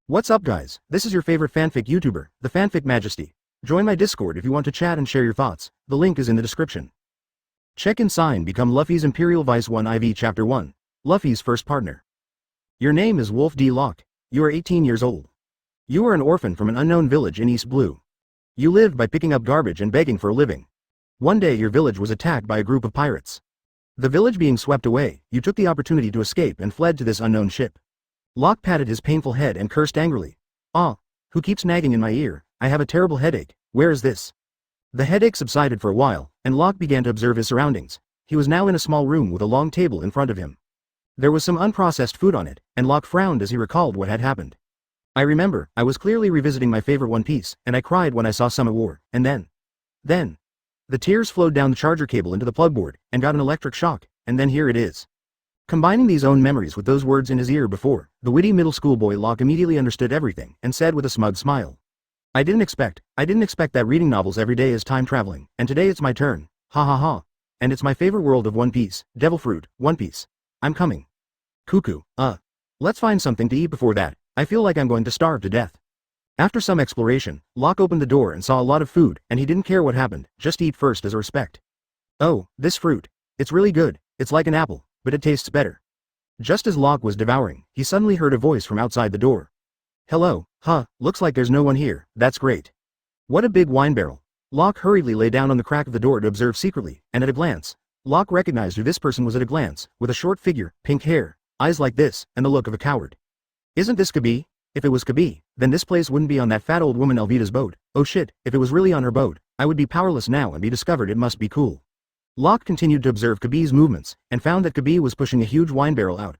What's up guys, this is your favorite fanfic YouTuber, the Fanfic Majesty. Join my Discord if you want to chat and share your thoughts, the link is in the description. Check-in sign become Luffy's Imperial Vice 1 IV Chapter 1, Luffy's first partner. Your name is Wolf D. Locke, you are 18 years old. You are an orphan from an unknown village in East Blue. You lived by picking up garbage and begging for a living. One day your village was attacked by a group of pirates. The village being swept away, you took the opportunity to escape and fled to this unknown ship. Locke patted his painful head and cursed angrily. Ah, who keeps nagging in my ear? I have a terrible headache, where is this? The headache subsided for a while, and Locke began to observe his surroundings. He was now in a small room with a long table in front of him. There was some unprocessed food on it, and Locke frowned as he recalled what had happened. I remember, I was clearly revisiting my favorite One Piece, and I cried when I saw Summit War, and then, the tears flowed down the charger cable into the plug board, and got an electric shock, and then here it is. Combining these own memories with those words in his ear before, the witty middle school boy Locke immediately understood everything, and said with a smug smile. I didn't expect that reading novels every day is time traveling, and today it's my turn, ha ha ha. And it's my favorite world of One Piece, Devil Fruit, One Piece. I'm coming. Cuckoo, let's find something to eat before that, I feel like I'm going to starve to death. After some exploration, Locke opened the door and saw a lot of food, and he didn't care what happened, just eat first as a respect. Oh, this fruit. It's really good, it's like an apple, but it tastes better. Just as Locke was devouring, he suddenly heard a voice from outside the door. Hello, looks like there's no one here, that's great. What a big wine barrel. Locke hurriedly lay down on the crack of the door to observe secretly, and at a glance, Locke recognized who this person was at a glance, with a short figure, pink hair, eyes like this, and the look of a coward. Isn't this Kabi? If it was Kabi, then this place wouldn't be on that fat old woman Alvida's boat. Oh shit, if it was really on her boat, I would be powerless now and be discovered. It must be cool. Locke continued to observe Kabi's movements, and found that Kabi was pushing a huge wine barrel out.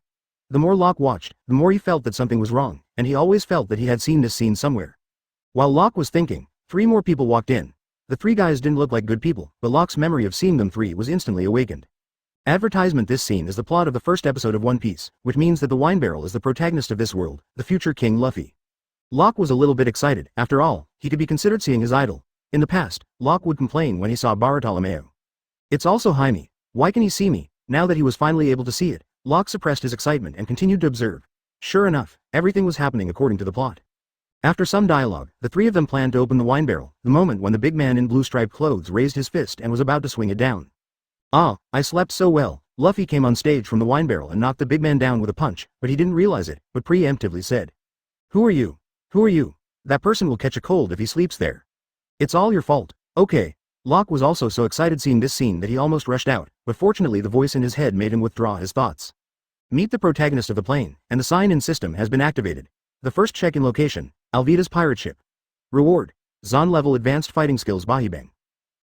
The more Locke watched, the more he felt that something was wrong, and he always felt that he had seen this scene somewhere. While Locke was thinking, 3 more people walked in. The 3 guys didn't look like good people, but Locke's memory of seeing them 3 was instantly awakened. Advertisement: this scene is the plot of the first episode of One Piece, which means that the wine barrel is the protagonist of this world, the future King Luffy. Locke was a little bit excited. After all, he could be considered seeing his idol. In the past, Locke would complain when he saw Bartolomeo. It's also Jaime. Why can he see me? Now that he was finally able to see it, Locke suppressed his excitement and continued to observe. Sure enough, everything was happening according to the plot. After some dialogue, the 3 of them planned to open the wine barrel, the moment when the big man in blue striped clothes raised his fist and was about to swing it down. Ah, I slept so well. Luffy came on stage from the wine barrel and knocked the big man down with a punch, but he didn't realize it, but preemptively said. Who are you? Who are you? That person will catch a cold if he sleeps there. It's all your fault. Okay. Locke was also so excited seeing this scene that he almost rushed out, but fortunately the voice in his head made him withdraw his thoughts. Meet the protagonist of the plane, and the sign-in system has been activated. The first check-in location, Alvida's pirate ship. Reward, Zon level advanced fighting skills Bahibang.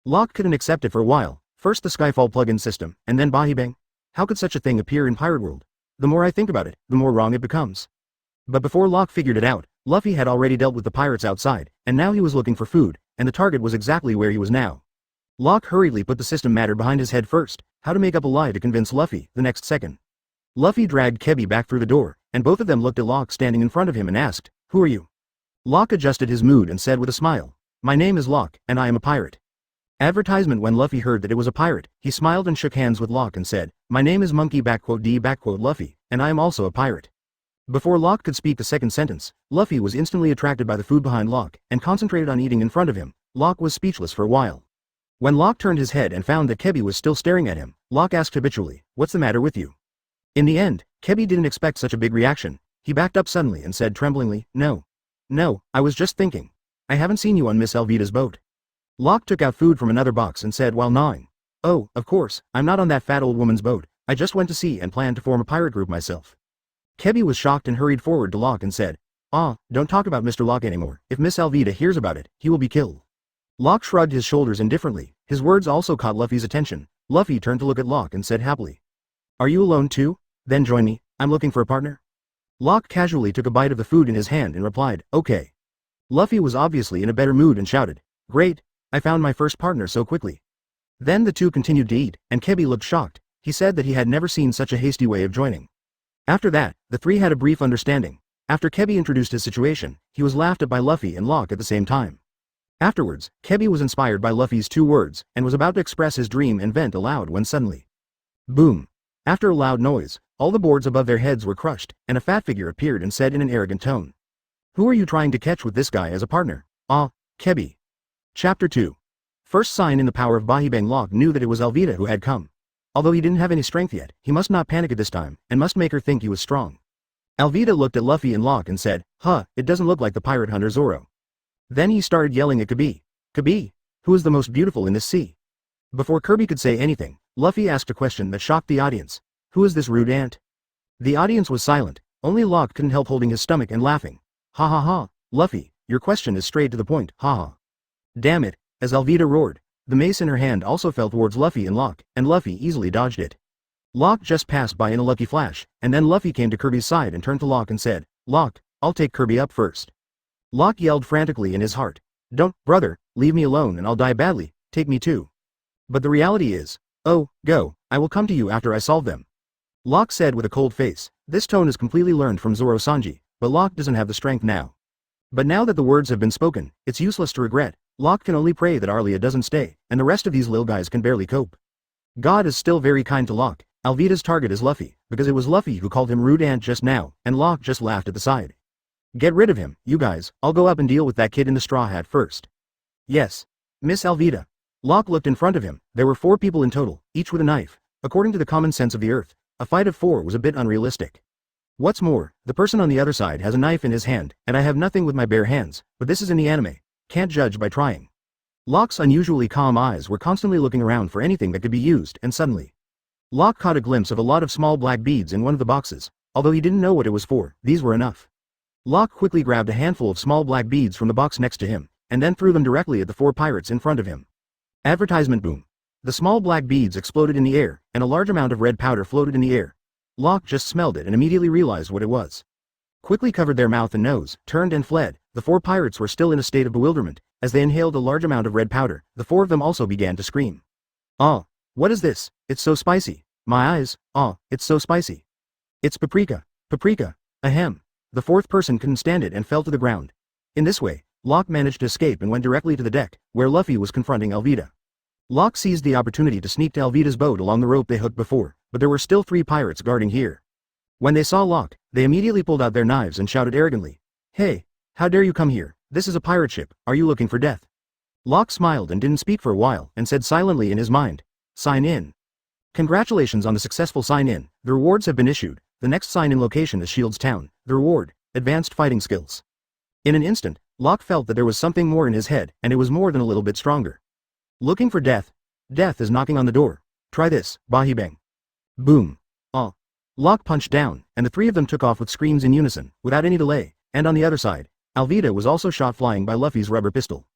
Locke couldn't accept it for a while, first the Skyfall plug-in system, and then Bahibang. How could such a thing appear in Pirate World? The more I think about it, the more wrong it becomes. But before Locke figured it out, Luffy had already dealt with the pirates outside, and now he was looking for food, and the target was exactly where he was now. Locke hurriedly put the system matter behind his head first, how to make up a lie to convince Luffy, the next second. Luffy dragged Kebi back through the door, and both of them looked at Locke standing in front of him and asked, who are you? Locke adjusted his mood and said with a smile, my name is Locke, and I am a pirate. Advertisement: when Luffy heard that it was a pirate, he smiled and shook hands with Locke and said, my name is Monkey D Luffy, and I am also a pirate. Before Locke could speak the second sentence, Luffy was instantly attracted by the food behind Locke, and concentrated on eating in front of him. Locke was speechless for a while. When Locke turned his head and found that Kebi was still staring at him, Locke asked habitually, what's the matter with you? In the end, Kebi didn't expect such a big reaction. He backed up suddenly and said tremblingly, no, I was just thinking. I haven't seen you on Miss Alvida's boat. Locke took out food from another box and said while gnawing, oh, of course, I'm not on that fat old woman's boat, I just went to sea and planned to form a pirate group myself. Kebi was shocked and hurried forward to Locke and said, don't talk about Mr. Locke anymore, if Miss Alvida hears about it, he will be killed. Locke shrugged his shoulders indifferently, his words also caught Luffy's attention. Luffy turned to look at Locke and said happily, are you alone too? Then join me, I'm looking for a partner. Locke casually took a bite of the food in his hand and replied, okay. Luffy was obviously in a better mood and shouted, great, I found my first partner so quickly. Then the two continued to eat, and Kebi looked shocked. He said that he had never seen such a hasty way of joining. After that, the 3 had a brief understanding. After Kebi introduced his situation, he was laughed at by Luffy and Locke at the same time. Afterwards, Kebi was inspired by Luffy's 2 words, and was about to express his dream and vent aloud when suddenly, boom. After a loud noise, all the boards above their heads were crushed, and a fat figure appeared and said in an arrogant tone, Who are you trying to catch with this guy as a partner? Ah, Kebi. Chapter 2. First sign in the power of Bahibang. Locke knew that it was Alvida who had come. Although he didn't have any strength yet, he must not panic at this time, and must make her think he was strong. Alvida looked at Luffy and Locke and said, "Huh, it doesn't look like the pirate hunter Zoro." Then he started yelling at Kabi. "Kabi, who is the most beautiful in this sea?" Before Kirby could say anything, Luffy asked a question that shocked the audience. "Who is this rude ant?" The audience was silent, only Locke couldn't help holding his stomach and laughing. "Ha ha ha, Luffy, your question is straight to the point, ha ha." "Damn it," as Alvida roared. The mace in her hand also fell towards Luffy and Luffy easily dodged it. Locke just passed by in a lucky flash, and then Luffy came to Kirby's side and turned to Locke and said, "Locke, I'll take Kirby up first." Locke yelled frantically in his heart, "Don't, brother, leave me alone and I'll die badly, take me too." But the reality is, "Oh, go, I will come to you after I solve them." Locke said with a cold face. This tone is completely learned from Zoro Sanji, but Locke doesn't have the strength now. But now that the words have been spoken, it's useless to regret. Locke can only pray that Arlia doesn't stay, and the rest of these lil guys can barely cope. God is still very kind to Locke. Alvida's target is Luffy, because it was Luffy who called him rude ant just now, and Locke just laughed at the side. "Get rid of him, you guys, I'll go up and deal with that kid in the straw hat first." "Yes. Miss Alvida." Locke looked in front of him. There were 4 people in total, each with a knife. According to the common sense of the earth, a fight of 4 was a bit unrealistic. What's more, the person on the other side has a knife in his hand, and I have nothing with my bare hands, but this is in the anime. Can't judge by trying. Locke's unusually calm eyes were constantly looking around for anything that could be used, and suddenly, Locke caught a glimpse of a lot of small black beads in one of the boxes. Although he didn't know what it was for, these were enough. Locke quickly grabbed a handful of small black beads from the box next to him, and then threw them directly at the 4 pirates in front of him. Advertisement boom. The small black beads exploded in the air, and a large amount of red powder floated in the air. Locke just smelled it and immediately realized what it was. Quickly covered their mouth and nose, turned and fled. The 4 pirates were still in a state of bewilderment. As they inhaled a large amount of red powder, the 4 of them also began to scream. "Ah, what is this? It's so spicy. My eyes, ah, it's so spicy. It's paprika, paprika, ahem." The 4th person couldn't stand it and fell to the ground. In this way, Locke managed to escape and went directly to the deck, where Luffy was confronting Alvida. Locke seized the opportunity to sneak to Alvida's boat along the rope they hooked before, but there were still 3 pirates guarding here. When they saw Locke, they immediately pulled out their knives and shouted arrogantly, "Hey, how dare you come here? This is a pirate ship, are you looking for death?" Locke smiled and didn't speak for a while, and said silently in his mind, "Sign in." Congratulations on the successful sign-in. The rewards have been issued. The next sign-in location is Shields Town. The reward, advanced fighting skills. In an instant, Locke felt that there was something more in his head, and it was more than a little bit stronger. Looking for death? Death is knocking on the door. Try this, Bahibang. Boom. Ah. Locke punched down, and the 3 of them took off with screams in unison, without any delay, and on the other side, Alvida was also shot flying by Luffy's rubber pistol.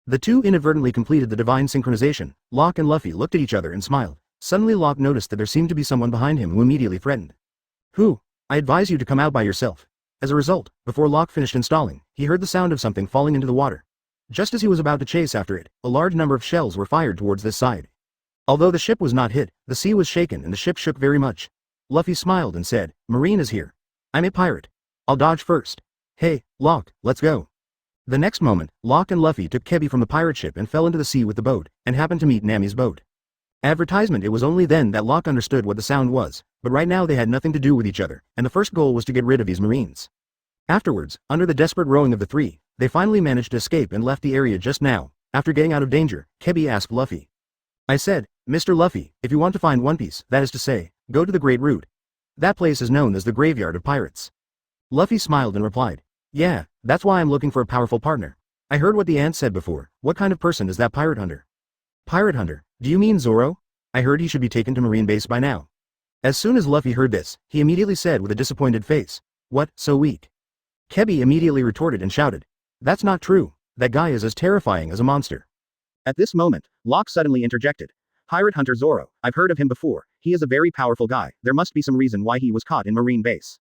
The 2 inadvertently completed the divine synchronization. Locke and Luffy looked at each other and smiled. Suddenly Locke noticed that there seemed to be someone behind him who immediately threatened. "Who? I advise you to come out by yourself." As a result, before Locke finished installing, he heard the sound of something falling into the water. Just as he was about to chase after it, a large number of shells were fired towards this side. Although the ship was not hit, the sea was shaken and the ship shook very much. Luffy smiled and said, "Marine is here. I'm a pirate. I'll dodge first. Hey, Locke, let's go." The next moment, Locke and Luffy took Kebi from the pirate ship and fell into the sea with the boat, and happened to meet Nami's boat. Advertisement. It was only then that Locke understood what the sound was, but right now they had nothing to do with each other, and the first goal was to get rid of these marines. Afterwards, under the desperate rowing of the 3, they finally managed to escape and left the area just now. After getting out of danger, Kebi asked Luffy. "I said, Mr. Luffy, if you want to find One Piece, that is to say, go to the Great Root. That place is known as the Graveyard of Pirates." Luffy smiled and replied, "Yeah, that's why I'm looking for a powerful partner. I heard what the ant said before. What kind of person is that pirate hunter?" "Pirate hunter? Do you mean Zoro? I heard he should be taken to Marine Base by now." As soon as Luffy heard this, he immediately said with a disappointed face, "What, so weak?" Kebi immediately retorted and shouted, "That's not true. That guy is as terrifying as a monster." At this moment, Locke suddenly interjected, "Pirate hunter Zoro, I've heard of him before. He is a very powerful guy. There must be some reason why he was caught in Marine Base."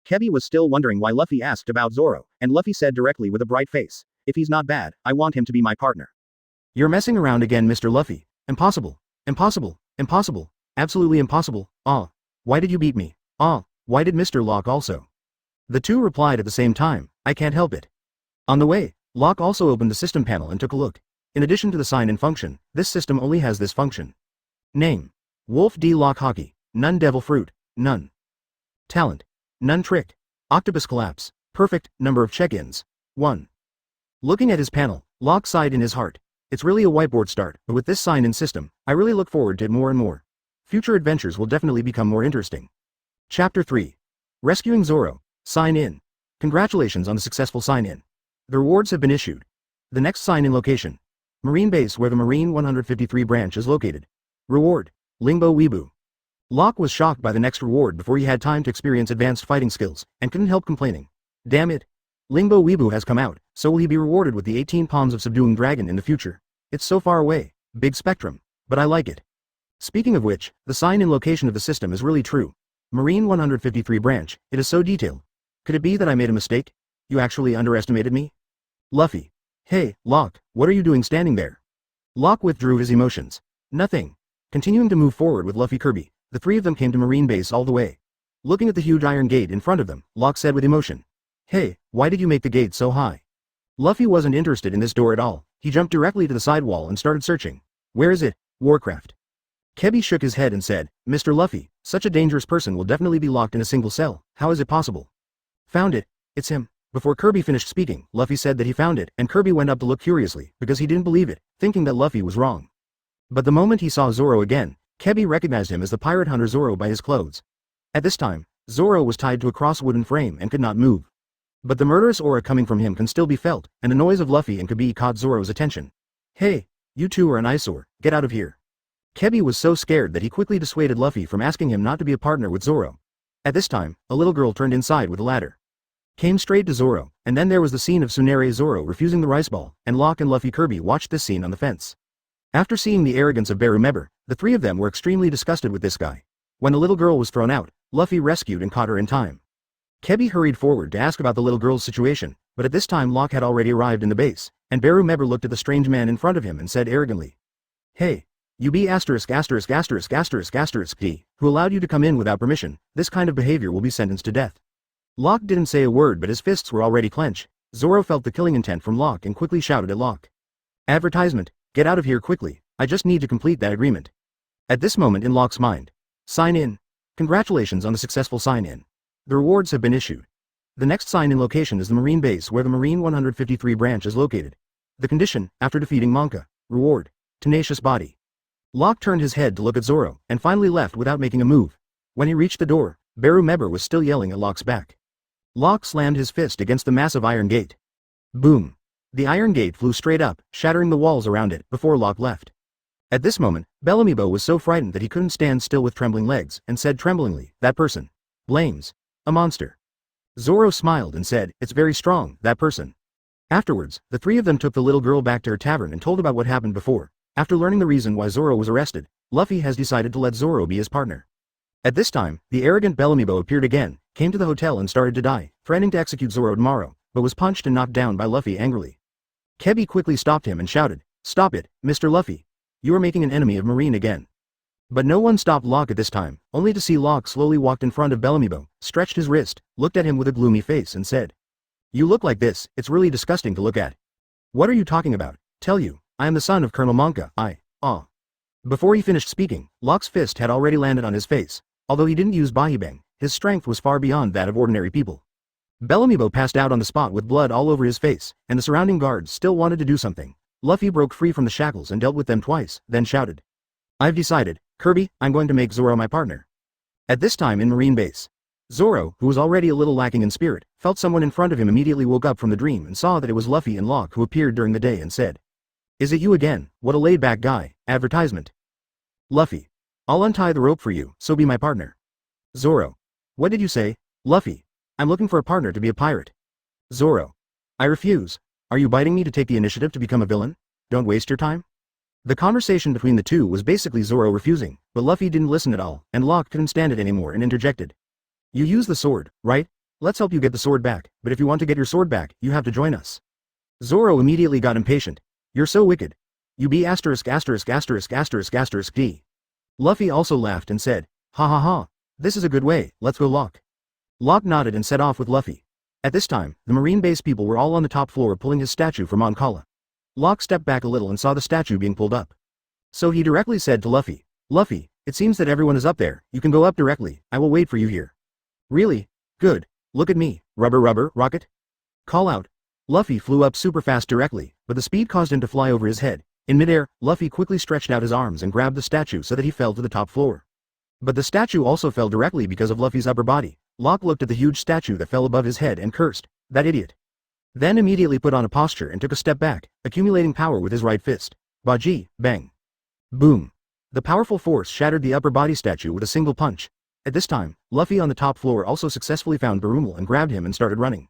Kebi was still wondering why Luffy asked about Zoro, and Luffy said directly with a bright face, "If he's not bad, I want him to be my partner." "You're messing around again, Mr. Luffy. Impossible. Impossible. Impossible. Absolutely impossible. Ah. Why did you beat me? Ah. Why did Mr. Locke also?" The 2 replied at the same time, "I can't help it." On the way, Locke also opened the system panel and took a look. In addition to the sign-in function, this system only has this function. Name: Wolf D. Locke Hockey. None Devil Fruit. None. Talent: None Trick. Octopus Collapse. Perfect number of check-ins. 1. Looking at his panel, Locke sighed in his heart. It's really a whiteboard start, but with this sign-in system, I really look forward to it more and more. Future adventures will definitely become more interesting. Chapter 3. Rescuing Zoro. Sign in. Congratulations on the successful sign-in. The rewards have been issued. The next sign-in location. Marine Base where the Marine 153 branch is located. Reward. Lingbo Weebu. Locke was shocked by the next reward before he had time to experience advanced fighting skills, and couldn't help complaining. Damn it. Lingbo Weebu has come out, so will he be rewarded with the 18 palms of subduing dragon in the future? It's so far away. Big spectrum. But I like it. Speaking of which, the sign-in location of the system is really true. Marine 153 branch, it is so detailed. Could it be that I made a mistake? You actually underestimated me? Luffy. Hey, Locke, what are you doing standing there? Locke withdrew his emotions. Nothing. Continuing to move forward with Luffy Kirby, the three of them came to Marine Base all the way. Looking at the huge iron gate in front of them, Locke said with emotion. Hey, why did you make the gate so high? Luffy wasn't interested in this door at all. He jumped directly to the side wall and started searching. Where is it? Warcraft. Kebby shook his head and said, Mr. Luffy, such a dangerous person will definitely be locked in a single cell. How is it possible? Found it. It's him. Before Kirby finished speaking, Luffy said that he found it, and Kirby went up to look curiously, because he didn't believe it, thinking that Luffy was wrong. But the moment he saw Zoro again, Kebby recognized him as the pirate hunter Zoro by his clothes. At this time, Zoro was tied to a cross wooden frame and could not move. But the murderous aura coming from him can still be felt, and the noise of Luffy and Kebby caught Zoro's attention. Hey, you two are an eyesore, get out of here. Kebby was so scared that he quickly dissuaded Luffy from asking him not to be a partner with Zoro. At this time, a little girl turned inside with a ladder. Came straight to Zoro, and then there was the scene of Tsunere Zoro refusing the rice ball, and Locke and Luffy Kirby watched this scene on the fence. After seeing the arrogance of Baroque, the three of them were extremely disgusted with this guy. When the little girl was thrown out, Luffy rescued and caught her in time. Kebby hurried forward to ask about the little girl's situation, but at this time Locke had already arrived in the base, and Baroque looked at the strange man in front of him and said arrogantly. Hey, you be ***********, who allowed you to come in without permission. This kind of behavior will be sentenced to death. Locke didn't say a word but his fists were already clenched. Zoro felt the killing intent from Locke and quickly shouted at Locke. Advertisement, get out of here quickly, I just need to complete that agreement. At this moment in Locke's mind. Sign in. Congratulations on the successful sign-in. The rewards have been issued. The next sign-in location is the Marine Base where the Marine 153 branch is located. The condition, after defeating Monka. Reward. Tenacious body. Locke turned his head to look at Zoro, and finally left without making a move. When he reached the door, Baroque was still yelling at Locke's back. Locke slammed his fist against the massive iron gate. Boom. The iron gate flew straight up, shattering the walls around it, before Locke left. At this moment, Bellamybo was so frightened that he couldn't stand still with trembling legs, and said tremblingly, that person. Blames. A monster. Zoro smiled and said, it's very strong, that person. Afterwards, the three of them took the little girl back to her tavern and told about what happened before. After learning the reason why Zoro was arrested, Luffy has decided to let Zoro be his partner. At this time, the arrogant Bellamybo appeared again, came to the hotel and started to die, threatening to execute Zoro tomorrow, but was punched and knocked down by Luffy angrily. Kebby quickly stopped him and shouted, Stop it, Mr. Luffy. You are making an enemy of Marine again. But no one stopped Locke at this time, only to see Locke slowly walked in front of Bellamybo, stretched his wrist, looked at him with a gloomy face and said, You look like this, it's really disgusting to look at. What are you talking about? Tell you, I am the son of Colonel Monka, Before he finished speaking, Locke's fist had already landed on his face. Although he didn't use Bahibang, his strength was far beyond that of ordinary people. Bellamybo passed out on the spot with blood all over his face, and the surrounding guards still wanted to do something. Luffy broke free from the shackles and dealt with them twice, then shouted. I've decided, Kirby, I'm going to make Zoro my partner. At this time in Marine Base, Zoro, who was already a little lacking in spirit, felt someone in front of him immediately woke up from the dream and saw that it was Luffy and Locke who appeared during the day and said. Is it you again? What a laid-back guy. Advertisement. Luffy. I'll untie the rope for you, so be my partner. Zoro. What did you say? Luffy. I'm looking for a partner to be a pirate. Zoro. I refuse. Are you biting me to take the initiative to become a villain? Don't waste your time. The conversation between the two was basically Zoro refusing, but Luffy didn't listen at all, and Locke couldn't stand it anymore and interjected. You use the sword, right? Let's help you get the sword back, but if you want to get your sword back, you have to join us. Zoro immediately got impatient. You're so wicked. You be ****************. Luffy also laughed and said, Ha ha ha, this is a good way, let's go Locke. Locke nodded and set off with Luffy. At this time, the Marine Base people were all on the top floor pulling his statue from Ankala. Locke stepped back a little and saw the statue being pulled up. So he directly said to Luffy, Luffy, it seems that everyone is up there, you can go up directly, I will wait for you here. Really? Good. Look at me, rubber rubber, rocket. Call out. Luffy flew up super fast directly, but the speed caused him to fly over his head. In midair, Luffy quickly stretched out his arms and grabbed the statue so that he fell to the top floor. But the statue also fell directly because of Luffy's upper body. Locke looked at the huge statue that fell above his head and cursed, "That idiot." Then immediately put on a posture and took a step back, accumulating power with his right fist. Baji, bang. Boom. The powerful force shattered the upper body statue with a single punch. At this time, Luffy on the top floor also successfully found Berumal and grabbed him and started running.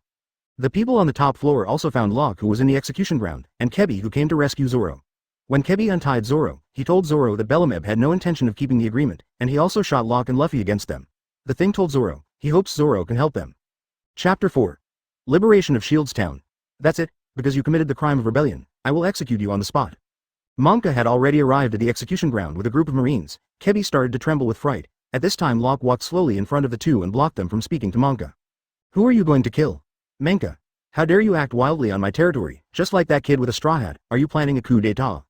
The people on the top floor also found Locke, who was in the execution ground, and Kebi, who came to rescue Zoro. When Kebi untied Zoro, he told Zoro that Belameb had no intention of keeping the agreement, and he also shot Locke and Luffy against them. The thing told Zoro, he hopes Zoro can help them. Chapter 4. Liberation of Shields Town. That's it, because you committed the crime of rebellion, I will execute you on the spot. Monka had already arrived at the execution ground with a group of Marines. Kebi started to tremble with fright. At this time Locke walked slowly in front of the two and blocked them from speaking to Monka. Who are you going to kill? Menka. How dare you act wildly on my territory, just like that kid with a straw hat, are you planning a coup d'etat?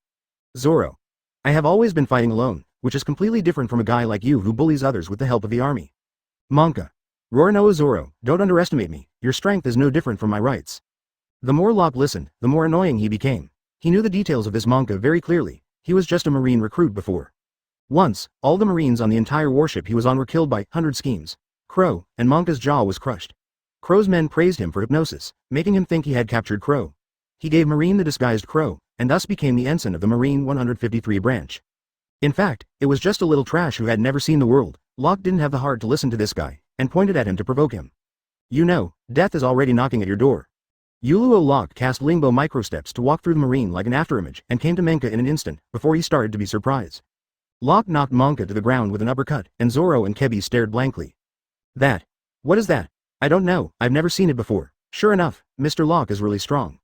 Zoro. I have always been fighting alone, which is completely different from a guy like you who bullies others with the help of the army. Monka. Roronoa Zoro, don't underestimate me, your strength is no different from my rights. The more Locke listened, the more annoying he became. He knew the details of this Monka very clearly, he was just a Marine recruit before. Once, all the Marines on the entire warship he was on were killed by 100 schemes. Crow, and Monka's jaw was crushed. Crow's men praised him for hypnosis, making him think he had captured Crow. He gave Marine the disguised Crow, and thus became the ensign of the Marine 153 branch. In fact, it was just a little trash who had never seen the world. Locke didn't have the heart to listen to this guy, and pointed at him to provoke him. You know, death is already knocking at your door. Yuluo Locke cast Lingbo microsteps to walk through the Marine like an afterimage and came to Menka in an instant, before he started to be surprised. Locke knocked Monka to the ground with an uppercut, and Zoro and Kebi stared blankly. That. What is that? I don't know, I've never seen it before. Sure enough, Mr. Locke is really strong.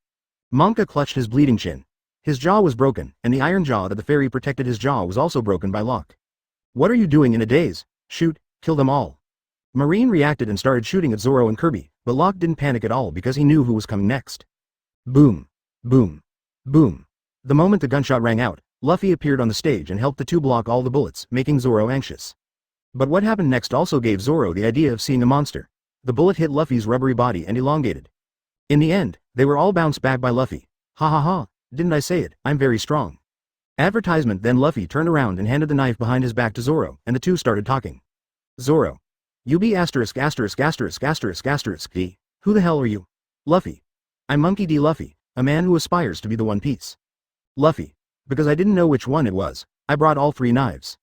Monka clutched his bleeding chin. His jaw was broken, and the iron jaw that the fairy protected his jaw was also broken by Locke. What are you doing in a daze? Shoot, kill them all. Marine reacted and started shooting at Zoro and Kirby, but Locke didn't panic at all because he knew who was coming next. Boom. Boom. Boom. The moment the gunshot rang out, Luffy appeared on the stage and helped the two block all the bullets, making Zoro anxious. But what happened next also gave Zoro the idea of seeing a monster. The bullet hit Luffy's rubbery body and elongated. In the end, they were all bounced back by Luffy. Ha ha ha, didn't I say it, I'm very strong. Advertisement. Then Luffy turned around and handed the knife behind his back to Zoro, and the two started talking. Zoro. You be asterisk asterisk asterisk asterisk asterisk D. Who the hell are you? Luffy. I'm Monkey D. Luffy, a man who aspires to be the One Piece. Luffy. Because I didn't know which one it was, I brought all 3 knives.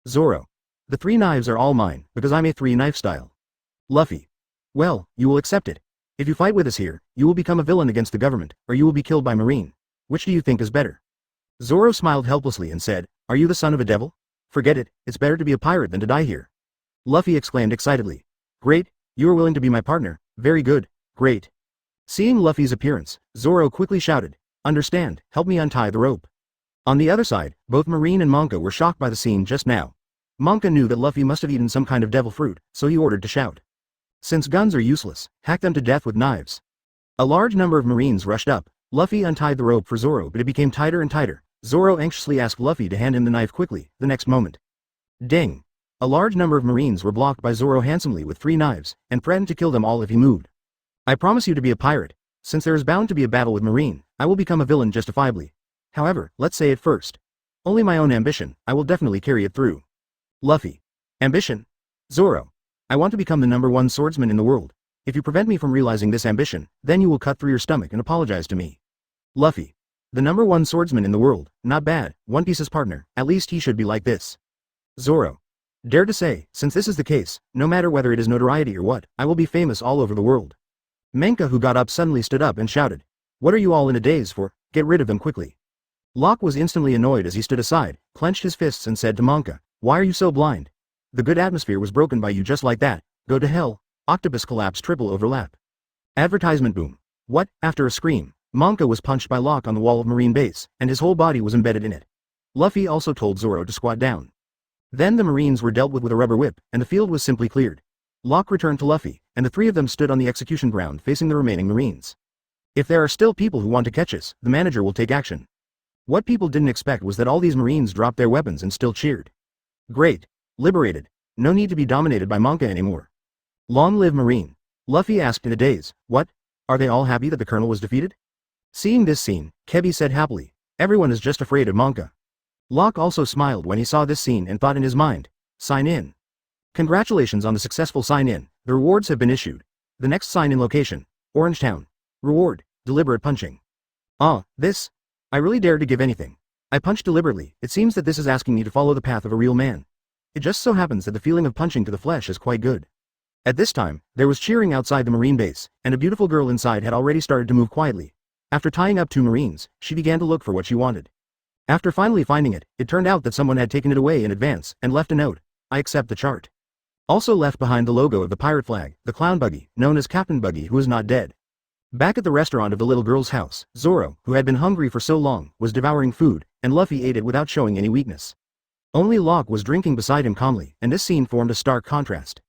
Zoro. The 3 knives are all mine, because I'm a 3-knife style. Luffy. Well, you will accept it. If you fight with us here, you will become a villain against the government, or you will be killed by Marine. Which do you think is better? Zoro smiled helplessly and said, Are you the son of a devil? Forget it, it's better to be a pirate than to die here. Luffy exclaimed excitedly. Great, you are willing to be my partner, very good, great. Seeing Luffy's appearance, Zoro quickly shouted, Understand, help me untie the rope. On the other side, both Marine and Monka were shocked by the scene just now. Monka knew that Luffy must have eaten some kind of devil fruit, so he ordered to shout. Since guns are useless, hack them to death with knives. A large number of Marines rushed up. Luffy untied the rope for Zoro, but it became tighter and tighter. Zoro anxiously asked Luffy to hand him the knife quickly. The next moment. Ding! A large number of Marines were blocked by Zoro handsomely with 3 knives, and threatened to kill them all if he moved. I promise you to be a pirate. Since there is bound to be a battle with Marine, I will become a villain justifiably. However, let's say it first. Only my own ambition, I will definitely carry it through. Luffy. Ambition? Zoro. I want to become the #1 swordsman in the world. If you prevent me from realizing this ambition, then you will cut through your stomach and apologize to me. Luffy. The #1 swordsman in the world, not bad, One Piece's partner, at least he should be like this. Zoro. Dare to say, since this is the case, no matter whether it is notoriety or what, I will be famous all over the world. Menka, who got up suddenly, stood up and shouted. What are you all in a daze for? Get rid of them quickly. Locke was instantly annoyed as he stood aside, clenched his fists and said to Monka, Why are you so blind? The good atmosphere was broken by you just like that. Go to hell. Octopus collapse triple overlap. Advertisement boom. What? After a scream, Monka was punched by Locke on the wall of Marine base, and his whole body was embedded in it. Luffy also told Zoro to squat down. Then the Marines were dealt with a rubber whip, and the field was simply cleared. Locke returned to Luffy, and the 3 of them stood on the execution ground facing the remaining Marines. If there are still people who want to catch us, the manager will take action. What people didn't expect was that all these Marines dropped their weapons and still cheered. Great. Liberated. No need to be dominated by Monka anymore. Long live Marine. Luffy asked in a daze, what? Are they all happy that the colonel was defeated? Seeing this scene, Kebi said happily, everyone is just afraid of Monka. Locke also smiled when he saw this scene and thought in his mind, sign in. Congratulations on the successful sign-in, the rewards have been issued. The next sign-in location, Orangetown. Reward, deliberate punching. This? I really dared to give anything. I punched deliberately, it seems that this is asking me to follow the path of a real man. It just so happens that the feeling of punching to the flesh is quite good. At this time, there was cheering outside the Marine base, and a beautiful girl inside had already started to move quietly. After tying up 2 Marines, she began to look for what she wanted. After finally finding it, it turned out that someone had taken it away in advance, and left a note, I accept the chart. Also left behind the logo of the pirate flag, the clown Buggy, known as Captain Buggy, who is not dead. Back at the restaurant of the little girl's house, Zoro, who had been hungry for so long, was devouring food, and Luffy ate it without showing any weakness. Only Locke was drinking beside him calmly, and this scene formed a stark contrast.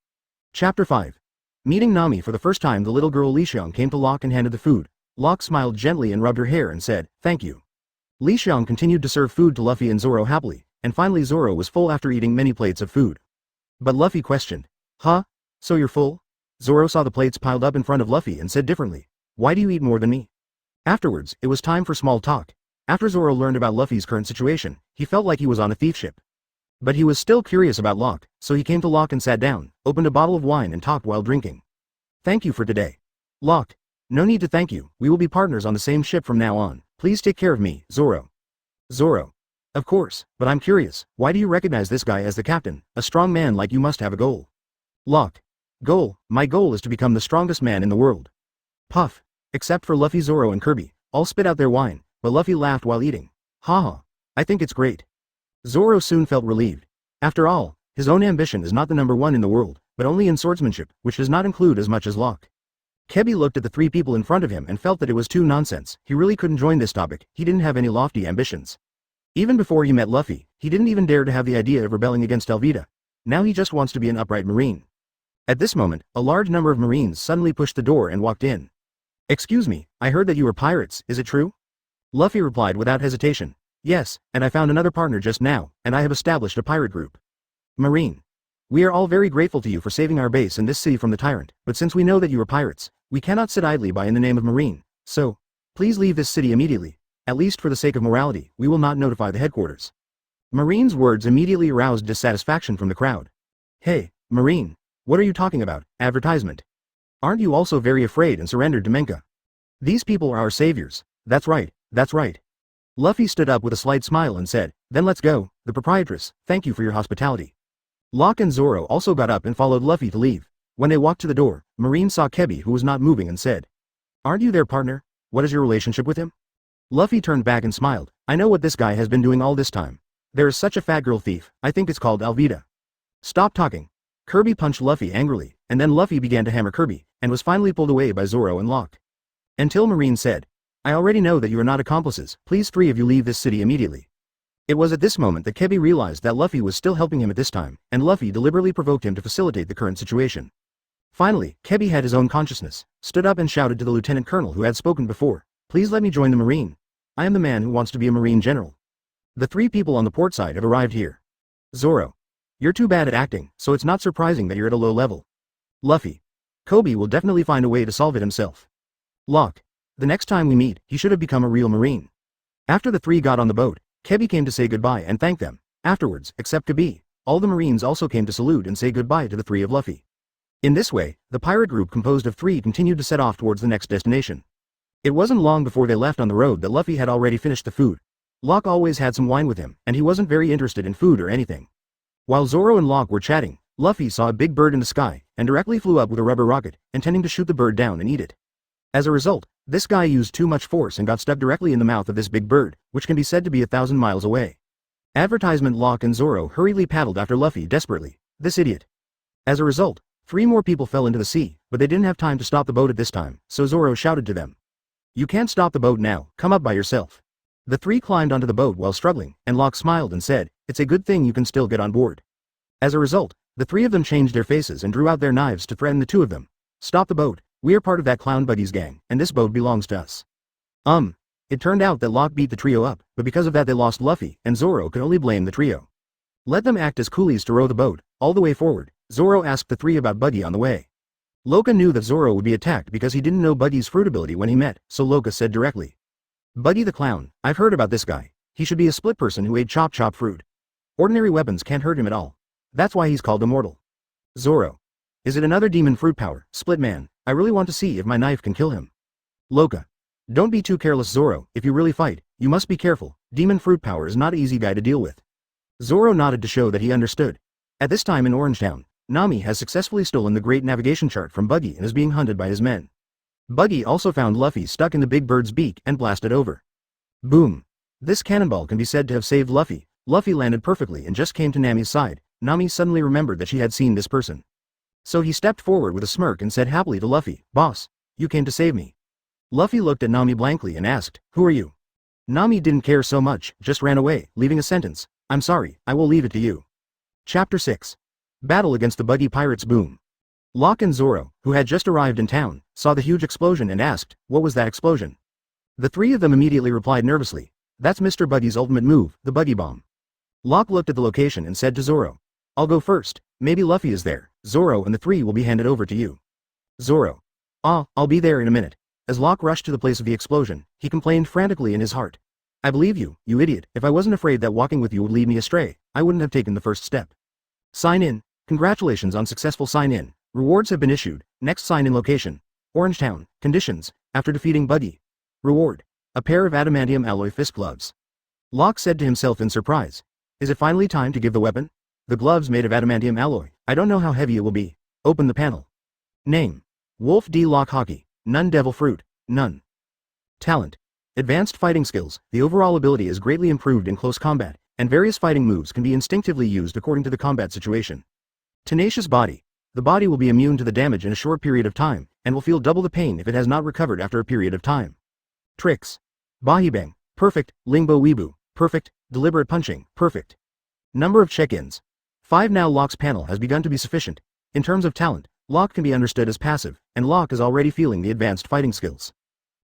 Chapter 5. Meeting Nami for the first time, the little girl Lixiang came to Locke and handed the food. Locke smiled gently and rubbed her hair and said, thank you. Lixiang continued to serve food to Luffy and Zoro happily, and finally Zoro was full after eating many plates of food. But Luffy questioned, huh? So you're full? Zoro saw the plates piled up in front of Luffy and said differently, why do you eat more than me? Afterwards, it was time for small talk. After Zoro learned about Luffy's current situation, he felt like he was on a thief ship. But he was still curious about Locke, so he came to Locke and sat down, opened a bottle of wine and talked while drinking. Thank you for today. Locke. No need to thank you, we will be partners on the same ship from now on, please take care of me, Zoro. Zoro. Of course, but I'm curious, why do you recognize this guy as the captain? A strong man like you must have a goal. Locke. Goal, my goal is to become the strongest man in the world. Puff. Except for Luffy, Zoro and Kirby, all spit out their wine, but Luffy laughed while eating. Haha. I think it's great. Zoro soon felt relieved. After all, his own ambition is not the #1 in the world, but only in swordsmanship, which does not include as much as Locke. Kebi looked at the 3 people in front of him and felt that it was too nonsense, he really couldn't join this topic, he didn't have any lofty ambitions. Even before he met Luffy, he didn't even dare to have the idea of rebelling against Alvida. Now he just wants to be an upright Marine. At this moment, a large number of Marines suddenly pushed the door and walked in. Excuse me, I heard that you were pirates, is it true? Luffy replied without hesitation. Yes, and I found another partner just now, and I have established a pirate group. Marine. We are all very grateful to you for saving our base and this city from the tyrant, but since we know that you are pirates, we cannot sit idly by in the name of Marine, so, please leave this city immediately. At least for the sake of morality, we will not notify the headquarters. Marine's words immediately aroused dissatisfaction from the crowd. Hey, Marine. What are you talking about, advertisement? Aren't you also very afraid and surrendered to Menka? These people are our saviors. That's right, that's right. Luffy stood up with a slight smile and said, then let's go, the proprietress, thank you for your hospitality. Locke and Zoro also got up and followed Luffy to leave. When they walked to the door, Marine saw Kebi who was not moving and said, aren't you their partner? What is your relationship with him? Luffy turned back and smiled, I know what this guy has been doing all this time. There is such a fat girl thief, I think it's called Alvida. Stop talking. Kirby punched Luffy angrily, and then Luffy began to hammer Kirby, and was finally pulled away by Zoro and Locke. Until Marine said, I already know that you are not accomplices, please 3 of you leave this city immediately. It was at this moment that Kebi realized that Luffy was still helping him at this time, and Luffy deliberately provoked him to facilitate the current situation. Finally, Kebi had his own consciousness, stood up and shouted to the lieutenant colonel who had spoken before, please let me join the Marine. I am the man who wants to be a Marine general. The 3 people on the port side have arrived here. Zoro. You're too bad at acting, so it's not surprising that you're at a low level. Luffy. Kobe will definitely find a way to solve it himself. Locke. The next time we meet, he should have become a real Marine. After the 3 got on the boat, Kebi came to say goodbye and thank them. Afterwards, except Kebi, all the Marines also came to salute and say goodbye to the 3 of Luffy. In this way, the pirate group composed of 3 continued to set off towards the next destination. It wasn't long before they left on the road that Luffy had already finished the food. Locke always had some wine with him, and he wasn't very interested in food or anything. While Zoro and Locke were chatting, Luffy saw a big bird in the sky, and directly flew up with a rubber rocket, intending to shoot the bird down and eat it. As a result, this guy used too much force and got stuck directly in the mouth of this big bird, which can be said to be 1,000 miles away. Advertisement. Locke and Zoro hurriedly paddled after Luffy desperately. This idiot. As a result, 3 more people fell into the sea, but they didn't have time to stop the boat at this time, so Zoro shouted to them. You can't stop the boat now, come up by yourself. The 3 climbed onto the boat while struggling, and Locke smiled and said, it's a good thing you can still get on board. As a result, the 3 of them changed their faces and drew out their knives to threaten the 2 of them. Stop the boat, we are part of that clown Buggy's gang, and this boat belongs to us. It turned out that Locke beat the trio up, but because of that they lost Luffy, and Zoro could only blame the trio. Let them act as coolies to row the boat, all the way forward. Zoro asked the 3 about Buggy on the way. Locke knew that Zoro would be attacked because he didn't know Buggy's fruit ability when he met, so Locke said directly. Buggy the clown, I've heard about this guy. He should be a split person who ate chop fruit. Ordinary weapons can't hurt him at all. That's why he's called immortal. Zoro. Is it another demon fruit power, split man? I really want to see if my knife can kill him. Locke. Don't be too careless Zoro, if you really fight, you must be careful, demon fruit power is not an easy guy to deal with. Zoro nodded to show that he understood. At this time in Orangetown, Nami has successfully stolen the great navigation chart from Buggy and is being hunted by his men. Buggy also found Luffy stuck in the big bird's beak and blasted over. Boom. This cannonball can be said to have saved Luffy. Luffy landed perfectly and just came to Nami's side. Nami suddenly remembered that she had seen this person. So he stepped forward with a smirk and said happily to Luffy, "Boss, you came to save me." Luffy looked at Nami blankly and asked, "Who are you?" Nami didn't care so much, just ran away, leaving a sentence, "I'm sorry, I will leave it to you." Chapter 6. Battle against the Buggy Pirates. Boom. Locke and Zoro, who had just arrived in town, saw the huge explosion and asked, "What was that explosion?" The three of them immediately replied nervously, "That's Mr. Buggy's ultimate move, the Buggy Bomb." Locke looked at the location and said to Zoro, "I'll go first, maybe Luffy is there, Zoro and the three will be handed over to you." Zoro. I'll be there in a minute." As Locke rushed to the place of the explosion, he complained frantically in his heart. "I believe you, you idiot, if I wasn't afraid that walking with you would lead me astray, I wouldn't have taken the first step." Sign in. Congratulations on successful sign in. Rewards have been issued. Next sign in location. Orangetown. Conditions. After defeating Buggy. Reward. A pair of adamantium alloy fist gloves. Locke said to himself in surprise. Is it finally time to give the weapon? The gloves made of adamantium alloy. I don't know how heavy it will be. Open the panel. Name. Wolf D. Locke Hockey. None Devil Fruit. None. Talent. Advanced fighting skills. The overall ability is greatly improved in close combat, and various fighting moves can be instinctively used according to the combat situation. Tenacious body. The body will be immune to the damage in a short period of time, and will feel double the pain if it has not recovered after a period of time. Tricks. Bahibang. Perfect. Lingbo Weebu. Perfect. Deliberate punching. Perfect. Number of check-ins. 5. Now Locke's panel has begun to be sufficient. In terms of talent, Locke can be understood as passive, and Locke is already feeling the advanced fighting skills.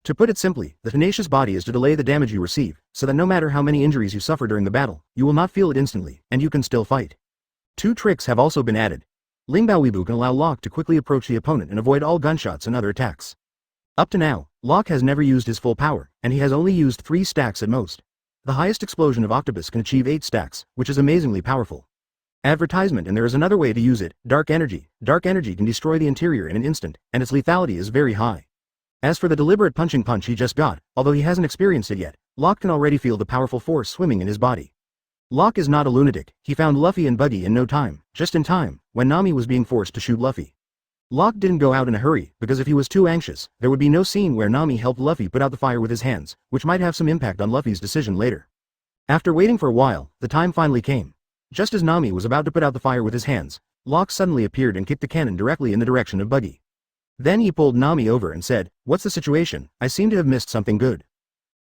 To put it simply, the tenacious body is to delay the damage you receive, so that no matter how many injuries you suffer during the battle, you will not feel it instantly, and you can still fight. 2 tricks have also been added. Lingbao Weebu can allow Locke to quickly approach the opponent and avoid all gunshots and other attacks. Up to now, Locke has never used his full power, and he has only used 3 stacks at most. The highest explosion of Octopus can achieve 8 stacks, which is amazingly powerful. Advertisement. And there is another way to use it, Dark Energy. Dark Energy can destroy the interior in an instant, and its lethality is very high. As for the deliberate punching punch he just got, although he hasn't experienced it yet, Locke can already feel the powerful force swimming in his body. Locke is not a lunatic. He found Luffy and Buggy in no time, just in time, when Nami was being forced to shoot Luffy. Locke didn't go out in a hurry, because if he was too anxious, there would be no scene where Nami helped Luffy put out the fire with his hands, which might have some impact on Luffy's decision later. After waiting for a while, the time finally came. Just as Nami was about to put out the fire with his hands, Locke suddenly appeared and kicked the cannon directly in the direction of Buggy. Then he pulled Nami over and said, "What's the situation? I seem to have missed something good."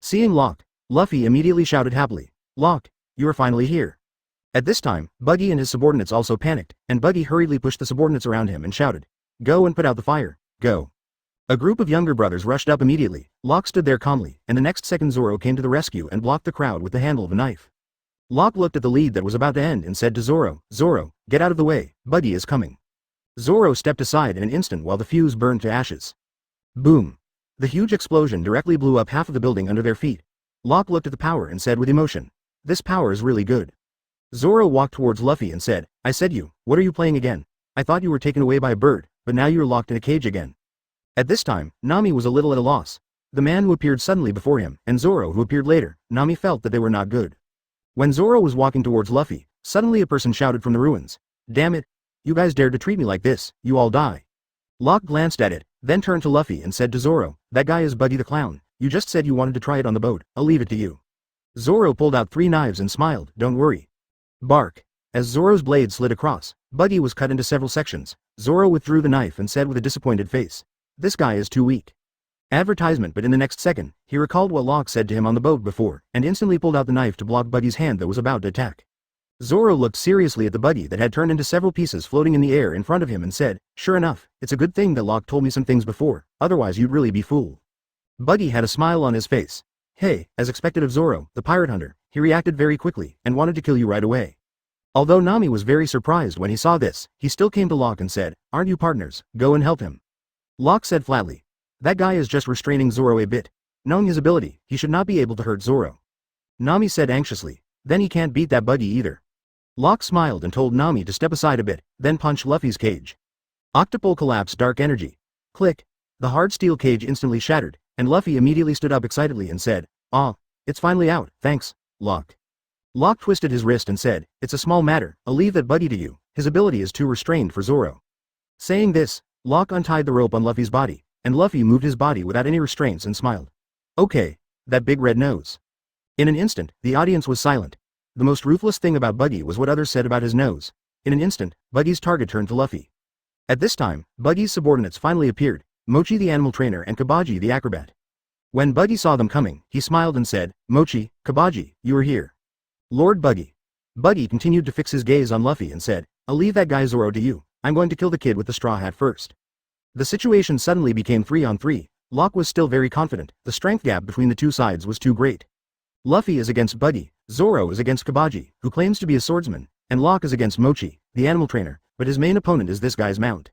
Seeing Locke, Luffy immediately shouted happily, "Locke, you are finally here." At this time, Buggy and his subordinates also panicked, and Buggy hurriedly pushed the subordinates around him and shouted, "Go and put out the fire, go." A group of younger brothers rushed up immediately. Locke stood there calmly, and the next second Zoro came to the rescue and blocked the crowd with the handle of a knife. Locke looked at the lead that was about to end and said to Zoro, "Zoro, get out of the way, Buggy is coming." Zoro stepped aside in an instant while the fuse burned to ashes. Boom. The huge explosion directly blew up half of the building under their feet. Locke looked at the power and said with emotion, "This power is really good." Zoro walked towards Luffy and said, "I said you, what are you playing again? I thought you were taken away by a bird, but now you are locked in a cage again." At this time, Nami was a little at a loss. The man who appeared suddenly before him, and Zoro who appeared later, Nami felt that they were not good. When Zoro was walking towards Luffy, suddenly a person shouted from the ruins, "Damn it! You guys dared to treat me like this, you all die." Locke glanced at it, then turned to Luffy and said to Zoro, "That guy is Buggy the Clown. You just said you wanted to try it on the boat, I'll leave it to you." Zoro pulled out 3 knives and smiled, "Don't worry." Bark. As Zoro's blade slid across, Buggy was cut into several sections. Zoro withdrew the knife and said with a disappointed face, "This guy is too weak." Advertisement. But in the next second, he recalled what Locke said to him on the boat before, and instantly pulled out the knife to block Buggy's hand that was about to attack. Zoro looked seriously at the Buggy that had turned into several pieces floating in the air in front of him and said, "Sure enough, it's a good thing that Locke told me some things before, otherwise you'd really be fooled." Buggy had a smile on his face. Hey, as expected of Zoro, the pirate hunter, he reacted very quickly, and wanted to kill you right away. Although Nami was very surprised when he saw this, he still came to Locke and said, "Aren't you partners? Go and help him." Locke said flatly. That guy is just restraining Zoro a bit. Knowing his ability, he should not be able to hurt Zoro. Nami said anxiously. Then he can't beat that Buggy either. Locke smiled and told Nami to step aside a bit, then punched Luffy's cage. Octopole collapsed dark energy. Click. The hard steel cage instantly shattered, and Luffy immediately stood up excitedly and said, "Ah, it's finally out, thanks, Locke." Locke twisted his wrist and said, "It's a small matter, I'll leave that Buggy to you, his ability is too restrained for Zoro." Saying this, Locke untied the rope on Luffy's body, and Luffy moved his body without any restraints and smiled. Okay, that big red nose. In an instant, the audience was silent. The most ruthless thing about Buggy was what others said about his nose. In an instant, Buggy's target turned to Luffy. At this time, Buggy's subordinates finally appeared, Mochi the animal trainer and Kabaji the acrobat. When Buggy saw them coming, he smiled and said, "Mochi, Kabaji, you are here." "Lord Buggy." Buggy continued to fix his gaze on Luffy and said, "I'll leave that guy Zoro to you, I'm going to kill the kid with the straw hat first." The situation suddenly became 3-on-3, Locke was still very confident, the strength gap between the two sides was too great. Luffy is against Buggy, Zoro is against Kabaji, who claims to be a swordsman, and Locke is against Mochi, the animal trainer, but his main opponent is this guy's mount.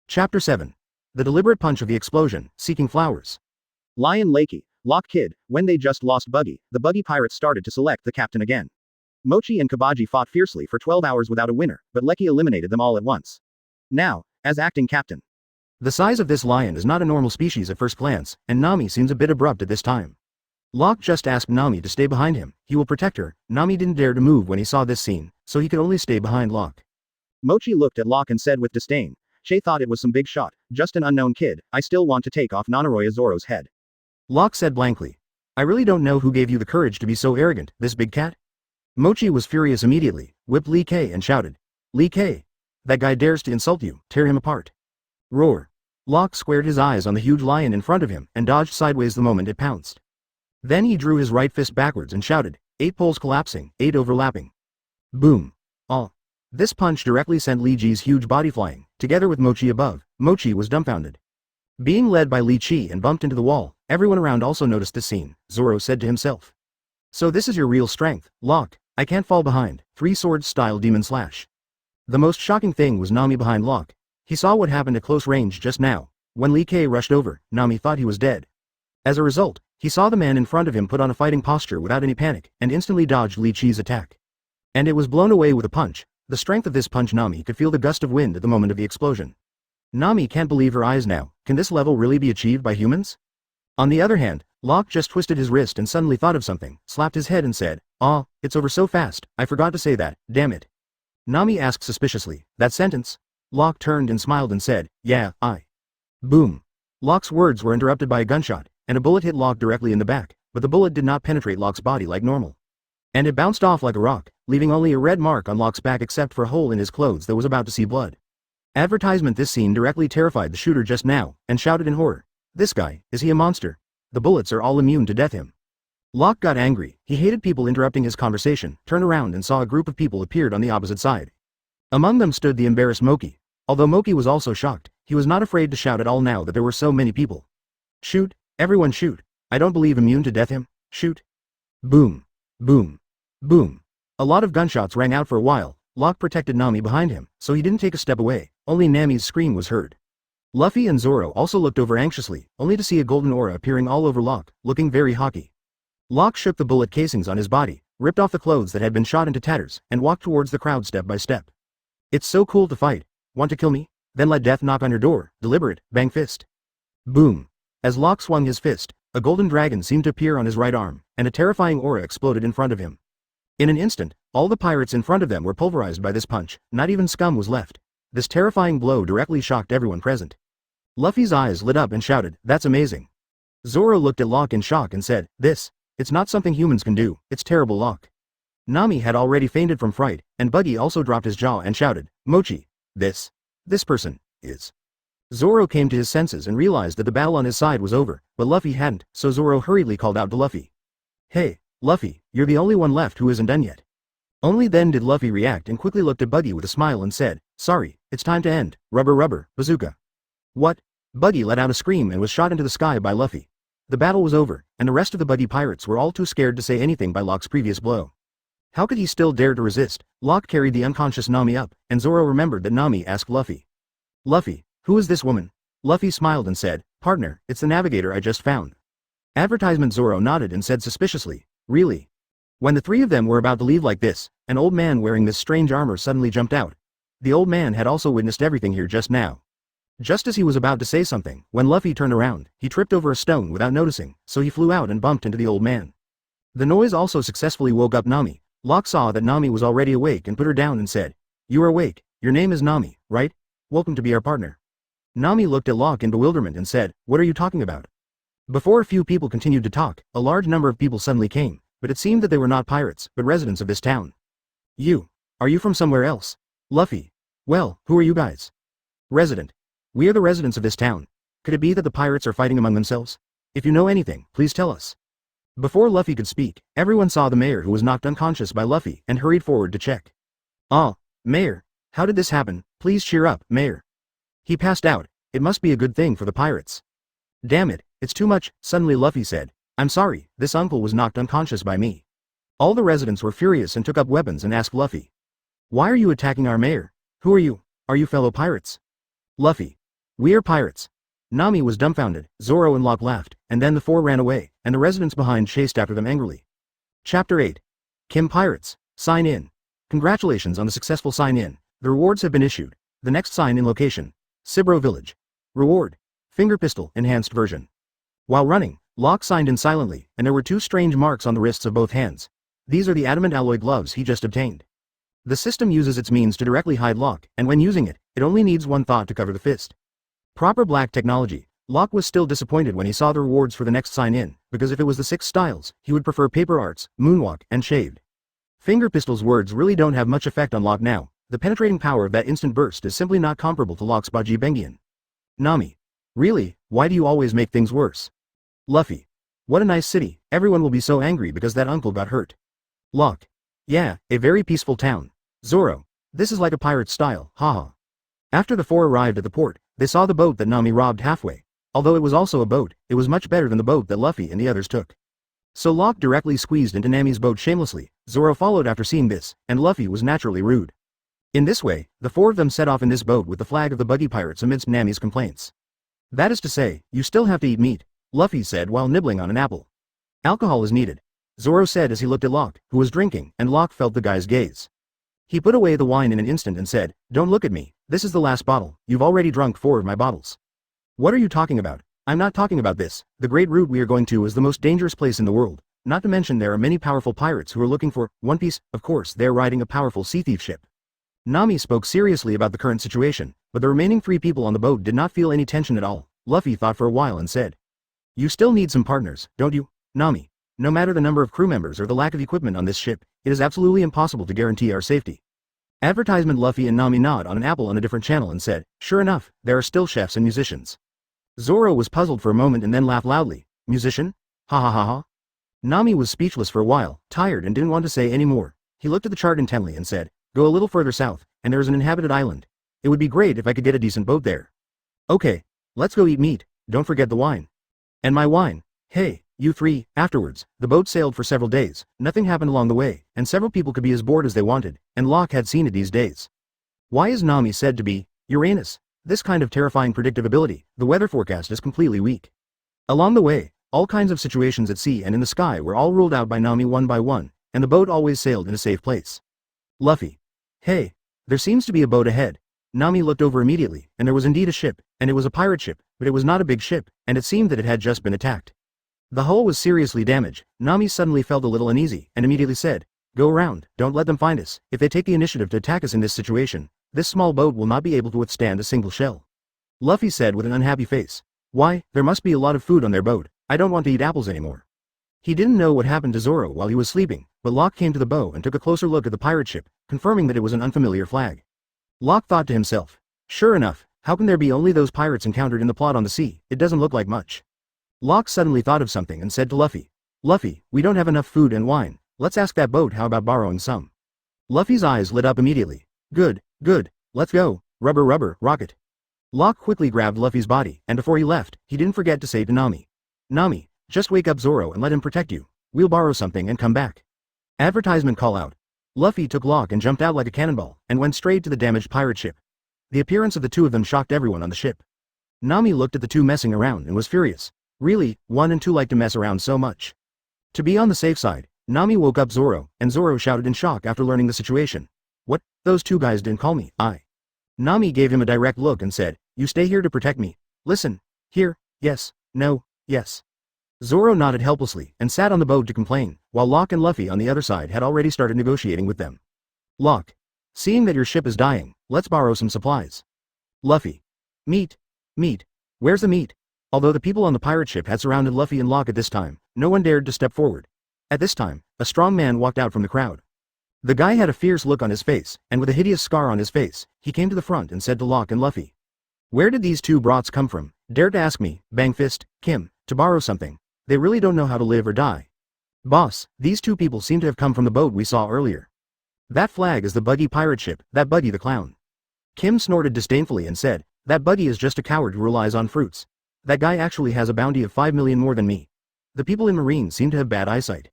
Chapter 7. The deliberate punch of the explosion, seeking flowers. Lion Lakey, Locke Kid, when they just lost Buggy, the Buggy pirates started to select the captain again. Mochi and Kabaji fought fiercely for 12 hours without a winner, but Lecky eliminated them all at once. Now, as acting captain. The size of this lion is not a normal species at first glance, and Nami seems a bit abrupt at this time. Locke just asked Nami to stay behind him, he will protect her. Nami didn't dare to move when he saw this scene, so he could only stay behind Locke. Mochi looked at Locke and said with disdain, "Shay thought it was some big shot, just an unknown kid, I still want to take off Nanaroya Zoro's head." Locke said blankly, "I really don't know who gave you the courage to be so arrogant, this big cat?" Mochi was furious immediately, whipped Lee K and shouted, "Lee K! That guy dares to insult you, tear him apart." Roar. Locke squared his eyes on the huge lion in front of him and dodged sideways the moment it pounced. Then he drew his right fist backwards and shouted, 8 poles collapsing, 8 overlapping. Boom. Oh. This punch directly sent Lee Ji's huge body flying, together with Mochi above. Mochi was dumbfounded. Being led by Lee Chi and bumped into the wall, everyone around also noticed this scene, Zoro said to himself. "So this is your real strength, Locke, I can't fall behind, 3 swords style demon slash." The most shocking thing was Nami behind Locke. He saw what happened at close range just now. When Lee K rushed over, Nami thought he was dead. As a result, he saw the man in front of him put on a fighting posture without any panic, and instantly dodged Lee Chi's attack. And it was blown away with a punch. The strength of this punch, Nami could feel the gust of wind at the moment of the explosion. Nami can't believe her eyes now, can this level really be achieved by humans? On the other hand, Locke just twisted his wrist and suddenly thought of something, slapped his head and said, "Ah, it's over so fast, I forgot to say that, damn it." Nami asked suspiciously, "That sentence?" Locke turned and smiled and said, "Yeah, I." Boom. Locke's words were interrupted by a gunshot, and a bullet hit Locke directly in the back, but the bullet did not penetrate Locke's body like normal. And it bounced off like a rock, leaving only a red mark on Locke's back except for a hole in his clothes that was about to see blood. Advertisement. This scene directly terrified the shooter just now, and shouted in horror, "This guy, is he a monster? The bullets are all immune to death him." Locke got angry, he hated people interrupting his conversation, turned around and saw a group of people appeared on the opposite side. Among them stood the embarrassed Mochi. Although Mochi was also shocked, he was not afraid to shout at all now that there were so many people. "Shoot, everyone shoot, I don't believe immune to death him, shoot." Boom. Boom. Boom. A lot of gunshots rang out for a while. Locke protected Nami behind him, so he didn't take a step away, only Nami's scream was heard. Luffy and Zoro also looked over anxiously, only to see a golden aura appearing all over Locke, looking very hawky. Locke shook the bullet casings on his body, ripped off the clothes that had been shot into tatters, and walked towards the crowd step by step. "It's so cool to fight. Want to kill me? Then let death knock on your door, deliberate, bang fist." Boom. As Locke swung his fist, a golden dragon seemed to appear on his right arm, and a terrifying aura exploded in front of him. In an instant, all the pirates in front of them were pulverized by this punch, not even scum was left. This terrifying blow directly shocked everyone present. Luffy's eyes lit up and shouted, "That's amazing." Zoro looked at Locke in shock and said, It's not something humans can do, it's terrible, Locke." Nami had already fainted from fright, and Buggy also dropped his jaw and shouted, "Mochi, this person is." Zoro came to his senses and realized that the battle on his side was over, but Luffy hadn't, so Zoro hurriedly called out to Luffy. "Hey, Luffy, you're the only one left who isn't done yet." Only then did Luffy react and quickly looked at Buggy with a smile and said, "Sorry, it's time to end, rubber, bazooka." "What?" Buggy let out a scream and was shot into the sky by Luffy. The battle was over, and the rest of the Buggy pirates were all too scared to say anything by Locke's previous blow. How could he still dare to resist? Locke carried the unconscious Nami up, and Zoro remembered that Nami asked Luffy, "Luffy, who is this woman?" Luffy smiled and said, "Partner, it's the navigator I just found." Advertisement. Zoro nodded and said suspiciously, "Really?" When the three of them were about to leave like this, an old man wearing this strange armor suddenly jumped out. The old man had also witnessed everything here just now. Just as he was about to say something, when Luffy turned around, he tripped over a stone without noticing, so he flew out and bumped into the old man. The noise also successfully woke up Nami. Locke saw that Nami was already awake and put her down and said, "You are awake, your name is Nami, right? Welcome to be our partner." Nami looked at Locke in bewilderment and said, "What are you talking about?" Before a few people continued to talk, a large number of people suddenly came, but it seemed that they were not pirates, but residents of this town. Are you from somewhere else? Luffy. Well, who are you guys? Resident. We are the residents of this town. Could it be that the pirates are fighting among themselves? If you know anything, please tell us. Before Luffy could speak, everyone saw the mayor who was knocked unconscious by Luffy and hurried forward to check. "Ah, Mayor. How did this happen? Please cheer up, Mayor." "He passed out. It must be a good thing for the pirates." "Damn it, it's too much," suddenly Luffy said. "I'm sorry, this uncle was knocked unconscious by me." All the residents were furious and took up weapons and asked Luffy, "Why are you attacking our mayor? Who are you? Are you fellow pirates?" Luffy. "We are pirates." Nami was dumbfounded, Zoro and Locke laughed, and then the four ran away, and the residents behind chased after them angrily. Chapter 8. Kim Pirates. Sign in. Congratulations on the successful sign-in. The rewards have been issued. The next sign-in location. Sibro Village. Reward. Finger pistol, enhanced version. While running, Locke signed in silently, and there were two strange marks on the wrists of both hands. These are the adamant alloy gloves he just obtained. The system uses its means to directly hide Locke, and when using it, it only needs one thought to cover the fist. Proper black technology. Locke was still disappointed when he saw the rewards for the next sign-in, because if it was the 6 styles, he would prefer paper arts, moonwalk, and shaved. Finger pistol's words really don't have much effect on Locke now. The penetrating power of that instant burst is simply not comparable to Locke's Baji Bengian. Nami. Really, why do you always make things worse? Luffy. What a nice city, everyone will be so angry because that uncle got hurt. Locke. Yeah, a very peaceful town. Zoro. This is like a pirate style, haha. After the four arrived at the port, they saw the boat that Nami robbed halfway. Although it was also a boat, it was much better than the boat that Luffy and the others took. So Locke directly squeezed into Nami's boat shamelessly. Zoro followed after seeing this, and Luffy was naturally rude. In this way, the four of them set off in this boat with the flag of the Buggy Pirates amidst Nami's complaints. That is to say, you still have to eat meat, Luffy said while nibbling on an apple. Alcohol is needed, Zoro said as he looked at Locke, who was drinking, and Locke felt the guy's gaze. He put away the wine in an instant and said, "Don't look at me, this is the last bottle, you've already drunk 4 of my bottles." "What are you talking about? I'm not talking about this, the great route we are going to is the most dangerous place in the world, not to mention there are many powerful pirates who are looking for One Piece, of course they are riding a powerful sea thief ship." Nami spoke seriously about the current situation, but the remaining 3 people on the boat did not feel any tension at all. Luffy thought for a while and said, "You still need some partners, don't you, Nami? No matter the number of crew members or the lack of equipment on this ship, it is absolutely impossible to guarantee our safety." Advertisement. Luffy and Nami nod on an apple on a different channel and said, "Sure enough, there are still chefs and musicians." Zoro was puzzled for a moment and then laughed loudly. "Musician? Ha ha ha ha." Nami was speechless for a while, tired and didn't want to say any more. He looked at the chart intently and said, "Go a little further south, and there is an inhabited island. It would be great if I could get a decent boat there." "Okay, let's go eat meat, don't forget the wine." "And my wine. Hey, you 3, afterwards, the boat sailed for several days, nothing happened along the way, and several people could be as bored as they wanted, and Locke had seen it these days. Why is Nami said to be Uranus? This kind of terrifying predictive ability, the weather forecast is completely weak. Along the way, all kinds of situations at sea and in the sky were all ruled out by Nami one by one, and the boat always sailed in a safe place. Luffy. Hey, there seems to be a boat ahead. Nami looked over immediately, and there was indeed a ship, and it was a pirate ship, but it was not a big ship, and it seemed that it had just been attacked. The hull was seriously damaged. Nami suddenly felt a little uneasy, and immediately said, "Go around, don't let them find us. If they take the initiative to attack us in this situation, this small boat will not be able to withstand a single shell." Luffy said with an unhappy face, "Why, there must be a lot of food on their boat, I don't want to eat apples anymore." He didn't know what happened to Zoro while he was sleeping, but Locke came to the bow and took a closer look at the pirate ship, confirming that it was an unfamiliar flag. Locke thought to himself, "Sure enough, how can there be only those pirates encountered in the plot on the sea? It doesn't look like much." Locke suddenly thought of something and said to Luffy, "Luffy, we don't have enough food and wine, let's ask that boat how about borrowing some." Luffy's eyes lit up immediately. Good, let's go, rubber, rocket." Locke quickly grabbed Luffy's body, and before he left, he didn't forget to say to Nami, "Nami, just wake up Zoro and let him protect you. We'll borrow something and come back." Advertisement call out. Luffy took Locke and jumped out like a cannonball, and went straight to the damaged pirate ship. The appearance of the two of them shocked everyone on the ship. Nami looked at the two messing around and was furious. Really, 1 and 2 like to mess around so much. To be on the safe side, Nami woke up Zoro, and Zoro shouted in shock after learning the situation. What? Those two guys didn't call me, Nami gave him a direct look and said, you stay here to protect me. Listen. Here, yes, no, yes. Zoro nodded helplessly and sat on the boat to complain, while Locke and Luffy on the other side had already started negotiating with them. Locke. Seeing that your ship is dying, let's borrow some supplies. Luffy. Meat. Meat. Where's the meat? Although the people on the pirate ship had surrounded Luffy and Locke at this time, no one dared to step forward. At this time, a strong man walked out from the crowd. The guy had a fierce look on his face, and with a hideous scar on his face, he came to the front and said to Locke and Luffy. Where did these two brats come from? Dared to ask me, Bang Fist, Kim, to borrow something. They really don't know how to live or die. Boss, these two people seem to have come from the boat we saw earlier. That flag is the Buggy pirate ship, that Buggy the clown. Kim snorted disdainfully and said, that Buggy is just a coward who relies on fruits. That guy actually has a bounty of 5 million more than me. The people in Marine seem to have bad eyesight.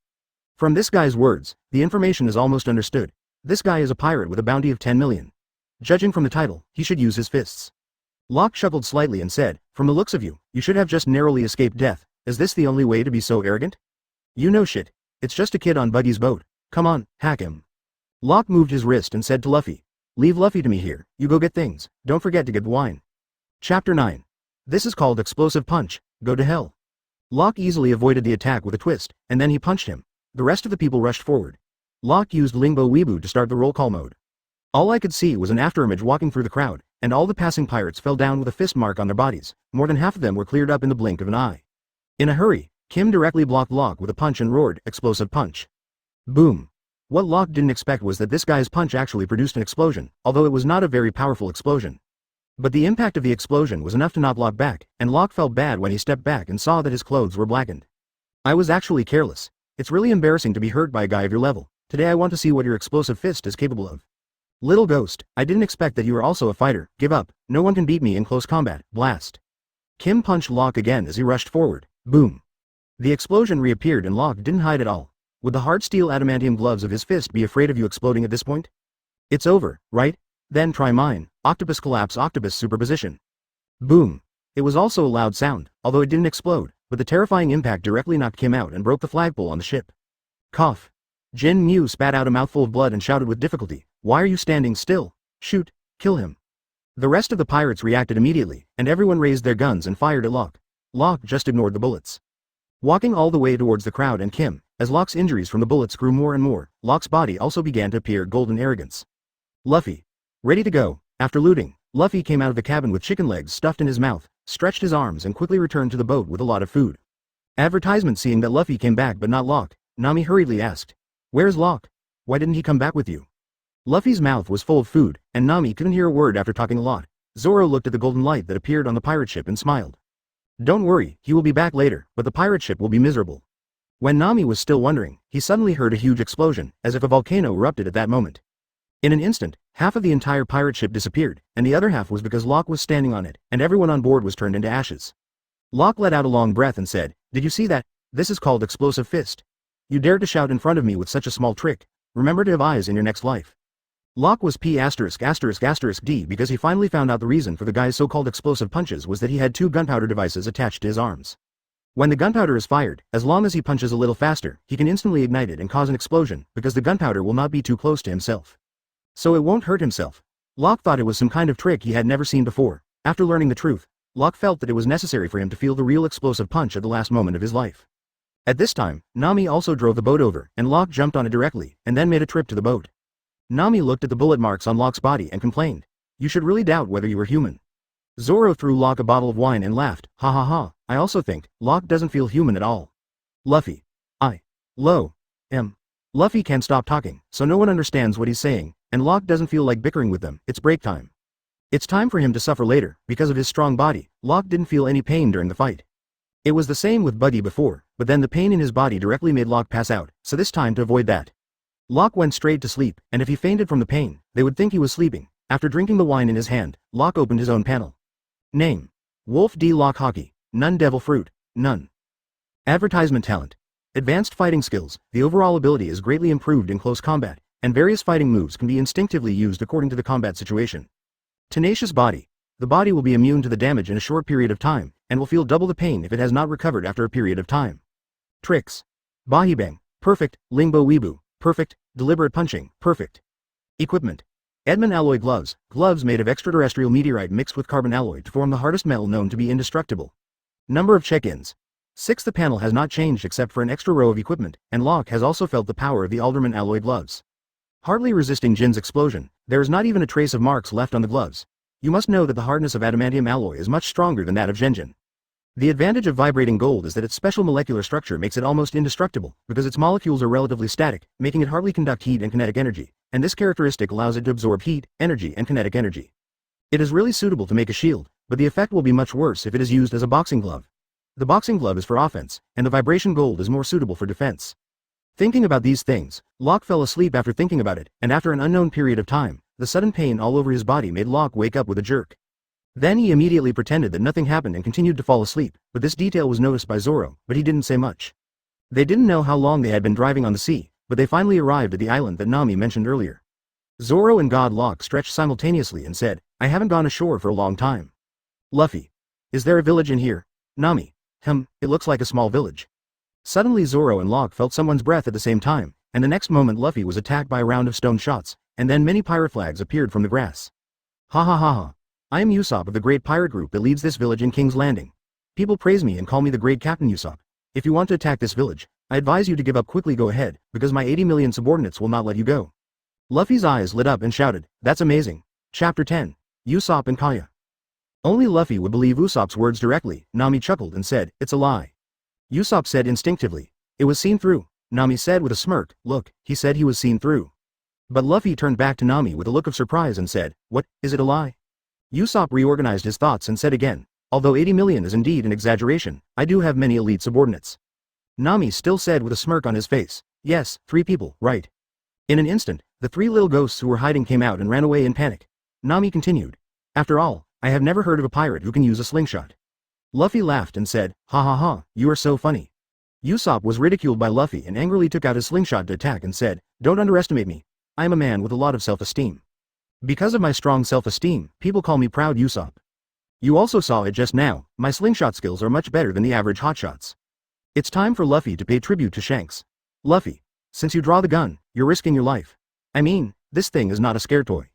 From this guy's words, the information is almost understood. This guy is a pirate with a bounty of 10 million. Judging from the title, he should use his fists. Locke chuckled slightly and said, from the looks of you, you should have just narrowly escaped death. Is this the only way to be so arrogant? You know shit. It's just a kid on Buggy's boat. Come on, hack him. Locke moved his wrist and said to Luffy. Leave Luffy to me here, you go get things, don't forget to get the wine. Chapter 9. This is called Explosive Punch, go to hell. Locke easily avoided the attack with a twist, and then he punched him. The rest of the people rushed forward. Locke used Lingbo Weebu to start the roll call mode. All I could see was an afterimage walking through the crowd, and all the passing pirates fell down with a fist mark on their bodies. More than half of them were cleared up in the blink of an eye. In a hurry, Kim directly blocked Locke with a punch and roared, Explosive Punch. Boom. What Locke didn't expect was that this guy's punch actually produced an explosion, although it was not a very powerful explosion. But the impact of the explosion was enough to knock Locke back, and Locke felt bad when he stepped back and saw that his clothes were blackened. I was actually careless. It's really embarrassing to be hurt by a guy of your level. Today I want to see what your explosive fist is capable of. Little ghost, I didn't expect that you were also a fighter. Give up. No one can beat me in close combat. Blast. Kim punched Locke again as he rushed forward. Boom. The explosion reappeared and Locke didn't hide at all. Would the hard steel adamantium gloves of his fist be afraid of you exploding at this point? It's over, right? Then try mine. Octopus collapse, octopus superposition. Boom. It was also a loud sound, although it didn't explode, but the terrifying impact directly knocked Kim out and broke the flagpole on the ship. Cough. Jin Mew spat out a mouthful of blood and shouted with difficulty, why are you standing still? Shoot, kill him. The rest of the pirates reacted immediately, and everyone raised their guns and fired at Locke. Locke just ignored the bullets. Walking all the way towards the crowd and Kim, as Locke's injuries from the bullets grew more and more, Locke's body also began to appear golden arrogance. Luffy. Ready to go. After looting, Luffy came out of the cabin with chicken legs stuffed in his mouth, stretched his arms and quickly returned to the boat with a lot of food. Advertisement. Seeing that Luffy came back but not Locke, Nami hurriedly asked, where's Locke? Why didn't he come back with you? Luffy's mouth was full of food, and Nami couldn't hear a word after talking a lot. Zoro looked at the golden light that appeared on the pirate ship and smiled. Don't worry, he will be back later, but the pirate ship will be miserable. When Nami was still wondering, he suddenly heard a huge explosion, as if a volcano erupted at that moment. In an instant, half of the entire pirate ship disappeared, and the other half was because Locke was standing on it, and everyone on board was turned into ashes. Locke let out a long breath and said, did you see that? This is called Explosive Fist. You dared to shout in front of me with such a small trick. Remember to have eyes in your next life. Locke was P*******D because he finally found out the reason for the guy's so-called explosive punches was that he had 2 gunpowder devices attached to his arms. When the gunpowder is fired, as long as he punches a little faster, he can instantly ignite it and cause an explosion, because the gunpowder will not be too close to himself. So it won't hurt himself. Locke thought it was some kind of trick he had never seen before. After learning the truth, Locke felt that it was necessary for him to feel the real explosive punch at the last moment of his life. At this time, Nami also drove the boat over, and Locke jumped on it directly, and then made a trip to the boat. Nami looked at the bullet marks on Locke's body and complained, you should really doubt whether you were human. Zoro threw Locke a bottle of wine and laughed, ha ha ha, I also think, Locke doesn't feel human at all. Luffy. Luffy can't stop talking, so no one understands what he's saying, and Locke doesn't feel like bickering with them. It's break time. It's time for him to suffer later. Because of his strong body, Locke didn't feel any pain during the fight. It was the same with Buggy before, but then the pain in his body directly made Locke pass out, so this time to avoid that, Locke went straight to sleep, and if he fainted from the pain, they would think he was sleeping. After drinking the wine in his hand, Locke opened his own panel. Name. Wolf D. Locke Hockey. None Devil Fruit. None. Advertisement talent. Advanced fighting skills. The overall ability is greatly improved in close combat, and various fighting moves can be instinctively used according to the combat situation. Tenacious body. The body will be immune to the damage in a short period of time, and will feel double the pain if it has not recovered after a period of time. Tricks. Bahibang, perfect. Lingbo Weebu, perfect. Deliberate punching, perfect. Equipment. Edmund alloy gloves, gloves made of extraterrestrial meteorite mixed with carbon alloy to form the hardest metal known to be indestructible. Number of check-ins. 6. The panel has not changed except for an extra row of equipment, and Locke has also felt the power of the Alderman alloy gloves. Hardly resisting Jin's explosion, there is not even a trace of marks left on the gloves. You must know that the hardness of adamantium alloy is much stronger than that of Genjin. The advantage of vibrating gold is that its special molecular structure makes it almost indestructible, because its molecules are relatively static, making it hardly conduct heat and kinetic energy, and this characteristic allows it to absorb heat, energy and kinetic energy. It is really suitable to make a shield, but the effect will be much worse if it is used as a boxing glove. The boxing glove is for offense, and the vibration gold is more suitable for defense. Thinking about these things, Locke fell asleep after thinking about it, and after an unknown period of time, the sudden pain all over his body made Locke wake up with a jerk. Then he immediately pretended that nothing happened and continued to fall asleep, but this detail was noticed by Zoro, but he didn't say much. They didn't know how long they had been driving on the sea, but they finally arrived at the island that Nami mentioned earlier. Zoro and God Locke stretched simultaneously and said, "I haven't gone ashore for a long time." Luffy. "Is there a village in here?" Nami. It looks like a small village." Suddenly Zoro and Locke felt someone's breath at the same time, and the next moment Luffy was attacked by a round of stone shots, and then many pirate flags appeared from the grass. "Ha ha ha ha. I am Usopp of the great pirate group that leads this village in King's Landing. People praise me and call me the great Captain Usopp. If you want to attack this village, I advise you to give up quickly. Go ahead, because my 80 million subordinates will not let you go." Luffy's eyes lit up and shouted, "That's amazing." Chapter 10. Usopp and Kaya. Only Luffy would believe Usopp's words directly. Nami chuckled and said, "It's a lie." Usopp said instinctively, "It was seen through." Nami said with a smirk, "Look, he said he was seen through." But Luffy turned back to Nami with a look of surprise and said, "What, is it a lie?" Usopp reorganized his thoughts and said again, "Although 80 million is indeed an exaggeration, I do have many elite subordinates." Nami still said with a smirk on his face, "Yes, 3 people, right." In an instant, the 3 little ghosts who were hiding came out and ran away in panic. Nami continued, "After all, I have never heard of a pirate who can use a slingshot." Luffy laughed and said, "Ha ha ha, you are so funny." Usopp was ridiculed by Luffy and angrily took out his slingshot to attack and said, "Don't underestimate me. I am a man with a lot of self-esteem. Because of my strong self-esteem, people call me Proud Usopp. You also saw it just now, my slingshot skills are much better than the average hotshots." It's time for Luffy to pay tribute to Shanks. "Luffy, since you draw the gun, you're risking your life. I mean, this thing is not a scare toy."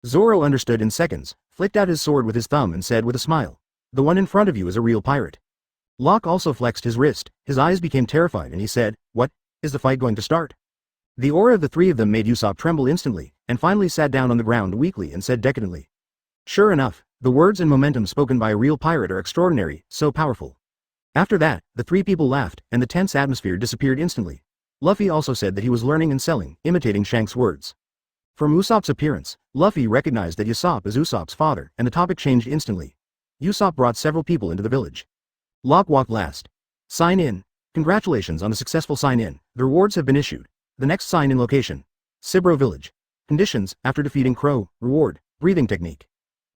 Zoro understood in seconds, flicked out his sword with his thumb and said with a smile, "The one in front of you is a real pirate." Locke also flexed his wrist, his eyes became terrified and he said, "What, is the fight going to start?" The aura of the 3 of them made Usopp tremble instantly, and finally sat down on the ground weakly and said decadently, "Sure enough, the words and momentum spoken by a real pirate are extraordinary, so powerful." After that, the 3 people laughed, and the tense atmosphere disappeared instantly. Luffy also said that he was learning and selling, imitating Shanks' words. From Usopp's appearance, Luffy recognized that Usopp is Usopp's father, and the topic changed instantly. Usopp brought several people into the village. Locke walked last. "Sign in. Congratulations on the successful sign-in. The rewards have been issued. The next sign-in location. Sibro Village. Conditions, after defeating Crow, reward, breathing technique."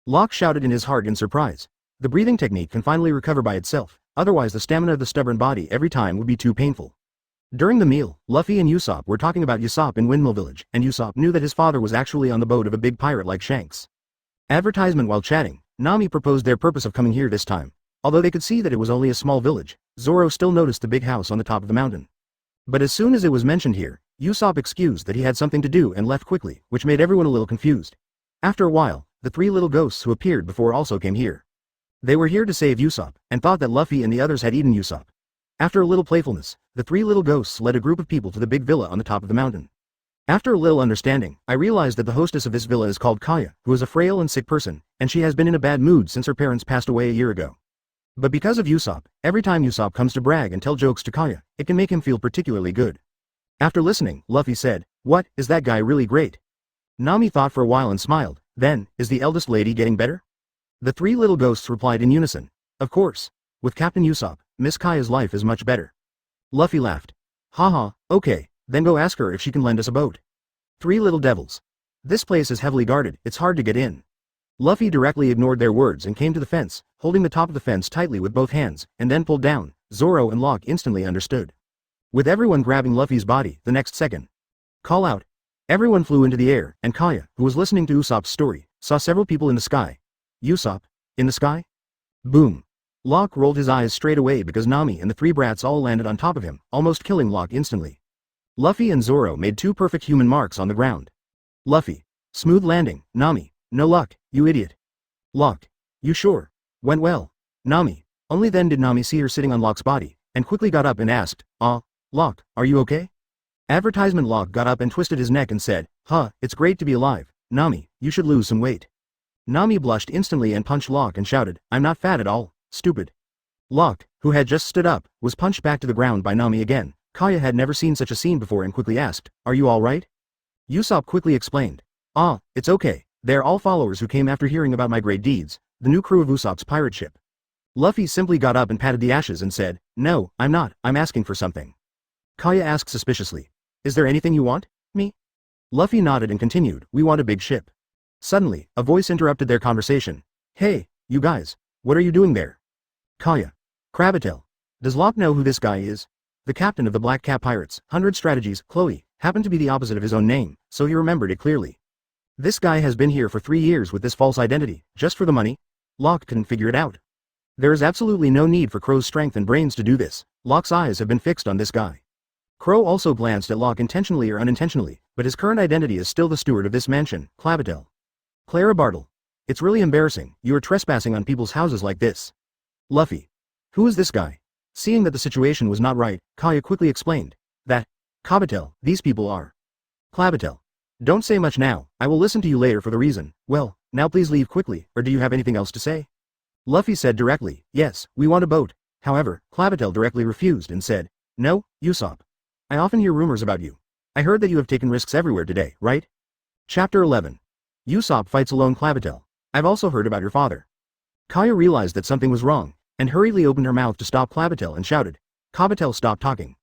Locke shouted in his heart in surprise. The breathing technique can finally recover by itself, otherwise the stamina of the stubborn body every time would be too painful. During the meal, Luffy and Usopp were talking about Usopp in Windmill Village, and Usopp knew that his father was actually on the boat of a big pirate like Shanks. Advertisement. While chatting, Nami proposed their purpose of coming here this time. Although they could see that it was only a small village, Zoro still noticed the big house on the top of the mountain. But as soon as it was mentioned here, Usopp excused that he had something to do and left quickly, which made everyone a little confused. After a while, the 3 little ghosts who appeared before also came here. They were here to save Usopp, and thought that Luffy and the others had eaten Usopp. After a little playfulness, the 3 little ghosts led a group of people to the big villa on the top of the mountain. After a little understanding, I realized that the hostess of this villa is called Kaya, who is a frail and sick person, and she has been in a bad mood since her parents passed away a year ago. But because of Usopp, every time Usopp comes to brag and tell jokes to Kaya, it can make him feel particularly good. After listening, Luffy said, "What, is that guy really great?" Nami thought for a while and smiled. Then, "Is the eldest lady getting better?" The 3 little ghosts replied in unison, "Of course. With Captain Usopp, Miss Kaya's life is much better." Luffy laughed. "Haha, okay, then go ask her if she can lend us a boat." 3 little devils. "This place is heavily guarded, it's hard to get in." Luffy directly ignored their words and came to the fence, holding the top of the fence tightly with both hands, and then pulled down. Zoro and Locke instantly understood. With everyone grabbing Luffy's body, the next second. "Call out." Everyone flew into the air, and Kaya, who was listening to Usopp's story, saw several people in the sky. "Usopp, In the sky? Boom. Locke rolled his eyes straight away because Nami and the three brats all landed on top of him, almost killing Locke instantly. Luffy and Zoro made two perfect human marks on the ground. Luffy. Smooth landing. Nami. No luck, you idiot. Locke. You sure? Went well. Nami. Only then did Nami see her sitting on Locke's body, and quickly got up and asked, Locke, are you okay? Advertisement. Locke got up and twisted his neck and said, it's great to be alive. Nami, you should lose some weight. Nami blushed instantly and punched Locke and shouted, I'm not fat at all, stupid. Locke, who had just stood up, was punched back to the ground by Nami again. Kaya had never seen such a scene before and quickly asked, are you alright? Usopp quickly explained, it's okay, they're all followers who came after hearing about my great deeds, the new crew of Usopp's pirate ship. Luffy simply got up and patted the ashes and said, no, I'm not, I'm asking for something. Kaya asked suspiciously, is there anything you want, me? Luffy nodded and continued, we want a big ship. Suddenly, a voice interrupted their conversation. Hey, you guys, what are you doing there? Kaya. Crabatail. Does Locke know who this guy is? The captain of the Black Cap Pirates, 100 Strategies, Chloe, happened to be the opposite of his own name, so he remembered it clearly. This guy has been here for 3 years with this false identity, just for the money? Locke couldn't figure it out. There is absolutely no need for Crow's strength and brains to do this. Locke's eyes have been fixed on this guy. Crow also glanced at Locke intentionally or unintentionally, but his current identity is still the steward of this mansion, Clabatel. Clara Bartle. It's really embarrassing, you are trespassing on people's houses like this. Luffy. Who is this guy? Seeing that the situation was not right, Kaya quickly explained. That. Clabatel, these people are. Clabatel. Don't say much now, I will listen to you later for the reason. Well, now please leave quickly, or do you have anything else to say? Luffy said directly, yes, we want a boat. However, Clabatel directly refused and said, no, Usopp. I often hear rumors about you. I heard that you have taken risks everywhere today, right? Chapter 11. Usopp fights alone. Clabatel. I've also heard about your father. Kaya realized that something was wrong, and hurriedly opened her mouth to stop Clabatel and shouted. Clabatel stopped talking.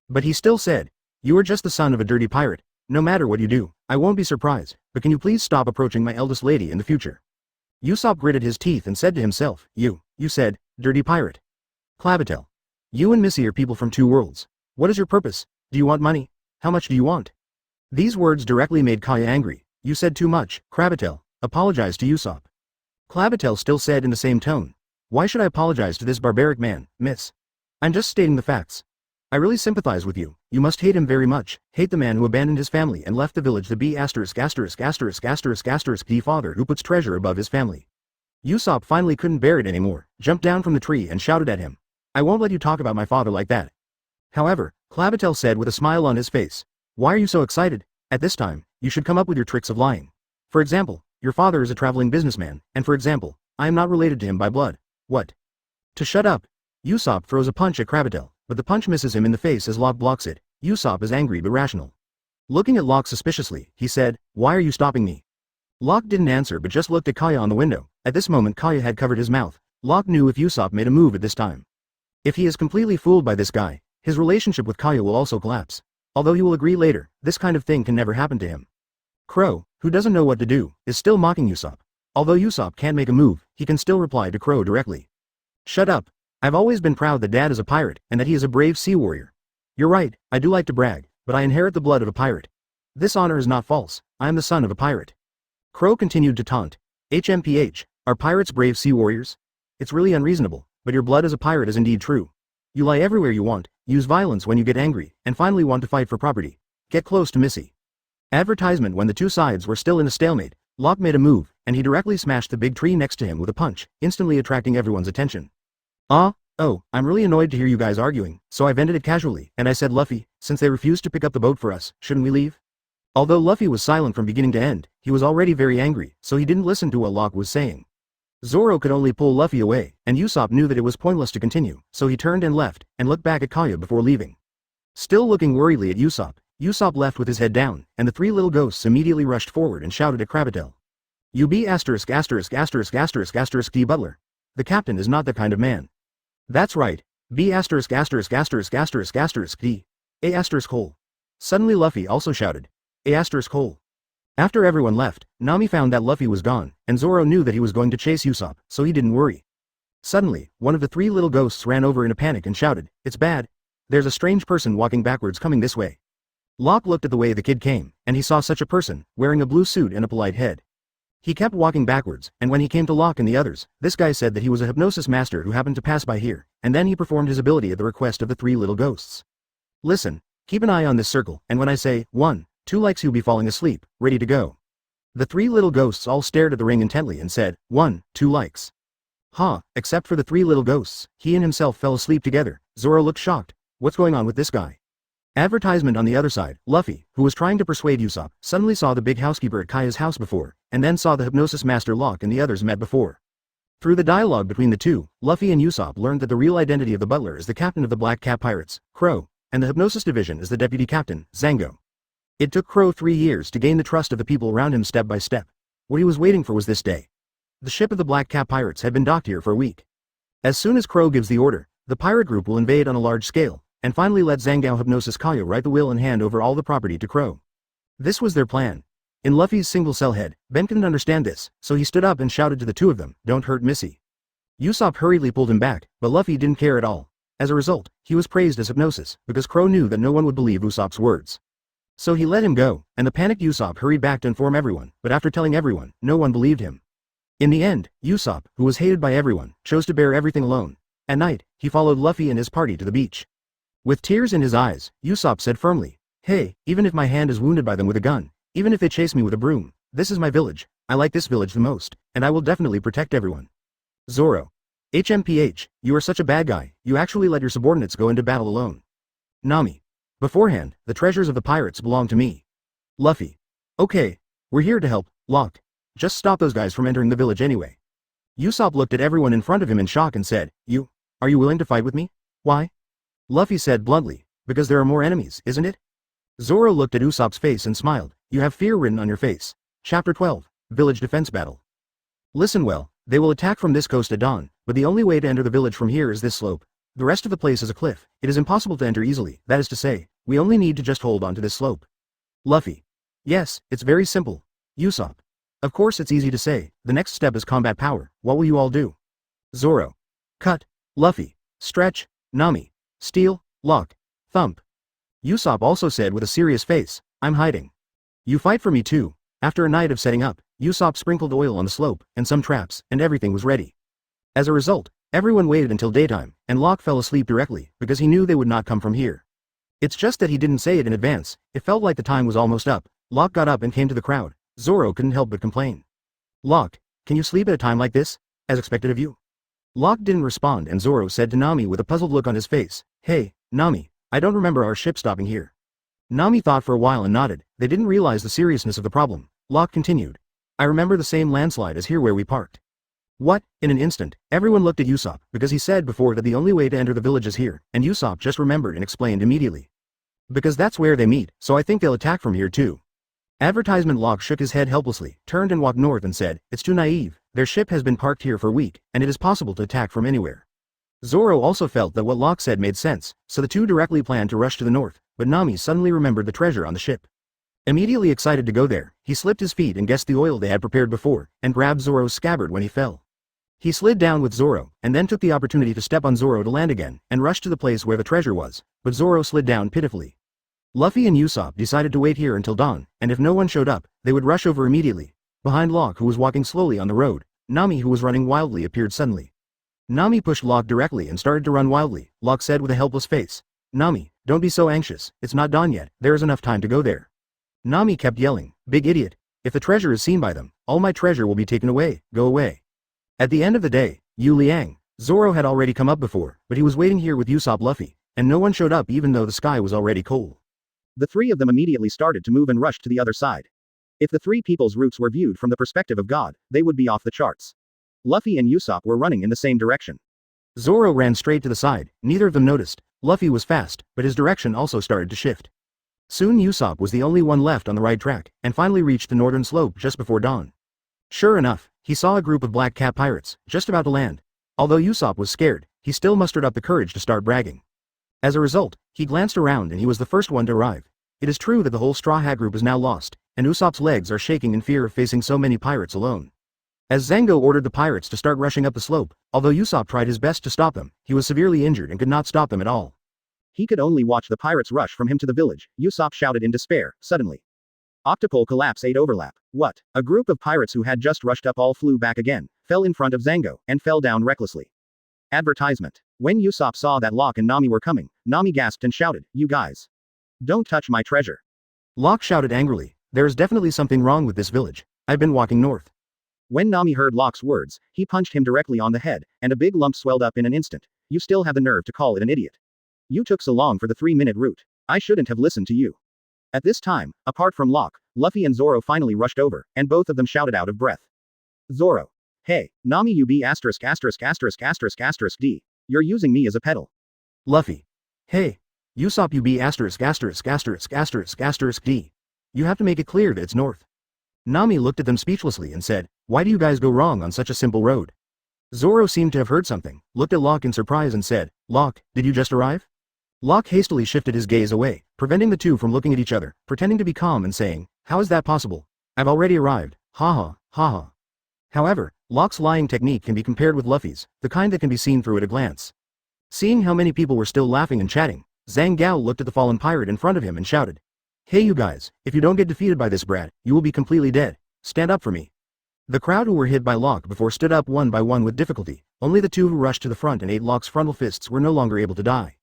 But he still said, you are just the son of a dirty pirate. No matter what you do, I won't be surprised, but can you please stop approaching my eldest lady in the future? Usopp gritted his teeth and said to himself, you said, dirty pirate. Clabatel. You and Missy are people from two worlds. What is your purpose? Do you want money? How much do you want? These words directly made Kaya angry. You said too much, Clabatel. Apologize to Usopp. Clabatel still said in the same tone. Why should I apologize to this barbaric man, miss? I'm just stating the facts. I really sympathize with you. You must hate him very much. Hate the man who abandoned his family and left the village to be ********* the father who puts treasure above his family. Usopp finally couldn't bear it anymore, jumped down from the tree and shouted at him. I won't let you talk about my father like that. However, Clabatel said with a smile on his face. Why are you so excited? At this time, you should come up with your tricks of lying. For example, your father is a traveling businessman, and for example, I am not related to him by blood. What? To shut up. Usopp throws a punch at Clabatel, but the punch misses him in the face as Locke blocks it. Usopp is angry but rational. Looking at Locke suspiciously, he said, why are you stopping me? Locke didn't answer but just looked at Kaya on the window. At this moment Kaya had covered his mouth. Locke knew if Usopp made a move at this time. If he is completely fooled by this guy, his relationship with Kaya will also collapse. Although he will agree later, this kind of thing can never happen to him. Crow, who doesn't know what to do, is still mocking Usopp. Although Usopp can't make a move, he can still reply to Crow directly. Shut up. I've always been proud that Dad is a pirate, and that he is a brave sea warrior. You're right, I do like to brag, but I inherit the blood of a pirate. This honor is not false, I am the son of a pirate. Crow continued to taunt. HMPH, are pirates brave sea warriors? It's really unreasonable, but your blood as a pirate is indeed true. You lie everywhere you want, use violence when you get angry, and finally want to fight for property. Get close to Missy. Advertisement. When the two sides were still in a stalemate, Locke made a move, and he directly smashed the big tree next to him with a punch, instantly attracting everyone's attention. I'm really annoyed to hear you guys arguing, so I've ended it casually, and I said, Luffy, since they refused to pick up the boat for us, shouldn't we leave? Although Luffy was silent from beginning to end, he was already very angry, so he didn't listen to what Locke was saying. Zoro could only pull Luffy away, and Usopp knew that it was pointless to continue, so he turned and left, and looked back at Kaya before leaving. Still looking worriedly at Usopp, Usopp left with his head down, and the three little ghosts immediately rushed forward and shouted at Clabatel. You be ********* D Butler. The captain is not that kind of man. That's right, B ******* D. A** hole. Suddenly Luffy also shouted. A** hole. After everyone left, Nami found that Luffy was gone, and Zoro knew that he was going to chase Usopp, so he didn't worry. Suddenly, one of the three little ghosts ran over in a panic and shouted, it's bad. There's a strange person walking backwards coming this way. Locke looked at the way the kid came, and he saw such a person, wearing a blue suit and a polite head. He kept walking backwards, and when he came to Locke and the others, this guy said that he was a hypnosis master who happened to pass by here, and then he performed his ability at the request of the 3 little ghosts. Listen, keep an eye on this circle, and when I say 1, 2 likes you'll be falling asleep, ready to go. The 3 little ghosts all stared at the ring intently and said, 1, 2 likes. Except for the 3 little ghosts, he and himself fell asleep together. Zoro looked shocked. What's going on with this guy? Advertisement on the other side, Luffy, who was trying to persuade Usopp, suddenly saw the big housekeeper at Kaya's house before, and then saw the hypnosis master Locke and the others met before. Through the dialogue between the two, Luffy and Usopp learned that the real identity of the butler is the captain of the Black Cat Pirates, Crow, and the hypnosis division is the deputy captain, Zango. It took Crow 3 years to gain the trust of the people around him step by step. What he was waiting for was this day. The ship of the Black Cat Pirates had been docked here for a week. As soon as Crow gives the order, the pirate group will invade on a large scale, and finally let Zango hypnosis Kaya write the will and hand over all the property to Crow. This was their plan. In Luffy's single-cell head, Ben couldn't understand this, so he stood up and shouted to the two of them, "Don't hurt Missy." Usopp hurriedly pulled him back, but Luffy didn't care at all. As a result, he was praised as hypnosis, because Crow knew that no one would believe Usopp's words. So he let him go, and the panicked Usopp hurried back to inform everyone, but after telling everyone, no one believed him. In the end, Usopp, who was hated by everyone, chose to bear everything alone. At night, he followed Luffy and his party to the beach. With tears in his eyes, Usopp said firmly, "Hey, even if my hand is wounded by them with a gun, even if they chase me with a broom, this is my village, I like this village the most, and I will definitely protect everyone." Zoro. HMPH, you are such a bad guy, you actually let your subordinates go into battle alone. Nami. Beforehand, the treasures of the pirates belong to me. Luffy. Okay, we're here to help, Locke. Just stop those guys from entering the village anyway. Usopp looked at everyone in front of him in shock and said, Are you willing to fight with me? Why? Luffy said bluntly, because there are more enemies, isn't it? Zoro looked at Usopp's face and smiled, you have fear written on your face. Chapter 12, Village Defense Battle. Listen well, they will attack from this coast at dawn, but the only way to enter the village from here is this slope. The rest of the place is a cliff, it is impossible to enter easily, that is to say, we only need to just hold on to this slope. Luffy. Yes, it's very simple. Usopp. Of course it's easy to say, the next step is combat power, what will you all do? Zoro. Cut. Luffy. Stretch. Nami. Steal, Locke. Thump. Usopp also said with a serious face, I'm hiding. You fight for me too. After a night of setting up, Usopp sprinkled oil on the slope, and some traps, and everything was ready. As a result, everyone waited until daytime, and Locke fell asleep directly, because he knew they would not come from here. It's just that he didn't say it in advance, it felt like the time was almost up. Locke got up and came to the crowd. Zoro couldn't help but complain. Locke, can you sleep at a time like this? As expected of you. Locke didn't respond and Zoro said to Nami with a puzzled look on his face, Hey, Nami, I don't remember our ship stopping here. Nami thought for a while and nodded, they didn't realize the seriousness of the problem. Locke continued. I remember the same landslide as here where we parked. What? In an instant, everyone looked at Usopp, because he said before that the only way to enter the village is here, and Usopp just remembered and explained immediately. Because that's where they meet, so I think they'll attack from here too. Advertisement Locke shook his head helplessly, turned and walked north and said, It's too naive, their ship has been parked here for a week, and it is possible to attack from anywhere. Zoro also felt that what Locke said made sense, so the two directly planned to rush to the north, but Nami suddenly remembered the treasure on the ship. Immediately excited to go there, he slipped his feet and guessed the oil they had prepared before, and grabbed Zoro's scabbard when he fell. He slid down with Zoro, and then took the opportunity to step on Zoro to land again, and rushed to the place where the treasure was, but Zoro slid down pitifully. Luffy and Usopp decided to wait here until dawn, and if no one showed up, they would rush over immediately. Behind Locke who was walking slowly on the road, Nami who was running wildly appeared suddenly. Nami pushed Locke directly and started to run wildly. Locke said with a helpless face, Nami, don't be so anxious, it's not dawn yet, there is enough time to go there. Nami kept yelling, Big idiot, if the treasure is seen by them, all my treasure will be taken away, go away. At the end of the day, Yu Liang, Zoro had already come up before, but he was waiting here with Usopp Luffy, and no one showed up even though the sky was already cold. The three of them immediately started to move and rushed to the other side. If the three people's routes were viewed from the perspective of God, they would be off the charts. Luffy and Usopp were running in the same direction. Zoro ran straight to the side, neither of them noticed. Luffy was fast, but his direction also started to shift. Soon Usopp was the only one left on the right track, and finally reached the northern slope just before dawn. Sure enough, he saw a group of Black Cat pirates, just about to land. Although Usopp was scared, he still mustered up the courage to start bragging. As a result, he glanced around and he was the first one to arrive. It is true that the whole Straw Hat group is now lost, and Usopp's legs are shaking in fear of facing so many pirates alone. As Zango ordered the pirates to start rushing up the slope, although Usopp tried his best to stop them, he was severely injured and could not stop them at all. He could only watch the pirates rush from him to the village. Usopp shouted in despair, suddenly. Octopole collapse 8 overlap. What? A group of pirates who had just rushed up all flew back again, fell in front of Zango, and fell down recklessly. Advertisement. When Usopp saw that Locke and Nami were coming, Nami gasped and shouted, "You guys! Don't touch my treasure!" Locke shouted angrily, "There is definitely something wrong with this village. I've been walking north." When Nami heard Locke's words, he punched him directly on the head, and a big lump swelled up in an instant. "You still have the nerve to call it an idiot. You took so long for the 3-minute route. I shouldn't have listened to you." At this time, apart from Locke, Luffy and Zoro finally rushed over, and both of them shouted out of breath. Zoro. "Hey, Nami, you be asterisk asterisk asterisk asterisk asterisk D. You're using me as a pedal." Luffy. "Hey, Usopp, you be asterisk asterisk asterisk asterisk asterisk D. You have to make it clear that it's north." Nami looked at them speechlessly and said, "Why do you guys go wrong on such a simple road?" Zoro seemed to have heard something, looked at Locke in surprise and said, "Locke, did you just arrive?" Locke hastily shifted his gaze away, preventing the two from looking at each other, pretending to be calm and saying, "How is that possible? I've already arrived, haha, haha." However, Locke's lying technique can be compared with Luffy's, the kind that can be seen through at a glance. Seeing how many people were still laughing and chatting, Zhang Gao looked at the fallen pirate in front of him and shouted, "Hey you guys, if you don't get defeated by this brat, you will be completely dead. Stand up for me." The crowd who were hit by Locke before stood up one by one with difficulty. Only the two who rushed to the front and ate Locke's frontal fists were no longer able to die.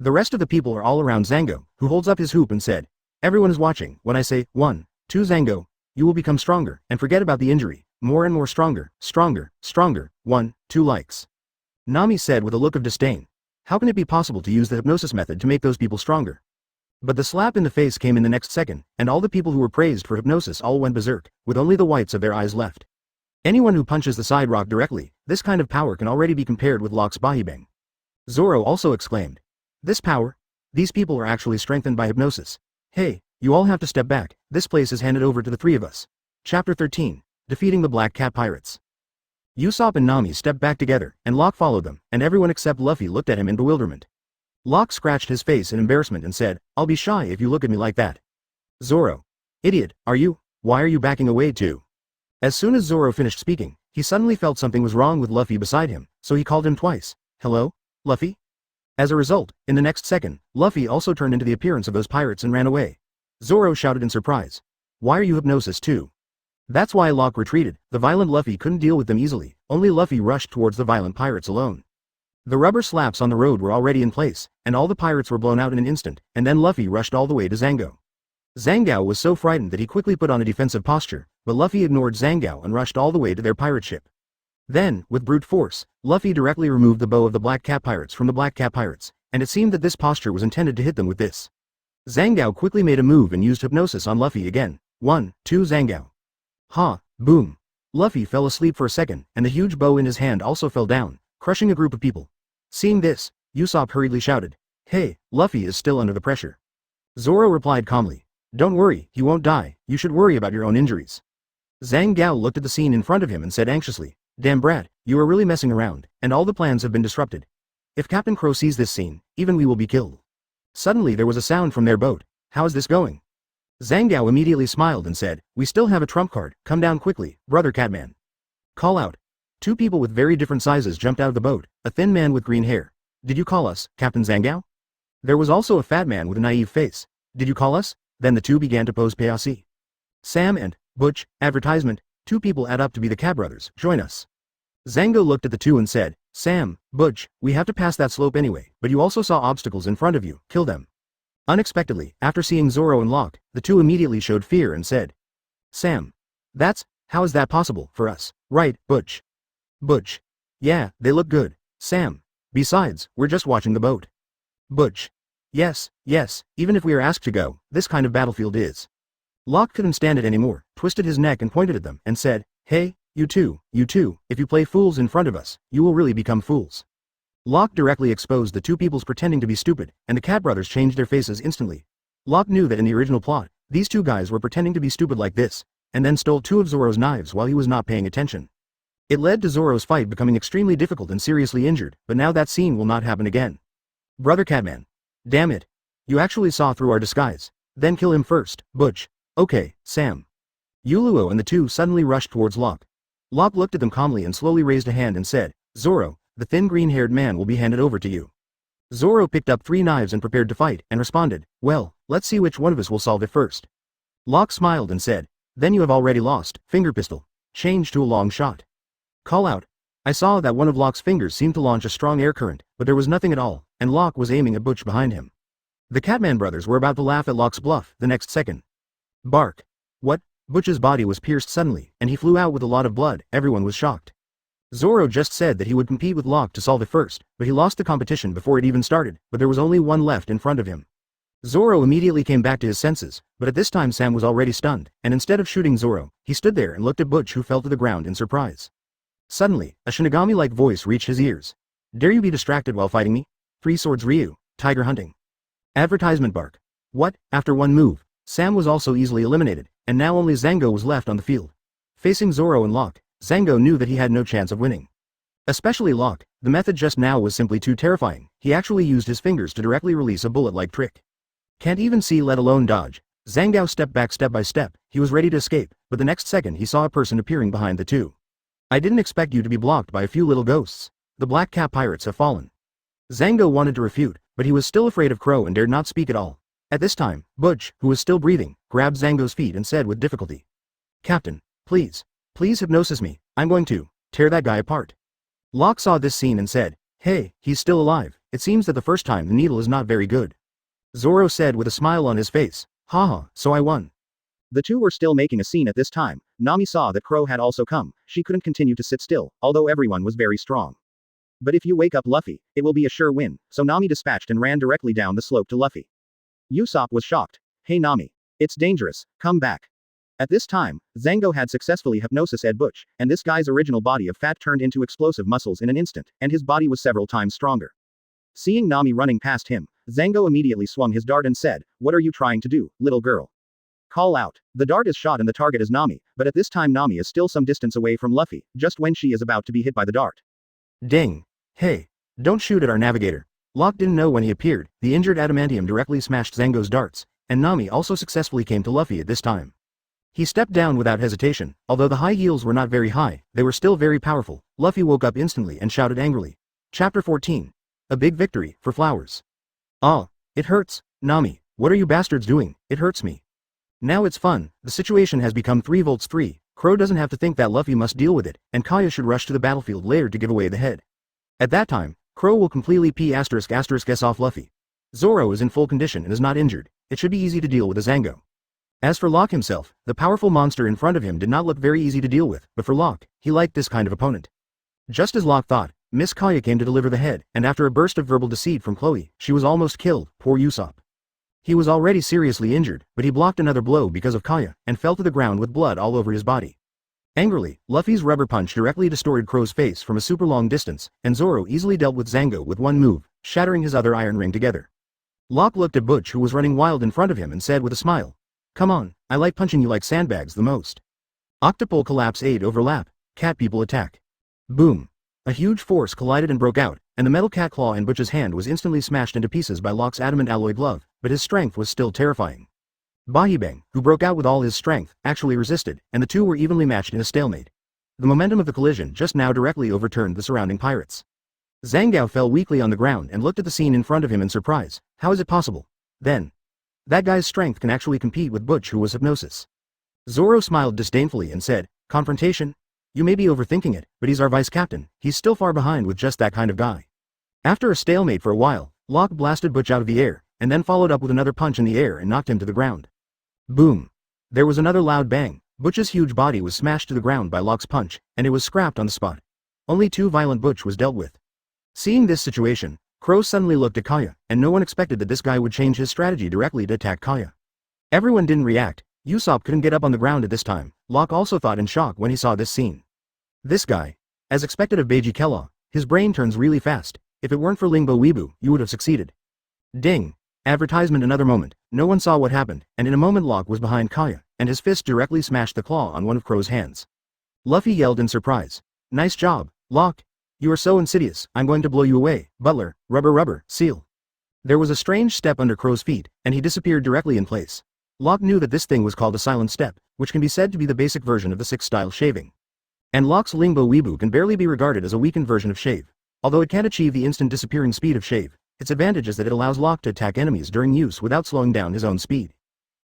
The rest of the people are all around Zango, who holds up his hoop and said, "Everyone is watching. When I say 1, 2 Zango, you will become stronger, and forget about the injury. More and more stronger, stronger, stronger, 1, 2 likes." Nami said with a look of disdain, "How can it be possible to use the hypnosis method to make those people stronger?" But the slap in the face came in the next second, and all the people who were praised for hypnosis all went berserk, with only the whites of their eyes left. Anyone who punches the side rock directly, this kind of power can already be compared with Locke's Bahibang. Zoro also exclaimed, "This power? These people are actually strengthened by hypnosis. Hey, you all have to step back, this place is handed over to the 3 of us." Chapter 13. Defeating the Black Cat Pirates. Usopp and Nami stepped back together, and Locke followed them, and everyone except Luffy looked at him in bewilderment. Locke scratched his face in embarrassment and said, "I'll be shy if you look at me like that." Zoro. "Idiot, are you? Why are you backing away too?" As soon as Zoro finished speaking, he suddenly felt something was wrong with Luffy beside him, so he called him twice. "Hello, Luffy?" As a result, in the next second, Luffy also turned into the appearance of those pirates and ran away. Zoro shouted in surprise, "Why are you hypnosis too?" That's why Locke retreated. The violent Luffy couldn't deal with them easily, only Luffy rushed towards the violent pirates alone. The rubber slaps on the road were already in place, and all the pirates were blown out in an instant, and then Luffy rushed all the way to Zango. Zangao was so frightened that he quickly put on a defensive posture, but Luffy ignored Zangao and rushed all the way to their pirate ship. Then, with brute force, Luffy directly removed the bow of the Black Cat Pirates from the Black Cat Pirates, and it seemed that this posture was intended to hit them with this. Zangao quickly made a move and used hypnosis on Luffy again. 1, 2 Zangao. Ha, boom. Luffy fell asleep for a second, and the huge bow in his hand also fell down, crushing a group of people. Seeing this, Usopp hurriedly shouted, "Hey, Luffy is still under the pressure." Zoro replied calmly, "Don't worry, he won't die, you should worry about your own injuries." Zhang Gao looked at the scene in front of him and said anxiously, "Damn brat, you are really messing around, and all the plans have been disrupted. If Captain Crow sees this scene, even we will be killed." Suddenly there was a sound from their boat. "How is this going?" Zhang Gao immediately smiled and said, "We still have a trump card, come down quickly, brother Catman." Call out. 2 people with very different sizes jumped out of the boat, a thin man with green hair. "Did you call us, Captain Zhang Gao?" There was also a fat man with a naive face. "Did you call us?" Then the two began to pose paasi. "Sam and Butch, advertisement, 2 people add up to be the Cat brothers, join us." Zango looked at the two and said, "Sam, Butch, we have to pass that slope anyway, but you also saw obstacles in front of you, kill them." Unexpectedly, after seeing Zoro and Locke, the two immediately showed fear and said, "Sam. How is that possible, for us, right, Butch?" Butch. "Yeah, they look good, Sam. Besides, we're just watching the boat." Butch. Yes, even if we are asked to go, this kind of battlefield is." Locke couldn't stand it anymore, twisted his neck and pointed at them, and said, "Hey, you two, if you play fools in front of us, you will really become fools." Locke directly exposed the 2 people's pretending to be stupid, and the Cat brothers changed their faces instantly. Locke knew that in the original plot, these 2 guys were pretending to be stupid like this, and then stole 2 of Zoro's knives while he was not paying attention. It led to Zoro's fight becoming extremely difficult and seriously injured, but now that scene will not happen again. "Brother Catman. Damn it. You actually saw through our disguise. Then kill him first, Butch." "Okay, Sam." Yuluo and the 2 suddenly rushed towards Locke. Locke looked at them calmly and slowly raised a hand and said, "Zoro, the thin green-haired man will be handed over to you." Zoro picked up 3 knives and prepared to fight, and responded, "Well, let's see which one of us will solve it first." Locke smiled and said, then you have already lost. Finger pistol. Change to a long shot. Call out. I saw that one of Locke's fingers seemed to launch a strong air current, but there was nothing at all, and Locke was aiming at Butch behind him. The Catman brothers were about to laugh at Locke's bluff the next second. Bark. What? Butch's body was pierced suddenly, and he flew out with a lot of blood. Everyone was shocked. Zoro just said that he would compete with Locke to solve it first, but he lost the competition before it even started, but there was only one left in front of him. Zoro immediately came back to his senses, but at this time Sam was already stunned, and instead of shooting Zoro, he stood there and looked at Butch, who fell to the ground in surprise. Suddenly, a Shinigami-like voice reached his ears. Dare you be distracted while fighting me? Three Swords Ryu, tiger hunting. Advertisement bark. What? After one move, Sam was also easily eliminated, and now only Zango was left on the field. Facing Zoro and Locke, Zango knew that he had no chance of winning. Especially Locke, the method just now was simply too terrifying. He actually used his fingers to directly release a bullet-like trick. Can't even see, let alone dodge. Zango stepped back step by step. He was ready to escape, but the next second he saw a person appearing behind the two. I didn't expect you to be blocked by a few little ghosts. The Black Cap pirates have fallen. Zango wanted to refute, but he was still afraid of Crow and dared not speak at all. At this time, Butch, who was still breathing, grabbed Zango's feet and said with difficulty, Captain, please hypnosis me. I'm going to tear that guy apart. Locke saw this scene and said, hey, he's still alive. It seems that the first time the needle is not very good. Zoro said with a smile on his face, haha, so I won. The two were still making a scene at this time. Nami saw that Crow had also come. She couldn't continue to sit still, although everyone was very strong. But if you wake up Luffy, it will be a sure win, so Nami dispatched and ran directly down the slope to Luffy. Usopp was shocked. Hey Nami. It's dangerous, come back. At this time, Zango had successfully hypnosis-ed Butch, and this guy's original body of fat turned into explosive muscles in an instant, and his body was several times stronger. Seeing Nami running past him, Zango immediately swung his dart and said, what are you trying to do, little girl? Call out. The dart is shot and the target is Nami, but at this time Nami is still some distance away from Luffy, just when she is about to be hit by the dart. Ding. Hey. Don't shoot at our navigator. Locke didn't know when he appeared. The injured adamantium directly smashed Zango's darts, and Nami also successfully came to Luffy at this time. He stepped down without hesitation. Although the high heels were not very high, they were still very powerful. Luffy woke up instantly and shouted angrily. Chapter 14. A big victory for flowers. Ah, it hurts. Nami, what are you bastards doing? It hurts me. Now it's fun. The situation has become 3 volts 3. Crow doesn't have to think that Luffy must deal with it, and Kaya should rush to the battlefield Lair to give away the head. At that time, Crow will completely P***s off Luffy. Zoro is in full condition and is not injured. It should be easy to deal with a Zango. As for Locke himself, the powerful monster in front of him did not look very easy to deal with, but for Locke, he liked this kind of opponent. Just as Locke thought, Miss Kaya came to deliver the head, and after a burst of verbal deceit from Chloe, she was almost killed. Poor Usopp. He was already seriously injured, but he blocked another blow because of Kaya, and fell to the ground with blood all over his body. Angrily, Luffy's rubber punch directly distorted Crow's face from a super long distance, and Zoro easily dealt with Zango with one move, shattering his other iron ring together. Locke looked at Butch, who was running wild in front of him, and said with a smile, come on, I like punching you like sandbags the most. Octopole collapse aid overlap, cat people attack. Boom. A huge force collided and broke out, and the metal cat claw in Butch's hand was instantly smashed into pieces by Locke's adamant alloy glove, but his strength was still terrifying. Bahibang, who broke out with all his strength, actually resisted, and the two were evenly matched in a stalemate. The momentum of the collision just now directly overturned the surrounding pirates. Zango fell weakly on the ground and looked at the scene in front of him in surprise. How is it possible? Then, that guy's strength can actually compete with Butch, who was hypnosis. Zoro smiled disdainfully and said, confrontation? You may be overthinking it, but he's our vice captain. He's still far behind with just that kind of guy. After a stalemate for a while, Locke blasted Butch out of the air, and then followed up with another punch in the air and knocked him to the ground. Boom. There was another loud bang. Butch's huge body was smashed to the ground by Locke's punch, and it was scrapped on the spot. Only too violent Butch was dealt with. Seeing this situation, Crow suddenly looked at Kaya, and no one expected that this guy would change his strategy directly to attack Kaya. Everyone didn't react. Usopp couldn't get up on the ground at this time. Locke also thought in shock when he saw this scene. This guy. As expected of Beiji Kella, his brain turns really fast. If it weren't for Lingbo Weebu, you would have succeeded. Ding. Advertisement. Another moment. No one saw what happened, and in a moment Locke was behind Kaya, and his fist directly smashed the claw on one of Crow's hands. Luffy yelled in surprise. Nice job, Locke. You are so insidious. I'm going to blow you away. Butler, rubber, seal. There was a strange step under Crow's feet, and he disappeared directly in place. Locke knew that this thing was called a silent step, which can be said to be the basic version of the 6-style shaving. And Locke's Lingbo Weebu can barely be regarded as a weakened version of shave. Although it can't achieve the instant disappearing speed of shave, its advantage is that it allows Locke to attack enemies during use without slowing down his own speed.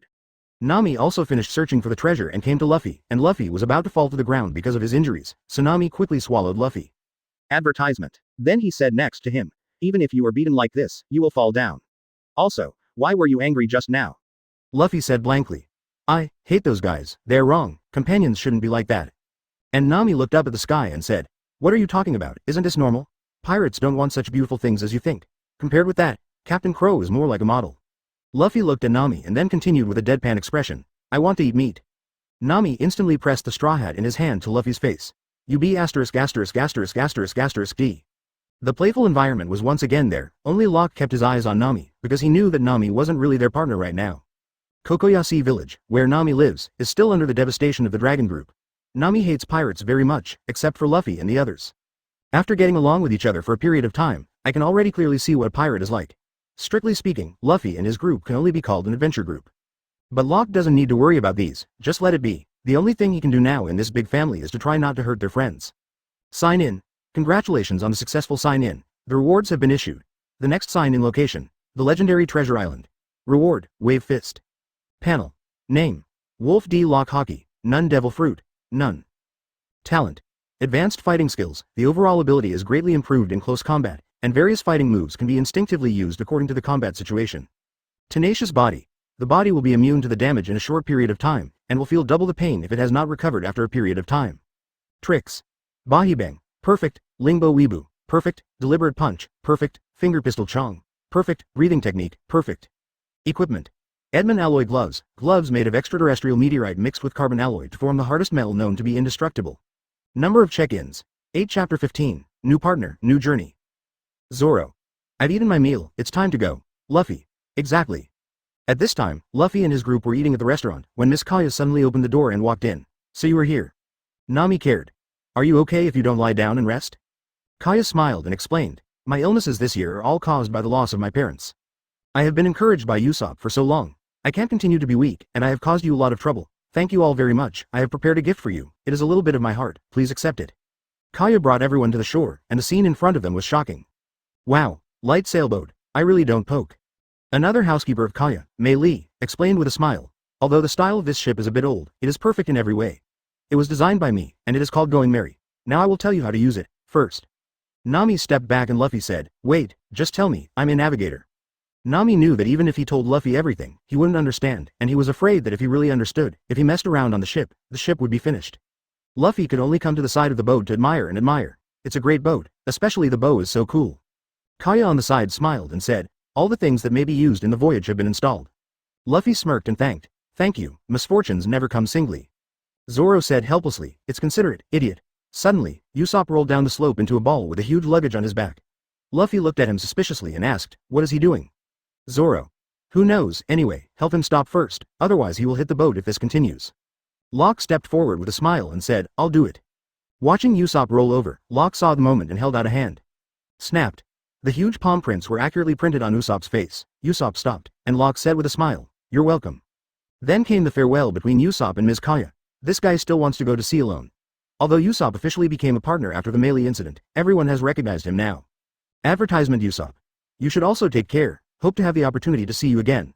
reward. Nami also finished searching for the treasure and came to Luffy, and Luffy was about to fall to the ground because of his injuries, so Nami quickly swallowed Luffy. Advertisement. Then he said next to him, even if you are beaten like this, you will fall down. Also, why were you angry just now? Luffy said blankly. I hate those guys, they're wrong, companions shouldn't be like that. And Nami looked up at the sky and said, what are you talking about, isn't this normal? Pirates don't want such beautiful things as you think. Compared with that, Captain Crow is more like a model. Luffy looked at Nami and then continued with a deadpan expression, I want to eat meat. Nami instantly pressed the straw hat in his hand to Luffy's face. You be asterisk asterisk asterisk asterisk asterisk D. The playful environment was once again there, only Locke kept his eyes on Nami, because he knew that Nami wasn't really their partner right now. Kokoyashi village, where Nami lives, is still under the devastation of the Dragon Group. Nami hates pirates very much, except for Luffy and the others. After getting along with each other for a period of time, I can already clearly see what a pirate is like. Strictly speaking, Luffy and his group can only be called an adventure group. But Locke doesn't need to worry about these, just let it be. The only thing he can do now in this big family is to try not to hurt their friends. Sign in. Congratulations on the successful sign in. The rewards have been issued. The next sign in location. The legendary Treasure Island. Reward, Wave Fist. Panel. Name. Wolf D. Locke Hockey. None Devil Fruit. None. Talent. Advanced fighting skills. The overall ability is greatly improved in close combat, and various fighting moves can be instinctively used according to the combat situation. Tenacious body. The body will be immune to the damage in a short period of time, and will feel double the pain if it has not recovered after a period of time. Tricks. Bahibang. Perfect. Lingbo Weebu. Perfect. Deliberate Punch. Perfect. Finger Pistol Chong. Perfect. Breathing Technique. Perfect. Equipment. Edmund Alloy Gloves. Gloves made of extraterrestrial meteorite mixed with carbon alloy to form the hardest metal known to be indestructible. Number of check-ins. 8 Chapter 15. New partner, new journey. Zoro. I've eaten my meal, it's time to go. Luffy. Exactly. At this time, Luffy and his group were eating at the restaurant, when Miss Kaya suddenly opened the door and walked in. So you were here. Nami cared. Are you okay if you don't lie down and rest? Kaya smiled and explained. My illnesses this year are all caused by the loss of my parents. I have been encouraged by Usopp for so long. I can't continue to be weak, and I have caused you a lot of trouble. Thank you all very much. I have prepared a gift for you. It is a little bit of my heart. Please accept it. Kaya brought everyone to the shore, and the scene in front of them was shocking. Wow, light sailboat. I really don't poke. Another housekeeper of Kaya, Mei Li, explained with a smile. Although the style of this ship is a bit old, it is perfect in every way. It was designed by me, and it is called Going Merry. Now I will tell you how to use it. First. Nami stepped back and Luffy said, wait, just tell me, I'm a navigator. Nami knew that even if he told Luffy everything, he wouldn't understand, and he was afraid that if he really understood, if he messed around on the ship would be finished. Luffy could only come to the side of the boat to admire and admire. It's a great boat, especially the bow is so cool. Kaya on the side smiled and said, all the things that may be used in the voyage have been installed. Luffy smirked and thanked. Thank you, misfortunes never come singly. Zoro said helplessly, it's considerate, idiot. Suddenly, Usopp rolled down the slope into a ball with a huge luggage on his back. Luffy looked at him suspiciously and asked, what is he doing? Zoro. Who knows, anyway, help him stop first, otherwise he will hit the boat if this continues. Locke stepped forward with a smile and said, I'll do it. Watching Usopp roll over, Locke saw the moment and held out a hand. Snapped. The huge palm prints were accurately printed on Usopp's face. Usopp stopped, and Locke said with a smile, you're welcome. Then came the farewell between Usopp and Ms. Kaya. This guy still wants to go to sea alone. Although Usopp officially became a partner after the melee incident, everyone has recognized him now. Advertisement Usopp. You should also take care. Hope to have the opportunity to see you again.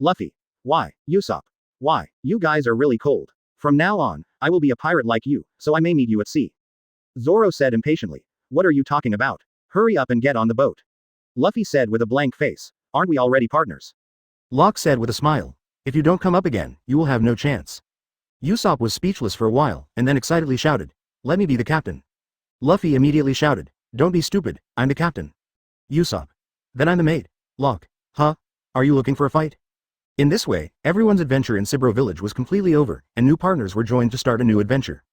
Luffy. Why, Usopp? Why, you guys are really cold. From now on, I will be a pirate like you, so I may meet you at sea. Zoro said impatiently. What are you talking about? Hurry up and get on the boat. Luffy said with a blank face. Aren't we already partners? Locke said with a smile. If you don't come up again, you will have no chance. Usopp was speechless for a while, and then excitedly shouted, let me be the captain. Luffy immediately shouted, don't be stupid, I'm the captain. Usopp. Then I'm the mate. Locke. Huh? Are you looking for a fight? In this way, everyone's adventure in Sibro village was completely over, and new partners were joined to start a new adventure.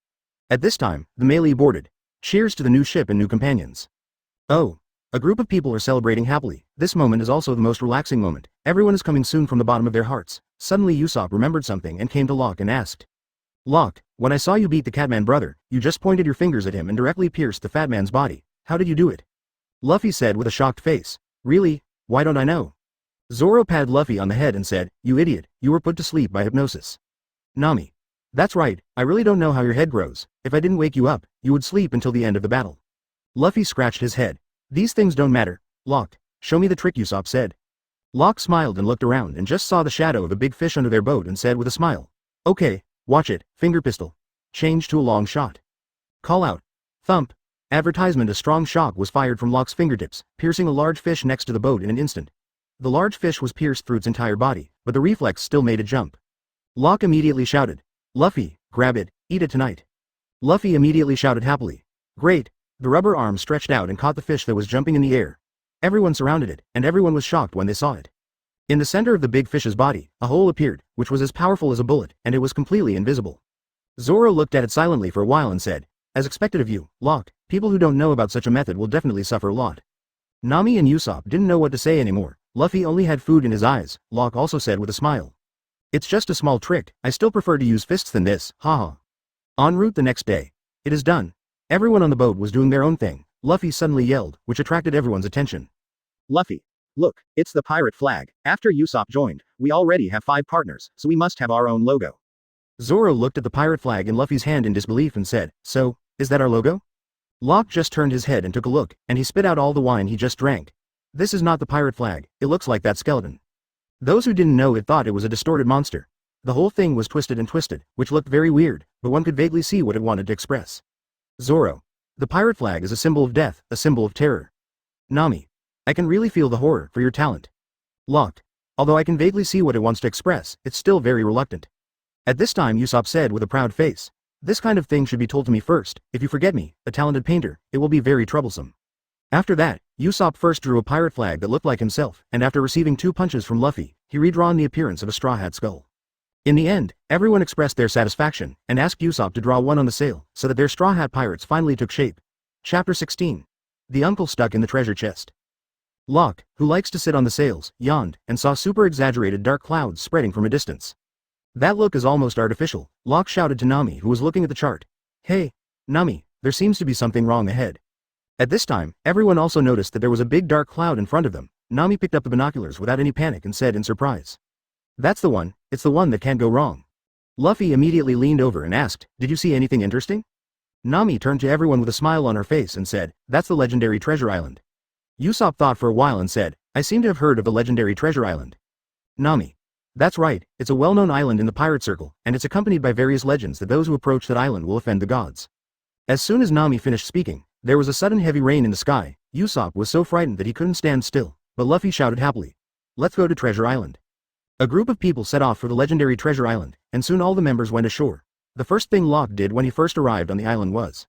At this time, the melee boarded. Cheers to the new ship and new companions. Oh. A group of people are celebrating happily. This moment is also the most relaxing moment. Everyone is coming soon from the bottom of their hearts. Suddenly Usopp remembered something and came to Locke and asked. Locke, when I saw you beat the Catman brother, you just pointed your fingers at him and directly pierced the fat man's body. How did you do it? Luffy said with a shocked face. Really? Why don't I know? Zoro patted Luffy on the head and said, you idiot, you were put to sleep by hypnosis. Nami. That's right, I really don't know how your head grows. If I didn't wake you up, you would sleep until the end of the battle. Luffy scratched his head. These things don't matter. Locke, show me the trick, Usopp said. Locke smiled and looked around and just saw the shadow of a big fish under their boat and said with a smile. Okay, watch it, finger pistol. Change to a long shot. Call out. Thump. Advertisement. A strong shock was fired from Locke's fingertips, piercing a large fish next to the boat in an instant. The large fish was pierced through its entire body, but the reflex still made it jump. Locke immediately shouted. Luffy, grab it, eat it tonight. Luffy immediately shouted happily. Great. The rubber arm stretched out and caught the fish that was jumping in the air. Everyone surrounded it, and everyone was shocked when they saw it. In the center of the big fish's body, a hole appeared, which was as powerful as a bullet, and it was completely invisible. Zoro looked at it silently for a while and said, as expected of you, Locke, people who don't know about such a method will definitely suffer a lot. Nami and Usopp didn't know what to say anymore. Luffy only had food in his eyes. Locke also said with a smile. It's just a small trick, I still prefer to use fists than this, haha. En route the next day. It is done. Everyone on the boat was doing their own thing. Luffy suddenly yelled, which attracted everyone's attention. Luffy. Look, it's the pirate flag. After Usopp joined, we already have 5 partners, so we must have our own logo. Zoro looked at the pirate flag in Luffy's hand in disbelief and said, so, is that our logo? Locke just turned his head and took a look, and he spit out all the wine he just drank. This is not the pirate flag, it looks like that skeleton. Those who didn't know it thought it was a distorted monster. The whole thing was twisted and twisted, which looked very weird, but one could vaguely see what it wanted to express. Zoro. The pirate flag is a symbol of death, a symbol of terror. Nami. I can really feel the horror for your talent. Locke. Although I can vaguely see what it wants to express, it's still very reluctant. At this time Usopp said with a proud face. This kind of thing should be told to me first. If you forget me, a talented painter, it will be very troublesome. After that, Usopp first drew a pirate flag that looked like himself, and after receiving 2 punches from Luffy, he redrawn the appearance of a straw hat skull. In the end, everyone expressed their satisfaction, and asked Usopp to draw one on the sail, so that their straw hat pirates finally took shape. Chapter 16. The uncle stuck in the treasure chest. Locke, who likes to sit on the sails, yawned, and saw super exaggerated dark clouds spreading from a distance. That look is almost artificial. Locke shouted to Nami, who was looking at the chart. Hey, Nami, there seems to be something wrong ahead. At this time, everyone also noticed that there was a big dark cloud in front of them. Nami picked up the binoculars without any panic and said in surprise. That's the one, it's the one that can't go wrong. Luffy immediately leaned over and asked, did you see anything interesting? Nami turned to everyone with a smile on her face and said, that's the legendary treasure island. Usopp thought for a while and said, I seem to have heard of the legendary treasure island. Nami. That's right, it's a well-known island in the pirate circle, and it's accompanied by various legends that those who approach that island will offend the gods. As soon as Nami finished speaking, there was a sudden heavy rain in the sky. Usopp was so frightened that he couldn't stand still, but Luffy shouted happily. Let's go to Treasure Island. A group of people set off for the legendary Treasure Island, and soon all the members went ashore. The first thing Locke did when he first arrived on the island was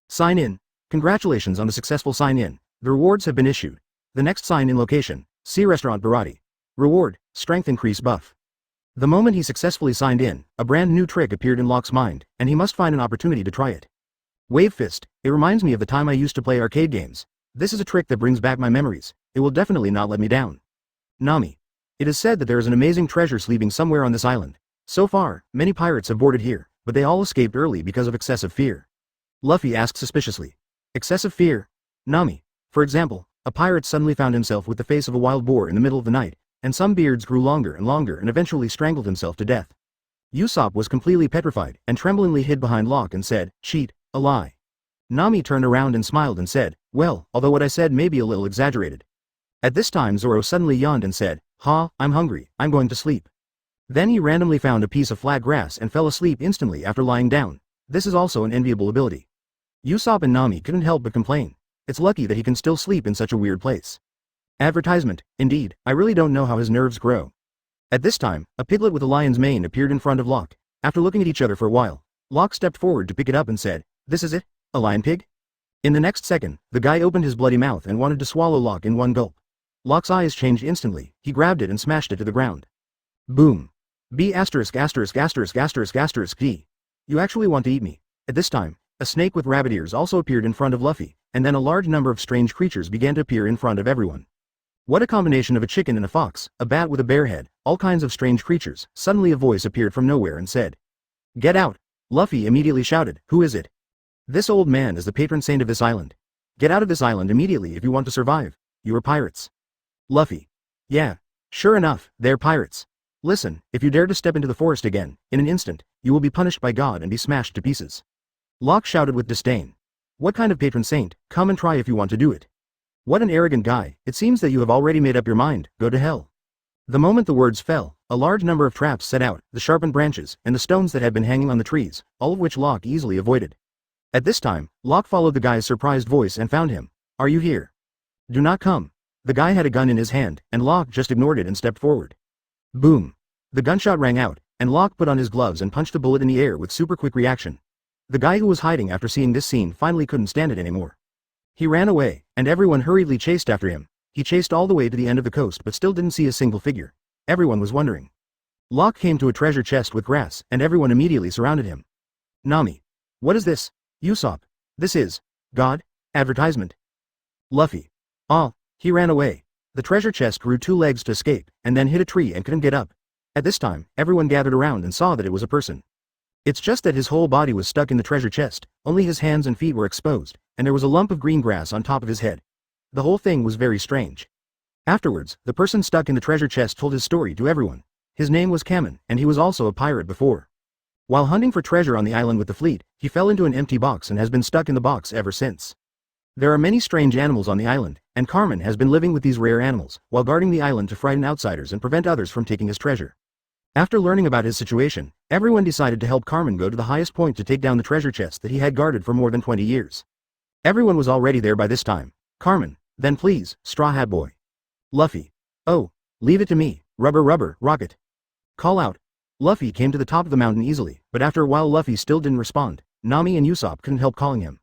sign in. Congratulations on the successful sign-in. The rewards have been issued. The next sign-in location, see Restaurant Baroque. Reward, strength increase buff. The moment he successfully signed in, a brand new trick appeared in Locke's mind, and he must find an opportunity to try it. Wave Fist, it reminds me of the time I used to play arcade games. This is a trick that brings back my memories. It will definitely not let me down. Nami. It is said that there is an amazing treasure sleeping somewhere on this island. So far, many pirates have boarded here, but they all escaped early because of excessive fear. Luffy asked suspiciously. Excessive fear? Nami. For example, a pirate suddenly found himself with the face of a wild boar in the middle of the night, and some beards grew longer and longer and eventually strangled himself to death. Usopp was completely petrified and tremblingly hid behind Locke and said, cheat, a lie. Nami turned around and smiled and said, well, although what I said may be a little exaggerated. At this time Zoro suddenly yawned and said, I'm hungry, I'm going to sleep. Then he randomly found a piece of flat grass and fell asleep instantly after lying down. This is also an enviable ability. Usopp and Nami couldn't help but complain. It's lucky that he can still sleep in such a weird place. Advertisement, indeed, I really don't know how his nerves grow. At this time, a piglet with a lion's mane appeared in front of Locke. After looking at each other for a while, Locke stepped forward to pick it up and said, "This is it? A lion pig?" In the next second, the guy opened his bloody mouth and wanted to swallow Locke in one gulp. Locke's eyes changed instantly, he grabbed it and smashed it to the ground. Boom. B****************. You actually want to eat me. At this time, a snake with rabbit ears also appeared in front of Luffy, and then a large number of strange creatures began to appear in front of everyone. What a combination of a chicken and a fox, a bat with a bear head, all kinds of strange creatures. Suddenly a voice appeared from nowhere and said, "Get out!" Luffy immediately shouted, "Who is it?" "This old man is the patron saint of this island. Get out of this island immediately if you want to survive. You are pirates." Luffy. "Yeah. Sure enough, they're pirates. Listen, if you dare to step into the forest again, in an instant, you will be punished by God and be smashed to pieces." Locke shouted with disdain. "What kind of patron saint? Come and try if you want to do it." "What an arrogant guy, it seems that you have already made up your mind, go to hell." The moment the words fell, a large number of traps set out, the sharpened branches, and the stones that had been hanging on the trees, all of which Locke easily avoided. At this time, Locke followed the guy's surprised voice and found him. "Are you here? Do not come." The guy had a gun in his hand, and Locke just ignored it and stepped forward. Boom. The gunshot rang out, and Locke put on his gloves and punched the bullet in the air with super quick reaction. The guy who was hiding after seeing this scene finally couldn't stand it anymore. He ran away, and everyone hurriedly chased after him. He chased all the way to the end of the coast but still didn't see a single figure. Everyone was wondering. Locke came to a treasure chest with grass, and everyone immediately surrounded him. "Nami. What is this?" "Usopp. This is God? Advertisement." Luffy. "Ah." He ran away. The treasure chest grew 2 legs to escape, and then hit a tree and couldn't get up. At this time, everyone gathered around and saw that it was a person. It's just that his whole body was stuck in the treasure chest, only his hands and feet were exposed, and there was a lump of green grass on top of his head. The whole thing was very strange. Afterwards, the person stuck in the treasure chest told his story to everyone. His name was Kamen, and he was also a pirate before. While hunting for treasure on the island with the fleet, he fell into an empty box and has been stuck in the box ever since. There are many strange animals on the island, and Carmen has been living with these rare animals, while guarding the island to frighten outsiders and prevent others from taking his treasure. After learning about his situation, everyone decided to help Carmen go to the highest point to take down the treasure chest that he had guarded for more than 20 years. Everyone was already there by this time. Carmen, then please, Straw Hat Boy. Luffy. Oh, leave it to me, rubber, rocket. Call out. Luffy came to the top of the mountain easily, but after a while Luffy still didn't respond. Nami and Usopp couldn't help calling him.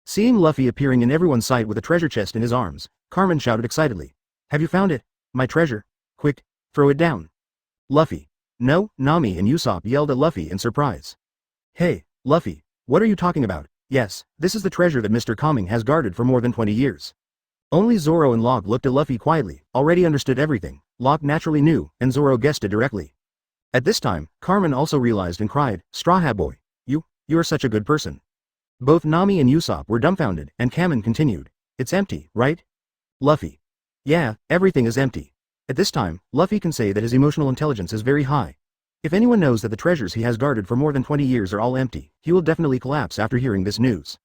Seeing Luffy appearing in everyone's sight with a treasure chest in his arms, Carmen shouted excitedly. "Have you found it? My treasure? Quick, throw it down." Luffy. "No." Nami and Usopp yelled at Luffy in surprise. "Hey, Luffy, what are you talking about?" "Yes, this is the treasure that Mr. Kaming has guarded for more than 20 years. Only Zoro and Locke looked at Luffy quietly, already understood everything. Locke naturally knew, and Zoro guessed it directly. At this time, Carmen also realized and cried, "Straw Hat Boy, you are such a good person." Both Nami and Usopp were dumbfounded, and Kamen continued. "It's empty, right?" Luffy. "Yeah, everything is empty." At this time, Luffy can say that his emotional intelligence is very high. If anyone knows that the treasures he has guarded for more than 20 years are all empty, he will definitely collapse after hearing this news.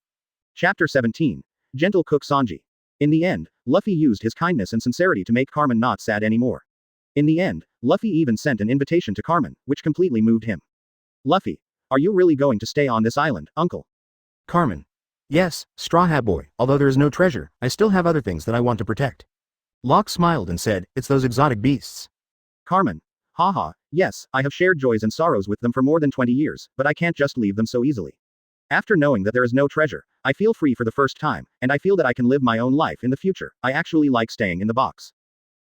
Chapter 17. Gentle Cook Sanji. In the end, Luffy used his kindness and sincerity to make Carmen not sad anymore. In the end, Luffy even sent an invitation to Carmen, which completely moved him. "Luffy, are you really going to stay on this island, uncle?" Carmen. "Yes, Straw Hat Boy, although there is no treasure, I still have other things that I want to protect." Locke smiled and said, "It's those exotic beasts." Carmen. "Haha, yes, I have shared joys and sorrows with them for more than 20 years, but I can't just leave them so easily. After knowing that there is no treasure, I feel free for the first time, and I feel that I can live my own life in the future. I actually like staying in the box."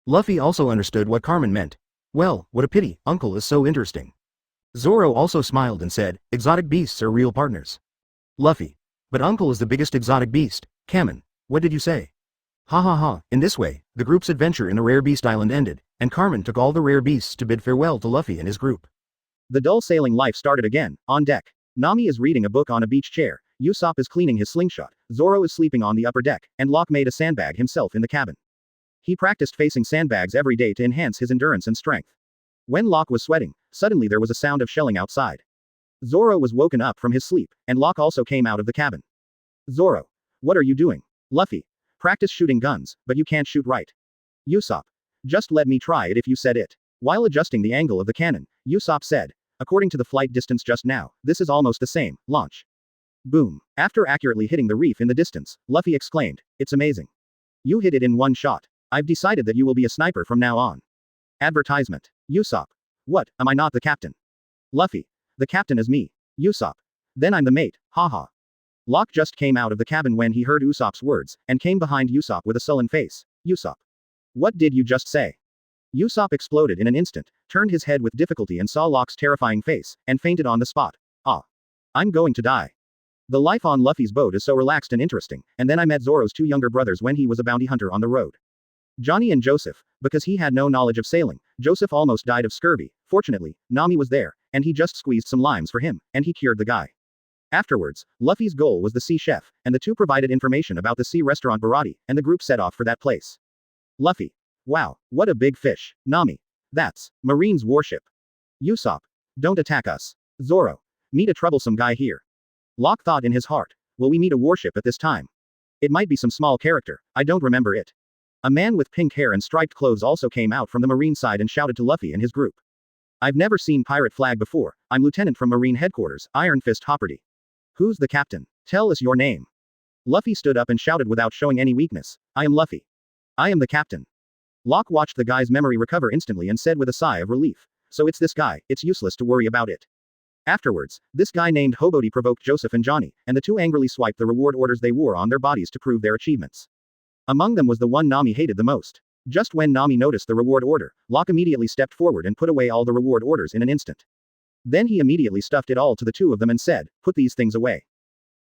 Luffy also understood what Carmen meant. "Well, what a pity, uncle is so interesting." Zoro also smiled and said, "Exotic beasts are real partners." Luffy. "But uncle is the biggest exotic beast." Kamen. "What did you say?" Ha ha ha. In this way, the group's adventure in the Rare Beast Island ended, and Carmen took all the rare beasts to bid farewell to Luffy and his group. The dull sailing life started again, on deck. Nami is reading a book on a beach chair, Usopp is cleaning his slingshot, Zoro is sleeping on the upper deck, and Locke made a sandbag himself in the cabin. He practiced facing sandbags every day to enhance his endurance and strength. When Locke was sweating, suddenly there was a sound of shelling outside. Zoro was woken up from his sleep, and Locke also came out of the cabin. Zoro. What are you doing? Luffy. Practice shooting guns, but you can't shoot right. Usopp. Just let me try it if you said it. While adjusting the angle of the cannon, Usopp said. According to the flight distance just now, this is almost the same. Launch. Boom. After accurately hitting the reef in the distance, Luffy exclaimed, "It's amazing. You hit it in one shot. I've decided that you will be a sniper from now on." Advertisement. Usopp. What, am I not the captain? Luffy. The captain is me. Usopp. Then I'm the mate, haha. Locke just came out of the cabin when he heard Usopp's words, and came behind Usopp with a sullen face. Usopp. What did you just say? Usopp exploded in an instant, turned his head with difficulty and saw Locke's terrifying face, and fainted on the spot. Ah. I'm going to die. The life on Luffy's boat is so relaxed and interesting, and then I met Zoro's two younger brothers when he was a bounty hunter on the road. Johnny and Joseph, because he had no knowledge of sailing, Joseph almost died of scurvy. Fortunately, Nami was there, and he just squeezed some limes for him, and he cured the guy. Afterwards, Luffy's goal was the sea chef, and the two provided information about the sea restaurant Baroque, and the group set off for that place. Luffy. Wow, what a big fish. Nami. That's Marine's warship. Usopp. Don't attack us. Zoro. Meet a troublesome guy here. Locke thought in his heart. Will we meet a warship at this time? It might be some small character, I don't remember it. A man with pink hair and striped clothes also came out from the marine side and shouted to Luffy and his group. I've never seen pirate flag before, I'm Lieutenant from Marine Headquarters, Iron Fist Hopperty. Who's the captain? Tell us your name. Luffy stood up and shouted without showing any weakness. I am Luffy. I am the captain. Locke watched the guy's memory recover instantly and said with a sigh of relief. So it's this guy, it's useless to worry about it. Afterwards, this guy named Hobody provoked Joseph and Johnny, and the two angrily swiped the reward orders they wore on their bodies to prove their achievements. Among them was the one Nami hated the most. Just when Nami noticed the reward order, Locke immediately stepped forward and put away all the reward orders in an instant. Then he immediately stuffed it all to the two of them and said, "Put these things away."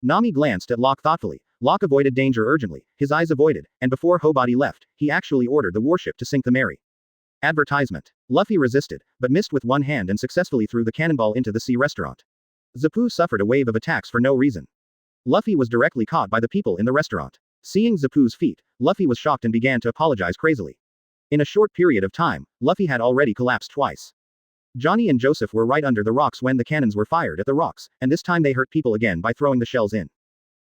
Nami glanced at Locke thoughtfully. Locke avoided danger urgently, his eyes avoided, and before Hobody left, he actually ordered the warship to sink the Mary. Advertisement. Luffy resisted, but missed with one hand and successfully threw the cannonball into the sea restaurant. Zapu suffered a wave of attacks for no reason. Luffy was directly caught by the people in the restaurant. Seeing Zapu's feat, Luffy was shocked and began to apologize crazily. In a short period of time, Luffy had already collapsed twice. Johnny and Joseph were right under the rocks when the cannons were fired at the rocks, and this time they hurt people again by throwing the shells in.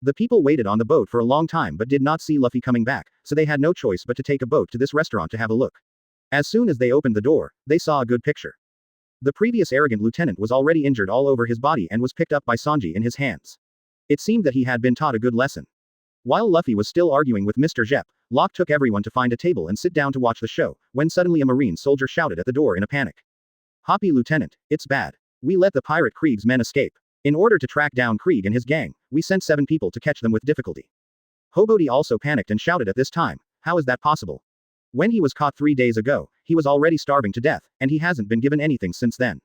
The people waited on the boat for a long time but did not see Luffy coming back, so they had no choice but to take a boat to this restaurant to have a look. As soon as they opened the door, they saw a good picture. The previous arrogant lieutenant was already injured all over his body and was picked up by Sanji in his hands. It seemed that he had been taught a good lesson. While Luffy was still arguing with Mr. Jep, Locke took everyone to find a table and sit down to watch the show, when suddenly a marine soldier shouted at the door in a panic. "Hoppy Lieutenant, it's bad. We let the pirate Krieg's men escape. In order to track down Krieg and his gang, we sent 7 people to catch them with difficulty." Hobody also panicked and shouted at this time, "How is that possible? When he was caught 3 days ago, he was already starving to death, and he hasn't been given anything since then."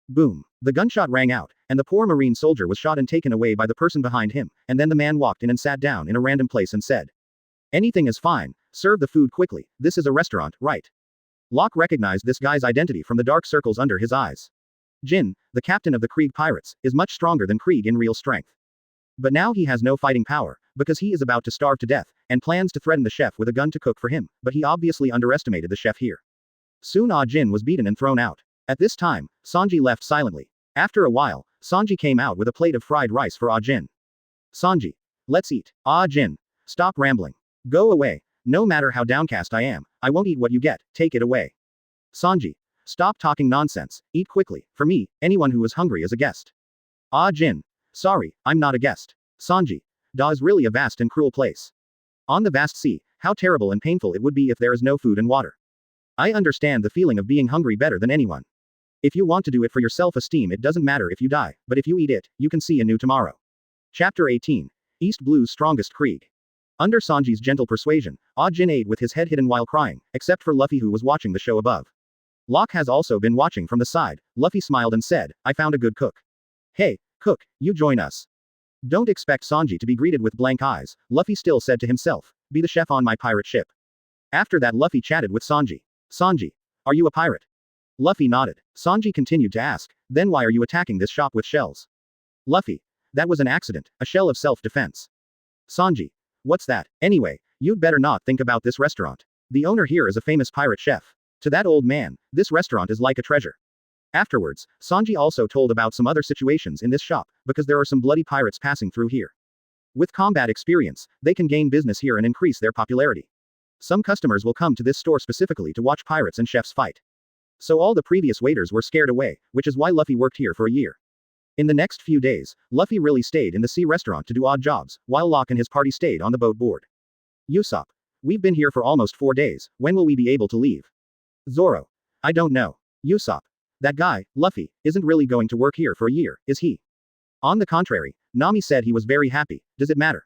Boom. The gunshot rang out, and the poor marine soldier was shot and taken away by the person behind him, and then the man walked in and sat down in a random place and said, "Anything is fine, serve the food quickly, this is a restaurant, right?" Locke recognized this guy's identity from the dark circles under his eyes. Jin, the captain of the Krieg pirates, is much stronger than Krieg in real strength. But now he has no fighting power, because he is about to starve to death, and plans to threaten the chef with a gun to cook for him, but he obviously underestimated the chef here. Soon Jin was beaten and thrown out. At this time, Sanji left silently. After a while, Sanji came out with a plate of fried rice for Jin. "Sanji. Let's eat." Jin. "Stop rambling. Go away. No matter how downcast I am, I won't eat what you get, take it away." Sanji. "Stop talking nonsense, eat quickly, for me, anyone who is hungry is a guest." Jin. "Sorry, I'm not a guest." Sanji. "Da is really a vast and cruel place. On the vast sea, how terrible and painful it would be if there is no food and water. I understand the feeling of being hungry better than anyone. If you want to do it for your self-esteem, it doesn't matter if you die, but if you eat it, you can see a new tomorrow." Chapter 18. East Blue's Strongest Krieg. Under Sanji's gentle persuasion, Jin ate with his head hidden while crying, except for Luffy who was watching the show above. Locke has also been watching from the side. Luffy smiled and said, "I found a good cook. Hey, cook, you join us." Don't expect Sanji to be greeted with blank eyes, Luffy still said to himself, "Be the chef on my pirate ship." After that Luffy chatted with Sanji. "Sanji, are you a pirate?" Luffy nodded. Sanji continued to ask, "Then why are you attacking this shop with shells?" Luffy. "That was an accident, a shell of self-defense." Sanji. "What's that? Anyway, you'd better not think about this restaurant. The owner here is a famous pirate chef. To that old man, this restaurant is like a treasure." Afterwards, Sanji also told about some other situations in this shop, because there are some bloody pirates passing through here. With combat experience, they can gain business here and increase their popularity. Some customers will come to this store specifically to watch pirates and chefs fight. So all the previous waiters were scared away, which is why Luffy worked here for a year. In the next few days, Luffy really stayed in the sea restaurant to do odd jobs, while Locke and his party stayed on the boat board. Usopp. We've been here for almost 4 days, when will we be able to leave? Zoro. I don't know. Usopp. That guy, Luffy, isn't really going to work here for a year, is he? On the contrary, Nami said he was very happy. Does it matter?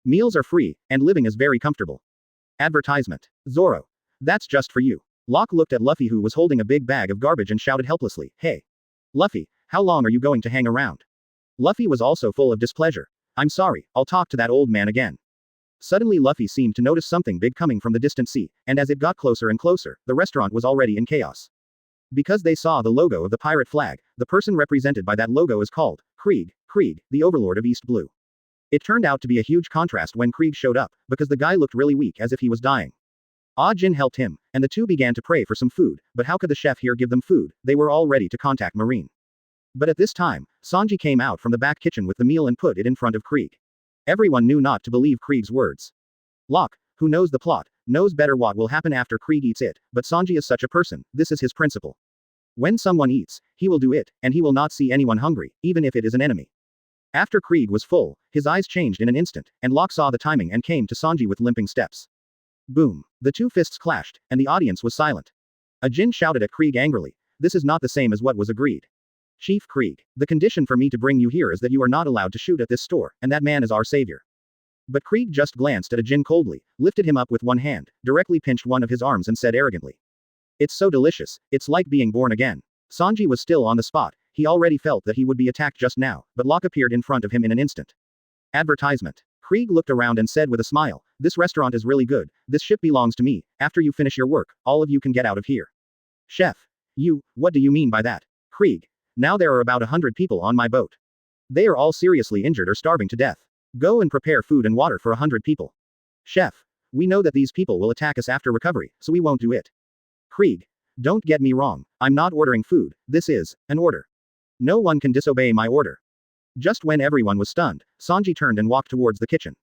Meals are free, and living is very comfortable. Advertisement. Zoro. That's just for you. Locke looked at Luffy, who was holding a big bag of garbage, and shouted helplessly, "Hey! Luffy, how long are you going to hang around?" Luffy was also full of displeasure. "I'm sorry, I'll talk to that old man again." Suddenly Luffy seemed to notice something big coming from the distant sea, and as it got closer and closer, the restaurant was already in chaos. Because they saw the logo of the pirate flag, the person represented by that logo is called Krieg, the overlord of East Blue. It turned out to be a huge contrast when Krieg showed up, because the guy looked really weak, as if he was dying. Jin helped him, and the two began to pray for some food, but how could the chef here give them food? They were all ready to contact Marine. But at this time, Sanji came out from the back kitchen with the meal and put it in front of Krieg. Everyone knew not to believe Krieg's words. Locke, who knows the plot, knows better what will happen after Krieg eats it, but Sanji is such a person, this is his principle. When someone eats, he will do it, and he will not see anyone hungry, even if it is an enemy. After Krieg was full, his eyes changed in an instant, and Locke saw the timing and came to Sanji with limping steps. Boom. The two fists clashed, and the audience was silent. Jin shouted at Krieg angrily, "This is not the same as what was agreed. Chief Krieg, the condition for me to bring you here is that you are not allowed to shoot at this store, and that man is our savior." But Krieg just glanced at Jin coldly, lifted him up with one hand, directly pinched one of his arms and said arrogantly, "It's so delicious, it's like being born again." Sanji was still on the spot, he already felt that he would be attacked just now, but Locke appeared in front of him in an instant. Advertisement. Krieg looked around and said with a smile, "This restaurant is really good, this ship belongs to me, after you finish your work, all of you can get out of here." "Chef. What do you mean by that?" "Krieg. Now there are about 100 people on my boat. They are all seriously injured or starving to death. Go and prepare food and water for 100 people. Chef. We know that these people will attack us after recovery, so we won't do it." "Krieg. Don't get me wrong, I'm not ordering food, this is an order. No one can disobey my order." Just when everyone was stunned, Sanji turned and walked towards the kitchen.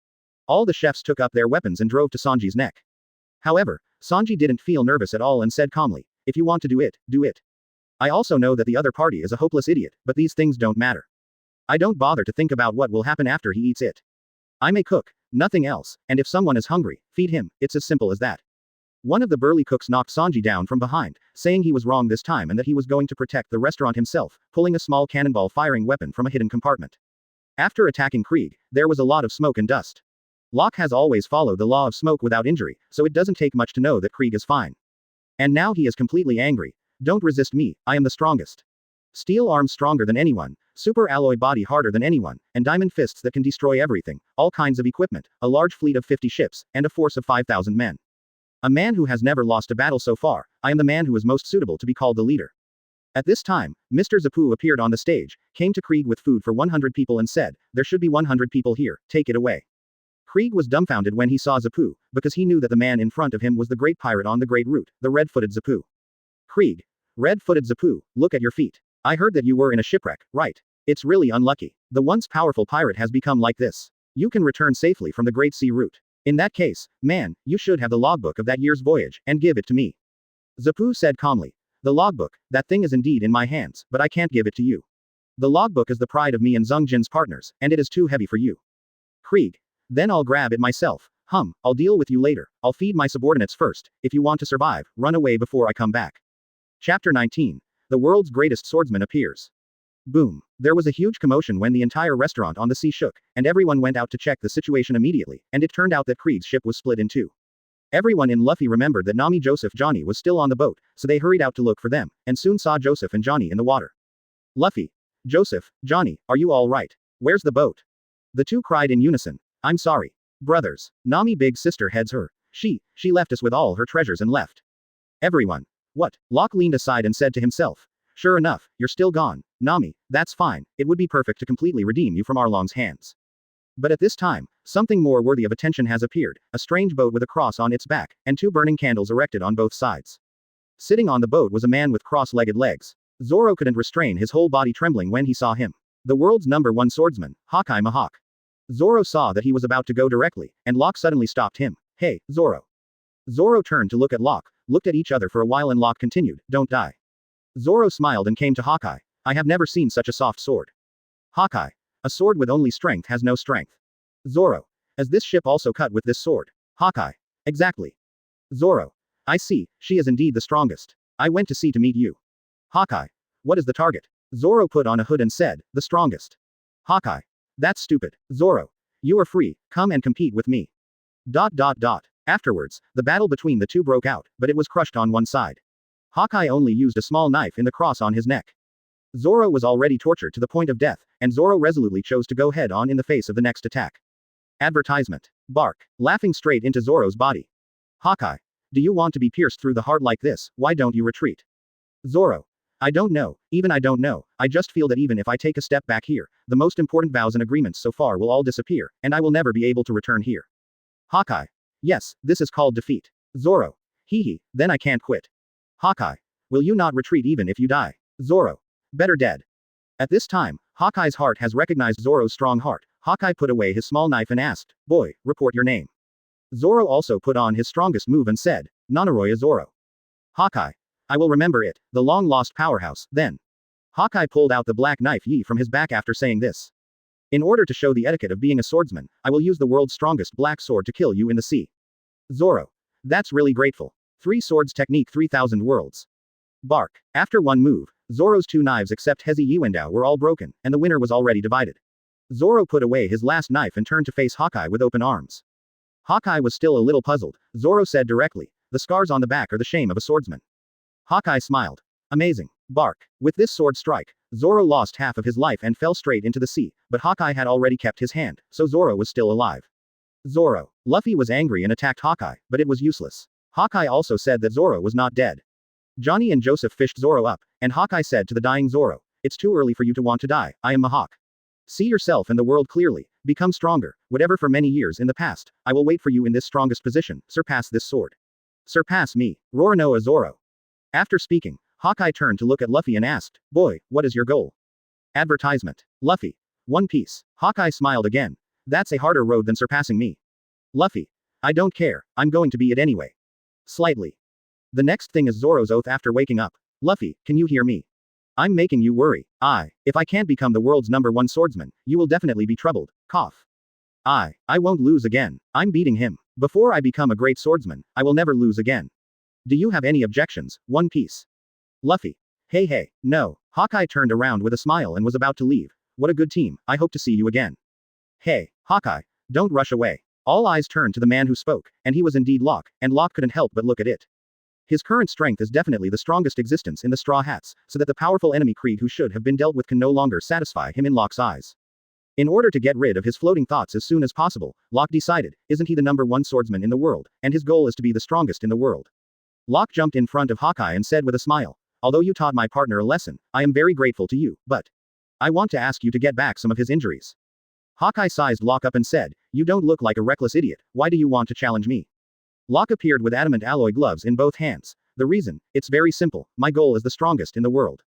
All the chefs took up their weapons and drove to Sanji's neck. However, Sanji didn't feel nervous at all and said calmly, "If you want to do it, do it. I also know that the other party is a hopeless idiot, but these things don't matter. I don't bother to think about what will happen after he eats it. I may cook, nothing else, and if someone is hungry, feed him, it's as simple as that." One of the burly cooks knocked Sanji down from behind, saying he was wrong this time and that he was going to protect the restaurant himself, pulling a small cannonball firing weapon from a hidden compartment. After attacking Krieg, there was a lot of smoke and dust. Locke has always followed the law of smoke without injury, so it doesn't take much to know that Krieg is fine. And now he is completely angry. "Don't resist me, I am the strongest. Steel arms stronger than anyone, super alloy body harder than anyone, and diamond fists that can destroy everything, all kinds of equipment, a large fleet of 50 ships, and a force of 5,000 men. A man who has never lost a battle so far, I am the man who is most suitable to be called the leader." At this time, Mr. Zapu appeared on the stage, came to Krieg with food for 100 people and said, "There should be 100 people here, take it away." Krieg was dumbfounded when he saw Zapu, because he knew that the man in front of him was the great pirate on the great route, the red-footed Zapu. "Krieg. Red-footed Zapu, look at your feet. I heard that you were in a shipwreck, right? It's really unlucky. The once powerful pirate has become like this. You can return safely from the Great Sea route. In that case, man, you should have the logbook of that year's voyage, and give it to me." Zapu said calmly, "The logbook, that thing is indeed in my hands, but I can't give it to you. The logbook is the pride of me and Zhang Jin's partners, and it is too heavy for you." Krieg. "Then I'll grab it myself. I'll deal with you later, I'll feed my subordinates first, if you want to survive, run away before I come back." Chapter 19. The world's greatest swordsman appears. Boom. There was a huge commotion when the entire restaurant on the sea shook, and everyone went out to check the situation immediately, and it turned out that Krieg's ship was split in two. Everyone in Luffy remembered that Nami, Joseph, Johnny was still on the boat, so they hurried out to look for them, and soon saw Joseph and Johnny in the water. "Luffy, Joseph, Johnny, are you all right? Where's the boat?" The two cried in unison, "I'm sorry. Brothers. Nami, big sister, heads her. She left us with all her treasures and left." Everyone. "What?" Locke leaned aside and said to himself, "Sure enough, you're still gone, Nami, that's fine, it would be perfect to completely redeem you from Arlong's hands. But at this time, something more worthy of attention has appeared, a strange boat with a cross on its back, and two burning candles erected on both sides. Sitting on the boat was a man with cross-legged legs. Zoro couldn't restrain his whole body trembling when he saw him. The world's #1 swordsman, Hawkeye Mahawk. Zoro saw that he was about to go directly, and Locke suddenly stopped him. "Hey, Zoro." Zoro turned to look at Locke, looked at each other for a while and Locke continued, "Don't die. Zoro smiled and came to Hawkeye. I have never seen such a soft sword. Hawkeye. A sword with only strength has no strength. Zoro. As this ship also cut with this sword. Hawkeye. Exactly. Zoro. I see, she is indeed the strongest. I went to sea to meet you. Hawkeye. What is the target? Zoro put on a hood and said, the strongest. Hawkeye. That's stupid. Zoro. You are free, come and compete with me. ... Afterwards, the battle between the two broke out, but it was crushed on one side. Hawkeye only used a small knife in the cross on his neck. Zoro was already tortured to the point of death, and Zoro resolutely chose to go head on in the face of the next attack. Advertisement. Bark. Laughing straight into Zoro's body. Hawkeye. Do you want to be pierced through the heart like this? Why don't you retreat? Zoro. I don't know, even I don't know, I just feel that even if I take a step back here, the most important vows and agreements so far will all disappear, and I will never be able to return here. Hawkeye. Yes, this is called defeat. Zoro. Hee, then I can't quit. Hawkeye. Will you not retreat even if you die? Zoro. Better dead. At this time, Hawkeye's heart has recognized Zoro's strong heart. Hawkeye put away his small knife and asked, boy, report your name. Zoro also put on his strongest move and said, Nanoroya Zoro. Hawkeye. I will remember it, the long-lost powerhouse, then. Hawkeye pulled out the black knife Yi from his back after saying this. In order to show the etiquette of being a swordsman, I will use the world's strongest black sword to kill you in the sea. Zoro. That's really grateful. 3 swords technique 3000 worlds. Bark. After one move, Zoro's 2 knives except Hezi Yiwendao were all broken, and the winner was already divided. Zoro put away his last knife and turned to face Hawkeye with open arms. Hawkeye was still a little puzzled. Zoro said directly, the scars on the back are the shame of a swordsman. Hawkeye smiled. Amazing. Bark. With this sword strike, Zoro lost half of his life and fell straight into the sea, but Hawkeye had already kept his hand, so Zoro was still alive. Zoro. Luffy was angry and attacked Hawkeye, but it was useless. Hawkeye also said that Zoro was not dead. Johnny and Joseph fished Zoro up, and Hawkeye said to the dying Zoro, it's too early for you to want to die, I am Mahawk. See yourself and the world clearly, become stronger, whatever for many years in the past, I will wait for you in this strongest position, surpass this sword. Surpass me. Roronoa Zoro. After speaking, Hawkeye turned to look at Luffy and asked, boy, what is your goal? Advertisement. Luffy. One Piece. Hawkeye smiled again. That's a harder road than surpassing me. Luffy. I don't care, I'm going to be it anyway. Slightly. The next thing is Zoro's oath after waking up. Luffy, can you hear me? I'm making you worry. If I can't become the world's #1 swordsman, you will definitely be troubled. Cough. I won't lose again. I'm beating him. Before I become a great swordsman, I will never lose again. Do you have any objections, One Piece? Luffy. Hey, no. Hawkeye turned around with a smile and was about to leave. What a good team, I hope to see you again. Hey, Hawkeye. Don't rush away. All eyes turned to the man who spoke, and he was indeed Locke, and Locke couldn't help but look at it. His current strength is definitely the strongest existence in the Straw Hats, so that the powerful enemy Creed who should have been dealt with can no longer satisfy him in Locke's eyes. In order to get rid of his floating thoughts as soon as possible, Locke decided, isn't he the #1 swordsman in the world, and his goal is to be the strongest in the world. Locke jumped in front of Hawkeye and said with a smile, although you taught my partner a lesson, I am very grateful to you, but I want to ask you to get back some of his injuries. Hawkeye sized Locke up and said, you don't look like a reckless idiot, why do you want to challenge me? Locke appeared with adamant alloy gloves in both hands. The reason, it's very simple, my goal is the strongest in the world.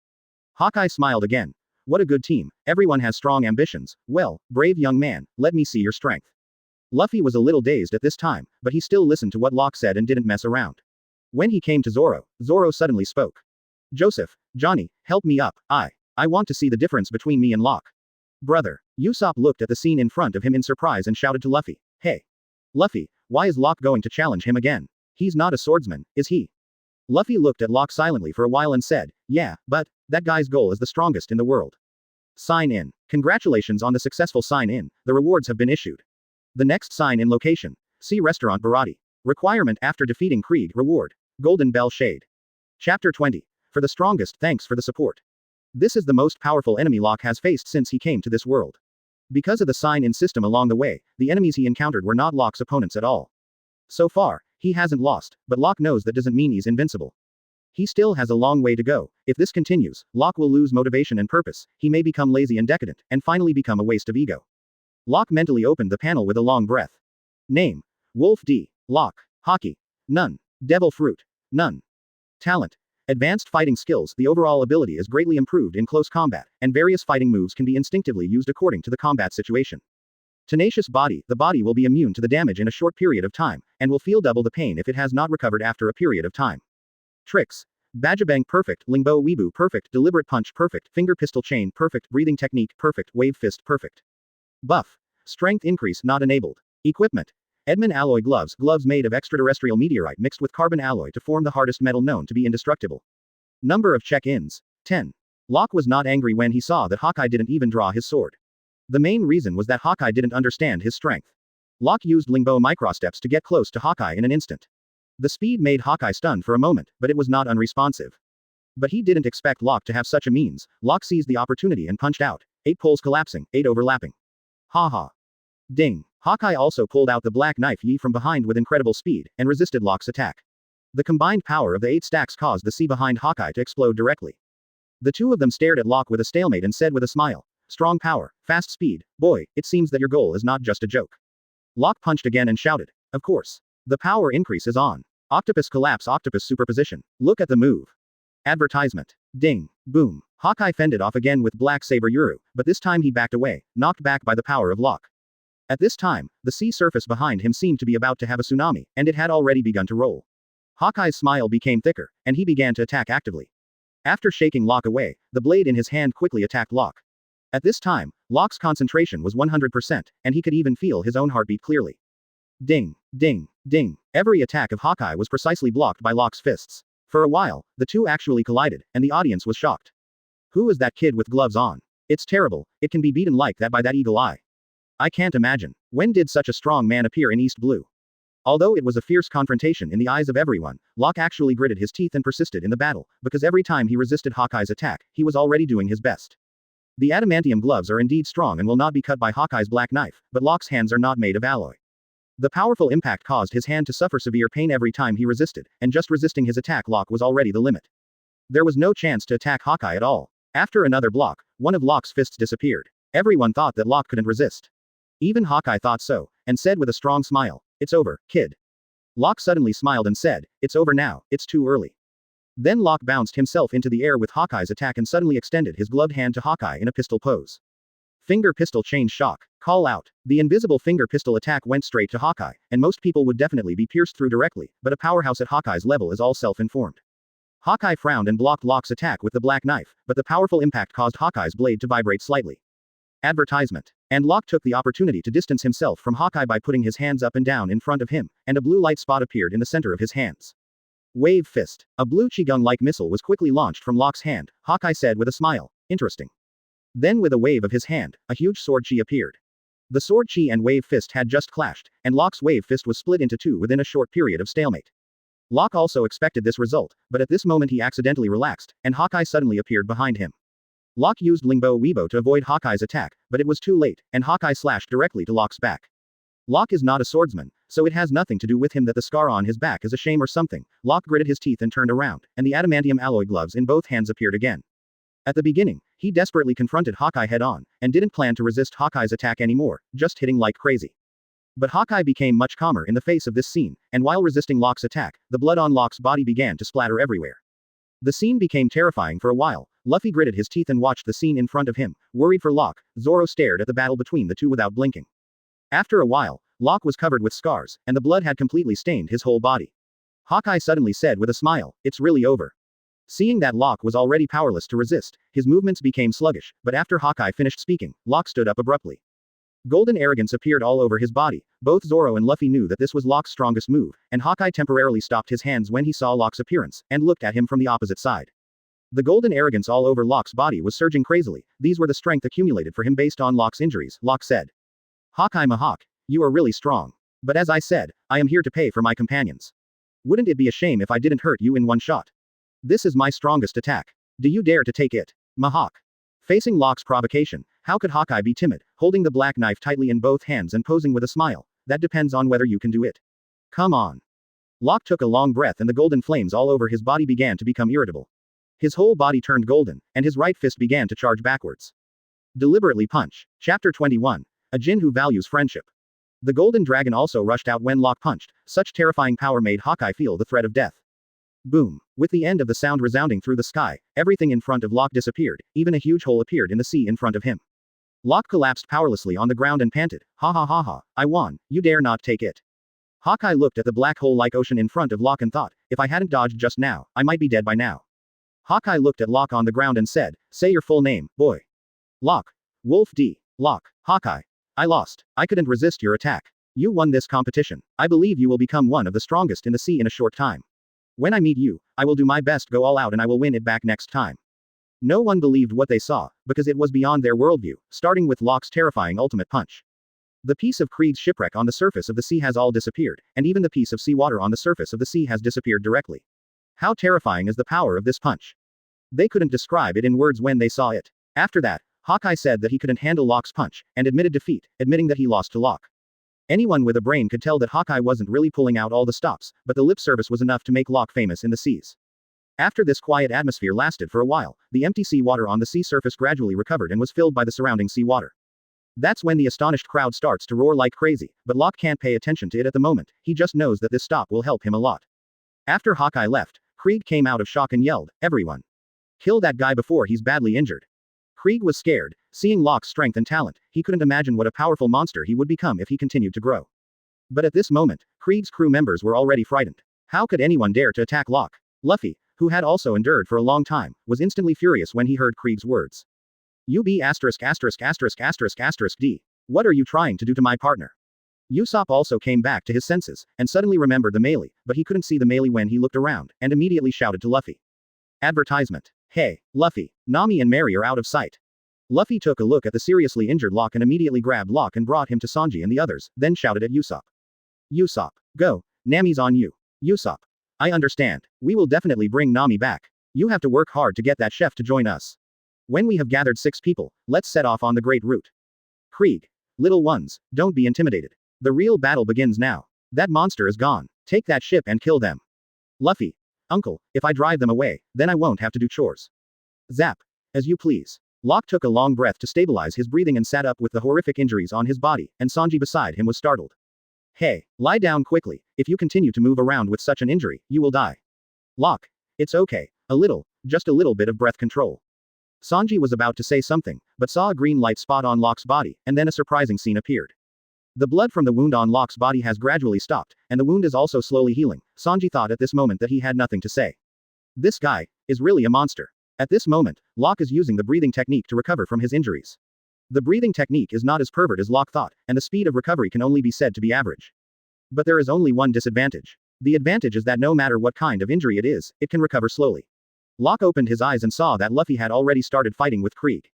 Hawkeye smiled again. What a good team, everyone has strong ambitions, well, brave young man, let me see your strength. Luffy was a little dazed at this time, but he still listened to what Locke said and didn't mess around. When he came to Zoro, Zoro suddenly spoke. Joseph, Johnny, help me up, I want to see the difference between me and Locke. Brother. Usopp looked at the scene in front of him in surprise and shouted to Luffy, hey. Luffy, why is Locke going to challenge him again? He's not a swordsman, is he? Luffy looked at Locke silently for a while and said, yeah, but that guy's goal is the strongest in the world. Sign in. Congratulations on the successful sign in, the rewards have been issued. The next sign in location. See Restaurant Barati. Requirement after defeating Creed, reward. Golden Bell Shade. Chapter 20. For the strongest, thanks for the support. This is the most powerful enemy Locke has faced since he came to this world. Because of the sign-in system along the way, the enemies he encountered were not Locke's opponents at all. So far, he hasn't lost, but Locke knows that doesn't mean he's invincible. He still has a long way to go. If this continues, Locke will lose motivation and purpose, he may become lazy and decadent, and finally become a waste of ego. Locke mentally opened the panel with a long breath. Name. Wolf D. Locke. Haki. None. Devil Fruit. None. Talent. Advanced fighting skills. The overall ability is greatly improved in close combat, and various fighting moves can be instinctively used according to the combat situation. Tenacious body. The body will be immune to the damage in a short period of time, and will feel double the pain if it has not recovered after a period of time. Tricks. Bajabang perfect, Lingbo Weebu perfect, deliberate punch perfect, finger pistol chain perfect, breathing technique perfect, wave fist perfect. Buff. Strength increase not enabled. Equipment. Edmund alloy gloves, gloves made of extraterrestrial meteorite mixed with carbon alloy to form the hardest metal known to be indestructible. Number of check-ins. 10. Locke was not angry when he saw that Hawkeye didn't even draw his sword. The main reason was that Hawkeye didn't understand his strength. Locke used Lingbo microsteps to get close to Hawkeye in an instant. The speed made Hawkeye stunned for a moment, but it was not unresponsive. But he didn't expect Locke to have such a means. Locke seized the opportunity and punched out. 8 poles collapsing, 8 overlapping. Ha ha. Ding. Hawkeye also pulled out the black knife Yi from behind with incredible speed, and resisted Locke's attack. The combined power of the 8 stacks caused the sea behind Hawkeye to explode directly. The two of them stared at Locke with a stalemate and said with a smile, "Strong power, fast speed, boy, it seems that your goal is not just a joke." Locke punched again and shouted, "Of course. The power increase is on. Octopus collapse, octopus superposition. Look at the move." Advertisement. Ding. Boom. Hawkeye fended off again with Black Saber Yuru, but this time he backed away, knocked back by the power of Locke. At this time, the sea surface behind him seemed to be about to have a tsunami, and it had already begun to roll. Hawkeye's smile became thicker, and he began to attack actively. After shaking Locke away, the blade in his hand quickly attacked Locke. At this time, Locke's concentration was 100%, and he could even feel his own heartbeat clearly. Ding, ding, ding. Every attack of Hawkeye was precisely blocked by Locke's fists. For a while, the two actually collided, and the audience was shocked. Who is that kid with gloves on? It's terrible, it can be beaten like that by that eagle eye. I can't imagine. When did such a strong man appear in East Blue? Although it was a fierce confrontation in the eyes of everyone, Locke actually gritted his teeth and persisted in the battle, because every time he resisted Hawkeye's attack, he was already doing his best. The adamantium gloves are indeed strong and will not be cut by Hawkeye's black knife, but Locke's hands are not made of alloy. The powerful impact caused his hand to suffer severe pain every time he resisted, and just resisting his attack Locke was already the limit. There was no chance to attack Hawkeye at all. After another block, one of Locke's fists disappeared. Everyone thought that Locke couldn't resist. Even Hawkeye thought so, and said with a strong smile, "It's over, kid." Locke suddenly smiled and said, "It's over now, it's too early." Then Locke bounced himself into the air with Hawkeye's attack and suddenly extended his gloved hand to Hawkeye in a pistol pose. Finger pistol chain shock. Call out. The invisible finger pistol attack went straight to Hawkeye, and most people would definitely be pierced through directly, but a powerhouse at Hawkeye's level is all self-informed. Hawkeye frowned and blocked Locke's attack with the black knife, but the powerful impact caused Hawkeye's blade to vibrate slightly. Advertisement. And Locke took the opportunity to distance himself from Hawkeye by putting his hands up and down in front of him, and a blue light spot appeared in the center of his hands. Wave fist. A blue Qigong-like missile was quickly launched from Locke's hand, Hawkeye said with a smile. Interesting. Then with a wave of his hand, a huge sword chi appeared. The sword chi and wave fist had just clashed, and Locke's wave fist was split into two within a short period of stalemate. Locke also expected this result, but at this moment he accidentally relaxed, and Hawkeye suddenly appeared behind him. Locke used Lingbo Weibo to avoid Hawkeye's attack, but it was too late, and Hawkeye slashed directly to Locke's back. Locke is not a swordsman, so it has nothing to do with him that the scar on his back is a shame or something. Locke gritted his teeth and turned around, and the adamantium alloy gloves in both hands appeared again. At the beginning, he desperately confronted Hawkeye head-on, and didn't plan to resist Hawkeye's attack anymore, just hitting like crazy. But Hawkeye became much calmer in the face of this scene, and while resisting Locke's attack, the blood on Locke's body began to splatter everywhere. The scene became terrifying for a while. Luffy gritted his teeth and watched the scene in front of him, worried for Locke. Zoro stared at the battle between the two without blinking. After a while, Locke was covered with scars, and the blood had completely stained his whole body. Hawkeye suddenly said with a smile, "It's really over." Seeing that Locke was already powerless to resist, his movements became sluggish, but after Hawkeye finished speaking, Locke stood up abruptly. Golden arrogance appeared all over his body. Both Zoro and Luffy knew that this was Locke's strongest move, and Hawkeye temporarily stopped his hands when he saw Locke's appearance, and looked at him from the opposite side. The golden arrogance all over Locke's body was surging crazily. These were the strength accumulated for him based on Locke's injuries. Locke said, "Hawkeye Mahawk, you are really strong. But as I said, I am here to pay for my companions. Wouldn't it be a shame if I didn't hurt you in one shot? This is my strongest attack. Do you dare to take it? Mahawk." Facing Locke's provocation, how could Hawkeye be timid, holding the black knife tightly in both hands and posing with a smile? That depends on whether you can do it. Come on. Locke took a long breath and the golden flames all over his body began to become irritable. His whole body turned golden, and his right fist began to charge backwards. Deliberately punch. Chapter 21. A Jin who values friendship. The golden dragon also rushed out when Locke punched. Such terrifying power made Hawkeye feel the threat of death. Boom. With the end of the sound resounding through the sky, everything in front of Locke disappeared, even a huge hole appeared in the sea in front of him. Locke collapsed powerlessly on the ground and panted, "Ha ha ha ha, I won, you dare not take it." Hawkeye looked at the black hole-like ocean in front of Locke and thought, if I hadn't dodged just now, I might be dead by now. Hawkeye looked at Locke on the ground and said, say your full name, boy. Locke. Wolf D. Locke. Hawkeye. I lost. I couldn't resist your attack. You won this competition. I believe you will become one of the strongest in the sea in a short time. When I meet you, I will do my best, go all out, and I will win it back next time. No one believed what they saw, because it was beyond their worldview, starting with Locke's terrifying ultimate punch. The piece of Krieg's shipwreck on the surface of the sea has all disappeared, and even the piece of seawater on the surface of the sea has disappeared directly. How terrifying is the power of this punch? They couldn't describe it in words when they saw it. After that, Hawkeye said that he couldn't handle Locke's punch, and admitted defeat, admitting that he lost to Locke. Anyone with a brain could tell that Hawkeye wasn't really pulling out all the stops, but the lip service was enough to make Locke famous in the seas. After this quiet atmosphere lasted for a while, the empty sea water on the sea surface gradually recovered and was filled by the surrounding sea water. That's when the astonished crowd starts to roar like crazy, but Locke can't pay attention to it at the moment, he just knows that this stop will help him a lot. After Hawkeye left, Krieg came out of shock and yelled, everyone. Kill that guy before he's badly injured. Krieg was scared, seeing Locke's strength and talent, he couldn't imagine what a powerful monster he would become if he continued to grow. But at this moment, Krieg's crew members were already frightened. How could anyone dare to attack Locke? Luffy, who had also endured for a long time, was instantly furious when he heard Krieg's words. You be asterisk asterisk asterisk asterisk asterisk D. What are you trying to do to my partner? Usopp also came back to his senses, and suddenly remembered the melee, but he couldn't see the melee when he looked around, and immediately shouted to Luffy. Advertisement. Hey, Luffy, Nami and Mary are out of sight. Luffy took a look at the seriously injured Locke and immediately grabbed Locke and brought him to Sanji and the others, then shouted at Usopp. Usopp, go, Nami's on you. Usopp. I understand. We will definitely bring Nami back. You have to work hard to get that chef to join us. When we have gathered 6 people, let's set off on the great route. Krieg. Little ones, don't be intimidated. The real battle begins now. That monster is gone. Take that ship and kill them. Luffy. Uncle, if I drive them away, then I won't have to do chores. Zap. As you please. Locke took a long breath to stabilize his breathing and sat up with the horrific injuries on his body, and Sanji beside him was startled. Hey, lie down quickly. If you continue to move around with such an injury, you will die. Locke. It's okay. A little, just a little bit of breath control. Sanji was about to say something, but saw a green light spot on Locke's body, and then a surprising scene appeared. The blood from the wound on Locke's body has gradually stopped, and the wound is also slowly healing. Sanji thought at this moment that he had nothing to say. This guy is really a monster. At this moment, Locke is using the breathing technique to recover from his injuries. The breathing technique is not as pervert as Locke thought, and the speed of recovery can only be said to be average. But there is only one disadvantage. The advantage is that no matter what kind of injury it is, it can recover slowly. Locke opened his eyes and saw that Luffy had already started fighting with Krieg.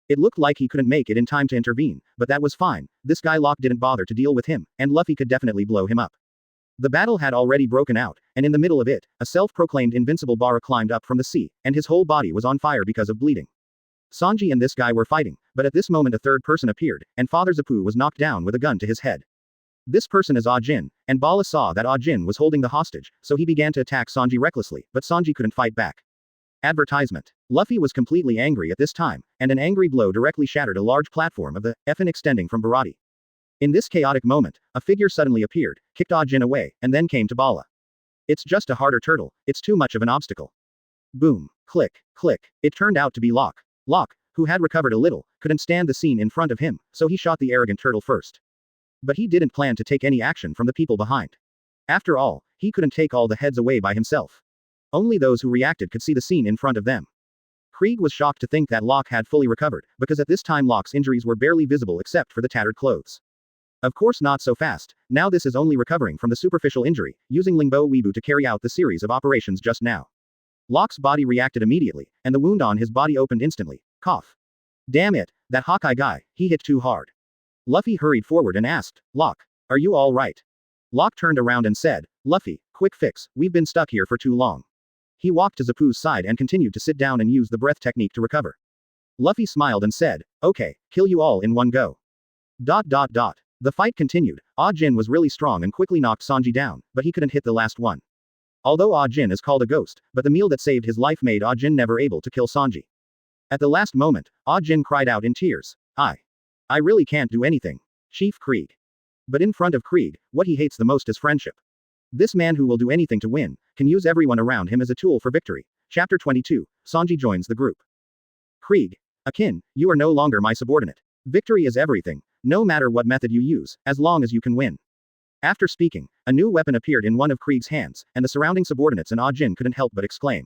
It looked like he couldn't make it in time to intervene, but that was fine. This guy Locke didn't bother to deal with him, and Luffy could definitely blow him up. The battle had already broken out, and in the middle of it, a self-proclaimed invincible Baroque climbed up from the sea, and his whole body was on fire because of bleeding. Sanji and this guy were fighting, but at this moment a third person appeared, and Father Zapu was knocked down with a gun to his head. This person is Ajin, and Bala saw that Ajin was holding the hostage, so he began to attack Sanji recklessly, but Sanji couldn't fight back. Advertisement. Luffy was completely angry at this time, and an angry blow directly shattered a large platform of the FN extending from Baroque. In this chaotic moment, a figure suddenly appeared, kicked Ajin away, and then came to Bala. It's just a harder turtle, it's too much of an obstacle. Boom. Click. Click. It turned out to be Locke. Locke, who had recovered a little, couldn't stand the scene in front of him, so he shot the arrogant turtle first. But he didn't plan to take any action from the people behind. After all, he couldn't take all the heads away by himself. Only those who reacted could see the scene in front of them. Krieg was shocked to think that Locke had fully recovered, because at this time Locke's injuries were barely visible except for the tattered clothes. Of course not so fast, now this is only recovering from the superficial injury, using Lingbo Weebu to carry out the series of operations just now. Locke's body reacted immediately, and the wound on his body opened instantly. Cough. Damn it, that Hawkeye guy, he hit too hard. Luffy hurried forward and asked, Locke, are you all right? Locke turned around and said, Luffy, quick fix, we've been stuck here for too long. He walked to Zapu's side and continued to sit down and use the breath technique to recover. Luffy smiled and said, okay, kill you all in one go. ... The fight continued. Ajin was really strong and quickly knocked Sanji down, but he couldn't hit the last one. Although Ajin is called a ghost, but the meal that saved his life made Ajin never able to kill Sanji. At the last moment, Ajin cried out in tears, I really can't do anything. Chief Krieg. But in front of Krieg, what he hates the most is friendship. This man who will do anything to win, can use everyone around him as a tool for victory. Chapter 22, Sanji joins the group. Krieg. Akin, you are no longer my subordinate. Victory is everything, no matter what method you use, as long as you can win. After speaking, a new weapon appeared in one of Krieg's hands, and the surrounding subordinates and Ajin couldn't help but exclaim.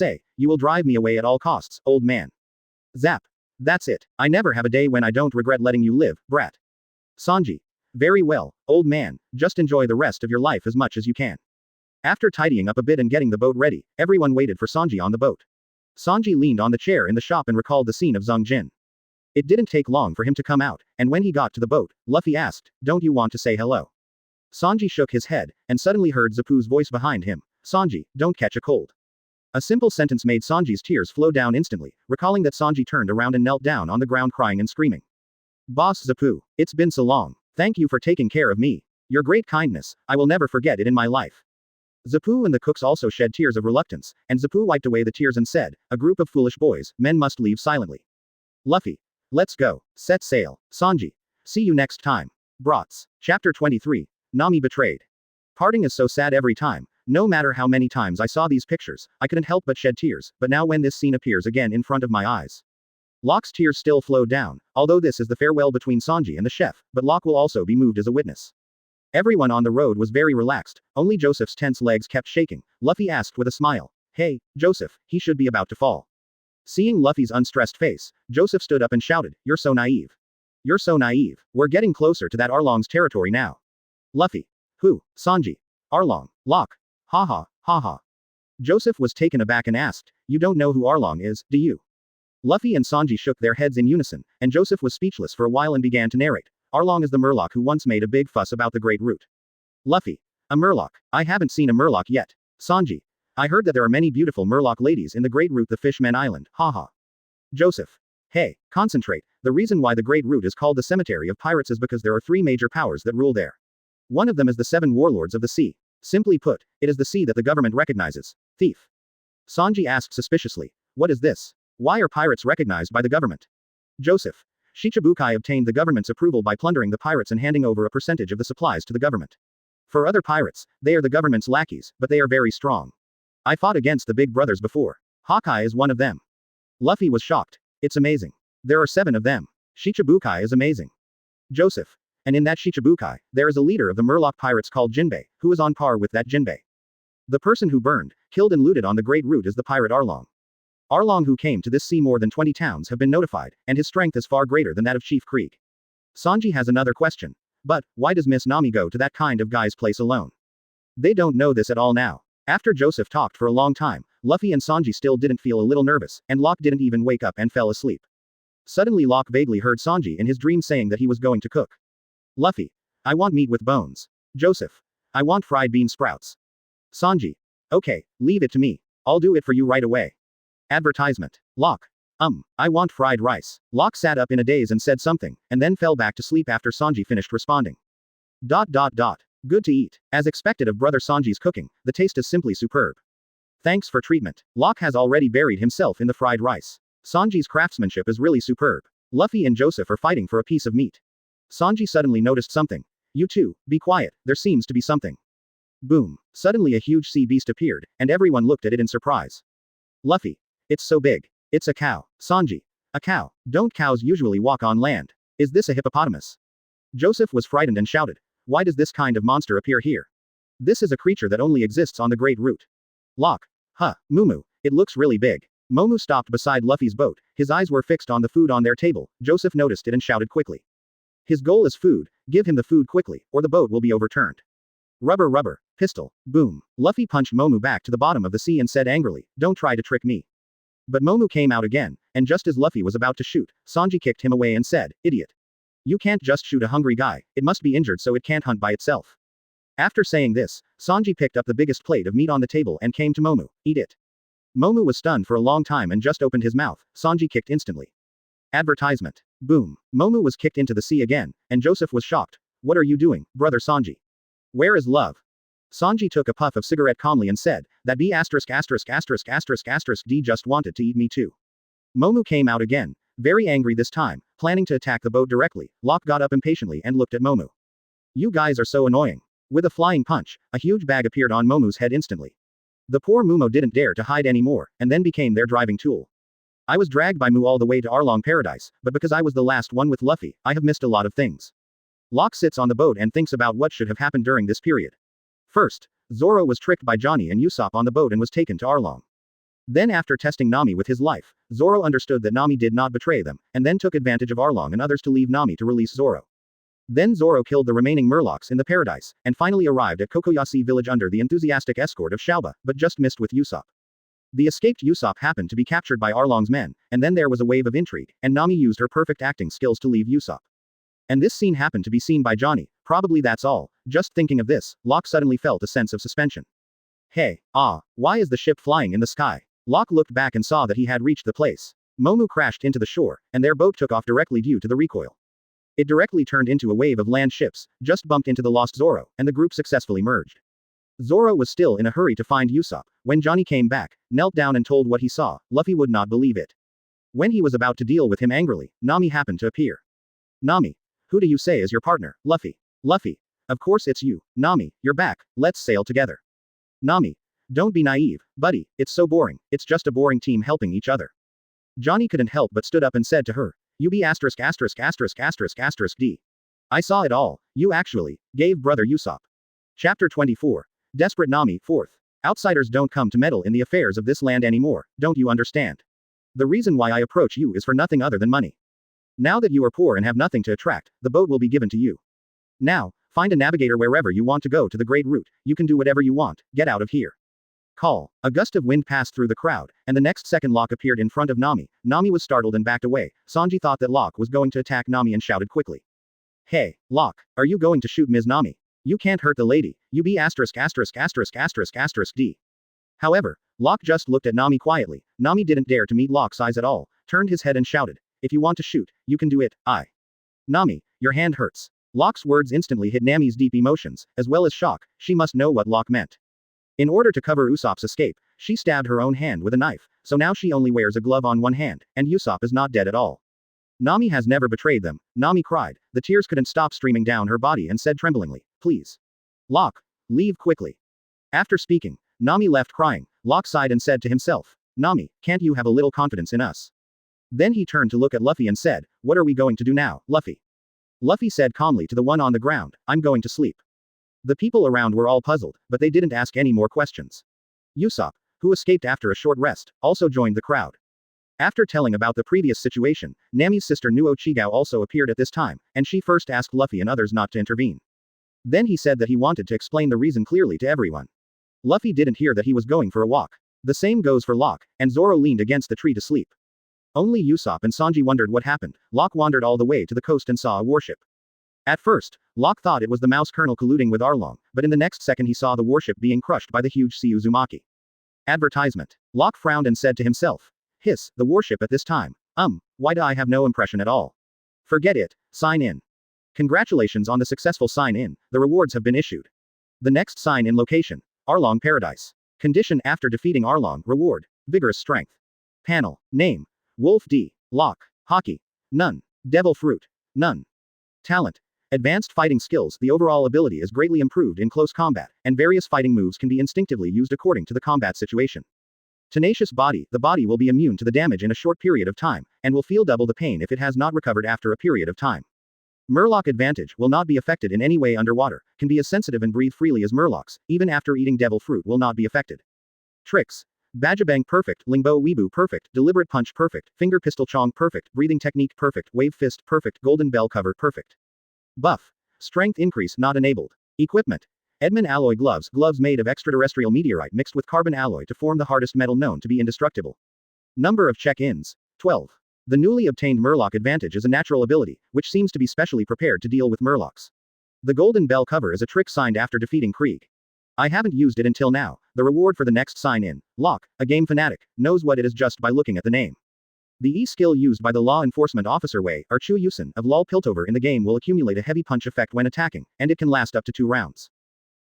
say, you will drive me away at all costs, old man. Zap. That's it. I never have a day when I don't regret letting you live, brat. Sanji. Very well, old man, just enjoy the rest of your life as much as you can. After tidying up a bit and getting the boat ready, everyone waited for Sanji on the boat. Sanji leaned on the chair in the shop and recalled the scene of Zhang Jin. It didn't take long for him to come out, and when he got to the boat, Luffy asked, "Don't you want to say hello?" Sanji shook his head, and suddenly heard Zapu's voice behind him. "Sanji, don't catch a cold." A simple sentence made Sanji's tears flow down instantly, recalling that Sanji turned around and knelt down on the ground crying and screaming. "Boss Zapu, it's been so long. Thank you for taking care of me. Your great kindness, I will never forget it in my life." Zapu and the cooks also shed tears of reluctance, and Zapu wiped away the tears and said, "A group of foolish boys, men must leave silently. Luffy. Let's go. Set sail. Sanji. See you next time." Brats. Chapter 23. Nami betrayed. Parting is so sad every time. No matter how many times I saw these pictures, I couldn't help but shed tears, but now when this scene appears again in front of my eyes. Locke's tears still flow down, although this is the farewell between Sanji and the chef, but Locke will also be moved as a witness. Everyone on the road was very relaxed, only Joseph's tense legs kept shaking. Luffy asked with a smile, "Hey, Joseph, he should be about to fall." Seeing Luffy's unstressed face, Joseph stood up and shouted, "You're so naive. You're so naive. We're getting closer to that Arlong's territory now." Luffy. Who? Sanji. Arlong. Locke. Ha ha. Joseph was taken aback and asked, "You don't know who Arlong is, do you?" Luffy and Sanji shook their heads in unison, and Joseph was speechless for a while and began to narrate. Arlong is the Murloc who once made a big fuss about the Great Root. Luffy. A Murloc? I haven't seen a Murloc yet. Sanji. I heard that there are many beautiful Murloc ladies in the Great Root, the Fishmen Island, haha. Joseph. Hey, concentrate. The reason why the Great Root is called the Cemetery of Pirates is because there are three major powers that rule there. One of them is the seven warlords of the sea. Simply put, it is the sea that the government recognizes. Thief. Sanji asked suspiciously, "What is this? Why are pirates recognized by the government?" Joseph. Shichibukai obtained the government's approval by plundering the pirates and handing over a percentage of the supplies to the government. For other pirates, they are the government's lackeys, but they are very strong. I fought against the big brothers before. Hawkeye is one of them. Luffy was shocked. It's amazing. There are 7 of them. Shichibukai is amazing. Joseph. And in that Shichibukai, there is a leader of the Murloc pirates called Jinbei, who is on par with that Jinbei. The person who burned, killed and looted on the Great Root is the pirate Arlong. Arlong, who came to this sea more than 20 towns have been notified, and his strength is far greater than that of Chief Krieg. Sanji has another question. But, why does Miss Nami go to that kind of guy's place alone? They don't know this at all now. After Joseph talked for a long time, Luffy and Sanji still didn't feel a little nervous, and Locke didn't even wake up and fell asleep. Suddenly Locke vaguely heard Sanji in his dream saying that he was going to cook. Luffy. I want meat with bones. Joseph. I want fried bean sprouts. Sanji. Okay, leave it to me. I'll do it for you right away. Advertisement. Locke. I want fried rice. Locke sat up in a daze and said something, and then fell back to sleep after Sanji finished responding. ... Good to eat. As expected of brother Sanji's cooking, the taste is simply superb. Thanks for treatment. Locke has already buried himself in the fried rice. Sanji's craftsmanship is really superb. Luffy and Joseph are fighting for a piece of meat. Sanji suddenly noticed something. You two, be quiet, there seems to be something. Boom. Suddenly a huge sea beast appeared, and everyone looked at it in surprise. Luffy. It's so big. It's a cow. Sanji. A cow. Don't cows usually walk on land? Is this a hippopotamus? Joseph was frightened and shouted. Why does this kind of monster appear here? This is a creature that only exists on the Great Root. Locke. Huh, Mumu. It looks really big. Momu stopped beside Luffy's boat, his eyes were fixed on the food on their table. Joseph noticed it and shouted quickly. His goal is food, give him the food quickly, or the boat will be overturned. Rubber, pistol, boom. Luffy punched Momu back to the bottom of the sea and said angrily, don't try to trick me. But Momu came out again, and just as Luffy was about to shoot, Sanji kicked him away and said, idiot. You can't just shoot a hungry guy, it must be injured so it can't hunt by itself. After saying this, Sanji picked up the biggest plate of meat on the table and came to Momu, eat it. Momu was stunned for a long time and just opened his mouth. Sanji kicked instantly. Advertisement. Boom. Momu was kicked into the sea again, and Joseph was shocked. What are you doing, brother Sanji? Where is love? Sanji took a puff of cigarette calmly and said, that B************ D just wanted to eat me too. Momu came out again, very angry this time, planning to attack the boat directly. Locke got up impatiently and looked at Momu. You guys are so annoying. With a flying punch, a huge bag appeared on Momu's head instantly. The poor Mumo didn't dare to hide anymore, and then became their driving tool. I was dragged by Mu all the way to Arlong Paradise, but because I was the last one with Luffy, I have missed a lot of things. Locke sits on the boat and thinks about what should have happened during this period. First, Zoro was tricked by Johnny and Usopp on the boat and was taken to Arlong. Then after testing Nami with his life, Zoro understood that Nami did not betray them, and then took advantage of Arlong and others to leave Nami to release Zoro. Then Zoro killed the remaining Murlocs in the paradise, and finally arrived at Kokoyasi village under the enthusiastic escort of Xiaoba, but just missed with Usopp. The escaped Usopp happened to be captured by Arlong's men, and then there was a wave of intrigue, and Nami used her perfect acting skills to leave Usopp. And this scene happened to be seen by Johnny. Probably that's all. Just thinking of this, Locke suddenly felt a sense of suspension. Hey, why is the ship flying in the sky? Locke looked back and saw that he had reached the place. Momu crashed into the shore, and their boat took off directly due to the recoil. It directly turned into a wave of land ships, just bumped into the lost Zoro, and the group successfully merged. Zoro was still in a hurry to find Usopp. When Johnny came back, knelt down and told what he saw, Luffy would not believe it. When he was about to deal with him angrily, Nami happened to appear. Nami. Who do you say is your partner, Luffy? Luffy. Of course it's you. Nami, you're back, let's sail together. Nami. Don't be naive, buddy, it's so boring, it's just a boring team helping each other. Johnny couldn't help but stood up and said to her, you be *********** D. I saw it all, you actually gave brother Usopp. Chapter 24. Desperate Nami, 4th. Outsiders don't come to meddle in the affairs of this land anymore, don't you understand? The reason why I approach you is for nothing other than money. Now that you are poor and have nothing to attract, the boat will be given to you. Now, find a navigator wherever you want to go to the Great Route, you can do whatever you want, get out of here. Call. A gust of wind passed through the crowd, and the next second Locke appeared in front of Nami. Nami was startled and backed away. Sanji thought that Locke was going to attack Nami and shouted quickly. Hey, Locke, are you going to shoot Ms. Nami? You can't hurt the lady, you be ********** D. However, Locke just looked at Nami quietly. Nami didn't dare to meet Locke's eyes at all, turned his head and shouted, if you want to shoot, you can do it, Nami, your hand hurts. Locke's words instantly hit Nami's deep emotions, as well as shock, she must know what Locke meant. In order to cover Usopp's escape, she stabbed her own hand with a knife, so now she only wears a glove on one hand, and Usopp is not dead at all. Nami has never betrayed them, Nami cried, the tears couldn't stop streaming down her body and said tremblingly, please. Locke, leave quickly. After speaking, Nami left crying. Locke sighed and said to himself, Nami, can't you have a little confidence in us? Then he turned to look at Luffy and said, what are we going to do now, Luffy? Luffy said calmly to the one on the ground, I'm going to sleep. The people around were all puzzled, but they didn't ask any more questions. Usopp, who escaped after a short rest, also joined the crowd. After telling about the previous situation, Nami's sister Nuo Chigao also appeared at this time, and she first asked Luffy and others not to intervene. Then he said that he wanted to explain the reason clearly to everyone. Luffy didn't hear that he was going for a walk. The same goes for Locke, and Zoro leaned against the tree to sleep. Only Usopp and Sanji wondered what happened. Locke wandered all the way to the coast and saw a warship. At first, Locke thought it was the Mouse Colonel colluding with Arlong, but in the next second he saw the warship being crushed by the huge sea Uzumaki. Advertisement. Locke frowned and said to himself. Hiss, the warship at this time. Why do I have no impression at all? Forget it, sign in. Congratulations on the successful sign-in, the rewards have been issued. The next sign-in location. Arlong Paradise. Condition after defeating Arlong, reward. Vigorous strength. Panel. Name. Wolf D. Locke. Hockey. None. Devil Fruit. None. Talent. Advanced fighting skills. The overall ability is greatly improved in close combat, and various fighting moves can be instinctively used according to the combat situation. Tenacious body. The body will be immune to the damage in a short period of time, and will feel double the pain if it has not recovered after a period of time. Murloc advantage. Will not be affected in any way underwater, can be as sensitive and breathe freely as Murlocs, even after eating devil fruit will not be affected. Tricks. Bajabang perfect, Lingbo Weebu perfect, Deliberate punch perfect, Finger pistol chong perfect, Breathing technique perfect, Wave fist perfect, Golden bell cover perfect. Buff. Strength increase not enabled. Equipment. Edmund alloy gloves. Gloves made of extraterrestrial meteorite mixed with carbon alloy to form the hardest metal known to be indestructible. Number of check-ins. 12. The newly obtained Murloc advantage is a natural ability, which seems to be specially prepared to deal with Murlocs. The Golden Bell cover is a trick signed after defeating Krieg. I haven't used it until now. The reward for the next sign-in. Locke, a game fanatic, knows what it is just by looking at the name. The E-skill used by the law enforcement officer Wei, or Chu Yusin, of Lol Piltover in the game will accumulate a heavy punch effect when attacking, and it can last up to 2 rounds.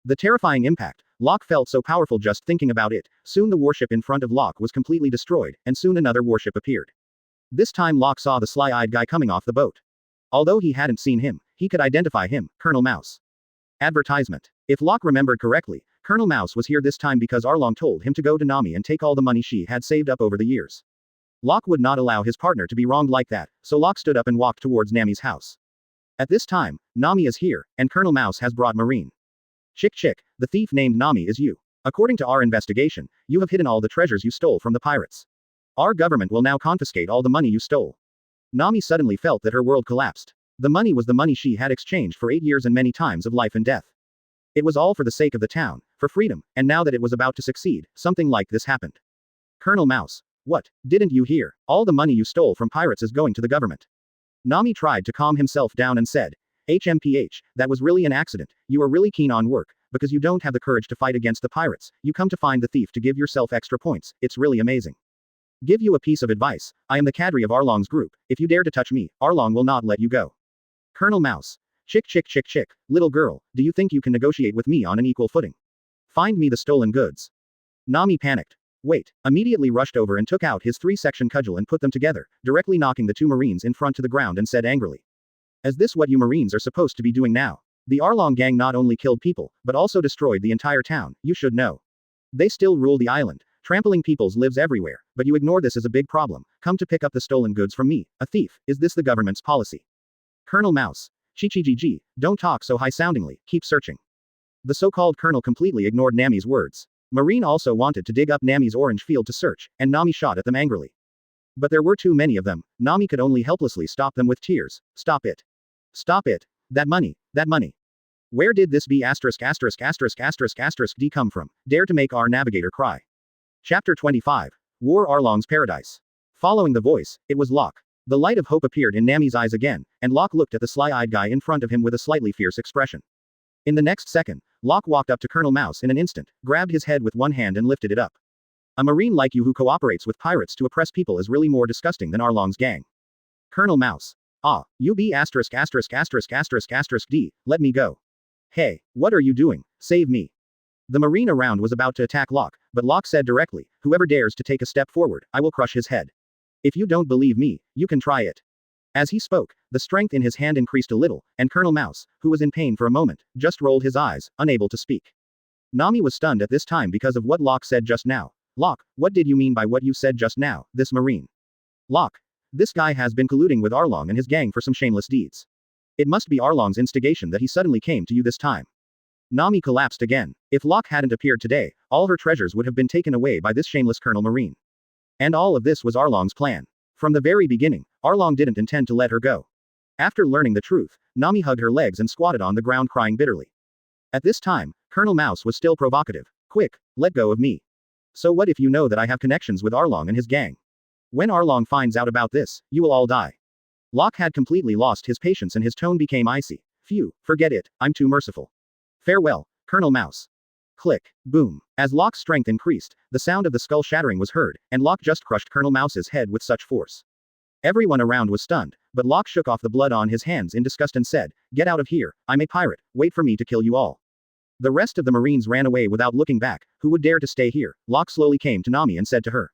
The terrifying impact. Locke felt so powerful just thinking about it. Soon the warship in front of Locke was completely destroyed, and soon another warship appeared. This time Locke saw the sly-eyed guy coming off the boat. Although he hadn't seen him, he could identify him, Colonel Mouse. Advertisement. If Locke remembered correctly, Colonel Mouse was here this time because Arlong told him to go to Nami and take all the money she had saved up over the years. Locke would not allow his partner to be wronged like that, so Locke stood up and walked towards Nami's house. At this time, Nami is here, and Colonel Mouse has brought Marine. Chick, the thief named Nami is you. According to our investigation, you have hidden all the treasures you stole from the pirates. Our government will now confiscate all the money you stole. Nami suddenly felt that her world collapsed. The money was the money she had exchanged for 8 years and many times of life and death. It was all for the sake of the town, for freedom, and now that it was about to succeed, something like this happened. Colonel Mouse. What? Didn't you hear? All the money you stole from pirates is going to the government. Nami tried to calm himself down and said, HMPH, that was really an accident. You are really keen on work, because you don't have the courage to fight against the pirates. You come to find the thief to give yourself extra points. It's really amazing. Give you a piece of advice. I am the cadre of Arlong's group. If you dare to touch me, Arlong will not let you go. Colonel Mouse. Chick, little girl, do you think you can negotiate with me on an equal footing? Find me the stolen goods. Nami panicked. Wait, immediately rushed over and took out his 3-section cudgel and put them together, directly knocking the 2 Marines in front to the ground and said angrily. Is this what you Marines are supposed to be doing now? The Arlong gang not only killed people, but also destroyed the entire town, you should know. They still rule the island, trampling people's lives everywhere, but you ignore this as a big problem. Come to pick up the stolen goods from me, a thief. Is this the government's policy? Colonel Mouse. Chi, don't talk so high-soundingly, keep searching. The so-called colonel completely ignored Nami's words. Marine also wanted to dig up Nami's orange field to search, and Nami shot at them angrily. But there were too many of them. Nami could only helplessly stop them with tears. Stop it. Stop it. That money. Where did this be ******** D come from? Dare to make our navigator cry. Chapter 25. War Arlong's Paradise. Following the voice, it was Locke. The light of hope appeared in Nami's eyes again, and Locke looked at the sly-eyed guy in front of him with a slightly fierce expression. In the next second, Locke walked up to Colonel Mouse in an instant, grabbed his head with one hand and lifted it up. A Marine like you who cooperates with pirates to oppress people is really more disgusting than Arlong's gang. Colonel Mouse. Ah, you be *********** D, let me go. Hey, what are you doing? Save me. The Marine around was about to attack Locke, but Locke said directly, whoever dares to take a step forward, I will crush his head. If you don't believe me, you can try it. As he spoke, the strength in his hand increased a little, and Colonel Mouse, who was in pain for a moment, just rolled his eyes, unable to speak. Nami was stunned at this time because of what Locke said just now. Locke, what did you mean by what you said just now, this Marine? Locke. This guy has been colluding with Arlong and his gang for some shameless deeds. It must be Arlong's instigation that he suddenly came to you this time. Nami collapsed again. If Locke hadn't appeared today, all her treasures would have been taken away by this shameless Colonel Marine. And all of this was Arlong's plan. From the very beginning, Arlong didn't intend to let her go. After learning the truth, Nami hugged her legs and squatted on the ground crying bitterly. At this time, Colonel Mouse was still provocative. Quick, let go of me. So what if you know that I have connections with Arlong and his gang? When Arlong finds out about this, you will all die. Locke had completely lost his patience and his tone became icy. Phew, forget it, I'm too merciful. Farewell, Colonel Mouse. Click. Boom. As Locke's strength increased, the sound of the skull shattering was heard, and Locke just crushed Colonel Mouse's head with such force. Everyone around was stunned, but Locke shook off the blood on his hands in disgust and said, Get out of here, I'm a pirate, wait for me to kill you all. The rest of the Marines ran away without looking back. Who would dare to stay here? Locke slowly came to Nami and said to her.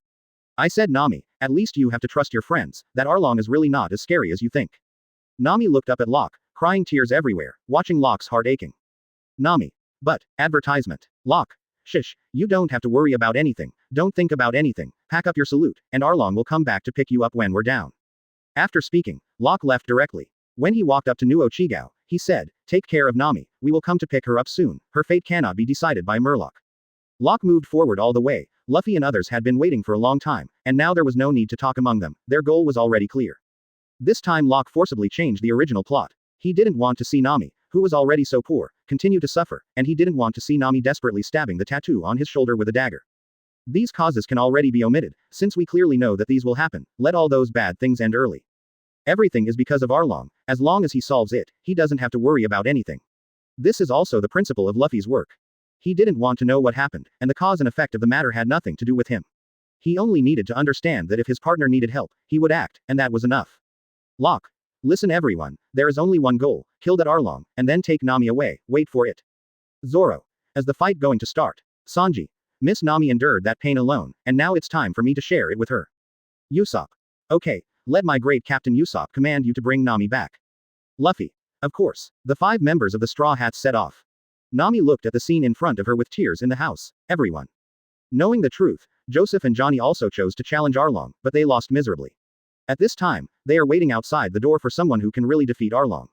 I said Nami, at least you have to trust your friends, that Arlong is really not as scary as you think. Nami looked up at Locke, crying tears everywhere, watching Locke's heart aching. Nami. But, advertisement. Locke. Shish, you don't have to worry about anything, don't think about anything, pack up your salute, and Arlong will come back to pick you up when we're down. After speaking, Locke left directly. When he walked up to Nuo Chigao, he said, Take care of Nami, we will come to pick her up soon, her fate cannot be decided by Murloc. Locke moved forward all the way. Luffy and others had been waiting for a long time, and now there was no need to talk among them, their goal was already clear. This time Locke forcibly changed the original plot. He didn't want to see Nami, who was already so poor, continue to suffer, and he didn't want to see Nami desperately stabbing the tattoo on his shoulder with a dagger. These causes can already be omitted, since we clearly know that these will happen, let all those bad things end early. Everything is because of Arlong, as long as he solves it, he doesn't have to worry about anything. This is also the principle of Luffy's work. He didn't want to know what happened, and the cause and effect of the matter had nothing to do with him. He only needed to understand that if his partner needed help, he would act, and that was enough. Locke. Listen everyone, there is only one goal, kill that Arlong, and then take Nami away, wait for it. Zoro. Is the fight going to start? Sanji. Miss Nami endured that pain alone, and now it's time for me to share it with her. Usopp. Okay, let my great Captain Usopp command you to bring Nami back. Luffy. Of course. The 5 members of the Straw Hats set off. Nami looked at the scene in front of her with tears in the house, everyone. Knowing the truth, Joseph and Johnny also chose to challenge Arlong, but they lost miserably. At this time, they are waiting outside the door for someone who can really defeat Arlong.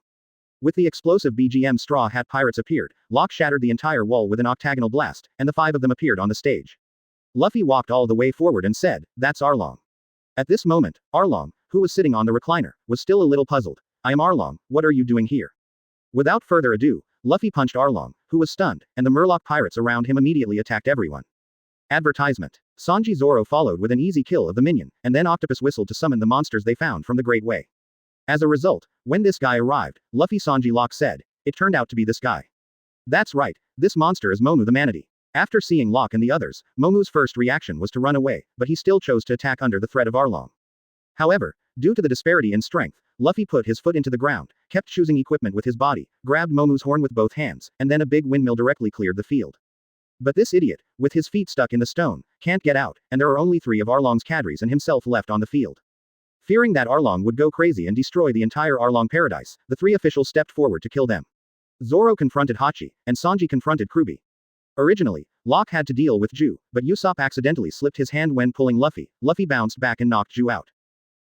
With the explosive BGM Straw Hat Pirates appeared, Locke shattered the entire wall with an octagonal blast, and the 5 of them appeared on the stage. Luffy walked all the way forward and said, That's Arlong. At this moment, Arlong, who was sitting on the recliner, was still a little puzzled. I am Arlong, what are you doing here? Without further ado, Luffy punched Arlong, who was stunned, and the Murloc pirates around him immediately attacked everyone. Advertisement. Sanji Zoro followed with an easy kill of the minion, and then Octopus whistled to summon the monsters they found from the Great Way. As a result, when this guy arrived, Luffy Sanji Locke said, it turned out to be this guy. That's right, this monster is Momu the Manatee. After seeing Locke and the others, Momu's first reaction was to run away, but he still chose to attack under the threat of Arlong. However, due to the disparity in strength, Luffy put his foot into the ground, kept choosing equipment with his body, grabbed Momu's horn with both hands, and then a big windmill directly cleared the field. But this idiot, with his feet stuck in the stone, can't get out, and there are only 3 of Arlong's cadres and himself left on the field. Fearing that Arlong would go crazy and destroy the entire Arlong paradise, the 3 officials stepped forward to kill them. Zoro confronted Hachi, and Sanji confronted Kruby. Originally, Locke had to deal with Ju, but Usopp accidentally slipped his hand when pulling Luffy. Luffy bounced back and knocked Ju out.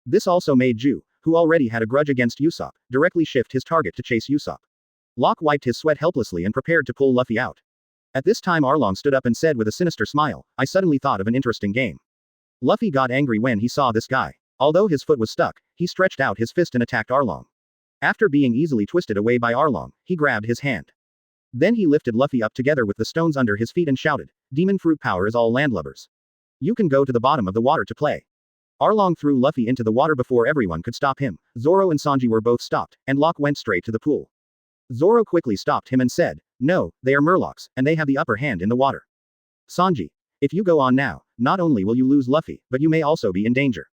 This also made Ju, who already had a grudge against Usopp, directly shift his target to chase Usopp. Locke wiped his sweat helplessly and prepared to pull Luffy out. At this time Arlong stood up and said with a sinister smile, I suddenly thought of an interesting game. Luffy got angry when he saw this guy. Although his foot was stuck, he stretched out his fist and attacked Arlong. After being easily twisted away by Arlong, he grabbed his hand. Then he lifted Luffy up together with the stones under his feet and shouted, Demon fruit power is all landlubbers. You can go to the bottom of the water to play. Arlong threw Luffy into the water before everyone could stop him. Zoro and Sanji were both stopped, and Locke went straight to the pool. Zoro quickly stopped him and said, no, they are Murlocs, and they have the upper hand in the water. Sanji, if you go on now, not only will you lose Luffy, but you may also be in danger.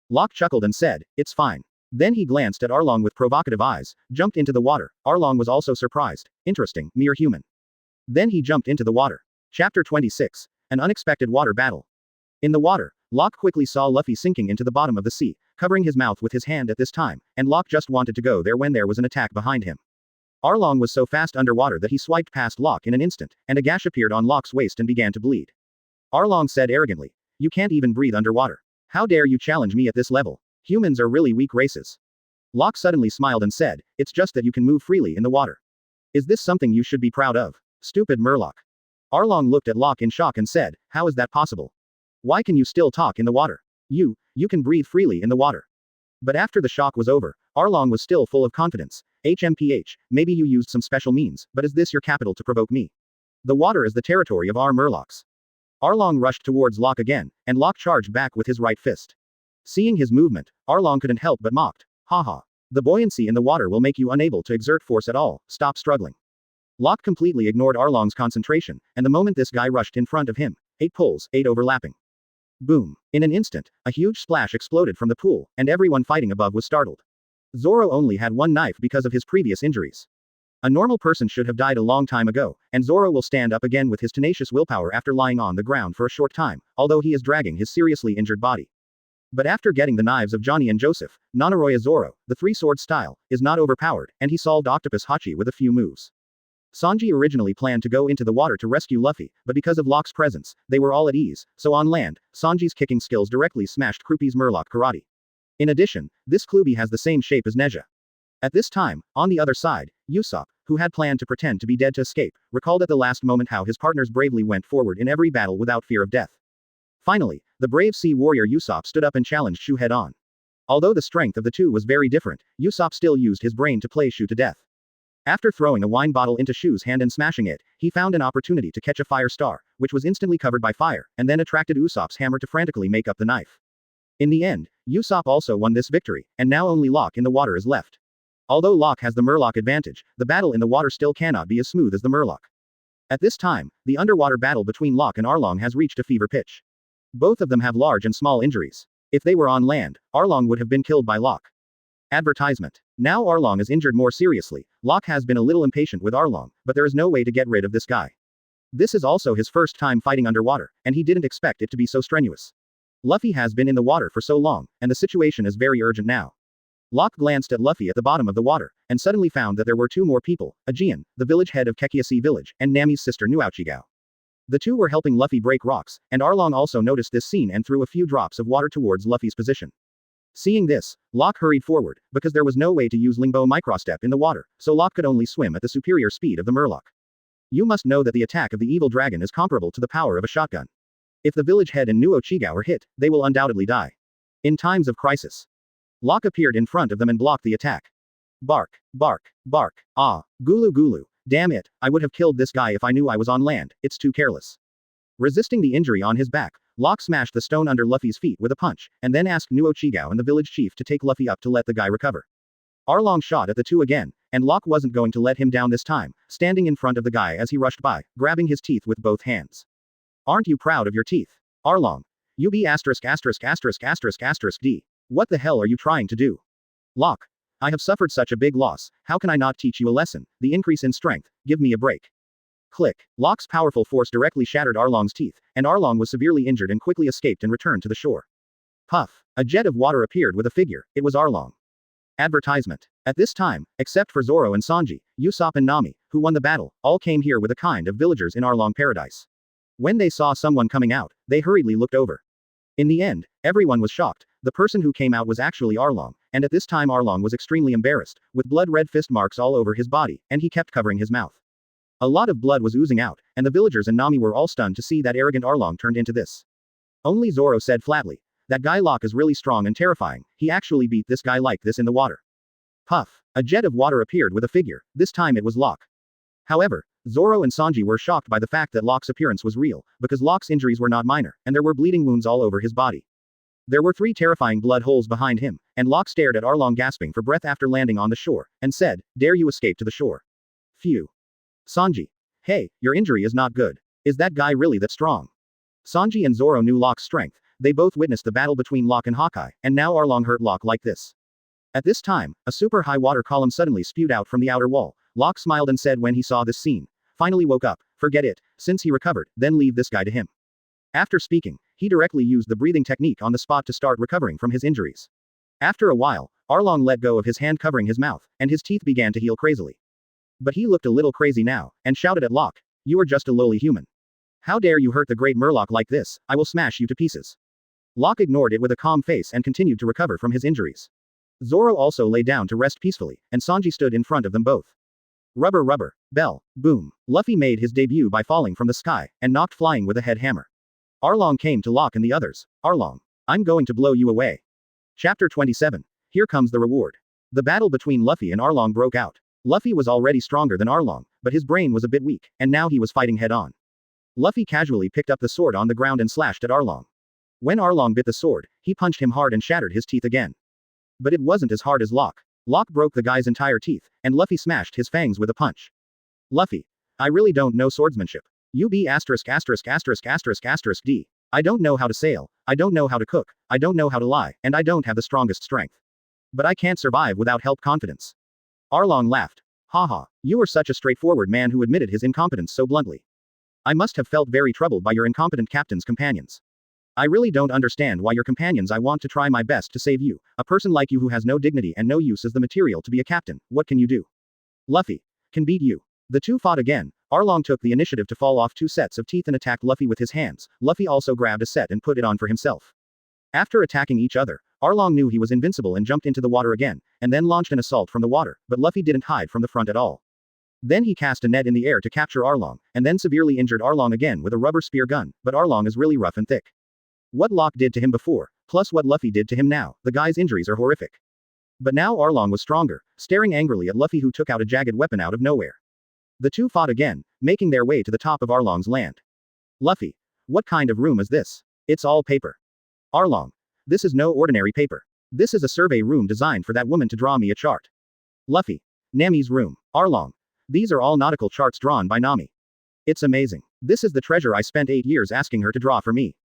Locke chuckled and said, it's fine. Then he glanced at Arlong with provocative eyes, jumped into the water. Arlong was also surprised. Interesting, mere human. Then he jumped into the water. Chapter 26. An unexpected water battle. In the water, Locke quickly saw Luffy sinking into the bottom of the sea, covering his mouth with his hand at this time, and Locke just wanted to go there when there was an attack behind him. Arlong was so fast underwater that he swiped past Locke in an instant, and a gash appeared on Locke's waist and began to bleed. Arlong said arrogantly, you can't even breathe underwater. How dare you challenge me at this level? Humans are really weak races. Locke suddenly smiled and said, it's just that you can move freely in the water. Is this something you should be proud of? Stupid Murloc. Arlong looked at Locke in shock and said, how is that possible? Why can you still talk in the water? You can breathe freely in the water. But after the shock was over, Arlong was still full of confidence. HMPH, maybe you used some special means, but is this your capital to provoke me? The water is the territory of our Murlocs. Arlong rushed towards Locke again, and Locke charged back with his right fist. Seeing his movement, Arlong couldn't help but mocked. Haha. The buoyancy in the water will make you unable to exert force at all, stop struggling. Locke completely ignored Arlong's concentration, and the moment this guy rushed in front of him, 8 pulls, 8 overlapping. Boom. In an instant, a huge splash exploded from the pool, and everyone fighting above was startled. Zoro only had 1 knife because of his previous injuries. A normal person should have died a long time ago, and Zoro will stand up again with his tenacious willpower after lying on the ground for a short time, although he is dragging his seriously injured body. But after getting the knives of Johnny and Joseph, Nanoroya Zoro, the 3-sword style, is not overpowered, and he solved Octopus Hachi with a few moves. Sanji originally planned to go into the water to rescue Luffy, but because of Locke's presence, they were all at ease, so on land, Sanji's kicking skills directly smashed Kruppy's Murloc karate. In addition, this Klubi has the same shape as Neja. At this time, on the other side, Usopp, who had planned to pretend to be dead to escape, recalled at the last moment how his partners bravely went forward in every battle without fear of death. Finally, the brave sea warrior Usopp stood up and challenged Shu head-on. Although the strength of the two was very different, Usopp still used his brain to play Shu to death. After throwing a wine bottle into Shu's hand and smashing it, he found an opportunity to catch a fire star, which was instantly covered by fire, and then attracted Usopp's hammer to frantically make up the knife. In the end, Usopp also won this victory, and now only Locke in the water is left. Although Locke has the Murloc advantage, the battle in the water still cannot be as smooth as the Murloc. At this time, the underwater battle between Locke and Arlong has reached a fever pitch. Both of them have large and small injuries. If they were on land, Arlong would have been killed by Locke. Advertisement. Now Arlong is injured more seriously. Locke has been a little impatient with Arlong, but there is no way to get rid of this guy. This is also his first time fighting underwater, and he didn't expect it to be so strenuous. Luffy has been in the water for so long, and the situation is very urgent now. Locke glanced at Luffy at the bottom of the water, and suddenly found that there were 2 more people, Aegean, the village head of Kekiasi village, and Nami's sister Nuauchigao. The 2 were helping Luffy break rocks, and Arlong also noticed this scene and threw a few drops of water towards Luffy's position. Seeing this, Locke hurried forward, because there was no way to use Lingbo microstep in the water, so Locke could only swim at the superior speed of the Murloc. You must know that the attack of the evil dragon is comparable to the power of a shotgun. If the village head and Nuauchigao are hit, they will undoubtedly die. In times of crisis, Locke appeared in front of them and blocked the attack. Bark, bark, bark, ah, gulu gulu. Damn it, I would have killed this guy if I knew I was on land, it's too careless. Resisting the injury on his back, Locke smashed the stone under Luffy's feet with a punch, and then asked Nuo Chigao and the village chief to take Luffy up to let the guy recover. Arlong shot at the two again, and Locke wasn't going to let him down this time, standing in front of the guy as he rushed by, grabbing his teeth with both hands. Aren't you proud of your teeth? Arlong. You be asterisk asterisk asterisk asterisk asterisk D. What the hell are you trying to do? Locke. I have suffered such a big loss, how can I not teach you a lesson? The increase in strength, give me a break. Click. Locke's powerful force directly shattered Arlong's teeth, and Arlong was severely injured and quickly escaped and returned to the shore. Puff. A jet of water appeared with a figure, it was Arlong. Advertisement. At this time, except for Zoro and Sanji, Usopp and Nami, who won the battle, all came here with a kind of villagers in Arlong Paradise. When they saw someone coming out, they hurriedly looked over. In the end, everyone was shocked. The person who came out was actually Arlong, and at this time Arlong was extremely embarrassed, with blood-red fist marks all over his body, and he kept covering his mouth. A lot of blood was oozing out, and the villagers and Nami were all stunned to see that arrogant Arlong turned into this. Only Zoro said flatly, that guy Locke is really strong and terrifying, he actually beat this guy like this in the water. Puff. A jet of water appeared with a figure, this time it was Locke. However, Zoro and Sanji were shocked by the fact that Locke's appearance was real, because Locke's injuries were not minor, and there were bleeding wounds all over his body. There were 3 terrifying blood holes behind him, and Locke stared at Arlong gasping for breath after landing on the shore, and said, dare you escape to the shore? Phew. Sanji. Hey, your injury is not good. Is that guy really that strong? Sanji and Zoro knew Locke's strength, they both witnessed the battle between Locke and Hawkeye, and now Arlong hurt Locke like this. At this time, a super high water column suddenly spewed out from the outer wall. Locke smiled and said when he saw this scene, finally woke up, forget it, since he recovered, then leave this guy to him. After speaking, he directly used the breathing technique on the spot to start recovering from his injuries. After a while, Arlong let go of his hand covering his mouth, and his teeth began to heal crazily. But he looked a little crazy now, and shouted at Locke, you are just a lowly human. How dare you hurt the great Murloc like this, I will smash you to pieces. Locke ignored it with a calm face and continued to recover from his injuries. Zoro also lay down to rest peacefully, and Sanji stood in front of them both. Rubber rubber, bell, boom. Luffy made his debut by falling from the sky, and knocked flying with a head hammer. Arlong came to Locke and the others. Arlong. I'm going to blow you away. Chapter 27. Here comes the reward. The battle between Luffy and Arlong broke out. Luffy was already stronger than Arlong, but his brain was a bit weak, and now he was fighting head-on. Luffy casually picked up the sword on the ground and slashed at Arlong. When Arlong bit the sword, he punched him hard and shattered his teeth again. But it wasn't as hard as Locke. Locke broke the guy's entire teeth, and Luffy smashed his fangs with a punch. Luffy. I really don't know swordsmanship. You be asterisk asterisk asterisk asterisk asterisk D. I don't know how to sail, I don't know how to cook, I don't know how to lie, and I don't have the strongest strength. But I can't survive without help confidence. Arlong laughed. Haha, you are such a straightforward man who admitted his incompetence so bluntly. I must have felt very troubled by your incompetent captain's companions. I really don't understand why your companions I want to try my best to save you, a person like you who has no dignity and no use as the material to be a captain, what can you do? Luffy. Can beat you. The two fought again. Arlong took the initiative to fall off 2 sets of teeth and attacked Luffy with his hands. Luffy also grabbed a set and put it on for himself. After attacking each other, Arlong knew he was invincible and jumped into the water again, and then launched an assault from the water, but Luffy didn't hide from the front at all. Then he cast a net in the air to capture Arlong, and then severely injured Arlong again with a rubber spear gun, but Arlong is really rough and thick. What Locke did to him before, plus what Luffy did to him now, the guy's injuries are horrific. But now Arlong was stronger, staring angrily at Luffy who took out a jagged weapon out of nowhere. The two fought again, making their way to the top of Arlong's land. Luffy. What kind of room is this? It's all paper. Arlong. This is no ordinary paper. This is a survey room designed for that woman to draw me a chart. Luffy. Nami's room. Arlong. These are all nautical charts drawn by Nami. It's amazing. This is the treasure I spent 8 years asking her to draw for me.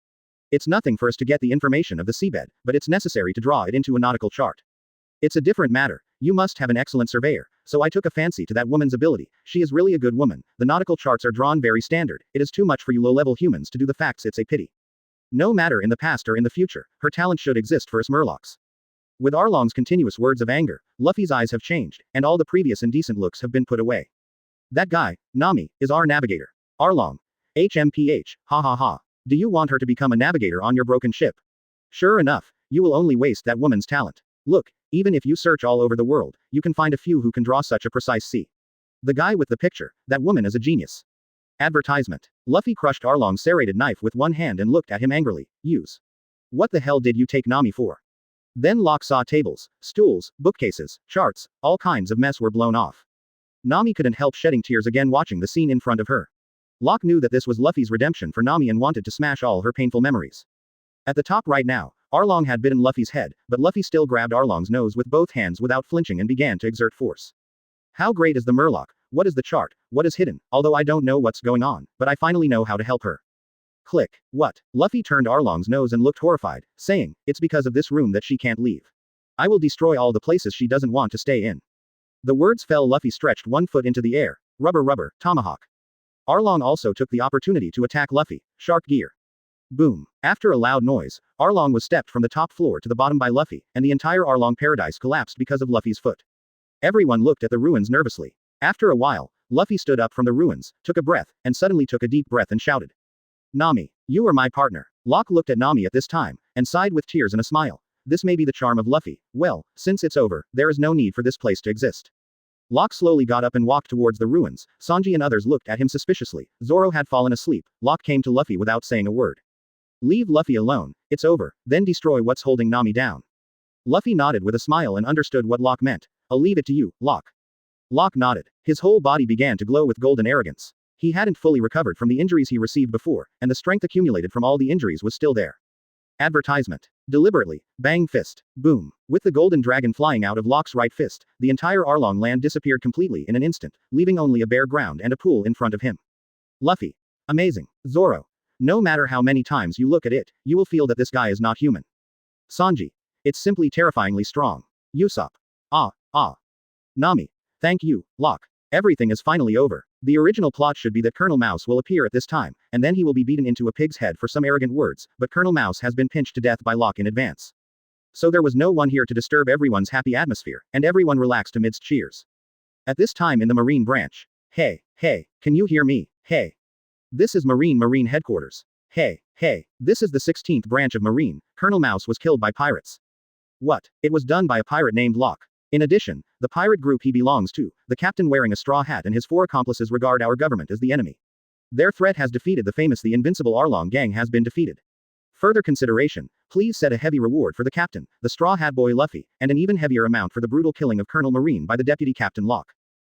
It's nothing for us to get the information of the seabed, but it's necessary to draw it into a nautical chart. It's a different matter. You must have an excellent surveyor, so I took a fancy to that woman's ability. She is really a good woman. The nautical charts are drawn very standard. It is too much for you low-level humans to do the facts, it's a pity. No matter in the past or in the future, her talent should exist for us Murlocs. With Arlong's continuous words of anger, Luffy's eyes have changed, and all the previous indecent looks have been put away. That guy, Nami, is our navigator. Arlong. HMPH, ha ha ha. Do you want her to become a navigator on your broken ship? Sure enough, you will only waste that woman's talent. Look, even if you search all over the world, you can find a few who can draw such a precise C. The guy with the picture, that woman is a genius. Advertisement. Luffy crushed Arlong's serrated knife with one hand and looked at him angrily. Use. What the hell did you take Nami for? Then Locke saw tables, stools, bookcases, charts, all kinds of mess were blown off. Nami couldn't help shedding tears again watching the scene in front of her. Locke knew that this was Luffy's redemption for Nami and wanted to smash all her painful memories. At the top right now, Arlong had bitten Luffy's head, but Luffy still grabbed Arlong's nose with both hands without flinching and began to exert force. How great is the Murloc? What is the chart? What is hidden? Although I don't know what's going on, but I finally know how to help her. Click. What? Luffy turned Arlong's nose and looked horrified, saying, it's because of this room that she can't leave. I will destroy all the places she doesn't want to stay in. The words fell. Luffy stretched one foot into the air. Rubber, tomahawk. Arlong also took the opportunity to attack Luffy. Shark gear. Boom. After a loud noise, Arlong was stepped from the top floor to the bottom by Luffy, and the entire Arlong paradise collapsed because of Luffy's foot. Everyone looked at the ruins nervously. After a while, Luffy stood up from the ruins, took a breath, and suddenly took a deep breath and shouted. Nami, you are my partner. Locke looked at Nami at this time, and sighed with tears and a smile. This may be the charm of Luffy. Well, since it's over, there is no need for this place to exist. Locke slowly got up and walked towards the ruins. Sanji and others looked at him suspiciously. Zoro had fallen asleep. Locke came to Luffy without saying a word. Leave Luffy alone. It's over. Then destroy what's holding Nami down. Luffy nodded with a smile and understood what Locke meant. I'll leave it to you, Locke. Locke nodded. His whole body began to glow with golden arrogance. He hadn't fully recovered from the injuries he received before, and the strength accumulated from all the injuries was still there. Advertisement. Deliberately. Bang fist. Boom. With the golden dragon flying out of Locke's right fist, the entire Arlong land disappeared completely in an instant, leaving only a bare ground and a pool in front of him. Luffy. Amazing. Zoro. No matter how many times you look at it, you will feel that this guy is not human. Sanji. It's simply terrifyingly strong. Usopp. Nami. Thank you, Locke. Everything is finally over. The original plot should be that Colonel Mouse will appear at this time, and then he will be beaten into a pig's head for some arrogant words, but Colonel Mouse has been pinched to death by Locke in advance. So there was no one here to disturb everyone's happy atmosphere, and everyone relaxed amidst cheers. At this time in the Marine branch. Hey, can you hear me? Hey. This is Marine headquarters. Hey, this is the 16th branch of Marine. Colonel Mouse was killed by pirates. What? It was done by a pirate named Locke. In addition, the pirate group he belongs to, the captain wearing a straw hat and his 4 accomplices regard our government as the enemy. Their threat has defeated the invincible Arlong gang has been defeated. Further consideration, please set a heavy reward for the captain, the straw hat boy Luffy, and an even heavier amount for the brutal killing of Colonel Marine by the deputy captain Locke.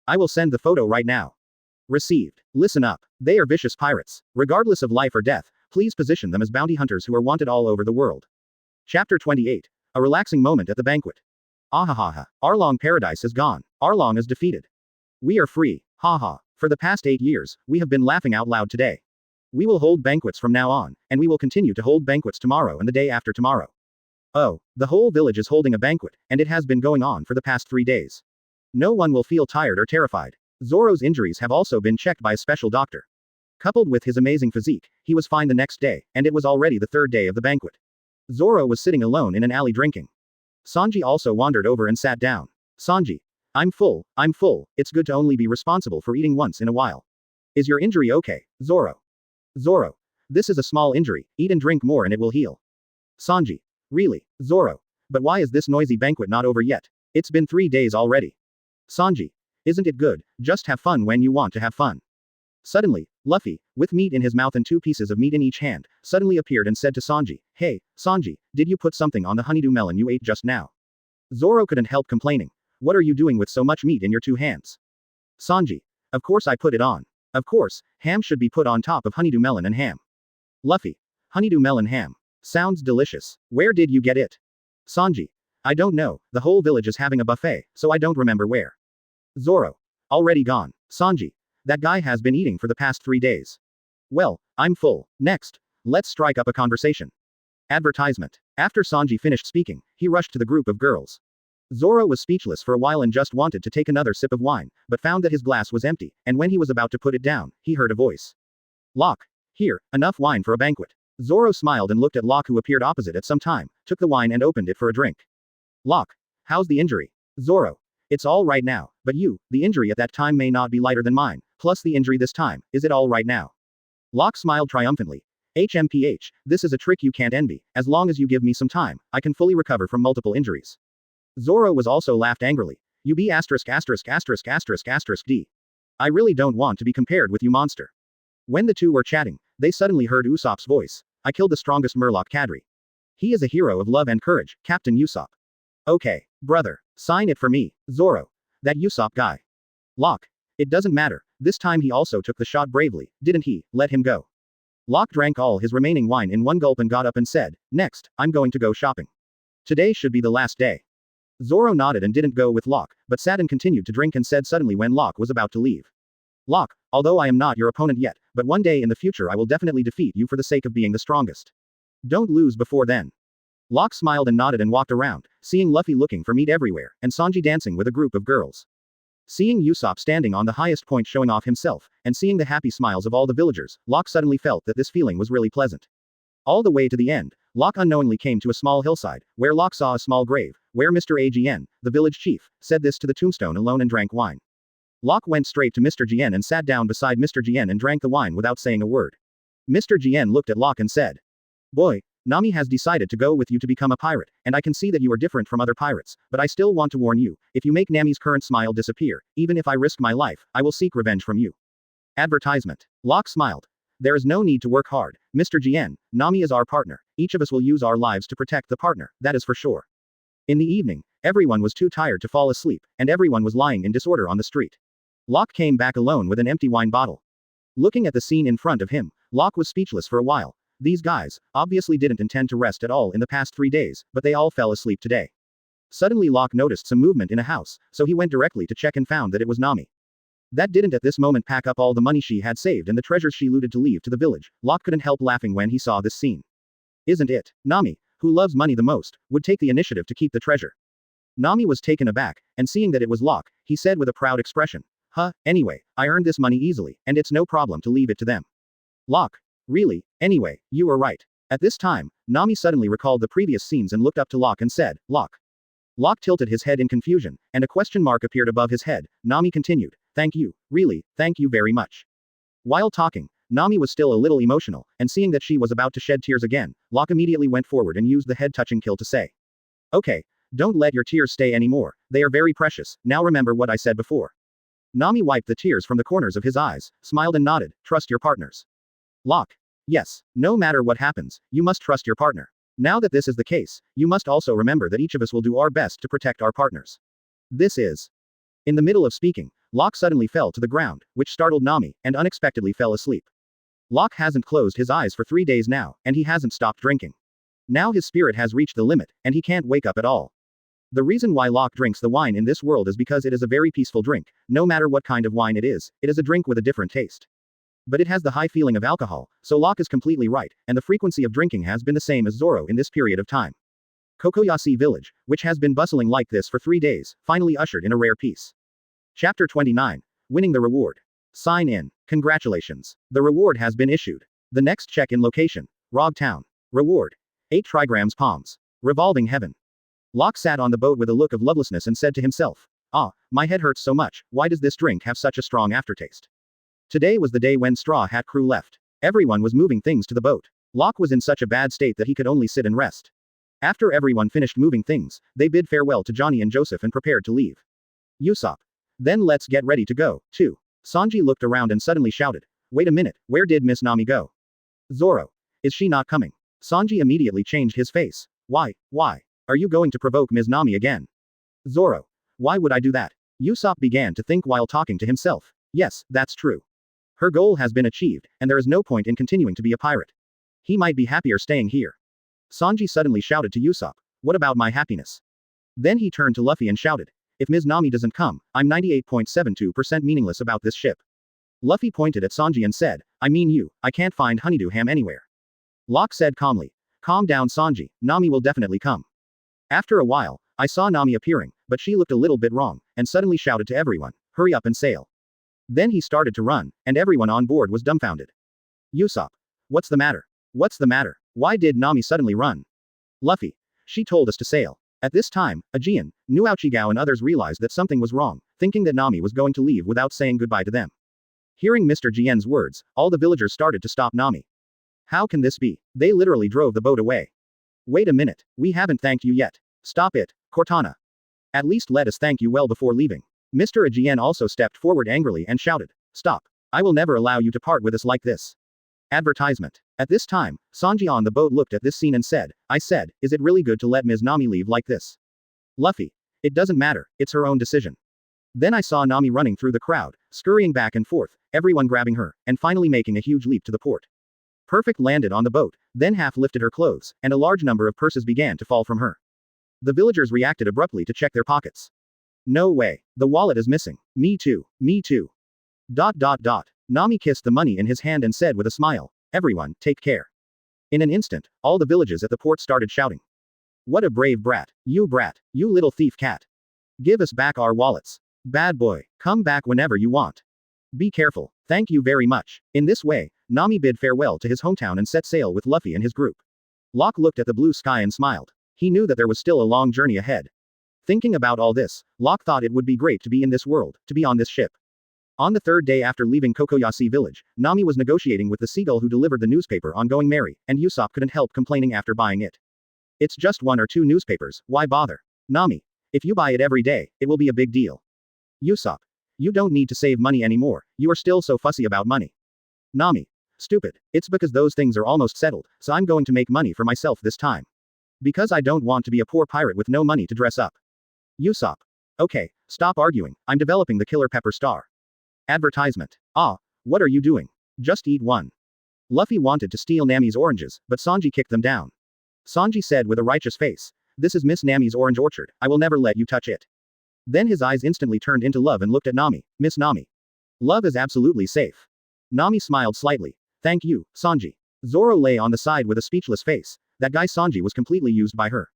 I will send the photo right now. Received. Listen up. They are vicious pirates. Regardless of life or death, please position them as bounty hunters who are wanted all over the world. Chapter 28. A relaxing moment at the banquet. Ahahaha. Arlong paradise is gone. Arlong is defeated. We are free. Haha. For the past 8 years, we have been laughing out loud today. We will hold banquets from now on, and we will continue to hold banquets tomorrow and the day after tomorrow. Oh, the whole village is holding a banquet, and it has been going on for the past 3 days. No one will feel tired or terrified. Zoro's injuries have also been checked by a special doctor. Coupled with his amazing physique, he was fine the next day, and it was already the 3rd day of the banquet. Zoro was sitting alone in an alley drinking. Sanji also wandered over and sat down. Sanji. I'm full, it's good to only be responsible for eating once in a while. Is your injury okay, Zoro? Zoro. This is a small injury, eat and drink more and it will heal. Sanji. Really, Zoro. But why is this noisy banquet not over yet? It's been 3 days already. Sanji. Isn't it good, just have fun when you want to have fun. Suddenly, Luffy, with meat in his mouth and 2 pieces of meat in each hand, suddenly appeared and said to Sanji, Hey, Sanji, did you put something on the honeydew melon you ate just now? Zoro couldn't help complaining. What are you doing with so much meat in your 2 hands? Sanji. Of course I put it on. Of course, ham should be put on top of honeydew melon and ham. Luffy. Honeydew melon ham. Sounds delicious. Where did you get it? Sanji. I don't know, the whole village is having a buffet, so I don't remember where. Zoro. Already gone. Sanji. That guy has been eating for the past 3 days. Well, I'm full. Next, let's strike up a conversation. Advertisement. After Sanji finished speaking, he rushed to the group of girls. Zoro was speechless for a while and just wanted to take another sip of wine, but found that his glass was empty, and when he was about to put it down, he heard a voice. Locke. Here, enough wine for a banquet. Zoro smiled and looked at Locke who appeared opposite at some time, took the wine and opened it for a drink. Locke. How's the injury? Zoro. It's all right now, but the injury at that time may not be lighter than mine, plus the injury this time, is it all right now? Locke smiled triumphantly. HMPH, this is a trick you can't envy, as long as you give me some time, I can fully recover from multiple injuries. Zoro was also laughed angrily. You be asterisk. D. I really don't want to be compared with you monster. When the two were chatting, they suddenly heard Usopp's voice. I killed the strongest Murloc cadre. He is a hero of love and courage, Captain Usopp. Okay, brother. Sign it for me, Zoro. That Usopp guy. Locke. It doesn't matter, this time he also took the shot bravely, didn't he? Let him go. Locke drank all his remaining wine in one gulp and got up and said, next, I'm going to go shopping. Today should be the last day. Zoro nodded and didn't go with Locke, but sat and continued to drink and said suddenly when Locke was about to leave. Locke, although I am not your opponent yet, but one day in the future I will definitely defeat you for the sake of being the strongest. Don't lose before then. Locke smiled and nodded and walked around, seeing Luffy looking for meat everywhere, and Sanji dancing with a group of girls. Seeing Usopp standing on the highest point showing off himself, and seeing the happy smiles of all the villagers, Locke suddenly felt that this feeling was really pleasant. All the way to the end, Locke unknowingly came to a small hillside, where Locke saw a small grave, where Mr. Agn, the village chief, said this to the tombstone alone and drank wine. Locke went straight to Mr. Gn and sat down beside Mr. Gn and drank the wine without saying a word. Mr. Gn looked at Locke and said, boy, Nami has decided to go with you to become a pirate, and I can see that you are different from other pirates, but I still want to warn you, if you make Nami's current smile disappear, even if I risk my life, I will seek revenge from you. Advertisement. Locke smiled. There is no need to work hard, Mr. Gn, Nami is our partner, each of us will use our lives to protect the partner, that is for sure. In the evening, everyone was too tired to fall asleep, and everyone was lying in disorder on the street. Locke came back alone with an empty wine bottle. Looking at the scene in front of him, Locke was speechless for a while. These guys, obviously didn't intend to rest at all in the past 3 days, but they all fell asleep today. Suddenly Locke noticed some movement in a house, so he went directly to check and found that it was Nami. That didn't at this moment pack up all the money she had saved and the treasures she looted to leave to the village. Locke couldn't help laughing when he saw this scene. Isn't it? Nami, who loves money the most, would take the initiative to keep the treasure. Nami was taken aback, and seeing that it was Locke, he said with a proud expression, anyway, I earned this money easily, and it's no problem to leave it to them. Locke. Really? Anyway, you were right. At this time, Nami suddenly recalled the previous scenes and looked up to Locke and said, Locke. Locke tilted his head in confusion, and a question mark appeared above his head. Nami continued, thank you, really, thank you very much. While talking, Nami was still a little emotional, and seeing that she was about to shed tears again, Locke immediately went forward and used the head-touching kill to say. Okay, don't let your tears stay anymore, they are very precious, now remember what I said before. Nami wiped the tears from the corners of his eyes, smiled and nodded, trust your partners. Locke. Yes, no matter what happens, you must trust your partner. Now that this is the case, you must also remember that each of us will do our best to protect our partners. This is. In the middle of speaking, Locke suddenly fell to the ground, which startled Nami, and unexpectedly fell asleep. Locke hasn't closed his eyes for 3 days now, and he hasn't stopped drinking. Now his spirit has reached the limit, and he can't wake up at all. The reason why Locke drinks the wine in this world is because it is a very peaceful drink, no matter what kind of wine it is a drink with a different taste. But it has the high feeling of alcohol, so Locke is completely right, and the frequency of drinking has been the same as Zoro in this period of time. Kokoyasi village, which has been bustling like this for 3 days, finally ushered in a rare peace. Chapter 29. Winning the reward. Sign in. Congratulations. The reward has been issued. The next check-in location. Rog Town. Reward. 8 trigrams palms. Revolving heaven. Locke sat on the boat with a look of lovelessness and said to himself, my head hurts so much, why does this drink have such a strong aftertaste? Today was the day when Straw Hat crew left. Everyone was moving things to the boat. Locke was in such a bad state that he could only sit and rest. After everyone finished moving things, they bid farewell to Johnny and Joseph and prepared to leave. Usopp. Then let's get ready to go, too. Sanji looked around and suddenly shouted, wait a minute, where did Miss Nami go? Zoro. Is she not coming? Sanji immediately changed his face. Why? Are you going to provoke Ms. Nami again? Zoro. Why would I do that? Usopp began to think while talking to himself. Yes, that's true. Her goal has been achieved, and there is no point in continuing to be a pirate. He might be happier staying here. Sanji suddenly shouted to Usopp, what about my happiness? Then he turned to Luffy and shouted, if Ms. Nami doesn't come, I'm 98.72% meaningless about this ship. Luffy pointed at Sanji and said, I mean you, I can't find honeydew ham anywhere. Locke said calmly, calm down Sanji, Nami will definitely come. After a while, I saw Nami appearing, but she looked a little bit wrong, and suddenly shouted to everyone, hurry up and sail. Then he started to run, and everyone on board was dumbfounded. Usopp. What's the matter? What's the matter? Why did Nami suddenly run? Luffy. She told us to sail. At this time, Aegean, Nu Aochigao and others realized that something was wrong, thinking that Nami was going to leave without saying goodbye to them. Hearing Mr. Jien's words, all the villagers started to stop Nami. How can this be? They literally drove the boat away. Wait a minute, we haven't thanked you yet. Stop it, Cortana. At least let us thank you well before leaving. Mr. Aegean also stepped forward angrily and shouted, stop. I will never allow you to part with us like this. Advertisement. At this time, Sanji on the boat looked at this scene and said, I said, is it really good to let Ms. Nami leave like this? Luffy. It doesn't matter, it's her own decision. Then I saw Nami running through the crowd, scurrying back and forth, everyone grabbing her, and finally making a huge leap to the port. Perfect landed on the boat, then half lifted her clothes, and a large number of purses began to fall from her. The villagers reacted abruptly to check their pockets. No way. The wallet is missing. Me too. Me too. ... Nami kissed the money in his hand and said with a smile, everyone, take care. In an instant, all the villages at the port started shouting. What a brave brat, you little thief cat. Give us back our wallets. Bad boy, come back whenever you want. Be careful, thank you very much. In this way, Nami bid farewell to his hometown and set sail with Luffy and his group. Locke looked at the blue sky and smiled. He knew that there was still a long journey ahead. Thinking about all this, Locke thought it would be great to be in this world, to be on this ship. On the third day after leaving Kokoyasi village, Nami was negotiating with the seagull who delivered the newspaper on going merry, and Usopp couldn't help complaining after buying it. It's just 1 or 2 newspapers, why bother? Nami. If you buy it every day, it will be a big deal. Usopp. You don't need to save money anymore, you are still so fussy about money. Nami. Stupid, it's because those things are almost settled, so I'm going to make money for myself this time. Because I don't want to be a poor pirate with no money to dress up. Usopp. Okay, stop arguing, I'm developing the Killer Pepper Star. Advertisement. Ah, what are you doing? Just eat one. Luffy wanted to steal Nami's oranges, but Sanji kicked them down. Sanji said with a righteous face, this is Miss Nami's orange orchard, I will never let you touch it. Then his eyes instantly turned into love and looked at Nami. Miss Nami. Love is absolutely safe. Nami smiled slightly. Thank you, Sanji. Zoro lay on the side with a speechless face. That guy Sanji was completely used by her.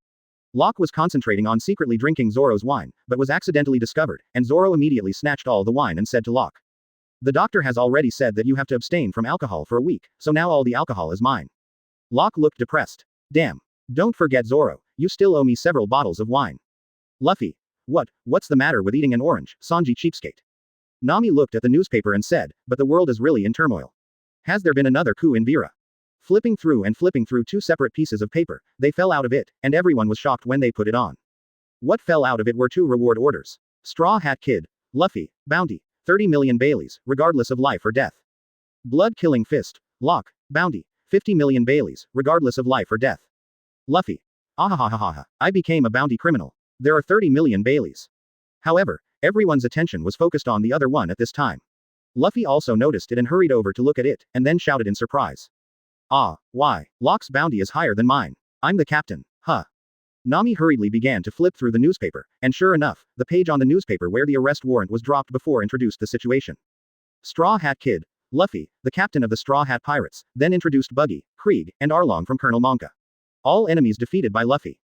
Locke was concentrating on secretly drinking Zoro's wine, but was accidentally discovered, and Zoro immediately snatched all the wine and said to Locke. The doctor has already said that you have to abstain from alcohol for a week, so now all the alcohol is mine. Locke looked depressed. Damn. Don't forget Zoro, you still owe me several bottles of wine. Luffy. What's the matter with eating an orange, Sanji cheapskate? Nami looked at the newspaper and said, but the world is really in turmoil. Has there been another coup in Vera? Flipping through 2 separate pieces of paper, they fell out of it, and everyone was shocked when they put it on. What fell out of it were 2 reward orders. Straw Hat Kid. Luffy. Bounty. 30 million Baileys, regardless of life or death. Blood Killing Fist. Locke. Bounty. 50 million Baileys, regardless of life or death. Luffy. Ahahahaha. I became a bounty criminal. There are 30 million Baileys. However, everyone's attention was focused on the other one at this time. Luffy also noticed it and hurried over to look at it, and then shouted in surprise. Ah, why? Locke's bounty is higher than mine. I'm the captain, huh? Nami hurriedly began to flip through the newspaper, and sure enough, the page on the newspaper where the arrest warrant was dropped before introduced the situation. Straw Hat Kid. Luffy, the captain of the Straw Hat Pirates, then introduced Buggy, Creed, and Arlong from Colonel Monka. All enemies defeated by Luffy.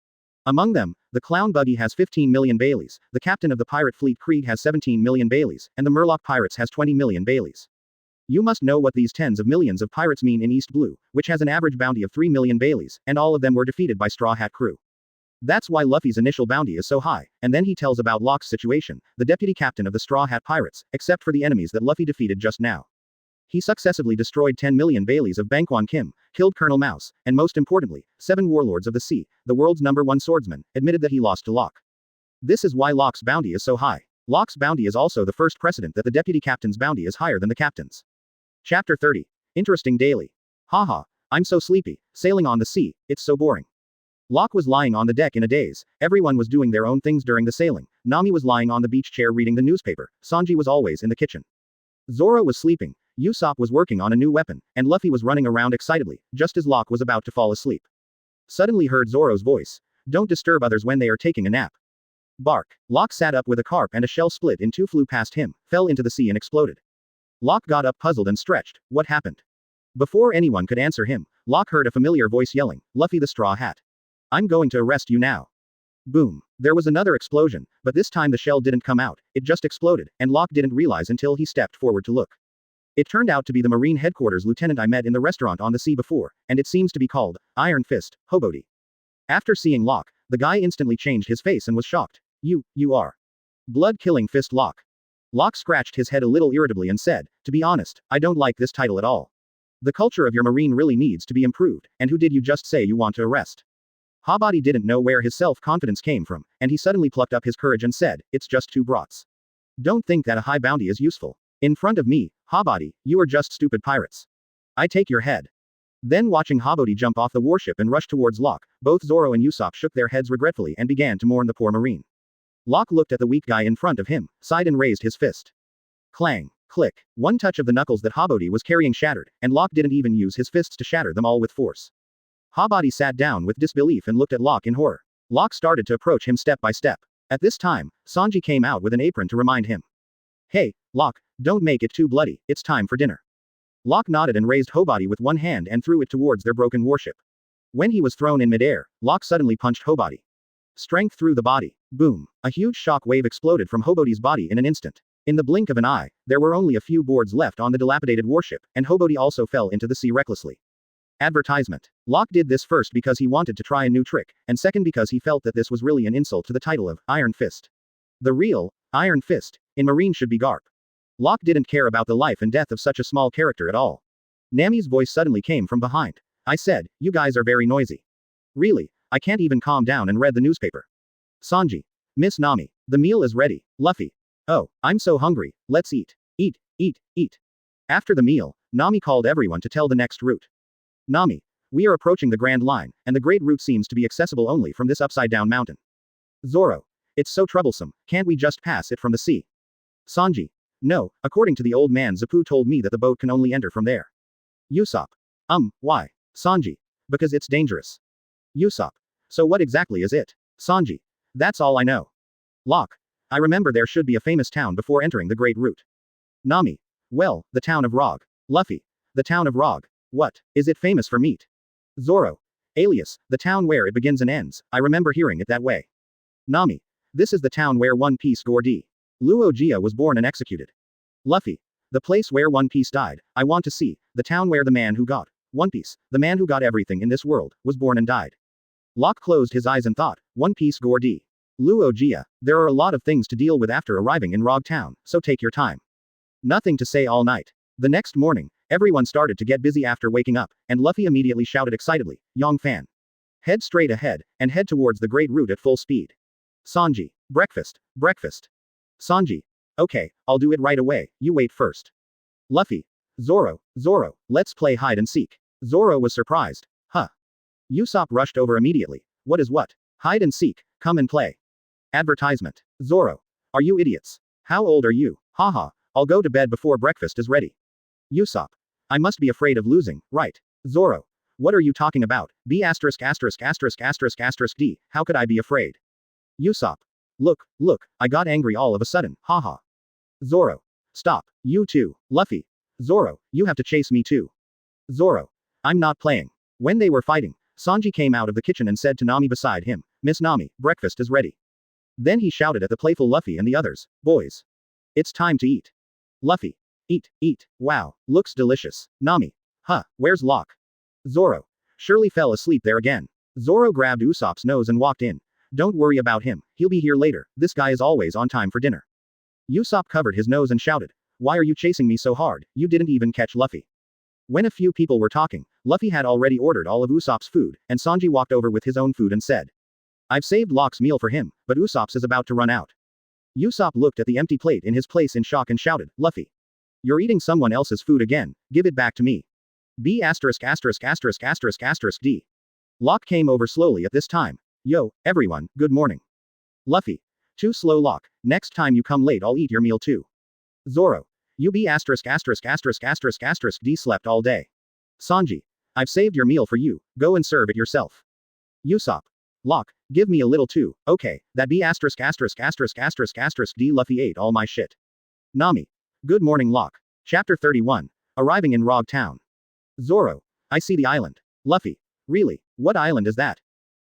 Among them, the clown Buggy has 15 million Baileys, the captain of the pirate fleet Creed has 17 million Baileys, and the Murloc Pirates has 20 million Baileys. You must know what these tens of millions of pirates mean in East Blue, which has an average bounty of 3 million Baileys, and all of them were defeated by Straw Hat crew. That's why Luffy's initial bounty is so high, and then he tells about Locke's situation, the deputy captain of the Straw Hat Pirates, except for the enemies that Luffy defeated just now. He successively destroyed 10 million Baileys of Bangkwan Kim, killed Colonel Mouse, and most importantly, 7 warlords of the sea, the world's #1 swordsman, admitted that he lost to Locke. This is why Locke's bounty is so high. Locke's bounty is also the first precedent that the deputy captain's bounty is higher than the captain's. Chapter 30. Interesting daily. Haha, I'm so sleepy, sailing on the sea, it's so boring. Locke was lying on the deck in a daze, everyone was doing their own things during the sailing, Nami was lying on the beach chair reading the newspaper, Sanji was always in the kitchen. Zoro was sleeping, Usopp was working on a new weapon, and Luffy was running around excitedly, just as Locke was about to fall asleep. Suddenly heard Zoro's voice. Don't disturb others when they are taking a nap. Bark. Locke sat up with a carp and a shell split in 2 flew past him, fell into the sea and exploded. Locke got up puzzled and stretched. What happened? Before anyone could answer him, Locke heard a familiar voice yelling, Luffy the Straw Hat. I'm going to arrest you now. Boom. There was another explosion, but this time the shell didn't come out, it just exploded, and Locke didn't realize until he stepped forward to look. It turned out to be the Marine Headquarters lieutenant I met in the restaurant on the sea before, and it seems to be called Iron Fist, Hobody. After seeing Locke, the guy instantly changed his face and was shocked. You are. Blood Killing Fist Locke. Locke scratched his head a little irritably and said, to be honest, I don't like this title at all. The culture of your marine really needs to be improved, and who did you just say you want to arrest? Hobody didn't know where his self-confidence came from, and he suddenly plucked up his courage and said, it's just 2 brats. Don't think that a high bounty is useful. In front of me, Hobody, you are just stupid pirates. I take your head. Then watching Habodi jump off the warship and rush towards Locke, both Zoro and Usopp shook their heads regretfully and began to mourn the poor marine. Locke looked at the weak guy in front of him, sighed and raised his fist. Clang. Click. One touch of the knuckles that Habodi was carrying shattered, and Locke didn't even use his fists to shatter them all with force. Habodi sat down with disbelief and looked at Locke in horror. Locke started to approach him step by step. At this time, Sanji came out with an apron to remind him. Hey, Locke, don't make it too bloody, it's time for dinner. Locke nodded and raised Habodi with one hand and threw it towards their broken warship. When he was thrown in midair, Locke suddenly punched Habodi. Strength through the body. Boom. A huge shock wave exploded from Hobodi's body in an instant. In the blink of an eye, there were only a few boards left on the dilapidated warship, and Habodi also fell into the sea recklessly. Advertisement. Locke did this first because he wanted to try a new trick, and second because he felt that this was really an insult to the title of Iron Fist. The real Iron Fist in Marine should be Garp. Locke didn't care about the life and death of such a small character at all. Nami's voice suddenly came from behind. I said, you guys are very noisy. Really, I can't even calm down and read the newspaper. Sanji. Miss Nami. The meal is ready. Luffy. Oh, I'm so hungry, let's eat. Eat, eat, eat. After the meal, Nami called everyone to tell the next route. Nami. We are approaching the Grand Line, and the Great Route seems to be accessible only from this upside-down mountain. Zoro. It's so troublesome, can't we just pass it from the sea? Sanji. No, according to the old man Zapu told me that the boat can only enter from there. Usopp. Why? Sanji. Because it's dangerous. Usopp. So what exactly is it? Sanji. That's all I know. Locke. I remember there should be a famous town before entering the Great Route. Nami. Well, the town of Rog. Luffy. The town of Rog. What? Is it famous for meat? Zoro. Alias, the town where it begins and ends, I remember hearing it that way. Nami. This is the town where One Piece Gordy. Luo Jia was born and executed. Luffy. The place where One Piece died, I want to see, the town where the man who got One Piece, the man who got everything in this world, was born and died. Locke closed his eyes and thought, One Piece Gordy. Luo Jia, there are a lot of things to deal with after arriving in Rog Town, so take your time. Nothing to say all night. The next morning, everyone started to get busy after waking up, and Luffy immediately shouted excitedly, Yong Fan. Head straight ahead, and head towards the Great Route at full speed. Sanji. Breakfast, breakfast. Sanji. Okay, I'll do it right away, you wait first. Luffy. Zoro, let's play hide and seek. Zoro was surprised. Huh. Usopp rushed over immediately. What is what? Hide and seek, come and play. Advertisement. Zoro. Are you idiots? How old are you? Haha, I'll go to bed before breakfast is ready. Usopp. I must be afraid of losing, right? Zoro. What are you talking about? B********************************************* D. How could I be afraid? Usopp. Look, I got angry all of a sudden, haha. Zoro. Stop. You too. Luffy. Zoro, you have to chase me too. Zoro. I'm not playing. When they were fighting, Sanji came out of the kitchen and said to Nami beside him, Miss Nami, breakfast is ready. Then he shouted at the playful Luffy and the others, boys. It's time to eat. Luffy. Eat, wow, looks delicious. Nami. Huh, where's Locke? Zoro. Surely fell asleep there again. Zoro grabbed Usopp's nose and walked in. Don't worry about him, he'll be here later, this guy is always on time for dinner. Usopp covered his nose and shouted, why are you chasing me so hard, you didn't even catch Luffy. When a few people were talking, Luffy had already ordered all of Usopp's food, and Sanji walked over with his own food and said, I've saved Locke's meal for him, but Usopp's is about to run out. Usopp looked at the empty plate in his place in shock and shouted, Luffy. You're eating someone else's food again, give it back to me. B**************************************************************************************************************************************************************************************************************************************่𝑒 everyone, good morning. Luffy. Too slow Locke, next time you come late I'll eat your meal too. Zoro. You be D slept all day. Sanji. I've saved your meal for you, go and serve it yourself. Usopp. Locke, give me a little too, okay, that be D Luffy ate all my shit. Nami. Good morning Locke. Chapter 31. Arriving in Rog Town. Zoro. I see the island. Luffy. Really, what island is that?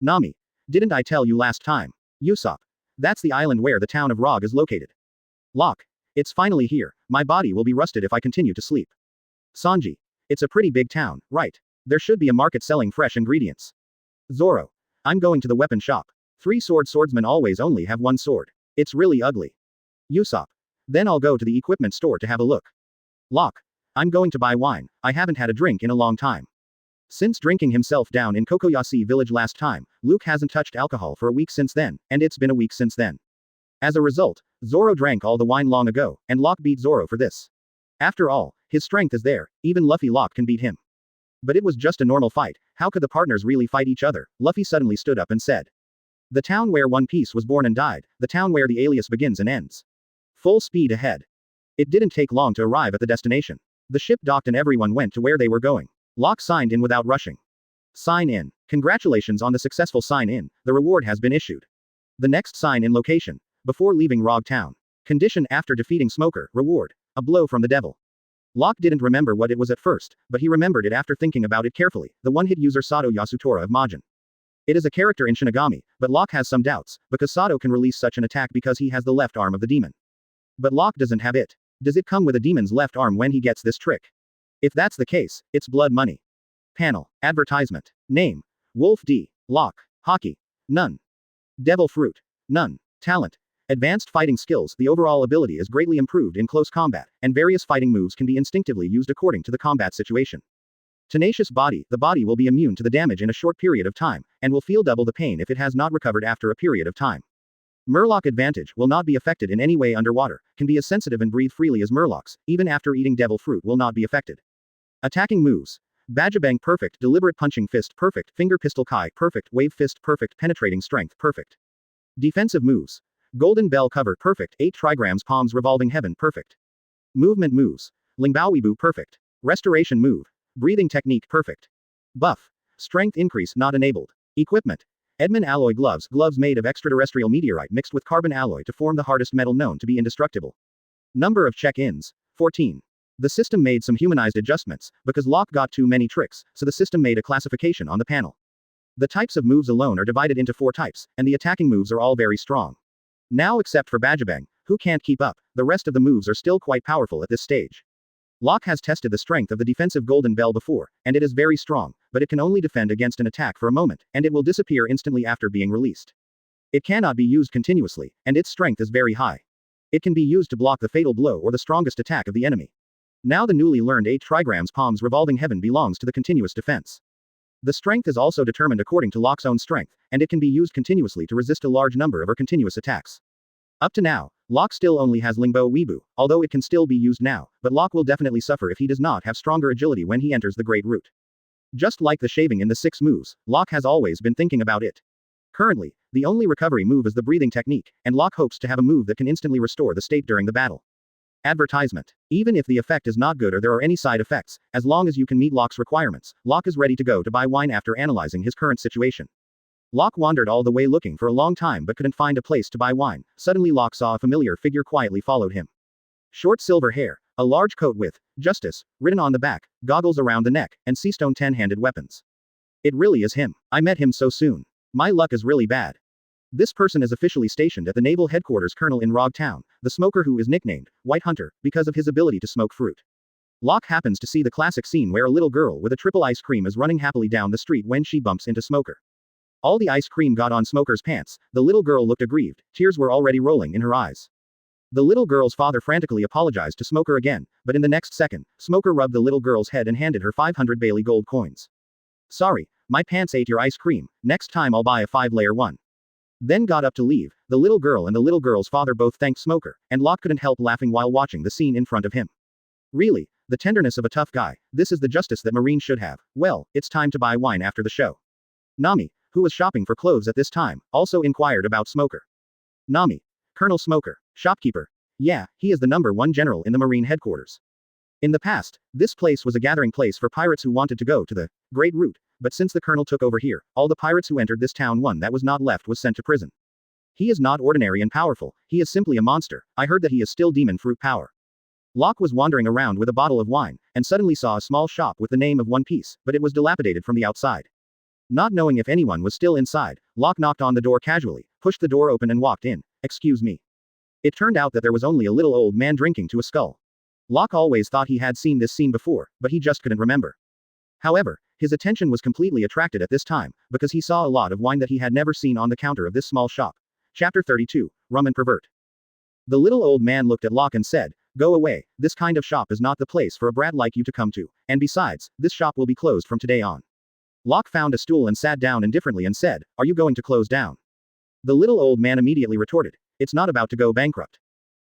Nami. Didn't I tell you last time? Usopp. That's the island where the town of Rog is located. Locke. It's finally here, my body will be rusted if I continue to sleep. Sanji. It's a pretty big town, right? There should be a market selling fresh ingredients. Zoro. I'm going to the weapon shop. 3-sword swordsmen always only have one sword. It's really ugly. Usopp. Then I'll go to the equipment store to have a look. Locke. I'm going to buy wine, I haven't had a drink in a long time. Since drinking himself down in Kokoyashi village last time, Luke hasn't touched alcohol for a week since then, and it's been a week since then. As a result, Zoro drank all the wine long ago, and Locke beat Zoro for this. After all, his strength is there, even Luffy Locke can beat him. But it was just a normal fight, how could the partners really fight each other? Luffy suddenly stood up and said. The town where One Piece was born and died, the town where the alias begins and ends. Full speed ahead. It didn't take long to arrive at the destination. The ship docked and everyone went to where they were going. Locke signed in without rushing. Sign in. Congratulations on the successful sign in, the reward has been issued. The next sign in location. Before leaving Rog Town. Condition after defeating Smoker, reward. A blow from the devil. Locke didn't remember what it was at first, but he remembered it after thinking about it carefully, the one-hit user Sato Yasutora of Majin. It is a character in Shinigami, but Locke has some doubts, because Sato can release such an attack because he has the left arm of the demon. But Locke doesn't have it. Does it come with a demon's left arm when he gets this trick? If that's the case, it's blood money. Panel. Advertisement. Name. Wolf D. Locke. Hockey. None. Devil Fruit. None. Talent. Advanced fighting skills. The overall ability is greatly improved in close combat, and various fighting moves can be instinctively used according to the combat situation. Tenacious body. The body will be immune to the damage in a short period of time, and will feel double the pain if it has not recovered after a period of time. Murloc advantage. Will not be affected in any way underwater, can be as sensitive and breathe freely as Murlocs, even after eating devil fruit will not be affected. Attacking moves. Bajabang perfect, deliberate punching fist perfect, finger pistol kai perfect, wave fist perfect, penetrating strength perfect. Defensive moves. Golden bell cover perfect, 8 trigrams palms revolving heaven perfect. Movement moves. Lingbaoibu perfect. Restoration move. Breathing technique perfect. Buff. Strength increase not enabled. Equipment. Edmund alloy gloves, gloves made of extraterrestrial meteorite mixed with carbon alloy to form the hardest metal known to be indestructible. Number of check-ins. 14. The system made some humanized adjustments, because Locke got too many tricks, so the system made a classification on the panel. The types of moves alone are divided into 4 types, and the attacking moves are all very strong. Now except for Bajabang, who can't keep up, the rest of the moves are still quite powerful at this stage. Locke has tested the strength of the defensive Golden Bell before, and it is very strong, but it can only defend against an attack for a moment, and it will disappear instantly after being released. It cannot be used continuously, and its strength is very high. It can be used to block the fatal blow or the strongest attack of the enemy. Now the newly learned 8 trigrams palms revolving heaven belongs to the continuous defense. The strength is also determined according to Locke's own strength, and it can be used continuously to resist a large number of or continuous attacks. Up to now, Locke still only has Lingbo Weebu, although it can still be used now, but Locke will definitely suffer if he does not have stronger agility when he enters the Great Route. Just like the shaving in the 6 moves, Locke has always been thinking about it. Currently, the only recovery move is the breathing technique, and Locke hopes to have a move that can instantly restore the state during the battle. Advertisement. Even if the effect is not good or there are any side effects, as long as you can meet Locke's requirements, Locke is ready to go to buy wine after analyzing his current situation. Locke wandered all the way looking for a long time but couldn't find a place to buy wine. Suddenly Locke saw a familiar figure quietly followed him. Short silver hair, a large coat with Justice written on the back, goggles around the neck, and seastone 10-handed weapons. It really is him. I met him so soon. My luck is really bad. This person is officially stationed at the Naval Headquarters Colonel in Rog Town, the smoker who is nicknamed White Hunter because of his ability to smoke fruit. Locke happens to see the classic scene where a little girl with a triple ice cream is running happily down the street when she bumps into Smoker. All the ice cream got on Smoker's pants. The little girl looked aggrieved, tears were already rolling in her eyes. The little girl's father frantically apologized to Smoker again, but in the next second, Smoker rubbed the little girl's head and handed her 500 Bailey gold coins. Sorry, my pants ate your ice cream, next time I'll buy a 5-layer one. Then got up to leave. The little girl and the little girl's father both thanked Smoker, and Locke couldn't help laughing while watching the scene in front of him. Really, the tenderness of a tough guy, this is the justice that Marine should have. Well, it's time to buy wine after the show. Nami, who was shopping for clothes at this time, also inquired about Smoker. Nami. Colonel Smoker. Shopkeeper. Yeah, he is the #1 general in the Marine headquarters. In the past, this place was a gathering place for pirates who wanted to go to the Great Route, but since the colonel took over here, all the pirates who entered this town one that was not left was sent to prison. He is not ordinary and powerful, he is simply a monster. I heard that he is still demon fruit power. Locke was wandering around with a bottle of wine, and suddenly saw a small shop with the name of One Piece, but it was dilapidated from the outside. Not knowing if anyone was still inside, Locke knocked on the door casually, pushed the door open and walked in. Excuse me. It turned out that there was only a little old man drinking to a skull. Locke always thought he had seen this scene before, but he just couldn't remember. However, his attention was completely attracted at this time, because he saw a lot of wine that he had never seen on the counter of this small shop. Chapter 32, Rum and Pervert. The little old man looked at Locke and said, "Go away, this kind of shop is not the place for a brat like you to come to, and besides, this shop will be closed from today on." Locke found a stool and sat down indifferently and said, "Are you going to close down?" The little old man immediately retorted, "It's not about to go bankrupt.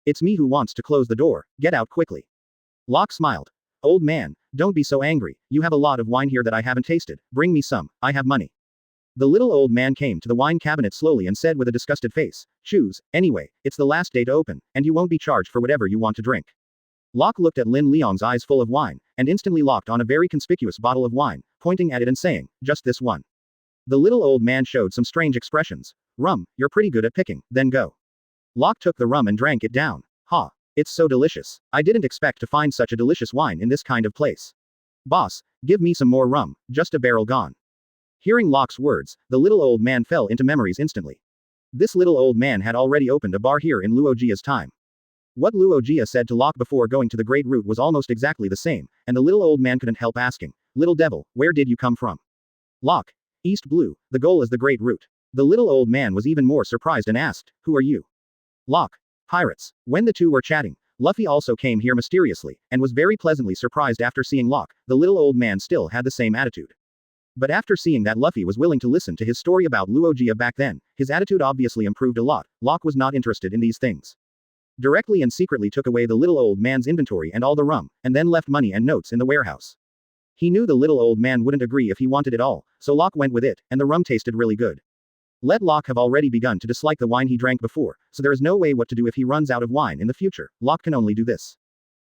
It's me who wants to close the door, get out quickly." Locke smiled. Old man, don't be so angry, you have a lot of wine here that I haven't tasted, bring me some, I have money. The little old man came to the wine cabinet slowly and said with a disgusted face, choose, anyway, it's the last day to open, and you won't be charged for whatever you want to drink. Locke looked at Lin Liang's eyes full of wine, and instantly locked on a very conspicuous bottle of wine, pointing at it and saying, just this one. The little old man showed some strange expressions. Rum, you're pretty good at picking, then go. Locke took the rum and drank it down. Ha. It's so delicious. I didn't expect to find such a delicious wine in this kind of place. Boss, give me some more rum, just a barrel gone. Hearing Locke's words, the little old man fell into memories instantly. This little old man had already opened a bar here in Luojia's time. What Luojia said to Locke before going to the Great Root was almost exactly the same, and the little old man couldn't help asking, little devil, where did you come from? Locke. East Blue, the goal is the Great Root. The little old man was even more surprised and asked, who are you? Locke. Pirates. When the two were chatting, Luffy also came here mysteriously, and was very pleasantly surprised after seeing Locke. The little old man still had the same attitude. But after seeing that Luffy was willing to listen to his story about Luojia back then, his attitude obviously improved a lot. Locke was not interested in these things. Directly and secretly took away the little old man's inventory and all the rum, and then left money and notes in the warehouse. He knew the little old man wouldn't agree if he wanted it all, so Locke went with it, and the rum tasted really good. Let Locke have already begun to dislike the wine he drank before, so there is no way what to do if he runs out of wine in the future. Locke can only do this.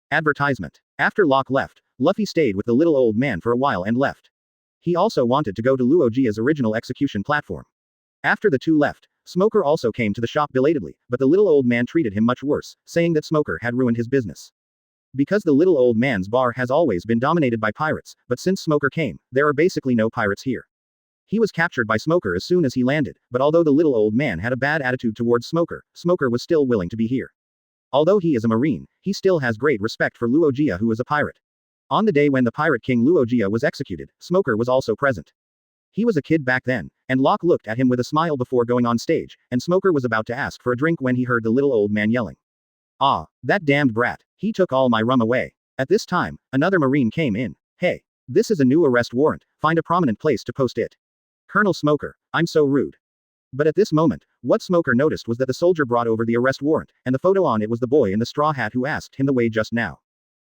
Advertisement. After Locke left, Luffy stayed with the little old man for a while and left. He also wanted to go to Luojia's original execution platform. After the two left, Smoker also came to the shop belatedly, but the little old man treated him much worse, saying that Smoker had ruined his business. Because the little old man's bar has always been dominated by pirates, but since Smoker came, there are basically no pirates here. He was captured by Smoker as soon as he landed, but although the little old man had a bad attitude towards Smoker, Smoker was still willing to be here. Although he is a marine, he still has great respect for Luojia, who is a pirate. On the day when the pirate king Luojia was executed, Smoker was also present. He was a kid back then, and Locke looked at him with a smile before going on stage, and Smoker was about to ask for a drink when he heard the little old man yelling. Ah, that damned brat, he took all my rum away. At this time, another marine came in. Hey, this is a new arrest warrant, find a prominent place to post it. Colonel Smoker, I'm so rude. But at this moment, what Smoker noticed was that the soldier brought over the arrest warrant, and the photo on it was the boy in the straw hat who asked him the way just now.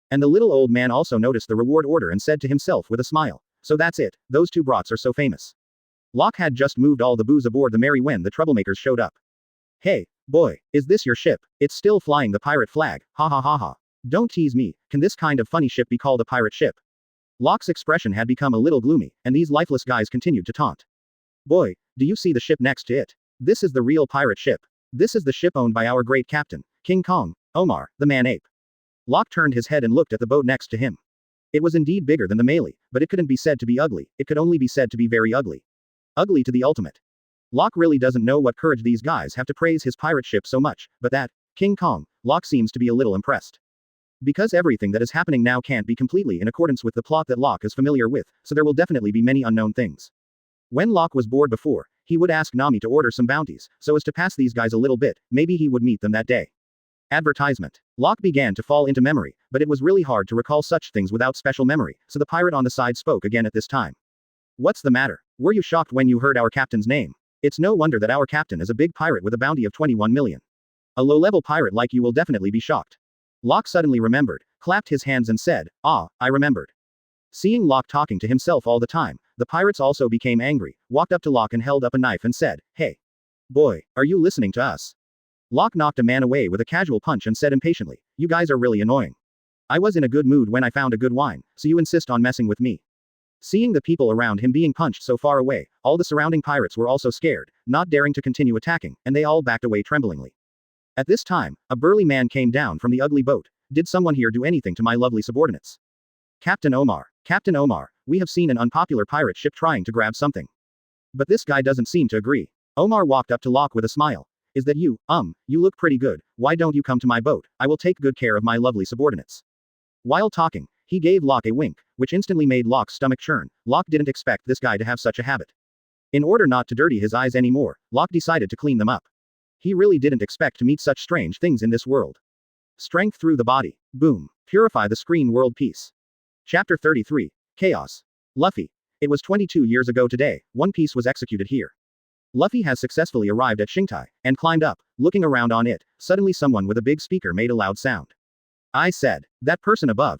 And the little old man also noticed the reward order and said to himself with a smile, so that's it, those two brats are so famous. Locke had just moved all the booze aboard the Mary when the troublemakers showed up. Hey, boy, is this your ship? It's still flying the pirate flag, ha ha ha ha. Don't tease me, can this kind of funny ship be called a pirate ship? Locke's expression had become a little gloomy, and these lifeless guys continued to taunt. Boy, do you see the ship next to it? This is the real pirate ship. This is the ship owned by our great captain, King Kong, Omar, the man-ape. Locke turned his head and looked at the boat next to him. It was indeed bigger than the Melee, but it couldn't be said to be ugly, it could only be said to be very ugly. Ugly to the ultimate. Locke really doesn't know what courage these guys have to praise his pirate ship so much, but that, King Kong, Locke seems to be a little impressed. Because everything that is happening now can't be completely in accordance with the plot that Locke is familiar with, so there will definitely be many unknown things. When Locke was bored before, he would ask Nami to order some bounties, so as to pass these guys a little bit, maybe he would meet them that day. Advertisement. Locke began to fall into memory, but it was really hard to recall such things without special memory, so the pirate on the side spoke again at this time. What's the matter? Were you shocked when you heard our captain's name? It's no wonder that our captain is a big pirate with a bounty of 21 million. A low-level pirate like you will definitely be shocked. Locke suddenly remembered, clapped his hands and said, ah, I remembered. Seeing Locke talking to himself all the time, the pirates also became angry, walked up to Locke and held up a knife and said, hey. Boy, are you listening to us? Locke knocked a man away with a casual punch and said impatiently, you guys are really annoying. I was in a good mood when I found a good wine, so you insist on messing with me. Seeing the people around him being punched so far away, all the surrounding pirates were also scared, not daring to continue attacking, and they all backed away tremblingly. At this time, a burly man came down from the ugly boat. Did someone here do anything to my lovely subordinates? Captain Omar, we have seen an unpopular pirate ship trying to grab something. But this guy doesn't seem to agree. Omar walked up to Locke with a smile. Is that you? You look pretty good, why don't you come to my boat, I will take good care of my lovely subordinates. While talking, he gave Locke a wink, which instantly made Locke's stomach churn. Locke didn't expect this guy to have such a habit. In order not to dirty his eyes anymore, Locke decided to clean them up. He really didn't expect to meet such strange things in this world. Strength through the body. Boom. Purify the screen world peace. Chapter 33. Chaos. Luffy. It was 22 years ago today, One Piece was executed here. Luffy has successfully arrived at Shintai, and climbed up, looking around on it, suddenly someone with a big speaker made a loud sound. I said, that person above,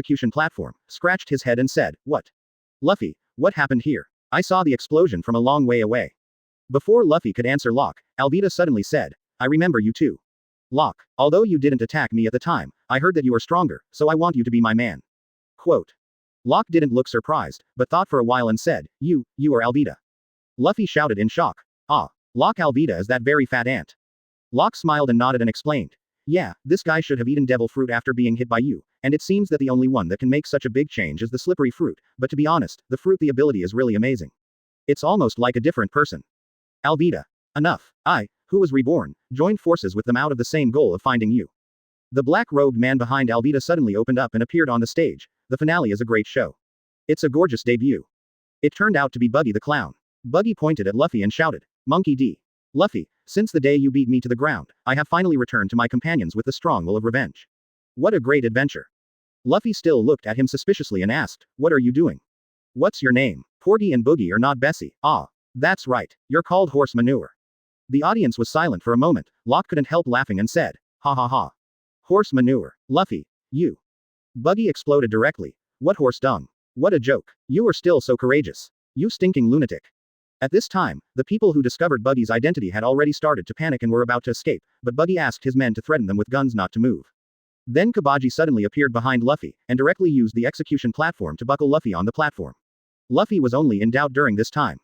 execution platform, scratched his head and said, "What? Luffy, what happened here? I saw the explosion from a long way away." Before Luffy could answer Locke, Alvida suddenly said, "I remember you too. Locke, although you didn't attack me at the time, I heard that you are stronger, so I want you to be my man." Quote. Locke didn't look surprised, but thought for a while and said, You are Alvida." Luffy shouted in shock. "Ah, Locke, Alvida is that very fat ant." Locke smiled and nodded and explained, "Yeah, this guy should have eaten devil fruit after being hit by you, and it seems that the only one that can make such a big change is the slippery fruit, but to be honest, the ability is really amazing. It's almost like a different person." Alvida. "Enough. I, who was reborn, joined forces with them out of the same goal of finding you." The black-robed man behind Alvida suddenly opened up and appeared on the stage. The finale is a great show. It's a gorgeous debut. It turned out to be Buggy the Clown. Buggy pointed at Luffy and shouted, "Monkey D. Luffy, since the day you beat me to the ground, I have finally returned to my companions with the strong will of revenge. What a great adventure." Luffy still looked at him suspiciously and asked, "What are you doing? What's your name?" "Porgy and Boogie are not Bessie." "Ah. That's right. You're called horse manure." The audience was silent for a moment. Locke couldn't help laughing and said, "Ha ha ha. Horse manure. Luffy, you." Buggy exploded directly. "What horse dung? What a joke. You are still so courageous. You stinking lunatic." At this time, the people who discovered Buggy's identity had already started to panic and were about to escape, but Buggy asked his men to threaten them with guns not to move. Then Kabaji suddenly appeared behind Luffy, and directly used the execution platform to buckle Luffy on the platform. Luffy was only in doubt during this time.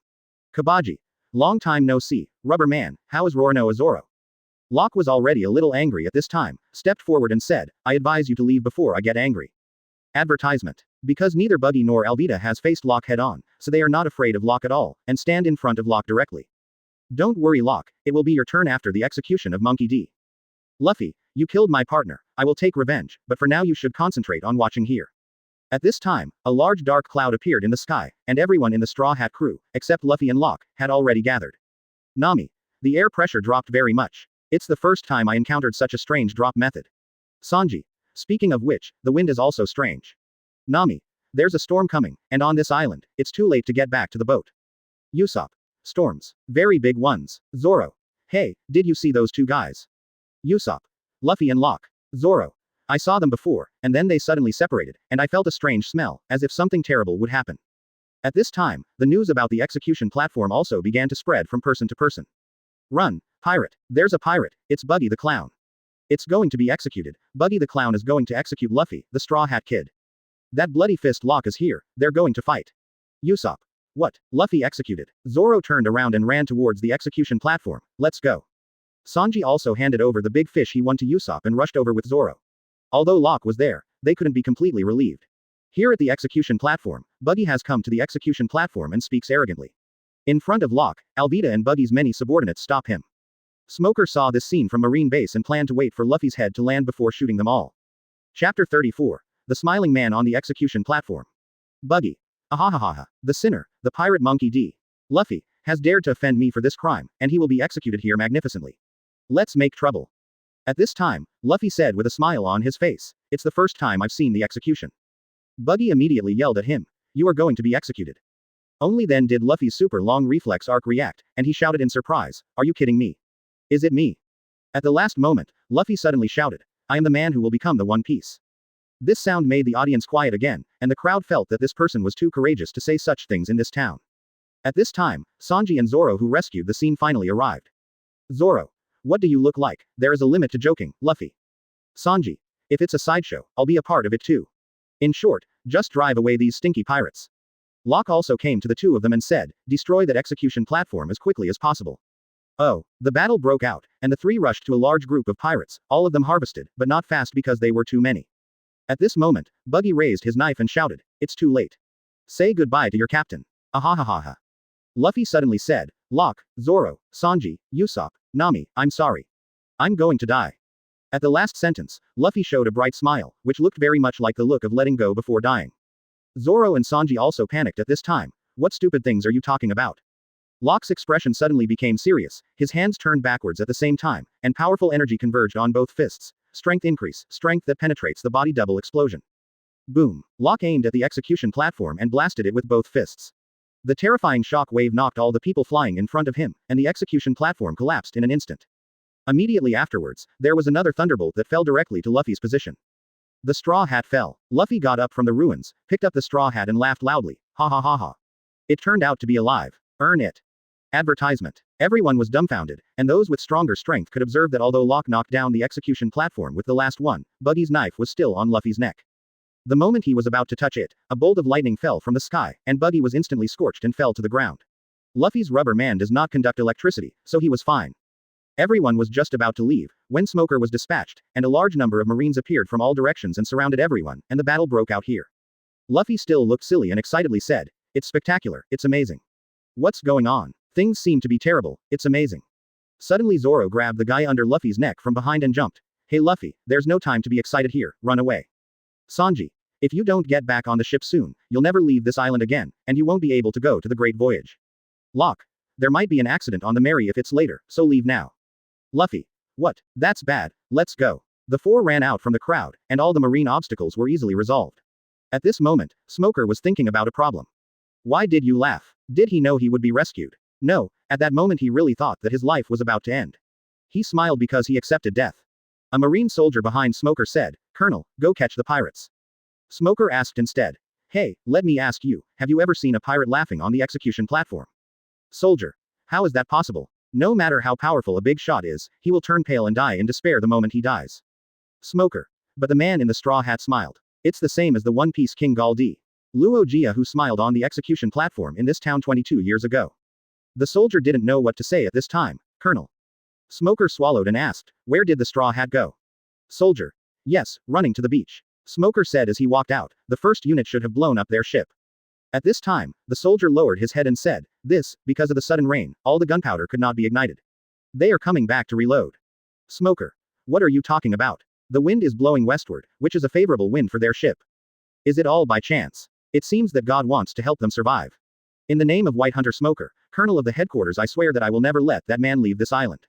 "Kabaji. Long time no see, rubber man, how is Roronoa Zoro?" Locke was already a little angry at this time, stepped forward and said, "I advise you to leave before I get angry." Advertisement. Because neither Buggy nor Alvida has faced Locke head-on, so they are not afraid of Locke at all, and stand in front of Locke directly. "Don't worry Locke, it will be your turn after the execution of Monkey D. Luffy, you killed my partner, I will take revenge, but for now you should concentrate on watching here." At this time, a large dark cloud appeared in the sky, and everyone in the Straw Hat crew, except Luffy and Locke, had already gathered. "Nami. The air pressure dropped very much. It's the first time I encountered such a strange drop method." "Sanji. Speaking of which, the wind is also strange." "Nami. There's a storm coming, and on this island, it's too late to get back to the boat." Usopp. "Storms. Very big ones." Zoro. "Hey, did you see those two guys?" Usopp. "Luffy and Locke." Zoro. "I saw them before, and then they suddenly separated, and I felt a strange smell, as if something terrible would happen." At this time, the news about the execution platform also began to spread from person to person. "Run, pirate, there's a pirate, it's Buggy the Clown. It's going to be executed, Buggy the Clown is going to execute Luffy, the Straw Hat Kid. That bloody fist Locke is here, they're going to fight." Usopp. "What, Luffy executed?" Zoro turned around and ran towards the execution platform. "Let's go." Sanji also handed over the big fish he won to Usopp and rushed over with Zoro. Although Locke was there, they couldn't be completely relieved. Here at the execution platform, Buggy has come to the execution platform and speaks arrogantly. In front of Locke, Alvida and Buggy's many subordinates stop him. Smoker saw this scene from Marine Base and planned to wait for Luffy's head to land before shooting them all. Chapter 34. The Smiling Man on the Execution Platform. Buggy. Ahahaha. The sinner, the pirate monkey D. Luffy, has dared to offend me for this crime, and he will be executed here magnificently. Let's make trouble. At this time, Luffy said with a smile on his face, it's the first time I've seen the execution. Buggy immediately yelled at him, you are going to be executed. Only then did Luffy's super long reflex arc react, and he shouted in surprise, are you kidding me? Is it me? At the last moment, Luffy suddenly shouted, I am the man who will become the One Piece. This sound made the audience quiet again, and the crowd felt that this person was too courageous to say such things in this town. At this time, Sanji and Zoro who rescued the scene finally arrived. Zoro. What do you look like? There is a limit to joking, Luffy. Sanji. If it's a sideshow, I'll be a part of it too. In short, just drive away these stinky pirates. Locke also came to the two of them and said, destroy that execution platform as quickly as possible. Oh, the battle broke out, and the three rushed to a large group of pirates, all of them harvested, but not fast because they were too many. At this moment, Buggy raised his knife and shouted, it's too late. Say goodbye to your captain. Ahahaha. Luffy suddenly said, Locke, Zoro, Sanji, Usopp, Nami, I'm sorry. I'm going to die. At the last sentence, Luffy showed a bright smile, which looked very much like the look of letting go before dying. Zoro and Sanji also panicked at this time. What stupid things are you talking about? Locke's expression suddenly became serious, his hands turned backwards at the same time, and powerful energy converged on both fists. Strength increase, strength that penetrates the body double explosion. Boom. Locke aimed at the execution platform and blasted it with both fists. The terrifying shock wave knocked all the people flying in front of him, and the execution platform collapsed in an instant. Immediately afterwards, there was another thunderbolt that fell directly to Luffy's position. The straw hat fell. Luffy got up from the ruins, picked up the straw hat and laughed loudly, ha ha ha ha. It turned out to be alive. Earn it. Advertisement. Everyone was dumbfounded, and those with stronger strength could observe that although Locke knocked down the execution platform with the last one, Buggy's knife was still on Luffy's neck. The moment he was about to touch it, a bolt of lightning fell from the sky, and Buggy was instantly scorched and fell to the ground. Luffy's rubber man does not conduct electricity, so he was fine. Everyone was just about to leave, when Smoker was dispatched, and a large number of Marines appeared from all directions and surrounded everyone, and the battle broke out here. Luffy still looked silly and excitedly said, it's spectacular, it's amazing. What's going on? Things seem to be terrible, it's amazing. Suddenly Zoro grabbed the guy under Luffy's neck from behind and jumped. Hey Luffy, there's no time to be excited here, run away. Sanji. If you don't get back on the ship soon, you'll never leave this island again, and you won't be able to go to the Great Voyage. Locke. There might be an accident on the Mary if it's later, so leave now. Luffy. What? That's bad, let's go. The four ran out from the crowd, and all the marine obstacles were easily resolved. At this moment, Smoker was thinking about a problem. Why did you laugh? Did he know he would be rescued? No, at that moment he really thought that his life was about to end. He smiled because he accepted death. A marine soldier behind Smoker said, Colonel, go catch the pirates. Smoker asked instead, hey, let me ask you, have you ever seen a pirate laughing on the execution platform? Soldier. How is that possible? No matter how powerful a big shot is, he will turn pale and die in despair the moment he dies. Smoker. But the man in the straw hat smiled. It's the same as the One Piece King Galdi. Luo Jia who smiled on the execution platform in this town 22 years ago. The soldier didn't know what to say at this time. Colonel. Smoker swallowed and asked, where did the straw hat go? Soldier. Yes, running to the beach. Smoker said as he walked out, the first unit should have blown up their ship. At this time, the soldier lowered his head and said, because of the sudden rain, all the gunpowder could not be ignited. They are coming back to reload. Smoker. What are you talking about? The wind is blowing westward, which is a favorable wind for their ship. Is it all by chance? It seems that God wants to help them survive. In the name of White Hunter Smoker, Colonel of the headquarters, I swear that I will never let that man leave this island.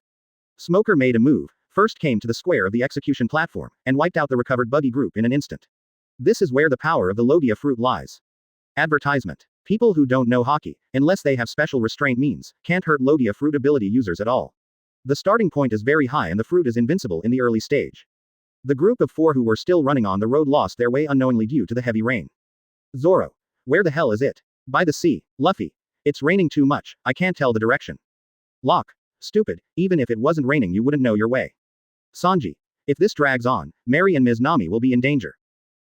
Smoker made a move, first came to the square of the execution platform, and wiped out the recovered Buggy group in an instant. This is where the power of the Logia fruit lies. Advertisement. People who don't know hockey, unless they have special restraint means, can't hurt Logia fruit ability users at all. The starting point is very high and the fruit is invincible in the early stage. The group of four who were still running on the road lost their way unknowingly due to the heavy rain. Zoro. Where the hell is it? By the sea. Luffy. It's raining too much, I can't tell the direction. Locke. Stupid, even if it wasn't raining you wouldn't know your way. Sanji. If this drags on, Mary and Ms. Nami will be in danger.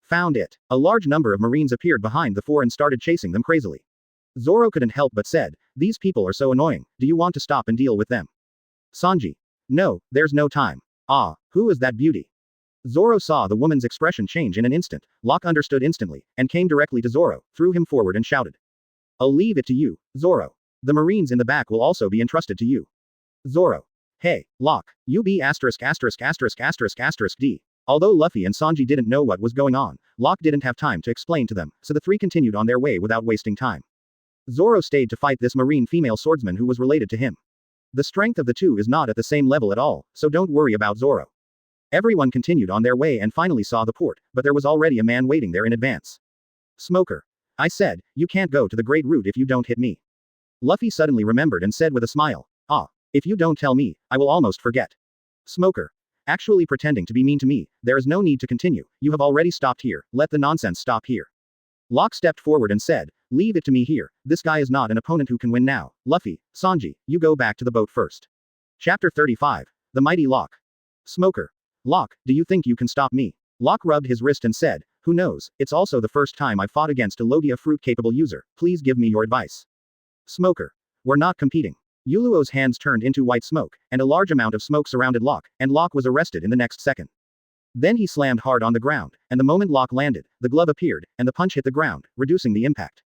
Found it. A large number of Marines appeared behind the four and started chasing them crazily. Zoro couldn't help but said, these people are so annoying, do you want to stop and deal with them? Sanji. No, there's no time. Ah, who is that beauty? Zoro saw the woman's expression change in an instant. Locke understood instantly, and came directly to Zoro, threw him forward and shouted. I'll leave it to you, Zoro. The Marines in the back will also be entrusted to you. Zoro. Hey, Locke. UB asterisk asterisk asterisk asterisk asterisk D. Although Luffy and Sanji didn't know what was going on, Locke didn't have time to explain to them, so the three continued on their way without wasting time. Zoro stayed to fight this marine female swordsman who was related to him. The strength of the two is not at the same level at all, so don't worry about Zoro. Everyone continued on their way and finally saw the port, but there was already a man waiting there in advance. Smoker. I said, you can't go to the Great Route if you don't hit me. Luffy suddenly remembered and said with a smile, ah, if you don't tell me, I will almost forget. Smoker. Actually pretending to be mean to me, there is no need to continue, you have already stopped here, let the nonsense stop here. Locke stepped forward and said, leave it to me here, this guy is not an opponent who can win now. Luffy, Sanji, you go back to the boat first. Chapter 35. The Mighty Locke. Smoker. Locke, do you think you can stop me? Locke rubbed his wrist and said, who knows, it's also the first time I've fought against a Logia fruit-capable user, please give me your advice. Smoker. We're not competing. Yuluo's hands turned into white smoke, and a large amount of smoke surrounded Locke, and Locke was arrested in the next second. Then he slammed hard on the ground, and the moment Locke landed, the glove appeared, and the punch hit the ground, reducing the impact.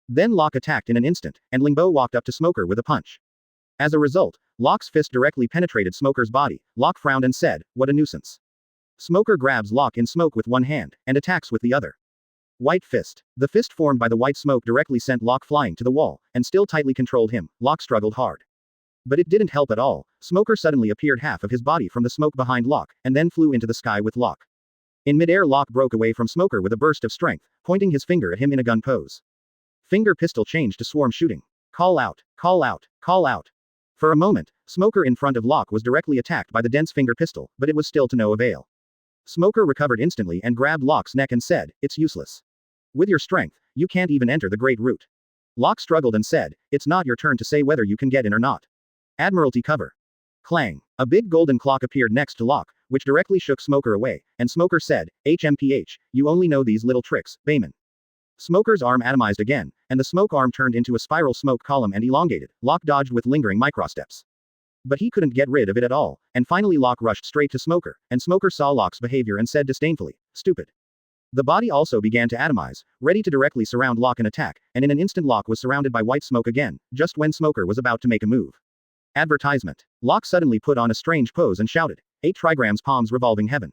Then Locke attacked in an instant, and Lingbo walked up to Smoker with a punch. As a result, Locke's fist directly penetrated Smoker's body. Locke frowned and said, what a nuisance. Smoker grabs Locke in smoke with one hand, and attacks with the other. White fist. The fist formed by the white smoke directly sent Locke flying to the wall, and still tightly controlled him. Locke struggled hard. But it didn't help at all. Smoker suddenly appeared half of his body from the smoke behind Locke, and then flew into the sky with Locke. In midair, Locke broke away from Smoker with a burst of strength, pointing his finger at him in a gun pose. Finger pistol changed to swarm shooting. Call out, call out, call out. For a moment, Smoker in front of Locke was directly attacked by the dense finger pistol, but it was still to no avail. Smoker recovered instantly and grabbed Locke's neck and said, it's useless. With your strength, you can't even enter the Great Route. Locke struggled and said, it's not your turn to say whether you can get in or not. Admiralty cover. Clang. A big golden clock appeared next to Locke, which directly shook Smoker away, and Smoker said, HMPH, you only know these little tricks, Bayman. Smoker's arm atomized again, and the smoke arm turned into a spiral smoke column and elongated. Locke dodged with lingering microsteps. But he couldn't get rid of it at all, and finally Locke rushed straight to Smoker, and Smoker saw Locke's behavior and said disdainfully, stupid. The body also began to atomize, ready to directly surround Locke and attack, and in an instant Locke was surrounded by white smoke again, just when Smoker was about to make a move. Advertisement. Locke suddenly put on a strange pose and shouted, 8 trigrams palms revolving heaven.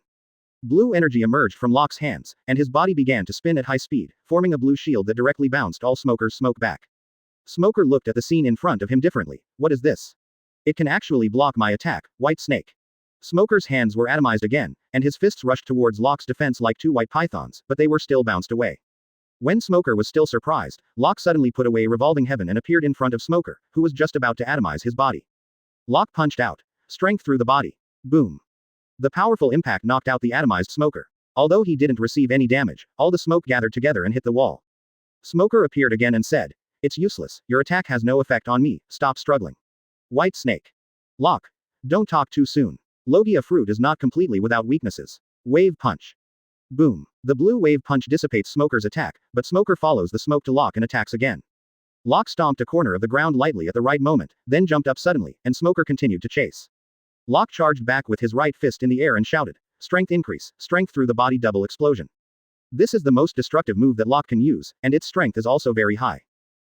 Blue energy emerged from Locke's hands, and his body began to spin at high speed, forming a blue shield that directly bounced all Smoker's smoke back. Smoker looked at the scene in front of him differently. What is this? It can actually block my attack, White Snake. Smoker's hands were atomized again, and his fists rushed towards Locke's defense like 2 white pythons, but they were still bounced away. When Smoker was still surprised, Locke suddenly put away revolving heaven and appeared in front of Smoker, who was just about to atomize his body. Locke punched out. Strength through the body. Boom. The powerful impact knocked out the atomized Smoker. Although he didn't receive any damage, all the smoke gathered together and hit the wall. Smoker appeared again and said, it's useless, your attack has no effect on me, stop struggling. White Snake. Locke. Don't talk too soon. Logia fruit is not completely without weaknesses. Wave punch. Boom. The blue wave punch dissipates Smoker's attack, but Smoker follows the smoke to Locke and attacks again. Locke stomped a corner of the ground lightly at the right moment, then jumped up suddenly, and Smoker continued to chase. Locke charged back with his right fist in the air and shouted, strength increase, strength through the body double explosion. This is the most destructive move that Locke can use, and its strength is also very high.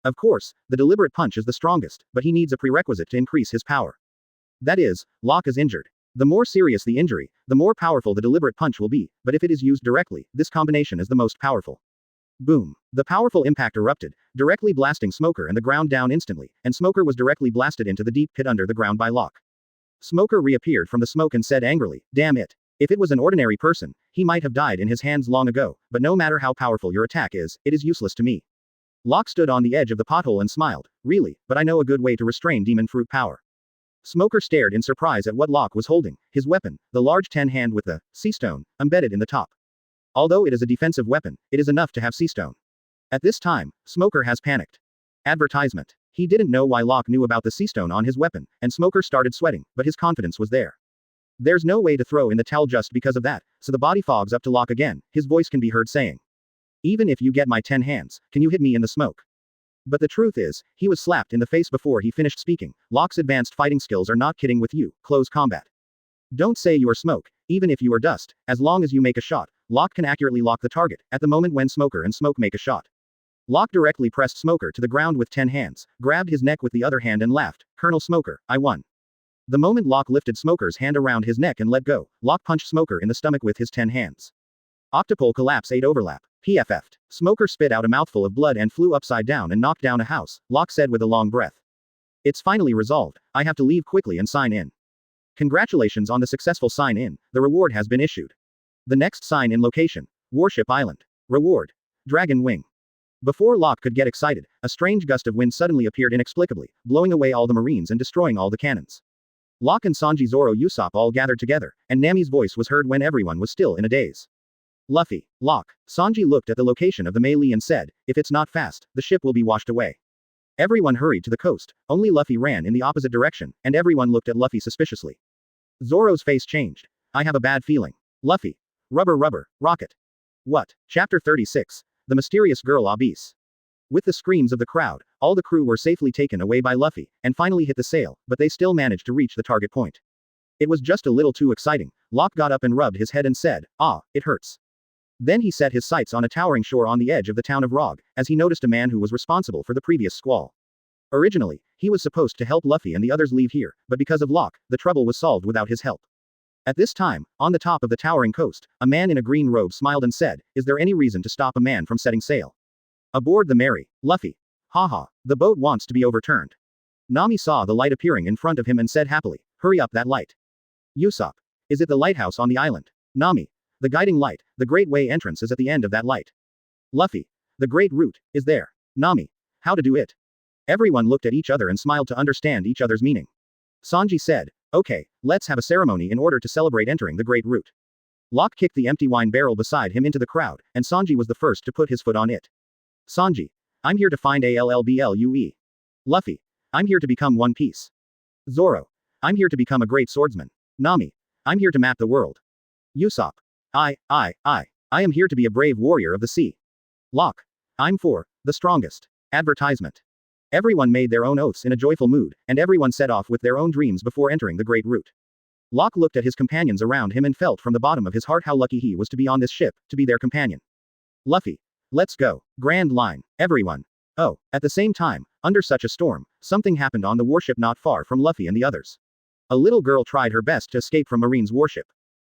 Of course, the deliberate punch is the strongest, but he needs a prerequisite to increase his power. That is, Locke is injured. The more serious the injury, the more powerful the deliberate punch will be, but if it is used directly, this combination is the most powerful. Boom. The powerful impact erupted, directly blasting Smoker and the ground down instantly, and Smoker was directly blasted into the deep pit under the ground by Locke. Smoker reappeared from the smoke and said angrily, damn it. If it was an ordinary person, he might have died in his hands long ago, but no matter how powerful your attack is, it is useless to me. Locke stood on the edge of the pothole and smiled, really, but I know a good way to restrain demon fruit power. Smoker stared in surprise at what Locke was holding, his weapon, the large 10-hand with the sea stone embedded in the top. Although it is a defensive weapon, it is enough to have sea stone. At this time, Smoker has panicked. Advertisement. He didn't know why Locke knew about the sea stone on his weapon, and Smoker started sweating, but his confidence was there. There's no way to throw in the towel just because of that, so the body fogs up to Locke again, his voice can be heard saying. Even if you get my 10 hands, can you hit me in the smoke? But the truth is, he was slapped in the face before he finished speaking. Locke's advanced fighting skills are not kidding with you, close combat. Don't say you are smoke, even if you are dust, as long as you make a shot, Locke can accurately lock the target, at the moment when Smoker and Smoke make a shot. Locke directly pressed Smoker to the ground with 10 hands, grabbed his neck with the other hand and laughed, Colonel Smoker, I won. The moment Locke lifted Smoker's hand around his neck and let go, Locke punched Smoker in the stomach with his 10 hands. Octopole collapse 8 overlap. PFF'd. Smoker spit out a mouthful of blood and flew upside down and knocked down a house, Locke said with a long breath. It's finally resolved. I have to leave quickly and sign in. Congratulations on the successful sign-in, the reward has been issued. The next sign-in location. Warship Island. Reward. Dragon Wing. Before Locke could get excited, a strange gust of wind suddenly appeared inexplicably, blowing away all the marines and destroying all the cannons. Locke and Sanji Zoro Usopp all gathered together, and Nami's voice was heard when everyone was still in a daze. Luffy. Locke. Sanji looked at the location of the melee and said, if it's not fast, the ship will be washed away. Everyone hurried to the coast, only Luffy ran in the opposite direction, and everyone looked at Luffy suspiciously. Zoro's face changed. I have a bad feeling. Luffy. Rubber rubber, rocket. What? Chapter 36. The Mysterious Girl Abyss. With the screams of the crowd, all the crew were safely taken away by Luffy, and finally hit the sail, but they still managed to reach the target point. It was just a little too exciting. Locke got up and rubbed his head and said, ah, it hurts. Then he set his sights on a towering shore on the edge of the town of Rog, as he noticed a man who was responsible for the previous squall. Originally, he was supposed to help Luffy and the others leave here, but because of Locke, the trouble was solved without his help. At this time, on the top of the towering coast, a man in a green robe smiled and said, is there any reason to stop a man from setting sail? Aboard the Mary, Luffy. Haha, the boat wants to be overturned. Nami saw the light appearing in front of him and said happily, hurry up that light. Usopp. Is it the lighthouse on the island? Nami. The guiding light, the Great Way entrance is at the end of that light. Luffy. The Great Route, is there. Nami. How to do it? Everyone looked at each other and smiled to understand each other's meaning. Sanji said, okay, let's have a ceremony in order to celebrate entering the Great Route. Locke kicked the empty wine barrel beside him into the crowd, and Sanji was the first to put his foot on it. Sanji. I'm here to find Allblue. Luffy. I'm here to become One Piece. Zoro. I'm here to become a great swordsman. Nami. I'm here to map the world. Usopp. I am here to be a brave warrior of the sea. Locke. I'm for the strongest. Advertisement. Everyone made their own oaths in a joyful mood, and everyone set off with their own dreams before entering the Great Route. Locke looked at his companions around him and felt from the bottom of his heart how lucky he was to be on this ship, to be their companion. Luffy. Let's go. Grand line. Everyone. Oh, at the same time, under such a storm, something happened on the warship not far from Luffy and the others. A little girl tried her best to escape from Marine's warship.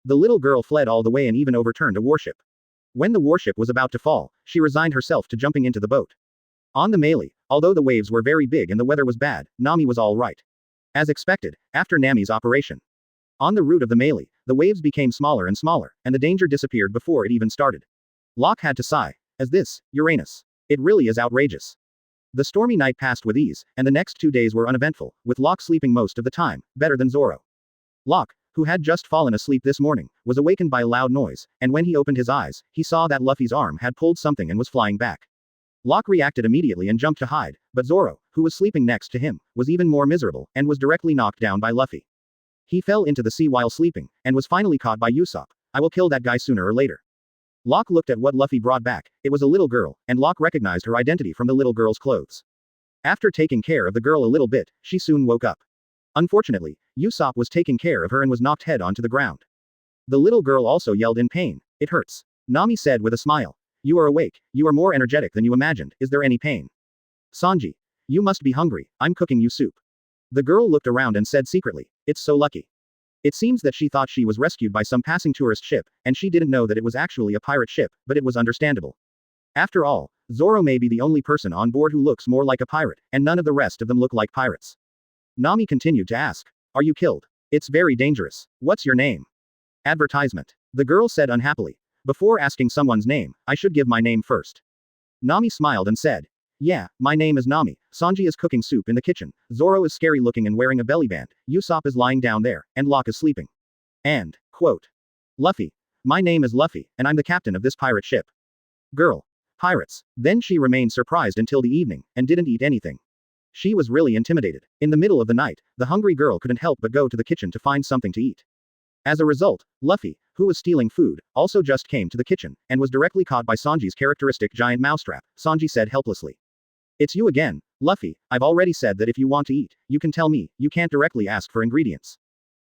The little girl fled all the way and even overturned a warship. When the warship was about to fall, she resigned herself to jumping into the boat. On the melee, although the waves were very big and the weather was bad, Nami was all right. As expected, after Nami's operation. On the route of the melee, the waves became smaller and smaller, and the danger disappeared before it even started. Locke had to sigh. As this, Uranus. It really is outrageous. The stormy night passed with ease, and the next 2 days were uneventful, with Locke sleeping most of the time, better than Zoro. Locke, who had just fallen asleep this morning, was awakened by a loud noise, and when he opened his eyes, he saw that Luffy's arm had pulled something and was flying back. Locke reacted immediately and jumped to hide, but Zoro, who was sleeping next to him, was even more miserable, and was directly knocked down by Luffy. He fell into the sea while sleeping, and was finally caught by Usopp. I will kill that guy sooner or later. Locke looked at what Luffy brought back. It was a little girl, and Locke recognized her identity from the little girl's clothes. After taking care of the girl a little bit, she soon woke up. Unfortunately, Usopp was taking care of her and was knocked head onto the ground. The little girl also yelled in pain. It hurts. Nami said with a smile. You are awake. You are more energetic than you imagined. Is there any pain? Sanji. You must be hungry. I'm cooking you soup. The girl looked around and said secretly, it's so lucky. It seems that she thought she was rescued by some passing tourist ship, and she didn't know that it was actually a pirate ship, but it was understandable. After all, Zoro may be the only person on board who looks more like a pirate, and none of the rest of them look like pirates. Nami continued to ask, are you killed? It's very dangerous. What's your name? Advertisement. The girl said unhappily. Before asking someone's name, I should give my name first. Nami smiled and said, yeah, my name is Nami. Sanji is cooking soup in the kitchen. Zoro is scary looking and wearing a belly band. Usopp is lying down there, and Locke is sleeping. And, quote, Luffy. My name is Luffy, and I'm the captain of this pirate ship. Girl. Pirates. Then she remained surprised until the evening, and didn't eat anything. She was really intimidated. In the middle of the night, the hungry girl couldn't help but go to the kitchen to find something to eat. As a result, Luffy, who was stealing food, also just came to the kitchen, and was directly caught by Sanji's characteristic giant mousetrap. Sanji said helplessly. It's you again, Luffy. I've already said that if you want to eat, you can tell me, you can't directly ask for ingredients.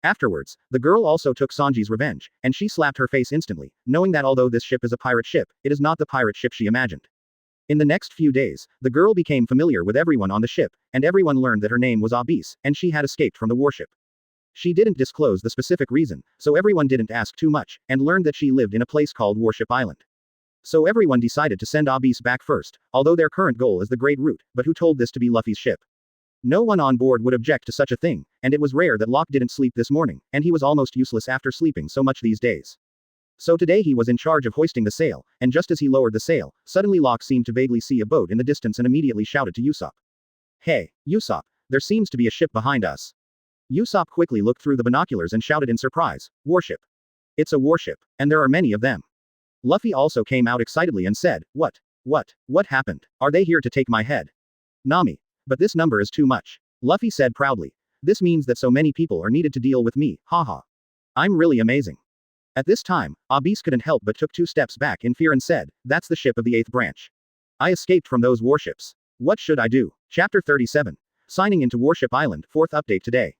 Afterwards, the girl also took Sanji's revenge, and she slapped her face instantly, knowing that although this ship is a pirate ship, it is not the pirate ship she imagined. In the next few days, the girl became familiar with everyone on the ship, and everyone learned that her name was Abyss, and she had escaped from the warship. She didn't disclose the specific reason, so everyone didn't ask too much, and learned that she lived in a place called Warship Island. So everyone decided to send Abyss back first, although their current goal is the Great Route, but who told this to be Luffy's ship? No one on board would object to such a thing, and it was rare that Locke didn't sleep this morning, and he was almost useless after sleeping so much these days. So today he was in charge of hoisting the sail, and just as he lowered the sail, suddenly Locke seemed to vaguely see a boat in the distance and immediately shouted to Usopp. Hey, Usopp, there seems to be a ship behind us. Usopp quickly looked through the binoculars and shouted in surprise, warship. It's a warship, and there are many of them. Luffy also came out excitedly and said, What happened? Are they here to take my head? Nami. But this number is too much. Luffy said proudly. This means that so many people are needed to deal with me, haha. I'm really amazing. At this time, Abyss couldn't help but took 2 steps back in fear and said, that's the ship of the 8th branch. I escaped from those warships. What should I do? Chapter 37. Signing into Warship Island, 4th update today.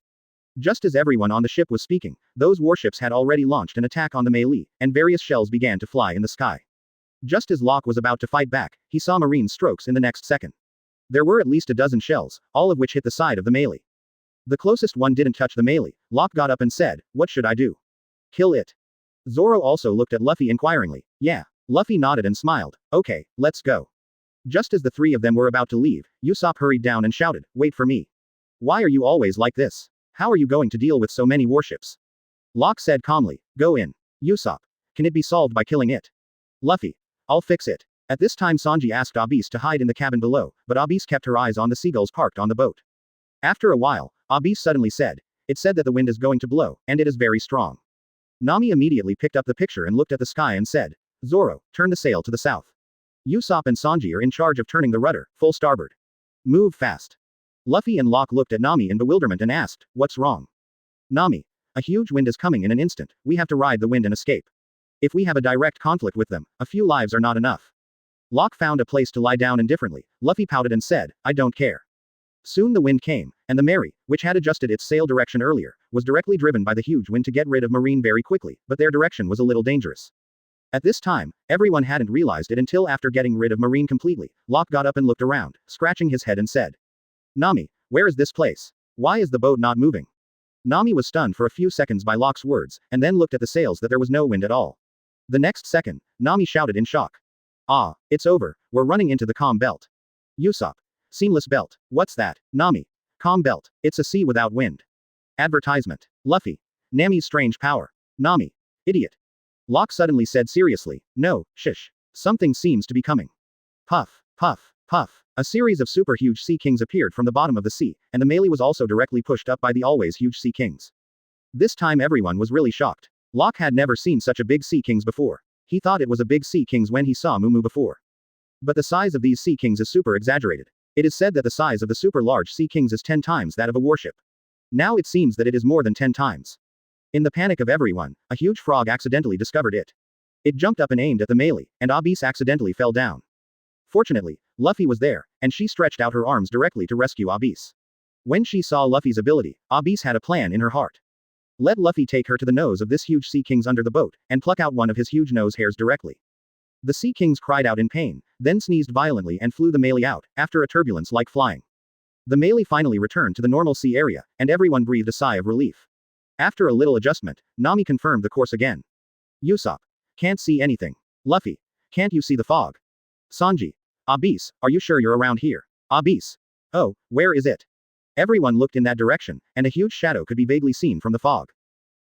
Just as everyone on the ship was speaking, those warships had already launched an attack on the melee, and various shells began to fly in the sky. Just as Locke was about to fight back, he saw marine strokes in the next second. There were at least a dozen shells, all of which hit the side of the melee. The closest one didn't touch the melee. Locke got up and said, what should I do? Kill it. Zoro also looked at Luffy inquiringly. Yeah. Luffy nodded and smiled. Okay, let's go. Just as the 3 of them were about to leave, Usopp hurried down and shouted, wait for me. Why are you always like this? How are you going to deal with so many warships? Locke said calmly, go in. Usopp. Can it be solved by killing it? Luffy. I'll fix it. At this time Sanji asked Abyss to hide in the cabin below, but Abyss kept her eyes on the seagulls parked on the boat. After a while, Abyss suddenly said, it said that the wind is going to blow, and it is very strong. Nami immediately picked up the picture and looked at the sky and said, Zoro, turn the sail to the south. Usopp and Sanji are in charge of turning the rudder, full starboard. Move fast. Luffy and Locke looked at Nami in bewilderment and asked, what's wrong? Nami. A huge wind is coming in an instant, we have to ride the wind and escape. If we have a direct conflict with them, a few lives are not enough. Locke found a place to lie down indifferently. Luffy pouted and said, I don't care. Soon the wind came, and the Mary, which had adjusted its sail direction earlier, was directly driven by the huge wind to get rid of Marine very quickly, but their direction was a little dangerous. At this time, everyone hadn't realized it until after getting rid of Marine completely. Locke got up and looked around, scratching his head and said, Nami, where is this place? Why is the boat not moving? Nami was stunned for a few seconds by Locke's words, and then looked at the sails that there was no wind at all. The next second, Nami shouted in shock. Ah, it's over, we're running into the calm belt. Usopp. Seamless belt. What's that? Nami. Calm belt. It's a sea without wind. Advertisement. Luffy. Nami's strange power. Nami. Idiot. Locke suddenly said seriously, no, shush. Something seems to be coming. Puff, puff, puff. A series of super huge sea kings appeared from the bottom of the sea, and the melee was also directly pushed up by the always huge sea kings. This time everyone was really shocked. Locke had never seen such a big sea kings before. He thought it was a big sea kings when he saw Mumu before. But the size of these sea kings is super exaggerated. It is said that the size of the super large sea kings is 10 times that of a warship. Now it seems that it is more than 10 times. In the panic of everyone, a huge frog accidentally discovered it. It jumped up and aimed at the melee, and Abyss accidentally fell down. Fortunately, Luffy was there, and she stretched out her arms directly to rescue Abyss. When she saw Luffy's ability, Abyss had a plan in her heart. Let Luffy take her to the nose of this huge sea kings under the boat, and pluck out one of his huge nose hairs directly. The sea kings cried out in pain, then sneezed violently and flew the melee out, after a turbulence like flying. The melee finally returned to the normal sea area, and everyone breathed a sigh of relief. After a little adjustment, Nami confirmed the course again. Usopp. Can't see anything. Luffy. Can't you see the fog? Sanji. Abyss, are you sure you're around here? Abyss. Oh, where is it? Everyone looked in that direction, and a huge shadow could be vaguely seen from the fog.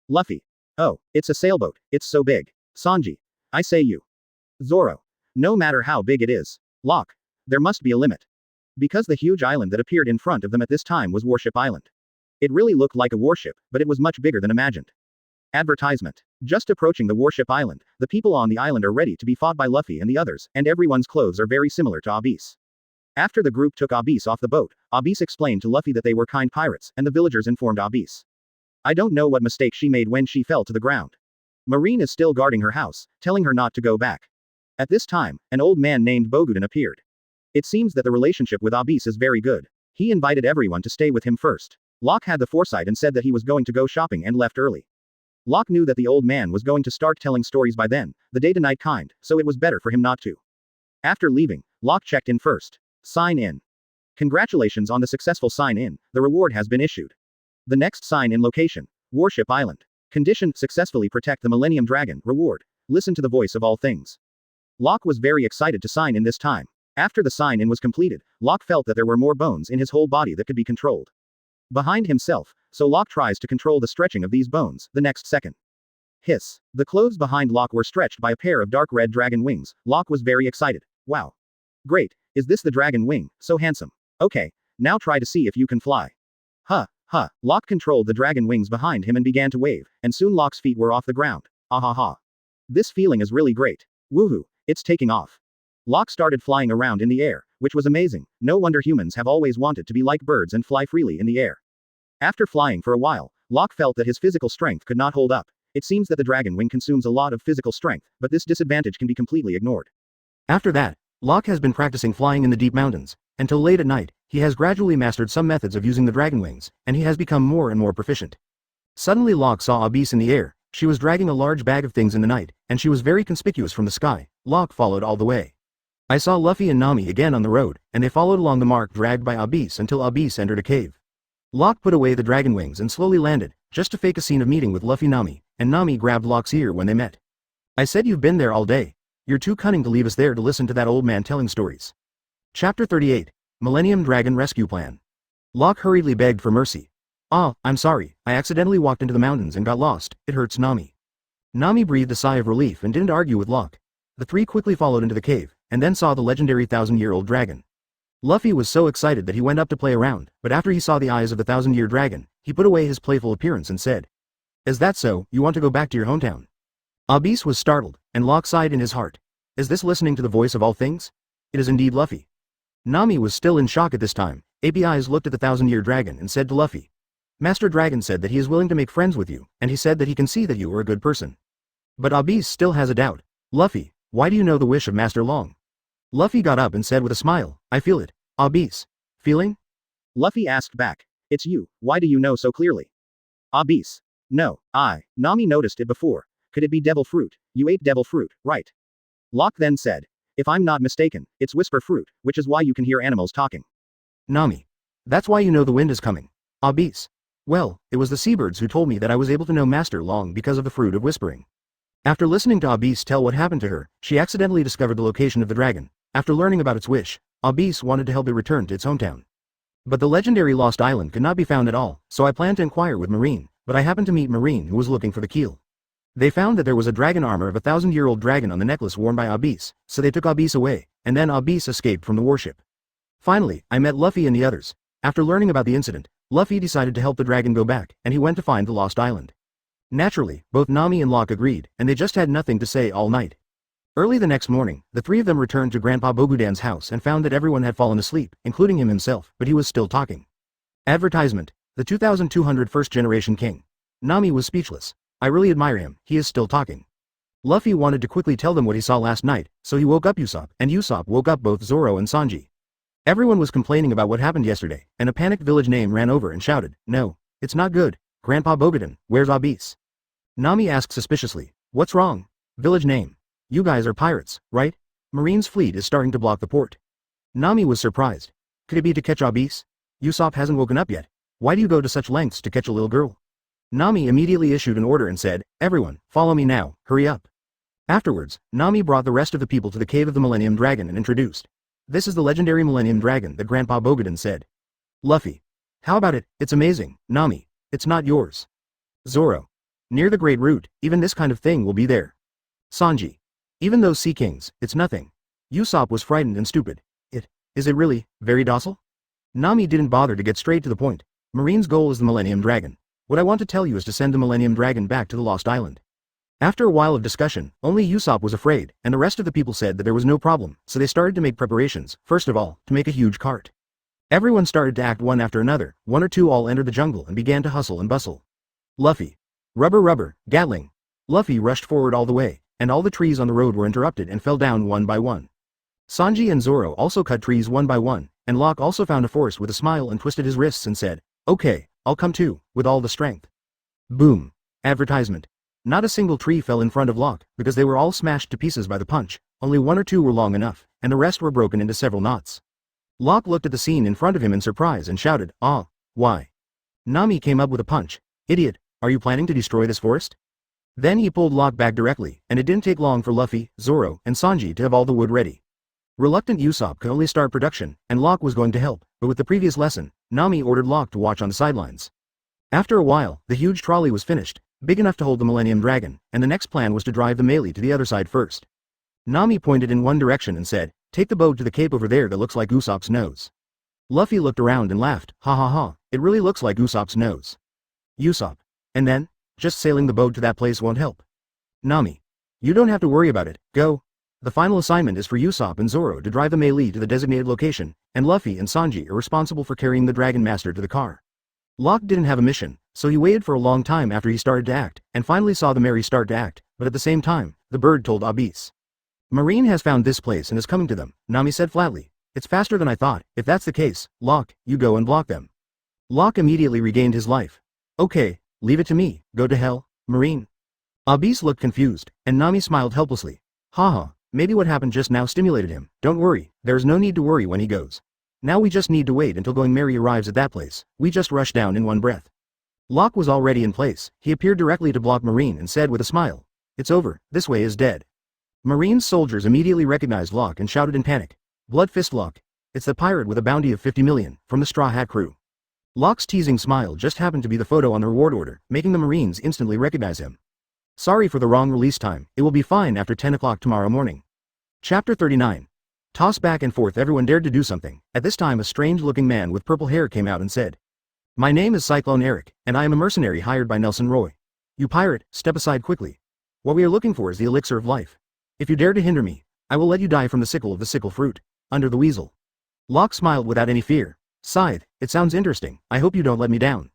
Luffy. Oh, it's a sailboat, it's so big. Sanji. I say you. Zoro. No matter how big it is. Locke. There must be a limit. Because the huge island that appeared in front of them at this time was Warship Island. It really looked like a warship, but it was much bigger than imagined. Advertisement. Just approaching the Warship Island, the people on the island are ready to be fought by Luffy and the others, and everyone's clothes are very similar to Abyss. After the group took Abyss off the boat, Abyss explained to Luffy that they were kind pirates, and the villagers informed Abyss. I don't know what mistake she made when she fell to the ground. Marine is still guarding her house, telling her not to go back. At this time, an old man named Boguden appeared. It seems that the relationship with Abyss is very good. He invited everyone to stay with him first. Locke had the foresight and said that he was going to go shopping and left early. Locke knew that the old man was going to start telling stories by then, the day-to-night kind, so it was better for him not to. After leaving, Locke checked in first. Sign in. Congratulations on the successful sign in, the reward has been issued. The next sign in location. Warship Island. Condition: successfully protect the Millennium Dragon. Reward: listen to the voice of all things. Locke was very excited to sign in this time. After the sign-in was completed, Locke felt that there were more bones in his whole body that could be controlled. Behind himself, so Locke tries to control the stretching of these bones, the next second. Hiss. The clothes behind Locke were stretched by a pair of dark red dragon wings. Locke was very excited. Wow. Great, is this the dragon wing? So handsome. Okay, now try to see if you can fly. Huh. Locke controlled the dragon wings behind him and began to wave, and soon Locke's feet were off the ground. Ah. This feeling is really great. Woohoo, it's taking off. Locke started flying around in the air, which was amazing. No wonder humans have always wanted to be like birds and fly freely in the air. After flying for a while, Locke felt that his physical strength could not hold up. It seems that the dragon wing consumes a lot of physical strength, but this disadvantage can be completely ignored. After that, Locke has been practicing flying in the deep mountains. Until late at night, he has gradually mastered some methods of using the dragon wings, and he has become more and more proficient. Suddenly Locke saw Abyss in the air. She was dragging a large bag of things in the night, and she was very conspicuous from the sky. Locke followed all the way. I saw Luffy and Nami again on the road, and they followed along the mark dragged by Abyss until Abyss entered a cave. Locke put away the dragon wings and slowly landed, just to fake a scene of meeting with Luffy Nami, and Nami grabbed Locke's ear when they met. I said you've been there all day. You're too cunning to leave us there to listen to that old man telling stories. Chapter 38. Millennium Dragon Rescue Plan. Locke hurriedly begged for mercy. I'm sorry, I accidentally walked into the mountains and got lost, it hurts Nami. Nami breathed a sigh of relief and didn't argue with Locke. The three quickly followed into the cave, and then saw the legendary 1,000-year-old dragon. Luffy was so excited that he went up to play around, but after he saw the eyes of the 1,000-year dragon, he put away his playful appearance and said, "Is that so, you want to go back to your hometown?" Abyss was startled, and Locke sighed in his heart. Is this listening to the voice of all things? It is indeed Luffy. Nami was still in shock at this time. APIs looked at the 1,000-year dragon and said to Luffy, "Master Dragon said that he is willing to make friends with you, and he said that he can see that you are a good person." But Abyss still has a doubt. Luffy, why do you know the wish of Master Long? Luffy got up and said with a smile, I feel it. Abyss. Feeling? Luffy asked back. It's you, why do you know so clearly? Abyss. No, Nami noticed it before. Could it be devil fruit? You ate devil fruit, right? Locke then said. If I'm not mistaken, it's whisper fruit, which is why you can hear animals talking. Nami. That's why you know the wind is coming. Abyss. Well, it was the seabirds who told me that I was able to know Master Long because of the fruit of whispering. After listening to Abyss tell what happened to her, she accidentally discovered the location of the dragon. After learning about its wish, Abyss wanted to help it return to its hometown. But the legendary Lost Island could not be found at all, so I planned to inquire with Marine, but I happened to meet Marine who was looking for the keel. They found that there was a dragon armor of a 1,000-year-old dragon on the necklace worn by Abyss, so they took Abyss away, and then Abyss escaped from the warship. Finally, I met Luffy and the others. After learning about the incident, Luffy decided to help the dragon go back, and he went to find the Lost Island. Naturally, both Nami and Locke agreed, and they just had nothing to say all night. Early the next morning, the three of them returned to Grandpa Bogudan's house and found that everyone had fallen asleep, including him himself, but he was still talking. Advertisement. The 2200 First Generation King. Nami was speechless. I really admire him, he is still talking. Luffy wanted to quickly tell them what he saw last night, so he woke up Usopp, and Usopp woke up both Zoro and Sanji. Everyone was complaining about what happened yesterday, and a panicked village name ran over and shouted, "No, it's not good. Grandpa Bogudan, where's Abyss?" Nami asked suspiciously, "What's wrong? Village name. You guys are pirates, right? Marine's fleet is starting to block the port." Nami was surprised. Could it be to catch Abyss? Usopp hasn't woken up yet. Why do you go to such lengths to catch a little girl? Nami immediately issued an order and said, "Everyone, follow me now, hurry up." Afterwards, Nami brought the rest of the people to the cave of the Millennium Dragon and introduced. This is the legendary Millennium Dragon that Grandpa Bogudan said. Luffy. How about it? It's amazing. Nami. It's not yours. Zoro. Near the Great Root, even this kind of thing will be there. Sanji. Even those sea kings, it's nothing. Usopp was frightened and stupid. Is it really, very docile? Nami didn't bother to get straight to the point. Marine's goal is the Millennium Dragon. What I want to tell you is to send the Millennium Dragon back to the Lost Island. After a while of discussion, only Usopp was afraid, and the rest of the people said that there was no problem, so they started to make preparations, first of all, to make a huge cart. Everyone started to act one after another, one or two all entered the jungle and began to hustle and bustle. Luffy. Rubber, Gatling. Luffy rushed forward all the way, and all the trees on the road were interrupted and fell down one by one. Sanji and Zoro also cut trees one by one, and Locke also found a forest with a smile and twisted his wrists and said, "Okay, I'll come too, with all the strength." Boom. Advertisement. Not a single tree fell in front of Locke, because they were all smashed to pieces by the punch, only one or two were long enough, and the rest were broken into several knots. Locke looked at the scene in front of him in surprise and shouted, "Ah, why?" Nami came up with a punch. "Idiot, Are you planning to destroy this forest? Then he pulled Locke back directly, and it didn't take long for Luffy, Zoro, and Sanji to have all the wood ready. Reluctant Usopp could only start production, and Locke was going to help, but with the previous lesson, Nami ordered Locke to watch on the sidelines. After a while, the huge trolley was finished, big enough to hold the Millennium Dragon, and the next plan was to drive the melee to the other side first. Nami pointed in one direction and said, "Take the boat to the cape over there that looks like Usopp's nose." Luffy looked around and laughed, "Ha ha ha, it really looks like Usopp's nose." Usopp. And then? Just sailing the boat to that place won't help. Nami. You don't have to worry about it, go. The final assignment is for Usopp and Zoro to drive the melee to the designated location, and Luffy and Sanji are responsible for carrying the Dragon Master to the car. Locke didn't have a mission, so he waited for a long time after he started to act, and finally saw the Mary start to act, but at the same time, the bird told Abis. Marine has found this place and is coming to them, Nami said flatly. It's faster than I thought. If that's the case, Locke, you go and block them. Locke immediately regained his life. Okay, leave it to me, go to hell, Marine. Abis looked confused, and Nami smiled helplessly. Haha, maybe what happened just now stimulated him. Don't worry, there's no need to worry when he goes. Now we just need to wait until Going Merry arrives at that place. We just rush down in one breath. Locke was already in place. He appeared directly to block Marine and said with a smile, "It's over, this way is dead." Marine's soldiers immediately recognized Locke and shouted in panic. Blood Fist Locke. It's the pirate with a bounty of 50 million, from the Straw Hat crew. Locke's teasing smile just happened to be the photo on the reward order, making the Marines instantly recognize him. Sorry for the wrong release time, it will be fine after 10 o'clock tomorrow morning. Chapter 39. Tossed back and forth, everyone dared to do something. At this time a strange-looking man with purple hair came out and said, "My name is Cyclone Eric, and I am a mercenary hired by Nelson Roy. You pirate, step aside quickly. What we are looking for is the elixir of life. If you dare to hinder me, I will let you die from the sickle of the sickle fruit, under the weasel." Locke smiled without any fear. Sighed, "It sounds interesting, I hope you don't let me down."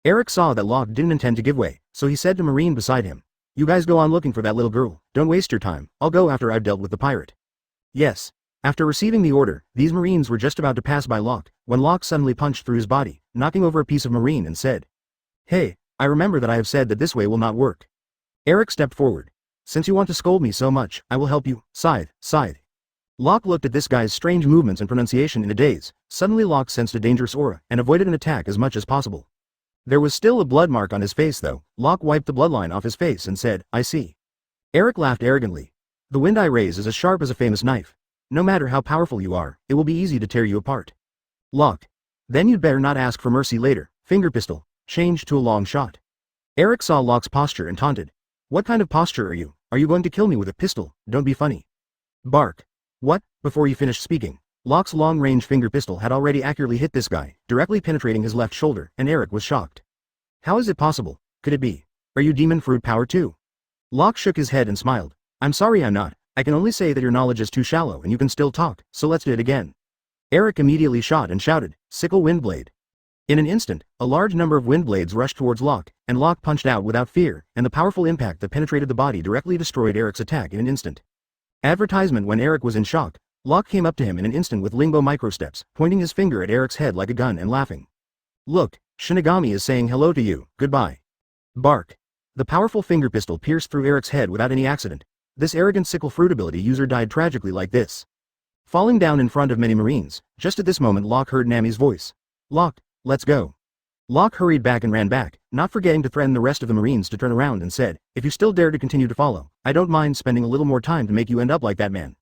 Eric saw that Locke didn't intend to give way, so he said to Marine beside him, "You guys go on looking for that little girl, don't waste your time, I'll go after I've dealt with the pirate." Yes. After receiving the order, these Marines were just about to pass by Locke, when Locke suddenly punched through his body, knocking over a piece of Marine and said, "Hey, I remember that I have said that this way will not work." Eric stepped forward. "Since you want to scold me so much, I will help you." Scythe. Locke looked at this guy's strange movements and pronunciation in a daze. Suddenly Locke sensed a dangerous aura, and avoided an attack as much as possible. There was still a blood mark on his face though. Locke wiped the bloodline off his face and said, "I see." Eric laughed arrogantly. "The wind I raise is as sharp as a famous knife. No matter how powerful you are, it will be easy to tear you apart." Locke. "Then you'd better not ask for mercy later." Finger pistol. Changed to a long shot. Eric saw Locke's posture and taunted. "What kind of posture are you? Are you going to kill me with a pistol? Don't be funny." Bark. What? Before he finished speaking, Locke's long-range finger pistol had already accurately hit this guy, directly penetrating his left shoulder, and Eric was shocked. How is it possible? Could it be? Are you demon fruit power too? Locke shook his head and smiled. "I'm sorry I'm not. I can only say that your knowledge is too shallow and you can still talk, so let's do it again." Eric immediately shot and shouted, "Sickle Windblade." In an instant, a large number of wind blades rushed towards Locke, and Locke punched out without fear, and the powerful impact that penetrated the body directly destroyed Eric's attack in an instant. Advertisement. When Eric was in shock, Locke came up to him in an instant with Lingbo microsteps, pointing his finger at Eric's head like a gun and laughing. "Look, Shinigami is saying hello to you, goodbye." Bark. The powerful finger pistol pierced through Eric's head without any accident. This arrogant sickle fruit ability user died tragically like this. Falling down in front of many Marines, just at this moment Locke heard Nami's voice. "Locke, let's go." Locke hurried back and ran back, not forgetting to threaten the rest of the Marines to turn around and said, "If you still dare to continue to follow, I don't mind spending a little more time to make you end up like that man."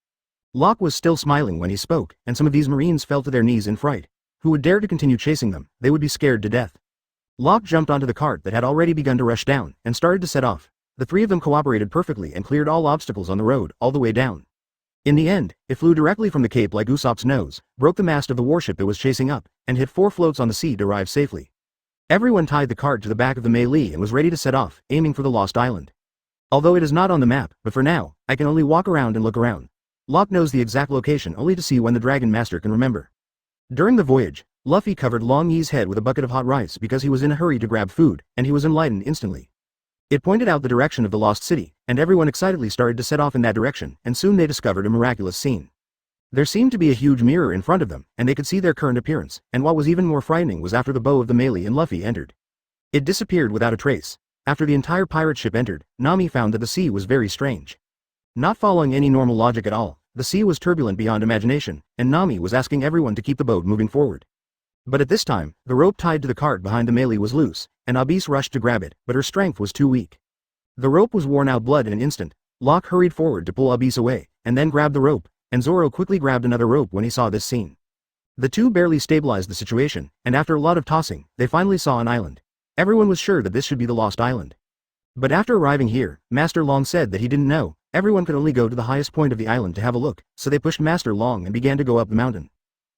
Locke was still smiling when he spoke, and some of these Marines fell to their knees in fright. Who would dare to continue chasing them? They would be scared to death. Locke jumped onto the cart that had already begun to rush down, and started to set off. The three of them cooperated perfectly and cleared all obstacles on the road, all the way down. In the end, it flew directly from the cape like Usopp's nose, broke the mast of the warship it was chasing up, and hit 4 floats on the sea to arrive safely. Everyone tied the cart to the back of the melee and was ready to set off, aiming for the Lost Island. Although it is not on the map, but for now, I can only walk around and look around. Locke knows the exact location only to see when the Dragon Master can remember. During the voyage, Luffy covered Long Yi's head with a bucket of hot rice because he was in a hurry to grab food, and he was enlightened instantly. It pointed out the direction of the lost city, and everyone excitedly started to set off in that direction, and soon they discovered a miraculous scene. There seemed to be a huge mirror in front of them, and they could see their current appearance, and what was even more frightening was after the bow of the melee and Luffy entered. It disappeared without a trace. After the entire pirate ship entered, Nami found that the sea was very strange. Not following any normal logic at all, the sea was turbulent beyond imagination, and Nami was asking everyone to keep the boat moving forward. But at this time, the rope tied to the cart behind the melee was loose, and Abyss rushed to grab it, but her strength was too weak. The rope was worn out blood in an instant. Locke hurried forward to pull Abyss away, and then grabbed the rope, and Zoro quickly grabbed another rope when he saw this scene. The two barely stabilized the situation, and after a lot of tossing, they finally saw an island. Everyone was sure that this should be the Lost Island. But after arriving here, Master Long said that he didn't know, everyone could only go to the highest point of the island to have a look, so they pushed Master Long and began to go up the mountain.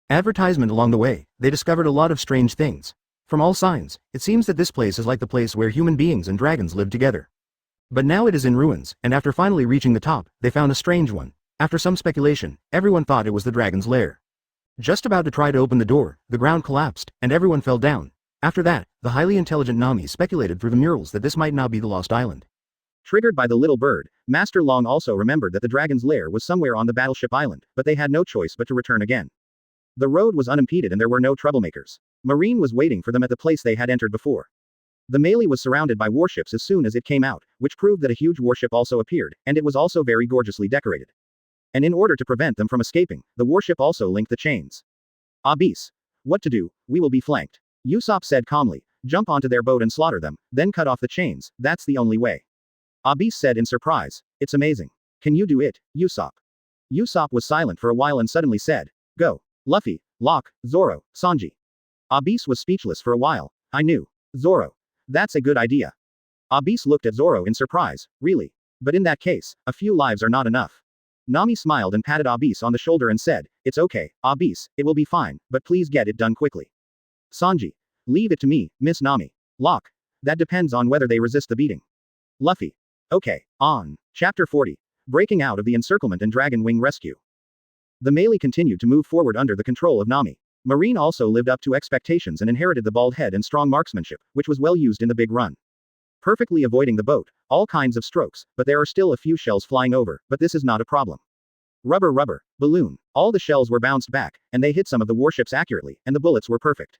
Advertisement along the way, they discovered a lot of strange things. From all signs, it seems that this place is like the place where human beings and dragons live together. But now it is in ruins, and after finally reaching the top, they found a strange one. After some speculation, everyone thought it was the dragon's lair. Just about to try to open the door, the ground collapsed, and everyone fell down. After that, the highly intelligent Nami speculated through the murals that this might not be the Lost Island. Triggered by the little bird, Master Long also remembered that the dragon's lair was somewhere on the battleship island, but they had no choice but to return again. The road was unimpeded and there were no troublemakers. Marine was waiting for them at the place they had entered before. The melee was surrounded by warships as soon as it came out, which proved that a huge warship also appeared, and it was also very gorgeously decorated. And in order to prevent them from escaping, the warship also linked the chains. Abyss. What to do, we will be flanked. Usopp said calmly, jump onto their boat and slaughter them, then cut off the chains, that's the only way. Abyss said in surprise, it's amazing. Can you do it, Usopp? Usopp was silent for a while and suddenly said, go. Luffy, Locke, Zoro, Sanji. Abyss was speechless for a while. I knew. Zoro. That's a good idea. Abyss looked at Zoro in surprise, really? But in that case, a few lives are not enough. Nami smiled and patted Abyss on the shoulder and said, it's okay, Abyss, it will be fine, but please get it done quickly. Sanji. Leave it to me, Miss Nami. Locke. That depends on whether they resist the beating. Luffy. Okay, on. Chapter 40. Breaking out of the encirclement and Dragon Wing Rescue. The melee continued to move forward under the control of Nami. Marine also lived up to expectations and inherited the bald head and strong marksmanship, which was well used in the big run. Perfectly avoiding the boat, all kinds of strokes, but there are still a few shells flying over, but this is not a problem. Rubber, balloon. All the shells were bounced back, and they hit some of the warships accurately, and the bullets were perfect.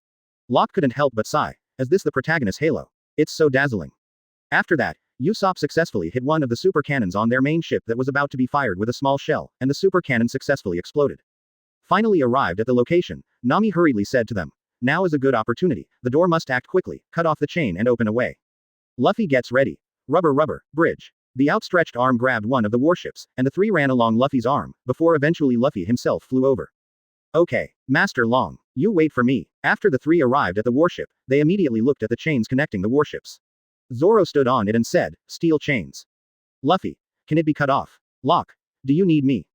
Locke couldn't help but sigh. Is this the protagonist's halo? It's so dazzling. After that, Usopp successfully hit one of the super cannons on their main ship that was about to be fired with a small shell, and the super cannon successfully exploded. Finally arrived at the location, Nami hurriedly said to them, now is a good opportunity, the door must act quickly, cut off the chain and open a way. Luffy gets ready. Rubber, bridge. The outstretched arm grabbed one of the warships, and the three ran along Luffy's arm, before eventually Luffy himself flew over. Okay, Master Long, you wait for me. After the three arrived at the warship, they immediately looked at the chains connecting the warships. Zoro stood on it and said, steel chains. Luffy. Can it be cut off? Locke. Do you need me?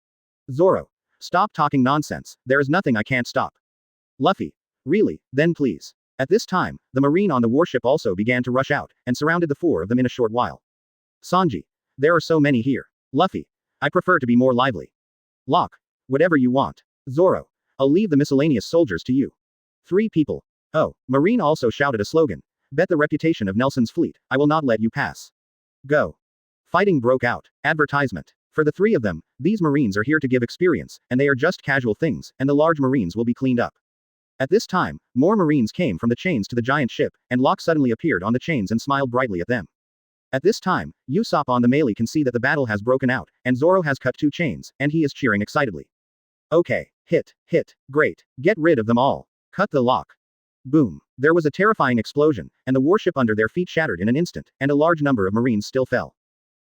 Zoro. Stop talking nonsense, there is nothing I can't stop. Luffy. Really, then please. At this time, the marine on the warship also began to rush out, and surrounded the four of them in a short while. Sanji. There are so many here. Luffy. I prefer to be more lively. Locke. Whatever you want. Zoro. I'll leave the miscellaneous soldiers to you. 3 people. Oh, Marine also shouted a slogan. Bet the reputation of Nelson's fleet, I will not let you pass. Go. Fighting broke out. Advertisement. For the 3 of them, these Marines are here to give experience, and they are just casual things, and the large Marines will be cleaned up. At this time, more Marines came from the chains to the giant ship, and Locke suddenly appeared on the chains and smiled brightly at them. At this time, Usopp on the melee can see that the battle has broken out, and Zoro has cut 2 chains, and he is cheering excitedly. Okay, hit, great, get rid of them all. Cut the lock. Boom. There was a terrifying explosion, and the warship under their feet shattered in an instant, and a large number of Marines still fell.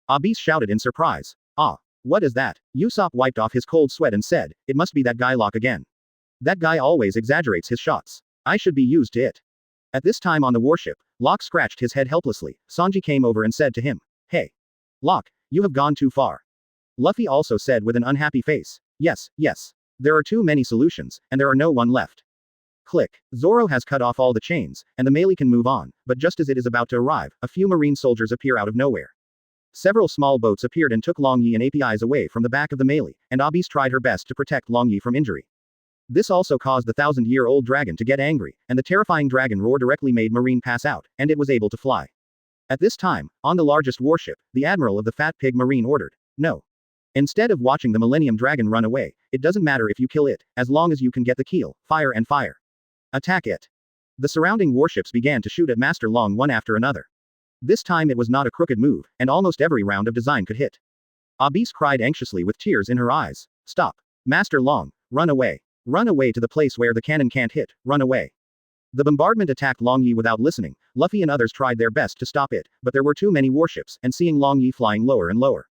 Abyss shouted in surprise. Ah, what is that? Usopp wiped off his cold sweat and said, it must be that guy Locke again. That guy always exaggerates his shots. I should be used to it. At this time on the warship, Locke scratched his head helplessly. Sanji came over and said to him, hey. Locke, you have gone too far. Luffy also said with an unhappy face, yes. There are too many solutions, and there are no one left. Click. Zoro has cut off all the chains, and the melee can move on, but just as it is about to arrive, a few Marine soldiers appear out of nowhere. Several small boats appeared and took Long Yi and APIs away from the back of the melee, and Abyss tried her best to protect Long Yi from injury. This also caused the 1,000-year-old dragon to get angry, and the terrifying dragon roar directly made Marine pass out, and it was able to fly. At this time, on the largest warship, the admiral of the Fat Pig Marine ordered, no. Instead of watching the Millennium Dragon run away, it doesn't matter if you kill it, as long as you can get the keel, fire and fire. Attack it. The surrounding warships began to shoot at Master Long one after another. This time it was not a crooked move, and almost every round of design could hit. Abyss cried anxiously with tears in her eyes. Stop. Master Long, run away. Run away to the place where the cannon can't hit, run away. The bombardment attacked Long Yi without listening. Luffy and others tried their best to stop it, but there were too many warships, and seeing Long Yi flying lower and lower.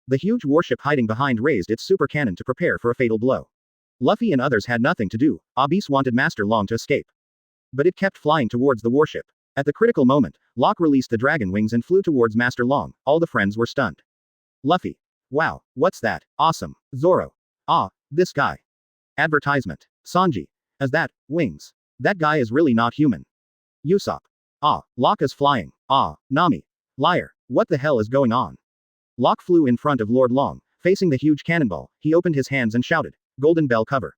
The huge warship hiding behind raised its super cannon to prepare for a fatal blow. Luffy and others had nothing to do. Alabasta wanted Master Long to escape, but it kept flying towards the warship. At the critical moment, Locke released the dragon wings and flew towards Master Long. All the friends were stunned. Luffy. Wow, what's that? Awesome. Zoro. Ah, this guy. Advertisement. Sanji. As that, wings. That guy is really not human. Usopp. Ah, Locke is flying. Ah, Nami. Lair. What the hell is going on? Locke flew in front of Lord Long, facing the huge cannonball. He opened his hands and shouted, "Golden Bell cover."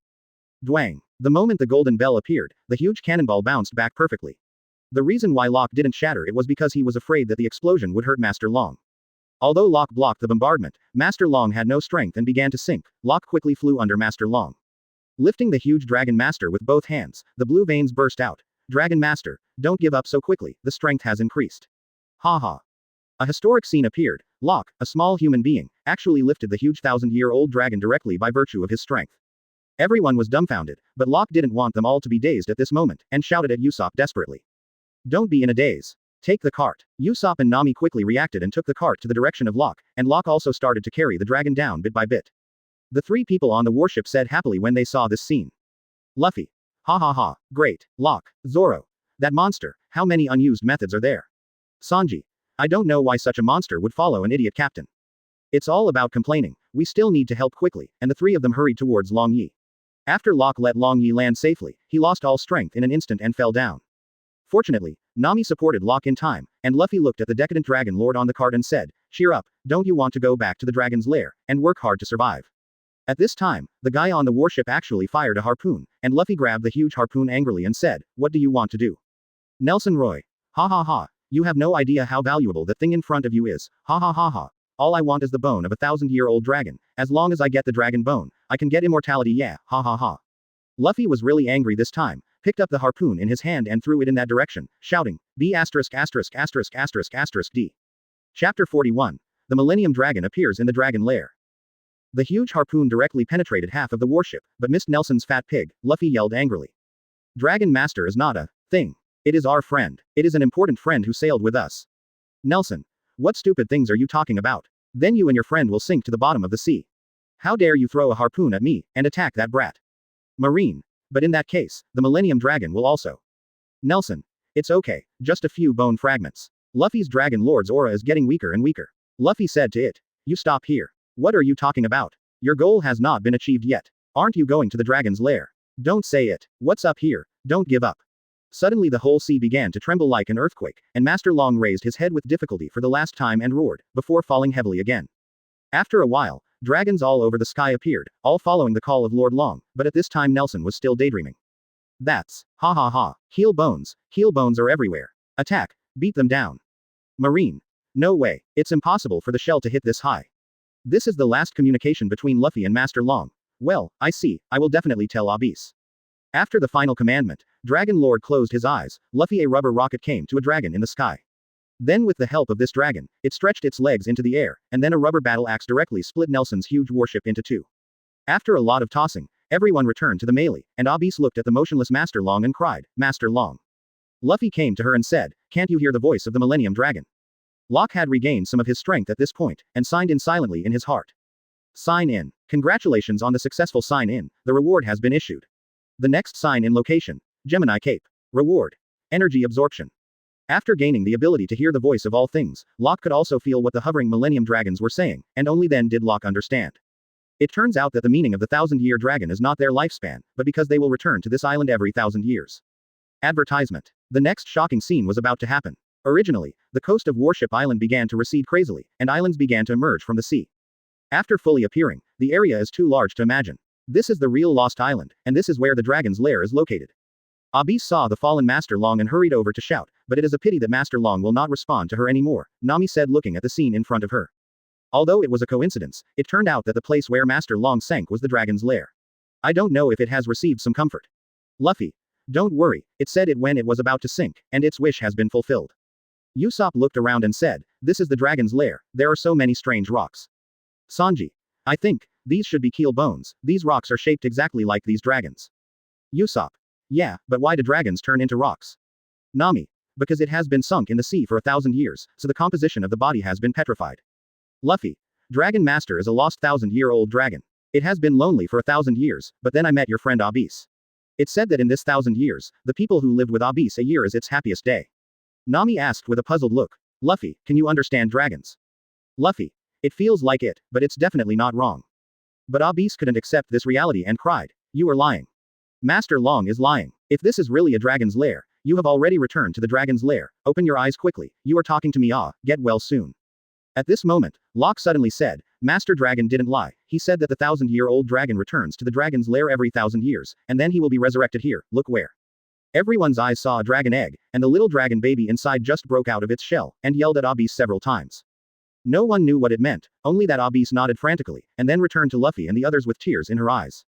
Dwang. The moment the golden bell appeared, the huge cannonball bounced back perfectly. The reason why Locke didn't shatter it was because he was afraid that the explosion would hurt Master Long. Although Locke blocked the bombardment, Master Long had no strength and began to sink. Locke quickly flew under Master Long. Lifting the huge Dragon Master with both hands, the blue veins burst out. Dragon Master, don't give up so quickly, the strength has increased. Ha ha. A historic scene appeared. Locke, a small human being, actually lifted the huge 1,000-year-old dragon directly by virtue of his strength. Everyone was dumbfounded, but Locke didn't want them all to be dazed at this moment, and shouted at Usopp desperately. Don't be in a daze. Take the cart. Usopp and Nami quickly reacted and took the cart to the direction of Locke, and Locke also started to carry the dragon down bit by bit. The three people on the warship said happily when they saw this scene. Luffy. Ha ha ha, great. Locke. Zoro. That monster, how many unused methods are there? Sanji. I don't know why such a monster would follow an idiot captain. It's all about complaining. We still need to help quickly, and the three of them hurried towards Long Yi. After Locke let Long Yi land safely, he lost all strength in an instant and fell down. Fortunately, Nami supported Locke in time, and Luffy looked at the decadent Dragon Lord on the cart and said, "Cheer up, don't you want to go back to the dragon's lair, and work hard to survive?" At this time, the guy on the warship actually fired a harpoon, and Luffy grabbed the huge harpoon angrily and said, "What do you want to do?" Nelson Roy. Ha ha ha. You have no idea how valuable the thing in front of you is. Ha ha ha ha. All I want is the bone of a 1,000-year-old dragon. As long as I get the dragon bone, I can get immortality, yeah, ha ha ha. Luffy was really angry this time, picked up the harpoon in his hand and threw it in that direction, shouting, B*****************. D. Chapter 41. The Millennium Dragon appears in the dragon lair. The huge harpoon directly penetrated half of the warship, but missed Nelson's fat pig. Luffy yelled angrily. Dragon Master is not a thing. It is our friend. It is an important friend who sailed with us. Nelson. What stupid things are you talking about? Then you and your friend will sink to the bottom of the sea. How dare you throw a harpoon at me, and attack that brat? Marine. But in that case, the Millennium Dragon will also. Nelson. It's okay, just a few bone fragments. Luffy's Dragon Lord's aura is getting weaker and weaker. Luffy said to it. You stop here. What are you talking about? Your goal has not been achieved yet. Aren't you going to the dragon's lair? Don't say it. What's up here? Don't give up. Suddenly the whole sea began to tremble like an earthquake, and Master Long raised his head with difficulty for the last time and roared, before falling heavily again. After a while, dragons all over the sky appeared, all following the call of Lord Long, but at this time Nelson was still daydreaming. That's, ha ha ha, heel bones are everywhere. Attack, beat them down. Marine. No way, it's impossible for the shell to hit this high. This is the last communication between Luffy and Master Long. Well, I see, I will definitely tell Alabasta. After the final commandment, Dragon Lord closed his eyes. Luffy a rubber rocket came to a dragon in the sky. Then with the help of this dragon, it stretched its legs into the air, and then a rubber battle axe directly split Nelson's huge warship into two. After a lot of tossing, everyone returned to the melee, and Alabasta looked at the motionless Master Long and cried, Master Long. Luffy came to her and said, can't you hear the voice of the Millennium Dragon? Locke had regained some of his strength at this point, and signed in silently in his heart. Sign in. Congratulations on the successful sign in, the reward has been issued. The next sign in location. Gemini Cape. Reward. Energy absorption. After gaining the ability to hear the voice of all things, Locke could also feel what the hovering Millennium Dragons were saying, and only then did Locke understand. It turns out that the meaning of the 1,000-year dragon is not their lifespan, but because they will return to this island every 1,000 years. Advertisement. The next shocking scene was about to happen. Originally, the coast of Warship Island began to recede crazily, and islands began to emerge from the sea. After fully appearing, the area is too large to imagine. This is the real Lost Island, and this is where the dragon's lair is located. Alabasta saw the fallen Master Long and hurried over to shout, but it is a pity that Master Long will not respond to her anymore, Nami said looking at the scene in front of her. Although it was a coincidence, it turned out that the place where Master Long sank was the dragon's lair. I don't know if it has received some comfort. Luffy. Don't worry, it said it when it was about to sink, and its wish has been fulfilled. Usopp looked around and said, this is the dragon's lair, there are so many strange rocks. Sanji. I think, these should be keel bones, these rocks are shaped exactly like these dragons. Usopp. Yeah, but why do dragons turn into rocks? Nami. Because it has been sunk in the sea for 1,000 years, so the composition of the body has been petrified. Luffy. Dragon Master is a lost 1,000-year-old dragon. It has been lonely for 1,000 years, but then I met your friend Abyss. It said that in this 1,000 years, the people who lived with Abyss a year is its happiest day. Nami asked with a puzzled look. Luffy, can you understand dragons? Luffy. It feels like it, but it's definitely not wrong. But Abyss couldn't accept this reality and cried. You are lying. Master Long is lying. If this is really a dragon's lair, you have already returned to the dragon's lair. Open your eyes quickly. You are talking to me. Get well soon. At this moment, Locke suddenly said, Master Dragon didn't lie. He said that the 1,000-year-old dragon returns to the dragon's lair every 1,000 years, and then he will be resurrected here. Look where. Everyone's eyes saw a dragon egg, and the little dragon baby inside just broke out of its shell, and yelled at Abyss several times. No one knew what it meant, only that Abyss nodded frantically, and then returned to Luffy and the others with tears in her eyes.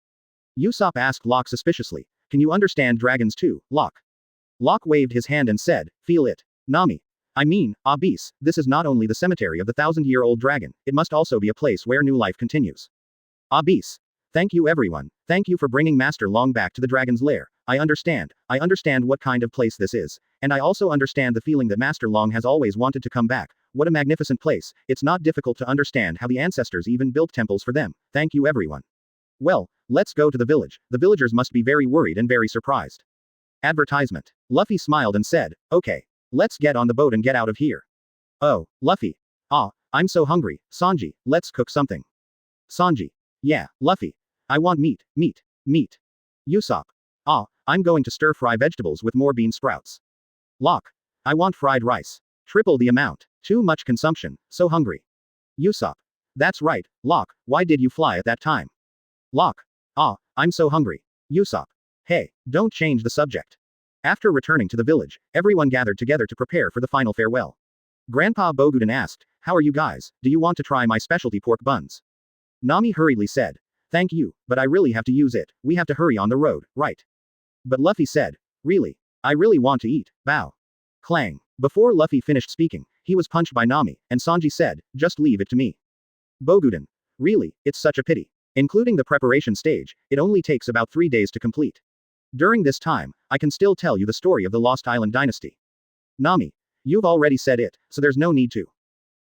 Usopp asked Locke suspiciously, Can you understand dragons too, Locke? Locke waved his hand and said, Feel it. Nami. I mean, Abyss, this is not only the cemetery of the 1,000-year-old dragon, it must also be a place where new life continues. Abyss. Thank you everyone, thank you for bringing Master Long back to the dragon's lair. I understand what kind of place this is, and I also understand the feeling that Master Long has always wanted to come back. What a magnificent place, it's not difficult to understand how the ancestors even built temples for them. Thank you everyone. Well, let's go to the village. The villagers must be very worried and very surprised. Advertisement. Luffy smiled and said, Okay. Let's get on the boat and get out of here. Oh, Luffy. I'm so hungry. Sanji, let's cook something. Sanji. Yeah, Luffy. I want meat. Usopp. I'm going to stir-fry vegetables with more bean sprouts. Locke. I want fried rice. Triple the amount. Too much consumption, so hungry. Usopp. That's right, Locke, why did you fly at that time? Locke. I'm so hungry. Usopp. Hey, don't change the subject. After returning to the village, everyone gathered together to prepare for the final farewell. Grandpa Boguden asked, How are you guys, do you want to try my specialty pork buns? Nami hurriedly said, Thank you, but I really have to use it, we have to hurry on the road, right? But Luffy said, Really? I really want to eat, bow. Clang. Before Luffy finished speaking, he was punched by Nami, and Sanji said, Just leave it to me. Boguden. Really, it's such a pity. Including the preparation stage, it only takes about 3 days to complete. During this time, I can still tell you the story of the Lost Island dynasty. Nami. You've already said it, so there's no need to.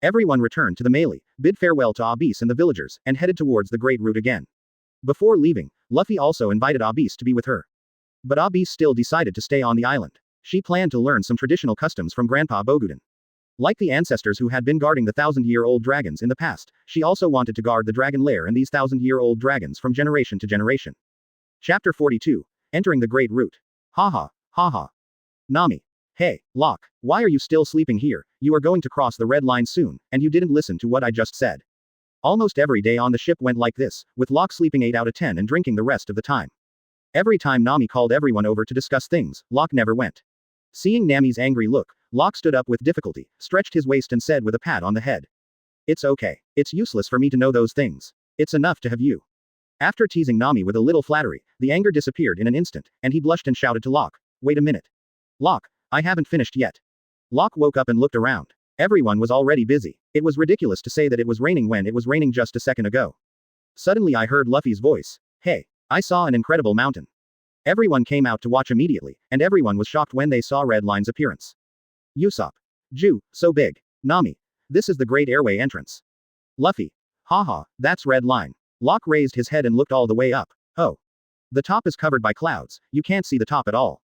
Everyone returned to the melee, bid farewell to Abyss and the villagers, and headed towards the Great Route again. Before leaving, Luffy also invited Abyss to be with her. But Abyss still decided to stay on the island. She planned to learn some traditional customs from Grandpa Boguden. Like the ancestors who had been guarding the 1,000-year-old dragons in the past, she also wanted to guard the dragon lair and these 1,000-year-old dragons from generation to generation. Chapter 42. Entering the Great Route. Haha. Nami. Hey, Locke, why are you still sleeping here? You are going to cross the red line soon, and you didn't listen to what I just said. Almost every day on the ship went like this, with Locke sleeping 8 out of 10 and drinking the rest of the time. Every time Nami called everyone over to discuss things, Locke never went. Seeing Nami's angry look, Locke stood up with difficulty, stretched his waist and said with a pat on the head. It's okay. It's useless for me to know those things. It's enough to have you. After teasing Nami with a little flattery, the anger disappeared in an instant, and he blushed and shouted to Locke, Wait a minute. Locke, I haven't finished yet. Locke woke up and looked around. Everyone was already busy. It was ridiculous to say that it was raining when it was raining just a second ago. Suddenly I heard Luffy's voice. Hey, I saw an incredible mountain. Everyone came out to watch immediately, and everyone was shocked when they saw Red Line's appearance. Usopp. Ju, so big. Nami. This is the Great Airway entrance. Luffy. Haha, that's Red Line. Locke raised his head and looked all the way up. Oh. The top is covered by clouds, you can't see the top at all.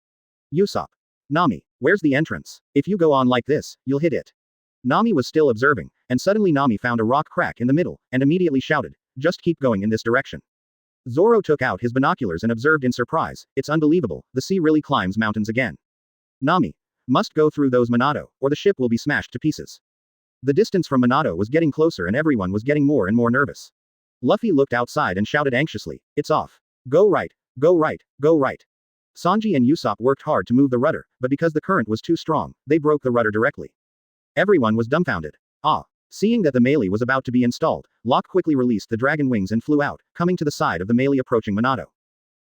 Usopp. Nami, where's the entrance? If you go on like this, you'll hit it. Nami was still observing, and suddenly Nami found a rock crack in the middle, and immediately shouted, Just keep going in this direction. Zoro took out his binoculars and observed in surprise, It's unbelievable, the sea really climbs mountains again. Nami. Must go through those Minato, or the ship will be smashed to pieces. The distance from Minato was getting closer and everyone was getting more and more nervous. Luffy looked outside and shouted anxiously, It's off. Go right. Go right. Go right. Sanji and Usopp worked hard to move the rudder, but because the current was too strong, they broke the rudder directly. Everyone was dumbfounded. Seeing that the melee was about to be installed, Locke quickly released the dragon wings and flew out, coming to the side of the melee approaching Minato.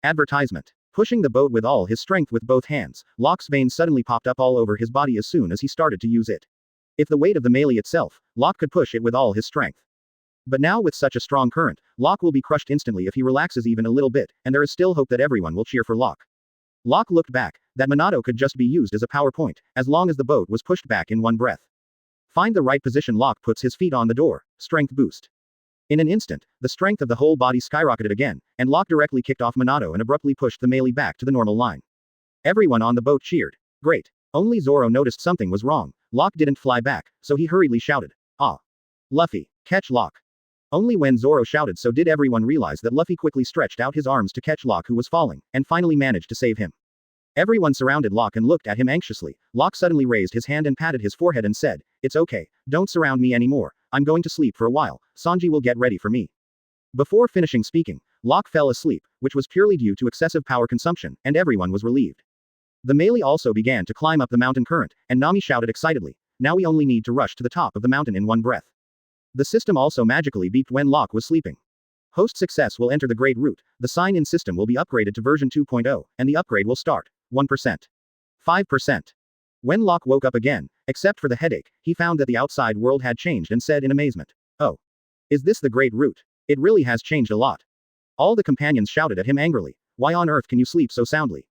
Advertisement. Pushing the boat with all his strength with both hands, Locke's veins suddenly popped up all over his body as soon as he started to use it. If the weight of the melee itself, Locke could push it with all his strength. But now with such a strong current, Locke will be crushed instantly if he relaxes even a little bit, and there is still hope that everyone will cheer for Locke. Locke looked back. That Minato could just be used as a PowerPoint, as long as the boat was pushed back in one breath. Find the right position. Locke puts his feet on the door. Strength boost. In an instant, the strength of the whole body skyrocketed again, and Locke directly kicked off Minato and abruptly pushed the melee back to the normal line. Everyone on the boat cheered. Great. Only Zoro noticed something was wrong. Locke didn't fly back, so he hurriedly shouted. Ah. Luffy, catch Locke. Only when Zoro shouted so did everyone realize that Luffy quickly stretched out his arms to catch Locke, who was falling, and finally managed to save him. Everyone surrounded Locke and looked at him anxiously. Locke suddenly raised his hand and patted his forehead and said, "It's okay, don't surround me anymore, I'm going to sleep for a while, Sanji will get ready for me." Before finishing speaking, Locke fell asleep, which was purely due to excessive power consumption, and everyone was relieved. The melee also began to climb up the mountain current, and Nami shouted excitedly, "Now we only need to rush to the top of the mountain in one breath." The system also magically beeped when Locke was sleeping. Host success will enter the Great Route, the sign-in system will be upgraded to version 2.0, and the upgrade will start. 1%. 5%. When Locke woke up again, except for the headache, he found that the outside world had changed and said in amazement, "Oh. Is this the Great Route? It really has changed a lot." All the companions shouted at him angrily, "Why on earth can you sleep so soundly?"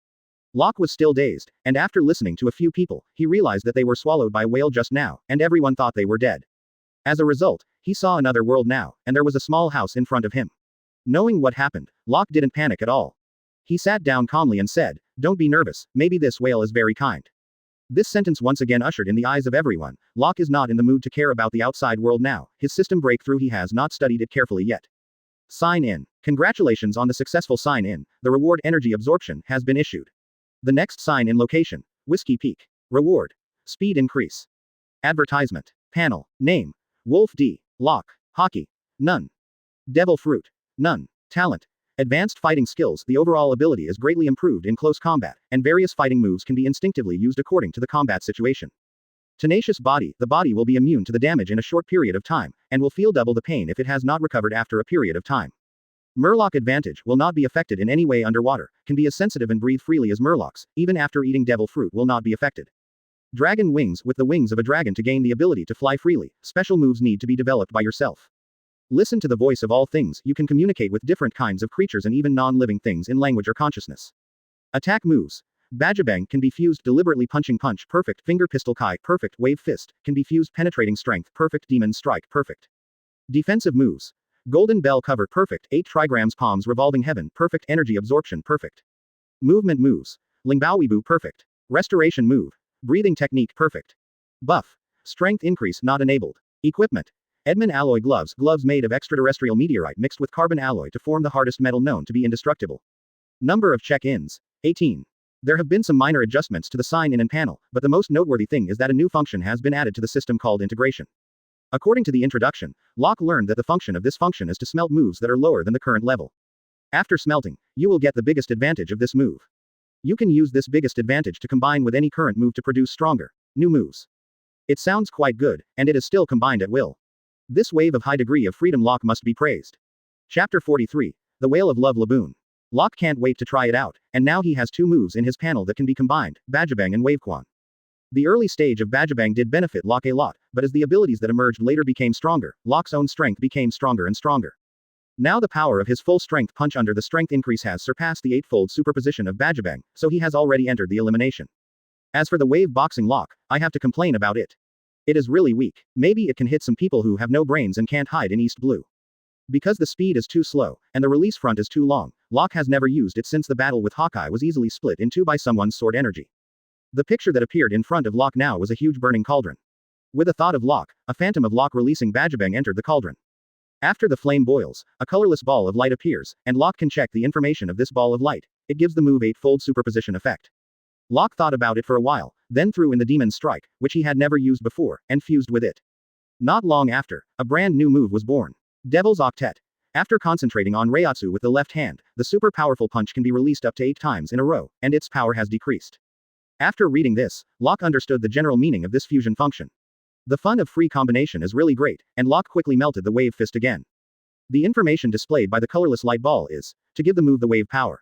Locke was still dazed, and after listening to a few people, he realized that they were swallowed by a whale just now, and everyone thought they were dead. As a result, he saw another world now, and there was a small house in front of him. Knowing what happened, Locke didn't panic at all. He sat down calmly and said, "Don't be nervous, maybe this whale is very kind." This sentence once again ushered in the eyes of everyone, Locke is not in the mood to care about the outside world now, his system breakthrough, he has not studied it carefully yet. Sign in. Congratulations on the successful sign in, the reward energy absorption has been issued. The next sign in location, Whiskey Peak. Reward. Speed increase. Advertisement. Panel. Name. Wolf D. Locke. Hockey. None. Devil Fruit. None. Talent. Advanced fighting skills. The overall ability is greatly improved in close combat, and various fighting moves can be instinctively used according to the combat situation. Tenacious Body. The body will be immune to the damage in a short period of time, and will feel double the pain if it has not recovered after a period of time. Murloc Advantage. Will not be affected in any way underwater, can be as sensitive and breathe freely as Murlocs, even after eating devil fruit will not be affected. Dragon Wings. With the wings of a dragon to gain the ability to fly freely, special moves need to be developed by yourself. Listen to the voice of all things. You can communicate with different kinds of creatures and even non-living things in language or consciousness. Attack moves. Bajabang can be fused deliberately. Punching Punch. Perfect. Finger Pistol Kai. Perfect. Wave Fist can be fused. Penetrating Strength. Perfect. Demon Strike. Perfect. Defensive moves. Golden Bell Cover. Perfect. 8 trigrams. Palms. Revolving Heaven. Perfect. Energy Absorption. Perfect. Movement moves. Lingbaoibu. Perfect. Restoration move. Breathing Technique. Perfect. Buff. Strength increase not enabled. Equipment. Edmund Alloy Gloves. Gloves made of extraterrestrial meteorite mixed with carbon alloy to form the hardest metal known to be indestructible. Number of check-ins. 18. There have been some minor adjustments to the sign-in and panel, but the most noteworthy thing is that a new function has been added to the system called integration. According to the introduction, Locke learned that the function of this function is to smelt moves that are lower than the current level. After smelting, you will get the biggest advantage of this move. You can use this biggest advantage to combine with any current move to produce stronger, new moves. It sounds quite good, and it is still combined at will. This wave of high degree of freedom Locke must be praised. Chapter 43. The Whale of Love Laboon. Locke can't wait to try it out, and now he has 2 moves in his panel that can be combined, Bajabang and Wavequan. The early stage of Bajabang did benefit Locke a lot, but as the abilities that emerged later became stronger, Locke's own strength became stronger and stronger. Now the power of his full strength punch under the strength increase has surpassed the 8-fold superposition of Bajabang, so he has already entered the elimination. As for the wave boxing Locke, I have to complain about it. It is really weak. Maybe it can hit some people who have no brains and can't hide in East Blue. Because the speed is too slow, and the release front is too long, Locke has never used it since the battle with Hawkeye was easily split in 2 by someone's sword energy. The picture that appeared in front of Locke now was a huge burning cauldron. With a thought of Locke, a phantom of Locke releasing Bajabang entered the cauldron. After the flame boils, a colorless ball of light appears, and Locke can check the information of this ball of light. It gives the move 8-fold superposition effect. Locke thought about it for a while, then threw in the Demon's Strike, which he had never used before, and fused with it. Not long after, a brand new move was born. Devil's Octet. After concentrating on Reiatsu with the left hand, the super powerful punch can be released up to 8 times in a row, and its power has decreased. After reading this, Locke understood the general meaning of this fusion function. The fun of free combination is really great, and Locke quickly melted the wave fist again. The information displayed by the colorless light ball is to give the move the wave power.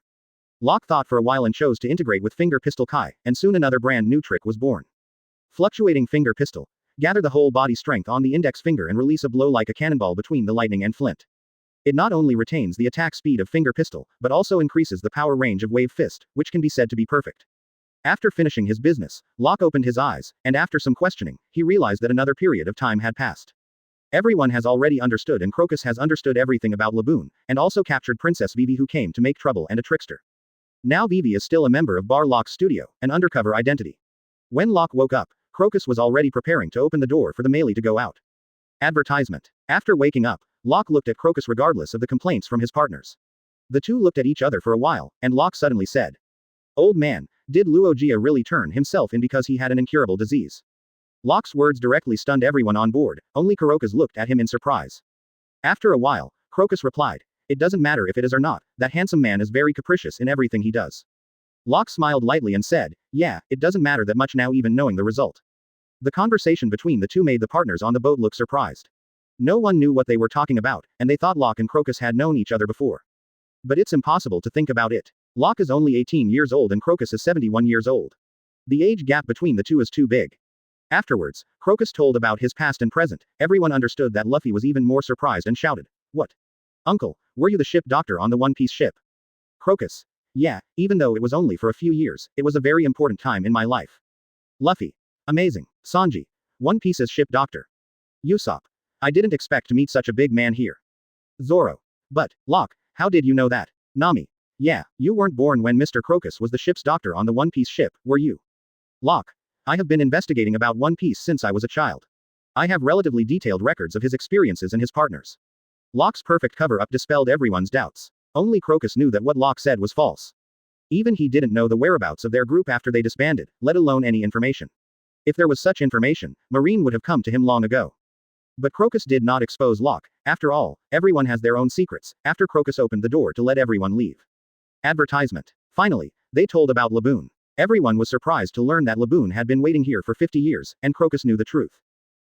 Locke thought for a while and chose to integrate with Finger Pistol Kai, and soon another brand new trick was born. Fluctuating Finger Pistol. Gather the whole body strength on the index finger and release a blow like a cannonball between the lightning and flint. It not only retains the attack speed of finger pistol, but also increases the power range of wave fist, which can be said to be perfect. After finishing his business, Locke opened his eyes, and after some questioning, he realized that another period of time had passed. Everyone has already understood and Crocus has understood everything about Laboon, and also captured Princess Vivi who came to make trouble and a trickster. Now Vivi is still a member of Bar Locke's studio, an undercover identity. When Locke woke up, Crocus was already preparing to open the door for the melee to go out. Advertisement. After waking up, Locke looked at Crocus regardless of the complaints from his partners. The two looked at each other for a while, and Locke suddenly said, "Old man, did Luogia really turn himself in because he had an incurable disease?" Locke's words directly stunned everyone on board, only Crocus looked at him in surprise. After a while, Crocus replied, "It doesn't matter if it is or not, that handsome man is very capricious in everything he does." Locke smiled lightly and said, "Yeah, it doesn't matter that much now even knowing the result." The conversation between the two made the partners on the boat look surprised. No one knew what they were talking about, and they thought Locke and Crocus had known each other before. But it's impossible to think about it. Locke is only 18 years old and Crocus is 71 years old. The age gap between the two is too big. Afterwards, Crocus told about his past and present. Everyone understood that Luffy was even more surprised and shouted, "What? Uncle, were you the ship doctor on the One Piece ship?" Crocus. "Yeah, even though it was only for a few years, it was a very important time in my life." Luffy. "Amazing. Sanji. One Piece's ship doctor." Usopp. "I didn't expect to meet such a big man here." Zoro. "But, Locke, how did you know that?" Nami. "Yeah, you weren't born when Mr. Crocus was the ship's doctor on the One Piece ship, were you?" Locke. "I have been investigating about One Piece since I was a child. I have relatively detailed records of his experiences and his partners." Locke's perfect cover-up dispelled everyone's doubts. Only Crocus knew that what Locke said was false. Even he didn't know the whereabouts of their group after they disbanded, let alone any information. If there was such information, Marine would have come to him long ago. But Crocus did not expose Locke. After all, everyone has their own secrets. After Crocus opened the door to let everyone leave. Advertisement. Finally, they told about Laboon. Everyone was surprised to learn that Laboon had been waiting here for 50 years, and Crocus knew the truth.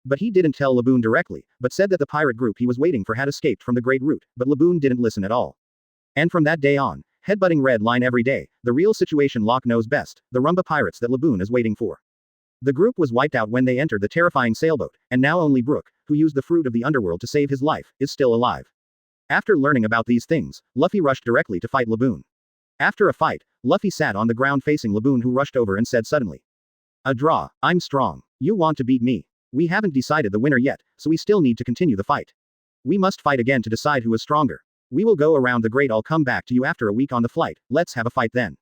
But he didn't tell Laboon directly, but said that the pirate group he was waiting for had escaped from the Great Route, but Laboon didn't listen at all. And from that day on, headbutting Red Line every day, the real situation Locke knows best, the Rumba pirates that Laboon is waiting for. The group was wiped out when they entered the terrifying sailboat, and now only Brook, who used the fruit of the underworld to save his life, is still alive. After learning about these things, Luffy rushed directly to fight Laboon. After a fight, Luffy sat on the ground facing Laboon who rushed over and said suddenly, "A draw, I'm strong. You want to beat me? We haven't decided the winner yet, so we still need to continue the fight. We must fight again to decide who is stronger. We will go around the Great. I'll come back to you after a week on the flight, let's have a fight then."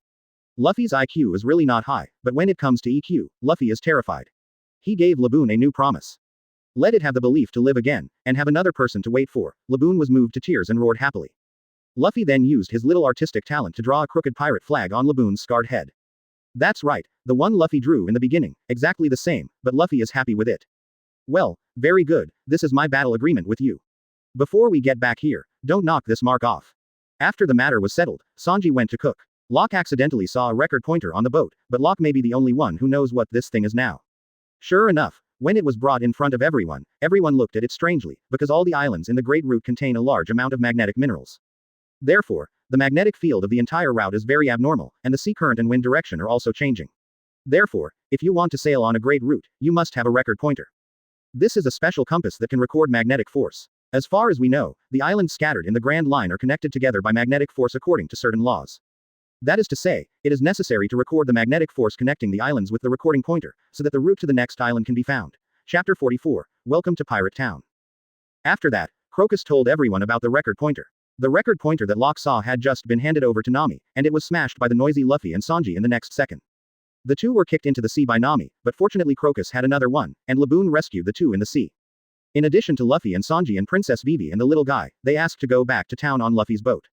Luffy's IQ is really not high, but when it comes to EQ, Luffy is terrified. He gave Laboon a new promise. Let it have the belief to live again, and have another person to wait for. Laboon was moved to tears and roared happily. Luffy then used his little artistic talent to draw a crooked pirate flag on Laboon's scarred head. That's right, the one Luffy drew in the beginning, exactly the same, but Luffy is happy with it. "Well, very good, this is my battle agreement with you. Before we get back here, don't knock this mark off." After the matter was settled, Sanji went to cook. Locke accidentally saw a record pointer on the boat, but Locke may be the only one who knows what this thing is now. Sure enough, when it was brought in front of everyone, everyone looked at it strangely, because all the islands in the Great Route contain a large amount of magnetic minerals. Therefore, the magnetic field of the entire route is very abnormal, and the sea current and wind direction are also changing. Therefore, if you want to sail on a Great Route, you must have a record pointer. This is a special compass that can record magnetic force. As far as we know, the islands scattered in the Grand Line are connected together by magnetic force according to certain laws. That is to say, it is necessary to record the magnetic force connecting the islands with the recording pointer, so that the route to the next island can be found. Chapter 44, Welcome to Pirate Town. After that, Crocus told everyone about the record pointer. The record pointer that Locke saw had just been handed over to Nami, and it was smashed by the noisy Luffy and Sanji in the next second. The two were kicked into the sea by Nami, but fortunately Crocus had another one, and Laboon rescued the two in the sea. In addition to Luffy and Sanji and Princess Vivi and the little guy, they asked to go back to town on Luffy's boat.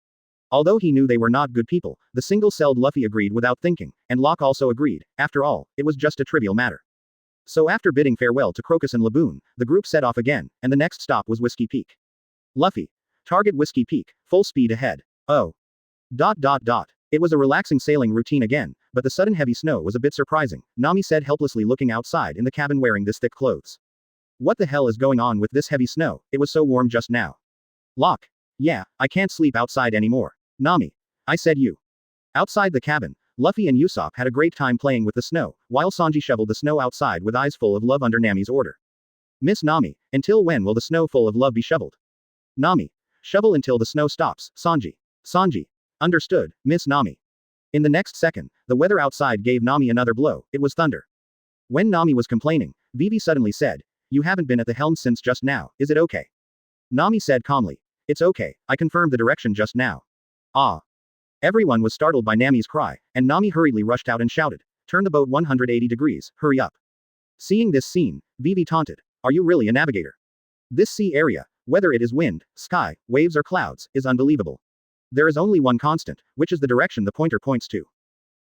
Although he knew they were not good people, the single-celled Luffy agreed without thinking, and Locke also agreed. After all, it was just a trivial matter. So after bidding farewell to Crocus and Laboon, the group set off again, and the next stop was Whiskey Peak. Luffy. Target Whiskey Peak, full speed ahead. Oh. It was a relaxing sailing routine again, but the sudden heavy snow was a bit surprising, Nami said helplessly looking outside in the cabin wearing this thick clothes. What the hell is going on with this heavy snow? It was so warm just now. Locke. Yeah, I can't sleep outside anymore. Nami. I said you. Outside the cabin, Luffy and Usopp had a great time playing with the snow, while Sanji shoveled the snow outside with eyes full of love under Nami's order. Miss Nami, until when will the snow full of love be shoveled? Nami. Shovel until the snow stops, Sanji. Sanji. Understood, Miss Nami. In the next second, the weather outside gave Nami another blow. It was thunder. When Nami was complaining, Vivi suddenly said, "You haven't been at the helm since just now, is it okay?" Nami said calmly, "It's okay, I confirmed the direction just now." Ah. Everyone was startled by Nami's cry, and Nami hurriedly rushed out and shouted, "Turn the boat 180 degrees, hurry up." Seeing this scene, Vivi taunted, "Are you really a navigator? This sea area, whether it is wind, sky, waves or clouds, is unbelievable. There is only one constant, which is the direction the pointer points to."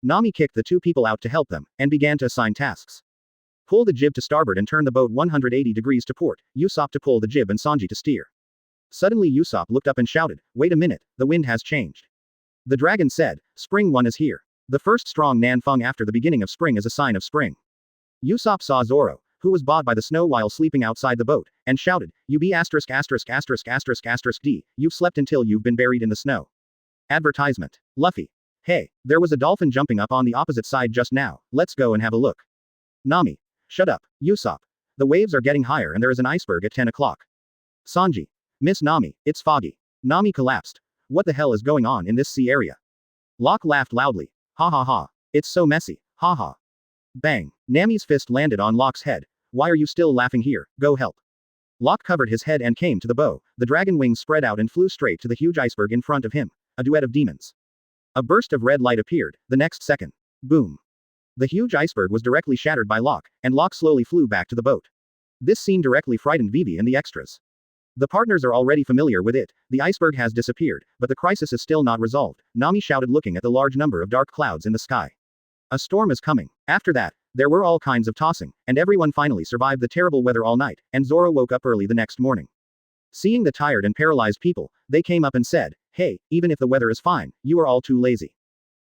Nami kicked the two people out to help them, and began to assign tasks. Pull the jib to starboard and turn the boat 180 degrees to port, Usopp to pull the jib and Sanji to steer. Suddenly Usopp looked up and shouted, "Wait a minute, the wind has changed." The dragon said, "Spring 1 is here. The first strong Nan Feng after the beginning of spring is a sign of spring." Usopp saw Zoro, who was bought by the snow while sleeping outside the boat, and shouted, "You be asterisk asterisk asterisk asterisk asterisk D, you've slept until you've been buried in the snow." Advertisement. Luffy. Hey, there was a dolphin jumping up on the opposite side just now, let's go and have a look. Nami. Shut up, Usopp. The waves are getting higher and there is an iceberg at 10 o'clock. Sanji. Miss Nami, it's foggy. Nami collapsed. What the hell is going on in this sea area? Locke laughed loudly. Ha ha ha. It's so messy, ha ha. Bang. Nami's fist landed on Locke's head. Why are you still laughing here, go help. Locke covered his head and came to the bow, the dragon wings spread out and flew straight to the huge iceberg in front of him. A duet of demons. A burst of red light appeared, the next second. Boom. The huge iceberg was directly shattered by Locke, and Locke slowly flew back to the boat. This scene directly frightened Vivi and the extras. The partners are already familiar with it, the iceberg has disappeared, but the crisis is still not resolved, Nami shouted looking at the large number of dark clouds in the sky. A storm is coming. After that, there were all kinds of tossing, and everyone finally survived the terrible weather all night, and Zoro woke up early the next morning. Seeing the tired and paralyzed people, they came up and said, "Hey, even if the weather is fine, you are all too lazy."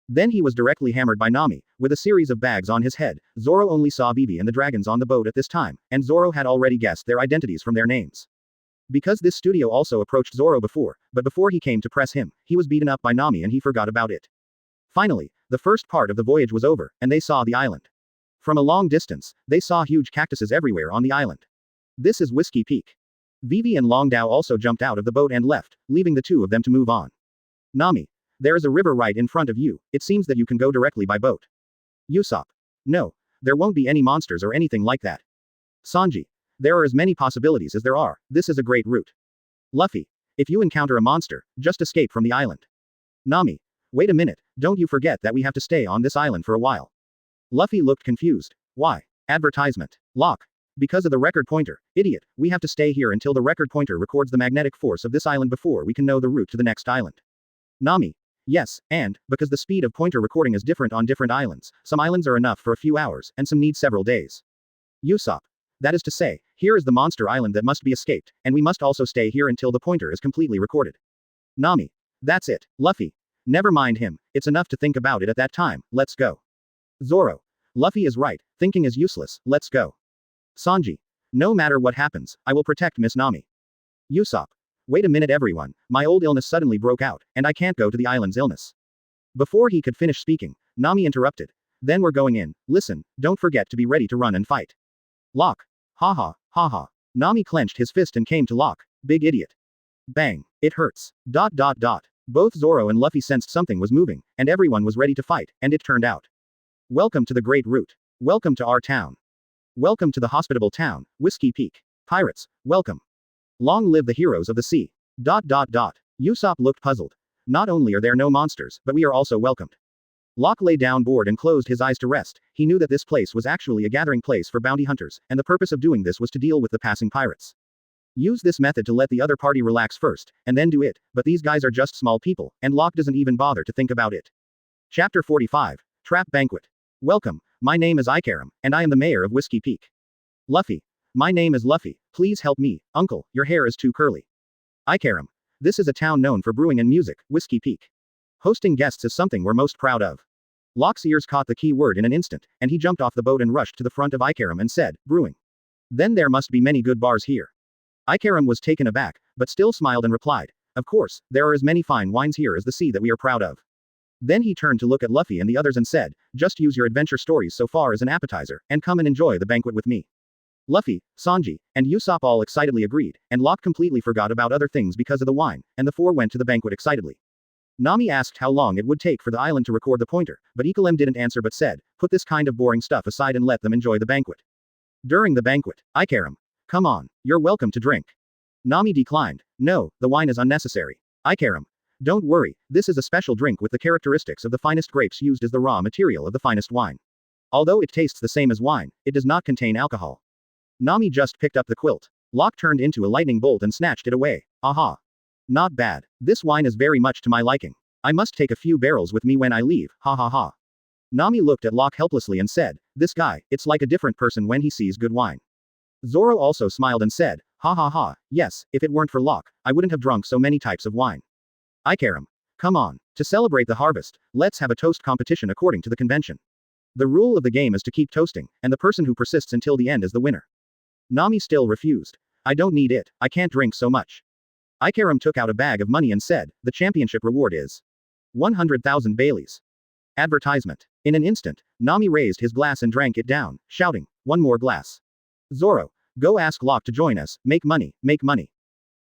Then he was directly hammered by Nami, with a series of bags on his head. Zoro only saw Vivi and the dragons on the boat at this time, and Zoro had already guessed their identities from their names. Because this studio also approached Zoro before, but before he came to press him, he was beaten up by Nami and he forgot about it. Finally, the first part of the voyage was over, and they saw the island. From a long distance, they saw huge cactuses everywhere on the island. This is Whiskey Peak. Vivi and Long Dao also jumped out of the boat and left, leaving the two of them to move on. Nami. There is a river right in front of you, it seems that you can go directly by boat. Usopp. No. There won't be any monsters or anything like that. Sanji. There are as many possibilities as there are, this is a great route. Luffy. If you encounter a monster, just escape from the island. Nami. Wait a minute, don't you forget that we have to stay on this island for a while. Luffy looked confused. Why? Advertisement. Locke. Because of the record pointer, idiot, we have to stay here until the record pointer records the magnetic force of this island before we can know the route to the next island. Nami. Yes, and, because the speed of pointer recording is different on different islands, some islands are enough for a few hours, and some need several days. Usopp. That is to say, here is the monster island that must be escaped, and we must also stay here until the pointer is completely recorded. Nami. That's it, Luffy. Never mind him, it's enough to think about it at that time, let's go. Zoro. Luffy is right, thinking is useless, let's go. Sanji. No matter what happens, I will protect Miss Nami. Usopp. Wait a minute everyone, my old illness suddenly broke out, and I can't go to the island's illness. Before he could finish speaking, Nami interrupted. Then we're going in, listen, don't forget to be ready to run and fight. Locke. Ha ha, ha ha. Nami clenched his fist and came to Locke. Big idiot. Bang. It hurts. ... Both Zoro and Luffy sensed something was moving, and everyone was ready to fight, and it turned out. Welcome to the Great Route. Welcome to our town. Welcome to the hospitable town, Whiskey Peak. Pirates, welcome. Long live the heroes of the sea. ... Usopp looked puzzled. Not only are there no monsters, but we are also welcomed. Locke lay down bored and closed his eyes to rest. He knew that this place was actually a gathering place for bounty hunters, and the purpose of doing this was to deal with the passing pirates. Use this method to let the other party relax first, and then do it, but these guys are just small people, and Locke doesn't even bother to think about it. Chapter 45. Trap Banquet. Welcome, my name is Ikaram, and I am the mayor of Whiskey Peak. Luffy. My name is Luffy, please help me, uncle, your hair is too curly. Ikaram. This is a town known for brewing and music, Whiskey Peak. Hosting guests is something we're most proud of. Locke's ears caught the key word in an instant, and he jumped off the boat and rushed to the front of Ikaram and said, brewing. Then there must be many good bars here. Ikaram was taken aback, but still smiled and replied, of course, there are as many fine wines here as the sea that we are proud of. Then he turned to look at Luffy and the others and said, just use your adventure stories so far as an appetizer, and come and enjoy the banquet with me. Luffy, Sanji, and Usopp all excitedly agreed, and Locke completely forgot about other things because of the wine, and the four went to the banquet excitedly. Nami asked how long it would take for the island to record the pointer, but Ekolem didn't answer but said, put this kind of boring stuff aside and let them enjoy the banquet. During the banquet, Ikaram, come on, you're welcome to drink. Nami declined, no, the wine is unnecessary. Ikaram, don't worry, this is a special drink with the characteristics of the finest grapes used as the raw material of the finest wine. Although it tastes the same as wine, it does not contain alcohol. Nami just picked up the quilt. Locke turned into a lightning bolt and snatched it away. Aha. Not bad. This wine is very much to my liking. I must take a few barrels with me when I leave, ha ha ha. Nami looked at Locke helplessly and said, this guy, it's like a different person when he sees good wine. Zoro also smiled and said, ha ha ha, yes, if it weren't for Locke, I wouldn't have drunk so many types of wine. Ikaram. Come on. To celebrate the harvest, let's have a toast competition according to the convention. The rule of the game is to keep toasting, and the person who persists until the end is the winner. Nami still refused. I don't need it, I can't drink so much. Ikaram took out a bag of money and said, the championship reward is 100,000 Baileys. Advertisement. In an instant, Nami raised his glass and drank it down, shouting, one more glass. Zoro, go ask Locke to join us, make money, make money.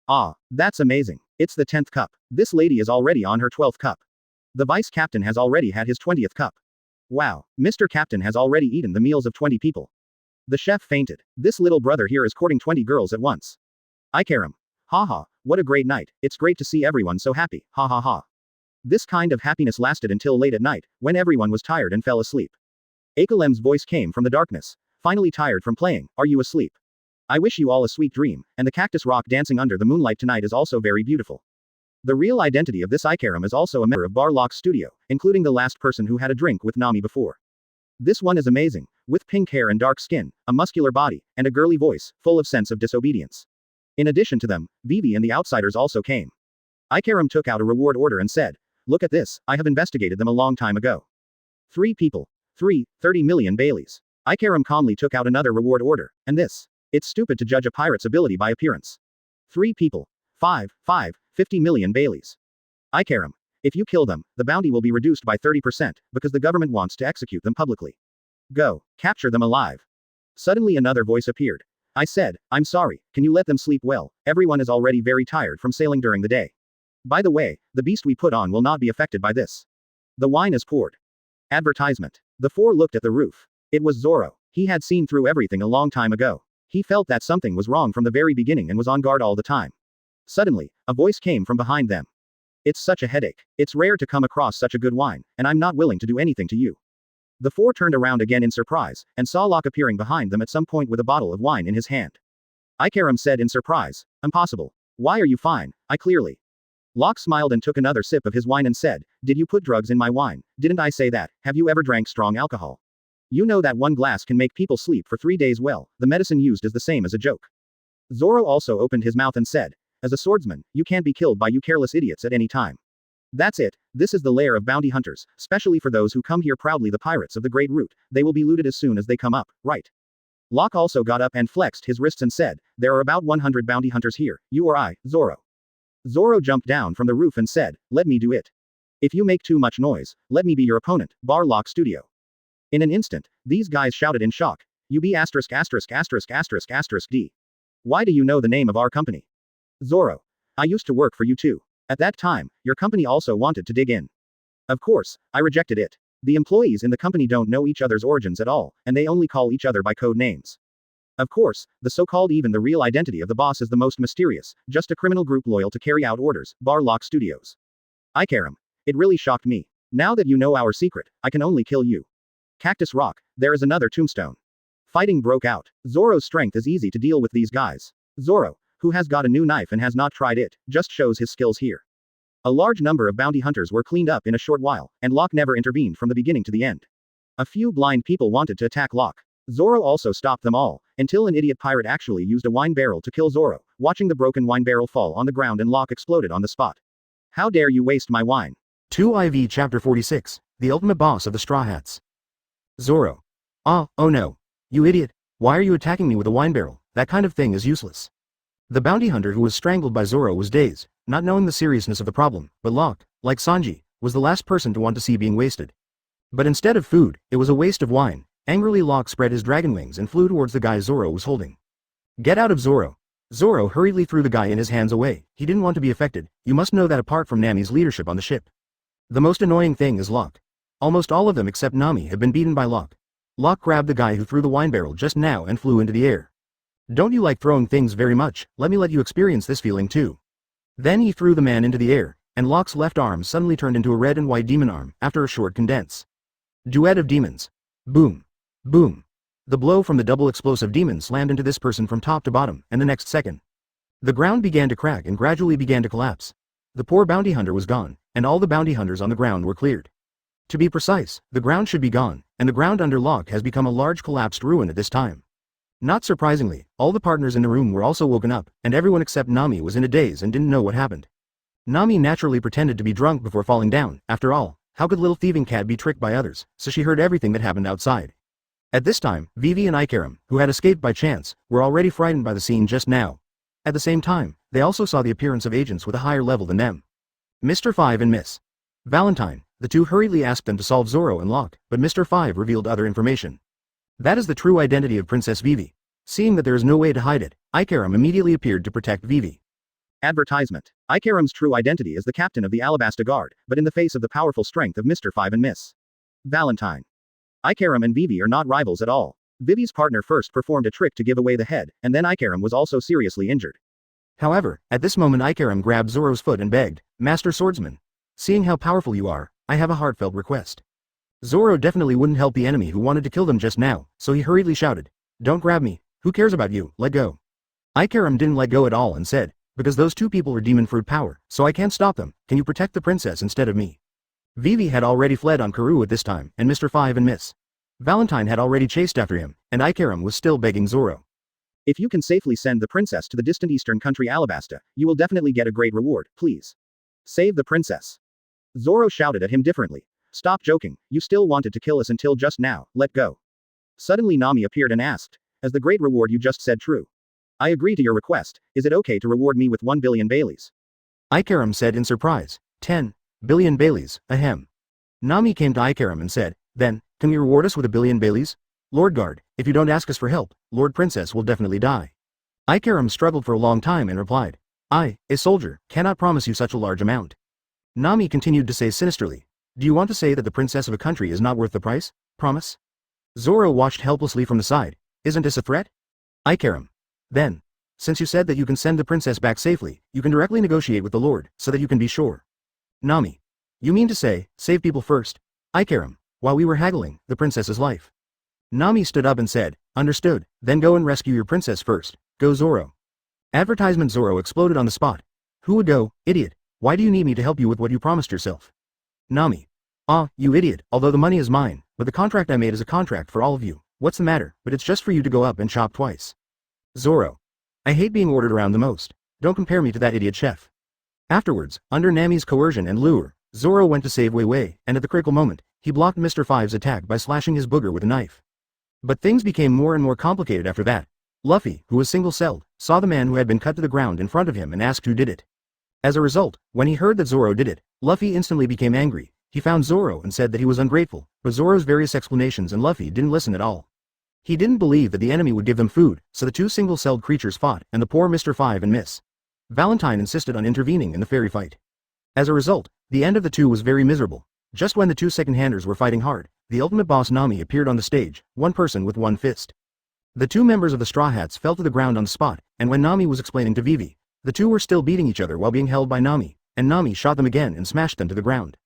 Ah, that's amazing. It's the 10th cup. This lady is already on her 12th cup. The vice captain has already had his 20th cup. Wow, Mr. Captain has already eaten the meals of 20 people. The chef fainted. This little brother here is courting 20 girls at once. Ikaram. Haha, what a great night, it's great to see everyone so happy, ha ha ha. This kind of happiness lasted until late at night, when everyone was tired and fell asleep. Ekolem's voice came from the darkness. Finally tired from playing, are you asleep? I wish you all a sweet dream, and the cactus rock dancing under the moonlight tonight is also very beautiful. The real identity of this Ikaram is also a member of Baroque's studio, including the last person who had a drink with Nami before. This one is amazing, with pink hair and dark skin, a muscular body, and a girly voice, full of sense of disobedience. In addition to them, Vivi and the outsiders also came. Ikaram took out a reward order and said, look at this, I have investigated them a long time ago. 3 people. 30 million Baileys. Ikaram calmly took out another reward order, and this. It's stupid to judge a pirate's ability by appearance. 3 people. 50 million Baileys. Ikaram. If you kill them, the bounty will be reduced by 30%, because the government wants to execute them publicly. Go, capture them alive. Suddenly another voice appeared. I said, I'm sorry, can you let them sleep well, everyone is already very tired from sailing during the day. By the way, the beast we put on will not be affected by this. The wine is poured. Advertisement. The four looked at the roof. It was Zoro. He had seen through everything a long time ago. He felt that something was wrong from the very beginning and was on guard all the time. Suddenly, a voice came from behind them. It's such a headache. It's rare to come across such a good wine, and I'm not willing to do anything to you. The four turned around again in surprise, and saw Locke appearing behind them at some point with a bottle of wine in his hand. Ikaram said in surprise, impossible. Why are you fine? I clearly. Locke smiled and took another sip of his wine and said, did you put drugs in my wine? Didn't I say that? Have you ever drank strong alcohol? You know that one glass can make people sleep for 3 days. Well, the medicine used is the same as a joke. Zoro also opened his mouth and said, as a swordsman, you can't be killed by you careless idiots at any time. That's it, this is the lair of bounty hunters, specially for those who come here proudly, the pirates of the Great Root, they will be looted as soon as they come up, right? Locke also got up and flexed his wrists and said, there are about 100 bounty hunters here, you or I, Zoro. Zoro jumped down from the roof and said, let me do it. If you make too much noise, let me be your opponent, Locke Studio. In an instant, these guys shouted in shock, you be asterisk asterisk asterisk asterisk asterisk D. Why do you know the name of our company? Zoro. I used to work for you too. At that time, your company also wanted to dig in. Of course, I rejected it. The employees in the company don't know each other's origins at all, and they only call each other by code names. Of course, the so-called even the real identity of the boss is the most mysterious, just a criminal group loyal to carry out orders, Locke Studios. Ikaram. It really shocked me. Now that you know our secret, I can only kill you. Cactus Rock, there is another tombstone. Fighting broke out. Zoro's strength is easy to deal with these guys. Zoro, who has got a new knife and has not tried it, just shows his skills here. A large number of bounty hunters were cleaned up in a short while, and Locke never intervened from the beginning to the end. A few blind people wanted to attack Locke. Zoro also stopped them all, until an idiot pirate actually used a wine barrel to kill Zoro, watching the broken wine barrel fall on the ground and Locke exploded on the spot. How dare you waste my wine? 2IV Chapter 46, The Ultimate Boss of the Straw Hats. Zoro. Oh no. You idiot. Why are you attacking me with a wine barrel? That kind of thing is useless. The bounty hunter who was strangled by Zoro was dazed, not knowing the seriousness of the problem, but Locke, like Sanji, was the last person to want to see being wasted. But instead of food, it was a waste of wine. Angrily Locke spread his dragon wings and flew towards the guy Zoro was holding. Get out of Zoro! Zoro hurriedly threw the guy in his hands away. He didn't want to be affected. You must know that apart from Nami's leadership on the ship, the most annoying thing is Locke. Almost all of them except Nami have been beaten by Locke. Locke grabbed the guy who threw the wine barrel just now and flew into the air. Don't you like throwing things very much? Let me let you experience this feeling too. Then he threw the man into the air, and Locke's left arm suddenly turned into a red and white demon arm after a short condense. Duet of demons. Boom. Boom. The blow from the double explosive demon slammed into this person from top to bottom, and the next second, the ground began to crack and gradually began to collapse. The poor bounty hunter was gone, and all the bounty hunters on the ground were cleared. To be precise, the ground should be gone, and the ground under Locke has become a large collapsed ruin at this time. Not surprisingly, all the partners in the room were also woken up, and everyone except Nami was in a daze and didn't know what happened. Nami naturally pretended to be drunk before falling down. After all, how could little thieving cat be tricked by others? So she heard everything that happened outside. At this time, Vivi and Ikaram, who had escaped by chance, were already frightened by the scene just now. At the same time, they also saw the appearance of agents with a higher level than them. Mr. Five and Miss Valentine. The two hurriedly asked them to solve Zoro and Locke, but Mr. Five revealed other information. That is the true identity of Princess Vivi. Seeing that there is no way to hide it, Ikaram immediately appeared to protect Vivi. Advertisement. Ikaram's true identity is the captain of the Alabasta Guard, but in the face of the powerful strength of Mr. Five and Miss Valentine, Ikaram and Vivi are not rivals at all. Vivi's partner first performed a trick to give away the head, and then Ikaram was also seriously injured. However, at this moment Ikaram grabbed Zoro's foot and begged, Master Swordsman, seeing how powerful you are, I have a heartfelt request. Zoro definitely wouldn't help the enemy who wanted to kill them just now, so he hurriedly shouted, don't grab me, who cares about you, let go. Ikaram didn't let go at all and said, because those two people are demon fruit power, so I can't stop them, can you protect the princess instead of me? Vivi had already fled on Karoo at this time, and Mr. Five and Miss Valentine had already chased after him, and Ikaram was still begging Zoro. If you can safely send the princess to the distant eastern country Alabasta, you will definitely get a great reward, please. Save the princess. Zoro shouted at him differently. Stop joking, you still wanted to kill us until just now, let go. Suddenly Nami appeared and asked, as the great reward you just said true? I agree to your request, is it okay to reward me with 1 billion Baileys? Ikaram said in surprise, 10 billion Baileys, ahem. Nami came to Ikaram and said, then, can you reward us with 1 billion Baileys? Lord Guard, if you don't ask us for help, Lord Princess will definitely die. Ikaram struggled for a long time and replied, I, a soldier, cannot promise you such a large amount. Nami continued to say sinisterly, do you want to say that the princess of a country is not worth the price? Promise? Zoro watched helplessly from the side, isn't this a threat? Ikaram. Then, since you said that you can send the princess back safely, you can directly negotiate with the Lord, so that you can be sure. Nami. You mean to say, save people first? Ikaram. While we were haggling, the princess's life. Nami stood up and said, understood, then go and rescue your princess first, go Zoro. Advertisement Zoro exploded on the spot. Who would go, idiot, why do you need me to help you with what you promised yourself? Nami. Ah, you idiot, although the money is mine, but the contract I made is a contract for all of you, what's the matter, but it's just for you to go up and chop twice. Zoro. I hate being ordered around the most, don't compare me to that idiot chef. Afterwards, under Nami's coercion and lure, Zoro went to save Wei Wei, and at the critical moment, he blocked Mr. Five's attack by slashing his booger with a knife. But things became more and more complicated after that. Luffy, who was single-celled, saw the man who had been cut to the ground in front of him and asked who did it. As a result, when he heard that Zoro did it, Luffy instantly became angry. He found Zoro and said that he was ungrateful, but Zoro's various explanations and Luffy didn't listen at all. He didn't believe that the enemy would give them food, so the two single-celled creatures fought, and the poor Mr. Five and Miss Valentine insisted on intervening in the fairy fight. As a result, the end of the two was very miserable. Just when the two second-handers were fighting hard, the ultimate boss Nami appeared on the stage, one person with one fist. The two members of the Straw Hats fell to the ground on the spot, and when Nami was explaining to Vivi, the two were still beating each other while being held by Nami, and Nami shot them again and smashed them to the ground.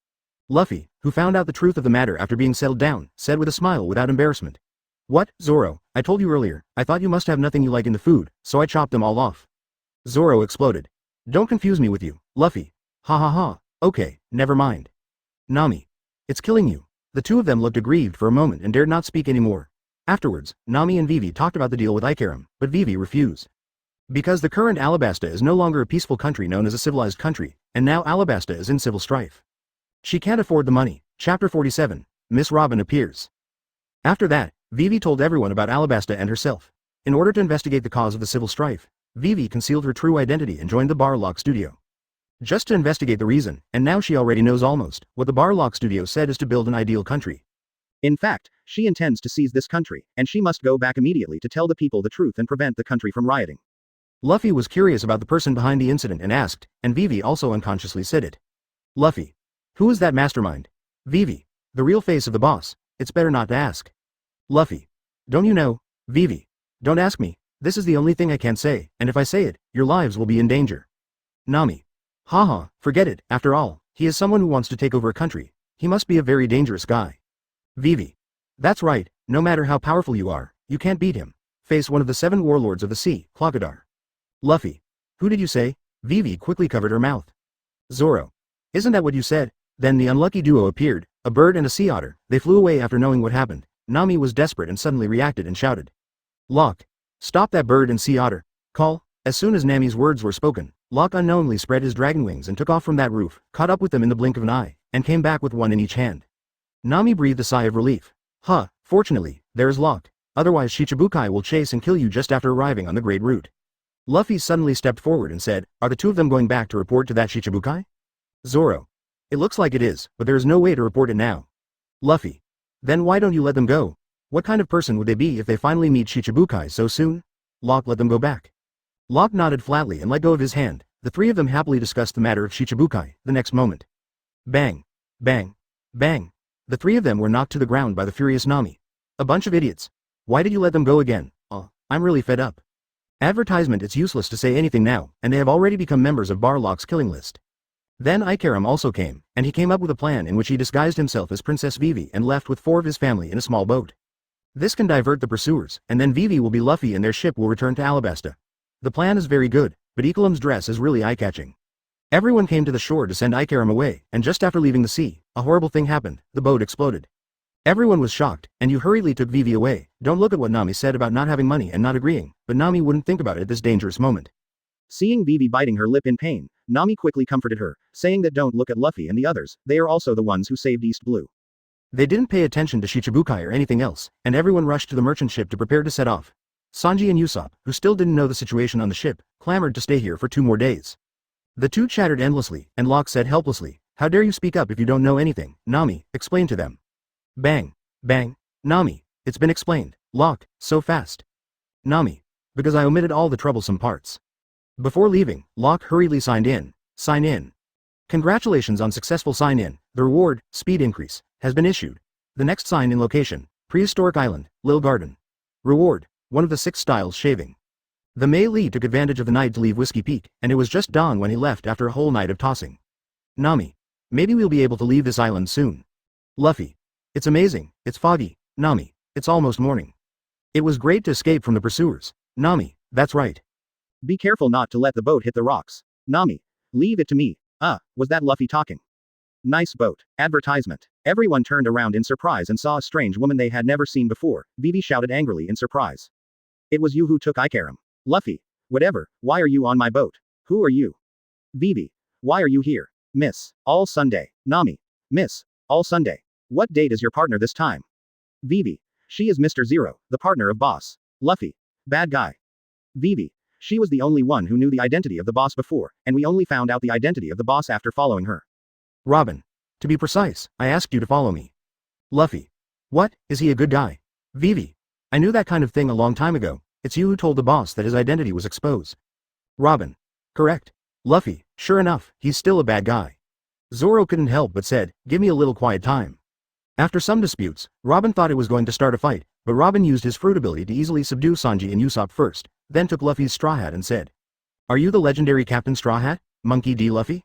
Luffy, who found out the truth of the matter after being settled down, said with a smile without embarrassment. What, Zoro, I told you earlier, I thought you must have nothing you like in the food, so I chopped them all off. Zoro exploded. Don't confuse me with you, Luffy. Ha ha ha, okay, never mind. Nami. It's killing you. The two of them looked aggrieved for a moment and dared not speak anymore. Afterwards, Nami and Vivi talked about the deal with Ikaram, but Vivi refused. Because the current Alabasta is no longer a peaceful country known as a civilized country, and now Alabasta is in civil strife. She can't afford the money. Chapter 47, Miss Robin appears. After that, Vivi told everyone about Alabasta and herself. In order to investigate the cause of the civil strife, Vivi concealed her true identity and joined the Baroque studio. Just to investigate the reason, and now she already knows almost, what the Baroque studio said is to build an ideal country. In fact, she intends to seize this country, and she must go back immediately to tell the people the truth and prevent the country from rioting. Luffy was curious about the person behind the incident and asked, and Vivi also unconsciously said it. Luffy. Who is that mastermind? Vivi. The real face of the boss. It's better not to ask. Luffy. Don't you know? Vivi. Don't ask me. This is the only thing I can say, and if I say it, your lives will be in danger. Nami. Haha, forget it, after all, he is someone who wants to take over a country. He must be a very dangerous guy. Vivi. That's right, no matter how powerful you are, you can't beat him. Face one of the 7 warlords of the sea, Crocodile. Luffy. Who did you say? Vivi quickly covered her mouth. Zoro. Isn't that what you said? Then the unlucky duo appeared, a bird and a sea otter. They flew away after knowing what happened. Nami was desperate and suddenly reacted and shouted. Locke. Stop that bird and sea otter. Call. As soon as Nami's words were spoken, Locke unknowingly spread his dragon wings and took off from that roof, caught up with them in the blink of an eye, and came back with one in each hand. Nami breathed a sigh of relief. Fortunately, there's Locke. Otherwise Shichibukai will chase and kill you just after arriving on the Great Route. Luffy suddenly stepped forward and said, are the two of them going back to report to that Shichibukai? Zoro. It looks like it is, but there is no way to report it now. Luffy. Then why don't you let them go? What kind of person would they be if they finally meet Shichibukai so soon? Locke let them go back. Locke nodded flatly and let go of his hand. The three of them happily discussed the matter of Shichibukai, the next moment. Bang. Bang. Bang. The three of them were knocked to the ground by the furious Nami. A bunch of idiots. Why did you let them go again? I'm really fed up. Advertisement. It's useless to say anything now, and they have already become members of Barlock's killing list. Then Ikaram also came, and he came up with a plan in which he disguised himself as Princess Vivi and left with 4 of his family in a small boat. This can divert the pursuers, and then Vivi will be Luffy and their ship will return to Alabasta. The plan is very good, but Ikaram's dress is really eye-catching. Everyone came to the shore to send Ikaram away, and just after leaving the sea, a horrible thing happened. The boat exploded. Everyone was shocked, and you hurriedly took Vivi away. Don't look at what Nami said about not having money and not agreeing, but Nami wouldn't think about it at this dangerous moment. Seeing Vivi biting her lip in pain, Nami quickly comforted her, saying that don't look at Luffy and the others, they are also the ones who saved East Blue. They didn't pay attention to Shichibukai or anything else, and everyone rushed to the merchant ship to prepare to set off. Sanji and Usopp, who still didn't know the situation on the ship, clamored to stay here for 2 more days. The two chattered endlessly, and Locke said helplessly, how dare you speak up if you don't know anything? Nami, explain to them. Bang. Bang. Nami, it's been explained. Locke, so fast. Nami, because I omitted all the troublesome parts. Before leaving, Locke hurriedly signed in. Sign in. Congratulations on successful sign-in. The reward, speed increase, has been issued. The next sign-in location, Prehistoric Island, Lil Garden. Reward, one of the 6 styles shaving. The Mei Li took advantage of the night to leave Whiskey Peak, and it was just dawn when he left after a whole night of tossing. Nami, maybe we'll be able to leave this island soon. Luffy. It's amazing, it's foggy. Nami, it's almost morning. It was great to escape from the pursuers. Nami, that's right. Be careful not to let the boat hit the rocks. Nami. Leave it to me. Was that Luffy talking? Nice boat. Advertisement. Everyone turned around in surprise and saw a strange woman they had never seen before. Vivi shouted angrily in surprise. It was you who took Ikaram. Luffy. Whatever, why are you on my boat? Who are you? Vivi. Why are you here? Miss. All Sunday. Nami. Miss. All Sunday. What date is your partner this time? Vivi. She is Mr. Zero, the partner of boss. Luffy. Bad guy. Vivi. She was the only one who knew the identity of the boss before, and we only found out the identity of the boss after following her. Robin. To be precise, I asked you to follow me. Luffy. What, is he a good guy? Vivi. I knew that kind of thing a long time ago. It's you who told the boss that his identity was exposed. Robin. Correct. Luffy, sure enough, he's still a bad guy. Zoro couldn't help but said, give me a little quiet time. After some disputes, Robin thought it was going to start a fight, but Robin used his fruit ability to easily subdue Sanji and Usopp first, then took Luffy's straw hat and said, are you the legendary Captain Straw Hat, Monkey D. Luffy?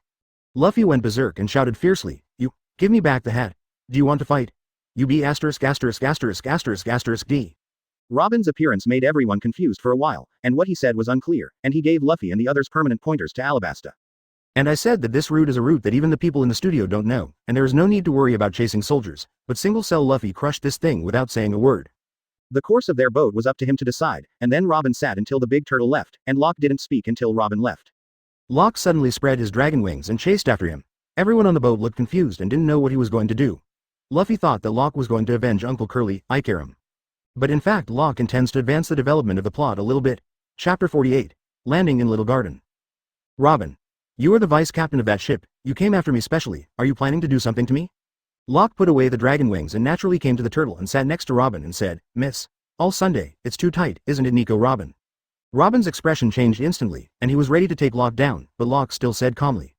Luffy went berserk and shouted fiercely, you, give me back the hat. Do you want to fight? You be asterisk asterisk asterisk asterisk asterisk D. Robin's appearance made everyone confused for a while, and what he said was unclear, and he gave Luffy and the others permanent pointers to Alabasta. And I said that this route is a route that even the people in the studio don't know, and there is no need to worry about chasing soldiers, but single-cell Luffy crushed this thing without saying a word. The course of their boat was up to him to decide, and then Robin sat until the big turtle left, and Locke didn't speak until Robin left. Locke suddenly spread his dragon wings and chased after him. Everyone on the boat looked confused and didn't know what he was going to do. Luffy thought that Locke was going to avenge Uncle Curly, Ikaram. But in fact Locke intends to advance the development of the plot a little bit. Chapter 48. Landing in Little Garden. Robin. You are the vice captain of that ship, you came after me specially, are you planning to do something to me? Locke put away the dragon wings and naturally came to the turtle and sat next to Robin and said, "Miss. All Sunday, it's too tight, isn't it, Nico Robin?" Robin's expression changed instantly, and he was ready to take Locke down, but Locke still said calmly,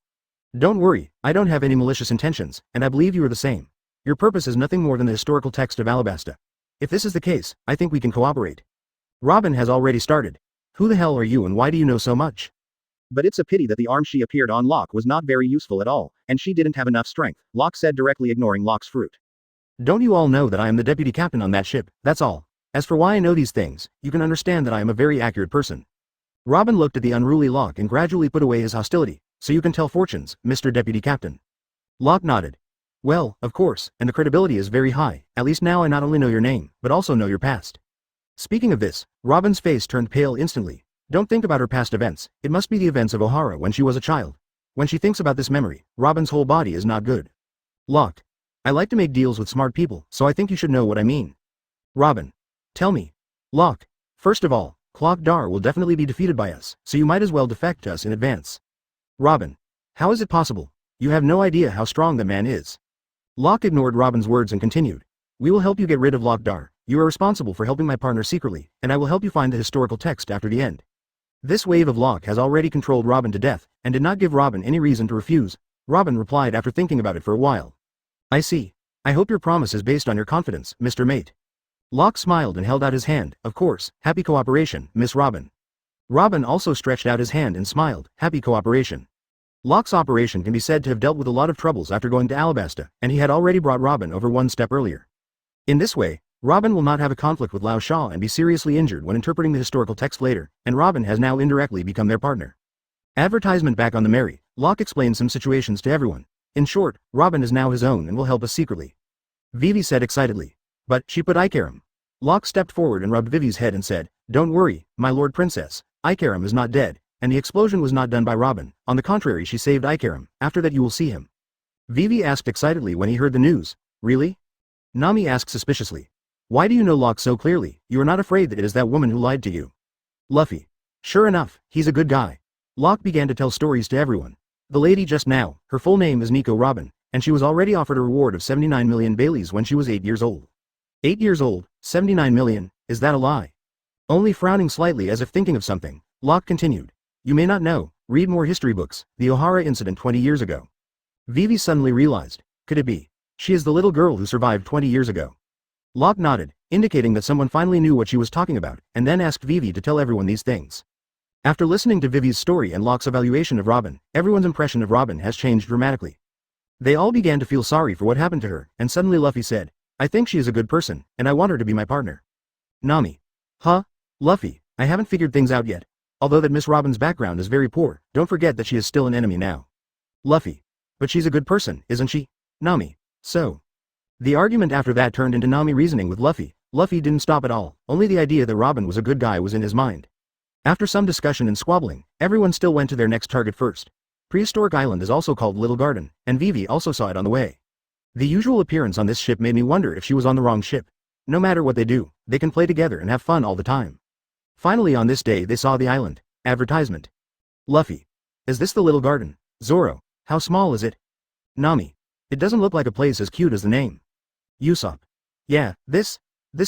"Don't worry, I don't have any malicious intentions, and I believe you are the same. Your purpose is nothing more than the historical text of Alabasta. If this is the case, I think we can cooperate." Robin has already started. "Who the hell are you and why do you know so much?" But it's a pity that the arm she appeared on Locke was not very useful at all, and she didn't have enough strength, Locke said directly ignoring Locke's fruit. "Don't you all know that I am the deputy captain on that ship, that's all. As for why I know these things, you can understand that I am a very accurate person." Robin looked at the unruly Locke and gradually put away his hostility. "So you can tell fortunes, Mr. Deputy Captain." Locke nodded. "Well, of course, and the credibility is very high, at least now I not only know your name, but also know your past." Speaking of this, Robin's face turned pale instantly. Don't think about her past events, it must be the events of Ohara when she was a child. When she thinks about this memory, Robin's whole body is not good. "Locke. I like to make deals with smart people, so I think you should know what I mean." Robin. "Tell me." Locke. "First of all, Clock Dar will definitely be defeated by us, so you might as well defect to us in advance." Robin. "How is it possible? You have no idea how strong the man is." Locke ignored Robin's words and continued. "We will help you get rid of Locke Dar. You are responsible for helping my partner secretly, and I will help you find the historical text after the end." This wave of Locke has already controlled Robin to death, and did not give Robin any reason to refuse. Robin replied after thinking about it for a while. "I see. I hope your promise is based on your confidence, Mr. Mate." Locke smiled and held out his hand. "Of course, happy cooperation, Miss Robin." Robin also stretched out his hand and smiled, "Happy cooperation." Locke's operation can be said to have dealt with a lot of troubles after going to Alabasta, and he had already brought Robin over one step earlier. In this way, Robin will not have a conflict with Lao Sha and be seriously injured when interpreting the historical text later, and Robin has now indirectly become their partner. Advertisement back on the Mary, Locke explained some situations to everyone. In short, Robin is now his own and will help us secretly. Vivi said excitedly. "But, she put Ikaram." Locke stepped forward and rubbed Vivi's head and said, "Don't worry, my lord princess, Ikaram is not dead, and the explosion was not done by Robin, on the contrary she saved Ikaram, after that you will see him." Vivi asked excitedly when he heard the news, "Really?" Nami asked suspiciously. "Why do you know Locke so clearly? You are not afraid that it is that woman who lied to you?" Luffy. "Sure enough, he's a good guy." Locke began to tell stories to everyone. "The lady just now, her full name is Nico Robin, and she was already offered a reward of 79 million Baileys when she was 8 years old." 8 years old, 79 million, is that a lie? Only frowning slightly as if thinking of something, Locke continued. "You may not know, read more history books, the Ohara incident 20 years ago." Vivi suddenly realized, could it be? She is the little girl who survived 20 years ago. Locke nodded, indicating that someone finally knew what she was talking about, and then asked Vivi to tell everyone these things. After listening to Vivi's story and Locke's evaluation of Robin, everyone's impression of Robin has changed dramatically. They all began to feel sorry for what happened to her, and suddenly Luffy said, "I think she is a good person, and I want her to be my partner." Nami. "Huh? Luffy, I haven't figured things out yet. Although that Miss Robin's background is very poor, don't forget that she is still an enemy now." Luffy. "But she's a good person, isn't she?" Nami. "So." The argument after that turned into Nami reasoning with Luffy. Luffy didn't stop at all, only the idea that Robin was a good guy was in his mind. After some discussion and squabbling, everyone still went to their next target first. Prehistoric Island is also called Little Garden, and Vivi also saw it on the way. The usual appearance on this ship made me wonder if she was on the wrong ship. No matter what they do, they can play together and have fun all the time. Finally on this day they saw the island. Advertisement. Luffy. "Is this the Little Garden?" Zoro. "How small is it?" Nami. "It doesn't look like a place as cute as the name." Usopp. "Yeah, this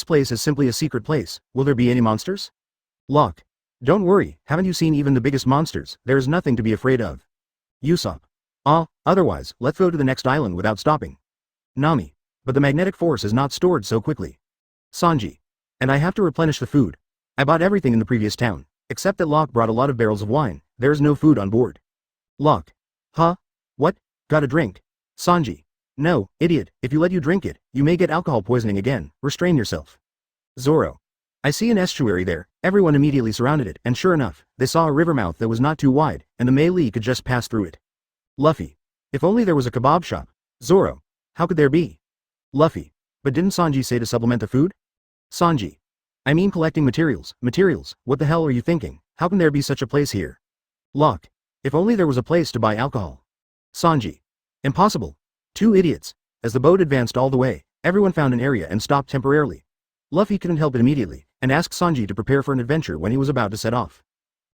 place is simply a secret place. Will there be any monsters?" Locke. "Don't worry, haven't you seen even the biggest monsters? There is nothing to be afraid of." Usopp. Otherwise, let's go to the next island without stopping." Nami. "But the magnetic force is not stored so quickly." Sanji. "And I have to replenish the food. I bought everything in the previous town, except that Locke brought a lot of barrels of wine. There is no food on board." Locke. "Huh? What? Got a drink?" Sanji. "No, idiot, if you let you drink it, you may get alcohol poisoning again, restrain yourself." Zoro. "I see an estuary there." Everyone immediately surrounded it, and sure enough, they saw a river mouth that was not too wide, and the Mei Li could just pass through it. Luffy. "If only there was a kebab shop." Zoro. "How could there be?" Luffy. "But didn't Sanji say to supplement the food?" Sanji. "I mean collecting materials, what the hell are you thinking? How can there be such a place here?" Locke. "If only there was a place to buy alcohol." Sanji. "Impossible. Two idiots." As the boat advanced all the way, everyone found an area and stopped temporarily. Luffy couldn't help it immediately, and asked Sanji to prepare for an adventure when he was about to set off.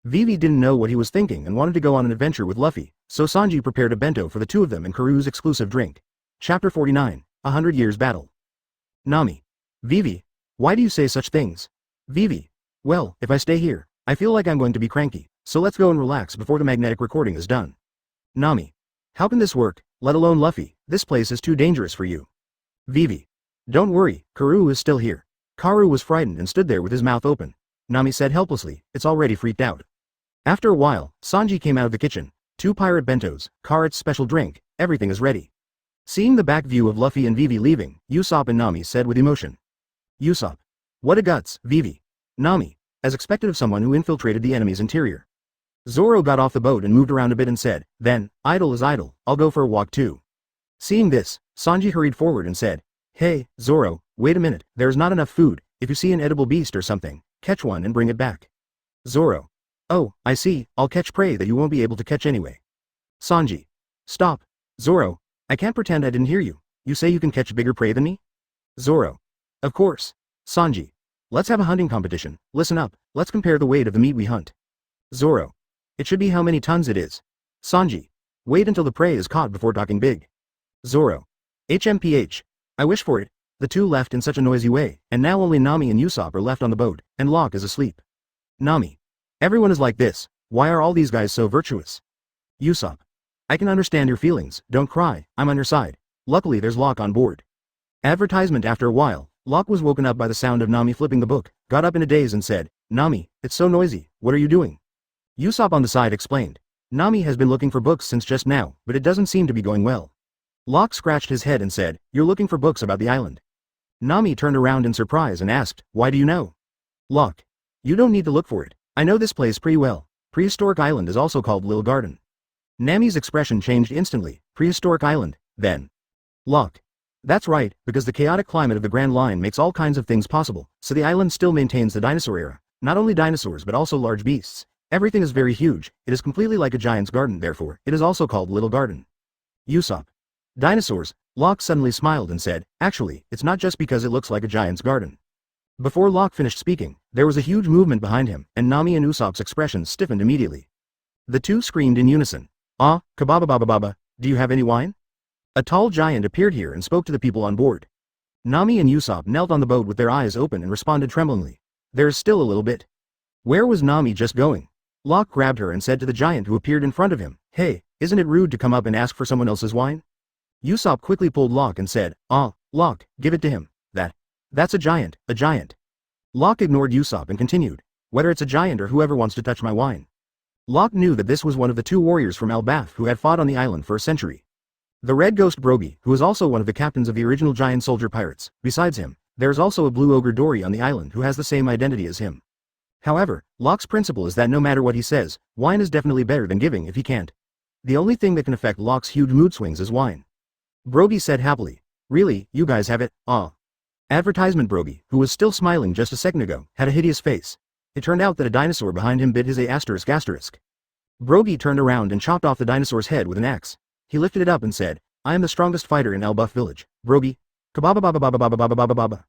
Vivi didn't know what he was thinking and wanted to go on an adventure with Luffy, so Sanji prepared a bento for the two of them and Karu's exclusive drink. Chapter 49. 100 Years Battle. Nami. Vivi. Why do you say such things? Vivi. Well, if I stay here, I feel like I'm going to be cranky, so let's go and relax before the magnetic recording is done. Nami. How can this work, let alone Luffy, this place is too dangerous for you. Vivi. Don't worry, Karu is still here. Karu was frightened and stood there with his mouth open. Nami said helplessly, it's already freaked out. After a while, Sanji came out of the kitchen. 2 pirate bentos, Karat's special drink, everything is ready. Seeing the back view of Luffy and Vivi leaving, Usopp and Nami said with emotion. Usopp. What a guts, Vivi. Nami. As expected of someone who infiltrated the enemy's interior. Zoro got off the boat and moved around a bit and said, then, idle is idle, I'll go for a walk too. Seeing this, Sanji hurried forward and said, hey, Zoro, wait a minute, there's not enough food, if you see an edible beast or something, catch one and bring it back. Zoro. Oh, I see, I'll catch prey that you won't be able to catch anyway. Sanji. Stop. Zoro. I can't pretend I didn't hear you. You say you can catch bigger prey than me? Zoro. Of course. Sanji. Let's have a hunting competition, listen up, let's compare the weight of the meat we hunt. Zoro. It should be how many tons it is. Sanji. Wait until the prey is caught before talking big. Zoro. HMPH. I wish for it. The two left in such a noisy way, and now only Nami and Usopp are left on the boat, and Locke is asleep. Nami. Everyone is like this, why are all these guys so virtuous? Usopp. I can understand your feelings, don't cry, I'm on your side. Luckily there's Locke on board. Advertisement. After a while, Locke was woken up by the sound of Nami flipping the book, got up in a daze and said, Nami, it's so noisy, what are you doing? Usopp on the side explained. Nami has been looking for books since just now, but it doesn't seem to be going well. Locke scratched his head and said, you're looking for books about the island. Nami turned around in surprise and asked, why do you know? Locke. You don't need to look for it, I know this place pretty well. Prehistoric Island is also called Lil Garden. Nami's expression changed instantly, Prehistoric Island, then. Locke. That's right, because the chaotic climate of the Grand Line makes all kinds of things possible, so the island still maintains the dinosaur era. Not only dinosaurs but also large beasts. Everything is very huge, it is completely like a giant's garden, therefore, it is also called Little Garden. Usopp. Dinosaurs. Locke suddenly smiled and said, actually, it's not just because it looks like a giant's garden. Before Locke finished speaking, there was a huge movement behind him, and Nami and Usopp's expressions stiffened immediately. The two screamed in unison. Ah, kababa, do you have any wine? A tall giant appeared here and spoke to the people on board. Nami and Usopp knelt on the boat with their eyes open and responded tremblingly. There's still a little bit. Where was Nami just going? Locke grabbed her and said to the giant who appeared in front of him, hey, isn't it rude to come up and ask for someone else's wine? Usopp quickly pulled Locke and said, ah, Locke, give it to him. That's a giant, a giant. Locke ignored Usopp and continued, whether it's a giant or whoever wants to touch my wine. Locke knew that this was one of the 2 warriors from Alabasta who had fought on the island for a century. The Red Ghost Brogy, who is also one of the captains of the original giant soldier pirates. Besides him, there's also a blue ogre Dory on the island who has the same identity as him. However, Locke's principle is that no matter what he says, wine is definitely better than giving if he can't. The only thing that can affect Locke's huge mood swings is wine. Brogy said happily, really, you guys have it, ah. Advertisement. Brogy, who was still smiling just a second ago, had a hideous face. It turned out that a dinosaur behind him bit his asterisk. Brogy turned around and chopped off the dinosaur's head with an axe. He lifted it up and said, I am the strongest fighter in Albuff village, Brogy. Kababa.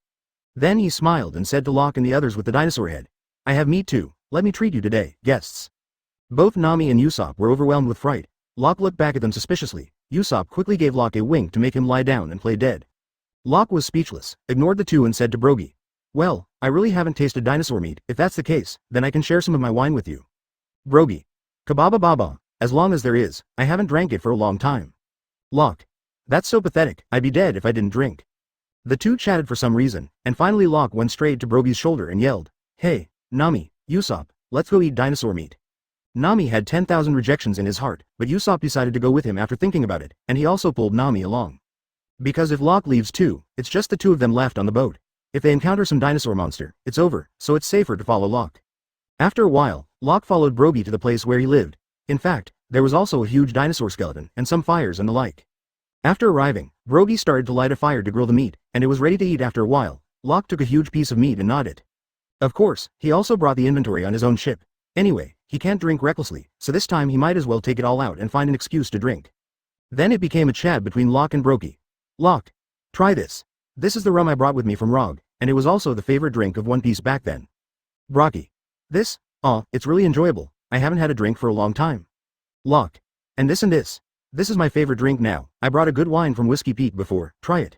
Then he smiled and said to Locke and the others with the dinosaur head, I have meat too, let me treat you today, guests. Both Nami and Usopp were overwhelmed with fright. Locke looked back at them suspiciously. Usopp quickly gave Locke a wink to make him lie down and play dead. Locke was speechless, ignored the two and said to Brogy, well, I really haven't tasted dinosaur meat, if that's the case, then I can share some of my wine with you. Brogy. Kababa, as long as there is, I haven't drank it for a long time. Locke. That's so pathetic, I'd be dead if I didn't drink. The two chatted for some reason, and finally Locke went straight to Brogy's shoulder and yelled, hey, Nami, Usopp, let's go eat dinosaur meat. Nami had 10,000 rejections in his heart, but Usopp decided to go with him after thinking about it, and he also pulled Nami along. Because if Locke leaves too, it's just the 2 of them left on the boat. If they encounter some dinosaur monster, it's over, so it's safer to follow Locke. After a while, Locke followed Brogy to the place where he lived. In fact, there was also a huge dinosaur skeleton, and some fires and the like. After arriving, Brogy started to light a fire to grill the meat, and it was ready to eat. After a while, Locke took a huge piece of meat and gnawed it. Of course, he also brought the inventory on his own ship. Anyway, he can't drink recklessly, so this time he might as well take it all out and find an excuse to drink. Then it became a chat between Locke and Brogy. Locke. Try this. This is the rum I brought with me from Rog, and it was also the favorite drink of One Piece back then. Brogy. This? Aw, it's really enjoyable, I haven't had a drink for a long time. Locke. And this and this. This is my favorite drink now, I brought a good wine from Whiskey Peak before, try it.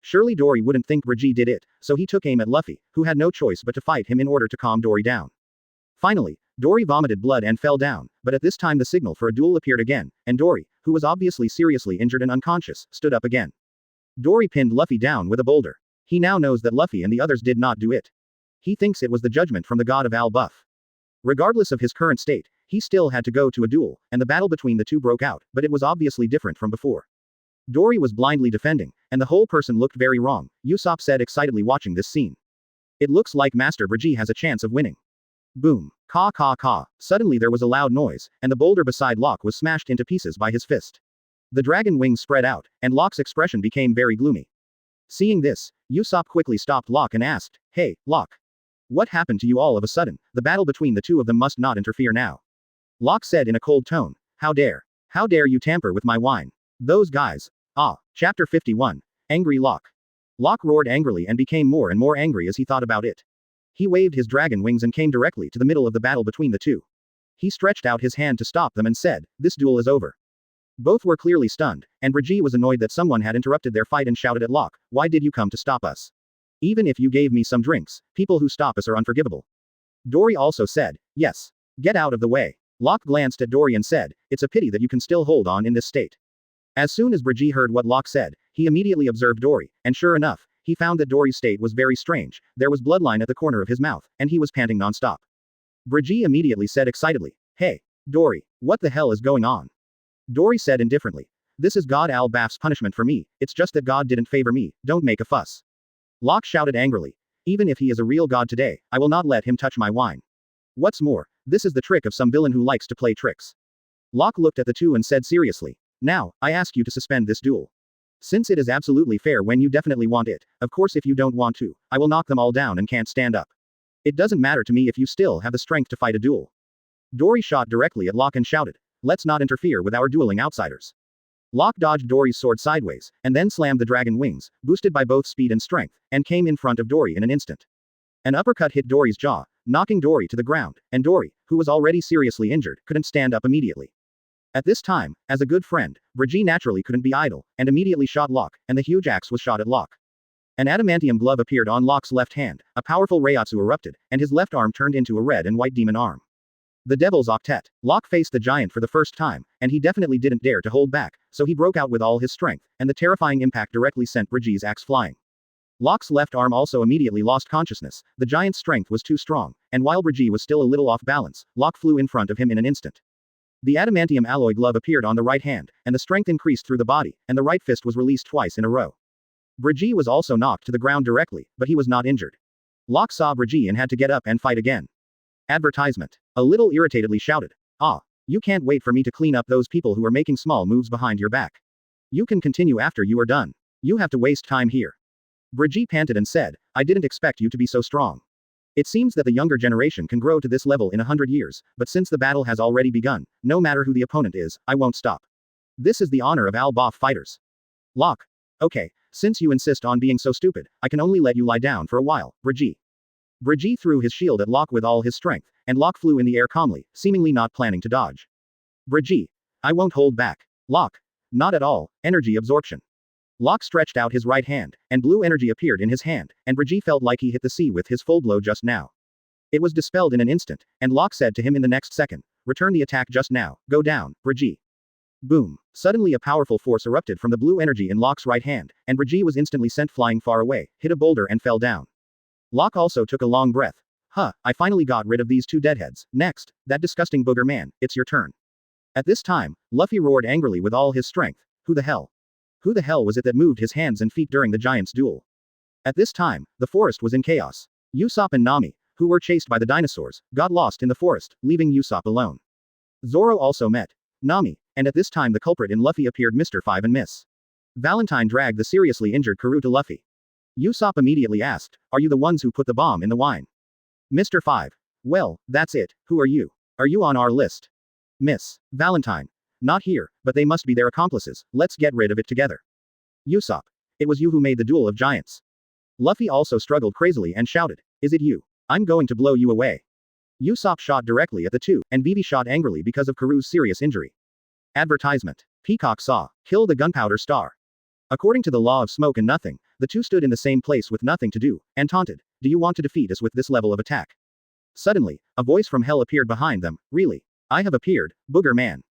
Surely Dory wouldn't think Bridgie did it, so he took aim at Luffy, who had no choice but to fight him in order to calm Dory down. Finally, Dory vomited blood and fell down, but at this time the signal for a duel appeared again, and Dory, who was obviously seriously injured and unconscious, stood up again. Dory pinned Luffy down with a boulder. He now knows that Luffy and the others did not do it. He thinks it was the judgment from the god of Al-Buff. Regardless of his current state, he still had to go to a duel, and the battle between the two broke out, but it was obviously different from before. Dory was blindly defending, and the whole person looked very wrong, Usopp said excitedly watching this scene. It looks like Master Bridgie has a chance of winning. Boom. Caw caw caw. Suddenly there was a loud noise, and the boulder beside Locke was smashed into pieces by his fist. The dragon wings spread out, and Locke's expression became very gloomy. Seeing this, Usopp quickly stopped Locke and asked, "Hey, Locke. What happened to you all of a sudden? The battle between the two of them must not interfere now." Locke said in a cold tone, How dare you tamper with my wine? Those guys. Chapter 51. Angry Locke. Locke roared angrily and became more and more angry as he thought about it. He waved his dragon wings and came directly to the middle of the battle between the two. He stretched out his hand to stop them and said, "This duel is over." Both were clearly stunned, and Bridgie was annoyed that someone had interrupted their fight and shouted at Locke, "Why did you come to stop us? Even if you gave me some drinks, people who stop us are unforgivable." Dory also said, "Yes. Get out of the way." Locke glanced at Dory and said, "It's a pity that you can still hold on in this state." As soon as Bridgie heard what Locke said, he immediately observed Dory, and sure enough, he found that Dory's state was very strange. There was bloodline at the corner of his mouth, and he was panting non-stop. Bridgie immediately said excitedly, "Hey, Dory, what the hell is going on?" Dory said indifferently, "This is God Al-Baf's punishment for me, it's just that God didn't favor me, don't make a fuss." Locke shouted angrily, "Even if he is a real god today, I will not let him touch my wine. What's more, this is the trick of some villain who likes to play tricks." Locke looked at the two and said seriously, "Now, I ask you to suspend this duel. Since it is absolutely fair when you definitely want it, of course if you don't want to, I will knock them all down and can't stand up. It doesn't matter to me if you still have the strength to fight a duel." Dory shot directly at Locke and shouted, "Let's not interfere with our dueling outsiders." Locke dodged Dory's sword sideways, and then slammed the dragon wings, boosted by both speed and strength, and came in front of Dory in an instant. An uppercut hit Dory's jaw, knocking Dory to the ground, and Dory, who was already seriously injured, couldn't stand up immediately. At this time, as a good friend, Bridgie naturally couldn't be idle, and immediately shot Locke, and the huge axe was shot at Locke. An adamantium glove appeared on Locke's left hand, a powerful Reiatsu erupted, and his left arm turned into a red and white demon arm. The Devil's Octet. Locke faced the giant for the first time, and he definitely didn't dare to hold back, so he broke out with all his strength, and the terrifying impact directly sent Bridgie's axe flying. Locke's left arm also immediately lost consciousness, the giant's strength was too strong, and while Bridgie was still a little off balance, Locke flew in front of him in an instant. The adamantium alloy glove appeared on the right hand, and the strength increased through the body, and the right fist was released twice in a row. Bridgie was also knocked to the ground directly, but he was not injured. Locke saw Bridgie and had to get up and fight again. Advertisement. A little irritatedly shouted, "You can't wait for me to clean up those people who are making small moves behind your back. You can continue after you are done. You have to waste time here." Bridgie panted and said, "I didn't expect you to be so strong. It seems that the younger generation can grow to this level in 100 years, but since the battle has already begun, no matter who the opponent is, I won't stop. This is the honor of Al-Baf fighters." Locke. "Okay, since you insist on being so stupid, I can only let you lie down for a while, Bridgie." Bridgie threw his shield at Locke with all his strength, and Locke flew in the air calmly, seemingly not planning to dodge. Bridgie. "I won't hold back." Locke. "Not at all, energy absorption." Locke stretched out his right hand, and blue energy appeared in his hand, and Bridgie felt like he hit the sea with his full blow just now. It was dispelled in an instant, and Locke said to him in the next second, "Return the attack just now, go down, Bridgie." Boom. Suddenly a powerful force erupted from the blue energy in Locke's right hand, and Bridgie was instantly sent flying far away, hit a boulder and fell down. Locke also took a long breath. I finally got rid of these two deadheads. Next, that disgusting booger man, it's your turn." At this time, Luffy roared angrily with all his strength, Who the hell was it that moved his hands and feet during the giant's duel?" At this time, the forest was in chaos. Usopp and Nami, who were chased by the dinosaurs, got lost in the forest, leaving Usopp alone. Zoro also met Nami, and at this time the culprit in Luffy appeared. Mr. 5 and Miss Valentine dragged the seriously injured Karoo to Luffy. Usopp immediately asked, "Are you the ones who put the bomb in the wine?" Mr. 5. "Well, that's it, who are you? Are you on our list?" Miss Valentine. "Not here, but they must be their accomplices, let's get rid of it together." Usopp. "It was you who made the duel of giants." Luffy also struggled crazily and shouted, "Is it you? I'm going to blow you away." Usopp shot directly at the two, and Vivi shot angrily because of Karoo's serious injury. Advertisement. Peacock saw, "Kill the gunpowder star." According to the law of smoke and nothing, The two stood in the same place with nothing to do, and taunted. Do you want to defeat us with this level of attack? Suddenly, a voice from hell appeared behind them. Really? I have appeared, Booger Man.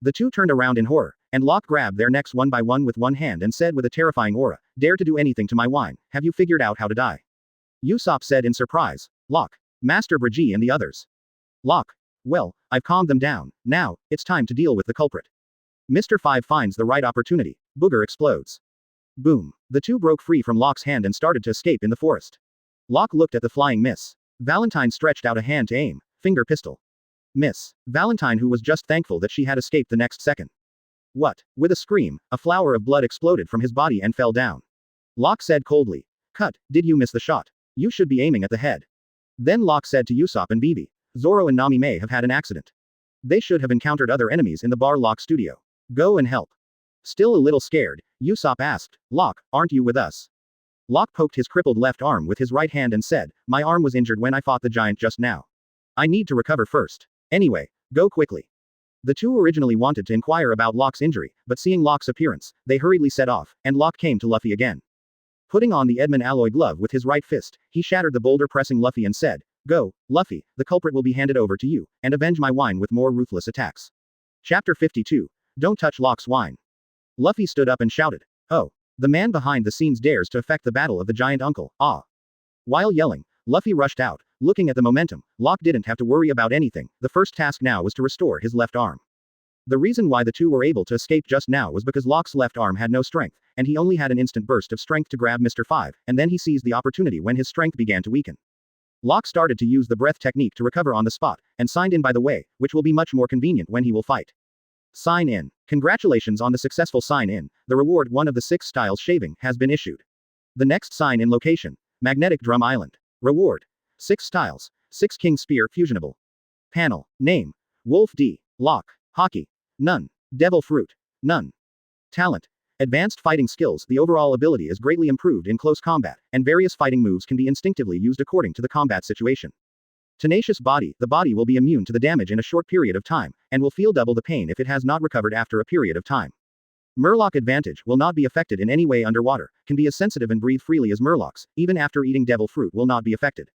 The two turned around in horror, and Locke grabbed their necks one by one with one hand and said with a terrifying aura, dare to do anything to my wine, have you figured out how to die? Usopp said in surprise. Locke, Master Bragi and the others. Locke, well, I've calmed them down, now, it's time to deal with the culprit. Mr. 5 finds the right opportunity, Booger explodes. Boom. The two broke free from Locke's hand and started to escape in the forest. Locke looked at the flying miss. Valentine stretched out a hand to aim, finger pistol. Miss. Valentine, who was just thankful that she had escaped the next second. What? With a scream, a flower of blood exploded from his body and fell down. Locke said coldly. Cut, did you miss the shot? You should be aiming at the head. Then Locke said to Usopp and Vivi. Zoro and Nami may have had an accident. They should have encountered other enemies in the Baroque studio. Go and help. Still a little scared, Usopp asked, Locke, aren't you with us? Locke poked his crippled left arm with his right hand and said, my arm was injured when I fought the giant just now. I need to recover first. Anyway, go quickly. The two originally wanted to inquire about Locke's injury, but seeing Locke's appearance, they hurriedly set off, and Locke came to Luffy again. Putting on the Edmund alloy glove with his right fist, he shattered the boulder-pressing Luffy and said, go, Luffy, the culprit will be handed over to you, and avenge my wine with more ruthless attacks. Chapter 52. Don't touch Locke's wine. Luffy stood up and shouted, oh, the man behind the scenes dares to affect the battle of the giant uncle, ah. While yelling, Luffy rushed out, looking at the momentum. Locke didn't have to worry about anything, the first task now was to restore his left arm. The reason why the two were able to escape just now was because Locke's left arm had no strength, and he only had an instant burst of strength to grab Mr. 5, and then he seized the opportunity when his strength began to weaken. Locke started to use the breath technique to recover on the spot, and signed in by the way, which will be much more convenient when he will fight. Sign in. Congratulations on the successful sign in, the reward one of the 6 styles shaving has been issued. The next sign in location, Magnetic Drum Island. Reward. 6 styles, 6 King Spear fusionable. Panel, name, Wolf D, Locke, Hockey, none. Devil Fruit, none. Talent, advanced fighting skills. The overall ability is greatly improved in close combat, and various fighting moves can be instinctively used according to the combat situation. Tenacious Body, the body will be immune to the damage in a short period of time, and will feel double the pain if it has not recovered after a period of time. Murloc Advantage will not be affected in any way underwater, can be as sensitive and breathe freely as Murlocs, even after eating devil fruit will not be affected.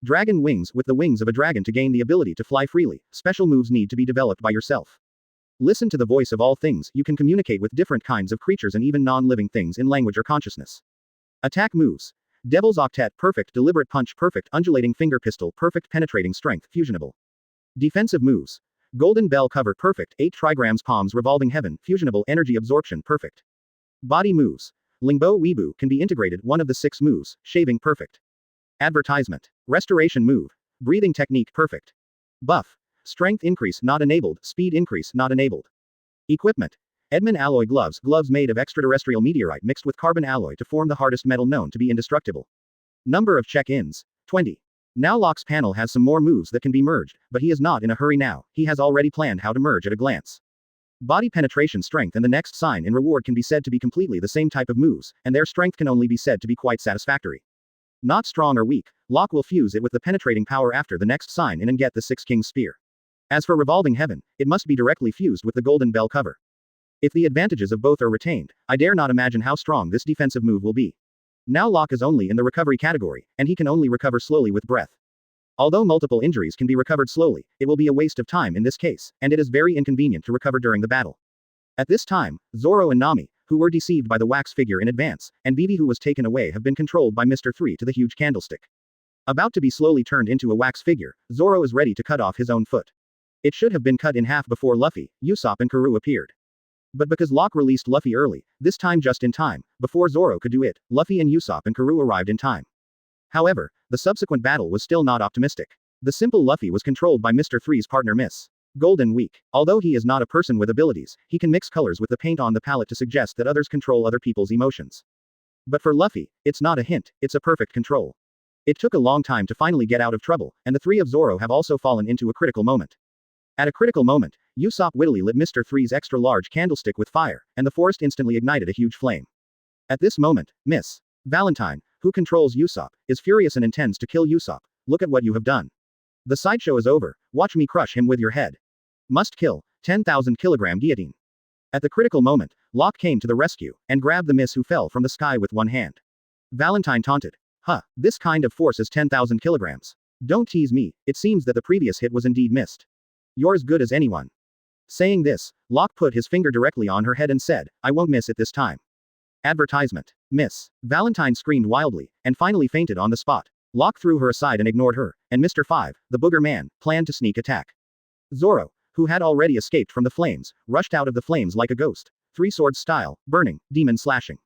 Dragon Wings, with the wings of a dragon to gain the ability to fly freely, special moves need to be developed by yourself. Listen to the voice of all things, you can communicate with different kinds of creatures and even non-living things in language or consciousness. Attack moves. Devil's Octet Perfect Deliberate Punch Perfect Undulating Finger Pistol Perfect Penetrating Strength Fusionable. Defensive moves. Golden Bell Cover Perfect 8 Trigrams Palms Revolving Heaven Fusionable Energy Absorption Perfect. Body moves. Lingbo Weebu can be integrated one of the 6 moves, Shaving Perfect. Advertisement. Restoration move. Breathing Technique Perfect. Buff. Strength Increase Not Enabled, Speed Increase Not Enabled. Equipment. Edmund alloy gloves, gloves made of extraterrestrial meteorite mixed with carbon alloy to form the hardest metal known to be indestructible. Number of check-ins, 20. Now Locke's panel has some more moves that can be merged, but he is not in a hurry now, he has already planned how to merge at a glance. Body penetration strength and the next sign in reward can be said to be completely the same type of moves, and their strength can only be said to be quite satisfactory. Not strong or weak, Locke will fuse it with the penetrating power after the next sign in and get the 6 King's Spear. As for Revolving Heaven, it must be directly fused with the Golden Bell Cover. If the advantages of both are retained, I dare not imagine how strong this defensive move will be. Now Locke is only in the recovery category, and he can only recover slowly with breath. Although multiple injuries can be recovered slowly, it will be a waste of time in this case, and it is very inconvenient to recover during the battle. At this time, Zoro and Nami, who were deceived by the wax figure in advance, and Vivi who was taken away have been controlled by Mr. 3 to the huge candlestick. About to be slowly turned into a wax figure, Zoro is ready to cut off his own foot. It should have been cut in half before Luffy, Usopp and Karoo appeared. But because Locke released Luffy early, this time just in time, before Zoro could do it, Luffy and Usopp and Karoo arrived in time. However, the subsequent battle was still not optimistic. The simple Luffy was controlled by Mr. 3's partner Miss Golden Weak. Although he is not a person with abilities, he can mix colors with the paint on the palette to suggest that others control other people's emotions. But for Luffy, it's not a hint, it's a perfect control. It took a long time to finally get out of trouble, and the 3 of Zoro have also fallen into a critical moment. At a critical moment, Usopp wittily lit Mr. 3's extra-large candlestick with fire, and the forest instantly ignited a huge flame. At this moment, Miss Valentine, who controls Usopp, is furious and intends to kill Usopp. Look at what you have done. The sideshow is over, watch me crush him with your head. Must kill, 10,000 kilogram guillotine. At the critical moment, Locke came to the rescue, and grabbed the Miss who fell from the sky with one hand. Valentine taunted. Huh, this kind of force is 10,000 kilograms. Don't tease me, it seems that the previous hit was indeed missed. You're as good as anyone. Saying this, Locke put his finger directly on her head and said, I won't miss it this time. Advertisement. Miss. Valentine screamed wildly, and finally fainted on the spot. Locke threw her aside and ignored her, and Mr. 5, the booger man, planned to sneak attack. Zoro, who had already escaped from the flames, rushed out of the flames like a ghost, three-sword style, burning, demon slashing.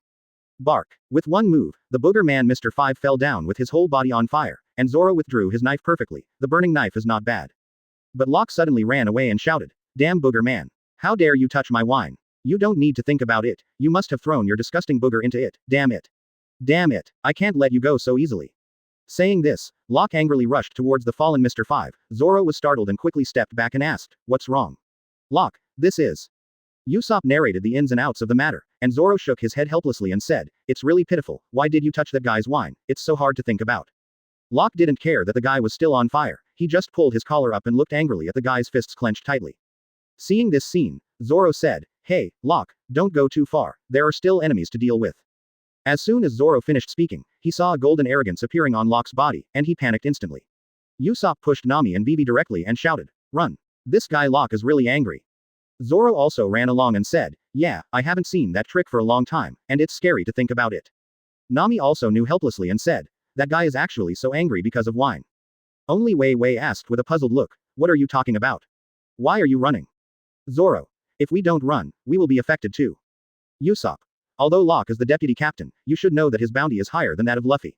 Bark. With one move, the booger man Mr. 5 fell down with his whole body on fire, and Zoro withdrew his knife perfectly. The burning knife is not bad. But Locke suddenly ran away and shouted, Damn booger man. How dare you touch my wine? You don't need to think about it, you must have thrown your disgusting booger into it, damn it. Damn it, I can't let you go so easily. Saying this, Locke angrily rushed towards the fallen Mr. 5. Zoro was startled and quickly stepped back and asked, What's wrong? Locke, this is. Usopp narrated the ins and outs of the matter, and Zoro shook his head helplessly and said, It's really pitiful, why did you touch that guy's wine, it's so hard to think about. Locke didn't care that the guy was still on fire, he just pulled his collar up and looked angrily at the guy's fists clenched tightly. Seeing this scene, Zoro said, Hey, Locke, don't go too far, there are still enemies to deal with. As soon as Zoro finished speaking, he saw a golden arrogance appearing on Locke's body, and he panicked instantly. Usopp pushed Nami and Vivi directly and shouted, Run. This guy Locke is really angry. Zoro also ran along and said, Yeah, I haven't seen that trick for a long time, and it's scary to think about it. Nami also knew helplessly and said, That guy is actually so angry because of wine. Only Wei Wei asked with a puzzled look, What are you talking about? Why are you running? Zoro. If we don't run, we will be affected too. Usopp. Although Locke is the deputy captain, you should know that his bounty is higher than that of Luffy.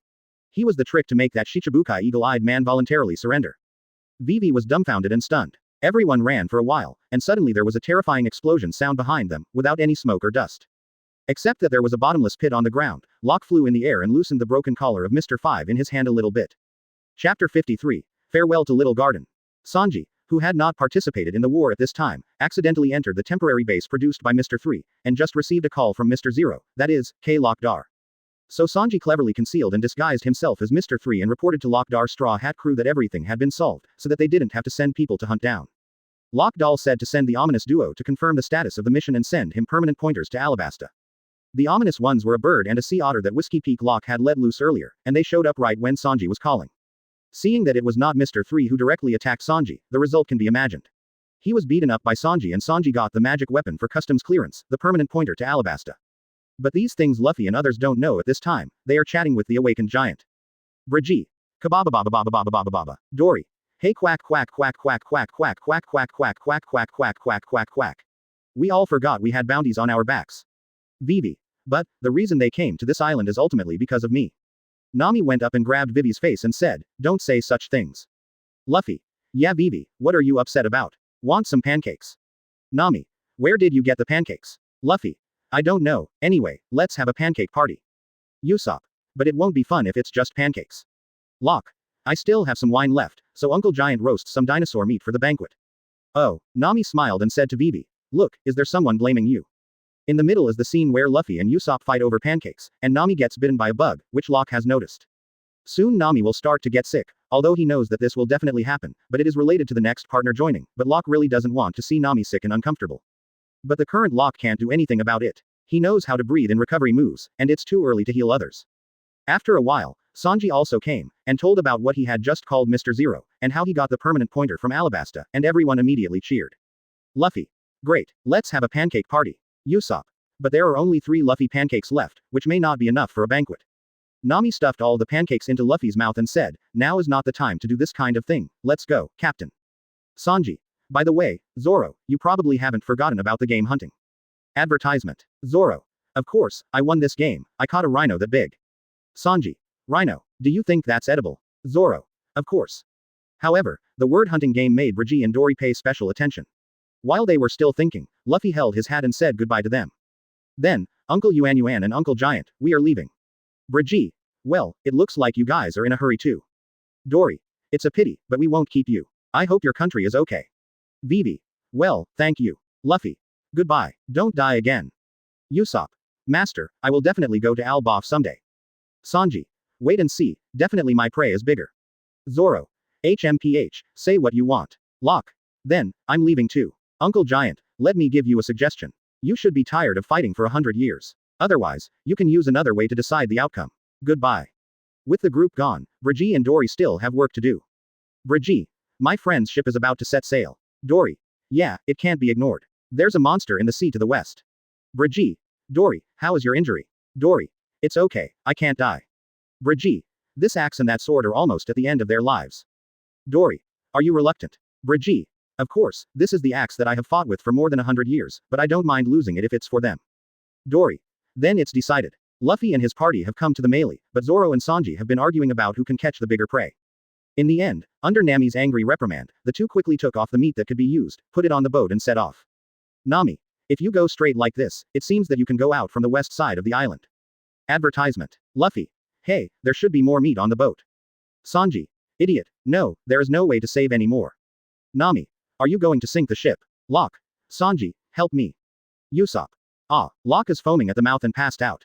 He was the trick to make that Shichibukai eagle-eyed man voluntarily surrender. Vivi was dumbfounded and stunned. Everyone ran for a while, and suddenly there was a terrifying explosion sound behind them, without any smoke or dust. Except that there was a bottomless pit on the ground. Locke flew in the air and loosened the broken collar of Mr. 5 in his hand a little bit. Chapter 53. Farewell to Little Garden. Sanji, who had not participated in the war at this time, accidentally entered the temporary base produced by Mr. 3, and just received a call from Mr. 0, that is, K. Lockdar. So Sanji cleverly concealed and disguised himself as Mr. 3 and reported to Lockdar's Straw Hat crew that everything had been solved, so that they didn't have to send people to hunt down. Lockdar said to send the ominous duo to confirm the status of the mission and send him permanent pointers to Alabasta. The ominous ones were a bird and a sea otter that Whiskey Peak Locke had let loose earlier, and they showed up right when Sanji was calling. Seeing that it was not Mr. 3 who directly attacked Sanji, the result can be imagined. He was beaten up by Sanji and Sanji got the magic weapon for customs clearance, the permanent pointer to Alabasta. But these things Luffy and others don't know at this time, they are chatting with the awakened giant. Brigi. Kababa. Dory. Hey quack quack quack quack quack quack quack quack quack quack quack quack quack quack quack. We all forgot we had bounties on our backs. Vivi. But, the reason they came to this island is ultimately because of me. Nami went up and grabbed Vivi's face and said, Don't say such things. Luffy. Yeah Vivi, what are you upset about? Want some pancakes? Nami. Where did you get the pancakes? Luffy. I don't know, anyway, let's have a pancake party. Usopp. But it won't be fun if it's just pancakes. Locke. I still have some wine left, so Uncle Giant roasts some dinosaur meat for the banquet. Oh, Nami smiled and said to Vivi. Look, is there someone blaming you? In the middle is the scene where Luffy and Usopp fight over pancakes, and Nami gets bitten by a bug, which Locke has noticed. Soon Nami will start to get sick, although he knows that this will definitely happen, but it is related to the next partner joining, but Locke really doesn't want to see Nami sick and uncomfortable. But the current Locke can't do anything about it. He knows how to breathe in recovery moves, and it's too early to heal others. After a while, Sanji also came, and told about what he had just called Mr. 0, and how he got the permanent pointer from Alabasta, and everyone immediately cheered. Luffy. Great, let's have a pancake party. Usopp. But there are only 3 Luffy pancakes left, which may not be enough for a banquet. Nami stuffed all the pancakes into Luffy's mouth and said, Now is not the time to do this kind of thing, let's go, Captain. Sanji. By the way, Zoro, you probably haven't forgotten about the game hunting. Advertisement. Zoro. Of course, I won this game, I caught a rhino that big. Sanji. Rhino, do you think that's edible? Zoro. Of course. However, the word hunting game made Brigi and Dory pay special attention. While they were still thinking, Luffy held his hat and said goodbye to them. Then, Uncle Yuan and Uncle Giant, we are leaving. Brigi. Well, it looks like you guys are in a hurry too. Dory. It's a pity, but we won't keep you. I hope your country is okay. Vivi. Well, thank you. Luffy. Goodbye, don't die again. Usopp. Master, I will definitely go to Albof someday. Sanji. Wait and see, definitely my prey is bigger. Zoro. HMPH, say what you want. Locke. Then, I'm leaving too. Uncle Giant, let me give you a suggestion. You should be tired of fighting for 100 years. Otherwise, you can use another way to decide the outcome. Goodbye. With the group gone, Brigitte and Dory still have work to do. Brigitte. My friend's ship is about to set sail. Dory. Yeah, it can't be ignored. There's a monster in the sea to the west. Brigitte. Dory, how is your injury? Dory. It's okay, I can't die. Brigitte. This axe and that sword are almost at the end of their lives. Dory. Are you reluctant? Brigitte. Of course, this is the axe that I have fought with for more than 100 years, but I don't mind losing it if it's for them. Dory. Then it's decided. Luffy and his party have come to the melee, but Zoro and Sanji have been arguing about who can catch the bigger prey. In the end, under Nami's angry reprimand, the two quickly took off the meat that could be used, put it on the boat and set off. Nami. If you go straight like this, it seems that you can go out from the west side of the island. Advertisement. Luffy. Hey, there should be more meat on the boat. Sanji. Idiot. No, there is no way to save any more. Nami. Are you going to sink the ship? Locke. Sanji, help me. Usopp. Ah, Locke is foaming at the mouth and passed out.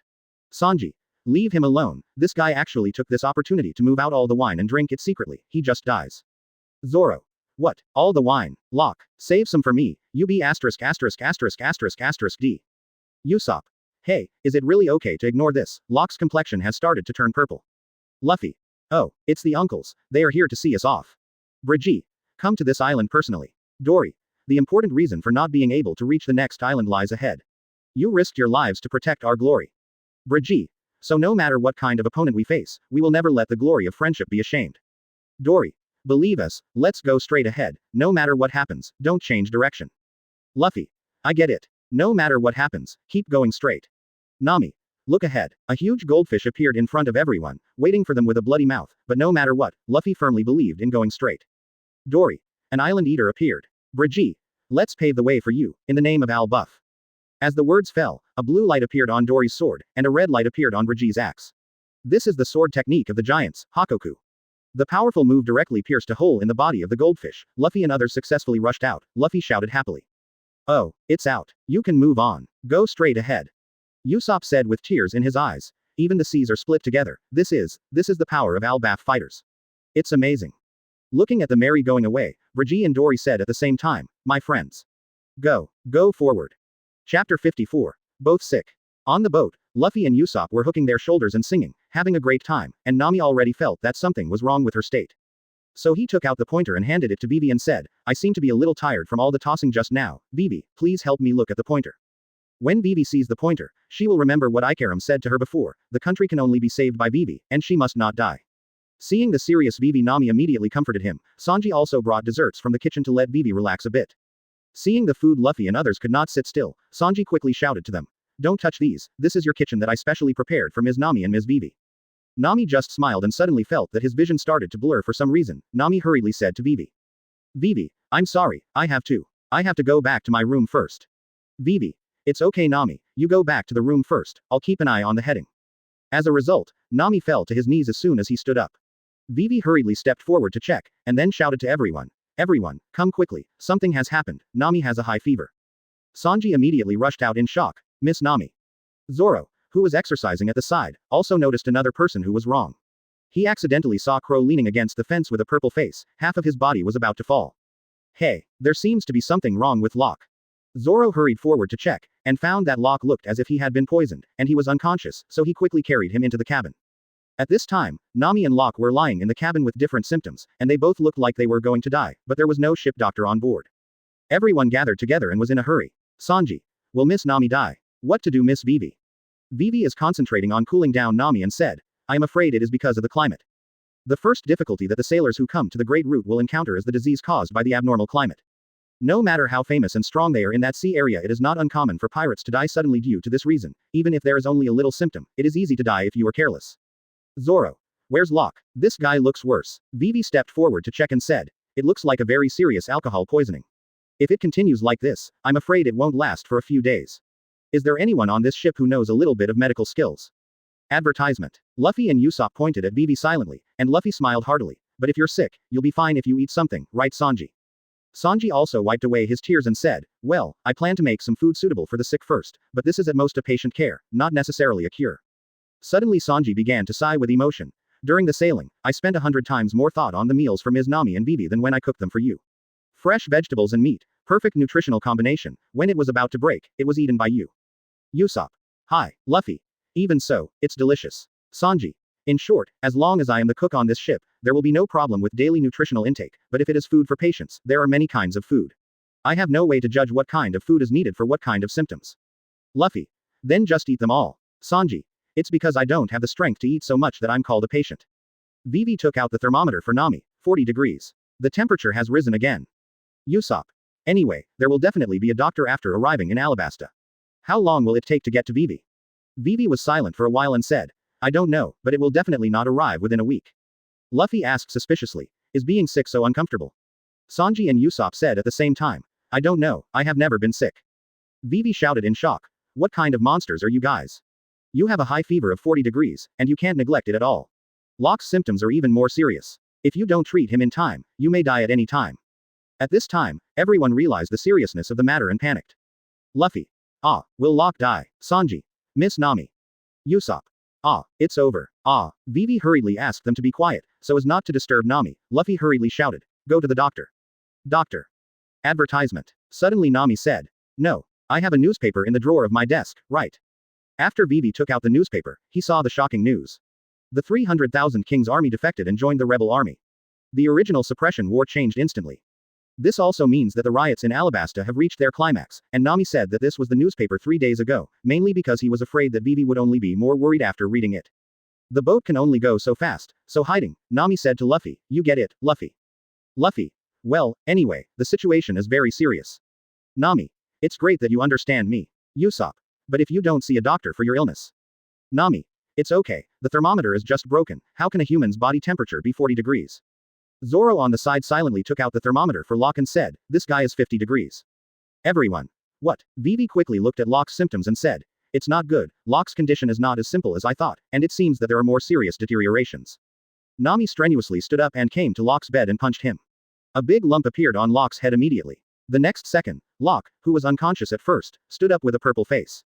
Sanji. Leave him alone, this guy actually took this opportunity to move out all the wine and drink it secretly, he just dies. Zoro. What, all the wine? Locke. Save some for me, UB asterisk asterisk asterisk asterisk asterisk D. Usopp. Hey, is it really okay to ignore this? Locke's complexion has started to turn purple. Luffy. Oh, it's the uncles, they are here to see us off. Brigitte. Come to this island personally. Dory. The important reason for not being able to reach the next island lies ahead. You risked your lives to protect our glory. Brigitte. So no matter what kind of opponent we face, we will never let the glory of friendship be ashamed. Dory. Believe us, let's go straight ahead, no matter what happens, don't change direction. Luffy. I get it. No matter what happens, keep going straight. Nami. Look ahead. A huge goldfish appeared in front of everyone, waiting for them with a bloody mouth, but no matter what, Luffy firmly believed in going straight. Dory. An island eater appeared. Brigitte. Let's pave the way for you, in the name of Al Buff. As the words fell, a blue light appeared on Dory's sword, and a red light appeared on Brigitte's axe. This is the sword technique of the giants, Hakoku. The powerful move directly pierced a hole in the body of the goldfish. Luffy and others successfully rushed out. Luffy shouted happily. Oh, it's out. You can move on. Go straight ahead. Usopp said with tears in his eyes. Even the seas are split together. This is the power of Al Buff fighters. It's amazing. Looking at the merry going away, Brigitte and Dory said at the same time, my friends. Go forward. Chapter 54. Both sick. On the boat, Luffy and Usopp were hooking their shoulders and singing, having a great time, and Nami already felt that something was wrong with her state. So he took out the pointer and handed it to Vivi and said, I seem to be a little tired from all the tossing just now, Vivi, please help me look at the pointer. When Vivi sees the pointer, she will remember what Ikaram said to her before, the country can only be saved by Vivi, and she must not die. Seeing the serious Vivi, Nami immediately comforted him. Sanji also brought desserts from the kitchen to let Vivi relax a bit. Seeing the food, Luffy and others could not sit still, Sanji quickly shouted to them. Don't touch these, this is your kitchen that I specially prepared for Ms. Nami and Ms. Vivi. Nami just smiled and suddenly felt that his vision started to blur for some reason. Nami hurriedly said to Vivi. Vivi, I'm sorry, I have to go back to my room first. Vivi. It's okay Nami, you go back to the room first, I'll keep an eye on the heading. As a result, Nami fell to his knees as soon as he stood up. Vivi hurriedly stepped forward to check, and then shouted to everyone. Everyone, come quickly, something has happened, Nami has a high fever. Sanji immediately rushed out in shock. Miss Nami. Zoro, who was exercising at the side, also noticed another person who was wrong. He accidentally saw Crow leaning against the fence with a purple face, half of his body was about to fall. Hey, there seems to be something wrong with Locke. Zoro hurried forward to check, and found that Locke looked as if he had been poisoned, and he was unconscious, so he quickly carried him into the cabin. At this time, Nami and Locke were lying in the cabin with different symptoms, and they both looked like they were going to die, but there was no ship doctor on board. Everyone gathered together and was in a hurry. Sanji. Will Miss Nami die? What to do Miss Vivi? Vivi is concentrating on cooling down Nami and said, I am afraid it is because of the climate. The first difficulty that the sailors who come to the Great Route will encounter is the disease caused by the abnormal climate. No matter how famous and strong they are in that sea area, it is not uncommon for pirates to die suddenly due to this reason. Even if there is only a little symptom, it is easy to die if you are careless. Zoro. Where's Locke? This guy looks worse. Vivi stepped forward to check and said, it looks like a very serious alcohol poisoning. If it continues like this, I'm afraid it won't last for a few days. Is there anyone on this ship who knows a little bit of medical skills? Advertisement. Luffy and Usopp pointed at Vivi silently, and Luffy smiled heartily. But if you're sick, you'll be fine if you eat something, right Sanji? Sanji also wiped away his tears and said, well, I plan to make some food suitable for the sick first, but this is at most a patient care, not necessarily a cure. Suddenly Sanji began to sigh with emotion. During the sailing, I spent 100 times more thought on the meals for Ms. Nami and Vivi than when I cooked them for you. Fresh vegetables and meat, perfect nutritional combination. When it was about to break, it was eaten by you. Usopp. Hi, Luffy. Even so, it's delicious. Sanji. In short, as long as I am the cook on this ship, there will be no problem with daily nutritional intake, but if it is food for patients, there are many kinds of food. I have no way to judge what kind of food is needed for what kind of symptoms. Luffy. Then just eat them all. Sanji. It's because I don't have the strength to eat so much that I'm called a patient. Vivi took out the thermometer for Nami. 40 degrees. The temperature has risen again. Usopp. Anyway, there will definitely be a doctor after arriving in Alabasta. How long will it take to get to Vivi? Vivi was silent for a while and said, I don't know, but it will definitely not arrive within a week. Luffy asked suspiciously, is being sick so uncomfortable? Sanji and Usopp said at the same time, I don't know, I have never been sick. Vivi shouted in shock. What kind of monsters are you guys? You have a high fever of 40 degrees, and you can't neglect it at all. Locke's symptoms are even more serious. If you don't treat him in time, you may die at any time. At this time, everyone realized the seriousness of the matter and panicked. Luffy. Ah, will Locke die? Sanji. Miss Nami. Usopp. Ah, it's over. Ah, Vivi hurriedly asked them to be quiet, so as not to disturb Nami. Luffy hurriedly shouted, go to the doctor. Doctor. Advertisement. Suddenly Nami said, no, I have a newspaper in the drawer of my desk, right? After Vivi took out the newspaper, he saw the shocking news. The 300,000 King's army defected and joined the rebel army. The original suppression war changed instantly. This also means that the riots in Alabasta have reached their climax, and Nami said that this was the newspaper 3 days ago, mainly because he was afraid that Vivi would only be more worried after reading it. The boat can only go so fast, so hiding, Nami said to Luffy, you get it, Luffy. Luffy. Well, anyway, the situation is very serious. Nami. It's great that you understand me. Usopp. But if you don't see a doctor for your illness. Nami. It's okay, the thermometer is just broken, how can a human's body temperature be 40 degrees? Zoro on the side silently took out the thermometer for Locke and said, this guy is 50 degrees. Everyone. What? Vivi quickly looked at Locke's symptoms and said, it's not good, Locke's condition is not as simple as I thought, and it seems that there are more serious deteriorations. Nami strenuously stood up and came to Locke's bed and punched him. A big lump appeared on Locke's head immediately. The next second, Locke, who was unconscious at first, stood up with a purple face.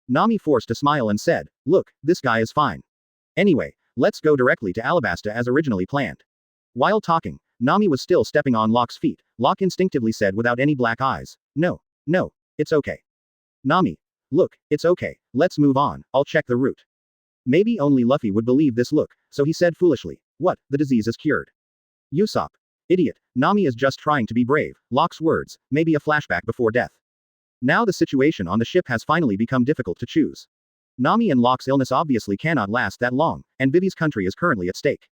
Nami forced a smile and said, look, this guy is fine. Anyway, let's go directly to Alabasta as originally planned. While talking, Nami was still stepping on Locke's feet. Locke instinctively said without any black eyes, no, it's okay. Nami. Look, it's okay, let's move on, I'll check the route. Maybe only Luffy would believe this look, so he said foolishly, what, the disease is cured. Usopp. Idiot, Nami is just trying to be brave, Locke's words, maybe a flashback before death. Now the situation on the ship has finally become difficult to choose. Nami and Locke's illness obviously cannot last that long, and Vivi's country is currently at stake.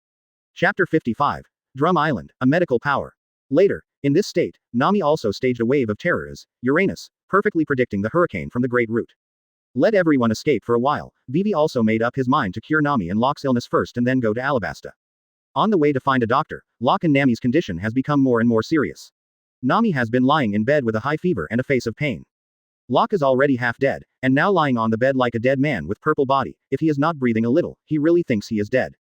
Chapter 55. Drum Island, a medical power. Later, in this state, Nami also staged a wave of terror as Uranus, perfectly predicting the hurricane from the Great Root. Let everyone escape for a while. Vivi also made up his mind to cure Nami and Locke's illness first and then go to Alabasta. On the way to find a doctor, Locke and Nami's condition has become more and more serious. Nami has been lying in bed with a high fever and a face of pain. Locke is already half dead, and now lying on the bed like a dead man with purple body. If he is not breathing a little, he really thinks he is dead.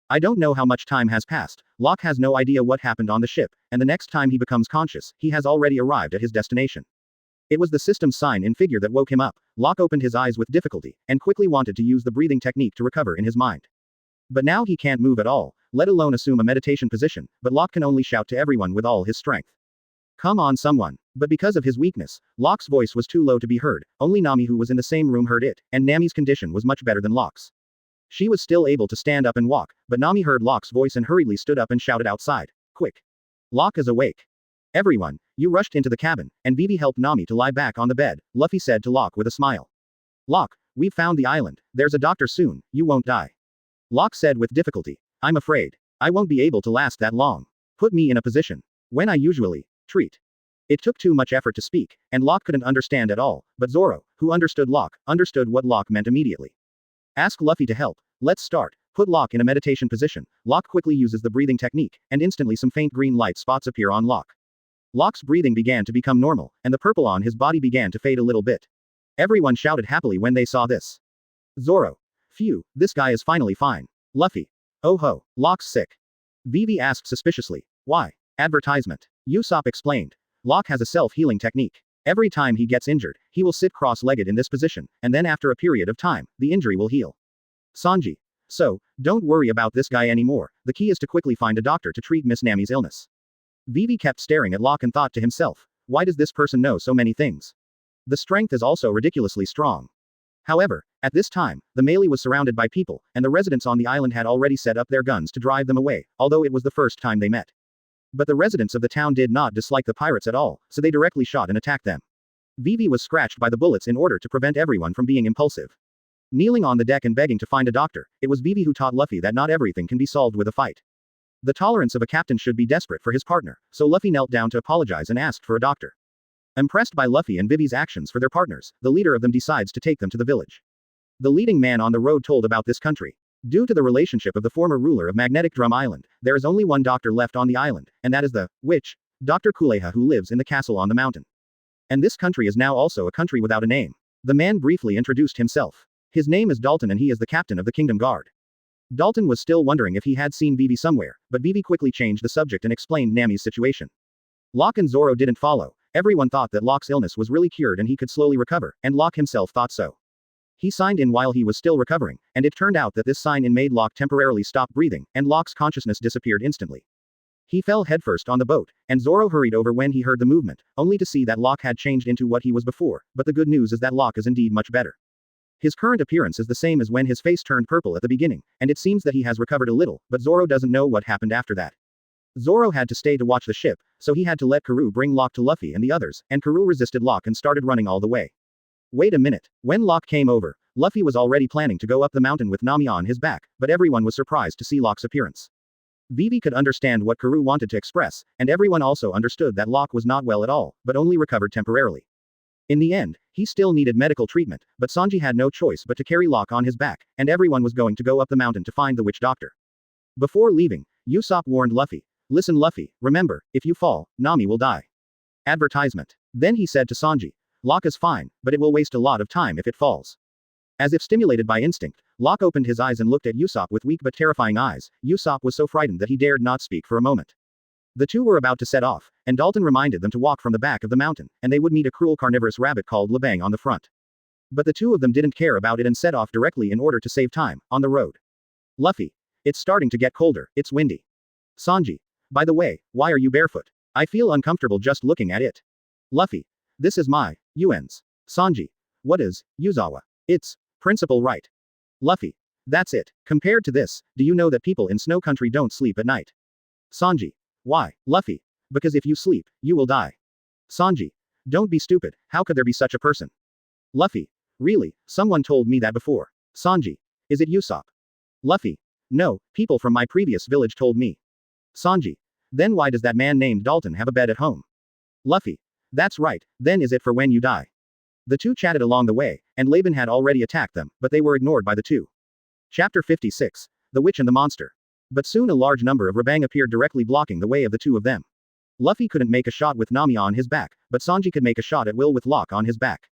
I don't know how much time has passed. Locke has no idea what happened on the ship, and the next time he becomes conscious, he has already arrived at his destination. It was the system's sign in figure that woke him up. Locke opened his eyes with difficulty, and quickly wanted to use the breathing technique to recover in his mind. But now he can't move at all, let alone assume a meditation position, but Locke can only shout to everyone with all his strength. Come on someone. But because of his weakness, Locke's voice was too low to be heard, only Nami who was in the same room heard it, and Nami's condition was much better than Locke's. She was still able to stand up and walk, but Nami heard Locke's voice and hurriedly stood up and shouted outside, quick. Locke is awake. Everyone, you rushed into the cabin, and Vivi helped Nami to lie back on the bed, Luffy said to Locke with a smile. Locke, we've found the island, there's a doctor soon, you won't die. Locke said with difficulty, I'm afraid. I won't be able to last that long. Put me in a position. When I usually treat. It took too much effort to speak, and Locke couldn't understand at all, but Zoro, who understood Locke, understood what Locke meant immediately. Ask Luffy to help. Let's start. Put Locke in a meditation position. Locke quickly uses the breathing technique, and instantly some faint green light spots appear on Locke. Locke's breathing began to become normal, and the purple on his body began to fade a little bit. Everyone shouted happily when they saw this. Zoro. Phew, this guy is finally fine. Luffy. Oh ho, Locke's sick. Vivi asked suspiciously. Why? Advertisement. Usopp explained. Locke has a self-healing technique. Every time he gets injured, he will sit cross-legged in this position, and then after a period of time, the injury will heal. Sanji. So, don't worry about this guy anymore, the key is to quickly find a doctor to treat Miss Nami's illness. Vivi kept staring at Locke and thought to himself, why does this person know so many things? The strength is also ridiculously strong. However, At this time, the melee was surrounded by people, and the residents on the island had already set up their guns to drive them away, although it was the first time they met. But the residents of the town did not dislike the pirates at all, so they directly shot and attacked them. Vivi was scratched by the bullets in order to prevent everyone from being impulsive. Kneeling on the deck and begging to find a doctor, it was Vivi who taught Luffy that not everything can be solved with a fight. The tolerance of a captain should be desperate for his partner, so Luffy knelt down to apologize and asked for a doctor. Impressed by Luffy and Vivi's actions for their partners, the leader of them decides to take them to the village. The leading man on the road told about this country. Due to the relationship of the former ruler of Magnetic Drum Island, there is only one doctor left on the island, and that is the witch, Dr. Kuleha, who lives in the castle on the mountain. And this country is now also a country without a name. The man briefly introduced himself. His name is Dalton and he is the captain of the Kingdom Guard. Dalton was still wondering if he had seen Vivi somewhere, but Vivi quickly changed the subject and explained Nami's situation. Locke and Zoro didn't follow. Everyone thought that Locke's illness was really cured and he could slowly recover, and Locke himself thought so. He signed in while he was still recovering, and it turned out that this sign-in made Locke temporarily stop breathing, and Locke's consciousness disappeared instantly. He fell headfirst on the boat, and Zoro hurried over when he heard the movement, only to see that Locke had changed into what he was before, but the good news is that Locke is indeed much better. His current appearance is the same as when his face turned purple at the beginning, and it seems that he has recovered a little, but Zoro doesn't know what happened after that. Zoro had to stay to watch the ship, so he had to let Karoo bring Locke to Luffy and the others, and Karoo resisted Locke and started running all the way. Wait a minute. When Locke came over, Luffy was already planning to go up the mountain with Nami on his back, but everyone was surprised to see Locke's appearance. Vivi could understand what Karoo wanted to express, and everyone also understood that Locke was not well at all, but only recovered temporarily. In the end, he still needed medical treatment, but Sanji had no choice but to carry Locke on his back, and everyone was going to go up the mountain to find the witch doctor. Before leaving, Usopp warned Luffy, "Listen Luffy, remember, if you fall, Nami will die." Advertisement. Then he said to Sanji, "Locke is fine, but it will waste a lot of time if it falls." As if stimulated by instinct, Locke opened his eyes and looked at Usopp with weak but terrifying eyes. Usopp was so frightened that he dared not speak for a moment. The two were about to set off, and Dalton reminded them to walk from the back of the mountain, and they would meet a cruel carnivorous rabbit called Labang on the front. But the two of them didn't care about it and set off directly in order to save time, on the road. Luffy. It's starting to get colder, it's windy. Sanji. By the way, why are you barefoot? I feel uncomfortable just looking at it. Luffy. This is my, Yuen's. Sanji. What is, Yuzawa? It's, principal right. Luffy. That's it. Compared to this, do you know that people in Snow Country don't sleep at night? Sanji. Why, Luffy? Because if you sleep, you will die. Sanji. Don't be stupid, how could there be such a person? Luffy. Really, someone told me that before. Sanji. Is it Usopp? Luffy. No, people from my previous village told me. Sanji. Then why does that man named Dalton have a bed at home? Luffy. That's right, then is it for when you die? The two chatted along the way, and Laban had already attacked them, but they were ignored by the two. Chapter 56. The Witch and the Monster. But soon a large number of Rabang appeared directly blocking the way of the two of them. Luffy couldn't make a shot with Nami on his back, but Sanji could make a shot at will with Locke on his back.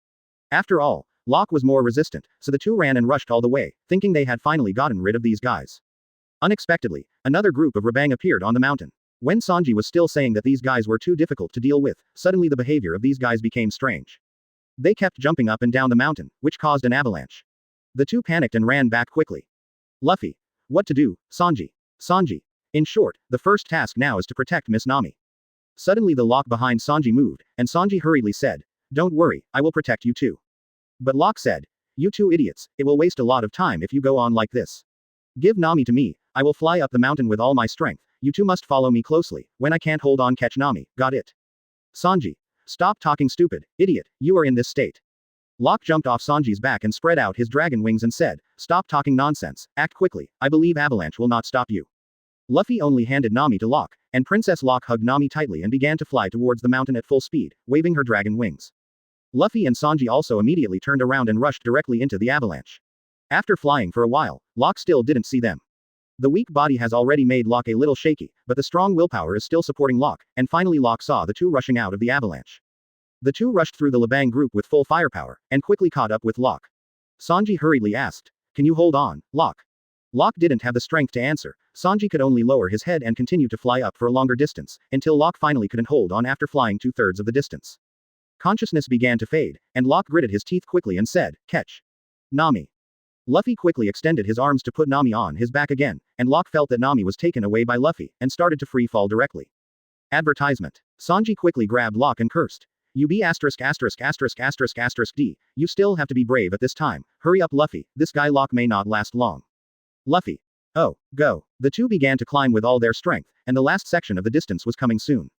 After all, Locke was more resistant, so the two ran and rushed all the way, thinking they had finally gotten rid of these guys. Unexpectedly, another group of Rabang appeared on the mountain. When Sanji was still saying that these guys were too difficult to deal with, suddenly the behavior of these guys became strange. They kept jumping up and down the mountain, which caused an avalanche. The two panicked and ran back quickly. Luffy. What to do, Sanji? Sanji. In short, the first task now is to protect Miss Nami. Suddenly the Locke behind Sanji moved, and Sanji hurriedly said, "Don't worry, I will protect you too." But Locke said, "You two idiots, it will waste a lot of time if you go on like this. Give Nami to me, I will fly up the mountain with all my strength, you two must follow me closely, when I can't hold on catch Nami, got it?" Sanji. Stop talking stupid, idiot, you are in this state. Locke jumped off Sanji's back and spread out his dragon wings and said, "Stop talking nonsense, act quickly, I believe Avalanche will not stop you." Luffy only handed Nami to Locke, and Princess Locke hugged Nami tightly and began to fly towards the mountain at full speed, waving her dragon wings. Luffy and Sanji also immediately turned around and rushed directly into the avalanche. After flying for a while, Locke still didn't see them. The weak body has already made Locke a little shaky, but the strong willpower is still supporting Locke, and finally Locke saw the two rushing out of the avalanche. The two rushed through the Labang group with full firepower, and quickly caught up with Locke. Sanji hurriedly asked, "Can you hold on, Locke?" Locke didn't have the strength to answer. Sanji could only lower his head and continue to fly up for a longer distance, until Locke finally couldn't hold on after flying 2/3 of the distance. Consciousness began to fade, and Locke gritted his teeth quickly and said, "Catch. Nami." Luffy quickly extended his arms to put Nami on his back again, and Locke felt that Nami was taken away by Luffy, and started to free fall directly. Advertisement. Sanji quickly grabbed Locke and cursed. You be asterisk asterisk asterisk asterisk asterisk D. You still have to be brave at this time. Hurry up, Luffy. This guy Locke may not last long. Luffy. Oh, go. The two began to climb with all their strength, and the last section of the distance was coming soon.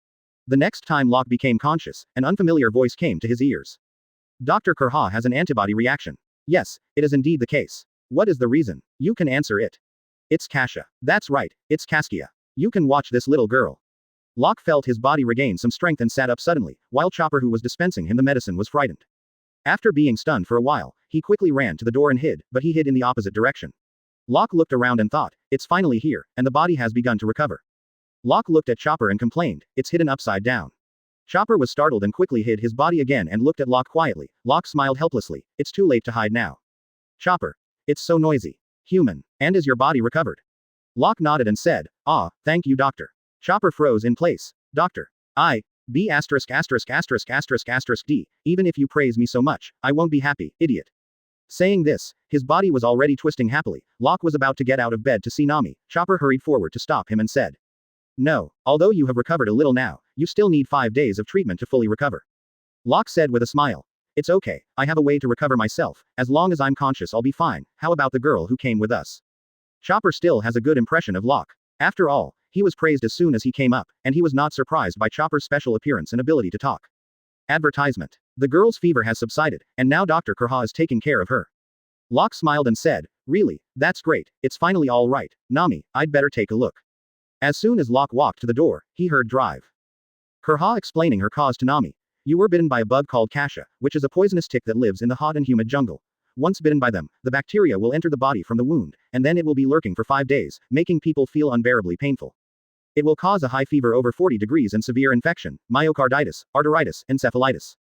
The next time Locke became conscious, an unfamiliar voice came to his ears. Dr. Kurha has an antibody reaction. Yes, it is indeed the case. What is the reason? You can answer it. It's Kasha. That's right, it's Kaskia. You can watch this little girl. Locke felt his body regain some strength and sat up suddenly, while Chopper, who was dispensing him the medicine, was frightened. After being stunned for a while, he quickly ran to the door and hid, but he hid in the opposite direction. Locke looked around and thought, it's finally here, and the body has begun to recover. Locke looked at Chopper and complained, it's hidden upside down. Chopper was startled and quickly hid his body again and looked at Locke quietly. Locke smiled helplessly, it's too late to hide now. Chopper. It's so noisy. Human. And is your body recovered? Locke nodded and said, ah, thank you, doctor. Chopper froze in place. Doctor. B asterisk asterisk asterisk asterisk asterisk D. Even if you praise me so much, I won't be happy, idiot. Saying this, his body was already twisting happily. Locke was about to get out of bed to see Nami. Chopper hurried forward to stop him and said, no, although you have recovered a little now, you still need 5 days of treatment to fully recover. Locke said with a smile. It's okay, I have a way to recover myself. As long as I'm conscious, I'll be fine. How about the girl who came with us? Chopper still has a good impression of Locke. After all, he was praised as soon as he came up, and he was not surprised by Chopper's special appearance and ability to talk. Advertisement. The girl's fever has subsided, and now Dr. Kurha is taking care of her. Locke smiled and said, really, that's great, it's finally all right. Nami, I'd better take a look. As soon as Locke walked to the door, he heard Drive. Kurha explaining her cause to Nami. You were bitten by a bug called Kasha, which is a poisonous tick that lives in the hot and humid jungle. Once bitten by them, the bacteria will enter the body from the wound, and then it will be lurking for 5 days, making people feel unbearably painful. It will cause a high fever over 40 degrees and severe infection, myocarditis, arteritis, encephalitis.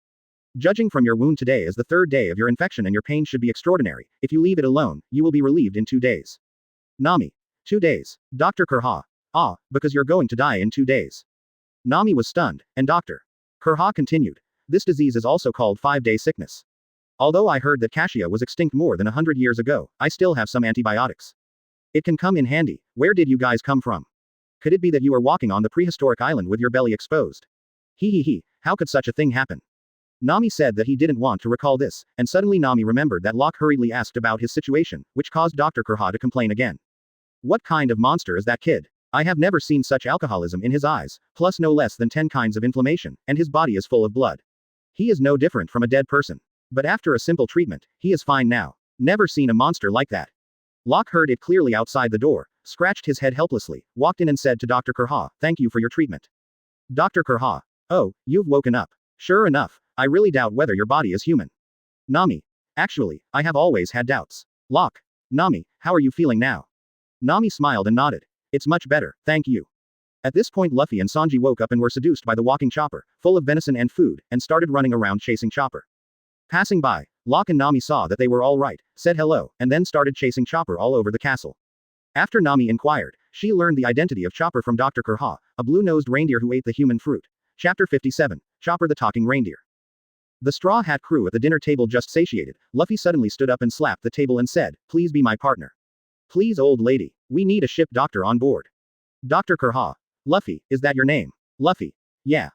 Judging from your wound, today is the 3rd day of your infection and your pain should be extraordinary. If you leave it alone, you will be relieved in 2 days. Nami. 2 days. Dr. Kurha. Ah, because you're going to die in 2 days. Nami was stunned, and Dr. Kurha continued. This disease is also called 5-day sickness. Although I heard that Kasha was extinct more than 100 years ago, I still have some antibiotics. It can come in handy. Where did you guys come from? Could it be that you are walking on the prehistoric island with your belly exposed? He, how could such a thing happen? Nami said that he didn't want to recall this, and suddenly Nami remembered that Locke hurriedly asked about his situation, which caused Dr. Kurha to complain again. What kind of monster is that kid? I have never seen such alcoholism in his eyes, plus no less than 10 kinds of inflammation, and his body is full of blood. He is no different from a dead person. But after a simple treatment, he is fine now. Never seen a monster like that. Locke heard it clearly outside the door, scratched his head helplessly, walked in and said to Dr. Kurha, thank you for your treatment. Dr. Kurha. Oh, you've woken up. Sure enough, I really doubt whether your body is human. Nami. Actually, I have always had doubts. Locke. Nami, how are you feeling now? Nami smiled and nodded. It's much better, thank you. At this point Luffy and Sanji woke up and were seduced by the walking Chopper, full of venison and food, and started running around chasing Chopper. Passing by, Locke and Nami saw that they were all right, said hello, and then started chasing Chopper all over the castle. After Nami inquired, she learned the identity of Chopper from Dr. Kurha, a blue-nosed reindeer who ate the human fruit. Chapter 57, Chopper the Talking Reindeer. The Straw Hat crew at the dinner table just satiated. Luffy suddenly stood up and slapped the table and said, please be my partner. Please, old lady. We need a ship doctor on board. Dr. Kurha. Luffy, is that your name? Luffy. Yeah.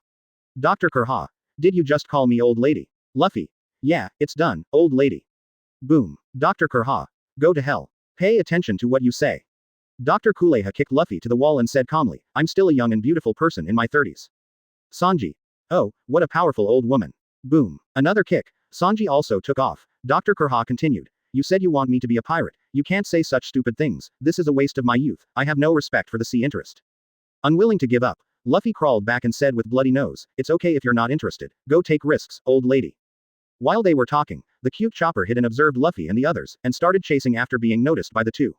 Dr. Kurha. Did you just call me old lady? Luffy. Yeah, it's done, old lady. Boom. Dr. Kurha. Go to hell. Pay attention to what you say. Dr. Kuleha kicked Luffy to the wall and said calmly, I'm still a young and beautiful person in my 30s. Sanji. Oh, what a powerful old woman. Boom. Another kick. Sanji also took off. Dr. Kurha continued. You said you want me to be a pirate. You can't say such stupid things. This is a waste of my youth. I have no respect for the sea interest. Unwilling to give up, Luffy crawled back and said with bloody nose, it's okay if you're not interested. Go take risks, old lady. While they were talking, the cute Chopper hid and observed Luffy and the others, and started chasing after being noticed by the two.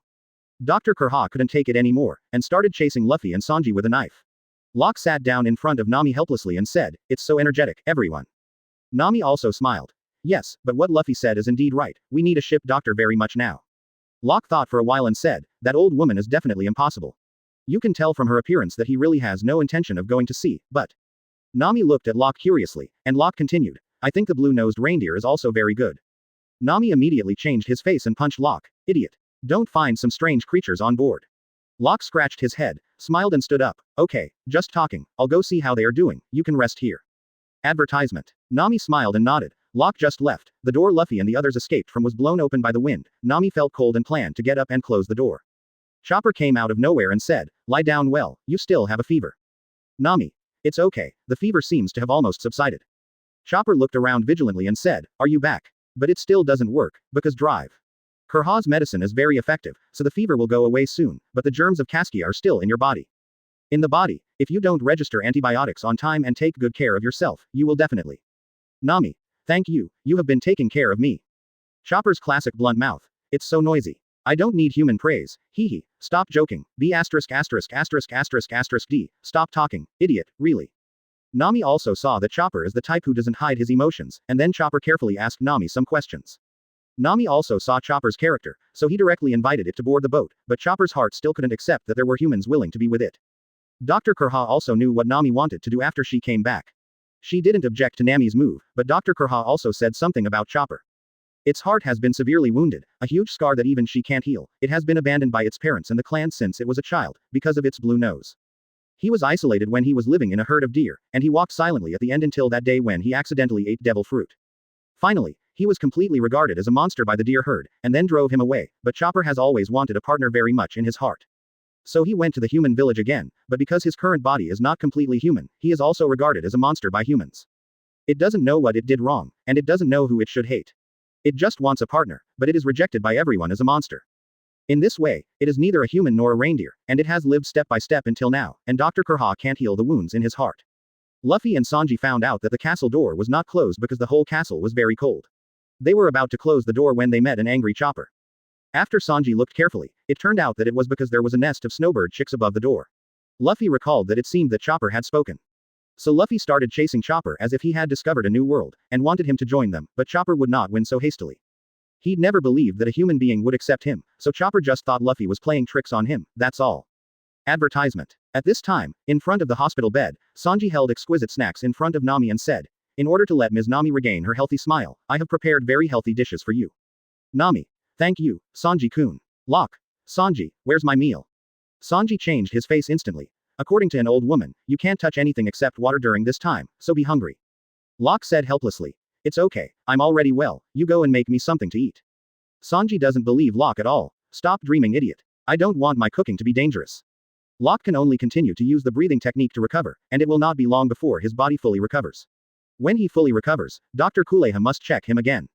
Dr. Kurha couldn't take it anymore, and started chasing Luffy and Sanji with a knife. Locke sat down in front of Nami helplessly and said, it's so energetic, everyone. Nami also smiled. Yes, but what Luffy said is indeed right, we need a ship doctor very much now. Locke thought for a while and said, that old woman is definitely impossible. You can tell from her appearance that he really has no intention of going to sea, but... Nami looked at Locke curiously, and Locke continued, I think the blue-nosed reindeer is also very good. Nami immediately changed his face and punched Locke. Idiot. Don't find some strange creatures on board. Locke scratched his head, smiled and stood up. Okay, just talking, I'll go see how they are doing, you can rest here. Advertisement. Nami smiled and nodded. Locke just left. The door Luffy and the others escaped from was blown open by the wind. Nami felt cold and planned to get up and close the door. Chopper came out of nowhere and said, "Lie down well, you still have a fever." Nami. "It's okay, the fever seems to have almost subsided." Chopper looked around vigilantly and said, "Are you back? But it still doesn't work, because drive. Kurha's medicine is very effective, so the fever will go away soon, but the germs of Kaskia are still in your body. In the body, if you don't register antibiotics on time and take good care of yourself, you will definitely." Nami. "Thank you, you have been taking care of me." Chopper's classic blunt mouth. "It's so noisy. I don't need human praise, hee hee, stop joking, B asterisk asterisk asterisk asterisk asterisk D, stop talking, idiot, really." Nami also saw that Chopper is the type who doesn't hide his emotions, and then Chopper carefully asked Nami some questions. Nami also saw Chopper's character, so he directly invited it to board the boat, but Chopper's heart still couldn't accept that there were humans willing to be with it. Dr. Kurha also knew what Nami wanted to do after she came back. She didn't object to Nami's move, but Dr. Kurha also said something about Chopper. Its heart has been severely wounded, a huge scar that even she can't heal. It has been abandoned by its parents and the clan since it was a child, because of its blue nose. He was isolated when he was living in a herd of deer, and he walked silently at the end until that day when he accidentally ate devil fruit. Finally, he was completely regarded as a monster by the deer herd, and then drove him away, but Chopper has always wanted a partner very much in his heart. So he went to the human village again, but because his current body is not completely human, he is also regarded as a monster by humans. It doesn't know what it did wrong, and it doesn't know who it should hate. It just wants a partner, but it is rejected by everyone as a monster. In this way, it is neither a human nor a reindeer, and it has lived step by step until now, and Dr. Kurha can't heal the wounds in his heart. Luffy and Sanji found out that the castle door was not closed because the whole castle was very cold. They were about to close the door when they met an angry Chopper. After Sanji looked carefully, it turned out that it was because there was a nest of snowbird chicks above the door. Luffy recalled that it seemed that Chopper had spoken. So Luffy started chasing Chopper as if he had discovered a new world, and wanted him to join them, but Chopper would not win so hastily. He'd never believed that a human being would accept him, so Chopper just thought Luffy was playing tricks on him, that's all. Advertisement. At this time, in front of the hospital bed, Sanji held exquisite snacks in front of Nami and said, "In order to let Ms. Nami regain her healthy smile, I have prepared very healthy dishes for you." Nami. "Thank you, Sanji-kun." Locke. "Sanji, where's my meal?" Sanji changed his face instantly. "According to an old woman, you can't touch anything except water during this time, so be hungry." Locke said helplessly. "It's okay, I'm already well, you go and make me something to eat." Sanji doesn't believe Locke at all. "Stop dreaming, idiot. I don't want my cooking to be dangerous." Locke can only continue to use the breathing technique to recover, and it will not be long before his body fully recovers. When he fully recovers, Dr. Kuleha must check him again.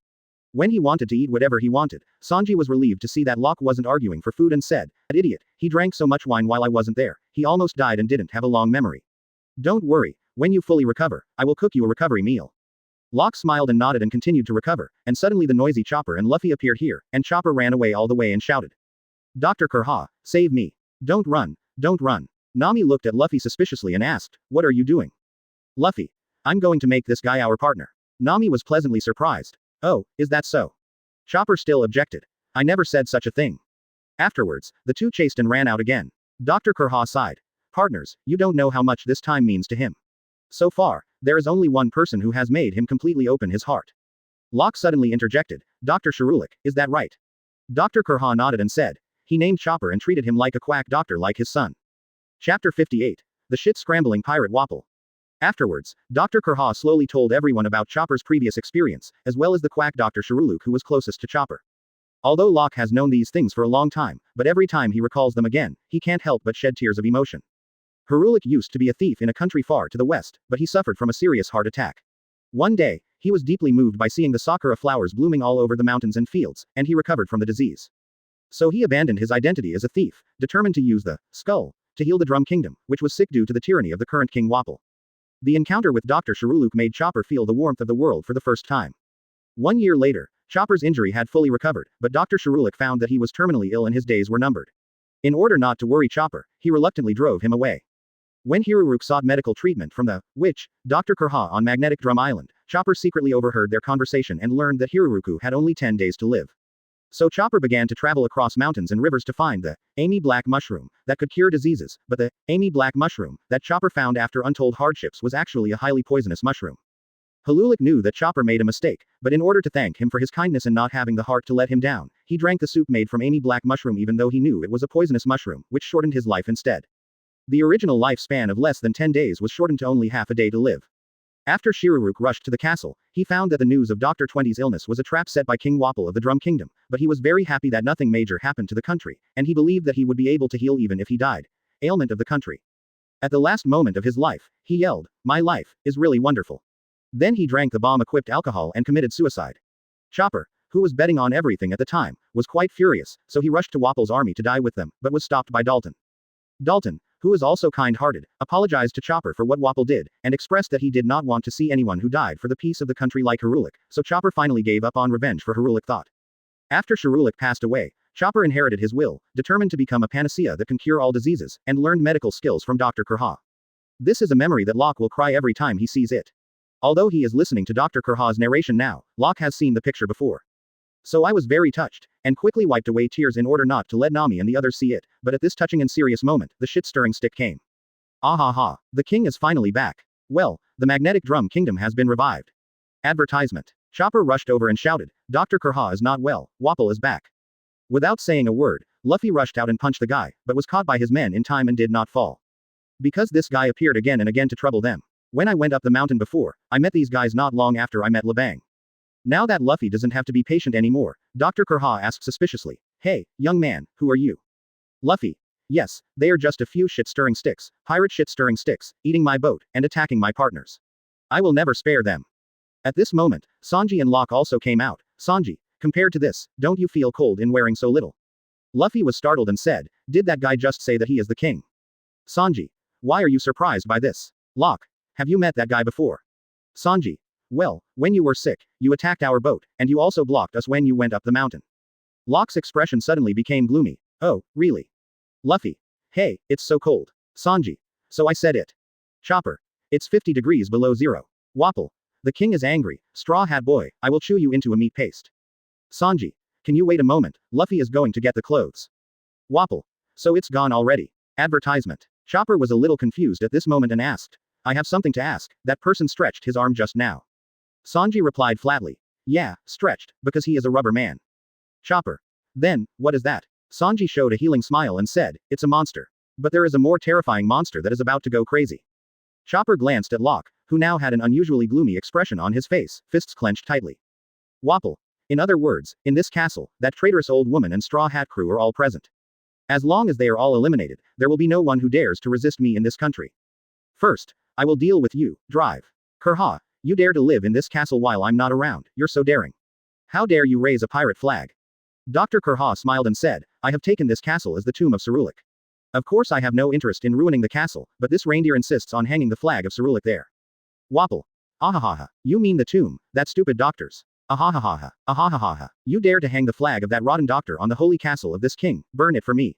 When he wanted to eat whatever he wanted, Sanji was relieved to see that Locke wasn't arguing for food and said, "That idiot, he drank so much wine while I wasn't there, he almost died and didn't have a long memory. Don't worry, when you fully recover, I will cook you a recovery meal." Locke smiled and nodded and continued to recover, and suddenly the noisy Chopper and Luffy appeared here, and Chopper ran away all the way and shouted, "Dr. Kurha, save me. Don't run, don't run." Nami looked at Luffy suspiciously and asked, "What are you doing?" Luffy. "I'm going to make this guy our partner." Nami was pleasantly surprised. "Oh, is that so?" Chopper still objected. "I never said such a thing." Afterwards, the two chased and ran out again. Dr. Kurha sighed. "Partners, you don't know how much this time means to him. So far, there is only one person who has made him completely open his heart." Locke suddenly interjected, "Dr. Shirulik, is that right?" Dr. Kurha nodded and said, "He named Chopper and treated him like a quack doctor like his son." Chapter 58. The Shit-Scrambling Pirate Wapple. Afterwards, Dr. Kurha slowly told everyone about Chopper's previous experience, as well as the quack Dr. Shiruluk who was closest to Chopper. Although Locke has known these things for a long time, but every time he recalls them again, he can't help but shed tears of emotion. Hiruluk used to be a thief in a country far to the west, but he suffered from a serious heart attack. One day, he was deeply moved by seeing the sakura flowers blooming all over the mountains and fields, and he recovered from the disease. So he abandoned his identity as a thief, determined to use the skull to heal the Drum Kingdom, which was sick due to the tyranny of the current King Wapple. The encounter with Dr. Shiruluk made Chopper feel the warmth of the world for the first time. 1 year later, Chopper's injury had fully recovered, but Dr. Shiruluk found that he was terminally ill and his days were numbered. In order not to worry Chopper, he reluctantly drove him away. When Hiruruk sought medical treatment from the witch, Dr. Kurha on Magnetic Drum Island, Chopper secretly overheard their conversation and learned that Hiruruku had only 10 days to live. So Chopper began to travel across mountains and rivers to find the Amy Black mushroom that could cure diseases, but the Amy Black mushroom that Chopper found after untold hardships was actually a highly poisonous mushroom. Halulik knew that Chopper made a mistake, but in order to thank him for his kindness and not having the heart to let him down, he drank the soup made from Amy Black mushroom even though he knew it was a poisonous mushroom, which shortened his life instead. The original lifespan of less than 10 days was shortened to only half a day to live. After Shiruruk rushed to the castle, he found that the news of Dr. 20's illness was a trap set by King Wapol of the Drum Kingdom, but he was very happy that nothing major happened to the country, and he believed that he would be able to heal even if he died. Ailment of the country. At the last moment of his life, he yelled, "My life is really wonderful." Then he drank the bomb-equipped alcohol and committed suicide. Chopper, who was betting on everything at the time, was quite furious, so he rushed to Wapol's army to die with them, but was stopped by Dalton. Dalton, who is also kind-hearted, apologized to Chopper for what Wapol did, and expressed that he did not want to see anyone who died for the peace of the country like Harulik, so Chopper finally gave up on revenge for Harulik thought. After Harulik passed away, Chopper inherited his will, determined to become a panacea that can cure all diseases, and learned medical skills from Dr. Kurha. This is a memory that Locke will cry every time he sees it. Although he is listening to Dr. Kurha's narration now, Locke has seen the picture before. So I was very touched, and quickly wiped away tears in order not to let Nami and the others see it, but at this touching and serious moment, the shit-stirring stick came. Ah ha ha, the king is finally back. Well, the magnetic drum kingdom has been revived. Advertisement. Chopper rushed over and shouted, Dr. Kurha is not well, Wapol is back. Without saying a word, Luffy rushed out and punched the guy, but was caught by his men in time and did not fall. Because this guy appeared again and again to trouble them. When I went up the mountain before, I met these guys not long after I met Labang. Now that Luffy doesn't have to be patient anymore, Dr. Kurha asked suspiciously, Hey, young man, who are you? Luffy. Yes, they are just a few shit-stirring sticks, pirate shit-stirring sticks, eating my boat, and attacking my partners. I will never spare them. At this moment, Sanji and Locke also came out. Sanji, compared to this, don't you feel cold in wearing so little? Luffy was startled and said, Did that guy just say that he is the king? Sanji. Why are you surprised by this? Locke. Have you met that guy before? Sanji. Well, when you were sick, you attacked our boat, and you also blocked us when you went up the mountain. Locke's expression suddenly became gloomy. Oh, really? Luffy. Hey, it's so cold. Sanji. So I said it. Chopper. It's 50 degrees below zero. Wapol. The king is angry. Straw Hat Boy, I will chew you into a meat paste. Sanji. Can you wait a moment? Luffy is going to get the clothes. Wapol. So it's gone already. Advertisement. Chopper was a little confused at this moment and asked, I have something to ask. That person stretched his arm just now. Sanji replied flatly. Yeah, stretched, because he is a rubber man. Chopper. Then, what is that? Sanji showed a healing smile and said, It's a monster. But there is a more terrifying monster that is about to go crazy. Chopper glanced at Locke, who now had an unusually gloomy expression on his face, fists clenched tightly. Wapol. In other words, in this castle, that traitorous old woman and Straw Hat crew are all present. As long as they are all eliminated, there will be no one who dares to resist me in this country. First, I will deal with you, Drive. Kurha, you dare to live in this castle while I'm not around, you're so daring. How dare you raise a pirate flag? Dr. Kurha smiled and said, I have taken this castle as the tomb of Cerulean. Of course I have no interest in ruining the castle, but this reindeer insists on hanging the flag of Cerulean there. Wapol. Ahahaha, you mean the tomb, that stupid doctor's. Ahahaha, ahahaha, you dare to hang the flag of that rotten doctor on the holy castle of this king, burn it for me.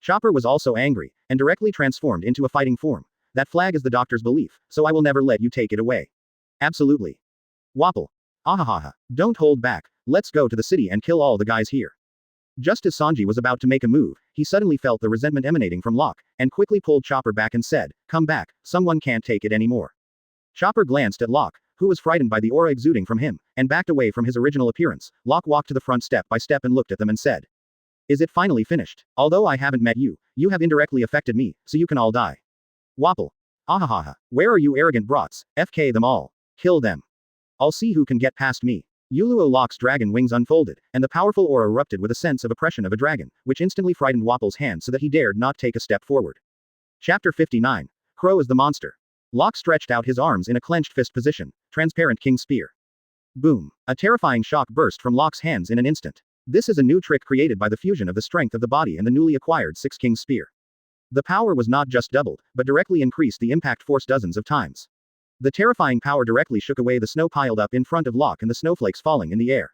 Chopper was also angry, and directly transformed into a fighting form. That flag is the doctor's belief, so I will never let you take it away. Absolutely. Wapol. Ahahaha, don't hold back, let's go to the city and kill all the guys here. Just as Sanji was about to make a move, he suddenly felt the resentment emanating from Locke, and quickly pulled Chopper back and said, Come back, someone can't take it anymore. Chopper glanced at Locke, who was frightened by the aura exuding from him, and backed away from his original appearance. Locke walked to the front step by step and looked at them and said, Is it finally finished? Although I haven't met you, you have indirectly affected me, so you can all die. Wapol. Ahahaha, where are you arrogant brats? FK them all. Kill them. I'll see who can get past me. Yuluo Locke's dragon wings unfolded, and the powerful aura erupted with a sense of oppression of a dragon, which instantly frightened Wapol's hand so that he dared not take a step forward. Chapter 59. Crow is the monster. Locke stretched out his arms in a clenched fist position, transparent king spear. Boom. A terrifying shock burst from Locke's hands in an instant. This is a new trick created by the fusion of the strength of the body and the newly acquired Six King spear. The power was not just doubled, but directly increased the impact force dozens of times. The terrifying power directly shook away the snow piled up in front of Locke and the snowflakes falling in the air.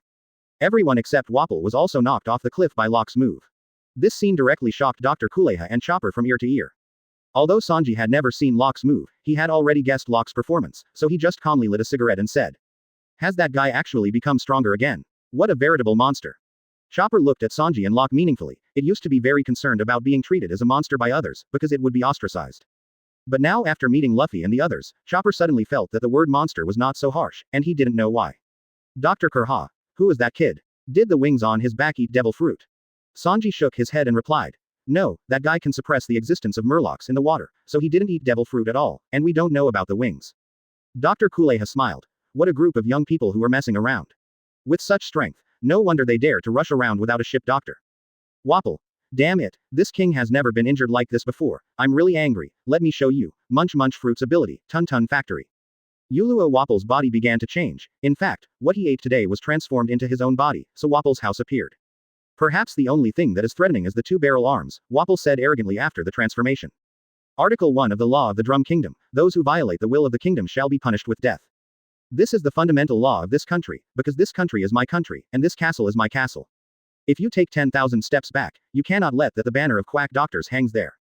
Everyone except Wapol was also knocked off the cliff by Locke's move. This scene directly shocked Dr. Kuleha and Chopper from ear to ear. Although Sanji had never seen Locke's move, he had already guessed Locke's performance, so he just calmly lit a cigarette and said, Has that guy actually become stronger again? What a veritable monster. Chopper looked at Sanji and Locke meaningfully. It used to be very concerned about being treated as a monster by others, because it would be ostracized. But now after meeting Luffy and the others, Chopper suddenly felt that the word monster was not so harsh, and he didn't know why. Dr. Kurha. Who is that kid? Did the wings on his back eat devil fruit? Sanji shook his head and replied, No, that guy can suppress the existence of murlocs in the water, so he didn't eat devil fruit at all, and we don't know about the wings. Dr. Kuleha smiled. What a group of young people who are messing around. With such strength, no wonder they dare to rush around without a ship doctor. Wapple. Damn it, this king has never been injured like this before. I'm really angry. Let me show you. Munch Munch Fruit's ability, Tun Tun Factory. Ulua Wapple's body began to change. In fact, what he ate today was transformed into his own body, so Wapple's house appeared. Perhaps the only thing that is threatening is the two-barrel arms, Wapple said arrogantly after the transformation. Article 1 of the Law of the Drum Kingdom, those who violate the will of the kingdom shall be punished with death. This is the fundamental law of this country, because this country is my country, and this castle is my castle. If you take 10,000 steps back, you cannot let that the banner of quack doctors hangs there.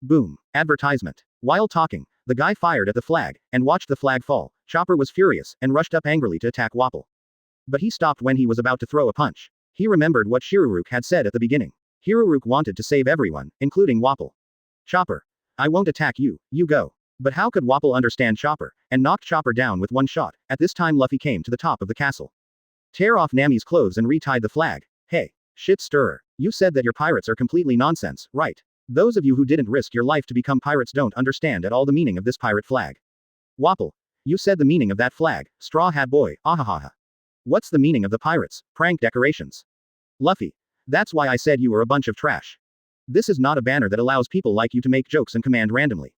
Boom. Advertisement. While talking, the guy fired at the flag, and watched the flag fall. Chopper was furious, and rushed up angrily to attack Wapple. But he stopped when he was about to throw a punch. He remembered what Shiruruk had said at the beginning. Shiruruk wanted to save everyone, including Wapple. Chopper. I won't attack you, you go. But how could Wapple understand Chopper, and knocked Chopper down with one shot? At this time Luffy came to the top of the castle. Tear off Nami's clothes and retied the flag. Hey. Shit stirrer. You said that your pirates are completely nonsense, right? Those of you who didn't risk your life to become pirates don't understand at all the meaning of this pirate flag. Wapple. You said the meaning of that flag, Straw Hat Boy, ahahaha. What's the meaning of the pirates, prank decorations? Luffy. That's why I said you were a bunch of trash. This is not a banner that allows people like you to make jokes and command randomly.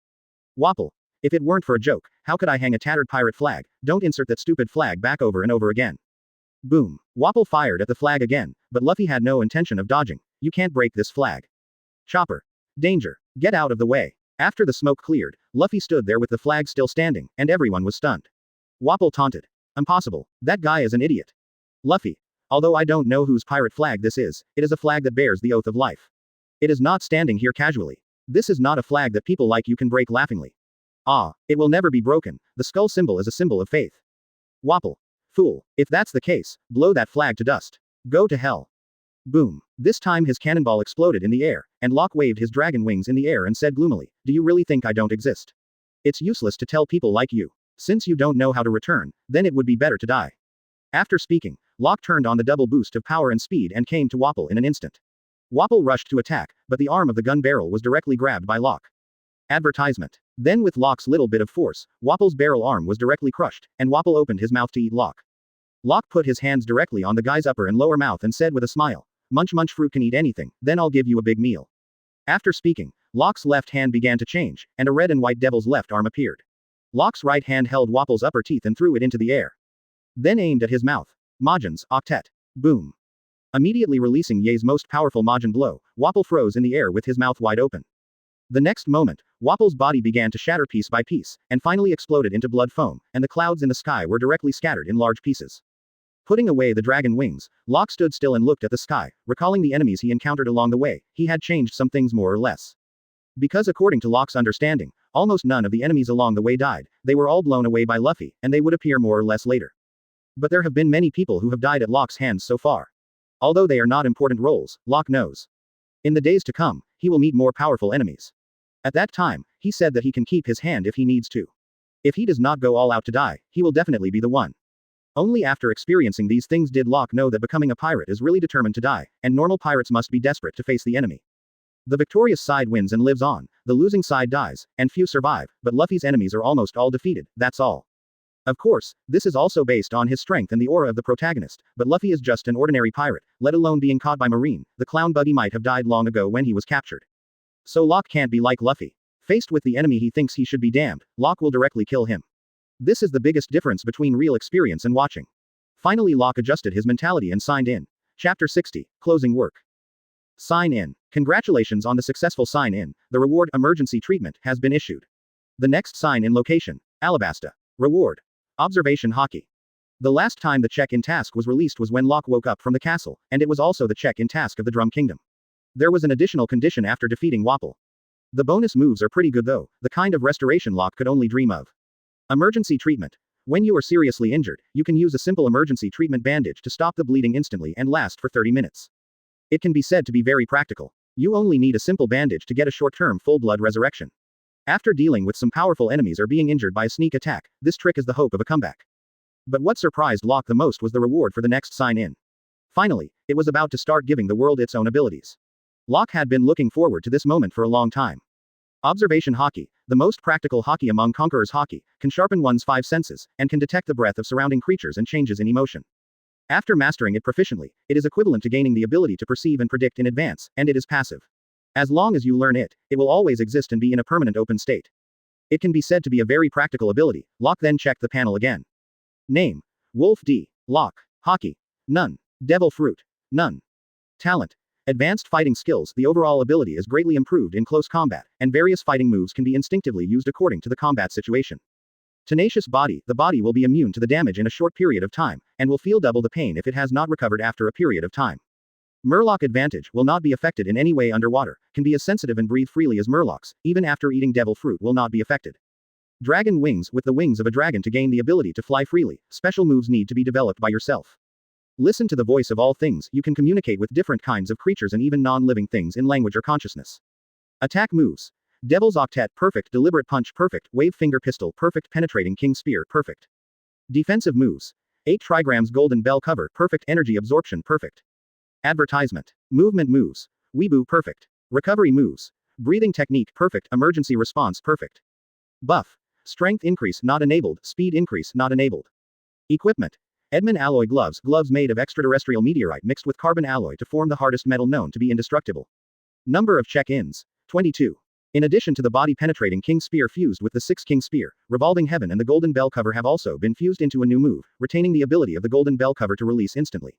Wapple. If it weren't for a joke, how could I hang a tattered pirate flag? Don't insert that stupid flag back over and over again. Boom. Wapple fired at the flag again, but Luffy had no intention of dodging. You can't break this flag. Chopper. Danger. Get out of the way. After the smoke cleared, Luffy stood there with the flag still standing, and everyone was stunned. Wapple taunted. Impossible. That guy is an idiot. Luffy. Although I don't know whose pirate flag this is, it is a flag that bears the oath of life. It is not standing here casually. This is not a flag that people like you can break laughingly. Ah, it will never be broken. The skull symbol is a symbol of faith. Wapple. Fool. If that's the case, blow that flag to dust. Go to hell. Boom. This time his cannonball exploded in the air, and Locke waved his dragon wings in the air and said gloomily, Do you really think I don't exist? It's useless to tell people like you. Since you don't know how to return, then it would be better to die. After speaking, Locke turned on the double boost of power and speed and came to Wapple in an instant. Wapple rushed to attack, but the arm of the gun barrel was directly grabbed by Locke. Advertisement. Then with Locke's little bit of force, Wapple's barrel arm was directly crushed, and Wapple opened his mouth to eat Locke. Locke put his hands directly on the guy's upper and lower mouth and said with a smile, Munch Munch Fruit can eat anything, then I'll give you a big meal. After speaking, Locke's left hand began to change, and a red and white devil's left arm appeared. Locke's right hand held Wapple's upper teeth and threw it into the air. Then aimed at his mouth. Majin's octet. Boom. Immediately releasing Ye's most powerful Majin blow, Wapple froze in the air with his mouth wide open. The next moment, Wapple's body began to shatter piece by piece, and finally exploded into blood foam, and the clouds in the sky were directly scattered in large pieces. Putting away the dragon wings, Locke stood still and looked at the sky, recalling the enemies he encountered along the way. He had changed some things more or less. Because according to Locke's understanding, almost none of the enemies along the way died, they were all blown away by Luffy, and they would appear more or less later. But there have been many people who have died at Locke's hands so far. Although they are not important roles, Locke knows. In the days to come, he will meet more powerful enemies. At that time, he said that he can keep his hand if he needs to. If he does not go all out to die, he will definitely be the one. Only after experiencing these things did Locke know that becoming a pirate is really determined to die, and normal pirates must be desperate to face the enemy. The victorious side wins and lives on, the losing side dies, and few survive, but Luffy's enemies are almost all defeated, that's all. Of course, this is also based on his strength and the aura of the protagonist, but Luffy is just an ordinary pirate, let alone being caught by Marine. The clown Buggy might have died long ago when he was captured. So Locke can't be like Luffy. Faced with the enemy he thinks he should be damned, Locke will directly kill him. This is the biggest difference between real experience and watching. Finally Locke adjusted his mentality and signed in. Chapter 60, Closing Work. Sign in. Congratulations on the successful sign in. The reward, emergency treatment, has been issued. The next sign in location, Alabasta. Reward. Observation Hockey. The last time the check-in task was released was when Locke woke up from the castle, and it was also the check-in task of the Drum Kingdom. There was an additional condition after defeating Wapple. The bonus moves are pretty good though, the kind of restoration Locke could only dream of. Emergency treatment. When you are seriously injured, you can use a simple emergency treatment bandage to stop the bleeding instantly and last for 30 minutes. It can be said to be very practical. You only need a simple bandage to get a short-term full-blood resurrection. After dealing with some powerful enemies or being injured by a sneak attack, this trick is the hope of a comeback. But what surprised Locke the most was the reward for the next sign-in. Finally, it was about to start giving the world its own abilities. Locke had been looking forward to this moment for a long time. Observation Hockey. the most practical Haki among conquerors. Haki can sharpen one's 5 senses, and can detect the breath of surrounding creatures and changes in emotion. After mastering it proficiently, it is equivalent to gaining the ability to perceive and predict in advance, and it is passive. As long as you learn it, it will always exist and be in a permanent open state. It can be said to be a very practical ability. Locke then checked the panel again. Name: Wolf D. Locke. Haki: none. Devil Fruit: none. Talent: advanced fighting skills. The overall ability is greatly improved in close combat, and various fighting moves can be instinctively used according to the combat situation. Tenacious Body: the body will be immune to the damage in a short period of time, and will feel double the pain if it has not recovered after a period of time. Murloc Advantage: will not be affected in any way underwater, can be as sensitive and breathe freely as Murlocs, even after eating Devil Fruit will not be affected. Dragon Wings: with the wings of a dragon to gain the ability to fly freely, special moves need to be developed by yourself. Listen to the voice of all things. You can communicate with different kinds of creatures and even non-living things in language or consciousness. Attack moves: Devil's Octet: perfect. Deliberate Punch: perfect. Wave Finger Pistol: perfect. Penetrating King Spear: perfect. Defensive moves: 8 trigrams Golden Bell Cover: perfect. Energy Absorption: perfect. Advertisement: movement moves: Weebu: perfect. Recovery moves: breathing technique: perfect. Emergency response: perfect. Buff: strength increase not enabled, speed increase not enabled. Equipment: Edmund alloy gloves: gloves made of extraterrestrial meteorite mixed with carbon alloy to form the hardest metal known to be indestructible. Number of check-ins: 22. In addition to the body-penetrating King Spear fused with the 6 King Spear, Revolving Heaven and the Golden Bell Cover have also been fused into a new move, retaining the ability of the Golden Bell Cover to release instantly.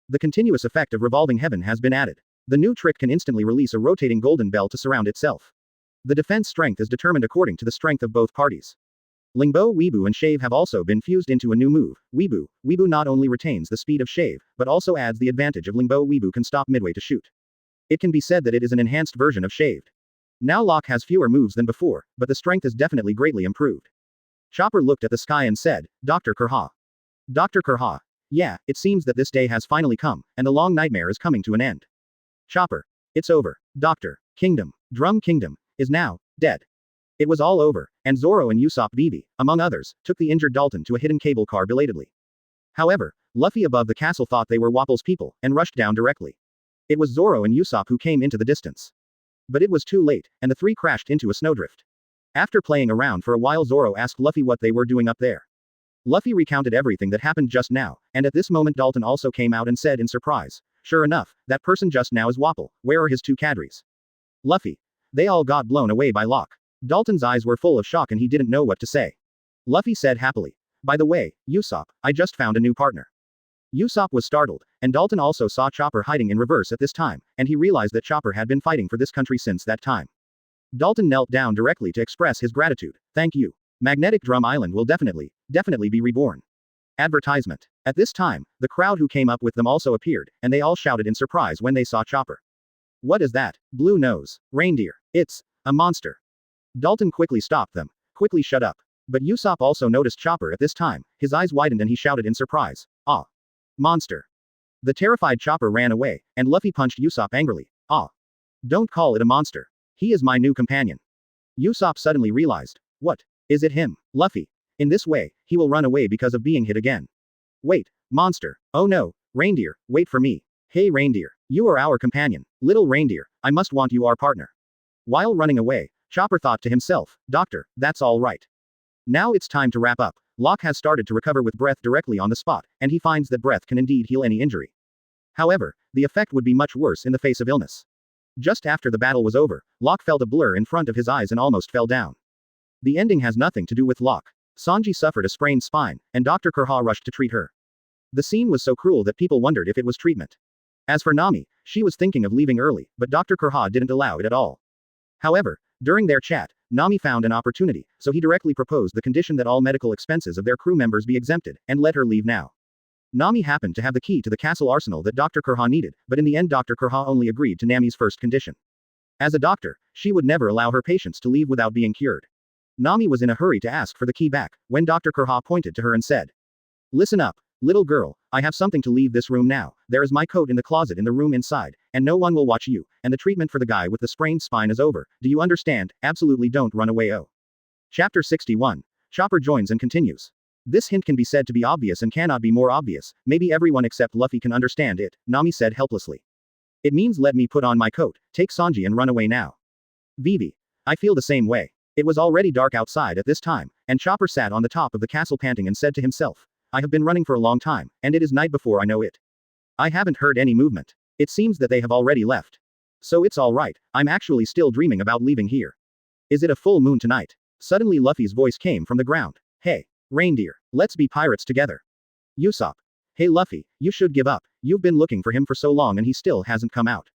The continuous effect of Revolving Heaven has been added. The new trick can instantly release a rotating golden bell to surround itself. The defense strength is determined according to the strength of both parties. Lingbo, Weebu and Shave have also been fused into a new move, Weebu. Weebu not only retains the speed of Shave, but also adds the advantage of Lingbo. Weebu can stop midway to shoot. It can be said that it is an enhanced version of Shaved. Now Locke has fewer moves than before, but the strength is definitely greatly improved. Chopper looked at the sky and said, Dr. Kurha. Dr. Kurha. Yeah, it seems that this day has finally come, and the long nightmare is coming to an end. Chopper. It's over. Dr. Kingdom. Drum Kingdom is now dead. It was all over, and Zoro and Usopp Vivi, among others, took the injured Dalton to a hidden cable car belatedly. However, Luffy above the castle thought they were Wapple's people, and rushed down directly. It was Zoro and Usopp who came into the distance. But it was too late, and the three crashed into a snowdrift. After playing around for a while, Zoro asked Luffy what they were doing up there. Luffy recounted everything that happened just now, and at this moment Dalton also came out and said in surprise, sure enough, that person just now is Wapple. Where are his 2 cadres? Luffy. They all got blown away by Locke. Dalton's eyes were full of shock and he didn't know what to say. Luffy said happily, by the way, Usopp, I just found a new partner. Usopp was startled, and Dalton also saw Chopper hiding in reverse at this time, and he realized that Chopper had been fighting for this country since that time. Dalton knelt down directly to express his gratitude. Thank you. Magnetic Drum Island will definitely be reborn. Advertisement. At this time, the crowd who came up with them also appeared, and they all shouted in surprise when they saw Chopper. What is that? Blue nose. Reindeer. It's a monster. Dalton quickly stopped them. Quickly shut up. But Usopp also noticed Chopper at this time. His eyes widened and he shouted in surprise. Ah. Monster. The terrified Chopper ran away, and Luffy punched Usopp angrily. Ah. Don't call it a monster. He is my new companion. Usopp suddenly realized. What? Is it him? Luffy. In this way, he will run away because of being hit again. Wait. Monster. Oh no. Reindeer, wait for me. Hey Reindeer. You are our companion. Little Reindeer, I must want you our partner. While running away, Chopper thought to himself, Doctor, that's all right. Now it's time to wrap up. Locke has started to recover with breath directly on the spot, and he finds that breath can indeed heal any injury. However, the effect would be much worse in the face of illness. Just after the battle was over, Locke felt a blur in front of his eyes and almost fell down. The ending has nothing to do with Locke. Sanji suffered a sprained spine, and Dr. Kurha rushed to treat her. The scene was so cruel that people wondered if it was treatment. As for Nami, she was thinking of leaving early, but Dr. Kurha didn't allow it at all. However, during their chat, Nami found an opportunity, so he directly proposed the condition that all medical expenses of their crew members be exempted, and let her leave now. Nami happened to have the key to the castle arsenal that Dr. Kurha needed, but in the end Dr. Kurha only agreed to Nami's first condition. As a doctor, she would never allow her patients to leave without being cured. Nami was in a hurry to ask for the key back, when Dr. Kurha pointed to her and said, Listen up, little girl, I have something to leave this room now. There is my coat in the closet in the room inside, and no one will watch you, and the treatment for the guy with the sprained spine is over. Do you understand? Absolutely don't run away. Oh. Chapter 61. Chopper joins and continues. This hint can be said to be obvious and cannot be more obvious. Maybe everyone except Luffy can understand it, Nami said helplessly. It means let me put on my coat, take Sanji and run away now. Vivi. I feel the same way. It was already dark outside at this time, and Chopper sat on the top of the castle panting and said to himself, I have been running for a long time, and it is night before I know it. I haven't heard any movement. It seems that they have already left. So it's alright, I'm actually still dreaming about leaving here. Is it a full moon tonight? Suddenly Luffy's voice came from the ground. Hey, reindeer, let's be pirates together. Usopp. Hey Luffy, you should give up, you've been looking for him for so long and he still hasn't come out.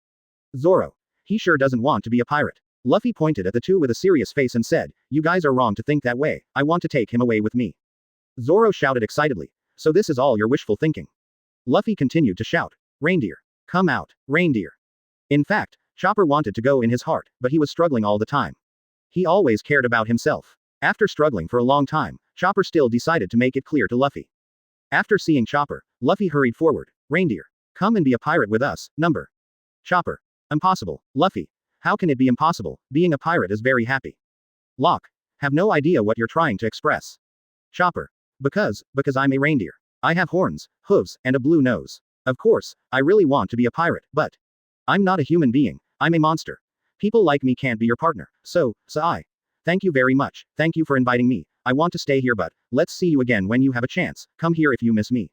Zoro. He sure doesn't want to be a pirate. Luffy pointed at the two with a serious face and said, you guys are wrong to think that way, I want to take him away with me. Zoro shouted excitedly. So this is all your wishful thinking. Luffy continued to shout. Reindeer. Come out, reindeer. In fact, Chopper wanted to go in his heart, but he was struggling all the time. He always cared about himself. After struggling for a long time, Chopper still decided to make it clear to Luffy. After seeing Chopper, Luffy hurried forward. Reindeer. Come and be a pirate with us, number. Chopper. Impossible, Luffy. How can it be impossible? Being a pirate is very happy. Locke. Have no idea what you're trying to express. Chopper. Because I'm a reindeer. I have horns, hooves, and a blue nose. Of course, I really want to be a pirate, but I'm not a human being, I'm a monster. People like me can't be your partner, so I. Thank you very much, thank you for inviting me. I want to stay here, but let's see you again when you have a chance. Come here if you miss me.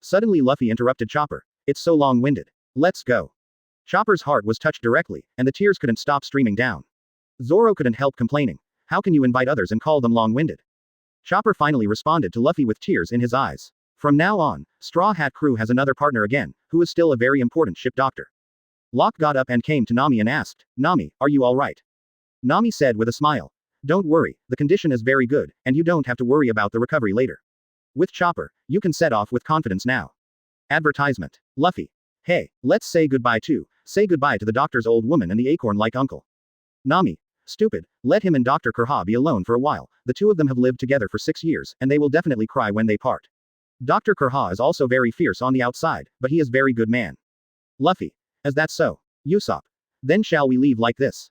Suddenly Luffy interrupted Chopper. It's so long-winded. Let's go. Chopper's heart was touched directly, and the tears couldn't stop streaming down. Zoro couldn't help complaining. How can you invite others and call them long-winded? Chopper finally responded to Luffy with tears in his eyes. From now on, Straw Hat Crew has another partner again, who is still a very important ship doctor. Locke got up and came to Nami and asked, Nami, are you alright? Nami said with a smile. Don't worry, the condition is very good, and you don't have to worry about the recovery later. With Chopper, you can set off with confidence now. Advertisement. Luffy. Hey, let's say goodbye to the doctor's old woman and the acorn-like uncle. Nami. Stupid, let him and Dr. Kurha be alone for a while, the two of them have lived together for 6 years, and they will definitely cry when they part. Dr. Kurha is also very fierce on the outside, but he is very good man. Luffy. Is that so? Usopp. Then shall we leave like this?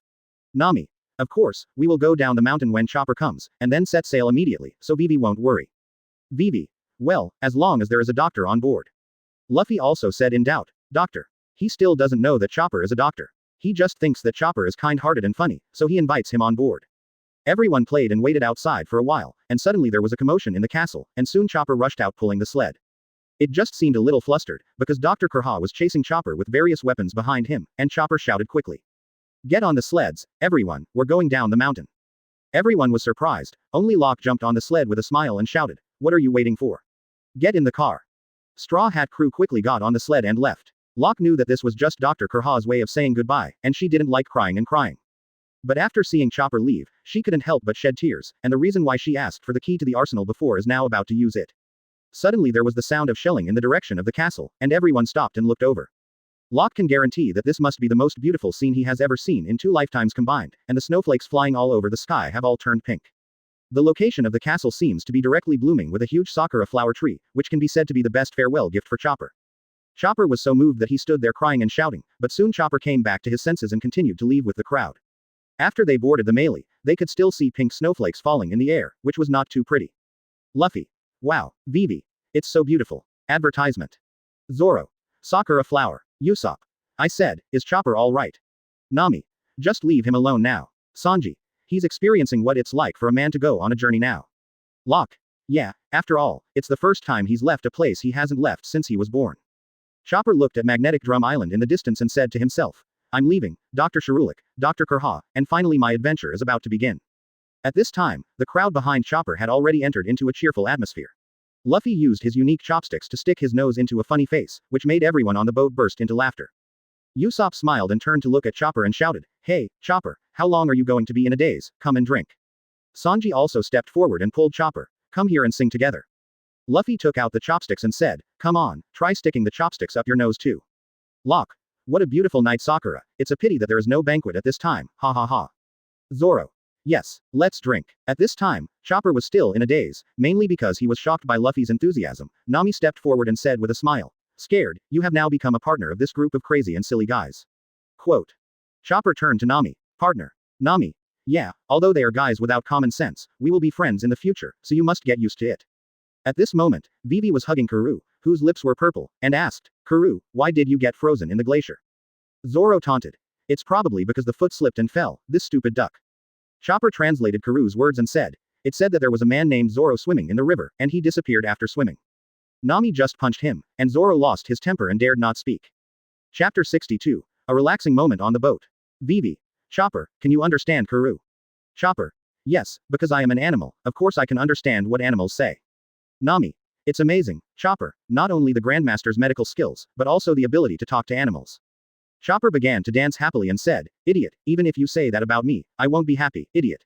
Nami. Of course, we will go down the mountain when Chopper comes, and then set sail immediately, so Vivi won't worry. Vivi. Well, as long as there is a doctor on board. Luffy also said in doubt. Doctor. He still doesn't know that Chopper is a doctor. He just thinks that Chopper is kind-hearted and funny, so he invites him on board. Everyone played and waited outside for a while, and suddenly there was a commotion in the castle, and soon Chopper rushed out pulling the sled. It just seemed a little flustered, because Dr. Kurha was chasing Chopper with various weapons behind him, and Chopper shouted quickly. Get on the sleds, everyone, we're going down the mountain. Everyone was surprised, only Locke jumped on the sled with a smile and shouted, what are you waiting for? Get in the car. Straw Hat Crew quickly got on the sled and left. Locke knew that this was just Dr. Kurha's way of saying goodbye, and she didn't like crying and crying. But after seeing Chopper leave, she couldn't help but shed tears, and the reason why she asked for the key to the arsenal before is now about to use it. Suddenly there was the sound of shelling in the direction of the castle, and everyone stopped and looked over. Locke can guarantee that this must be the most beautiful scene he has ever seen in 2 lifetimes combined, and the snowflakes flying all over the sky have all turned pink. The location of the castle seems to be directly blooming with a huge sakura flower tree, which can be said to be the best farewell gift for Chopper. Chopper was so moved that he stood there crying and shouting, but soon Chopper came back to his senses and continued to leave with the crowd. After they boarded the melee, they could still see pink snowflakes falling in the air, which was not too pretty. Luffy. Wow, Vivi. It's so beautiful. Advertisement. Zoro. Sakura flower. Usopp. I said, is Chopper alright? Nami. Just leave him alone now. Sanji. He's experiencing what it's like for a man to go on a journey now. Locke. Yeah, after all, it's the first time he's left a place he hasn't left since he was born. Chopper looked at Magnetic Drum Island in the distance and said to himself, I'm leaving, Dr. Shirulik, Dr. Kurha, and finally my adventure is about to begin. At this time, the crowd behind Chopper had already entered into a cheerful atmosphere. Luffy used his unique chopsticks to stick his nose into a funny face, which made everyone on the boat burst into laughter. Usopp smiled and turned to look at Chopper and shouted, Hey, Chopper, how long are you going to be in a daze? Come and drink. Sanji also stepped forward and pulled Chopper. Come here and sing together. Luffy took out the chopsticks and said, Come on, try sticking the chopsticks up your nose too. Locke. What a beautiful night, Sakura. It's a pity that there is no banquet at this time, ha ha ha. Zoro. Yes, let's drink. At this time, Chopper was still in a daze, mainly because he was shocked by Luffy's enthusiasm. Nami stepped forward and said with a smile, Scared, you have now become a partner of this group of crazy and silly guys. Quote. Chopper turned to Nami. Partner. Nami. Yeah, although they are guys without common sense, we will be friends in the future, so you must get used to it. At this moment, Vivi was hugging Kuru, whose lips were purple, and asked, Kuru, why did you get frozen in the glacier? Zoro taunted. It's probably because the foot slipped and fell, this stupid duck. Chopper translated Karu's words and said, "It said that there was a man named Zoro swimming in the river, and he disappeared after swimming. Nami just punched him, and Zoro lost his temper and dared not speak." Chapter 62. A relaxing moment on the boat. Vivi. Chopper, can you understand Karu? Chopper. Yes, because I am an animal, of course I can understand what animals say. Nami. It's amazing, Chopper, not only the Grandmaster's medical skills, but also the ability to talk to animals. Chopper began to dance happily and said, "Idiot, even if you say that about me, I won't be happy, idiot."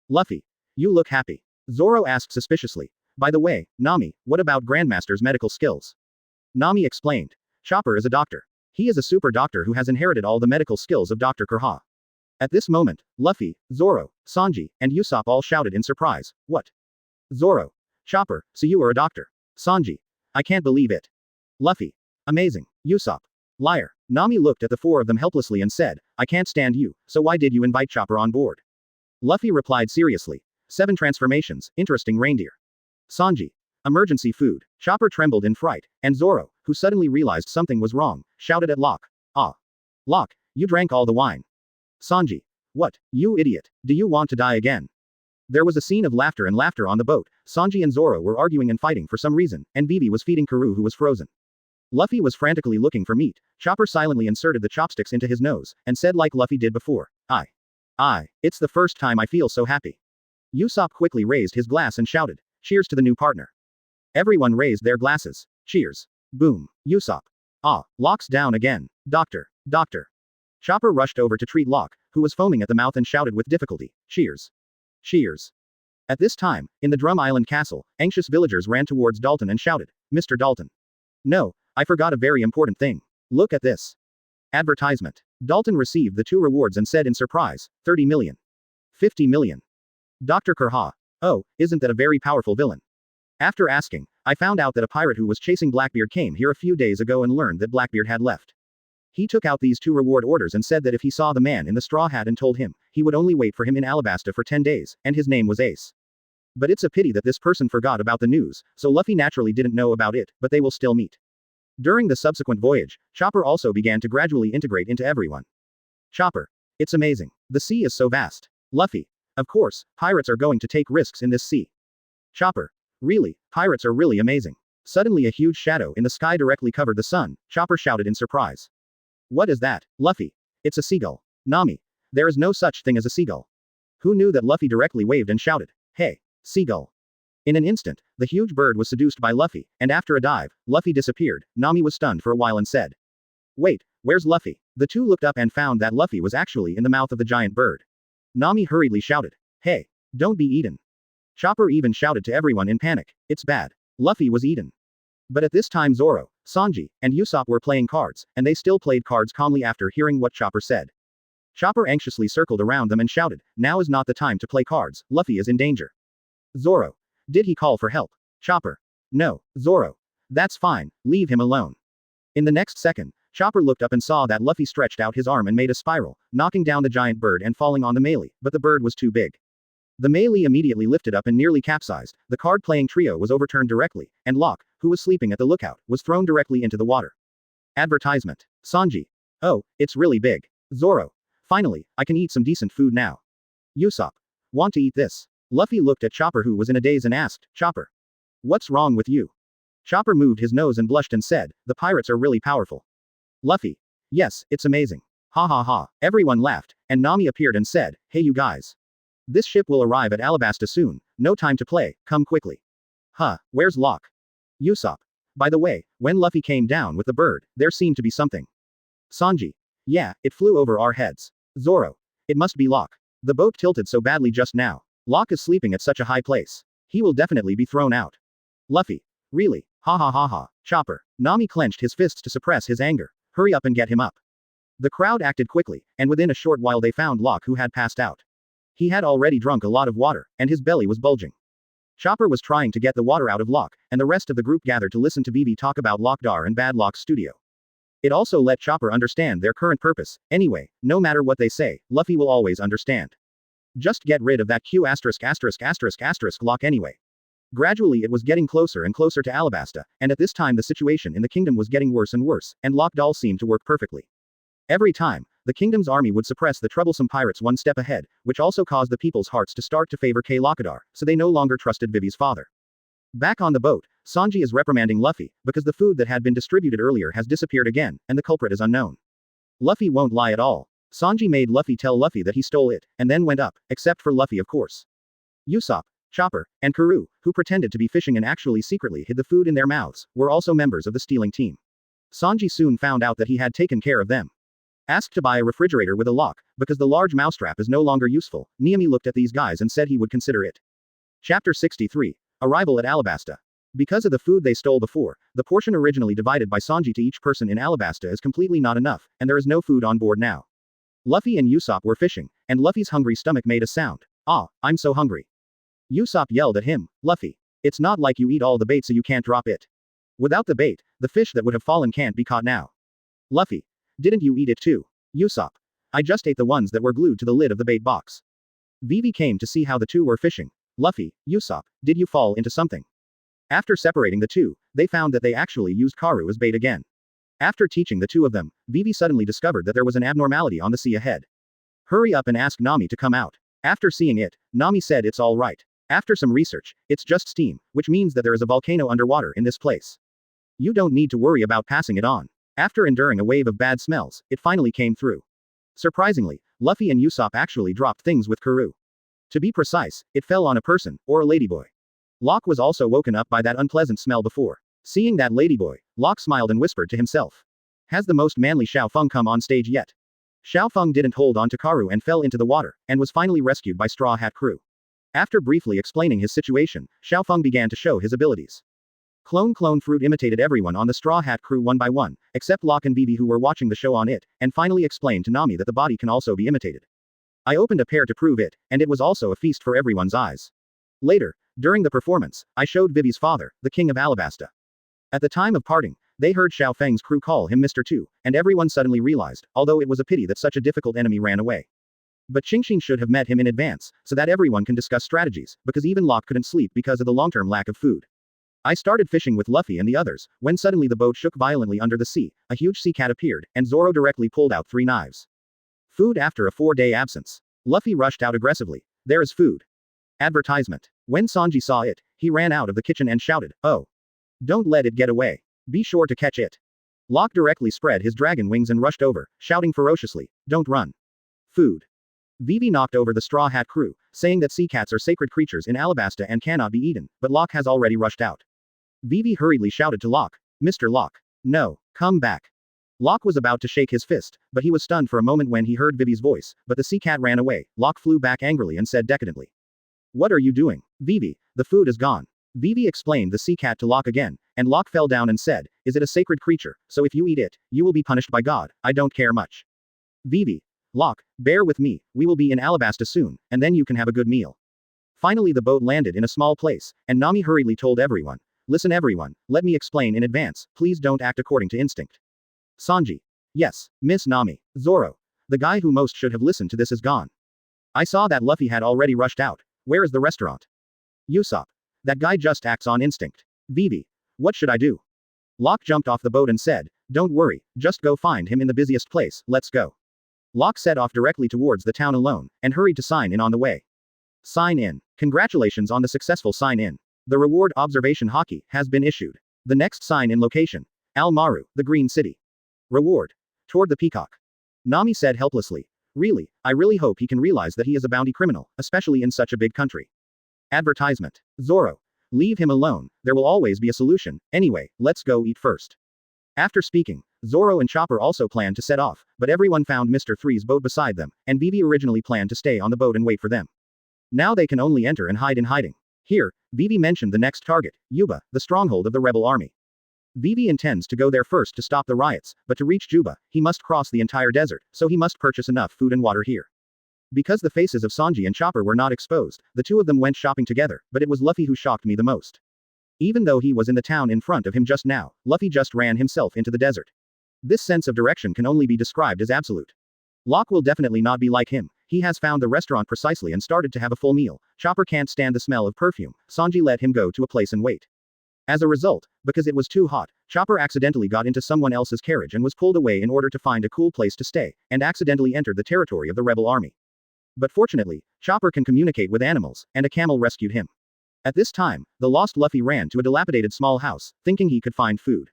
Luffy. You look happy. Zoro asked suspiciously. By the way, Nami, what about Grandmaster's medical skills? Nami explained. Chopper is a doctor. He is a super doctor who has inherited all the medical skills of Dr. Kurha. At this moment, Luffy, Zoro, Sanji, and Usopp all shouted in surprise, "What?" Zoro. Chopper, so you are a doctor. Sanji. I can't believe it. Luffy. Amazing. Usopp. Liar. Nami looked at the four of them helplessly and said, I can't stand you, so why did you invite Chopper on board? Luffy replied seriously. 7 transformations, interesting reindeer. Sanji. Emergency food. Chopper trembled in fright, and Zoro, who suddenly realized something was wrong, shouted at Locke. Ah. Locke, you drank all the wine. Sanji. What, you idiot, do you want to die again? There was a scene of laughter on the boat. Sanji and Zoro were arguing and fighting for some reason, and Vivi was feeding Karu who was frozen. Luffy was frantically looking for meat. Chopper silently inserted the chopsticks into his nose, and said like Luffy did before, it's the first time I feel so happy. Usopp quickly raised his glass and shouted, cheers to the new partner. Everyone raised their glasses. Cheers. Boom. Usopp. Locke's down again. Doctor. Chopper rushed over to treat Locke, who was foaming at the mouth and shouted with difficulty, cheers. Cheers. At this time, in the Drum Island castle, anxious villagers ran towards Dalton and shouted, Mr. Dalton. No, I forgot a very important thing. Look at this. Advertisement. Dalton received the 2 rewards and said in surprise, 30 million. 50 million. Dr. Kurha. Oh, isn't that a very powerful villain? After asking, I found out that a pirate who was chasing Blackbeard came here a few days ago and learned that Blackbeard had left. He took out these 2 reward orders and said that if he saw the man in the straw hat and told him, he would only wait for him in Alabasta for 10 days, and his name was Ace. But it's a pity that this person forgot about the news, so Luffy naturally didn't know about it, but they will still meet. During the subsequent voyage, Chopper also began to gradually integrate into everyone. Chopper. It's amazing. The sea is so vast. Luffy. Of course, pirates are going to take risks in this sea. Chopper. Really, pirates are really amazing. Suddenly a huge shadow in the sky directly covered the sun. Chopper shouted in surprise. What is that, Luffy? It's a seagull. Nami. There is no such thing as a seagull. Who knew that? Luffy directly waved and shouted, hey, seagull. In an instant, the huge bird was seduced by Luffy, and after a dive, Luffy disappeared. Nami was stunned for a while and said, wait, where's Luffy? The 2 looked up and found that Luffy was actually in the mouth of the giant bird. Nami hurriedly shouted, hey, don't be eaten. Chopper even shouted to everyone in panic, it's bad. Luffy was eaten. But at this time Zoro, Sanji, and Usopp were playing cards, and they still played cards calmly after hearing what Chopper said. Chopper anxiously circled around them and shouted, now is not the time to play cards, Luffy is in danger. Zoro. Did he call for help? Chopper. No, Zoro. That's fine, leave him alone. In the next second, Chopper looked up and saw that Luffy stretched out his arm and made a spiral, knocking down the giant bird and falling on the melee, but the bird was too big. The melee immediately lifted up and nearly capsized. The card-playing trio was overturned directly, and Locke, who was sleeping at the lookout, was thrown directly into the water. Advertisement. Sanji. Oh, it's really big. Zoro. Finally, I can eat some decent food now. Usopp. Want to eat this? Luffy looked at Chopper who was in a daze and asked, Chopper. What's wrong with you? Chopper moved his nose and blushed and said, the pirates are really powerful. Luffy. Yes, it's amazing. Ha ha ha. Everyone laughed, and Nami appeared and said, hey you guys. This ship will arrive at Alabasta soon, no time to play, come quickly. Huh, where's Locke? Usopp. By the way, when Luffy came down with the bird, there seemed to be something. Sanji. Yeah, it flew over our heads. Zoro. It must be Locke. The boat tilted so badly just now. Locke is sleeping at such a high place. He will definitely be thrown out. Luffy. Really? Ha ha ha ha. Chopper. Nami clenched his fists to suppress his anger. Hurry up and get him up. The crowd acted quickly, and within a short while they found Locke who had passed out. He had already drunk a lot of water, and his belly was bulging. Chopper was trying to get the water out of Locke, and the rest of the group gathered to listen to Vivi talk about Lockdar and Bad Locke's studio. It also let Chopper understand their current purpose. Anyway, no matter what they say, Luffy will always understand. Just get rid of that Q*** Locke anyway. Gradually it was getting closer and closer to Alabasta, and at this time the situation in the kingdom was getting worse and worse, and Lockdoll seemed to work perfectly. Every time, the kingdom's army would suppress the troublesome pirates one step ahead, which also caused the people's hearts to start to favor Lokadar, so they no longer trusted Vivi's father. Back on the boat, Sanji is reprimanding Luffy, because the food that had been distributed earlier has disappeared again, and the culprit is unknown. Luffy won't lie at all. Sanji made Luffy tell Luffy that he stole it, and then went up, except for Luffy of course. Usopp, Chopper, and Karoo, who pretended to be fishing and actually secretly hid the food in their mouths, were also members of the stealing team. Sanji soon found out that he had taken care of them. Asked to buy a refrigerator with a lock, because the large mousetrap is no longer useful, Nami looked at these guys and said he would consider it. Chapter 63. Arrival at Alabasta. Because of the food they stole before, the portion originally divided by Sanji to each person in Alabasta is completely not enough, and there is no food on board now. Luffy and Usopp were fishing, and Luffy's hungry stomach made a sound. "Ah, I'm so hungry." Usopp yelled at him, "Luffy. It's not like you eat all the bait so you can't drop it. Without the bait, the fish that would have fallen can't be caught now." Luffy. "Didn't you eat it too?" Usopp. "I just ate the ones that were glued to the lid of the bait box." Vivi came to see how the two were fishing. "Luffy, Usopp, did you fall into something?" After separating the two, they found that they actually used Karoo as bait again. After teaching the two of them, Vivi suddenly discovered that there was an abnormality on the sea ahead. "Hurry up and ask Nami to come out." After seeing it, Nami said it's all right. After some research, it's just steam, which means that there is a volcano underwater in this place. You don't need to worry about passing it on. After enduring a wave of bad smells, it finally came through. Surprisingly, Luffy and Usopp actually dropped things with Karoo. To be precise, it fell on a person, or a ladyboy. Locke was also woken up by that unpleasant smell before. Seeing that ladyboy, Locke smiled and whispered to himself. Has the most manly Xiao Feng come on stage yet? Xiao Feng didn't hold on to Karoo and fell into the water, and was finally rescued by Straw Hat Crew. After briefly explaining his situation, Xiao Feng began to show his abilities. Clone Fruit imitated everyone on the Straw Hat Crew one by one, except Locke and Vivi who were watching the show on it, and finally explained to Nami that the body can also be imitated. I opened a pair to prove it, and it was also a feast for everyone's eyes. Later, during the performance, I showed Vivi's father, the king of Alabasta. At the time of parting, they heard Xiao Feng's crew call him Mr. Tu, and everyone suddenly realized, although it was a pity that such a difficult enemy ran away. But Qingxin should have met him in advance, so that everyone can discuss strategies, because even Locke couldn't sleep because of the long-term lack of food. I started fishing with Luffy and the others, when suddenly the boat shook violently under the sea, a huge sea cat appeared, and Zoro directly pulled out 3 knives. Food after a 4-day absence. Luffy rushed out aggressively. There is food. Advertisement. When Sanji saw it, he ran out of the kitchen and shouted, "Oh! Don't let it get away. Be sure to catch it." Locke directly spread his dragon wings and rushed over, shouting ferociously, "Don't run. Food." Vivi knocked over the Straw Hat Crew, saying that sea cats are sacred creatures in Alabasta and cannot be eaten, but Locke has already rushed out. Vivi hurriedly shouted to Locke, "Mr. Locke. No, come back." Locke was about to shake his fist, but he was stunned for a moment when he heard Vivi's voice, but the sea cat ran away. Locke flew back angrily and said decadently, "What are you doing? Vivi, the food is gone." Vivi explained the sea cat to Locke again, and Locke fell down and said, "Is it a sacred creature, so if you eat it, you will be punished by God, I don't care much." Vivi. Locke, bear with me, we will be in Alabasta soon, and then you can have a good meal. Finally the boat landed in a small place, and Nami hurriedly told everyone, "Listen everyone, let me explain in advance, please don't act according to instinct." Sanji. Yes, Miss Nami. Zoro. The guy who most should have listened to this is gone. I saw that Luffy had already rushed out. Where is the restaurant? Usopp. That guy just acts on instinct. Vivi. What should I do? Locke jumped off the boat and said, "Don't worry, just go find him in the busiest place, let's go." Locke set off directly towards the town alone, and hurried to sign in on the way. Sign in. Congratulations on the successful sign in. The reward observation hockey has been issued. The next sign in location. Al-Maru, the Green City. Reward. Toward the peacock. Nami said helplessly. Really, I really hope he can realize that he is a bounty criminal, especially in such a big country. Advertisement. Zoro. Leave him alone, there will always be a solution, anyway, let's go eat first. After speaking, Zoro and Chopper also planned to set off, but everyone found Mr. Three's boat beside them, and Vivi originally planned to stay on the boat and wait for them. Now they can only enter and hide in hiding. Here, Vivi mentioned the next target, Yuba, the stronghold of the rebel army. Vivi intends to go there first to stop the riots, but to reach Juba, he must cross the entire desert, so he must purchase enough food and water here. Because the faces of Sanji and Chopper were not exposed, the two of them went shopping together, but it was Luffy who shocked me the most. Even though he was in the town in front of him just now, Luffy just ran himself into the desert. This sense of direction can only be described as absolute. Locke will definitely not be like him. He has found the restaurant precisely and started to have a full meal. Chopper can't stand the smell of perfume. Sanji let him go to a place and wait. As a result, because it was too hot, Chopper accidentally got into someone else's carriage and was pulled away in order to find a cool place to stay, and accidentally entered the territory of the rebel army. But fortunately, Chopper can communicate with animals, and a camel rescued him. At this time, the lost Luffy ran to a dilapidated small house, thinking he could find food.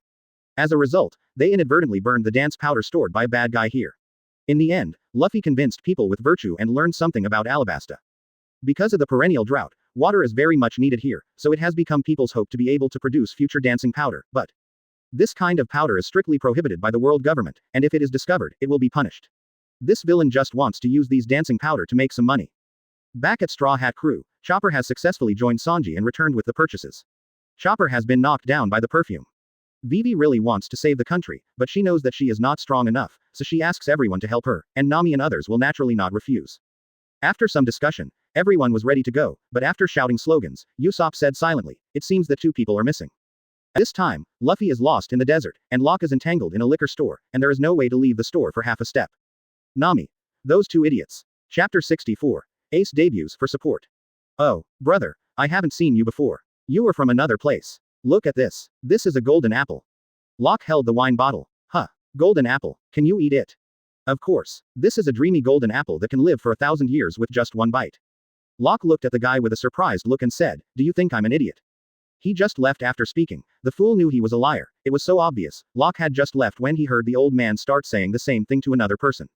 As a result, they inadvertently burned the dance powder stored by a bad guy here. In the end, Luffy convinced people with virtue and learned something about Alabasta. Because of the perennial drought, water is very much needed here, so it has become people's hope to be able to produce future dancing powder, but this kind of powder is strictly prohibited by the world government, and if it is discovered, it will be punished. This villain just wants to use these dancing powder to make some money. Back at Straw Hat Crew, Chopper has successfully joined Sanji and returned with the purchases. Chopper has been knocked down by the perfume. Vivi really wants to save the country, but she knows that she is not strong enough, so she asks everyone to help her, and Nami and others will naturally not refuse. After some discussion, everyone was ready to go, but after shouting slogans, Usopp said silently, "It seems that 2 people are missing." At this time, Luffy is lost in the desert, and Locke is entangled in a liquor store, and there is no way to leave the store for half a step. Nami. Those 2 idiots. Chapter 64. Ace debuts for support. Oh, brother, I haven't seen you before. You are from another place. Look at this. This is a golden apple. Locke held the wine bottle. Huh. Golden apple. Can you eat it? Of course. This is a dreamy golden apple that can live for 1,000 years with just 1 bite. Locke looked at the guy with a surprised look and said, "Do you think I'm an idiot?" He just left after speaking. The fool knew he was a liar. It was so obvious. Locke had just left when he heard the old man start saying the same thing to another person.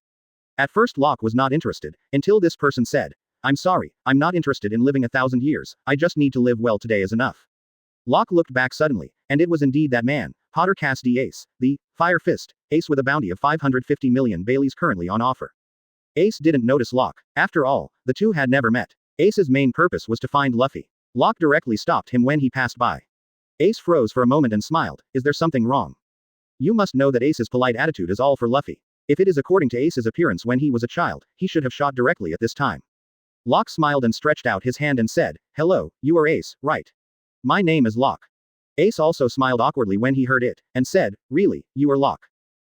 At first Locke was not interested, until this person said, "I'm sorry, I'm not interested in living 1,000 years, I just need to live well today is enough." Locke looked back suddenly, and it was indeed that man, Potter Cassidy Ace, the Fire Fist, Ace with a bounty of 550 million Baileys currently on offer. Ace didn't notice Locke. After all, the two had never met. Ace's main purpose was to find Luffy. Locke directly stopped him when he passed by. Ace froze for a moment and smiled. "Is there something wrong?" You must know that Ace's polite attitude is all for Luffy. If it is according to Ace's appearance when he was a child, he should have shot directly at this time. Locke smiled and stretched out his hand and said, "Hello, you are Ace, right? My name is Locke." Ace also smiled awkwardly when he heard it, and said, "Really, you are Locke?"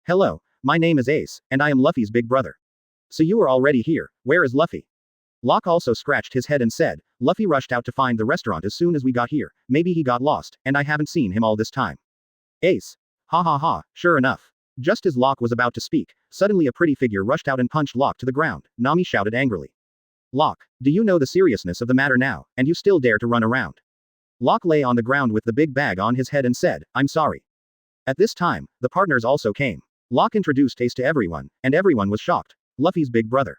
"Hello, my name is Ace, and I am Luffy's big brother." "So you are already here, where is Luffy?" Locke also scratched his head and said, "Luffy rushed out to find the restaurant as soon as we got here, maybe he got lost, and I haven't seen him all this time." Ace. Ha ha ha, sure enough. Just as Locke was about to speak, suddenly a pretty figure rushed out and punched Locke to the ground. Nami shouted angrily. "Locke, do you know the seriousness of the matter now, and you still dare to run around?" Locke lay on the ground with the big bag on his head and said, "I'm sorry." At this time, the partners also came. Locke introduced Ace to everyone, and everyone was shocked. Luffy's big brother.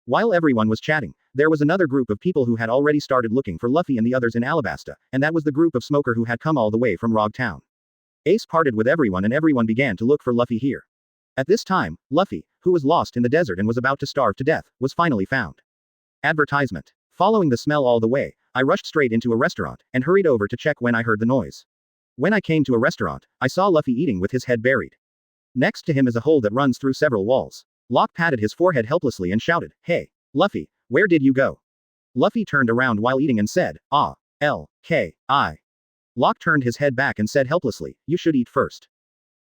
While everyone was chatting, there was another group of people who had already started looking for Luffy and the others in Alabasta, and that was the group of Smoker who had come all the way from Rog Town. Ace parted with everyone and everyone began to look for Luffy here. At this time, Luffy, who was lost in the desert and was about to starve to death, was finally found. Advertisement. Following the smell all the way, I rushed straight into a restaurant, and hurried over to check when I heard the noise. When I came to a restaurant, I saw Luffy eating with his head buried. Next to him is a hole that runs through several walls. Locke patted his forehead helplessly and shouted, "Hey, Luffy, where did you go?" Luffy turned around while eating and said, "Ah, L.K.I." Locke turned his head back and said helplessly, "You should eat first."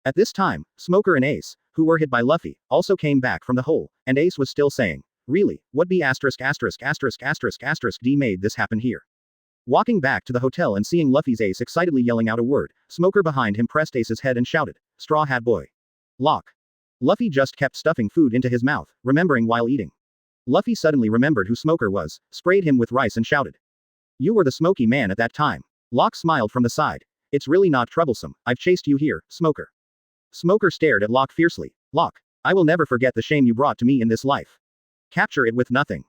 At this time, Smoker and Ace, who were hit by Luffy, also came back from the hole, and Ace was still saying, "Really, what B asterisk asterisk asterisk asterisk asterisk D made this happen here?" Walking back to the hotel and seeing Luffy's Ace excitedly yelling out a word, Smoker behind him pressed Ace's head and shouted, "Straw Hat Boy." Locke. Luffy just kept stuffing food into his mouth, remembering while eating. Luffy suddenly remembered who Smoker was, sprayed him with rice and shouted, "You were the smoky man at that time." Locke smiled from the side. "It's really not troublesome, I've chased you here, Smoker." Smoker stared at Locke fiercely. "Locke, I will never forget the shame you brought to me in this life. Capture it with nothing."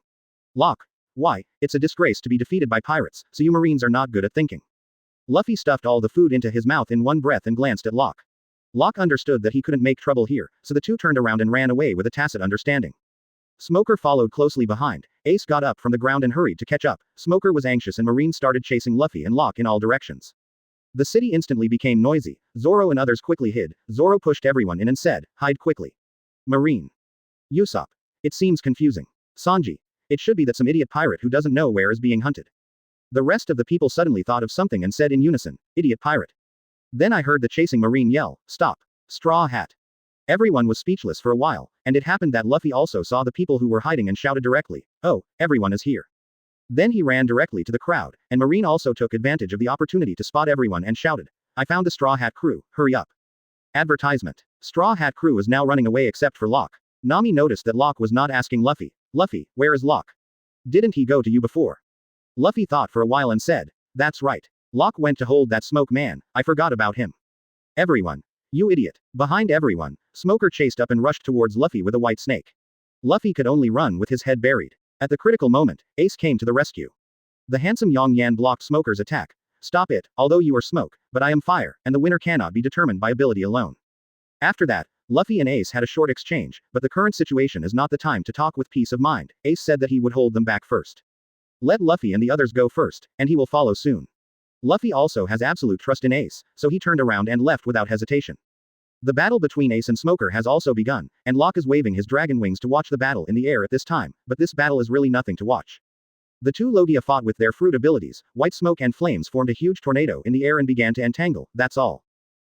Locke. "Why, it's a disgrace to be defeated by pirates, so you Marines are not good at thinking." Luffy stuffed all the food into his mouth in one breath and glanced at Locke. Locke understood that he couldn't make trouble here, so the two turned around and ran away with a tacit understanding. Smoker followed closely behind. Ace got up from the ground and hurried to catch up. Smoker was anxious and Marines started chasing Luffy and Locke in all directions. The city instantly became noisy. Zoro and others quickly hid. Zoro pushed everyone in and said, "Hide quickly." Marine. Usopp. It seems confusing. Sanji. It should be that some idiot pirate who doesn't know where is being hunted. The rest of the people suddenly thought of something and said in unison, "Idiot pirate." Then I heard the chasing Marine yell, "Stop. Straw Hat." Everyone was speechless for a while, and it happened that Luffy also saw the people who were hiding and shouted directly, "Oh, everyone is here." Then he ran directly to the crowd, and Marine also took advantage of the opportunity to spot everyone and shouted, "I found the Straw Hat Crew, hurry up." Advertisement. Straw Hat Crew is now running away except for Locke. Nami noticed that Locke was not asking Luffy, "Luffy, where is Locke? Didn't he go to you before?" Luffy thought for a while and said, "That's right. Locke went to hold that smoke man, I forgot about him." Everyone. You idiot. Behind everyone, Smoker chased up and rushed towards Luffy with a white snake. Luffy could only run with his head buried. At the critical moment, Ace came to the rescue. The handsome Yang Yan blocked Smoker's attack. "Stop it, although you are smoke, but I am fire, and the winner cannot be determined by ability alone." After that, Luffy and Ace had a short exchange, but the current situation is not the time to talk with peace of mind. Ace said that he would hold them back first. Let Luffy and the others go first, and he will follow soon. Luffy also has absolute trust in Ace, so he turned around and left without hesitation. The battle between Ace and Smoker has also begun, and Locke is waving his dragon wings to watch the battle in the air at this time, but this battle is really nothing to watch. The two Logia fought with their fruit abilities, white smoke and flames formed a huge tornado in the air and began to entangle, that's all.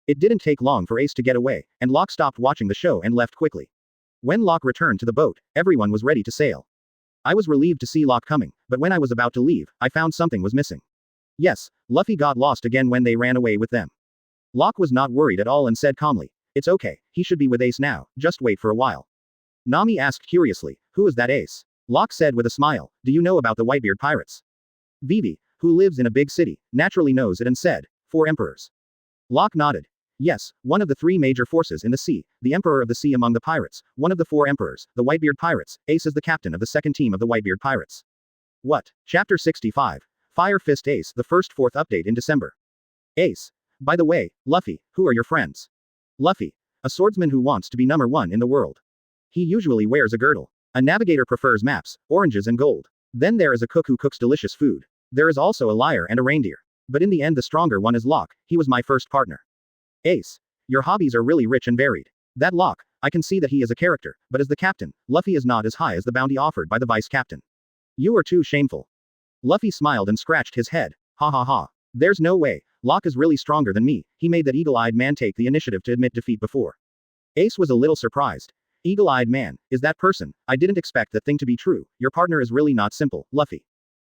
It didn't take long for Ace to get away, and Locke stopped watching the show and left quickly. When Locke returned to the boat, everyone was ready to sail. I was relieved to see Locke coming, but when I was about to leave, I found something was missing. Yes, Luffy got lost again when they ran away with them. Locke was not worried at all and said calmly, "It's okay, he should be with Ace now, just wait for a while." Nami asked curiously, "Who is that Ace?" Locke said with a smile, "Do you know about the Whitebeard pirates?" Vivi, who lives in a big city, naturally knows it and said, "4 emperors." Locke nodded. Yes, one of the 3 major forces in the sea, the Emperor of the Sea among the pirates, one of the 4 emperors, the Whitebeard pirates, Ace is the captain of the second team of the Whitebeard pirates. What? Chapter 65. Fire Fist Ace, the first 4th update in December. Ace. By the way, Luffy, who are your friends? Luffy. A swordsman who wants to be number 1 in the world. He usually wears a girdle. A navigator prefers maps, oranges and gold. Then there is a cook who cooks delicious food. There is also a liar and a reindeer. But in the end the stronger one is Locke, he was my first partner. Ace. Your hobbies are really rich and varied. That Locke, I can see that he is a character, but as the captain, Luffy is not as high as the bounty offered by the vice captain. You are too shameful. Luffy smiled and scratched his head. Ha ha ha. There's no way, Locke is really stronger than me, he made that eagle-eyed man take the initiative to admit defeat before. Ace was a little surprised. Eagle-eyed man, is that person? I didn't expect that thing to be true, your partner is really not simple, Luffy.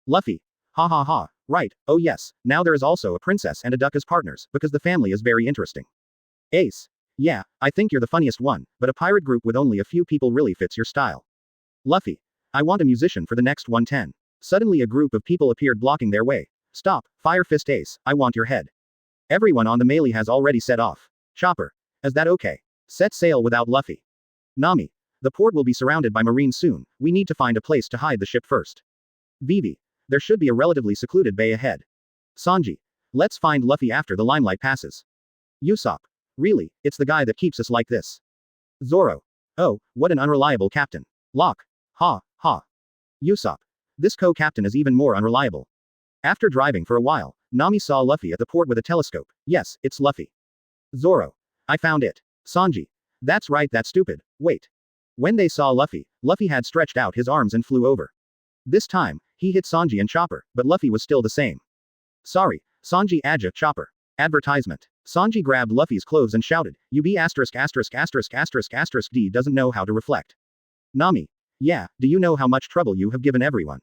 Luffy. Ha ha ha, right, oh yes, now there is also a princess and a duck as partners, because the family is very interesting. Ace. Yeah, I think you're the funniest one, but a pirate group with only a few people really fits your style. Luffy. I want a musician for the next 110. Suddenly a group of people appeared blocking their way. Stop, Fire Fist Ace, I want your head. Everyone on the melee has already set off. Chopper. Is that okay? Set sail without Luffy. Nami. The port will be surrounded by Marines soon, we need to find a place to hide the ship first. Vivi. There should be a relatively secluded bay ahead. Sanji. Let's find Luffy after the limelight passes. Usopp. Really, it's the guy that keeps us like this. Zoro. Oh, what an unreliable captain. Locke. Ha, ha. Usopp. This co-captain is even more unreliable. After driving for a while, Nami saw Luffy at the port with a telescope. Yes, it's Luffy. Zoro. I found it. Sanji. That's right, that's stupid. Wait. When they saw Luffy, Luffy had stretched out his arms and flew over. This time, he hit Sanji and Chopper, but Luffy was still the same. Sorry, Sanji Aja Chopper. Advertisement. Sanji grabbed Luffy's clothes and shouted, "You be asterisk asterisk asterisk asterisk asterisk D doesn't know how to reflect." Nami. Yeah, do you know how much trouble you have given everyone?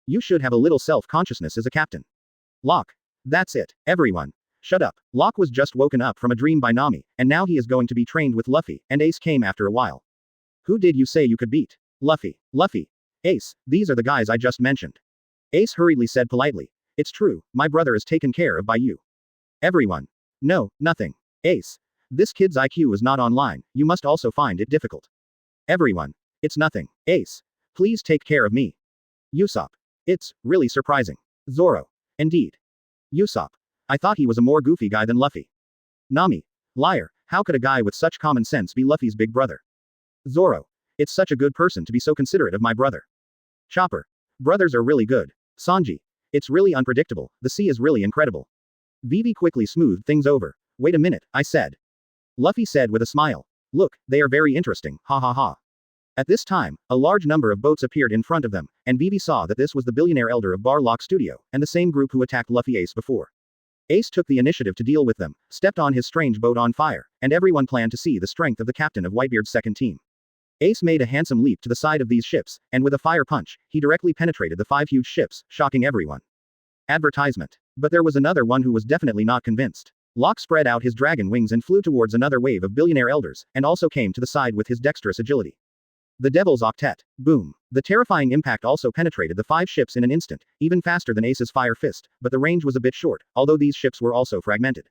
You should have a little self-consciousness as a captain. Locke. That's it, everyone. Shut up. Locke was just woken up from a dream by Nami, and now he is going to be trained with Luffy, and Ace came after a while. Who did you say you could beat? Luffy. Luffy. Ace, these are the guys I just mentioned. Ace hurriedly said politely. It's true, my brother is taken care of by you. Everyone. No, nothing. Ace. This kid's IQ is not online, you must also find it difficult. Everyone. It's nothing. Ace. Please take care of me. Usopp. It's really surprising. Zoro. Indeed. Usopp. I thought he was a more goofy guy than Luffy. Nami. Liar, how could a guy with such common sense be Luffy's big brother? Zoro. It's such a good person to be so considerate of my brother. Chopper. Brothers are really good. Sanji. It's really unpredictable, the sea is really incredible. Vivi quickly smoothed things over. Wait a minute, I said. Luffy said with a smile. Look, they are very interesting, ha ha ha. At this time, a large number of boats appeared in front of them, and Vivi saw that this was the billionaire elder of Baroque Studio, and the same group who attacked Luffy Ace before. Ace took the initiative to deal with them, stepped on his strange boat on fire, and everyone planned to see the strength of the captain of Whitebeard's second team. Ace made a handsome leap to the side of these ships, and with a fire punch, he directly penetrated the 5 huge ships, shocking everyone. Advertisement. But there was another one who was definitely not convinced. Locke spread out his dragon wings and flew towards another wave of billionaire elders, and also came to the side with his dexterous agility. The Devil's Octet. Boom. The terrifying impact also penetrated the 5 ships in an instant, even faster than Ace's fire fist, but the range was a bit short, although these ships were also fragmented.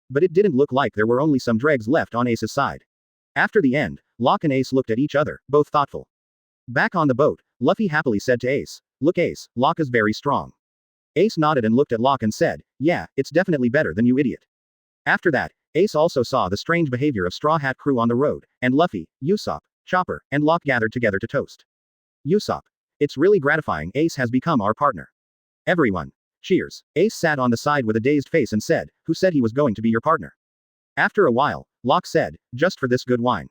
But it didn't look like there were only some dregs left on Ace's side. After the end, Locke and Ace looked at each other, both thoughtful. Back on the boat, Luffy happily said to Ace, "Look Ace, Locke is very strong." Ace nodded and looked at Locke and said, "Yeah, it's definitely better than you idiot." After that, Ace also saw the strange behavior of Straw Hat crew on the road, and Luffy, Usopp, Chopper, and Locke gathered together to toast. Usopp. It's really gratifying Ace has become our partner. Everyone. Cheers. Ace sat on the side with a dazed face and said, "Who said he was going to be your partner?" After a while, Locke said, "Just for this good wine."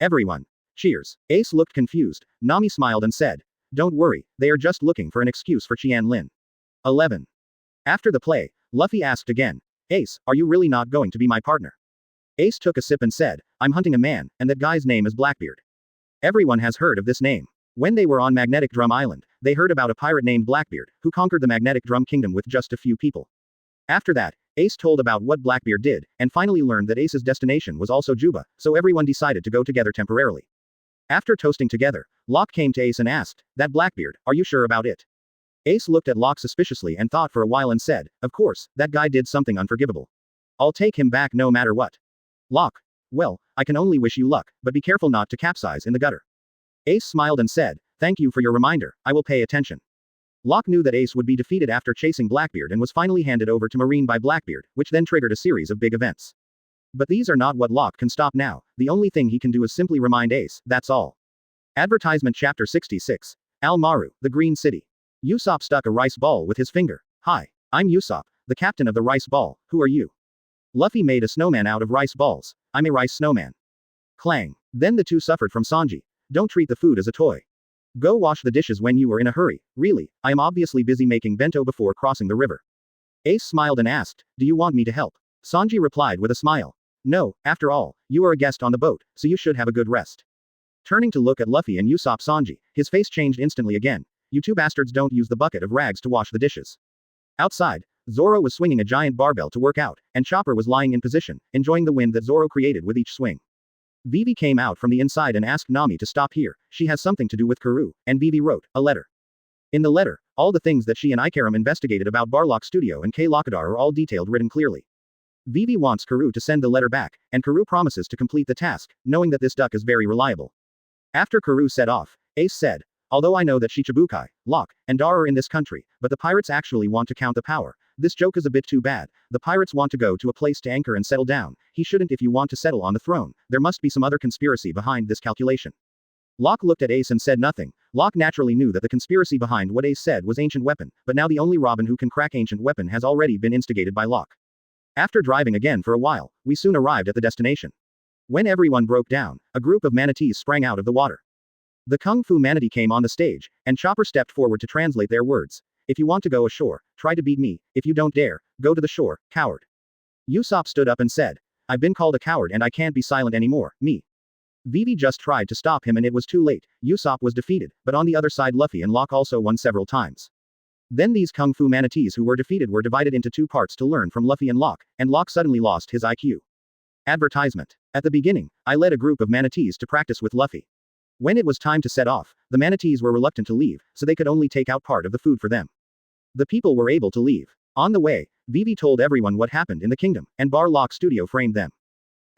Everyone. Cheers. Ace looked confused. Nami smiled and said, "Don't worry, they are just looking for an excuse for Qian Lin." 11. After the play, Luffy asked again, "Ace, are you really not going to be my partner?" Ace took a sip and said, "I'm hunting a man, and that guy's name is Blackbeard." Everyone has heard of this name. When they were on Magnetic Drum Island, they heard about a pirate named Blackbeard, who conquered the Magnetic Drum Kingdom with just a few people. After that, Ace told about what Blackbeard did, and finally learned that Ace's destination was also Juba, so everyone decided to go together temporarily. After toasting together, Locke came to Ace and asked, "That Blackbeard, are you sure about it?" Ace looked at Locke suspiciously and thought for a while and said, "Of course, that guy did something unforgivable. I'll take him back no matter what." Locke. "Well, I can only wish you luck, but be careful not to capsize in the gutter." Ace smiled and said, "Thank you for your reminder, I will pay attention." Locke knew that Ace would be defeated after chasing Blackbeard and was finally handed over to Marine by Blackbeard, which then triggered a series of big events. But these are not what Locke can stop now, the only thing he can do is simply remind Ace, that's all. Advertisement Chapter 66. Al-Maru, the Green City. Usopp stuck a rice ball with his finger. "Hi. I'm Usopp, the captain of the rice ball, who are you?" Luffy made a snowman out of rice balls. "I'm a rice snowman." Clang. Then the two suffered from Sanji. "Don't treat the food as a toy. Go wash the dishes when you are in a hurry. Really, I am obviously busy making bento before crossing the river." Ace smiled and asked, "Do you want me to help?" Sanji replied with a smile. "No, after all, you are a guest on the boat, so you should have a good rest." Turning to look at Luffy and Usopp Sanji, his face changed instantly again. "You two bastards don't use the bucket of rags to wash the dishes." Outside, Zoro was swinging a giant barbell to work out, and Chopper was lying in position, enjoying the wind that Zoro created with each swing. Vivi came out from the inside and asked Nami to stop here, she has something to do with Karoo, and Vivi wrote a letter. In the letter, all the things that she and Ikaram investigated about Baroque Studio and K. Lakadar are all detailed written clearly. Vivi wants Karoo to send the letter back, and Karoo promises to complete the task, knowing that this duck is very reliable. After Karoo set off, Ace said, "Although I know that Shichibukai, Locke, and Dar are in this country, but the pirates actually want to count the power. This joke is a bit too bad. The pirates want to go to a place to anchor and settle down. He shouldn't if you want to settle on the throne. There must be some other conspiracy behind this calculation." Locke looked at Ace and said nothing. Locke naturally knew that the conspiracy behind what Ace said was ancient weapon, but now the only Robin who can crack ancient weapon has already been instigated by Locke. After driving again for a while, we soon arrived at the destination. When everyone broke down, a group of manatees sprang out of the water. The Kung Fu manatee came on the stage, and Chopper stepped forward to translate their words. "If you want to go ashore, try to beat me. If you don't dare, go to the shore, coward." Usopp stood up and said, "I've been called a coward and I can't be silent anymore, me." Vivi just tried to stop him and it was too late. Usopp was defeated, but on the other side Luffy and Locke also won several times. Then these Kung Fu manatees who were defeated were divided into two parts to learn from Luffy and Locke suddenly lost his IQ. Advertisement. At the beginning, I led a group of manatees to practice with Luffy. When it was time to set off, the manatees were reluctant to leave, so they could only take out part of the food for them. The people were able to leave. On the way, Vivi told everyone what happened in the kingdom, and Baroque Studio framed them.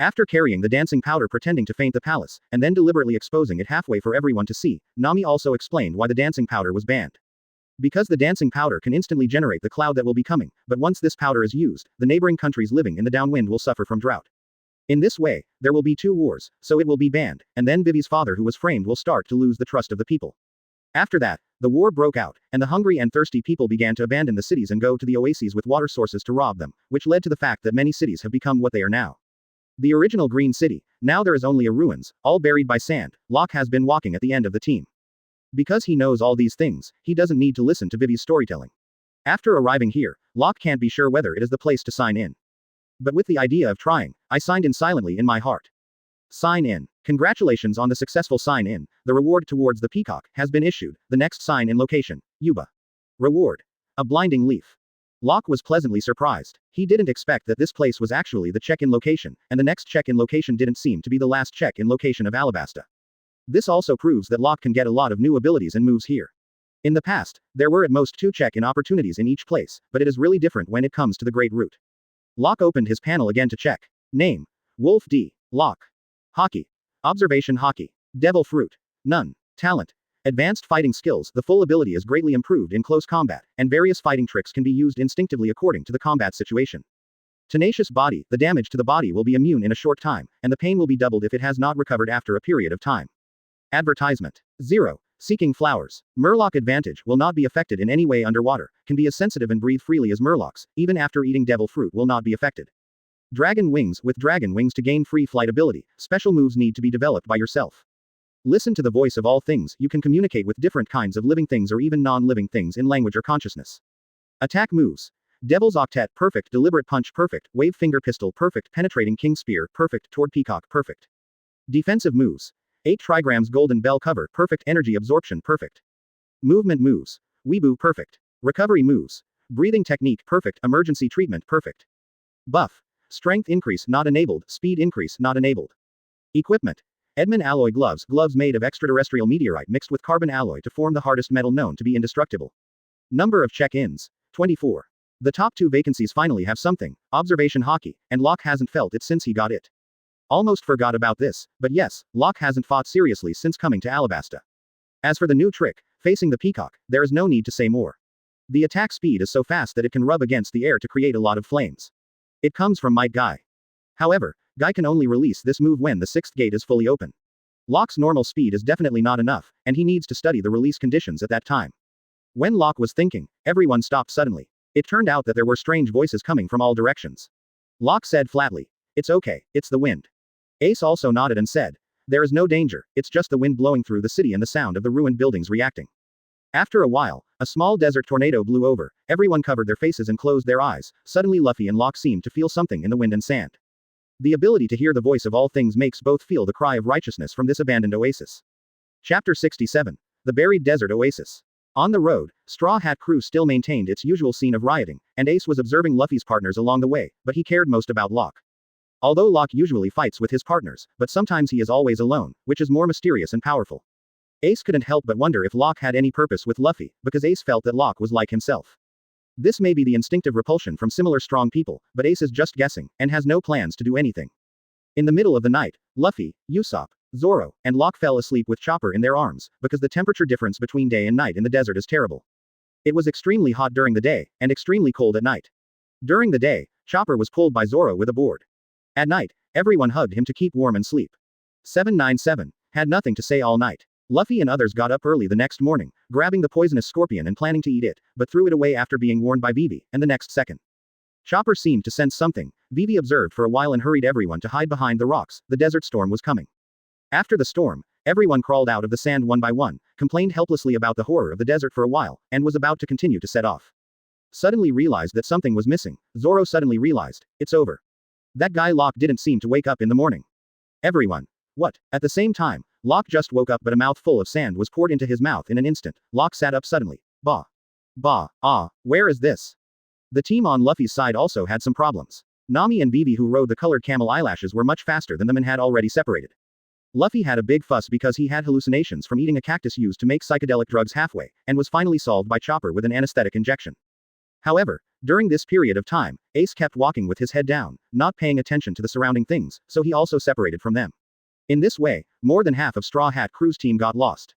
After carrying the dancing powder pretending to faint the palace, and then deliberately exposing it halfway for everyone to see, Nami also explained why the dancing powder was banned. Because the dancing powder can instantly generate the cloud that will be coming, but once this powder is used, the neighboring countries living in the downwind will suffer from drought. In this way, there will be 2 wars, so it will be banned, and then Vivi's father who was framed will start to lose the trust of the people. After that, the war broke out, and the hungry and thirsty people began to abandon the cities and go to the oases with water sources to rob them, which led to the fact that many cities have become what they are now. The original Green City, now there is only a ruins, all buried by sand. Locke has been walking at the end of the team. Because he knows all these things, he doesn't need to listen to Vivi's storytelling. After arriving here, Locke can't be sure whether it is the place to sign in. But with the idea of trying, I signed in silently in my heart. Sign in. Congratulations on the successful sign-in. The reward towards the peacock has been issued. The next sign-in location, Yuba. Reward. A blinding leaf. Locke was pleasantly surprised. He didn't expect that this place was actually the check-in location, and the next check-in location didn't seem to be the last check-in location of Alabasta. This also proves that Locke can get a lot of new abilities and moves here. In the past, there were at most 2 check-in opportunities in each place, but it is really different when it comes to the Great Route. Locke opened his panel again to check. Name. Wolf D. Locke. Hockey. Observation Hockey. Devil Fruit. None. Talent. Advanced fighting skills. The full ability is greatly improved in close combat, and various fighting tricks can be used instinctively according to the combat situation. Tenacious Body. The damage to the body will be immune in a short time, and the pain will be doubled if it has not recovered after a period of time. Advertisement. 0. Seeking Flowers. Murloc Advantage will not be affected in any way underwater, can be as sensitive and breathe freely as Murlocs, even after eating devil fruit will not be affected. Dragon Wings. With Dragon Wings to gain free flight ability, special moves need to be developed by yourself. Listen to the voice of all things. You can communicate with different kinds of living things or even non-living things in language or consciousness. Attack moves. Devil's Octet perfect, Deliberate Punch perfect, Wave Finger Pistol perfect, Penetrating King Spear perfect, Toward Peacock perfect. Defensive moves. 8 trigrams Golden Bell Cover perfect, Energy Absorption perfect. Movement moves. Weebu perfect. Recovery moves. Breathing Technique perfect, Emergency Treatment perfect. Buff. Strength increase not enabled, Speed increase not enabled. Equipment. Edmund Alloy Gloves. Gloves made of extraterrestrial meteorite mixed with carbon alloy to form the hardest metal known to be indestructible. Number of check-ins. 24. The top 2 vacancies finally have something. Observation Hockey, and Locke hasn't felt it since he got it. Almost forgot about this, but yes, Locke hasn't fought seriously since coming to Alabasta. As for the new trick, facing the peacock, there is no need to say more. The attack speed is so fast that it can rub against the air to create a lot of flames. It comes from Might Guy. However, Guy can only release this move when the 6th gate is fully open. Locke's normal speed is definitely not enough, and he needs to study the release conditions at that time. When Locke was thinking, everyone stopped suddenly. It turned out that there were strange voices coming from all directions. Locke said flatly, "It's okay, it's the wind." Ace also nodded and said, "There is no danger, it's just the wind blowing through the city and the sound of the ruined buildings reacting." After a while, a small desert tornado blew over, everyone covered their faces and closed their eyes. Suddenly Luffy and Locke seemed to feel something in the wind and sand. The ability to hear the voice of all things makes both feel the cry of righteousness from this abandoned oasis. Chapter 67. The Buried Desert Oasis. On the road, Straw Hat Crew still maintained its usual scene of rioting, and Ace was observing Luffy's partners along the way, but he cared most about Locke. Although Locke usually fights with his partners, but sometimes he is always alone, which is more mysterious and powerful. Ace couldn't help but wonder if Locke had any purpose with Luffy, because Ace felt that Locke was like himself. This may be the instinctive repulsion from similar strong people, but Ace is just guessing, and has no plans to do anything. In the middle of the night, Luffy, Usopp, Zoro, and Locke fell asleep with Chopper in their arms, because the temperature difference between day and night in the desert is terrible. It was extremely hot during the day, and extremely cold at night. During the day, Chopper was pulled by Zoro with a board. At night, everyone hugged him to keep warm and sleep. 797 had nothing to say all night. Luffy and others got up early the next morning, grabbing the poisonous scorpion and planning to eat it, but threw it away after being warned by Vivi, and the next second. Chopper seemed to sense something. Vivi observed for a while and hurried everyone to hide behind the rocks. The desert storm was coming. After the storm, everyone crawled out of the sand one by one, complained helplessly about the horror of the desert for a while, and was about to continue to set off. Suddenly realized that something was missing. Zoro suddenly realized, it's over. That guy Locke didn't seem to wake up in the morning. Everyone. What? At the same time, Locke just woke up but a mouthful of sand was poured into his mouth in an instant. Locke sat up suddenly. Bah. Bah. Ah. Where is this? The team on Luffy's side also had some problems. Nami and Vivi who rode the colored camel eyelashes were much faster than them and had already separated. Luffy had a big fuss because he had hallucinations from eating a cactus used to make psychedelic drugs halfway, and was finally solved by Chopper with an anesthetic injection. However, during this period of time, Ace kept walking with his head down, not paying attention to the surrounding things, so he also separated from them. In this way, more than half of Straw Hat Crew's team got lost.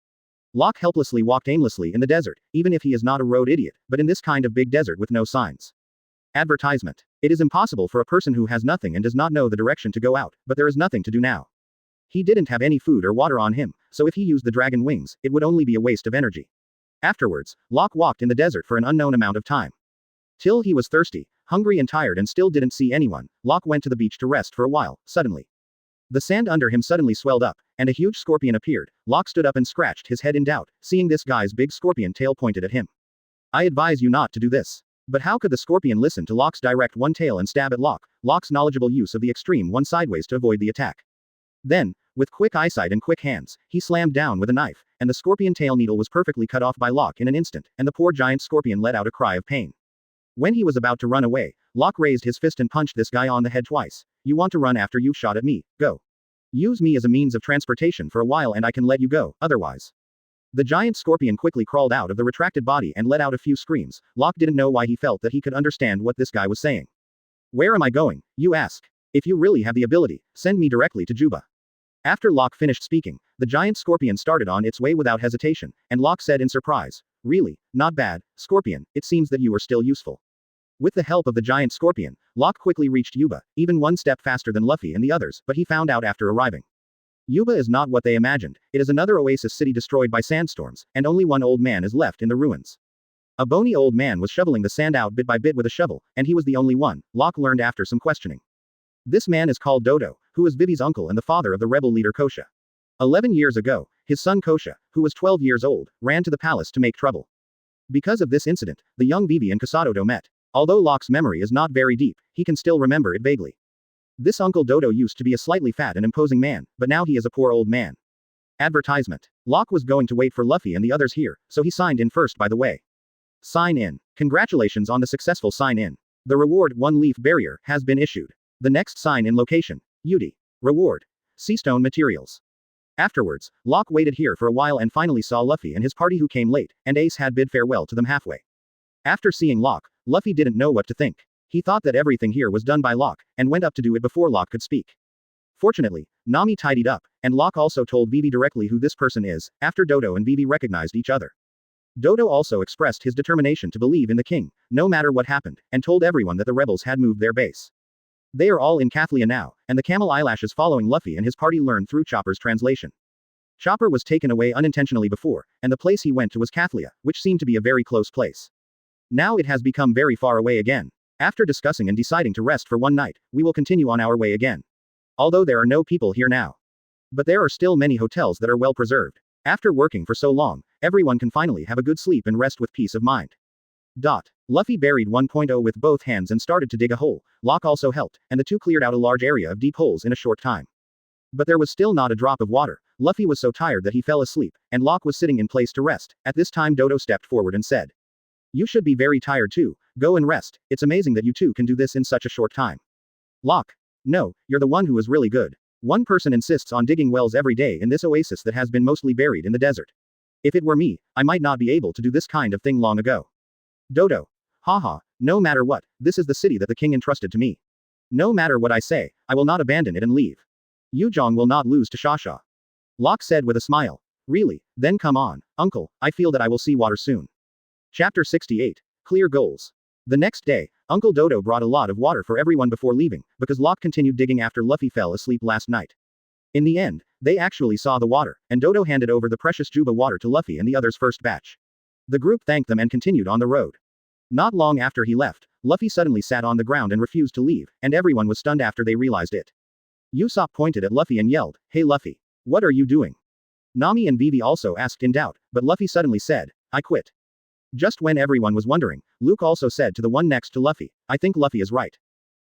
Locke helplessly walked aimlessly in the desert, even if he is not a road idiot, but in this kind of big desert with no signs. Advertisement. It is impossible for a person who has nothing and does not know the direction to go out, but there is nothing to do now. He didn't have any food or water on him, so if he used the dragon wings, it would only be a waste of energy. Afterwards, Locke walked in the desert for an unknown amount of time. Till he was thirsty, hungry and tired and still didn't see anyone, Locke went to the beach to rest for a while. Suddenly, the sand under him suddenly swelled up, and a huge scorpion appeared. Locke stood up and scratched his head in doubt, seeing this guy's big scorpion tail pointed at him. I advise you not to do this. But how could the scorpion listen to Locke's direct one tail and stab at Locke, Locke's knowledgeable use of the extreme one sideways to avoid the attack? Then, With quick eyesight and quick hands, he slammed down with a knife, and the scorpion tail needle was perfectly cut off by Locke in an instant, and the poor giant scorpion let out a cry of pain. When he was about to run away, Locke raised his fist and punched this guy on the head twice. You want to run after you've shot at me, go. Use me as a means of transportation for a while and I can let you go, otherwise. The giant scorpion quickly crawled out of the retracted body and let out a few screams. Locke didn't know why he felt that he could understand what this guy was saying. Where am I going, you ask? If you really have the ability, send me directly to Juba. After Locke finished speaking, the giant scorpion started on its way without hesitation, and Locke said in surprise, really, not bad, Scorpion, it seems that you are still useful. With the help of the giant scorpion, Locke quickly reached Yuba, even one step faster than Luffy and the others, but he found out after arriving. Yuba is not what they imagined, it is another oasis city destroyed by sandstorms, and only one old man is left in the ruins. A bony old man was shoveling the sand out bit by bit with a shovel, and he was the only one, Locke learned after some questioning. This man is called Dodo, who is Vivi's uncle and the father of the rebel leader Kosha. 11 years ago, his son Kosha, who was 12 years old, ran to the palace to make trouble. Because of this incident, the young Vivi and Kasadodo met. Although Locke's memory is not very deep, he can still remember it vaguely. This Uncle Dodo used to be a slightly fat and imposing man, but now he is a poor old man. Advertisement. Locke was going to wait for Luffy and the others here, so he signed in first by the way. Sign in. Congratulations on the successful sign in. The reward, 1 leaf barrier, has been issued. The next sign in location. Yudi. Reward. Seastone materials. Afterwards, Locke waited here for a while and finally saw Luffy and his party who came late, and Ace had bid farewell to them halfway. After seeing Locke, Luffy didn't know what to think. He thought that everything here was done by Locke, and went up to do it before Locke could speak. Fortunately, Nami tidied up, and Locke also told Vivi directly who this person is, after Dodo and Vivi recognized each other. Dodo also expressed his determination to believe in the king, no matter what happened, and told everyone that the rebels had moved their base. They are all in Kathlia now, and the camel eyelashes following Luffy and his party learned through Chopper's translation. Chopper was taken away unintentionally before, and the place he went to was Kathlia, which seemed to be a very close place. Now it has become very far away again. After discussing and deciding to rest for one night, we will continue on our way again. Although there are no people here now. But there are still many hotels that are well preserved. After working for so long, everyone can finally have a good sleep and rest with peace of mind. Luffy buried 1.0 with both hands and started to dig a hole. Locke also helped, and the two cleared out a large area of deep holes in a short time. But there was still not a drop of water. Luffy was so tired that he fell asleep, and Locke was sitting in place to rest. At this time Dodo stepped forward and said, "You should be very tired too, go and rest, it's amazing that you two can do this in such a short time." Locke. No, you're the one who is really good. One person insists on digging wells every day in this oasis that has been mostly buried in the desert. If it were me, I might not be able to do this kind of thing long ago. Dodo. Haha, no matter what, this is the city that the king entrusted to me. No matter what I say, I will not abandon it and leave. Yuzhong will not lose to Shasha. Locke said with a smile. Really? Then come on, uncle, I feel that I will see water soon. Chapter 68. Clear goals. The next day, Uncle Dodo brought a lot of water for everyone before leaving, because Locke continued digging after Luffy fell asleep last night. In the end, they actually saw the water, and Dodo handed over the precious Juba water to Luffy and the others' first batch. The group thanked them and continued on the road. Not long after he left, Luffy suddenly sat on the ground and refused to leave, and everyone was stunned after they realized it. Usopp pointed at Luffy and yelled, "Hey Luffy! What are you doing?" Nami and Vivi also asked in doubt, but Luffy suddenly said, "I quit." Just when everyone was wondering, Luke also said to the one next to Luffy, "I think Luffy is right."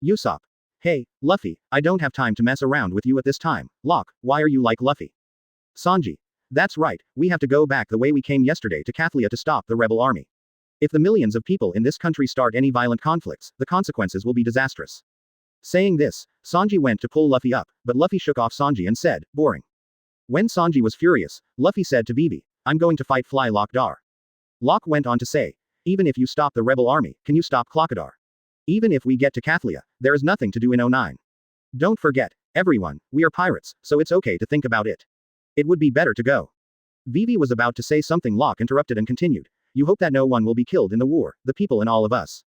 Usopp. Hey, Luffy, I don't have time to mess around with you at this time. Locke, why are you like Luffy? Sanji. That's right, we have to go back the way we came yesterday to Kathlia to stop the rebel army. If the millions of people in this country start any violent conflicts, the consequences will be disastrous. Saying this, Sanji went to pull Luffy up, but Luffy shook off Sanji and said, "Boring." When Sanji was furious, Luffy said to Vivi, "I'm going to fight Fly Lock Dar." Locke went on to say, "Even if you stop the rebel army, can you stop Clockadar? Even if we get to Kathlia, there is nothing to do in 09. Don't forget, everyone, we are pirates, so it's okay to think about it. It would be better to go." Vivi was about to say something. Locke interrupted and continued, "You hope that no one will be killed in the war, the people and all of us.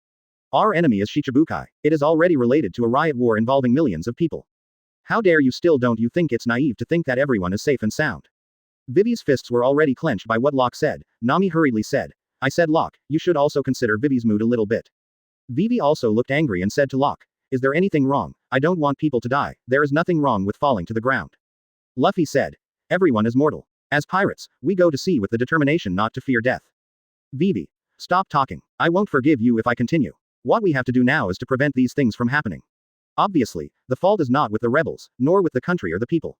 Our enemy is Shichibukai. It is already related to a riot war involving millions of people. How dare you still? Don't you think it's naive to think that everyone is safe and sound?" Vivi's fists were already clenched by what Locke said. Nami hurriedly said, "I said Locke, you should also consider Vivi's mood a little bit." Vivi also looked angry and said to Locke, "Is there anything wrong? I don't want people to die. There is nothing wrong with falling to the ground." Luffy said, "Everyone is mortal. As pirates, we go to sea with the determination not to fear death." Vivi. Stop talking. I won't forgive you if I continue. What we have to do now is to prevent these things from happening. Obviously, the fault is not with the rebels, nor with the country or the people.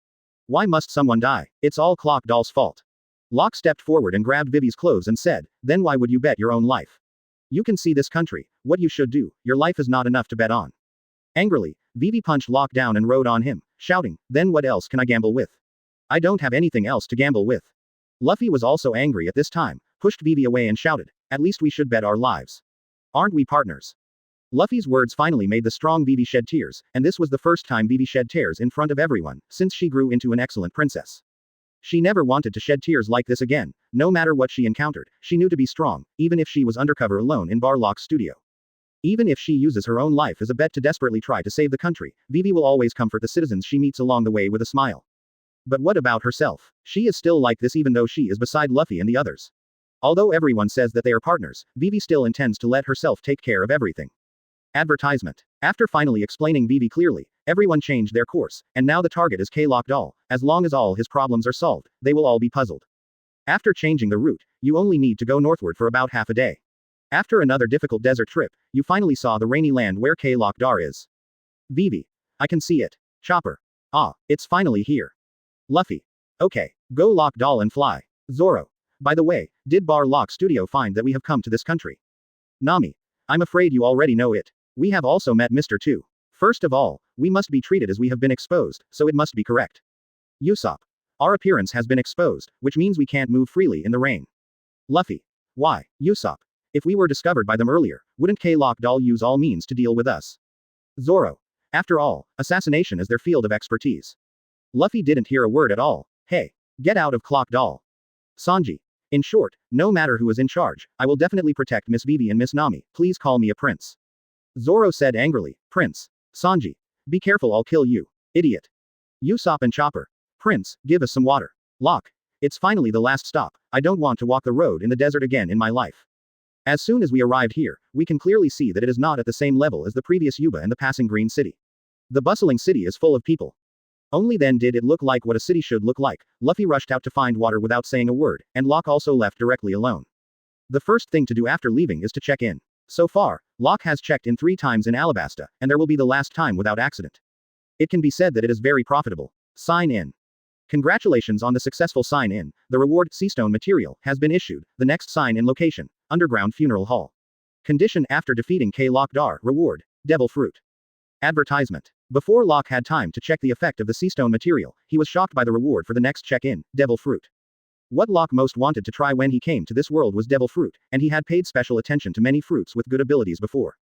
Why must someone die? It's all Clock Doll's fault. Locke stepped forward and grabbed Vivi's clothes and said, then why would you bet your own life? You can see this country, what you should do, your life is not enough to bet on. Angrily, Vivi punched Locke down and rode on him, shouting, then what else can I gamble with? I don't have anything else to gamble with. Luffy was also angry at this time, pushed Vivi away and shouted, at least we should bet our lives. Aren't we partners? Luffy's words finally made the strong Vivi shed tears, and this was the first time Vivi shed tears in front of everyone, since she grew into an excellent princess. She never wanted to shed tears like this again, no matter what she encountered, she knew to be strong, even if she was undercover alone in Locke's studio. Even if she uses her own life as a bet to desperately try to save the country, Vivi will always comfort the citizens she meets along the way with a smile. But what about herself? She is still like this even though she is beside Luffy and the others. Although everyone says that they are partners, Vivi still intends to let herself take care of everything. Advertisement. After finally explaining Vivi clearly, everyone changed their course, and now the target is Clock Doll. As long as all his problems are solved, they will all be puzzled. After changing the route, you only need to go northward for about half a day. After another difficult desert trip, you finally saw the rainy land where Clock Doll is. Vivi. I can see it. Chopper. Ah, it's finally here. Luffy. Okay, go Lock Doll and fly. Zoro. By the way, did Locke Studio find that we have come to this country? Nami. I'm afraid you already know it. We have also met Mr. 2. First of all, we must be treated as we have been exposed, so it must be correct. Usopp. Our appearance has been exposed, which means we can't move freely in the rain. Luffy. Why, Usopp? If we were discovered by them earlier, wouldn't Clock Doll use all means to deal with us? Zoro. After all, assassination is their field of expertise. Luffy didn't hear a word at all. Hey, get out of Clock Doll. Sanji. In short, no matter who is in charge, I will definitely protect Miss Vivi and Miss Nami, please call me a prince. Zoro said angrily, Prince. Sanji. Be careful I'll kill you. Idiot. Usopp and Chopper. Prince, give us some water. Locke. It's finally the last stop, I don't want to walk the road in the desert again in my life. As soon as we arrived here, we can clearly see that it is not at the same level as the previous Yuba and the passing green city. The bustling city is full of people. Only then did it look like what a city should look like. Luffy rushed out to find water without saying a word, and Locke also left directly alone. The first thing to do after leaving is to check in. So far, Locke has checked in 3 times in Alabasta, and there will be the last time without accident. It can be said that it is very profitable. Sign in. Congratulations on the successful sign in. The reward, Seastone material, has been issued. The next sign in location, Underground Funeral Hall. Condition after defeating Clock Doll, reward, Devil Fruit. Advertisement. Before Locke had time to check the effect of the Seastone material, he was shocked by the reward for the next check-in, Devil Fruit. What Locke most wanted to try when he came to this world was Devil Fruit, and he had paid special attention to many fruits with good abilities before.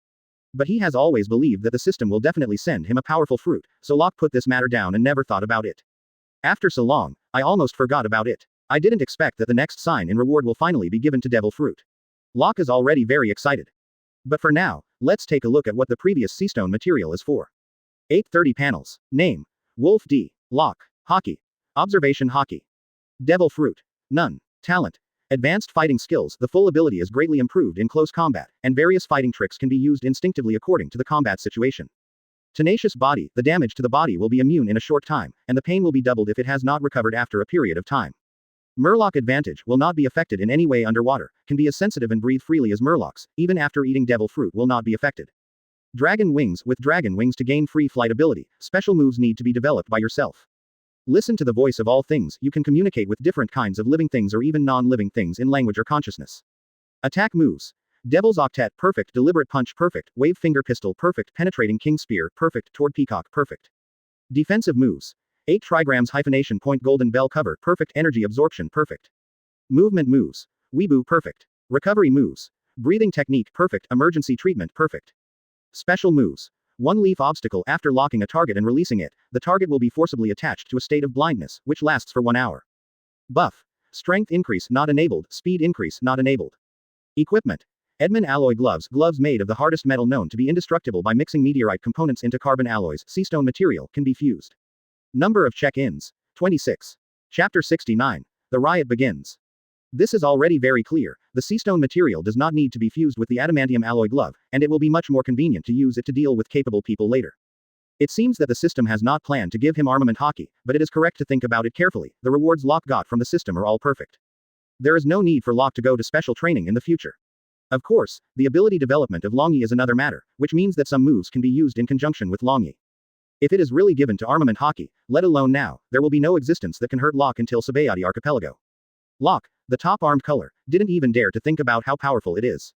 But he has always believed that the system will definitely send him a powerful fruit, so Locke put this matter down and never thought about it. After so long, I almost forgot about it. I didn't expect that the next sign in reward will finally be given to Devil Fruit. Locke is already very excited. But for now, let's take a look at what the previous Seastone material is for. 830 panels. Name. Wolf D. Locke. Hockey. Observation Hockey. Devil Fruit. None. Talent. Advanced fighting skills. The full ability is greatly improved in close combat, and various fighting tricks can be used instinctively according to the combat situation. Tenacious Body. The damage to the body will be immune in a short time, and the pain will be doubled if it has not recovered after a period of time. Murloc Advantage. Will not be affected in any way underwater, can be as sensitive and breathe freely as Murlocs, even after eating Devil Fruit will not be affected. Dragon Wings. With Dragon Wings to gain free flight ability, special moves need to be developed by yourself. Listen to the voice of all things. You can communicate with different kinds of living things or even non-living things in language or consciousness. Attack moves. Devil's Octet. Perfect. Deliberate Punch. Perfect. Wave Finger Pistol. Perfect. Penetrating King Spear. Perfect. Toward Peacock. Perfect. Defensive moves. 8 trigrams hyphenation point Golden Bell Cover. Perfect. Energy Absorption. Perfect. Movement moves. Weebu. Perfect. Recovery moves. Breathing Technique. Perfect. Emergency Treatment. Perfect. Special moves. 1 leaf obstacle. After locking a target and releasing it, the target will be forcibly attached to a state of blindness, which lasts for 1 hour. Buff. Strength increase not enabled. Speed increase not enabled. Equipment. Edmund Alloy Gloves. Gloves made of the hardest metal known to be indestructible by mixing meteorite components into carbon alloys. Seastone material can be fused. Number of check-ins. 26. Chapter 69. The riot begins. This is already very clear. The Seastone material does not need to be fused with the adamantium alloy glove, and it will be much more convenient to use it to deal with capable people later. It seems that the system has not planned to give him armament hockey, but it is correct to think about it carefully. The rewards Locke got from the system are all perfect. There is no need for Locke to go to special training in the future. Of course, the ability development of Longyi is another matter, which means that some moves can be used in conjunction with Longyi. If it is really given to armament hockey, let alone now, there will be no existence that can hurt Locke until Sabayati Archipelago. Locke, the top armed color, didn't even dare to think about how powerful it is.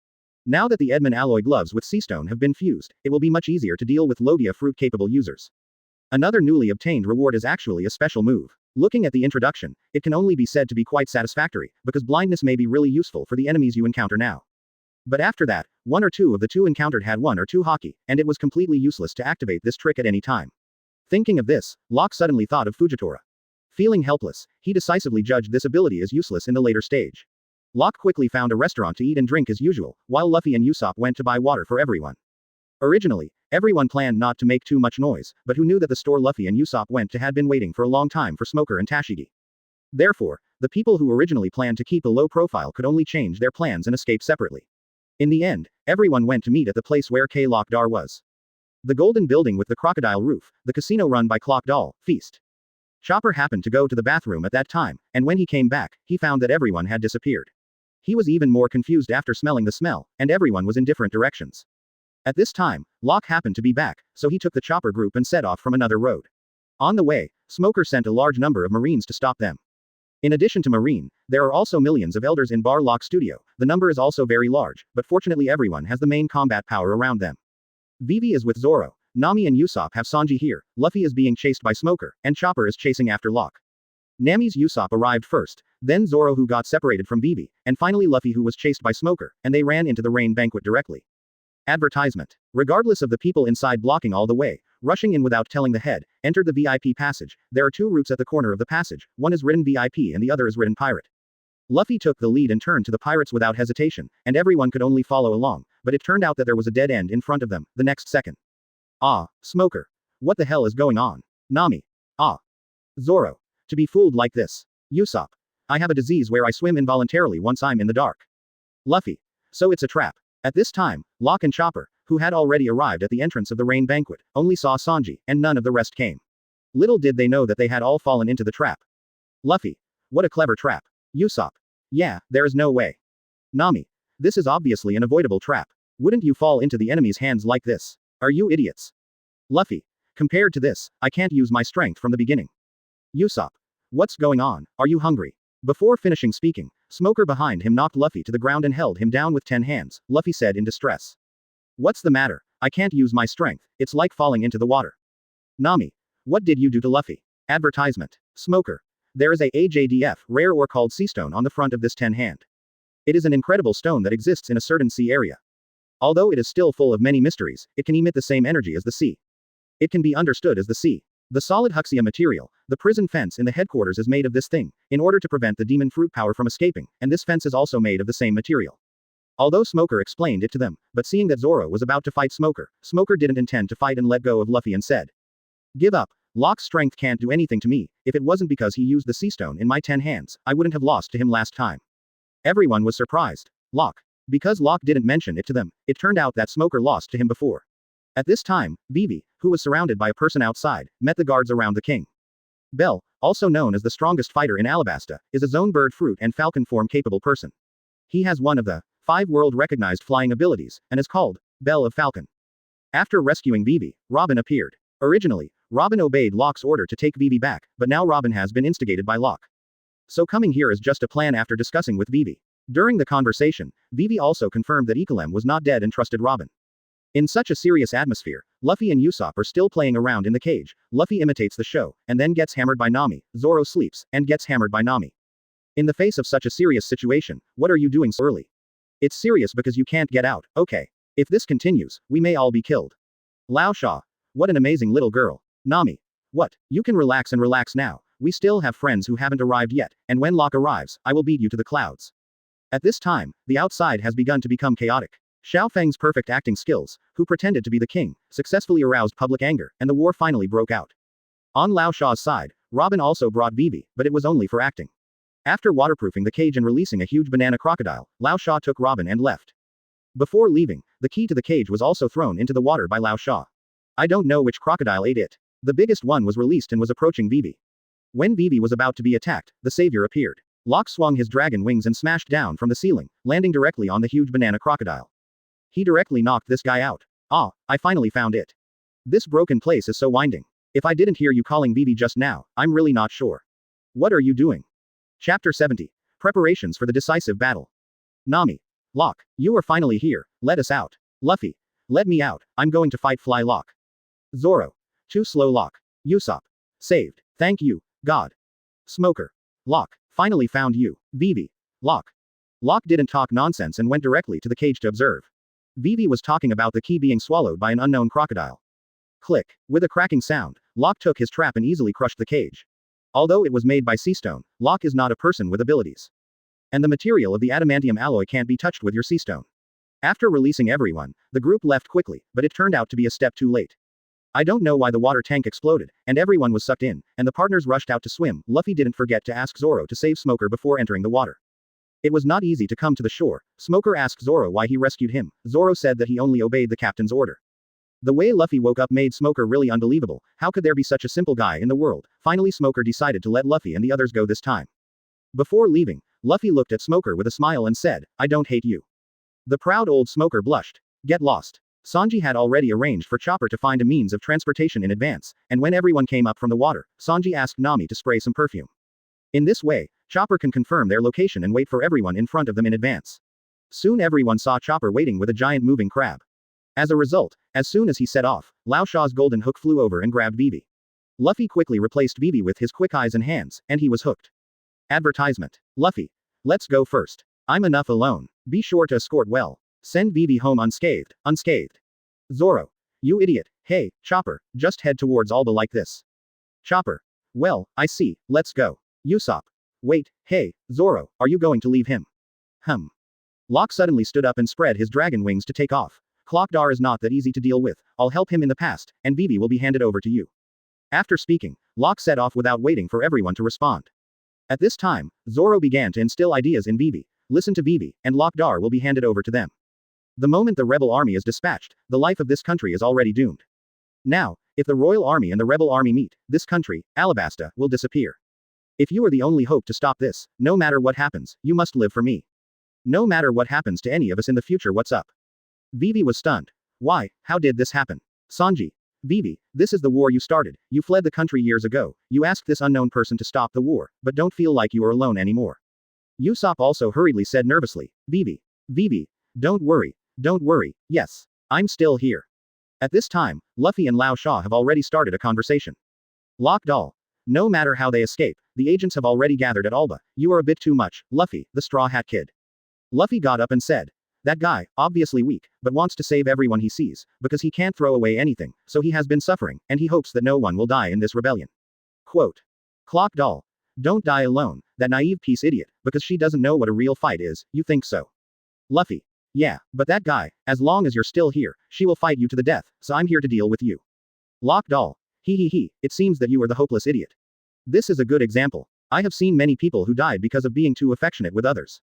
Now that the Edmund alloy gloves with Seastone have been fused, it will be much easier to deal with Logia fruit-capable users. Another newly obtained reward is actually a special move. Looking at the introduction, it can only be said to be quite satisfactory, because blindness may be really useful for the enemies you encounter now. But after that, one or two of the two encountered had 1 or 2 hockey, and it was completely useless to activate this trick at any time. Thinking of this, Locke suddenly thought of Fujitora. Feeling helpless, he decisively judged this ability as useless in the later stage. Locke quickly found a restaurant to eat and drink as usual, while Luffy and Usopp went to buy water for everyone. Originally, everyone planned not to make too much noise, but who knew that the store Luffy and Usopp went to had been waiting for a long time for Smoker and Tashigi. Therefore, the people who originally planned to keep a low profile could only change their plans and escape separately. In the end, everyone went to meet at the place where Locke Dar was. The golden building with the crocodile roof, the casino run by Clock Doll, Feast. Chopper happened to go to the bathroom at that time, and when he came back, he found that everyone had disappeared. He was even more confused after smelling the smell, and everyone was in different directions. At this time, Locke happened to be back, so he took the Chopper group and set off from another road. On the way, Smoker sent a large number of Marines to stop them. In addition to Marine, there are also millions of elders in Bar Locke Studio. The number is also very large, but fortunately everyone has the main combat power around them. Vivi is with Zoro, Nami and Usopp have Sanji here, Luffy is being chased by Smoker, and Chopper is chasing after Locke. Nami's Usopp arrived first, then Zoro who got separated from Vivi, and finally Luffy who was chased by Smoker, and they ran into the rain banquet directly. Advertisement. Regardless of the people inside blocking all the way, rushing in without telling the head, entered the VIP passage. There are 2 routes at the corner of the passage, one is written VIP and the other is written Pirate. Luffy took the lead and turned to the pirates without hesitation, and everyone could only follow along, but it turned out that there was a dead end in front of them, the next second. Ah, Smoker. What the hell is going on? Nami. Ah. Zoro. To be fooled like this. Usopp. I have a disease where I swim involuntarily once I'm in the dark. Luffy. So it's a trap. At this time, Locke and Chopper, who had already arrived at the entrance of the rain banquet, only saw Sanji, and none of the rest came. Little did they know that they had all fallen into the trap. Luffy. What a clever trap. Usopp. Yeah, there is no way. Nami. This is obviously an avoidable trap. Wouldn't you fall into the enemy's hands like this? Are you idiots? Luffy. Compared to this, I can't use my strength from the beginning. Usopp. What's going on? Are you hungry? Before finishing speaking, Smoker behind him knocked Luffy to the ground and held him down with 10 hands, Luffy said in distress. What's the matter? I can't use my strength, it's like falling into the water. Nami. What did you do to Luffy? Advertisement. Smoker. There is a AJDF, rare ore called Seastone on the front of this 10-hand. It is an incredible stone that exists in a certain sea area. Although it is still full of many mysteries, it can emit the same energy as the sea. It can be understood as the sea. The solid Huxia material, the prison fence in the headquarters is made of this thing, in order to prevent the demon fruit power from escaping, and this fence is also made of the same material. Although Smoker explained it to them, but seeing that Zoro was about to fight Smoker, Smoker didn't intend to fight and let go of Luffy and said. Give up. Locke's strength can't do anything to me, if it wasn't because he used the Seastone in my 10 hands, I wouldn't have lost to him last time. Everyone was surprised. Locke. Because Locke didn't mention it to them, it turned out that Smoker lost to him before. At this time, Vivi, who was surrounded by a person outside, met the guards around the king. Bell, also known as the strongest fighter in Alabasta, is a zone bird fruit and falcon form capable person. He has one of the 5 world recognized flying abilities, and is called Bell of Falcon. After rescuing Vivi, Robin appeared. Originally, Robin obeyed Locke's order to take Vivi back, but now Robin has been instigated by Locke. So coming here is just a plan after discussing with Vivi. During the conversation, Vivi also confirmed that Ikalem was not dead and trusted Robin. In such a serious atmosphere, Luffy and Usopp are still playing around in the cage. Luffy imitates the show, and then gets hammered by Nami. Zoro sleeps, and gets hammered by Nami. In the face of such a serious situation, what are you doing so early? It's serious because you can't get out, okay. If this continues, we may all be killed. Lao Sha. What an amazing little girl. Nami. What? You can relax and relax now. We still have friends who haven't arrived yet, and when Locke arrives, I will beat you to the clouds. At this time, the outside has begun to become chaotic. Xiao Feng's perfect acting skills, who pretended to be the king, successfully aroused public anger, and the war finally broke out. On Lao Sha's side, Robin also brought Vivi, but it was only for acting. After waterproofing the cage and releasing a huge banana crocodile, Lao Sha took Robin and left. Before leaving, the key to the cage was also thrown into the water by Lao Sha. I don't know which crocodile ate it. The biggest one was released and was approaching Vivi. When Vivi was about to be attacked, the savior appeared. Locke swung his dragon wings and smashed down from the ceiling, landing directly on the huge banana crocodile. He directly knocked this guy out. Ah, I finally found it. This broken place is so winding. If I didn't hear you calling Vivi just now, I'm really not sure. What are you doing? Chapter 70. Preparations for the decisive battle. Nami. Locke, you are finally here, let us out. Luffy. Let me out, I'm going to fight Fly Locke. Zoro. Too slow Locke. Usopp. Saved. Thank you, God. Smoker. Locke. Finally found you. Vivi. Locke. Locke didn't talk nonsense and went directly to the cage to observe. Vivi was talking about the key being swallowed by an unknown crocodile. Click. With a cracking sound, Locke took his trap and easily crushed the cage. Although it was made by seastone, Locke is not a person with abilities. And the material of the adamantium alloy can't be touched with your seastone. After releasing everyone, the group left quickly, but it turned out to be a step too late. I don't know why the water tank exploded, and everyone was sucked in, and the partners rushed out to swim. Luffy didn't forget to ask Zoro to save Smoker before entering the water. It was not easy to come to the shore. Smoker asked Zoro why he rescued him. Zoro said that he only obeyed the captain's order. The way Luffy woke up made Smoker really unbelievable. How could there be such a simple guy in the world? Finally Smoker decided to let Luffy and the others go this time. Before leaving, Luffy looked at Smoker with a smile and said, I don't hate you. The proud old Smoker blushed. Get lost. Sanji had already arranged for Chopper to find a means of transportation in advance, and when everyone came up from the water, Sanji asked Nami to spray some perfume. In this way, Chopper can confirm their location and wait for everyone in front of them in advance. Soon everyone saw Chopper waiting with a giant moving crab. As a result, as soon as he set off, Lao Shaw's golden hook flew over and grabbed Vivi. Luffy quickly replaced Vivi with his quick eyes and hands, and he was hooked. Advertisement. Luffy. Let's go first. I'm enough alone. Be sure to escort well. Send Vivi home unscathed. Zoro. You idiot. Hey, Chopper, just head towards Alba like this. Chopper. Well, I see, let's go. Usopp. Wait, hey, Zoro, are you going to leave him? Locke suddenly stood up and spread his dragon wings to take off. Clockdar is not that easy to deal with, I'll help him in the past, and Vivi will be handed over to you. After speaking, Locke set off without waiting for everyone to respond. At this time, Zoro began to instill ideas in Vivi. Listen to Vivi, and Lockdar will be handed over to them. The moment the rebel army is dispatched, the life of this country is already doomed. Now, if the royal army and the rebel army meet, this country, Alabasta, will disappear. If you are the only hope to stop this, no matter what happens, you must live for me. No matter what happens to any of us in the future, what's up? Vivi was stunned. Why, how did this happen? Sanji. Vivi, this is the war you started, you fled the country years ago, you asked this unknown person to stop the war, but don't feel like you are alone anymore. Usopp also hurriedly said nervously, Vivi, don't worry, yes, I'm still here. At this time, Luffy and Lao Shaw have already started a conversation. Locke Doll. No matter how they escape, the agents have already gathered at Alba, you are a bit too much, Luffy, the Straw Hat Kid. Luffy got up and said, that guy, obviously weak, but wants to save everyone he sees, because he can't throw away anything, so he has been suffering, and he hopes that no one will die in this rebellion. Quote. Clock Doll. Don't die alone, that naive piece idiot, because she doesn't know what a real fight is, you think so? Luffy. Yeah, but that guy, as long as you're still here, she will fight you to the death, so I'm here to deal with you. Lock Doll. It seems that you are the hopeless idiot. This is a good example. I have seen many people who died because of being too affectionate with others.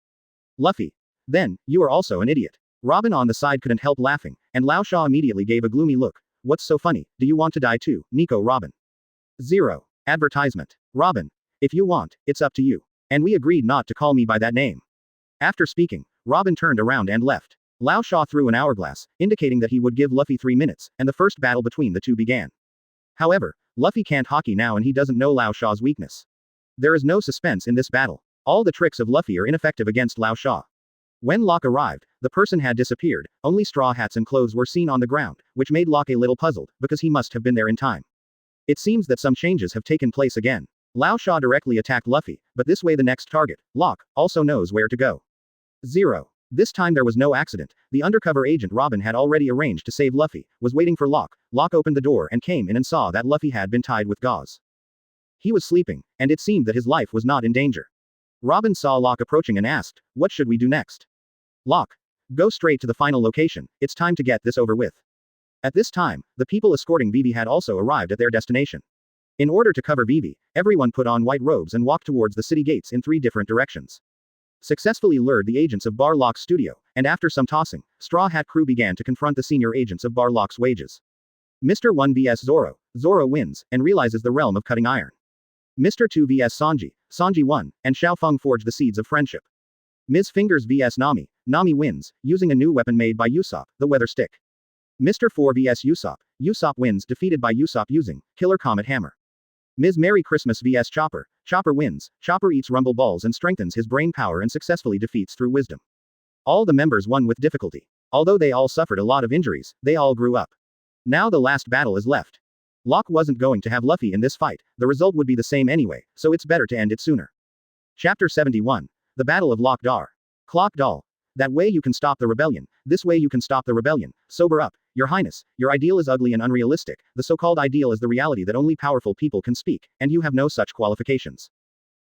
Luffy. Then, you are also an idiot. Robin on the side couldn't help laughing, and Lao Shaw immediately gave a gloomy look. What's so funny, do you want to die too, Nico Robin? 0. Advertisement. Robin. If you want, it's up to you. And we agreed not to call me by that name. After speaking, Robin turned around and left. Lao Shaw threw an hourglass, indicating that he would give Luffy 3 minutes, and the first battle between the two began. However, Luffy can't hockey now and he doesn't know Lao Shaw's weakness. There is no suspense in this battle. All the tricks of Luffy are ineffective against Lao Shaw. When Locke arrived, the person had disappeared, only straw hats and clothes were seen on the ground, which made Locke a little puzzled, because he must have been there in time. It seems that some changes have taken place again. Lao Shaw directly attacked Luffy, but this way the next target, Locke, also knows where to go. 0. This time there was no accident, the undercover agent Robin had already arranged to save Luffy, was waiting for Locke. Locke opened the door and came in and saw that Luffy had been tied with gauze. He was sleeping, and it seemed that his life was not in danger. Robin saw Locke approaching and asked, what should we do next? Locke. Go straight to the final location, it's time to get this over with. At this time, the people escorting Vivi had also arrived at their destination. In order to cover Vivi, everyone put on white robes and walked towards the city gates in 3 different directions. Successfully lured the agents of Bar Locke's studio, and after some tossing, Straw Hat crew began to confront the senior agents of Bar Locke's wages. Mr. 1 vs Zoro. Zoro wins, and realizes the realm of cutting iron. Mr. 2 vs Sanji. Sanji won, and Xiao Feng forged the seeds of friendship. Ms. Fingers vs Nami. Nami wins, using a new weapon made by Usopp, the weather stick. Mr. 4 vs Usopp. Usopp wins, defeated by Usopp using Killer Comet Hammer. Ms. Merry Christmas vs Chopper. Chopper wins. Chopper eats rumble balls and strengthens his brain power and successfully defeats through wisdom. All the members won with difficulty. Although they all suffered a lot of injuries, they all grew up. Now the last battle is left. Locke wasn't going to have Luffy in this fight, the result would be the same anyway, so it's better to end it sooner. Chapter 71. The Battle of Locke Dar. Clock Doll. That way you can stop the rebellion, this way you can stop the rebellion. Sober up, Your Highness, your ideal is ugly and unrealistic, the so-called ideal is the reality that only powerful people can speak, and you have no such qualifications.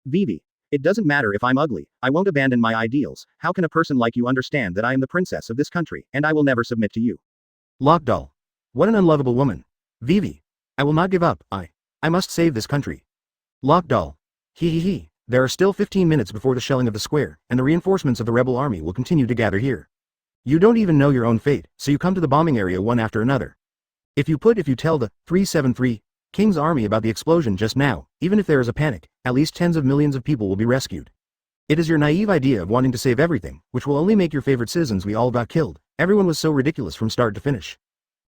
Vivi. It doesn't matter if I'm ugly, I won't abandon my ideals, how can a person like you understand that I am the princess of this country, and I will never submit to you? Locke Doll. What an unlovable woman. Vivi. I will not give up, I must save this country. Locke Doll. He. There are still 15 minutes before the shelling of the square, and the reinforcements of the rebel army will continue to gather here. You don't even know your own fate, so you come to the bombing area one after another. If you tell the 373 King's army about the explosion just now, even if there is a panic, at least tens of millions of people will be rescued. It is your naive idea of wanting to save everything, which will only make your favorite citizens we all got killed. Everyone was so ridiculous from start to finish.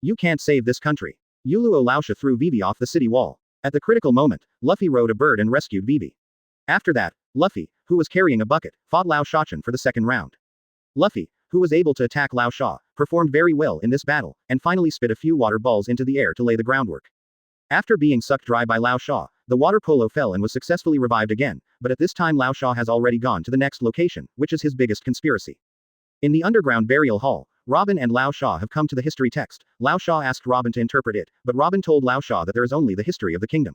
You can't save this country. Yuluo Laosha threw Vivi off the city wall. At the critical moment, Luffy rode a bird and rescued Vivi. After that, Luffy, who was carrying a bucket, fought Lao Shachan for the second round. Luffy, who was able to attack Lao Sha, performed very well in this battle, and finally spit a few water balls into the air to lay the groundwork. After being sucked dry by Lao Sha, the water polo fell and was successfully revived again, but at this time Lao Sha has already gone to the next location, which is his biggest conspiracy. In the underground burial hall, Robin and Lao Sha have come to the history text. Lao Sha asked Robin to interpret it, but Robin told Lao Sha that there is only the history of the kingdom.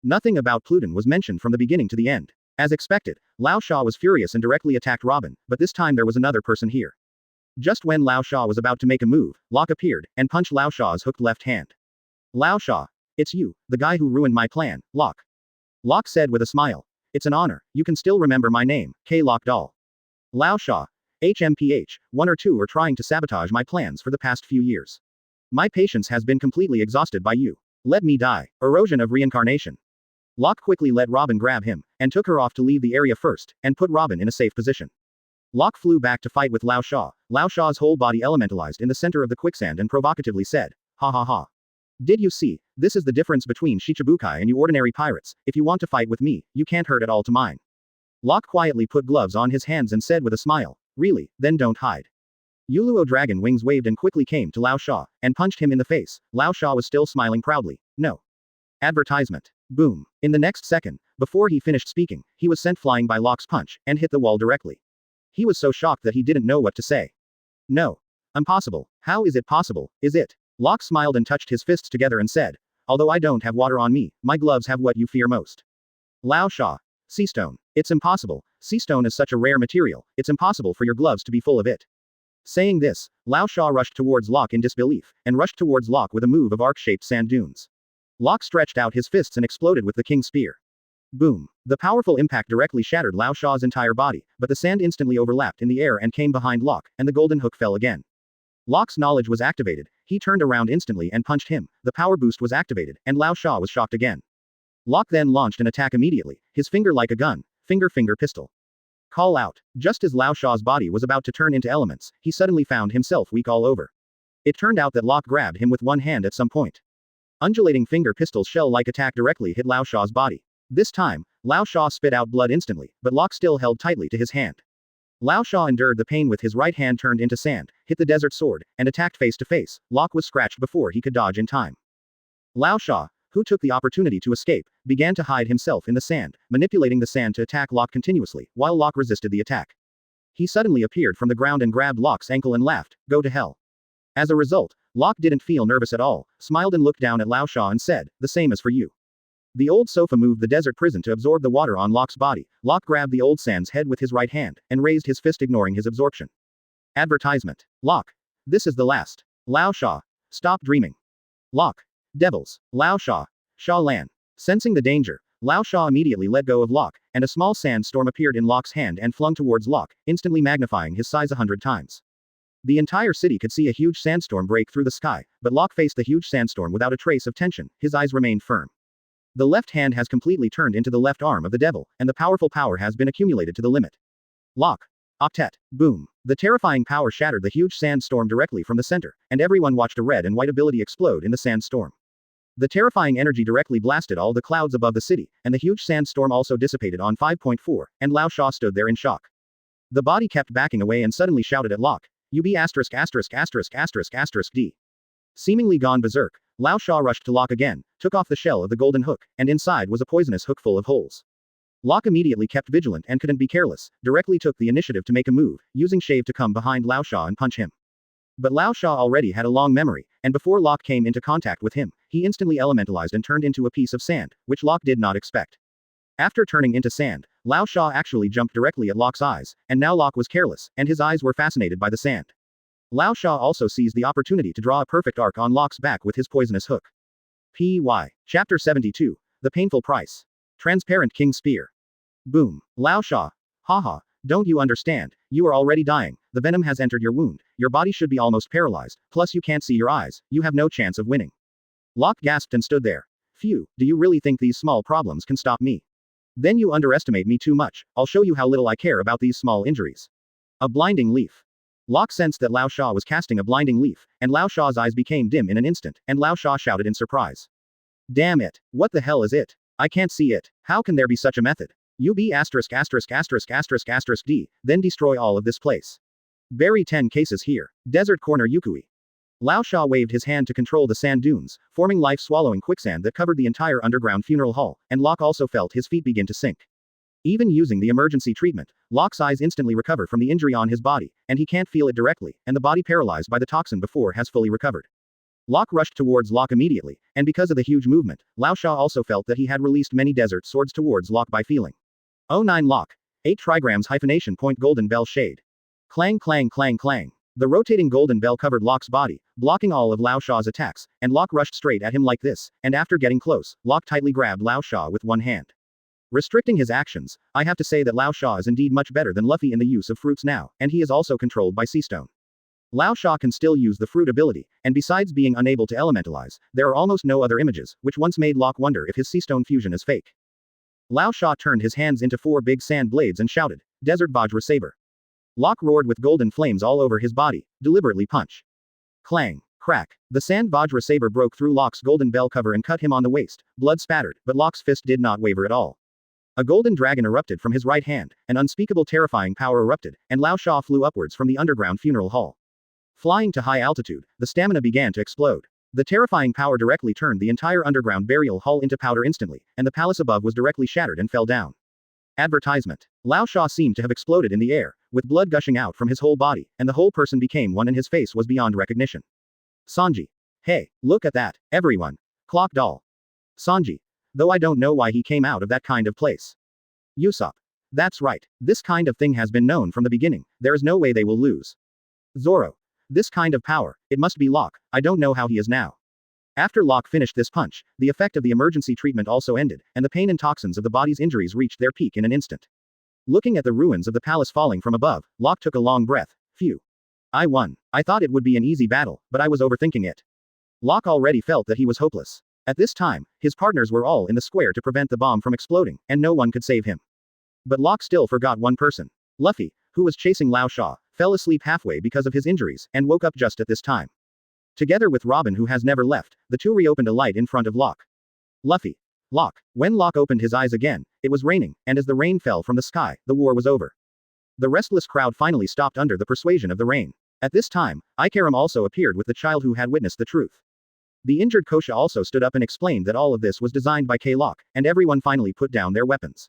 Nothing about Pluton was mentioned from the beginning to the end. As expected, Lao Sha was furious and directly attacked Robin, but this time there was another person here. Just when Lao Sha was about to make a move, Locke appeared, and punched Lao Sha's hooked left hand. Lao Sha. It's you, the guy who ruined my plan, Locke. Locke said with a smile. It's an honor, you can still remember my name, K. Locke Doll. Lao Sha. HMPH, one or two are trying to sabotage my plans for the past few years. My patience has been completely exhausted by you. Let me die. Erosion of reincarnation. Locke quickly let Robin grab him, and took her off to leave the area first, and put Robin in a safe position. Locke flew back to fight with Lao Sha. Lao Sha's whole body elementalized in the center of the quicksand and provocatively said, ha ha ha. Did you see, this is the difference between Shichibukai and you ordinary pirates, if you want to fight with me, you can't hurt at all to mine. Locke quietly put gloves on his hands and said with a smile, really, then don't hide. Yuluo Dragon Wings waved and quickly came to Lao Sha, and punched him in the face. Lao Sha was still smiling proudly. No. Advertisement. Boom. In the next second, before he finished speaking, he was sent flying by Locke's punch, and hit the wall directly. He was so shocked that he didn't know what to say. No. Impossible. How is it possible, is it? Locke smiled and touched his fists together and said, although I don't have water on me, my gloves have what you fear most. Lao Sha. Sea stone. It's impossible. Sea stone is such a rare material, it's impossible for your gloves to be full of it. Saying this, Lao Sha rushed towards Locke in disbelief, and rushed towards Locke with a move of arc-shaped sand dunes. Locke stretched out his fists and exploded with the king's spear. Boom. The powerful impact directly shattered Lao Sha's entire body, but the sand instantly overlapped in the air and came behind Locke, and the golden hook fell again. Locke's knowledge was activated, he turned around instantly and punched him, the power boost was activated, and Lao Sha was shocked again. Locke then launched an attack immediately, his finger like a gun, finger pistol. Call out. Just as Lao Sha's body was about to turn into elements, he suddenly found himself weak all over. It turned out that Locke grabbed him with one hand at some point. Undulating finger pistol shell-like attack directly hit Lao Sha's body. This time, Lao Sha spit out blood instantly, but Locke still held tightly to his hand. Lao Sha endured the pain with his right hand turned into sand, hit the desert sword, and attacked face to face. Locke was scratched before he could dodge in time. Lao Sha, who took the opportunity to escape, began to hide himself in the sand, manipulating the sand to attack Locke continuously, while Locke resisted the attack. He suddenly appeared from the ground and grabbed Locke's ankle and laughed, go to hell. As a result, Locke didn't feel nervous at all, smiled and looked down at Lao Sha and said, the same as for you. The old sofa moved the desert prison to absorb the water on Locke's body. Locke grabbed the old sand's head with his right hand, and raised his fist ignoring his absorption. Advertisement. Locke. This is the last. Lao Sha. Stop dreaming. Locke. Devils. Lao Sha. Sha Lan. Sensing the danger, Lao Sha immediately let go of Locke, and a small sandstorm appeared in Locke's hand and flung towards Locke, instantly magnifying his size 100 times. The entire city could see a huge sandstorm break through the sky, but Locke faced the huge sandstorm without a trace of tension, his eyes remained firm. The left hand has completely turned into the left arm of the devil, and the powerful power has been accumulated to the limit. Locke. Octet. Boom. The terrifying power shattered the huge sandstorm directly from the center, and everyone watched a red and white ability explode in the sandstorm. The terrifying energy directly blasted all the clouds above the city, and the huge sandstorm also dissipated on 5.4, and Lao Sha stood there in shock. The body kept backing away and suddenly shouted at Locke, "UB asterisk asterisk asterisk asterisk asterisk D." Seemingly gone berserk, Lao Sha rushed to Locke again, took off the shell of the golden hook, and inside was a poisonous hook full of holes. Locke immediately kept vigilant and couldn't be careless, directly took the initiative to make a move, using Shave to come behind Lao Sha and punch him. But Lao Sha already had a long memory, and before Locke came into contact with him, he instantly elementalized and turned into a piece of sand, which Locke did not expect. After turning into sand, Lao Sha actually jumped directly at Locke's eyes, and now Locke was careless, and his eyes were fascinated by the sand. Lao Sha also seized the opportunity to draw a perfect arc on Locke's back with his poisonous hook. P.Y. Chapter 72. The Painful Price. Transparent King Spear. Boom. Lao Sha. Haha, don't you understand? You are already dying, the venom has entered your wound, your body should be almost paralyzed, plus you can't see your eyes, you have no chance of winning. Locke gasped and stood there. Phew, do you really think these small problems can stop me? Then you underestimate me too much, I'll show you how little I care about these small injuries. A blinding leaf. Locke sensed that Lao Sha was casting a blinding leaf, and Lao Sha's eyes became dim in an instant, and Lao Sha shouted in surprise. Damn it, what the hell is it? I can't see it, how can there be such a method? UB asterisk asterisk asterisk asterisk asterisk D, then destroy all of this place. Bury 10 cases here. Desert Corner Yukui. Lao Sha waved his hand to control the sand dunes, forming life-swallowing quicksand that covered the entire underground funeral hall, and Locke also felt his feet begin to sink. Even using the emergency treatment, Locke's eyes instantly recover from the injury on his body, and he can't feel it directly, and the body paralyzed by the toxin before has fully recovered. Locke rushed towards Locke immediately, and because of the huge movement, Lao Sha also felt that he had released many desert swords towards Locke by feeling. 09 Locke. 8 trigrams hyphenation point golden bell shade. Clang clang clang clang. The rotating golden bell covered Locke's body, blocking all of Lao Sha's attacks, and Locke rushed straight at him like this, and after getting close, Locke tightly grabbed Lao Sha with one hand. Restricting his actions, I have to say that Lao Sha is indeed much better than Luffy in the use of fruits now, and he is also controlled by Sea Stone. Lao Sha can still use the fruit ability, and besides being unable to elementalize, there are almost no other images, which once made Locke wonder if his Sea Stone fusion is fake. Lao Sha turned his hands into 4 big sand blades and shouted, Desert Vajra Saber. Locke roared with golden flames all over his body, deliberately punch. Clang, crack, the sand Vajra Saber broke through Locke's golden bell cover and cut him on the waist, blood spattered, but Locke's fist did not waver at all. A golden dragon erupted from his right hand, an unspeakable terrifying power erupted, and Lao Sha flew upwards from the underground funeral hall. Flying to high altitude, the stamina began to explode. The terrifying power directly turned the entire underground burial hall into powder instantly, and the palace above was directly shattered and fell down. Advertisement. Lao Sha seemed to have exploded in the air, with blood gushing out from his whole body, and the whole person became one and his face was beyond recognition. Sanji. Hey, look at that, everyone. Clock doll. Sanji. Though I don't know why he came out of that kind of place. Usopp. That's right, this kind of thing has been known from the beginning, there is no way they will lose. Zoro. This kind of power, it must be Locke, I don't know how he is now. After Locke finished this punch, the effect of the emergency treatment also ended, and the pain and toxins of the body's injuries reached their peak in an instant. Looking at the ruins of the palace falling from above, Locke took a long breath. Phew. I won. I thought it would be an easy battle, but I was overthinking it. Locke already felt that he was hopeless. At this time, his partners were all in the square to prevent the bomb from exploding, and no one could save him. But Locke still forgot one person. Luffy, who was chasing Lao Sha, fell asleep halfway because of his injuries, and woke up just at this time. Together with Robin who has never left, the two reopened a light in front of Locke. Luffy. Locke. When Locke opened his eyes again, it was raining, and as the rain fell from the sky, the war was over. The restless crowd finally stopped under the persuasion of the rain. At this time, Ikaram also appeared with the child who had witnessed the truth. The injured Kosha also stood up and explained that all of this was designed by Locke, and everyone finally put down their weapons.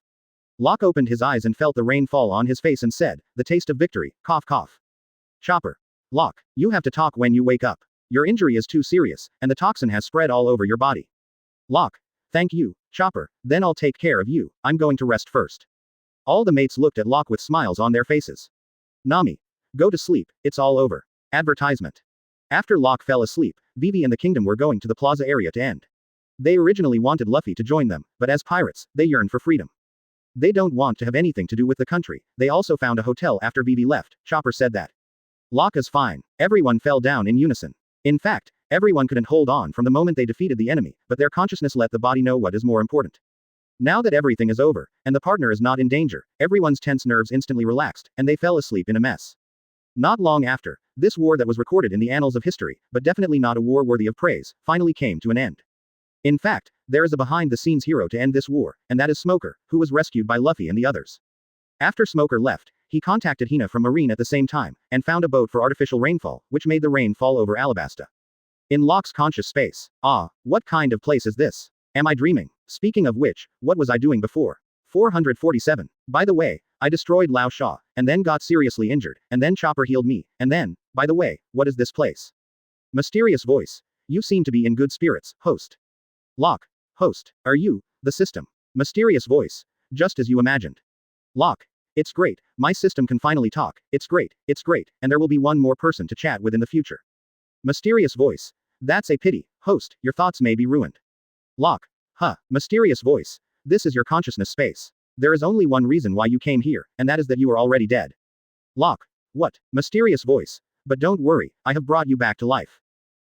Locke opened his eyes and felt the rain fall on his face and said, the taste of victory, cough cough. Chopper. Locke, you have to talk when you wake up. Your injury is too serious, and the toxin has spread all over your body. Locke. Thank you, Chopper, then I'll take care of you, I'm going to rest first. All the mates looked at Locke with smiles on their faces. Nami. Go to sleep, it's all over. Advertisement. After Locke fell asleep, Vivi and the kingdom were going to the plaza area to end. They originally wanted Luffy to join them, but as pirates, they yearn for freedom. They don't want to have anything to do with the country. They also found a hotel after Vivi left. Chopper said that. Locke is fine. Everyone fell down in unison. In fact, everyone couldn't hold on from the moment they defeated the enemy, but their consciousness let the body know what is more important. Now that everything is over, and the partner is not in danger, everyone's tense nerves instantly relaxed, and they fell asleep in a mess. Not long after, this war that was recorded in the annals of history, but definitely not a war worthy of praise, finally came to an end. In fact, there is a behind-the-scenes hero to end this war, and that is Smoker, who was rescued by Luffy and the others. After Smoker left, he contacted Hina from Marine at the same time, and found a boat for artificial rainfall, which made the rain fall over Alabasta. In Locke's conscious space. Ah, what kind of place is this? Am I dreaming? Speaking of which, what was I doing before? 447. By the way, I destroyed Lao Sha, and then got seriously injured, and then Chopper healed me, and then, by the way, what is this place? Mysterious voice. You seem to be in good spirits, host. Locke. Host. Are you, the system? Mysterious voice. Just as you imagined. Locke. It's great, my system can finally talk, it's great, and there will be one more person to chat with in the future. Mysterious voice. That's a pity, host, your thoughts may be ruined. Locke. Huh, mysterious voice. This is your consciousness space. There is only one reason why you came here, and that is that you are already dead. Locke. What? Mysterious voice. But don't worry, I have brought you back to life.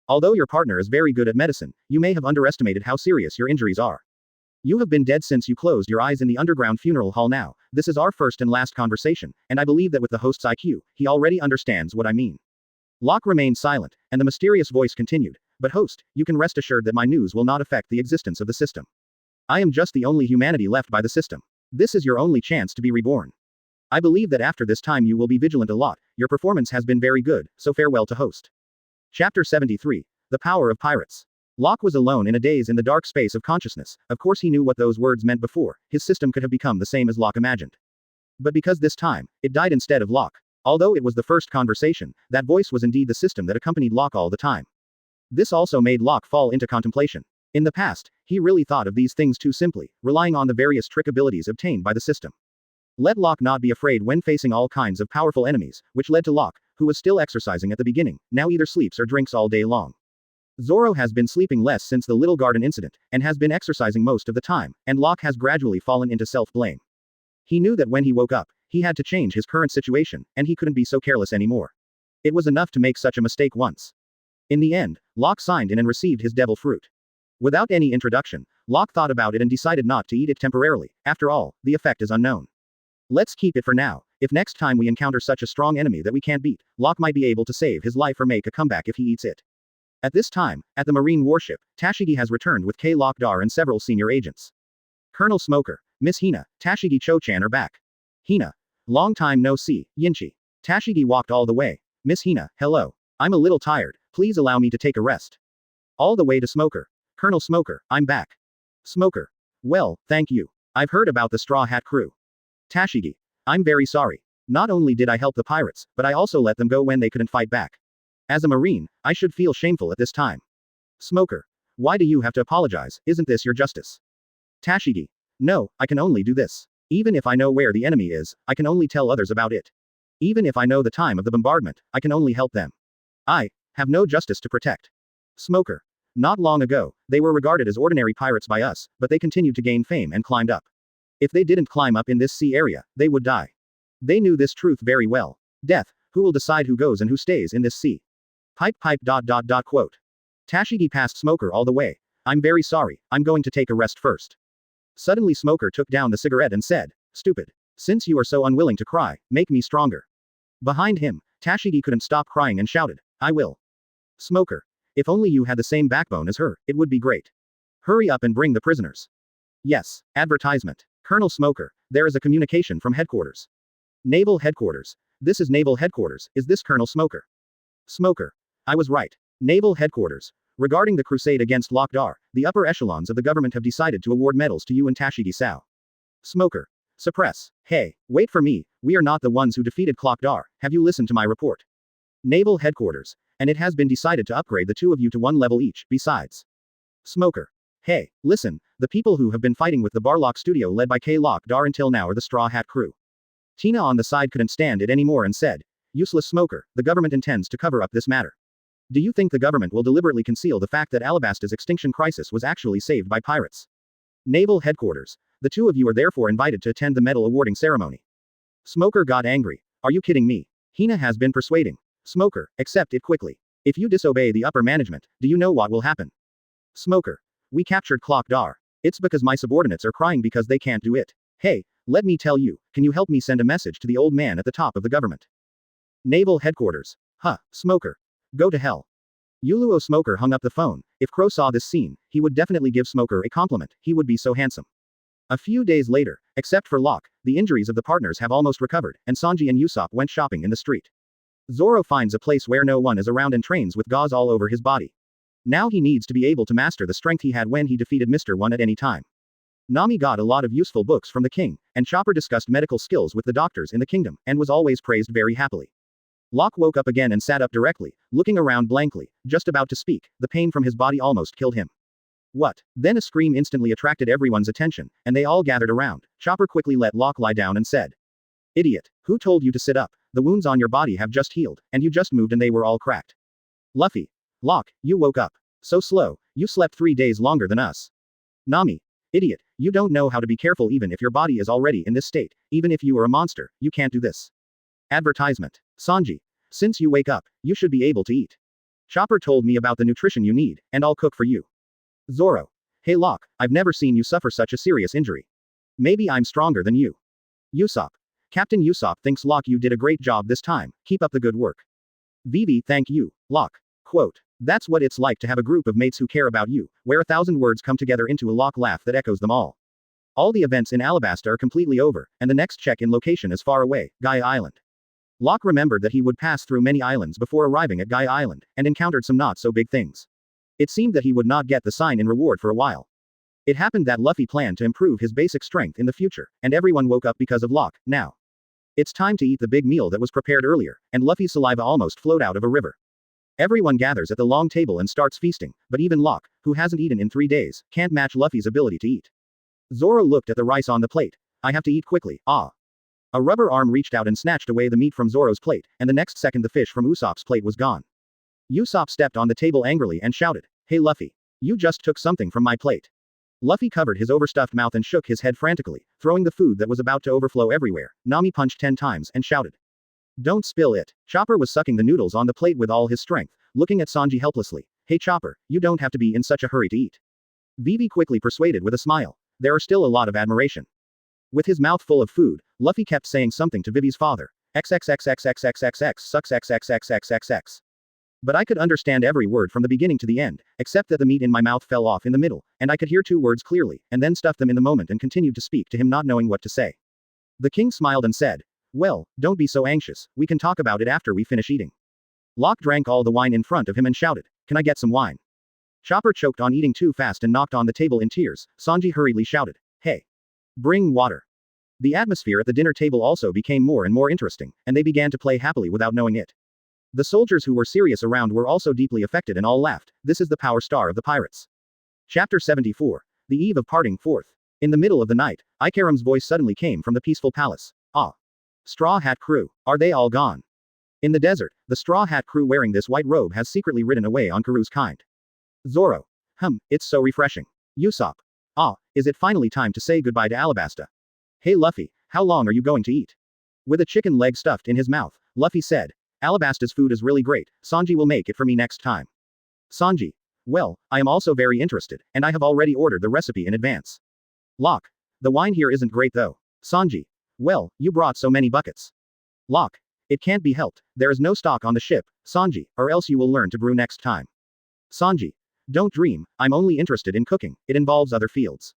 Although your partner is very good at medicine, you may have underestimated how serious your injuries are. You have been dead since you closed your eyes in the underground funeral hall now, this is our first and last conversation, and I believe that with the host's IQ, he already understands what I mean. Locke remained silent, and the mysterious voice continued, but host, you can rest assured that my news will not affect the existence of the system. I am just the only humanity left by the system. This is your only chance to be reborn. I believe that after this time you will be vigilant a lot, your performance has been very good, so farewell to host. Chapter 73. The Power of Pirates. Locke was alone in a daze in the dark space of consciousness, of course he knew what those words meant before, his system could have become the same as Locke imagined. But because this time, it died instead of Locke. Although it was the first conversation, that voice was indeed the system that accompanied Locke all the time. This also made Locke fall into contemplation. In the past, he really thought of these things too simply, relying on the various trick abilities obtained by the system. Let Locke not be afraid when facing all kinds of powerful enemies, which led to Locke, who was still exercising at the beginning, now either sleeps or drinks all day long. Zoro has been sleeping less since the Little Garden incident, and has been exercising most of the time, and Locke has gradually fallen into self-blame. He knew that when he woke up, he had to change his current situation, and he couldn't be so careless anymore. It was enough to make such a mistake once. In the end, Locke signed in and received his devil fruit. Without any introduction, Locke thought about it and decided not to eat it temporarily, after all, the effect is unknown. Let's keep it for now. If next time we encounter such a strong enemy that we can't beat, Locke might be able to save his life or make a comeback if he eats it. At this time, at the Marine warship, Tashigi has returned with Locke Dar and several senior agents. Colonel Smoker, Miss Hina, Tashigi Cho-chan are back. Hina. Long time no see, Yinchi. Tashigi walked all the way. Miss Hina, hello. I'm a little tired, please allow me to take a rest. All the way to Smoker. Colonel Smoker, I'm back. Smoker. Well, thank you. I've heard about the Straw Hat crew. Tashigi. I'm very sorry. Not only did I help the pirates, but I also let them go when they couldn't fight back. As a Marine, I should feel shameful at this time. Smoker. Why do you have to apologize, isn't this your justice? Tashigi. No, I can only do this. Even if I know where the enemy is, I can only tell others about it. Even if I know the time of the bombardment, I can only help them. I have no justice to protect. Smoker. Not long ago, they were regarded as ordinary pirates by us, but they continued to gain fame and climbed up. If they didn't climb up in this sea area, they would die. They knew this truth very well. Death, who will decide who goes and who stays in this sea? Pipe. Quote. Tashigi passed Smoker all the way. I'm very sorry, I'm going to take a rest first. Suddenly Smoker took down the cigarette and said, stupid. Since you are so unwilling to cry, make me stronger. Behind him, Tashigi couldn't stop crying and shouted, I will. Smoker. If only you had the same backbone as her, it would be great. Hurry up and bring the prisoners. Yes. Advertisement. Colonel Smoker, there is a communication from headquarters. Naval headquarters. This is Naval headquarters, is this Colonel Smoker? Smoker. I was right. Naval headquarters. Regarding the crusade against Locke Dar, the upper echelons of the government have decided to award medals to you and Tashigi Sao. Smoker. Suppress. Hey, wait for me, we are not the ones who defeated Locke Dar, have you listened to my report? Naval headquarters. And it has been decided to upgrade the two of you to one level each, besides. Smoker. Hey, listen, the people who have been fighting with the Baroque studio led by Locke Dar until now are the Straw Hat crew. Tina on the side couldn't stand it anymore and said, useless Smoker, the government intends to cover up this matter. Do you think the government will deliberately conceal the fact that Alabasta's extinction crisis was actually saved by pirates? Naval headquarters. The two of you are therefore invited to attend the medal awarding ceremony. Smoker got angry. Are you kidding me? Hina has been persuading. Smoker, accept it quickly. If you disobey the upper management, do you know what will happen? Smoker. We captured Locke Dar. It's because my subordinates are crying because they can't do it. Hey, let me tell you, can you help me send a message to the old man at the top of the government? Naval headquarters. Huh, Smoker. Go to hell. Uluo Smoker hung up the phone. If Crow saw this scene, he would definitely give Smoker a compliment, he would be so handsome. A few days later, except for Locke, the injuries of the partners have almost recovered, and Sanji and Usopp went shopping in the street. Zoro finds a place where no one is around and trains with gauze all over his body. Now he needs to be able to master the strength he had when he defeated Mr. One at any time. Nami got a lot of useful books from the king, and Chopper discussed medical skills with the doctors in the kingdom, and was always praised very happily. Locke woke up again and sat up directly, looking around blankly, just about to speak. The pain from his body almost killed him. What? Then a scream instantly attracted everyone's attention, and they all gathered around. Chopper quickly let Locke lie down and said, "Idiot, who told you to sit up? The wounds on your body have just healed, and you just moved and they were all cracked." Luffy. Locke, you woke up. So slow, you slept 3 days longer than us. Nami. Idiot, you don't know how to be careful even if your body is already in this state, even if you are a monster, you can't do this. Advertisement. Sanji. Since you wake up, you should be able to eat. Chopper told me about the nutrition you need, and I'll cook for you. Zoro. Hey Locke, I've never seen you suffer such a serious injury. Maybe I'm stronger than you. Usopp. Captain Usopp thinks Locke you did a great job this time, keep up the good work. Vivi thank you, Locke. Quote. That's what it's like to have a group of mates who care about you, where 1,000 words come together into a Locke laugh that echoes them all. All the events in Alabasta are completely over, and the next check-in location is far away, Gaia Island. Locke remembered that he would pass through many islands before arriving at Gaia Island, and encountered some not-so-big things. It seemed that he would not get the sign in reward for a while. It happened that Luffy planned to improve his basic strength in the future, and everyone woke up because of Locke. Now. It's time to eat the big meal that was prepared earlier, and Luffy's saliva almost flowed out of a river. Everyone gathers at the long table and starts feasting, but even Locke, who hasn't eaten in 3 days, can't match Luffy's ability to eat. Zoro looked at the rice on the plate. I have to eat quickly, ah. A rubber arm reached out and snatched away the meat from Zoro's plate, and the next second the fish from Usopp's plate was gone. Usopp stepped on the table angrily and shouted, "Hey Luffy! You just took something from my plate." Luffy covered his overstuffed mouth and shook his head frantically, throwing the food that was about to overflow everywhere. Nami punched 10 times and shouted, "Don't spill it." Chopper was sucking the noodles on the plate with all his strength, looking at Sanji helplessly. Hey Chopper, you don't have to be in such a hurry to eat. Vivi quickly persuaded with a smile. There are still a lot of admiration. With his mouth full of food, Luffy kept saying something to Vivi's father. XXXXXXXX sucks XXXXXXX. But I could understand every word from the beginning to the end, except that the meat in my mouth fell off in the middle, and I could hear 2 words clearly, and then stuffed them in the moment and continued to speak to him not knowing what to say. The king smiled and said, "Well, don't be so anxious, we can talk about it after we finish eating." Locke drank all the wine in front of him and shouted, "Can I get some wine?" Chopper choked on eating too fast and knocked on the table in tears. Sanji hurriedly shouted, "Hey! Bring water." The atmosphere at the dinner table also became more and more interesting, and they began to play happily without knowing it. The soldiers who were serious around were also deeply affected and all laughed. This is the power star of the pirates. Chapter 74. The eve of parting forth. In the middle of the night, Ikaram's voice suddenly came from the peaceful palace. Ah. Straw Hat Crew. Are they all gone? In the desert, the Straw Hat Crew wearing this white robe has secretly ridden away on Karoo's kind. Zoro. It's so refreshing. Usopp. Ah, is it finally time to say goodbye to Alabasta? Hey Luffy, how long are you going to eat? With a chicken leg stuffed in his mouth, Luffy said, Alabasta's food is really great, Sanji will make it for me next time. Sanji. Well, I am also very interested, and I have already ordered the recipe in advance. Locke. The wine here isn't great though. Sanji. Well, you brought so many buckets. Locke. It can't be helped, there is no stock on the ship, Sanji, or else you will learn to brew next time. Sanji. Don't dream, I'm only interested in cooking, it involves other fields.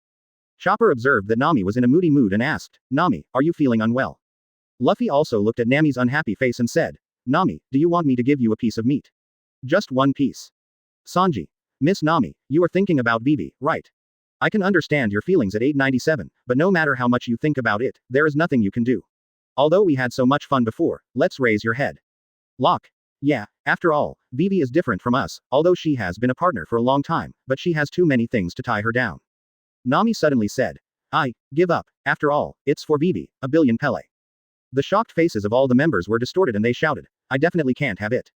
Chopper observed that Nami was in a moody mood and asked, Nami, are you feeling unwell? Luffy also looked at Nami's unhappy face and said, Nami, do you want me to give you a piece of meat? Just one piece. Sanji. Miss Nami, you are thinking about Vivi, right? I can understand your feelings at 897, but no matter how much you think about it, there is nothing you can do. Although we had so much fun before, let's raise your head. Locke. Yeah, after all, Vivi is different from us, although she has been a partner for a long time, but she has too many things to tie her down. Nami suddenly said, I give up, after all, it's for Vivi, a billion Pele. The shocked faces of all the members were distorted and they shouted, I definitely can't have it.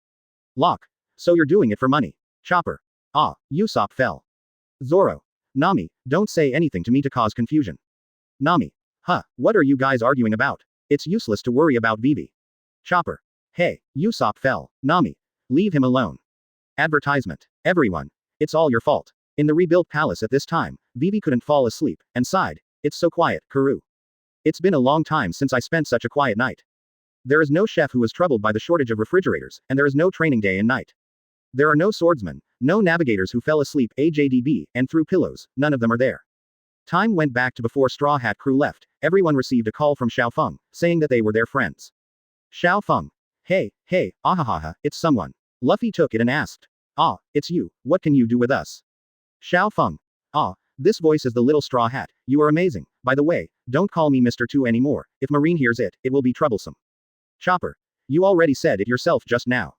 Locke. So you're doing it for money. Chopper. Ah, Usopp fell. Zoro. Nami, don't say anything to me to cause confusion. Nami. What are you guys arguing about? It's useless to worry about Vivi. Chopper. Hey, Usopp fell. Nami. Leave him alone. Advertisement. Everyone. It's all your fault. In the rebuilt palace at this time, Vivi couldn't fall asleep, and sighed. It's so quiet, Kuru. It's been a long time since I spent such a quiet night. There is no chef who is troubled by the shortage of refrigerators, and there is no training day and night. There are no swordsmen, no navigators who fell asleep AJDB, and threw pillows, none of them are there. Time went back to before Straw Hat Crew left, everyone received a call from Xiao Feng, saying that they were their friends. Xiao Feng. Hey, ahahaha, it's someone. Luffy took it and asked. Ah, it's you, what can you do with us? Xiao Feng. Ah, this voice is the little straw hat, you are amazing, by the way, don't call me Mr. 2 anymore, if Marine hears it, it will be troublesome. Chopper. You already said it yourself just now.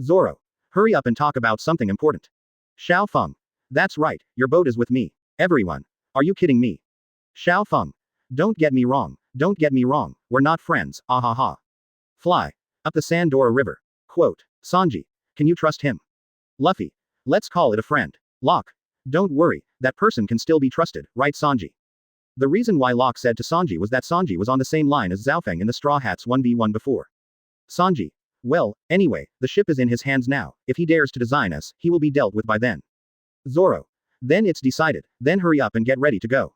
Zoro. Hurry up and talk about something important. Xiao Feng. That's right, your boat is with me. Everyone. Are you kidding me? Xiao Feng. Don't get me wrong, we're not friends, ahaha. Fly. Up the Sandora River. Quote. Sanji. Can you trust him? Luffy. Let's call it a friend. Locke. Don't worry, that person can still be trusted, right Sanji? The reason why Locke said to Sanji was that Sanji was on the same line as Zhaofeng in the Straw Hats 1v1 before. Sanji. Well, anyway, the ship is in his hands now, if he dares to design us, he will be dealt with by then. Zoro. Then it's decided, then hurry up and get ready to go.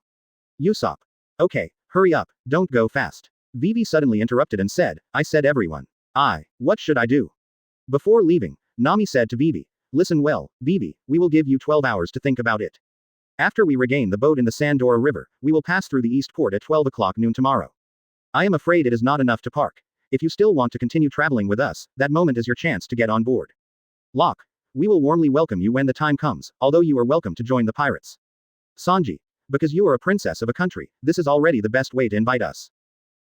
Usopp. Okay, hurry up, don't go fast. Vivi suddenly interrupted and said, I said everyone. What should I do? Before leaving, Nami said to Vivi, listen well, Vivi, we will give you 12 hours to think about it. After we regain the boat in the Sandora River, we will pass through the East Port at 12 o'clock noon tomorrow. I am afraid it is not enough to park. If you still want to continue traveling with us, that moment is your chance to get on board. Locke. We will warmly welcome you when the time comes, although you are welcome to join the pirates. Sanji. Because you are a princess of a country, this is already the best way to invite us.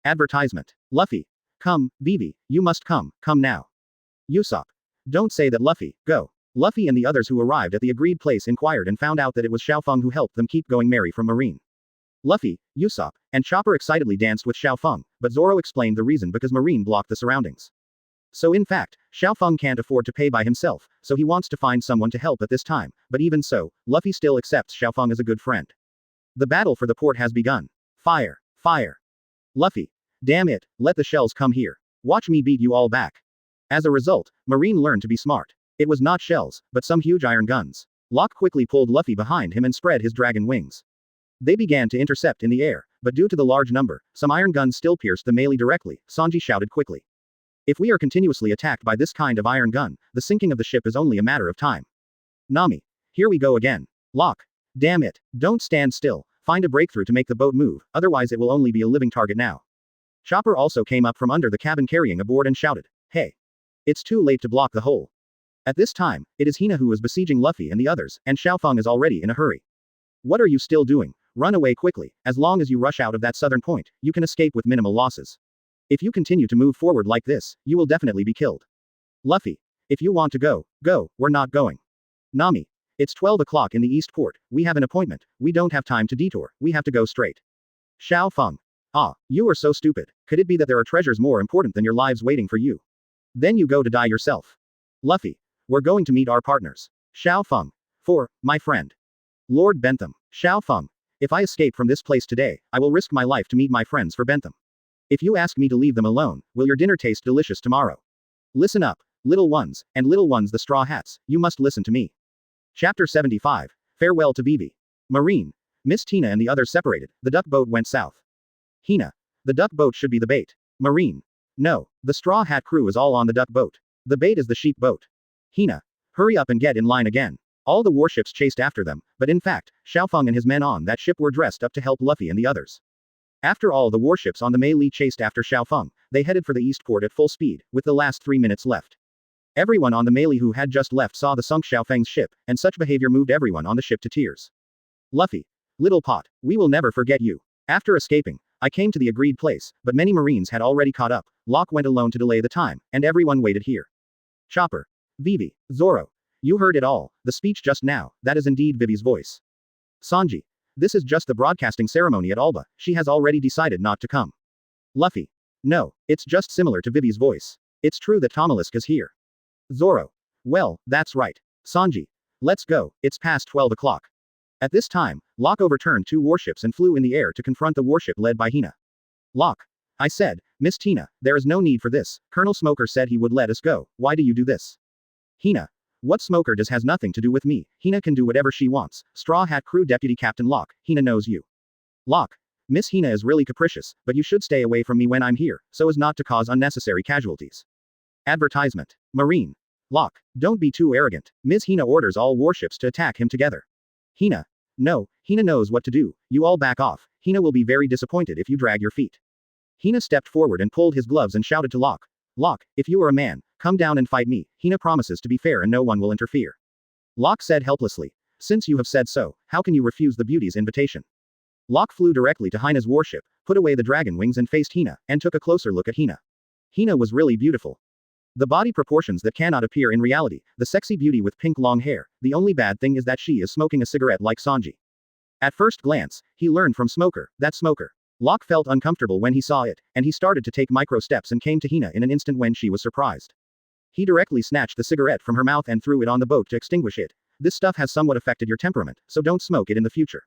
Advertisement. Luffy. Come, Vivi, you must come now. Usopp. Don't say that Luffy, go. Luffy and the others who arrived at the agreed place inquired and found out that it was Xiao Feng who helped them keep going merry from Marine. Luffy, Usopp, and Chopper excitedly danced with Xiao Feng, but Zoro explained the reason because Marine blocked the surroundings. So in fact, Xiao Feng can't afford to pay by himself, so he wants to find someone to help at this time, but even so, Luffy still accepts Xiao Feng as a good friend. The battle for the port has begun. Fire. Luffy. Damn it, let the shells come here. Watch me beat you all back. As a result, Marine learned to be smart. It was not shells, but some huge iron guns. Locke quickly pulled Luffy behind him and spread his dragon wings. They began to intercept in the air, but due to the large number, some iron guns still pierced the melee directly, Sanji shouted quickly. If we are continuously attacked by this kind of iron gun, the sinking of the ship is only a matter of time. Nami. Here we go again. Locke. Damn it, don't stand still, find a breakthrough to make the boat move, otherwise it will only be a living target now. Chopper also came up from under the cabin carrying a board and shouted, hey. It's too late to block the hole. At this time, it is Hina who is besieging Luffy and the others, and Xiao Feng is already in a hurry. What are you still doing? Run away quickly, as long as you rush out of that southern point, you can escape with minimal losses. If you continue to move forward like this, you will definitely be killed. Luffy. If you want to go, we're not going. Nami. It's 12 o'clock in the East Port, we have an appointment, we don't have time to detour, we have to go straight. Xiao Feng. You are so stupid, could it be that there are treasures more important than your lives waiting for you? Then you go to die yourself. Luffy. We're going to meet our partners. Xiao Feng. My friend. Lord Bentham. Xiao Feng. If I escape from this place today, I will risk my life to meet my friends for Bentham. If you ask me to leave them alone, will your dinner taste delicious tomorrow? Listen up, little ones, and little ones the straw hats, you must listen to me. Chapter 75. Farewell to Vivi. Marine. Miss Tina and the others separated, the duck boat went south. Hina. The duck boat should be the bait. Marine. No, the straw hat crew is all on the duck boat. The bait is the sheep boat. Hina. Hurry up and get in line again. All the warships chased after them, but in fact, Xiao Feng and his men on that ship were dressed up to help Luffy and the others. After all the warships on the melee chased after Xiao Feng, they headed for the East Port at full speed, with the last 3 minutes left. Everyone on the melee who had just left saw the sunk Xiao Feng's ship, and such behavior moved everyone on the ship to tears. Luffy. Little pot, we will never forget you. After escaping, I came to the agreed place, but many Marines had already caught up. Locke went alone to delay the time, and everyone waited here. Chopper. Vivi. Zoro. You heard it all, the speech just now, that is indeed Vivi's voice. Sanji. This is just the broadcasting ceremony at Alba, she has already decided not to come. Luffy. No, it's just similar to Vivi's voice. It's true that Tomalisk is here. Zoro. Well, that's right. Sanji. Let's go, it's past 12 o'clock. At this time, Locke overturned 2 warships and flew in the air to confront the warship led by Hina. Locke. I said, Miss Tina, there is no need for this, Colonel Smoker said he would let us go, why do you do this? Hina. What Smoker does has nothing to do with me. Hina can do whatever she wants. Straw Hat Crew Deputy Captain Locke, Hina knows you. Locke. Miss Hina is really capricious, but you should stay away from me when I'm here, so as not to cause unnecessary casualties. Advertisement. Marine. Locke. Don't be too arrogant. Ms. Hina orders all warships to attack him together. Hina. No, Hina knows what to do. You all back off. Hina will be very disappointed if you drag your feet. Hina stepped forward and pulled his gloves and shouted to Locke. Locke, if you are a man, come down and fight me. Hina promises to be fair and no one will interfere. Locke said helplessly. Since you have said so, how can you refuse the beauty's invitation? Locke flew directly to Hina's warship, put away the dragon wings and faced Hina, and took a closer look at Hina. Hina was really beautiful. The body proportions that cannot appear in reality, the sexy beauty with pink long hair, the only bad thing is that she is smoking a cigarette like Sanji. At first glance, he learned from Smoker, that Smoker. Locke felt uncomfortable when he saw it, and he started to take micro steps and came to Hina in an instant when she was surprised. He directly snatched the cigarette from her mouth and threw it on the boat to extinguish it. This stuff has somewhat affected your temperament, so don't smoke it in the future.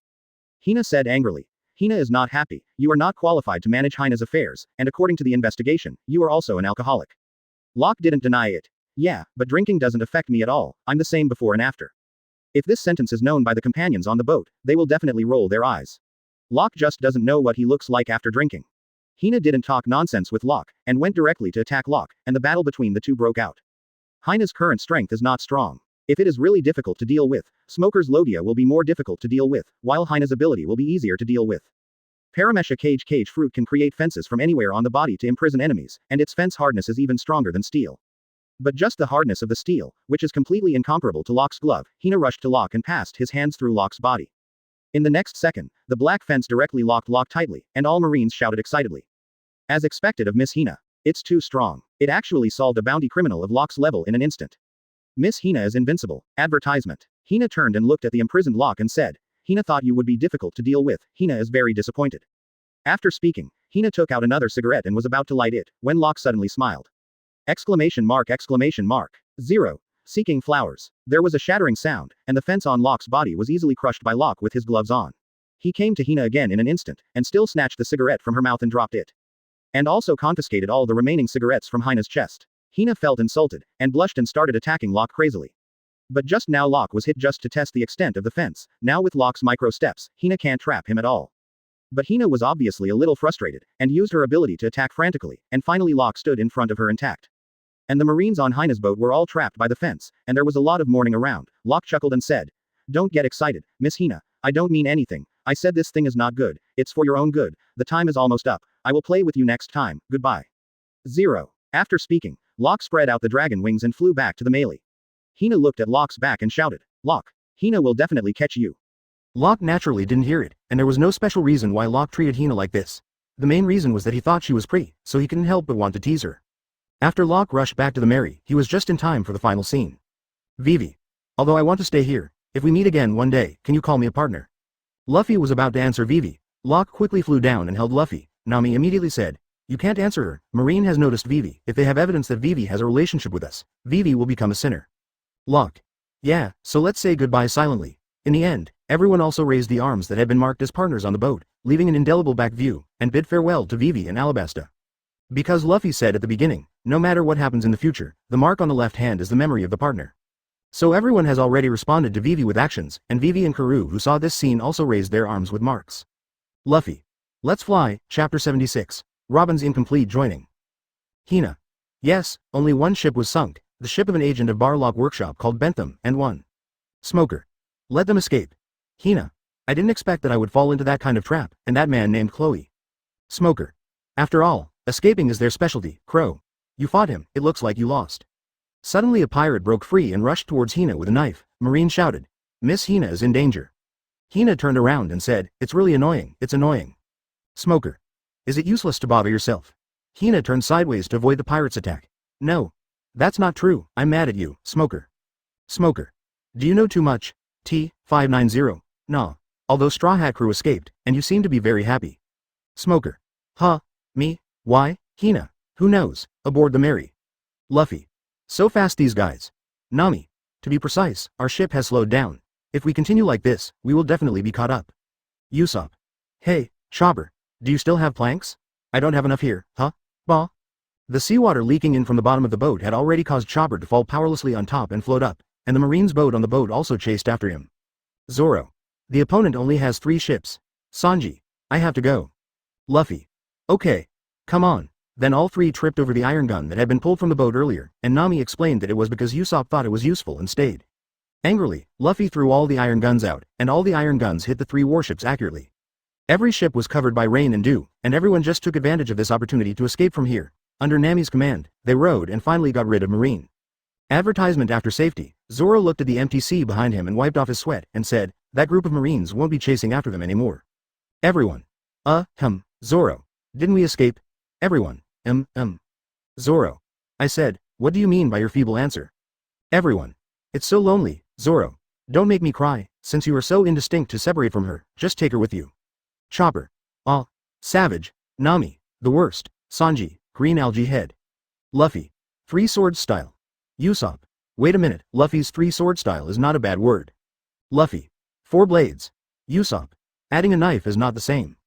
Hina said angrily. Hina is not happy. You are not qualified to manage Hina's affairs, and according to the investigation, you are also an alcoholic. Locke didn't deny it. Yeah, but drinking doesn't affect me at all. I'm the same before and after. If this sentence is known by the companions on the boat, they will definitely roll their eyes. Locke just doesn't know what he looks like after drinking. Hina didn't talk nonsense with Locke, and went directly to attack Locke, and the battle between the two broke out. Hina's current strength is not strong. If it is really difficult to deal with, Smoker's Logia will be more difficult to deal with, while Hina's ability will be easier to deal with. Paramesha cage fruit can create fences from anywhere on the body to imprison enemies, and its fence hardness is even stronger than steel. But just the hardness of the steel, which is completely incomparable to Locke's glove, Hina rushed to Locke and passed his hands through Locke's body. In the next second, the black fence directly locked Locke tightly, and all Marines shouted excitedly. As expected of Miss Hina. It's too strong. It actually solved a bounty criminal of Locke's level in an instant. Miss Hina is invincible. Advertisement. Hina turned and looked at the imprisoned Locke and said, Hina thought you would be difficult to deal with. Hina is very disappointed. After speaking, Hina took out another cigarette and was about to light it, when Locke suddenly smiled. Exclamation mark. Zero. Seeking flowers. There was a shattering sound, and the fence on Locke's body was easily crushed by Locke with his gloves on. He came to Hina again in an instant, and still snatched the cigarette from her mouth and dropped it. And also confiscated all the remaining cigarettes from Hina's chest. Hina felt insulted, and blushed and started attacking Locke crazily. But just now Locke was hit just to test the extent of the fence. Now with Locke's micro steps, Hina can't trap him at all. But Hina was obviously a little frustrated, and used her ability to attack frantically, and finally Locke stood in front of her intact. And the Marines on Hina's boat were all trapped by the fence, and there was a lot of mourning around. Locke chuckled and said, Don't get excited, Miss Hina. I don't mean anything. I said this thing is not good. It's for your own good. The time is almost up. I will play with you next time. Goodbye. Zero. After speaking, Locke spread out the dragon wings and flew back to the melee. Hina looked at Locke's back and shouted, Locke. Hina will definitely catch you. Locke naturally didn't hear it, and there was no special reason why Locke treated Hina like this. The main reason was that he thought she was pretty, so he couldn't help but want to tease her. After Locke rushed back to the Mary, he was just in time for the final scene. Vivi. Although I want to stay here, if we meet again one day, can you call me a partner? Luffy was about to answer Vivi. Locke quickly flew down and held Luffy. Nami immediately said, You can't answer her. Marine has noticed Vivi. If they have evidence that Vivi has a relationship with us, Vivi will become a sinner. Locke. Yeah, so let's say goodbye silently. In the end, everyone also raised the arms that had been marked as partners on the boat, leaving an indelible back view, and bid farewell to Vivi and Alabasta. Because Luffy said at the beginning, no matter what happens in the future, the mark on the left hand is the memory of the partner. So everyone has already responded to Vivi with actions, and Vivi and Karoo who saw this scene also raised their arms with marks. Luffy. Let's fly, Chapter 76. Robin's incomplete joining. Hina. Yes, only one ship was sunk, the ship of an agent of Baroque workshop called Bentham, and one. Smoker. Let them escape. Hina. I didn't expect that I would fall into that kind of trap, and that man named Chloe. Smoker. After all, escaping is their specialty, Crow. You fought him, it looks like you lost. Suddenly a pirate broke free and rushed towards Hina with a knife. Marine shouted. Miss Hina is in danger. Hina turned around and said, It's really annoying, it's annoying. Smoker. Is it useless to bother yourself? Hina turned sideways to avoid the pirate's attack. No. That's not true, I'm mad at you, Smoker. Smoker. Do you know too much? T-590. Nah. Although Straw Hat Crew escaped, and you seem to be very happy. Smoker. Huh? Me? Why? Hina. Who knows? Aboard the Mary. Luffy. So fast these guys. Nami. To be precise, our ship has slowed down. If we continue like this, we will definitely be caught up. Usopp. Hey, Chopper. Do you still have planks? I don't have enough here, huh? Bah. The seawater leaking in from the bottom of the boat had already caused Chopper to fall powerlessly on top and float up, and the Marine's boat on the boat also chased after him. Zoro. The opponent only has 3 ships. Sanji. I have to go. Luffy. Okay. Come on. Then all 3 tripped over the iron gun that had been pulled from the boat earlier, and Nami explained that it was because Usopp thought it was useful and stayed. Angrily, Luffy threw all the iron guns out, and all the iron guns hit the 3 warships accurately. Every ship was covered by rain and dew, and everyone just took advantage of this opportunity to escape from here. Under Nami's command, they rowed and finally got rid of Marine. Advertisement after safety. Zoro looked at the empty sea behind him and wiped off his sweat, and said, that group of Marines won't be chasing after them anymore. Everyone. Zoro. Didn't we escape? Everyone. Zoro. I said, what do you mean by your feeble answer? Everyone. It's so lonely, Zoro. Don't make me cry, since you are so indistinct to separate from her, just take her with you. Chopper. Savage. Nami. The worst. Sanji. Green algae head. Luffy. 3 swords style. Usopp. Wait a minute, Luffy's 3 sword style is not a bad word. Luffy. 4 blades. Usopp. Adding a knife is not the same.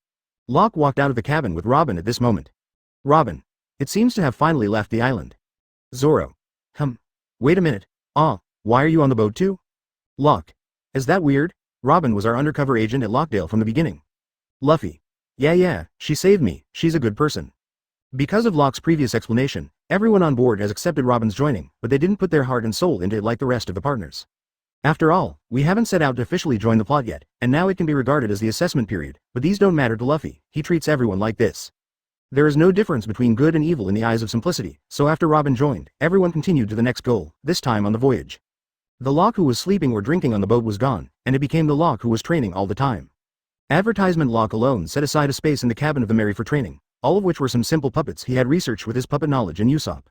Locke walked out of the cabin with Robin at this moment. Robin. It seems to have finally left the island. Zoro. Wait a minute. Why are you on the boat too? Locke. Is that weird? Robin was our undercover agent at Lockdale from the beginning. Luffy. Yeah, she saved me, she's a good person. Because of Locke's previous explanation, everyone on board has accepted Robin's joining, but they didn't put their heart and soul into it like the rest of the partners. After all, we haven't set out to officially join the plot yet, and now it can be regarded as the assessment period, but these don't matter to Luffy, he treats everyone like this. There is no difference between good and evil in the eyes of simplicity, so after Robin joined, everyone continued to the next goal, this time on the voyage. The Locke who was sleeping or drinking on the boat was gone, and it became the Locke who was training all the time. Advertisement Locke alone set aside a space in the cabin of the Mary for training, all of which were some simple puppets he had researched with his puppet knowledge in Usopp.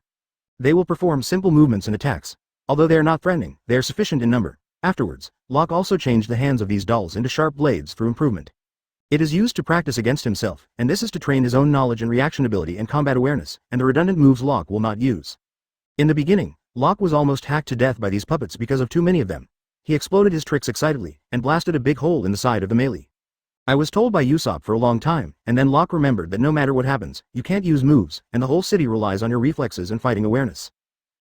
They will perform simple movements and attacks. Although they are not threatening, they are sufficient in number. Afterwards, Locke also changed the hands of these dolls into sharp blades through improvement. It is used to practice against himself, and this is to train his own knowledge and reaction ability and combat awareness, and the redundant moves Locke will not use. In the beginning, Locke was almost hacked to death by these puppets because of too many of them. He exploded his tricks excitedly, and blasted a big hole in the side of the melee. I was told by Usopp for a long time, and then Locke remembered that no matter what happens, you can't use moves, and the whole city relies on your reflexes and fighting awareness.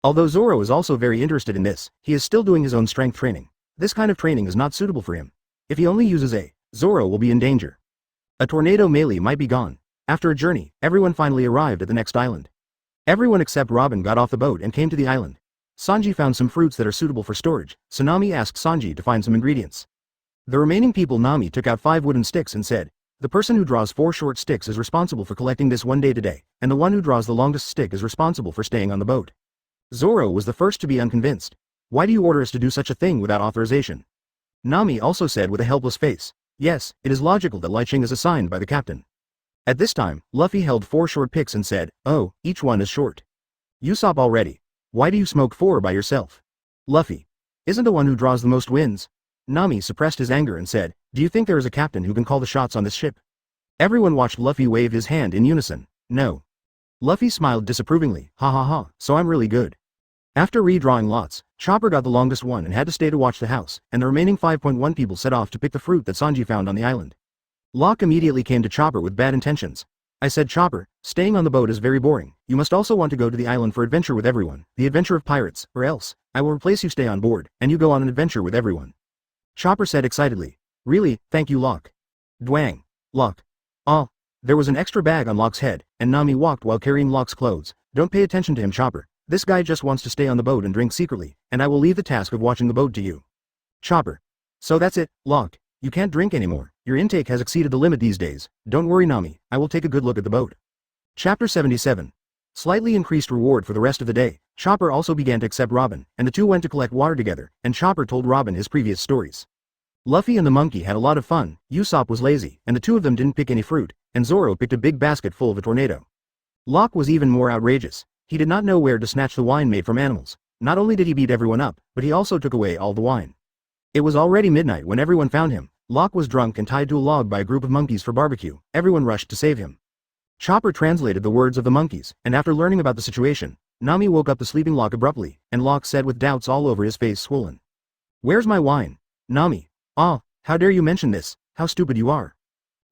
Although Zoro is also very interested in this, he is still doing his own strength training. This kind of training is not suitable for him. If he only uses Zoro will be in danger. A tornado melee might be gone. After a journey, everyone finally arrived at the next island. Everyone except Robin got off the boat and came to the island. Sanji found some fruits that are suitable for storage, so Nami asked Sanji to find some ingredients. The remaining people Nami took out 5 wooden sticks and said, the person who draws 4 short sticks is responsible for collecting this one day today, and the one who draws the longest stick is responsible for staying on the boat. Zoro was the first to be unconvinced. Why do you order us to do such a thing without authorization? Nami also said with a helpless face, yes, it is logical that Liching is assigned by the captain. At this time, Luffy held 4 short picks and said, oh, each one is short. Usopp already. Why do you smoke 4 by yourself? Luffy. Isn't the one who draws the most wins? Nami suppressed his anger and said, do you think there is a captain who can call the shots on this ship? Everyone watched Luffy wave his hand in unison, no. Luffy smiled disapprovingly, ha, so I'm really good. After redrawing lots, Chopper got the longest one and had to stay to watch the house, and the remaining 5.1 people set off to pick the fruit that Sanji found on the island. Locke immediately came to Chopper with bad intentions. I said, Chopper, staying on the boat is very boring. You must also want to go to the island for adventure with everyone, the adventure of pirates, or else, I will replace you stay on board, and you go on an adventure with everyone. Chopper said excitedly, really, thank you Locke. Dwang. Locke. There was an extra bag on Locke's head, and Nami walked while carrying Locke's clothes. Don't pay attention to him, Chopper. This guy just wants to stay on the boat and drink secretly, and I will leave the task of watching the boat to you. Chopper. So that's it, Locke. You can't drink anymore. Your intake has exceeded the limit these days. Don't worry Nami, I will take a good look at the boat. Chapter 77. Slightly increased reward for the rest of the day. Chopper also began to accept Robin, and the two went to collect water together, and Chopper told Robin his previous stories. Luffy and the monkey had a lot of fun, Usopp was lazy, and the two of them didn't pick any fruit, and Zoro picked a big basket full of a tornado. Locke was even more outrageous. He did not know where to snatch the wine made from animals. Not only did he beat everyone up, but he also took away all the wine. It was already midnight when everyone found him. Locke was drunk and tied to a log by a group of monkeys for barbecue. Everyone rushed to save him. Chopper translated the words of the monkeys, and after learning about the situation, Nami woke up the sleeping Locke abruptly, and Locke said with doubts all over his face swollen. Where's my wine? Nami. How dare you mention this, how stupid you are.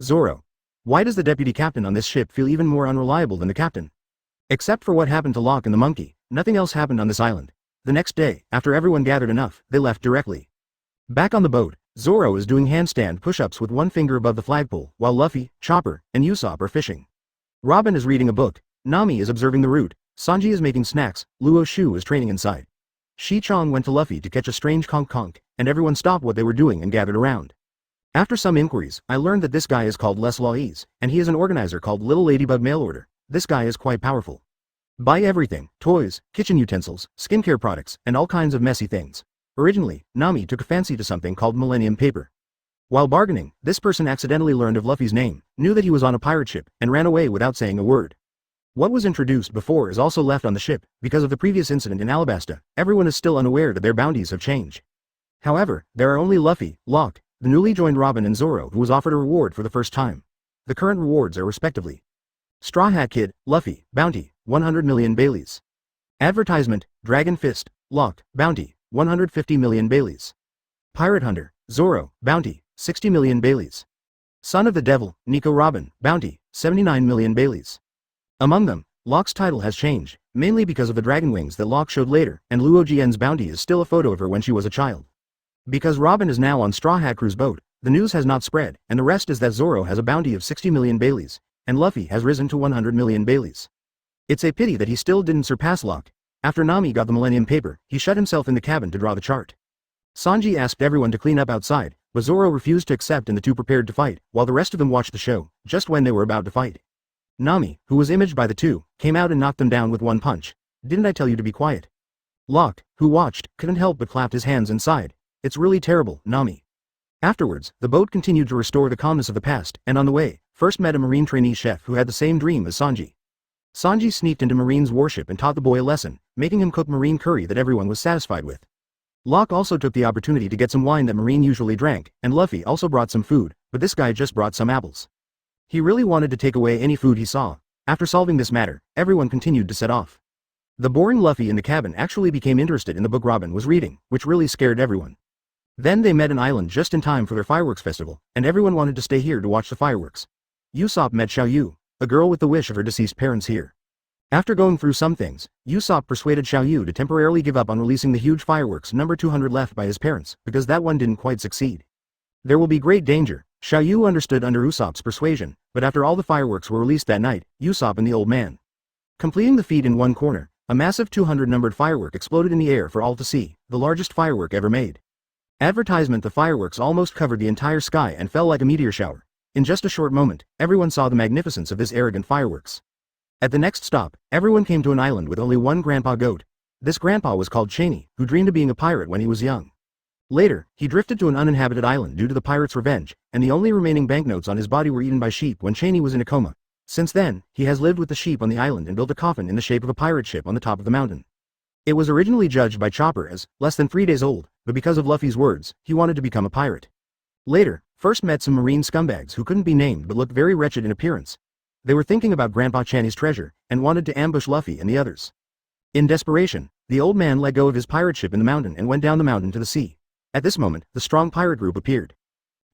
Zoro. Why does the deputy captain on this ship feel even more unreliable than the captain? Except for what happened to Locke and the monkey, nothing else happened on this island. The next day, after everyone gathered enough, they left directly. Back on the boat, Zoro is doing handstand push-ups with one finger above the flagpole, while Luffy, Chopper, and Usopp are fishing. Robin is reading a book, Nami is observing the route, Sanji is making snacks, Luo Shu is training inside. Shi Chong went to Luffy to catch a strange conk, and everyone stopped what they were doing and gathered around. After some inquiries, I learned that this guy is called Les Lois, and he is an organizer called Little Ladybug Mail Order. This guy is quite powerful. Buy everything, toys, kitchen utensils, skincare products, and all kinds of messy things. Originally, Nami took a fancy to something called Millennium Paper. While bargaining, this person accidentally learned of Luffy's name, knew that he was on a pirate ship, and ran away without saying a word. What was introduced before is also left on the ship. Because of the previous incident in Alabasta, everyone is still unaware that their bounties have changed. However, there are only Luffy, Locke, the newly joined Robin and Zoro who was offered a reward for the first time. The current rewards are respectively: Straw Hat Kid, Luffy, bounty, 100 million Baileys. Advertisement, Dragon Fist, Locke, bounty, 150 million Baileys. Pirate Hunter, Zoro, bounty, 60 million Baileys. Son of the Devil, Nico Robin, bounty, 79 million Baileys. Among them, Locke's title has changed, mainly because of the dragon wings that Locke showed later, and Luo Jian's bounty is still a photo of her when she was a child. Because Robin is now on Straw Hat Crew's boat, the news has not spread, and the rest is that Zoro has a bounty of 60 million Baileys, and Luffy has risen to 100 million Baileys. It's a pity that he still didn't surpass Locke. After Nami got the Millennium Paper, he shut himself in the cabin to draw the chart. Sanji asked everyone to clean up outside, but Zoro refused to accept and the two prepared to fight, while the rest of them watched the show, just when they were about to fight. Nami, who was imaged by the two, came out and knocked them down with one punch. Didn't I tell you to be quiet? Locke, who watched, couldn't help but clapped his hands and sighed. It's really terrible, Nami. Afterwards, the boat continued to restore the calmness of the past, and on the way, first met a marine trainee chef who had the same dream as Sanji. Sanji sneaked into Marine's warship and taught the boy a lesson, making him cook marine curry that everyone was satisfied with. Locke also took the opportunity to get some wine that Marine usually drank, and Luffy also brought some food, but this guy just brought some apples. He really wanted to take away any food he saw. After solving this matter, everyone continued to set off. The boring Luffy in the cabin actually became interested in the book Robin was reading, which really scared everyone. Then they met an island just in time for their fireworks festival, and everyone wanted to stay here to watch the fireworks. Usopp met Xiao Yu, a girl with the wish of her deceased parents here. After going through some things, Usopp persuaded Xiao Yu to temporarily give up on releasing the huge fireworks number 200 left by his parents, because that one didn't quite succeed. There will be great danger. Xiao Yu understood under Usopp's persuasion, but after all the fireworks were released that night, Usopp and the old man. Completing the feat in one corner, a massive 200-numbered firework exploded in the air for all to see, the largest firework ever made. Advertisement: the fireworks almost covered the entire sky and fell like a meteor shower. In just a short moment, everyone saw the magnificence of this arrogant fireworks. At the next stop, everyone came to an island with only one grandpa goat. This grandpa was called Chaney, who dreamed of being a pirate when he was young. Later, he drifted to an uninhabited island due to the pirates' revenge, and the only remaining banknotes on his body were eaten by sheep when Chaney was in a coma. Since then, he has lived with the sheep on the island and built a coffin in the shape of a pirate ship on the top of the mountain. It was originally judged by Chopper as less than 3 days old, but because of Luffy's words, he wanted to become a pirate. Later, First met some marine scumbags who couldn't be named but looked very wretched in appearance. They were thinking about Grandpa Chaney's treasure, and wanted to ambush Luffy and the others. In desperation, the old man let go of his pirate ship in the mountain and went down the mountain to the sea. At this moment, the strong pirate group appeared.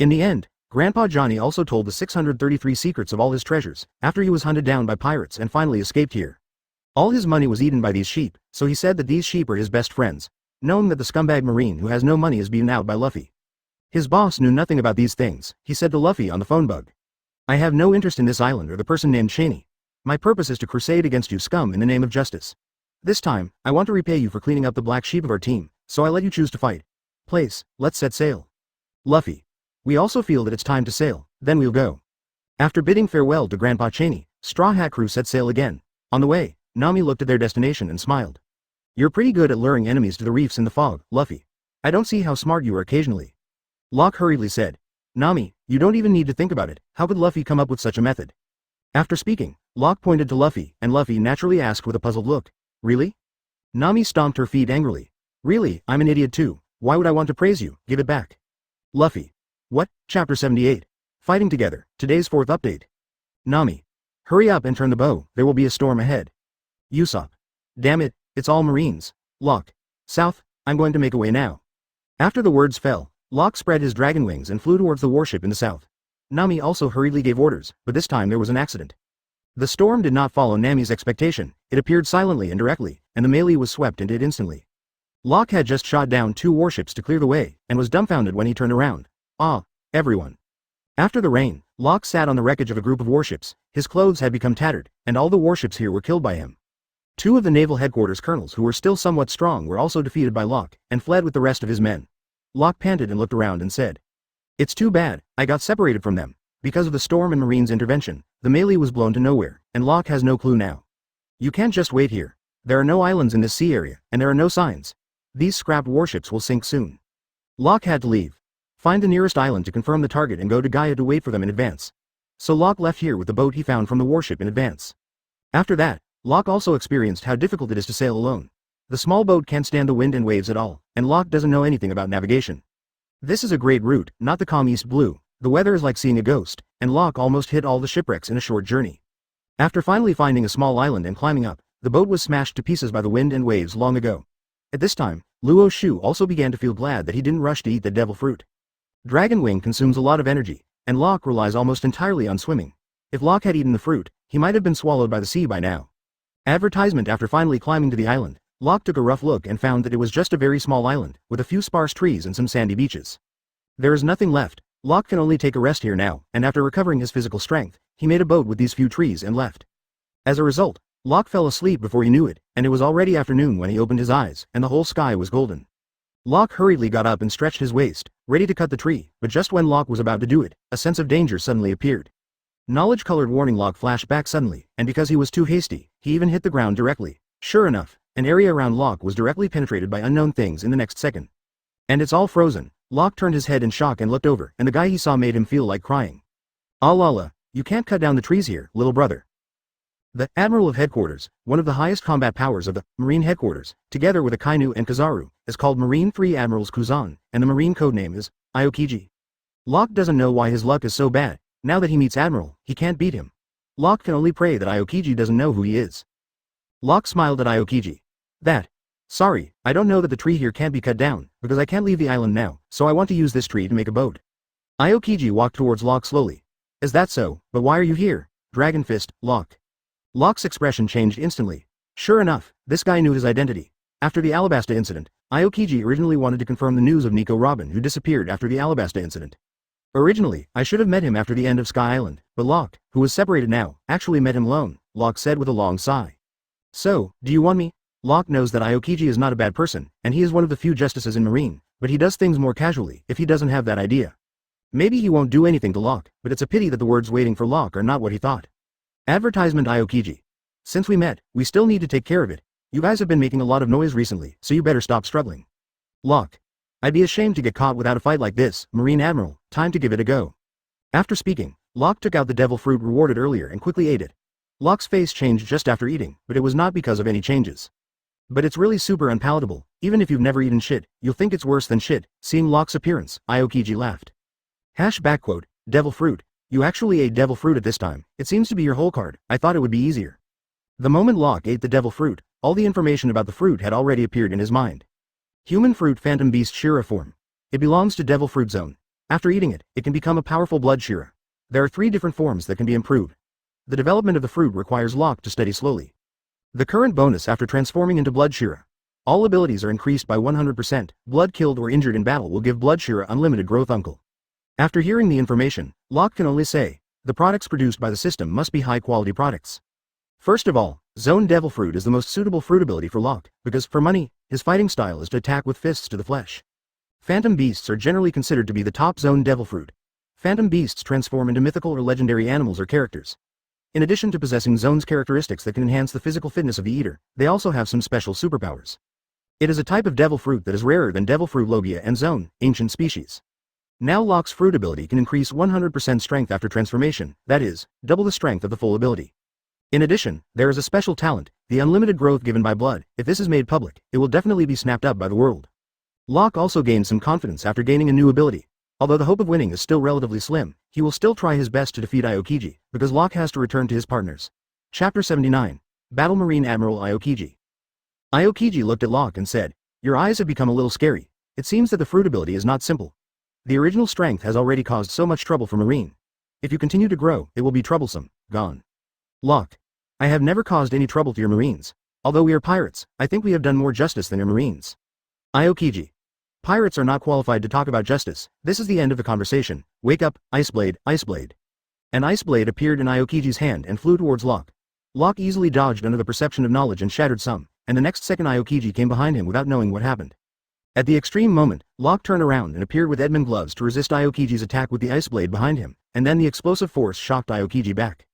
In the end, Grandpa Johnny also told the 633 secrets of all his treasures, after he was hunted down by pirates and finally escaped here. All his money was eaten by these sheep, so he said that these sheep are his best friends, knowing that the scumbag marine who has no money is beaten out by Luffy. His boss knew nothing about these things. He said to Luffy on the phone bug, "I have no interest in this island or the person named Chaney. My purpose is to crusade against you scum in the name of justice. This time, I want to repay you for cleaning up the black sheep of our team, so I let you choose to fight. Place, let's set sail." Luffy: "We also feel that it's time to sail, then we'll go." After bidding farewell to Grandpa Chaney, Straw Hat Crew set sail again. On the way, Nami looked at their destination and smiled. "You're pretty good at luring enemies to the reefs in the fog, Luffy. I don't see how smart you are occasionally." Locke hurriedly said, "Nami, you don't even need to think about it. How could Luffy come up with such a method?" After speaking, Locke pointed to Luffy, and Luffy naturally asked with a puzzled look, "Really?" Nami stomped her feet angrily. "Really, I'm an idiot too. Why would I want to praise you? Give it back." Luffy: "What? Chapter 78. Fighting together, today's 4th update." Nami: "Hurry up and turn the bow, there will be a storm ahead." Usopp: "Damn it, it's all Marines." Locke: "South, I'm going to make a way now." After the words fell, Locke spread his dragon wings and flew towards the warship in the south. Nami also hurriedly gave orders, but this time there was an accident. The storm did not follow Nami's expectation. It appeared silently and directly, and the melee was swept into it instantly. Locke had just shot down 2 warships to clear the way, and was dumbfounded when he turned around. Ah, everyone. After the rain, Locke sat on the wreckage of a group of warships. His clothes had become tattered, and all the warships here were killed by him. 2 of the naval headquarters colonels who were still somewhat strong were also defeated by Locke, and fled with the rest of his men. Locke panted and looked around and said, "It's too bad, I got separated from them. Because of the storm and Marine's intervention, the melee was blown to nowhere, and Locke has no clue now. You can't just wait here. There are no islands in this sea area, and there are no signs. These scrapped warships will sink soon." Locke had to leave. Find the nearest island to confirm the target and go to Gaia to wait for them in advance. So Locke left here with the boat he found from the warship in advance. After that, Locke also experienced how difficult it is to sail alone. The small boat can't stand the wind and waves at all, and Locke doesn't know anything about navigation. This is a great route, not the calm East Blue. The weather is like seeing a ghost, and Locke almost hit all the shipwrecks in a short journey. After finally finding a small island and climbing up, the boat was smashed to pieces by the wind and waves long ago. At this time, Luo Shu also began to feel glad that he didn't rush to eat the devil fruit. Dragon Wing consumes a lot of energy, and Locke relies almost entirely on swimming. If Locke had eaten the fruit, he might have been swallowed by the sea by now. Advertisement. After finally climbing to the island, Locke took a rough look and found that it was just a very small island, with a few sparse trees and some sandy beaches. There is nothing left. Locke can only take a rest here now, and after recovering his physical strength, he made a boat with these few trees and left. As a result, Locke fell asleep before he knew it, and it was already afternoon when he opened his eyes, and the whole sky was golden. Locke hurriedly got up and stretched his waist, ready to cut the tree, but just when Locke was about to do it, a sense of danger suddenly appeared. Knowledge-colored warning Locke flashed back suddenly, and because he was too hasty, he even hit the ground directly. Sure enough, an area around Locke was directly penetrated by unknown things in the next second. And it's all frozen. Locke turned his head in shock and looked over, and the guy he saw made him feel like crying. "Alala, you can't cut down the trees here, little brother." The Admiral of Headquarters, one of the highest combat powers of the Marine Headquarters, together with Akainu and Kizaru, is called Marine 3 Admirals Kuzan, and the Marine codename is Aokiji. Locke doesn't know why his luck is so bad. Now that he meets Admiral, he can't beat him. Locke can only pray that Aokiji doesn't know who he is. Locke smiled at Aokiji. Sorry, I don't know that the tree here can't be cut down, because I can't leave the island now, so I want to use this tree to make a boat." Aokiji walked towards Locke slowly. "Is that so? But why are you here? Dragon Fist, Locke." Locke's expression changed instantly. Sure enough, this guy knew his identity. After the Alabasta incident, Aokiji originally wanted to confirm the news of Nico Robin, who disappeared after the Alabasta incident. Originally, I should have met him after the end of Sky Island, but Locke, who was separated now, actually met him alone, Locke said with a long sigh. "So, do you want me?" Locke knows that Aokiji is not a bad person, and he is one of the few justices in Marine, but he does things more casually if he doesn't have that idea. Maybe he won't do anything to Locke, but it's a pity that the words waiting for Locke are not what he thought. Advertisement. Aokiji. "Since we met, we still need to take care of it. You guys have been making a lot of noise recently, so you better stop struggling." Locke. "I'd be ashamed to get caught without a fight like this, Marine Admiral, time to give it a go." After speaking, Locke took out the devil fruit rewarded earlier and quickly ate it. Locke's face changed just after eating, but it was not because of any changes. "But it's really super unpalatable. Even if you've never eaten shit, you'll think it's worse than shit." Seeing Locke's appearance, Aokiji laughed. # devil fruit. "You actually ate devil fruit at this time. It seems to be your whole card. I thought it would be easier." The moment Locke ate the devil fruit, all the information about the fruit had already appeared in his mind. Human fruit Phantom Beast Shira form. It belongs to Devil Fruit Zone. After eating it, it can become a powerful blood Shira. There are 3 different forms that can be improved. The development of the fruit requires Locke to study slowly. The current bonus after transforming into Blood Shira. All abilities are increased by 100%, blood killed or injured in battle will give Blood Shira unlimited growth uncle. After hearing the information, Locke can only say, the products produced by the system must be high-quality products. First of all, Zone Devil Fruit is the most suitable fruit ability for Locke, because, for money, his fighting style is to attack with fists to the flesh. Phantom Beasts are generally considered to be the top Zone Devil Fruit. Phantom Beasts transform into mythical or legendary animals or characters. In addition to possessing Zone's characteristics that can enhance the physical fitness of the eater, they also have some special superpowers. It is a type of devil fruit that is rarer than Devil Fruit Logia and Zone, ancient species. Now Locke's fruit ability can increase 100% strength after transformation, that is, double the strength of the full ability. In addition, there is a special talent, the unlimited growth given by blood. If this is made public, it will definitely be snapped up by the world. Locke also gained some confidence after gaining a new ability. Although the hope of winning is still relatively slim, he will still try his best to defeat Aokiji, because Locke has to return to his partners. Chapter 79. Battle Marine Admiral Aokiji. Aokiji looked at Locke and said, "Your eyes have become a little scary. It seems that the fruit ability is not simple. The original strength has already caused so much trouble for Marine. If you continue to grow, it will be troublesome, gone." Locke. "I have never caused any trouble to your Marines. Although we are pirates, I think we have done more justice than your Marines." Aokiji. Pirates are not qualified to talk about justice. This is the end of the conversation. Wake up, Iceblade, Iceblade. An ice blade appeared in Aokiji's hand and flew towards Locke. Locke easily dodged under the perception of knowledge and shattered some, and the next second Aokiji came behind him without knowing what happened. At the extreme moment, Locke turned around and appeared with Edmund gloves to resist Aokiji's attack with the ice blade behind him, and then the explosive force shocked Aokiji back.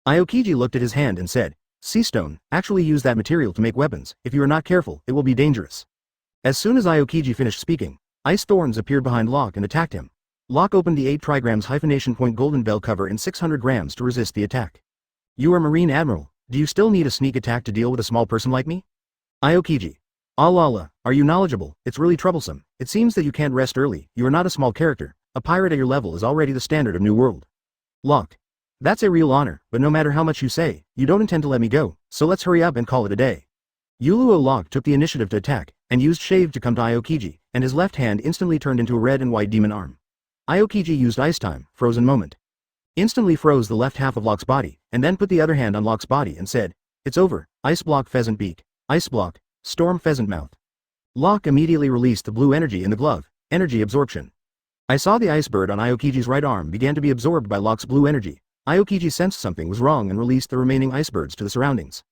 Aokiji looked at his hand and said, "Sea stone, actually use that material to make weapons. If you are not careful, it will be dangerous." As soon as Aokiji finished speaking, ice thorns appeared behind Locke and attacked him. Locke opened the 8 trigrams hyphenation point golden bell cover in 600 grams to resist the attack. "You are Marine Admiral. Do you still need a sneak attack to deal with a small person like me?" Aokiji. "Allah, are you knowledgeable? It's really troublesome. It seems that you can't rest early. You are not a small character. A pirate at your level is already the standard of New World." Locke. "That's a real honor, but no matter how much you say, you don't intend to let me go, so let's hurry up and call it a day." Yuluo Locke took the initiative to attack, and used Shave to come to Aokiji, and his left hand instantly turned into a red and white demon arm. Aokiji used Ice Time, Frozen Moment. Instantly froze the left half of Locke's body, and then put the other hand on Locke's body and said, "It's over, Ice Block Pheasant Beak, Ice Block, Storm Pheasant Mouth." Locke immediately released the blue energy in the glove, energy absorption. I saw the ice bird on Aokiji's right arm began to be absorbed by Locke's blue energy. Aokiji sensed something was wrong and released the remaining ice birds to the surroundings.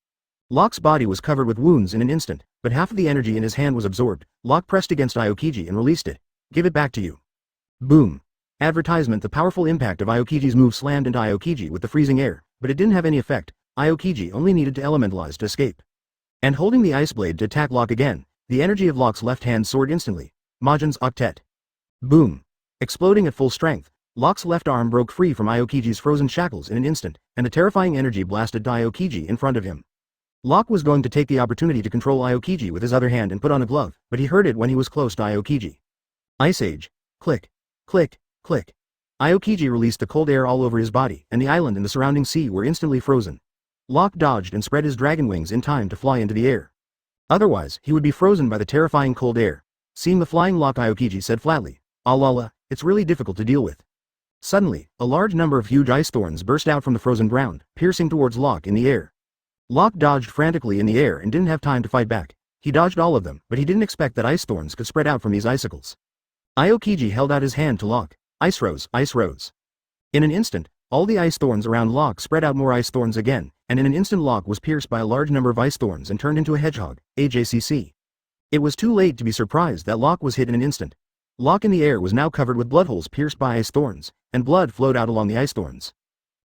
Locke's body was covered with wounds in an instant, but half of the energy in his hand was absorbed. Locke pressed against Aokiji and released it. "Give it back to you." Boom. Advertisement. The powerful impact of Aokiji's move slammed into Aokiji with the freezing air, but it didn't have any effect. Aokiji only needed to elementalize to escape. And holding the ice blade to attack Locke again, the energy of Locke's left hand soared instantly. Majin's Octet. Boom. Exploding at full strength, Locke's left arm broke free from Aokiji's frozen shackles in an instant, and the terrifying energy blasted Aokiji in front of him. Locke was going to take the opportunity to control Aokiji with his other hand and put on a glove, but he heard it when he was close to Aokiji. Ice Age. Click. Click. Click. Aokiji released the cold air all over his body, and the island and the surrounding sea were instantly frozen. Locke dodged and spread his dragon wings in time to fly into the air. Otherwise, he would be frozen by the terrifying cold air. Seeing the flying Locke, Aokiji said flatly, "Allah, it's really difficult to deal with." Suddenly, a large number of huge ice thorns burst out from the frozen ground, piercing towards Locke in the air. Locke dodged frantically in the air and didn't have time to fight back. He dodged all of them, but he didn't expect that ice thorns could spread out from these icicles. Aokiji held out his hand to Locke. Ice Rose, Ice Rose. In an instant, all the ice thorns around Locke spread out more ice thorns again, and in an instant Locke was pierced by a large number of ice thorns and turned into a hedgehog, AJCC. It was too late to be surprised that Locke was hit in an instant. Locke in the air was now covered with blood holes pierced by ice thorns, and blood flowed out along the ice thorns.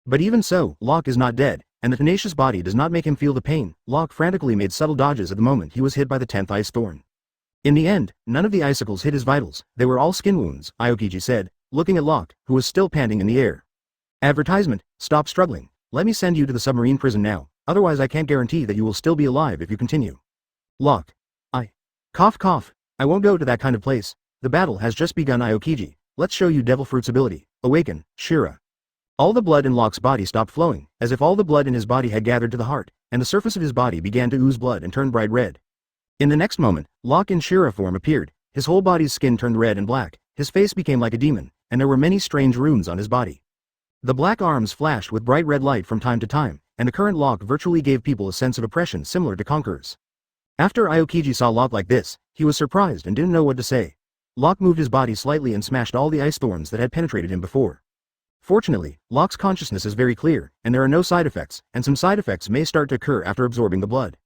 But even so, Locke is not dead, and the tenacious body does not make him feel the pain. Locke frantically made subtle dodges at the moment he was hit by the 10th ice thorn. In the end, none of the icicles hit his vitals, they were all skin wounds, Aokiji said, looking at Locke, who was still panting in the air. Advertisement. Stop struggling. Let me send you to the submarine prison now, otherwise I can't guarantee that you will still be alive if you continue. Locke. Cough cough. I won't go to that kind of place. The battle has just begun, Aokiji. Let's show you Devil Fruit's ability. Awaken, Shira. All the blood in Locke's body stopped flowing, as if all the blood in his body had gathered to the heart, and the surface of his body began to ooze blood and turn bright red. In the next moment, Locke in Shira form appeared. His whole body's skin turned red and black, his face became like a demon, and there were many strange runes on his body. The black arms flashed with bright red light from time to time, and the current Locke virtually gave people a sense of oppression similar to Conqueror's. After Aokiji saw Locke like this, he was surprised and didn't know what to say. Locke moved his body slightly and smashed all the ice thorns that had penetrated him before. Fortunately, Locke's consciousness is very clear, and there are no side effects, and some side effects may start to occur after absorbing the blood.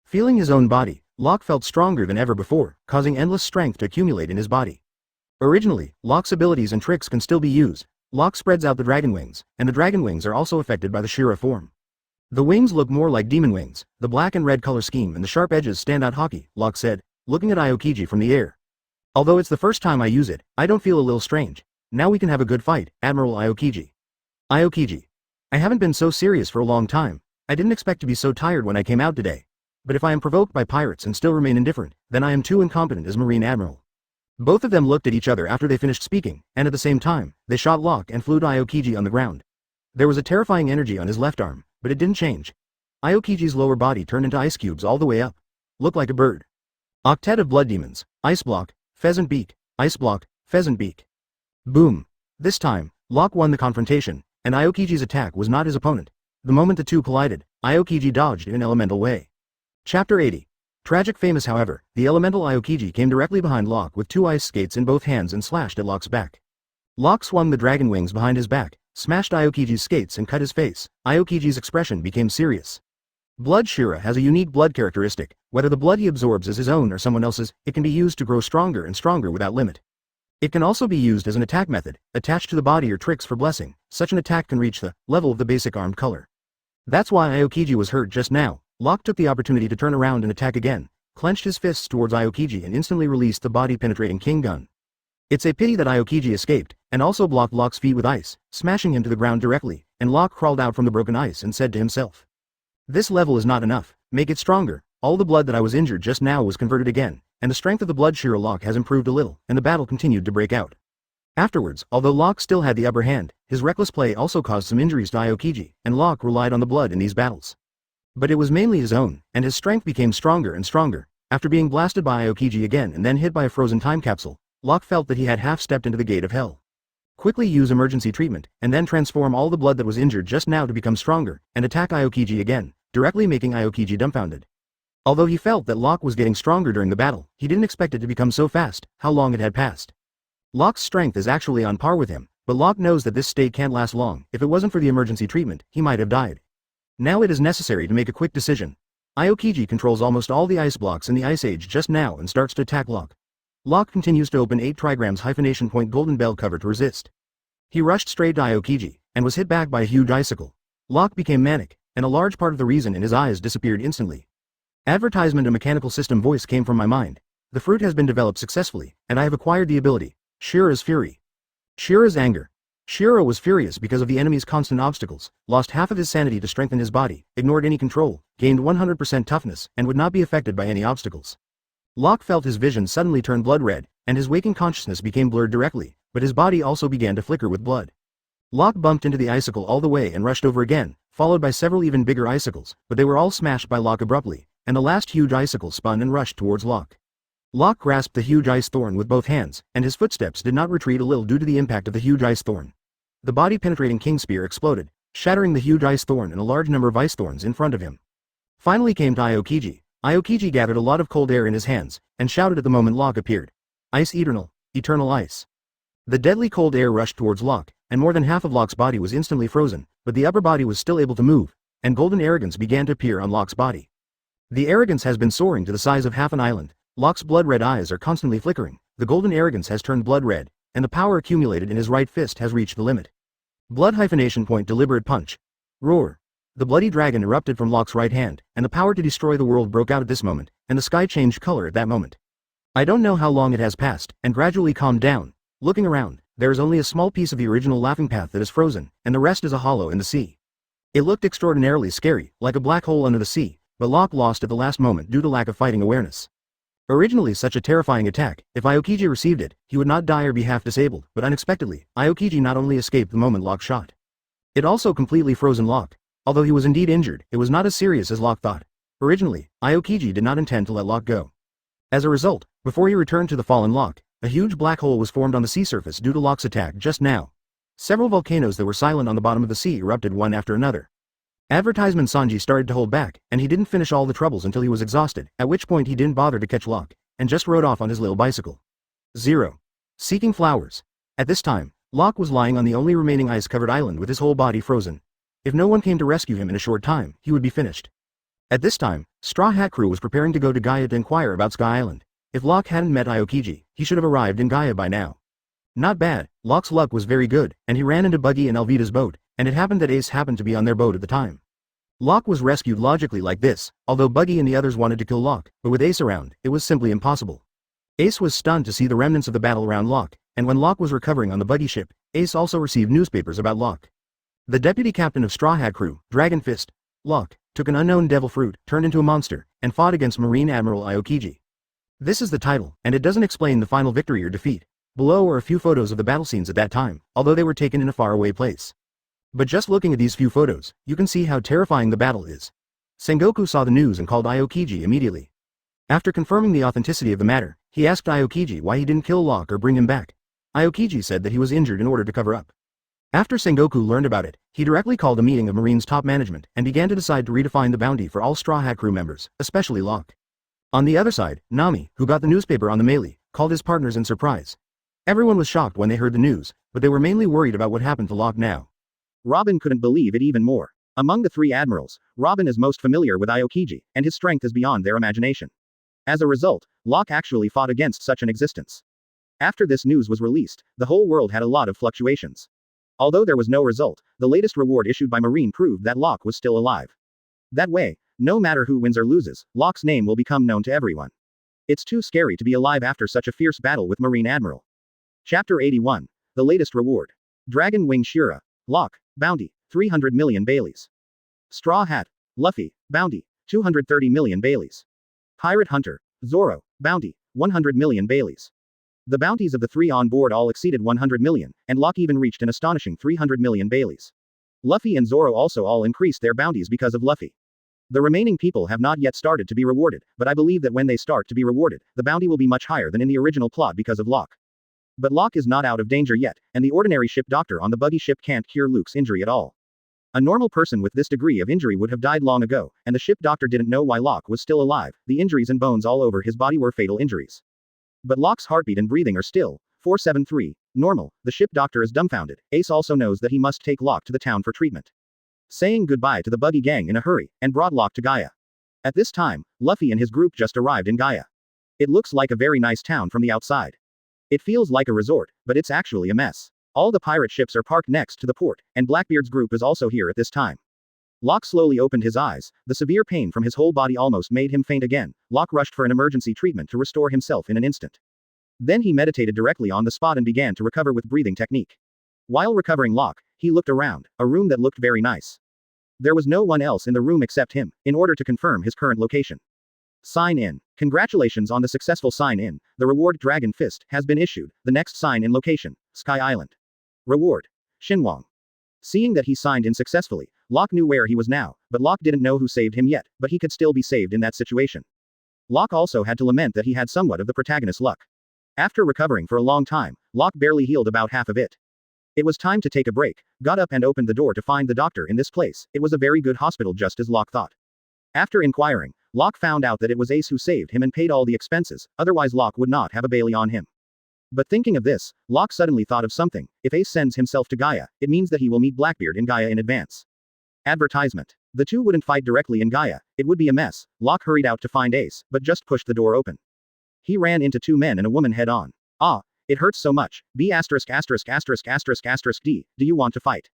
Feeling his own body, Locke felt stronger than ever before, causing endless strength to accumulate in his body. Originally, Locke's abilities and tricks can still be used. Locke spreads out the dragon wings, and the dragon wings are also affected by the Shira form. The wings look more like demon wings, the black and red color scheme and the sharp edges stand out hockey, Locke said, looking at Aokiji from the air. Although it's the first time I use it, I don't feel a little strange. Now we can have a good fight, Admiral Aokiji. Aokiji. I haven't been so serious for a long time. I didn't expect to be so tired when I came out today. But if I am provoked by pirates and still remain indifferent, then I am too incompetent as Marine Admiral. Both of them looked at each other after they finished speaking, and at the same time, they shot Locke and flew to Aokiji on the ground. There was a terrifying energy on his left arm, but it didn't change. Aokiji's lower body turned into ice cubes all the way up. Looked like a bird. Octet of Blood Demons, Ice Block, Pheasant Beak, Ice Block, Pheasant Beak. Boom. This time, Locke won the confrontation, and Aokiji's attack was not his opponent. The moment the two collided, Aokiji dodged in an elemental way. Chapter 80. Tragic famous however, the elemental Aokiji came directly behind Locke with two ice skates in both hands and slashed at Locke's back. Locke swung the dragon wings behind his back, smashed Aokiji's skates and cut his face. Aokiji's expression became serious. Blood Shira has a unique blood characteristic. Whether the blood he absorbs is his own or someone else's, it can be used to grow stronger and stronger without limit. It can also be used as an attack method, attached to the body or tricks for blessing. Such an attack can reach the level of the basic armed color. That's why Aokiji was hurt just now. Locke took the opportunity to turn around and attack again, clenched his fists towards Aokiji and instantly released the body-penetrating king gun. It's a pity that Aokiji escaped, and also blocked Locke's feet with ice, smashing him to the ground directly, and Locke crawled out from the broken ice and said to himself, "This level is not enough, make it stronger." All the blood that I was injured just now was converted again, and the strength of the blood Shira Locke has improved a little, and the battle continued to break out. Afterwards, although Locke still had the upper hand, his reckless play also caused some injuries to Aokiji, and Locke relied on the blood in these battles. But it was mainly his own, and his strength became stronger and stronger. After being blasted by Aokiji again and then hit by a frozen time capsule, Locke felt that he had half stepped into the gate of hell. Quickly use emergency treatment, and then transform all the blood that was injured just now to become stronger, and attack Aokiji again, directly making Aokiji dumbfounded. Although he felt that Locke was getting stronger during the battle, he didn't expect it to become so fast. How long it had passed. Locke's strength is actually on par with him, but Locke knows that this state can't last long. If it wasn't for the emergency treatment, he might have died. Now it is necessary to make a quick decision. Aokiji controls almost all the ice blocks in the Ice Age just now and starts to attack Locke. Locke continues to open 8 trigrams hyphenation point golden bell cover to resist. He rushed straight to Aokiji, and was hit back by a huge icicle. Locke became manic, and a large part of the reason in his eyes disappeared instantly. Advertisement: a mechanical system voice came from my mind. The fruit has been developed successfully, and I have acquired the ability. Shira's Fury. Shira's Anger. Shira was furious because of the enemy's constant obstacles, lost half of his sanity to strengthen his body, ignored any control, gained 100% toughness, and would not be affected by any obstacles. Locke felt his vision suddenly turn blood red, and his waking consciousness became blurred directly, but his body also began to flicker with blood. Locke bumped into the icicle all the way and rushed over again, followed by several even bigger icicles, but they were all smashed by Locke abruptly, and the last huge icicle spun and rushed towards Locke. Locke grasped the huge ice thorn with both hands, and his footsteps did not retreat a little due to the impact of the huge ice thorn. The body-penetrating king spear exploded, shattering the huge ice thorn and a large number of ice thorns in front of him. Finally came to Aokiji. Aokiji gathered a lot of cold air in his hands, and shouted at the moment Locke appeared. "Ice Eternal, Eternal Ice." The deadly cold air rushed towards Locke, and more than half of Locke's body was instantly frozen, but the upper body was still able to move, and golden arrogance began to appear on Locke's body. The arrogance has been soaring to the size of half an island. Locke's blood-red eyes are constantly flickering, the golden arrogance has turned blood red, and the power accumulated in his right fist has reached the limit. Blood hyphenation point deliberate punch. Roar. The bloody dragon erupted from Locke's right hand, and the power to destroy the world broke out at this moment, and the sky changed color at that moment. I don't know how long it has passed, and gradually calmed down. Looking around, there is only a small piece of the original laughing path that is frozen, and the rest is a hollow in the sea. It looked extraordinarily scary, like a black hole under the sea, but Locke lost at the last moment due to lack of fighting awareness. Originally such a terrifying attack, if Aokiji received it, he would not die or be half disabled, but unexpectedly, Aokiji not only escaped the moment Locke shot. It also completely frozen Locke. Although he was indeed injured, it was not as serious as Locke thought. Originally, Aokiji did not intend to let Locke go. As a result, before he returned to the fallen Locke, a huge black hole was formed on the sea surface due to Locke's attack just now. Several volcanoes that were silent on the bottom of the sea erupted one after another. Advertisement Sanji started to hold back, and he didn't finish all the troubles until he was exhausted, at which point he didn't bother to catch Locke, and just rode off on his little bicycle. 0. Seeking flowers. At this time, Locke was lying on the only remaining ice-covered island with his whole body frozen. If no one came to rescue him in a short time, he would be finished. At this time, Straw Hat Crew was preparing to go to Gaia to inquire about Sky Island. If Locke hadn't met Aokiji, he should have arrived in Gaia by now. Not bad, Locke's luck was very good, and he ran into Buggy and Alvida's boat, and it happened that Ace happened to be on their boat at the time. Locke was rescued logically like this, although Buggy and the others wanted to kill Locke, but with Ace around, it was simply impossible. Ace was stunned to see the remnants of the battle around Locke, and when Locke was recovering on the Buggy ship, Ace also received newspapers about Locke. The deputy captain of Straw Hat Crew, Dragon Fist, Locke, took an unknown devil fruit, turned into a monster, and fought against Marine Admiral Aokiji. This is the title, and it doesn't explain the final victory or defeat. Below are a few photos of the battle scenes at that time, although they were taken in a faraway place. But just looking at these few photos, you can see how terrifying the battle is. Sengoku saw the news and called Aokiji immediately. After confirming the authenticity of the matter, he asked Aokiji why he didn't kill Locke or bring him back. Aokiji said that he was injured in order to cover up. After Sengoku learned about it, he directly called a meeting of Marine's top management and began to decide to redefine the bounty for all Straw Hat Crew members, especially Locke. On the other side, Nami, who got the newspaper on the melee, called his partners in surprise. Everyone was shocked when they heard the news, but they were mainly worried about what happened to Locke now. Robin couldn't believe it even more. Among the three admirals, Robin is most familiar with Aokiji, and his strength is beyond their imagination. As a result, Locke actually fought against such an existence. After this news was released, the whole world had a lot of fluctuations. Although there was no result, the latest reward issued by Marine proved that Locke was still alive. That way, no matter who wins or loses, Locke's name will become known to everyone. It's too scary to be alive after such a fierce battle with Marine Admiral. Chapter 81. The latest reward. Dragon Wing Shira. Locke. Bounty. 300 million Baileys. Straw Hat. Luffy. Bounty. 230 million Baileys. Pirate Hunter. Zoro. Bounty. 100 million Baileys. The bounties of the three on board all exceeded 100 million, and Locke even reached an astonishing 300 million Baileys. Luffy and Zoro also all increased their bounties because of Luffy. The remaining people have not yet started to be rewarded, but I believe that when they start to be rewarded, the bounty will be much higher than in the original plot because of Locke. But Locke is not out of danger yet, and the ordinary ship doctor on the buggy ship can't cure Luke's injury at all. A normal person with this degree of injury would have died long ago, and the ship doctor didn't know why Locke was still alive. The injuries and bones all over his body were fatal injuries. But Locke's heartbeat and breathing are still 473. Normal. The ship doctor is dumbfounded. Ace also knows that he must take Locke to the town for treatment. Saying goodbye to the buggy gang in a hurry, and brought Locke to Gaia. At this time, Luffy and his group just arrived in Gaia. It looks like a very nice town from the outside. It feels like a resort, but it's actually a mess. All the pirate ships are parked next to the port, and Blackbeard's group is also here at this time. Locke slowly opened his eyes. The severe pain from his whole body almost made him faint again. Locke rushed for an emergency treatment to restore himself in an instant. Then he meditated directly on the spot and began to recover with breathing technique. While recovering Locke, he looked around, a room that looked very nice. There was no one else in the room except him, in order to confirm his current location. Sign in. Congratulations on the successful sign in. The reward Dragon Fist has been issued. The next sign in location, Sky Island. Reward. Shinwang. Seeing that he signed in successfully, Locke knew where he was now, but Locke didn't know who saved him yet, but he could still be saved in that situation. Locke also had to lament that he had somewhat of the protagonist's luck. After recovering for a long time, Locke barely healed about half of it. It was time to take a break, got up and opened the door to find the doctor in this place. It was a very good hospital just as Locke thought. After inquiring, Locke found out that it was Ace who saved him and paid all the expenses, otherwise Locke would not have a Bailey on him. But thinking of this, Locke suddenly thought of something. If Ace sends himself to Gaia, it means that he will meet Blackbeard in Gaia in advance. Advertisement. The two wouldn't fight directly in Gaia, it would be a mess. Locke hurried out to find Ace, but just pushed the door open. He ran into two men and a woman head on. Ah, it hurts so much. B************D. Do you want to fight?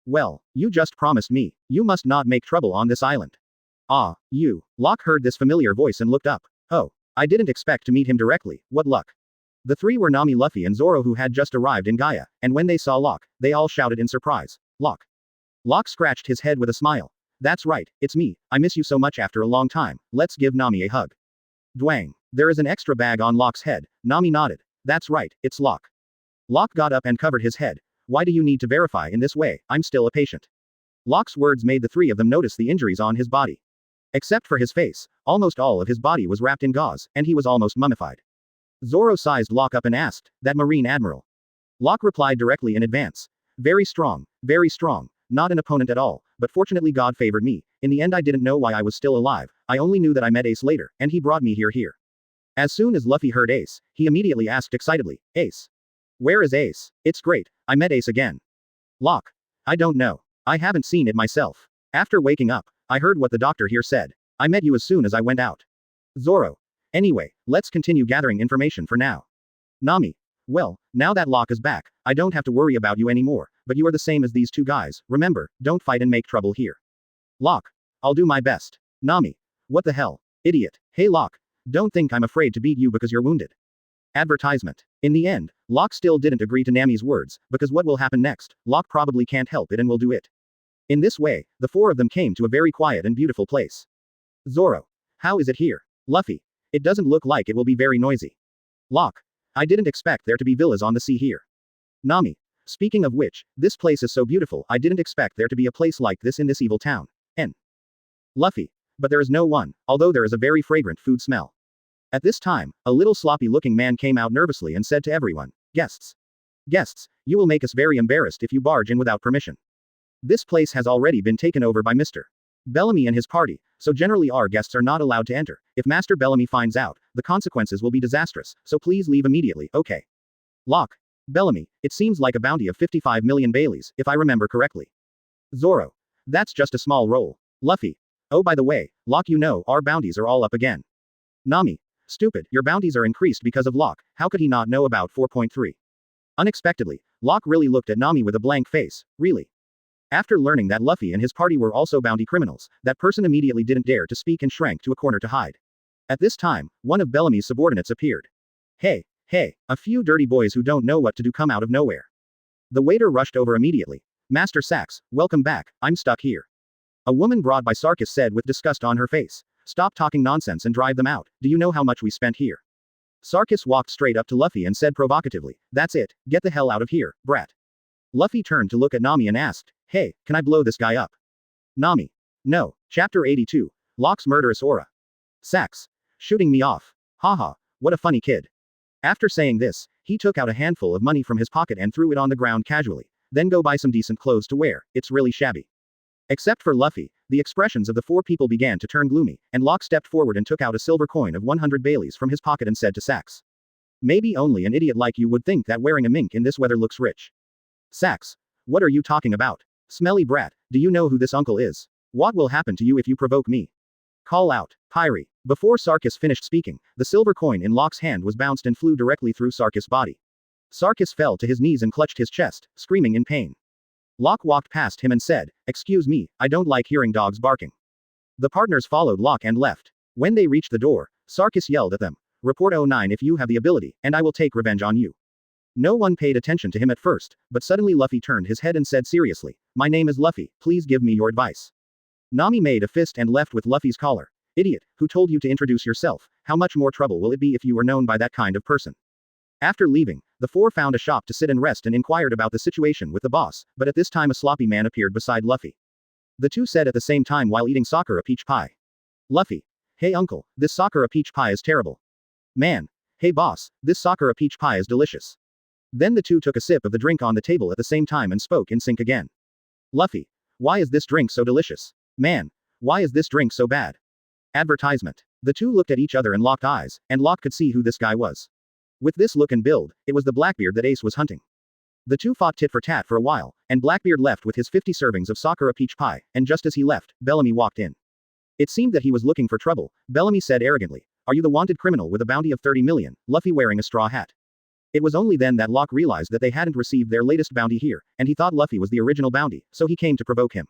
Well, you just promised me. You must not make trouble on this island. Ah, you. Locke heard this familiar voice and looked up. Oh, I didn't expect to meet him directly. What luck. The three were Nami, Luffy and Zoro who had just arrived in Gaia, and when they saw Locke, they all shouted in surprise. Locke. Locke scratched his head with a smile. That's right, it's me. I miss you so much after a long time. Let's give Nami a hug. Dwang. There is an extra bag on Locke's head. Nami nodded. That's right, it's Locke. Locke got up and covered his head. Why do you need to verify in this way? I'm still a patient. Locke's words made the three of them notice the injuries on his body. Except for his face, almost all of his body was wrapped in gauze, and he was almost mummified. Zoro sized Locke up and asked, that Marine Admiral? Locke replied directly in advance. Very strong, not an opponent at all, but fortunately God favored me. In the end I didn't know why I was still alive, I only knew that I met Ace later, and he brought me here. As soon as Luffy heard Ace, he immediately asked excitedly, Ace. Where is Ace? It's great, I met Ace again. Locke. I don't know. I haven't seen it myself. After waking up, I heard what the doctor here said. I met you as soon as I went out. Zoro. Anyway, let's continue gathering information for now. Nami. Well, now that Locke is back, I don't have to worry about you anymore, but you are the same as these two guys. Remember, don't fight and make trouble here. Locke. I'll do my best. Nami. What the hell? Idiot. Hey Locke. Don't think I'm afraid to beat you because you're wounded. Advertisement. In the end, Locke still didn't agree to Nami's words, because what will happen next, Locke probably can't help it and will do it. In this way, the four of them came to a very quiet and beautiful place. Zoro. How is it here? Luffy. It doesn't look like it will be very noisy. Locke. I didn't expect there to be villas on the sea here. Nami. Speaking of which, this place is so beautiful, I didn't expect there to be a place like this in this evil town. Luffy. But there is no one, although there is a very fragrant food smell. At this time, a little sloppy-looking man came out nervously and said to everyone, Guests. Guests, you will make us very embarrassed if you barge in without permission. This place has already been taken over by Mr. Bellamy and his party, so generally our guests are not allowed to enter. If Master Bellamy finds out, the consequences will be disastrous, so please leave immediately, okay? Locke. Bellamy, it seems like a bounty of 55 million Baileys, if I remember correctly. Zoro. That's just a small roll. Luffy. Oh, by the way, Locke, you know, our bounties are all up again. Nami. Stupid, your bounties are increased because of Locke, how could he not know about 4.3? Unexpectedly, Locke really looked at Nami with a blank face, really. After learning that Luffy and his party were also bounty criminals, that person immediately didn't dare to speak and shrank to a corner to hide. At this time, one of Bellamy's subordinates appeared. Hey, a few dirty boys who don't know what to do come out of nowhere. The waiter rushed over immediately. Master Sax, welcome back, I'm stuck here. A woman brought by Sarkis said with disgust on her face. Stop talking nonsense and drive them out, do you know how much we spent here? Sarkis walked straight up to Luffy and said provocatively, that's it, get the hell out of here, brat. Luffy turned to look at Nami and asked, hey, can I blow this guy up? Nami. No. Chapter 82. Locke's murderous aura. Sax. Shooting me off. Haha, what a funny kid. After saying this, he took out a handful of money from his pocket and threw it on the ground casually. Then go buy some decent clothes to wear, it's really shabby. Except for Luffy, the expressions of the four people began to turn gloomy, and Locke stepped forward and took out a silver coin of 100 Baileys from his pocket and said to Sax. Maybe only an idiot like you would think that wearing a mink in this weather looks rich. Sax. What are you talking about? Smelly brat, do you know who this uncle is? What will happen to you if you provoke me? Call out, Pyrie. Before Sarkis finished speaking, the silver coin in Locke's hand was bounced and flew directly through Sarkis' body. Sarkis fell to his knees and clutched his chest, screaming in pain. Locke walked past him and said, excuse me, I don't like hearing dogs barking. The partners followed Locke and left. When they reached the door, Sarkis yelled at them, report 09 if you have the ability, and I will take revenge on you. No one paid attention to him at first, but suddenly Luffy turned his head and said seriously, my name is Luffy, please give me your advice. Nami made a fist and left with Luffy's collar. Idiot, who told you to introduce yourself? How much more trouble will it be if you were known by that kind of person? After leaving, the four found a shop to sit and rest and inquired about the situation with the boss, but at this time a sloppy man appeared beside Luffy. The two said at the same time while eating Sakura peach pie. Luffy. Hey uncle, this Sakura peach pie is terrible. Man. Hey boss, this Sakura peach pie is delicious. Then the two took a sip of the drink on the table at the same time and spoke in sync again. Luffy. Why is this drink so delicious? Man. Why is this drink so bad? Advertisement. The two looked at each other and locked eyes, and Locke could see who this guy was. With this look and build, it was the Blackbeard that Ace was hunting. The two fought tit for tat for a while, and Blackbeard left with his 50 servings of Sakura peach pie, and just as he left, Bellamy walked in. It seemed that he was looking for trouble. Bellamy said arrogantly, are you the wanted criminal with a bounty of 30 million, Luffy wearing a straw hat? It was only then that Locke realized that they hadn't received their latest bounty here, and he thought Luffy was the original bounty, so he came to provoke him.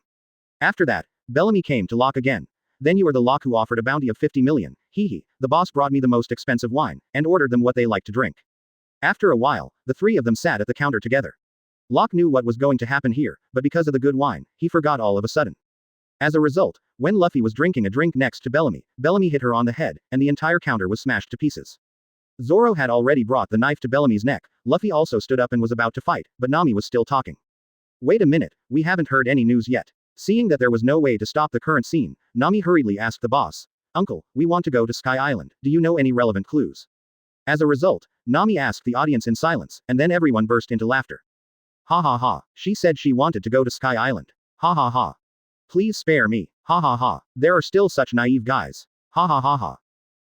After that, Bellamy came to Locke again. Then you are the Locke who offered a bounty of 50 million, hee. The boss brought me the most expensive wine, and ordered them what they like to drink. After a while, the three of them sat at the counter together. Locke knew what was going to happen here, but because of the good wine, he forgot all of a sudden. As a result, when Luffy was drinking a drink next to Bellamy, Bellamy hit her on the head, and the entire counter was smashed to pieces. Zoro had already brought the knife to Bellamy's neck. Luffy also stood up and was about to fight, but Nami was still talking. Wait a minute, we haven't heard any news yet. Seeing that there was no way to stop the current scene, Nami hurriedly asked the boss, Uncle, we want to go to Sky Island, do you know any relevant clues? As a result, Nami asked the audience in silence, and then everyone burst into laughter. Ha ha ha, she said she wanted to go to Sky Island. Ha ha ha. Please spare me. Ha ha ha, there are still such naive guys. Ha ha ha ha.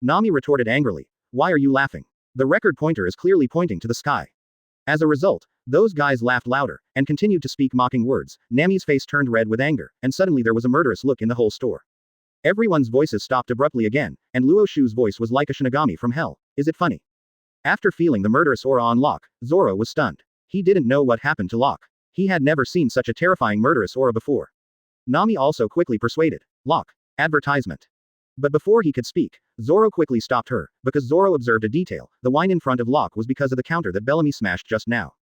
Nami retorted angrily, why are you laughing? The record pointer is clearly pointing to the sky. As a result, those guys laughed louder, and continued to speak mocking words. Nami's face turned red with anger, and suddenly there was a murderous look in the whole store. Everyone's voices stopped abruptly again, and Luo Shu's voice was like a Shinigami from hell. Is it funny? After feeling the murderous aura on Locke, Zoro was stunned. He didn't know what happened to Locke. He had never seen such a terrifying murderous aura before. Nami also quickly persuaded. Locke. Advertisement. But before he could speak, Zoro quickly stopped her, because Zoro observed a detail. The wine in front of Locke was because of the counter that Bellamy smashed just now.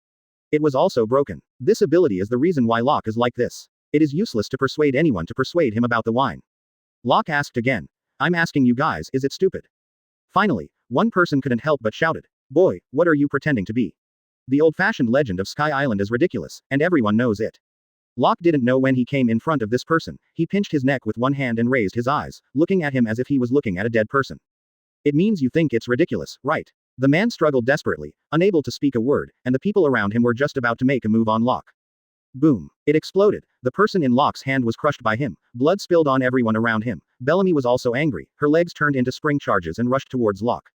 It was also broken. This ability is the reason why Locke is like this. It is useless to persuade anyone to persuade him about the wine. Locke asked again. I'm asking you guys, is it stupid? Finally, one person couldn't help but shouted. Boy, what are you pretending to be? The old-fashioned legend of Sky Island is ridiculous, and everyone knows it. Locke didn't know when he came in front of this person. He pinched his neck with one hand and raised his eyes, looking at him as if he was looking at a dead person. It means you think it's ridiculous, right? The man struggled desperately, unable to speak a word, and the people around him were just about to make a move on Locke. Boom. It exploded. The person in Locke's hand was crushed by him. Blood spilled on everyone around him. Bellamy was also angry. Her legs turned into spring charges and rushed towards Locke.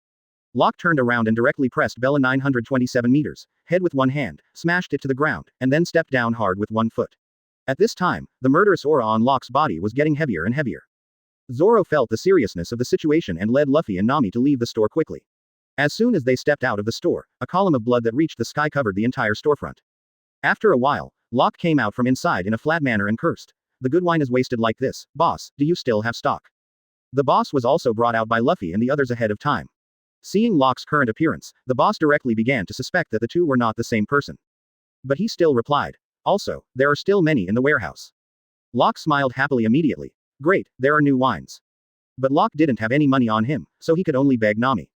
Locke turned around and directly pressed Bella 927 meters, head with one hand, smashed it to the ground, and then stepped down hard with one foot. At this time, the murderous aura on Locke's body was getting heavier and heavier. Zoro felt the seriousness of the situation and led Luffy and Nami to leave the store quickly. As soon as they stepped out of the store, a column of blood that reached the sky covered the entire storefront. After a while, Locke came out from inside in a flat manner and cursed. The good wine is wasted like this. Boss, do you still have stock? The boss was also brought out by Luffy and the others ahead of time. Seeing Locke's current appearance, the boss directly began to suspect that the two were not the same person. But he still replied. Also, there are still many in the warehouse. Locke smiled happily immediately. Great, there are new wines. But Locke didn't have any money on him, so he could only beg Nami.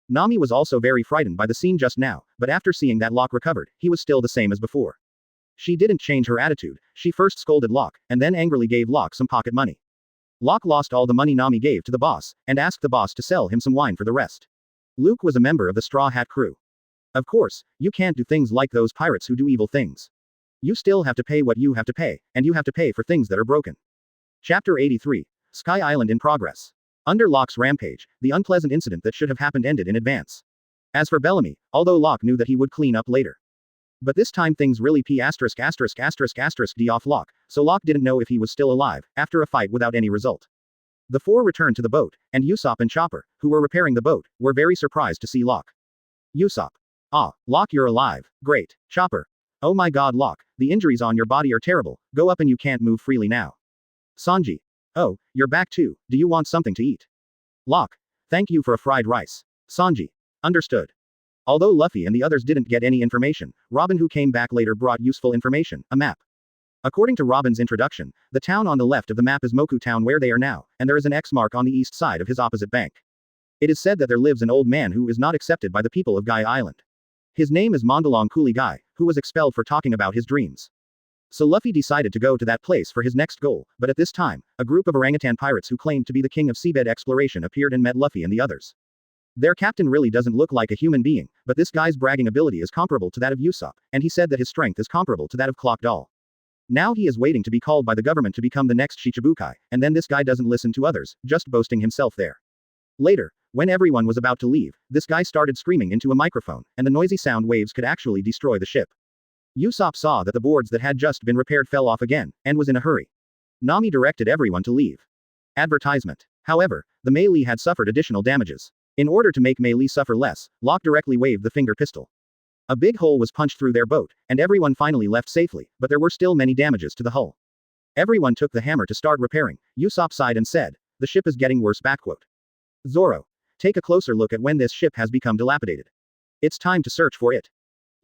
Nami was also very frightened by the scene just now, but after seeing that Locke recovered, he was still the same as before. She didn't change her attitude. She first scolded Locke, and then angrily gave Locke some pocket money. Locke lost all the money Nami gave to the boss, and asked the boss to sell him some wine for the rest. Luke was a member of the Straw Hat crew. Of course, you can't do things like those pirates who do evil things. You still have to pay what you have to pay, and you have to pay for things that are broken. Chapter 83. Sky Island in progress. Under Locke's rampage, the unpleasant incident that should have happened ended in advance. As for Bellamy, although Locke knew that he would clean up later. But this time things really d off Locke, so Locke didn't know if he was still alive, after a fight without any result. The four returned to the boat, and Usopp and Chopper, who were repairing the boat, were very surprised to see Locke. Usopp. Ah, Locke, you're alive. Great. Chopper. Oh my god, Locke, the injuries on your body are terrible, go up and you can't move freely now. Sanji. Oh, you're back too, do you want something to eat? Locke. Thank you for a fried rice. Sanji. Understood. Although Luffy and the others didn't get any information, Robin, who came back later, brought useful information, a map. According to Robin's introduction, the town on the left of the map is Moku Town, where they are now, and there is an X mark on the east side of his opposite bank. It is said that there lives an old man who is not accepted by the people of Guy Island. His name is Mondolong Coolie Guy, who was expelled for talking about his dreams. So Luffy decided to go to that place for his next goal, but at this time, a group of orangutan pirates who claimed to be the king of seabed exploration appeared and met Luffy and the others. Their captain really doesn't look like a human being, but this guy's bragging ability is comparable to that of Usopp, and he said that his strength is comparable to that of Clock Doll. Now he is waiting to be called by the government to become the next Shichibukai, and then this guy doesn't listen to others, just boasting himself there. Later, when everyone was about to leave, this guy started screaming into a microphone, and the noisy sound waves could actually destroy the ship. Usopp saw that the boards that had just been repaired fell off again, and was in a hurry. Nami directed everyone to leave. Advertisement. However, the Mei Li had suffered additional damages. In order to make Mei Li suffer less, Locke directly waved the finger pistol. A big hole was punched through their boat, and everyone finally left safely, but there were still many damages to the hull. Everyone took the hammer to start repairing. Usopp sighed and said, "The ship is getting worse." Zoro. Take a closer look at when this ship has become dilapidated. It's time to search for it.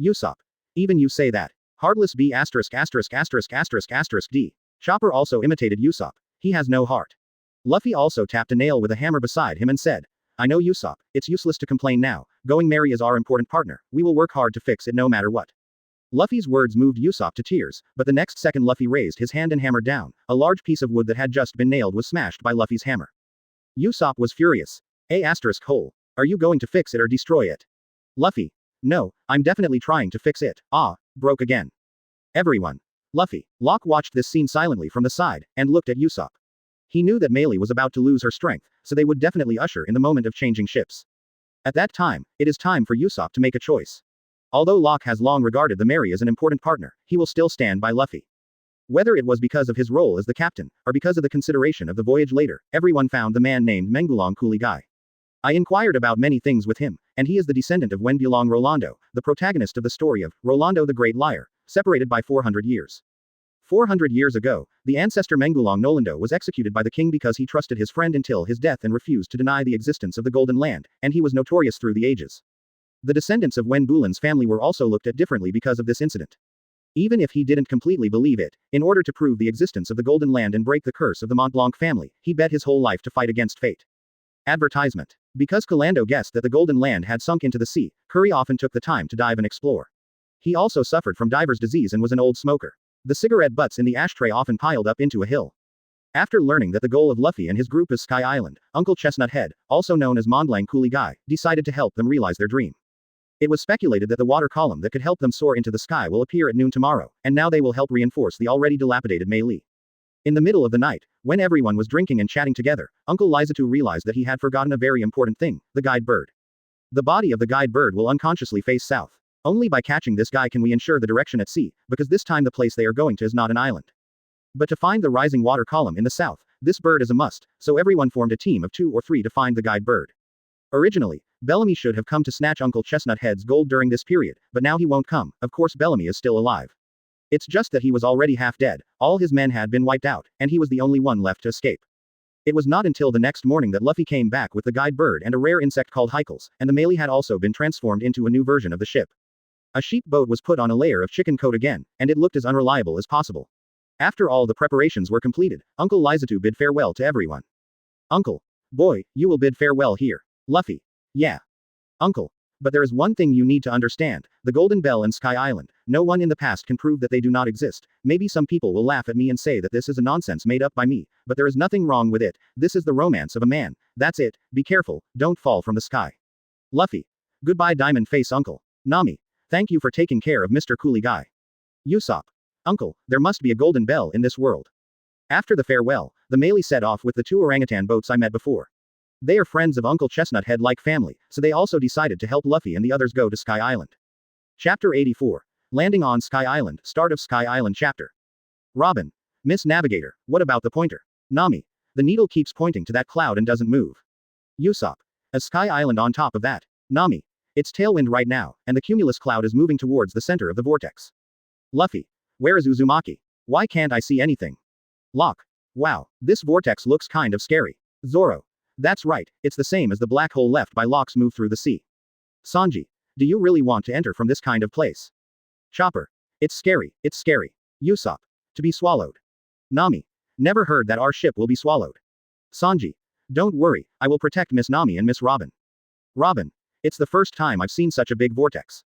Usopp. Even you say that. Heartless B****************. D. Chopper also imitated Usopp. He has no heart. Luffy also tapped a nail with a hammer beside him and said, "I know, Usopp, it's useless to complain now, Going Merry is our important partner, we will work hard to fix it no matter what." Luffy's words moved Usopp to tears, but the next second Luffy raised his hand and hammered down. A large piece of wood that had just been nailed was smashed by Luffy's hammer. Usopp was furious. Hole. Are you going to fix it or destroy it? Luffy. No, I'm definitely trying to fix it. Broke again. Everyone. Luffy. Locke watched this scene silently from the side, and looked at Usopp. He knew that Mei Li was about to lose her strength, so they would definitely usher in the moment of changing ships. At that time, it is time for Usopp to make a choice. Although Locke has long regarded the Merry as an important partner, he will still stand by Luffy. Whether it was because of his role as the captain, or because of the consideration of the voyage later, everyone found the man named Mengulong Coolie Guy. I inquired about many things with him, and he is the descendant of Wenbulong Rolando, the protagonist of the story of Rolando the Great Liar, separated by 400 years. 400 years ago, the ancestor Mengulong Nolando was executed by the king because he trusted his friend until his death and refused to deny the existence of the Golden Land, and he was notorious through the ages. The descendants of Wen Bulan's family were also looked at differently because of this incident. Even if he didn't completely believe it, in order to prove the existence of the Golden Land and break the curse of the Montblanc family, he bet his whole life to fight against fate. Advertisement. Because Calando guessed that the Golden Land had sunk into the sea, Curry often took the time to dive and explore. He also suffered from diver's disease and was an old smoker. The cigarette butts in the ashtray often piled up into a hill. After learning that the goal of Luffy and his group is Sky Island, Uncle Chestnut Head, also known as Mondlang Coolie Guy, decided to help them realize their dream. It was speculated that the water column that could help them soar into the sky will appear at noon tomorrow, and now they will help reinforce the already dilapidated melee. In the middle of the night, when everyone was drinking and chatting together, Uncle Lizatu realized that he had forgotten a very important thing, the guide bird. The body of the guide bird will unconsciously face south. Only by catching this guy can we ensure the direction at sea, because this time the place they are going to is not an island. But to find the rising water column in the south, this bird is a must, so everyone formed a team of 2 or 3 to find the guide bird. Originally, Bellamy should have come to snatch Uncle Chestnut Head's gold during this period, but now he won't come. Of course Bellamy is still alive. It's just that he was already half dead, all his men had been wiped out, and he was the only one left to escape. It was not until the next morning that Luffy came back with the guide bird and a rare insect called Heikels, and the melee had also been transformed into a new version of the ship. A sheep boat was put on a layer of chicken coat again, and it looked as unreliable as possible. After all the preparations were completed, Uncle Lizatu bid farewell to everyone. Uncle. Boy, you will bid farewell here. Luffy. Yeah. Uncle. But there is one thing you need to understand, the Golden Bell and Sky Island, no one in the past can prove that they do not exist. Maybe some people will laugh at me and say that this is a nonsense made up by me, but there is nothing wrong with it. This is the romance of a man. That's it. Be careful, don't fall from the sky. Luffy. Goodbye Diamond Face Uncle. Nami. Thank you for taking care of Mr. Coolie Guy. Usopp. Uncle, there must be a Golden Bell in this world. After the farewell, the melee set off with the 2 orangutan boats I met before. They are friends of Uncle Chestnut Head like family, so they also decided to help Luffy and the others go to Sky Island. Chapter 84. Landing on Sky Island, start of Sky Island chapter. Robin. Miss Navigator, what about the pointer? Nami. The needle keeps pointing to that cloud and doesn't move. Usopp. A Sky Island on top of that. Nami. It's tailwind right now, and the cumulus cloud is moving towards the center of the vortex. Luffy. Where is Uzumaki? Why can't I see anything? Locke. Wow, this vortex looks kind of scary. Zoro. That's right, it's the same as the black hole left by Locke's move through the sea. Sanji. Do you really want to enter from this kind of place? Chopper. It's scary, it's scary. Usopp. To be swallowed. Nami. Never heard that our ship will be swallowed. Sanji. Don't worry, I will protect Miss Nami and Miss Robin. Robin. It's the first time I've seen such a big vortex.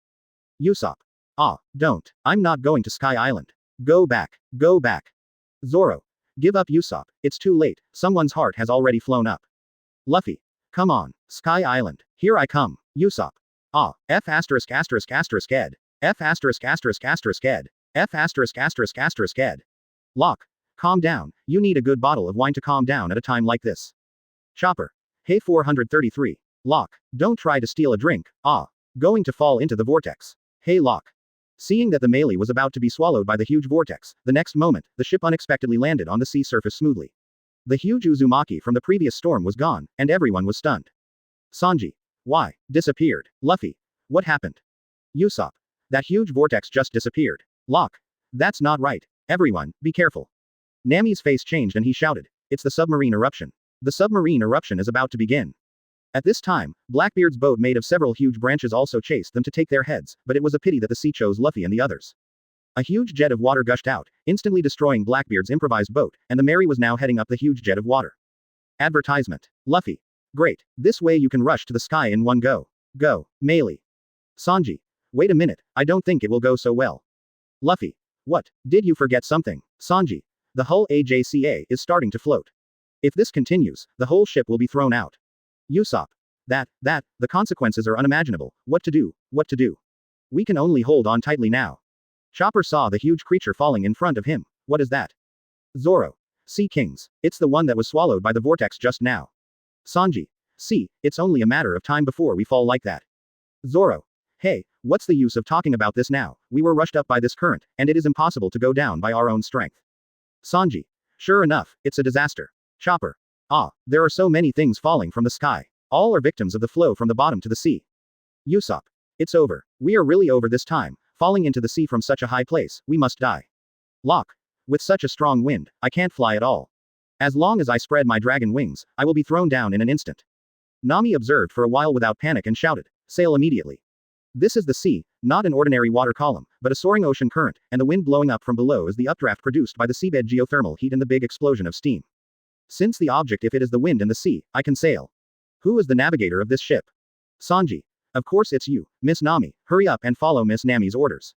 Usopp. Ah, don't. I'm not going to Sky Island. Go back. Go back. Zoro. Give up Usopp, it's too late, someone's heart has already flown up. Luffy. Come on, Sky Island, here I come. Usopp. Ah, F asterisk asterisk asterisk ed. F asterisk asterisk asterisk ed. F asterisk asterisk asterisk ed. Locke. Calm down, you need a good bottle of wine to calm down at a time like this. Chopper. Hey 433. Locke, don't try to steal a drink, going to fall into the vortex. Hey Locke. Seeing that the melee was about to be swallowed by the huge vortex, the next moment, the ship unexpectedly landed on the sea surface smoothly. The huge Uzumaki from the previous storm was gone, and everyone was stunned. Sanji. Why? Disappeared. Luffy. What happened? Usopp. That huge vortex just disappeared. Locke. That's not right. Everyone, be careful. Nami's face changed and he shouted. It's the submarine eruption. The submarine eruption is about to begin. At this time, Blackbeard's boat made of several huge branches also chased them to take their heads, but it was a pity that the sea chose Luffy and the others. A huge jet of water gushed out, instantly destroying Blackbeard's improvised boat, and the Mary was now heading up the huge jet of water. Advertisement. Luffy. Great, this way you can rush to the sky in one go. Go, melee. Sanji. Wait a minute, I don't think it will go so well. Luffy. What, did you forget something? Sanji. The hull AJCA is starting to float. If this continues, the whole ship will be thrown out. Usopp. The consequences are unimaginable. What to do? What to do? We can only hold on tightly now. Chopper saw the huge creature falling in front of him. What is that? Zoro. Sea Kings. It's the one that was swallowed by the vortex just now. Sanji. See, it's only a matter of time before we fall like that. Zoro. Hey, what's the use of talking about this now? We were rushed up by this current, and it is impossible to go down by our own strength. Sanji. Sure enough, it's a disaster. Chopper. There are so many things falling from the sky. All are victims of the flow from the bottom to the sea. Usopp. It's over. We are really over this time, falling into the sea from such a high place, we must die. Locke. With such a strong wind, I can't fly at all. As long as I spread my dragon wings, I will be thrown down in an instant. Nami observed for a while without panic and shouted, sail immediately. This is the sea, not an ordinary water column, but a soaring ocean current, and the wind blowing up from below is the updraft produced by the seabed geothermal heat and the big explosion of steam. Since the object if it is the wind and the sea, I can sail. Who is the navigator of this ship? Sanji. Of course it's you, Miss Nami, hurry up and follow Miss Nami's orders.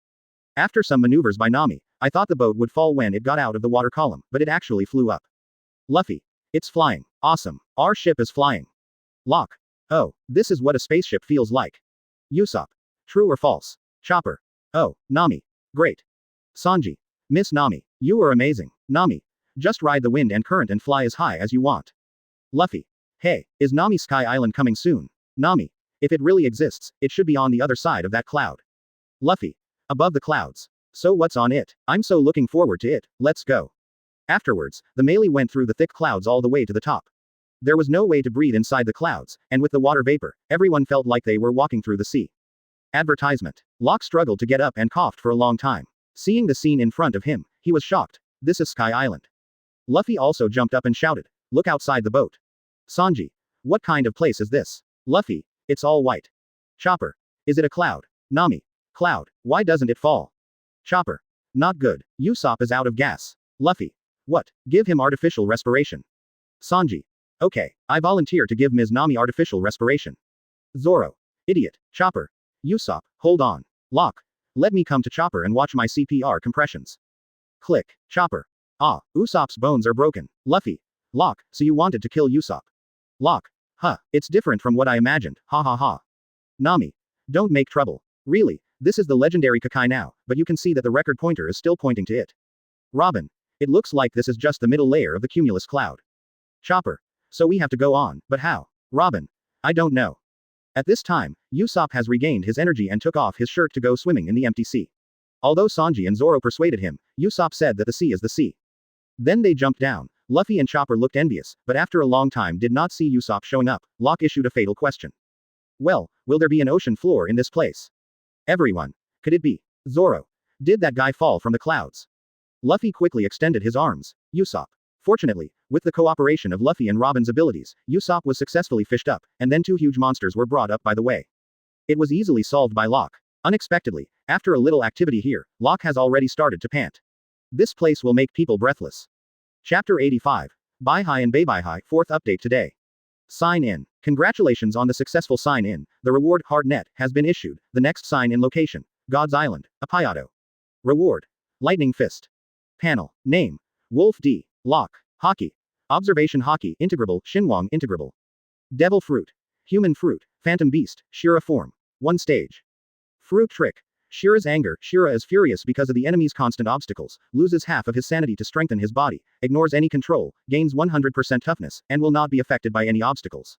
After some maneuvers by Nami, I thought the boat would fall when it got out of the water column, but it actually flew up. Luffy. It's flying. Awesome. Our ship is flying. Locke. Oh, this is what a spaceship feels like. Usopp. True or false? Chopper. Oh, Nami. Great. Sanji. Miss Nami. You are amazing. Nami. Just ride the wind and current and fly as high as you want. Luffy. Hey, is Nami Sky Island coming soon? Nami. If it really exists, it should be on the other side of that cloud. Luffy. Above the clouds. So what's on it? I'm so looking forward to it, let's go. Afterwards, the melee went through the thick clouds all the way to the top. There was no way to breathe inside the clouds, and with the water vapor, everyone felt like they were walking through the sea. Advertisement. Locke struggled to get up and coughed for a long time. Seeing the scene in front of him, he was shocked. This is Sky Island. Luffy also jumped up and shouted, look outside the boat. Sanji. What kind of place is this? Luffy. It's all white. Chopper. Is it a cloud? Nami. Cloud. Why doesn't it fall? Chopper. Not good. Usopp is out of gas. Luffy. What? Give him artificial respiration. Sanji. Okay, I volunteer to give Ms. Nami artificial respiration. Zoro. Idiot. Chopper. Usopp, hold on. Locke. Let me come to Chopper and watch my CPR compressions. Click. Chopper. Ah, Usopp's bones are broken. Luffy. Locke, so you wanted to kill Usopp. Locke. Huh, it's different from what I imagined, ha ha ha. Nami. Don't make trouble. Really, this is the legendary Hawkeye now, but you can see that the record pointer is still pointing to it. Robin. It looks like this is just the middle layer of the cumulus cloud. Chopper. So we have to go on, but how? Robin. I don't know. At this time, Usopp has regained his energy and took off his shirt to go swimming in the empty sea. Although Sanji and Zoro persuaded him, Usopp said that the sea is the sea. Then they jumped down. Luffy and Chopper looked envious, but after a long time did not see Usopp showing up. Locke issued a fatal question. Well, will there be an ocean floor in this place? Everyone. Could it be? Zoro. Did that guy fall from the clouds? Luffy quickly extended his arms. Usopp. Fortunately, with the cooperation of Luffy and Robin's abilities, Usopp was successfully fished up, and then two huge monsters were brought up by the way. It was easily solved by Locke. Unexpectedly, after a little activity here, Locke has already started to pant. This place will make people breathless. Chapter 85. Bai Hai and Bai Hai, 4th update today. Sign in. Congratulations on the successful sign in. The reward hard net has been issued. The next sign in location. God's Island, Apayado. Reward. Lightning Fist. Panel. Name. Wolf D. Locke. Hockey. Observation Hockey. Integrable. Shinwang Integrable. Devil Fruit. Human Fruit. Phantom Beast. Shira Form. 1 stage. Fruit Trick. Shira's anger. Shira is furious because of the enemy's constant obstacles, loses half of his sanity to strengthen his body, ignores any control, gains 100% toughness, and will not be affected by any obstacles.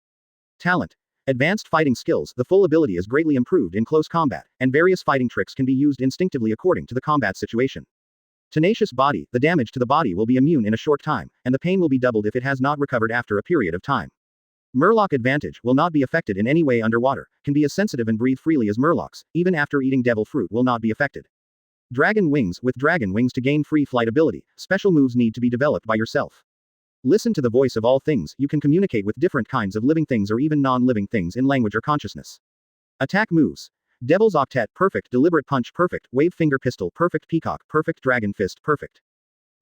Talent. Advanced fighting skills. The full ability is greatly improved in close combat, and various fighting tricks can be used instinctively according to the combat situation. Tenacious Body. The damage to the body will be immune in a short time, and the pain will be doubled if it has not recovered after a period of time. Murloc Advantage will not be affected in any way underwater, can be as sensitive and breathe freely as Murlocs, even after eating devil fruit will not be affected. Dragon Wings. With Dragon Wings to gain free flight ability, special moves need to be developed by yourself. Listen to the voice of all things. You can communicate with different kinds of living things or even non-living things in language or consciousness. Attack moves. Devil's Octet. Perfect. Deliberate Punch. Perfect. Wave Finger Pistol. Perfect. Peacock. Perfect. Dragon Fist. Perfect.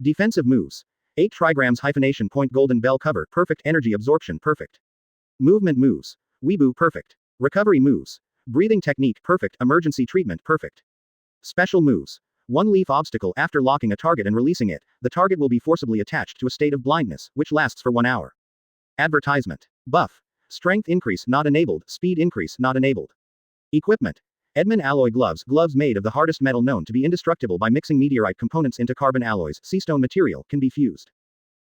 Defensive moves. 8 trigrams hyphenation point golden bell cover. Perfect. Energy absorption. Perfect. Movement moves. Weebu. Perfect. Recovery moves. Breathing technique. Perfect. Emergency treatment. Perfect. Special moves. 1 leaf obstacle. After locking a target and releasing it, the target will be forcibly attached to a state of blindness, which lasts for 1 hour. Advertisement. Buff. Strength increase not enabled. Speed increase not enabled. Equipment. Edmund alloy gloves. Gloves made of the hardest metal known to be indestructible by mixing meteorite components into carbon alloys. Seastone material can be fused.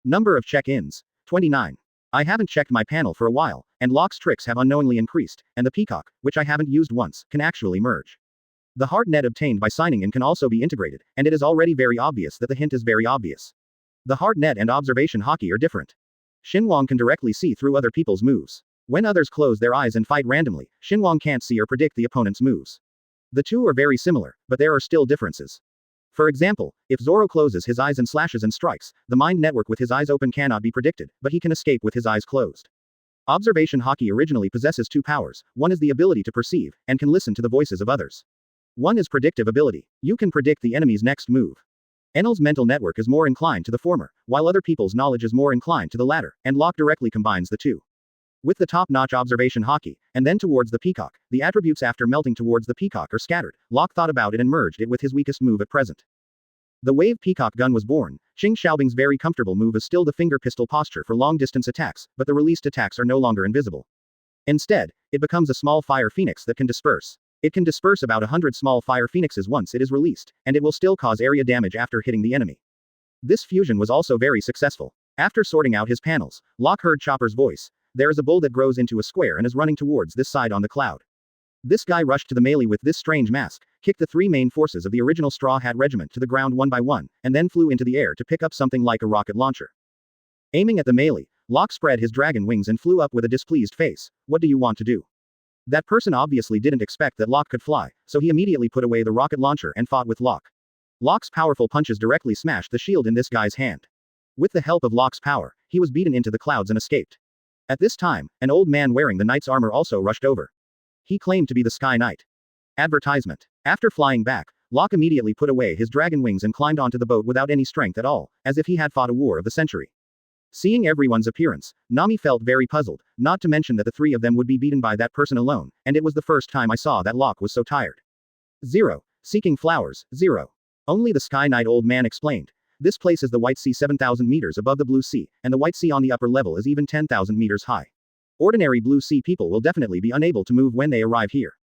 Number of check-ins. 29. I haven't checked my panel for a while, and Locke's tricks have unknowingly increased, and the peacock, which I haven't used once, can actually merge. The hard net obtained by signing in can also be integrated, and it is already very obvious that the hint is very obvious. The hard net and observation hockey are different. Shinwang can directly see through other people's moves. When others close their eyes and fight randomly, Shinwang can't see or predict the opponent's moves. The two are very similar, but there are still differences. For example, if Zoro closes his eyes and slashes and strikes, the mind network with his eyes open cannot be predicted, but he can escape with his eyes closed. Observation hockey originally possesses 2 powers. One is the ability to perceive, and can listen to the voices of others. One is predictive ability. You can predict the enemy's next move. Enel's mental network is more inclined to the former, while other people's knowledge is more inclined to the latter, and Locke directly combines the two. With the top-notch observation hockey, and then towards the peacock, the attributes after melting towards the peacock are scattered. Locke thought about it and merged it with his weakest move at present. The wave peacock gun was born. Qing Xiaobing's very comfortable move is still the finger pistol posture for long-distance attacks, but the released attacks are no longer invisible. Instead, it becomes a small fire phoenix that can disperse. It can disperse about 100 small fire phoenixes once it is released, and it will still cause area damage after hitting the enemy. This fusion was also very successful. After sorting out his panels, Locke heard Chopper's voice. There is a bull that grows into a square and is running towards this side on the cloud. This guy rushed to the melee with this strange mask, kicked the three main forces of the original Straw Hat Regiment to the ground one by one, and then flew into the air to pick up something like a rocket launcher. Aiming at the melee, Locke spread his dragon wings and flew up with a displeased face. What do you want to do? That person obviously didn't expect that Locke could fly, so he immediately put away the rocket launcher and fought with Locke. Locke's powerful punches directly smashed the shield in this guy's hand. With the help of Locke's power, he was beaten into the clouds and escaped. At this time, an old man wearing the knight's armor also rushed over. He claimed to be the Sky Knight. Advertisement. After flying back, Locke immediately put away his dragon wings and climbed onto the boat without any strength at all, as if he had fought a war of the century. Seeing everyone's appearance, Nami felt very puzzled, not to mention that the three of them would be beaten by that person alone, and it was the first time I saw that Locke was so tired. Zero. Seeking flowers, Zero. Only the Sky Knight old man explained. This place is the White Sea 7,000 meters above the Blue Sea, and the White Sea on the upper level is even 10,000 meters high. Ordinary Blue Sea people will definitely be unable to move when they arrive here.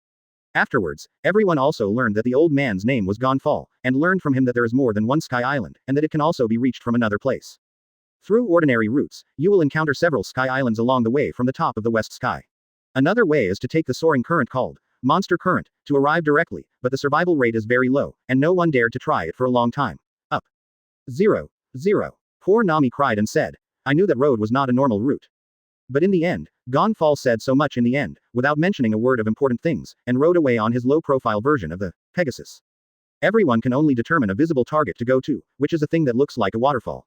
Afterwards, everyone also learned that the old man's name was Gonfall, and learned from him that there is more than one Sky Island, and that it can also be reached from another place. Through ordinary routes, you will encounter several Sky Islands along the way from the top of the West Sky. Another way is to take the soaring current called Monster Current, to arrive directly, but the survival rate is very low, and no one dared to try it for a long time. Up. 0. Poor Nami cried and said, I knew that road was not a normal route. But in the end, Gonfall said so much in the end, without mentioning a word of important things, and rode away on his low-profile version of the Pegasus. Everyone can only determine a visible target to go to, which is a thing that looks like a waterfall.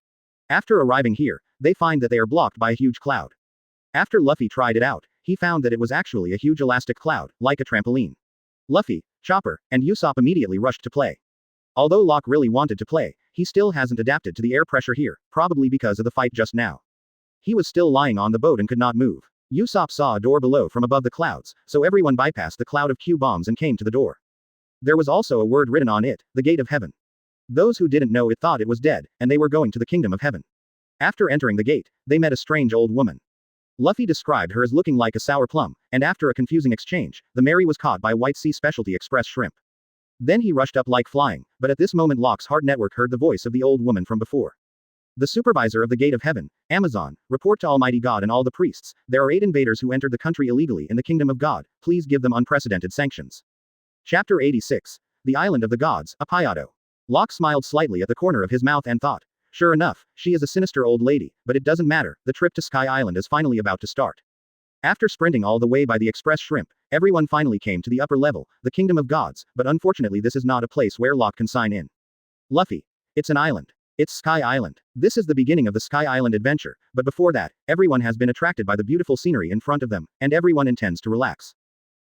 After arriving here, they find that they are blocked by a huge cloud. After Luffy tried it out, he found that it was actually a huge elastic cloud, like a trampoline. Luffy, Chopper, and Usopp immediately rushed to play. Although Locke really wanted to play, he still hasn't adapted to the air pressure here, probably because of the fight just now. He was still lying on the boat and could not move. Usopp saw a door below from above the clouds, so everyone bypassed the cloud of Q-bombs and came to the door. There was also a word written on it, the Gate of Heaven. Those who didn't know it thought it was dead, and they were going to the Kingdom of Heaven. After entering the gate, they met a strange old woman. Luffy described her as looking like a sour plum, and after a confusing exchange, the Mary was caught by White Sea Specialty Express shrimp. Then he rushed up like flying, but at this moment Locke's heart network heard the voice of the old woman from before. The supervisor of the Gate of Heaven, Amazon, report to Almighty God and all the priests, there are 8 invaders who entered the country illegally in the Kingdom of God, please give them unprecedented sanctions. Chapter 86. The Island of the Gods, Apayado. Locke smiled slightly at the corner of his mouth and thought, sure enough, she is a sinister old lady, but it doesn't matter, the trip to Sky Island is finally about to start. After sprinting all the way by the express shrimp, everyone finally came to the upper level, the Kingdom of Gods, but unfortunately this is not a place where Locke can sign in. Luffy. It's an island. It's Sky Island. This is the beginning of the Sky Island adventure, but before that, everyone has been attracted by the beautiful scenery in front of them, and everyone intends to relax.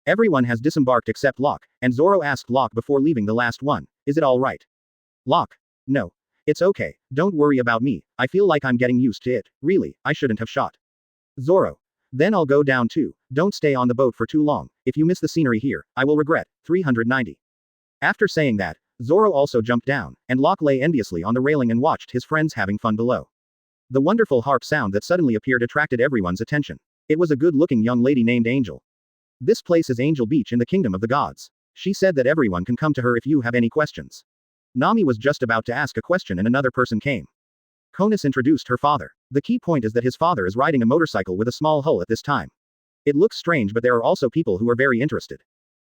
Everyone has disembarked except Locke, and Zoro asked Locke before leaving the last one, is it all right? Locke. No. It's okay, don't worry about me, I feel like I'm getting used to it, really, I shouldn't have shot. Zoro. Then I'll go down too, don't stay on the boat for too long, if you miss the scenery here, I will regret. 390. After saying that, Zoro also jumped down, and Locke lay enviously on the railing and watched his friends having fun below. The wonderful harp sound that suddenly appeared attracted everyone's attention. It was a good-looking young lady named Angel. This place is Angel Beach in the Kingdom of the Gods. She said that everyone can come to her if you have any questions. Nami was just about to ask a question and another person came. Konus introduced her father. The key point is that his father is riding a motorcycle with a small hull at this time. It looks strange, but there are also people who are very interested.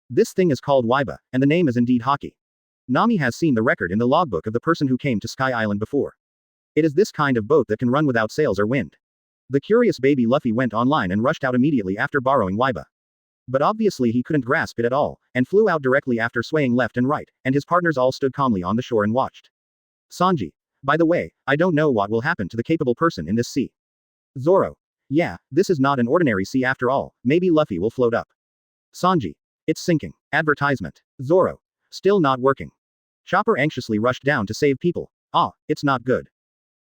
This thing is called Waiba, and the name is indeed Haki. Nami has seen the record in the logbook of the person who came to Sky Island before. It is this kind of boat that can run without sails or wind. The curious baby Luffy went online and rushed out immediately after borrowing Waiba. But obviously he couldn't grasp it at all, and flew out directly after swaying left and right, and his partners all stood calmly on the shore and watched. Sanji. By the way, I don't know what will happen to the capable person in this sea. Zoro. Yeah, this is not an ordinary sea after all, maybe Luffy will float up. Sanji. It's sinking. Advertisement. Zoro. Still not working. Chopper anxiously rushed down to save people. Ah, it's not good.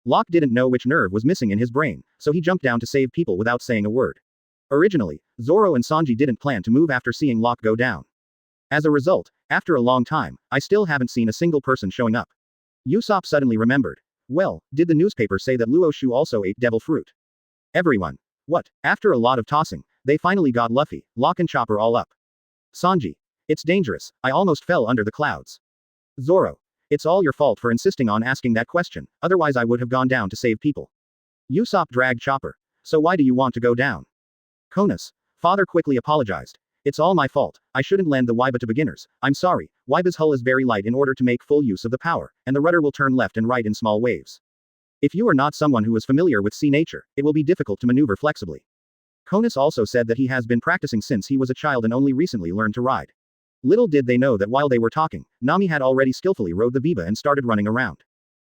Locke didn't know which nerve was missing in his brain, so he jumped down to save people without saying a word. Originally, Zoro and Sanji didn't plan to move after seeing Locke go down. As a result, after a long time, I still haven't seen a single person showing up. Usopp suddenly remembered. Well, did the newspaper say that Luo Shu also ate devil fruit? Everyone. What? After a lot of tossing, they finally got Luffy, Locke and Chopper all up. Sanji. It's dangerous, I almost fell under the clouds. Zoro. It's all your fault for insisting on asking that question, otherwise I would have gone down to save people. Usopp dragged Chopper. So why do you want to go down? Konos. Father quickly apologized. It's all my fault, I shouldn't lend the Waiba to beginners, I'm sorry, Waiba's hull is very light in order to make full use of the power, and the rudder will turn left and right in small waves. If you are not someone who is familiar with sea nature, it will be difficult to maneuver flexibly. Konos also said that he has been practicing since he was a child and only recently learned to ride. Little did they know that while they were talking, Nami had already skillfully rode the Viva and started running around.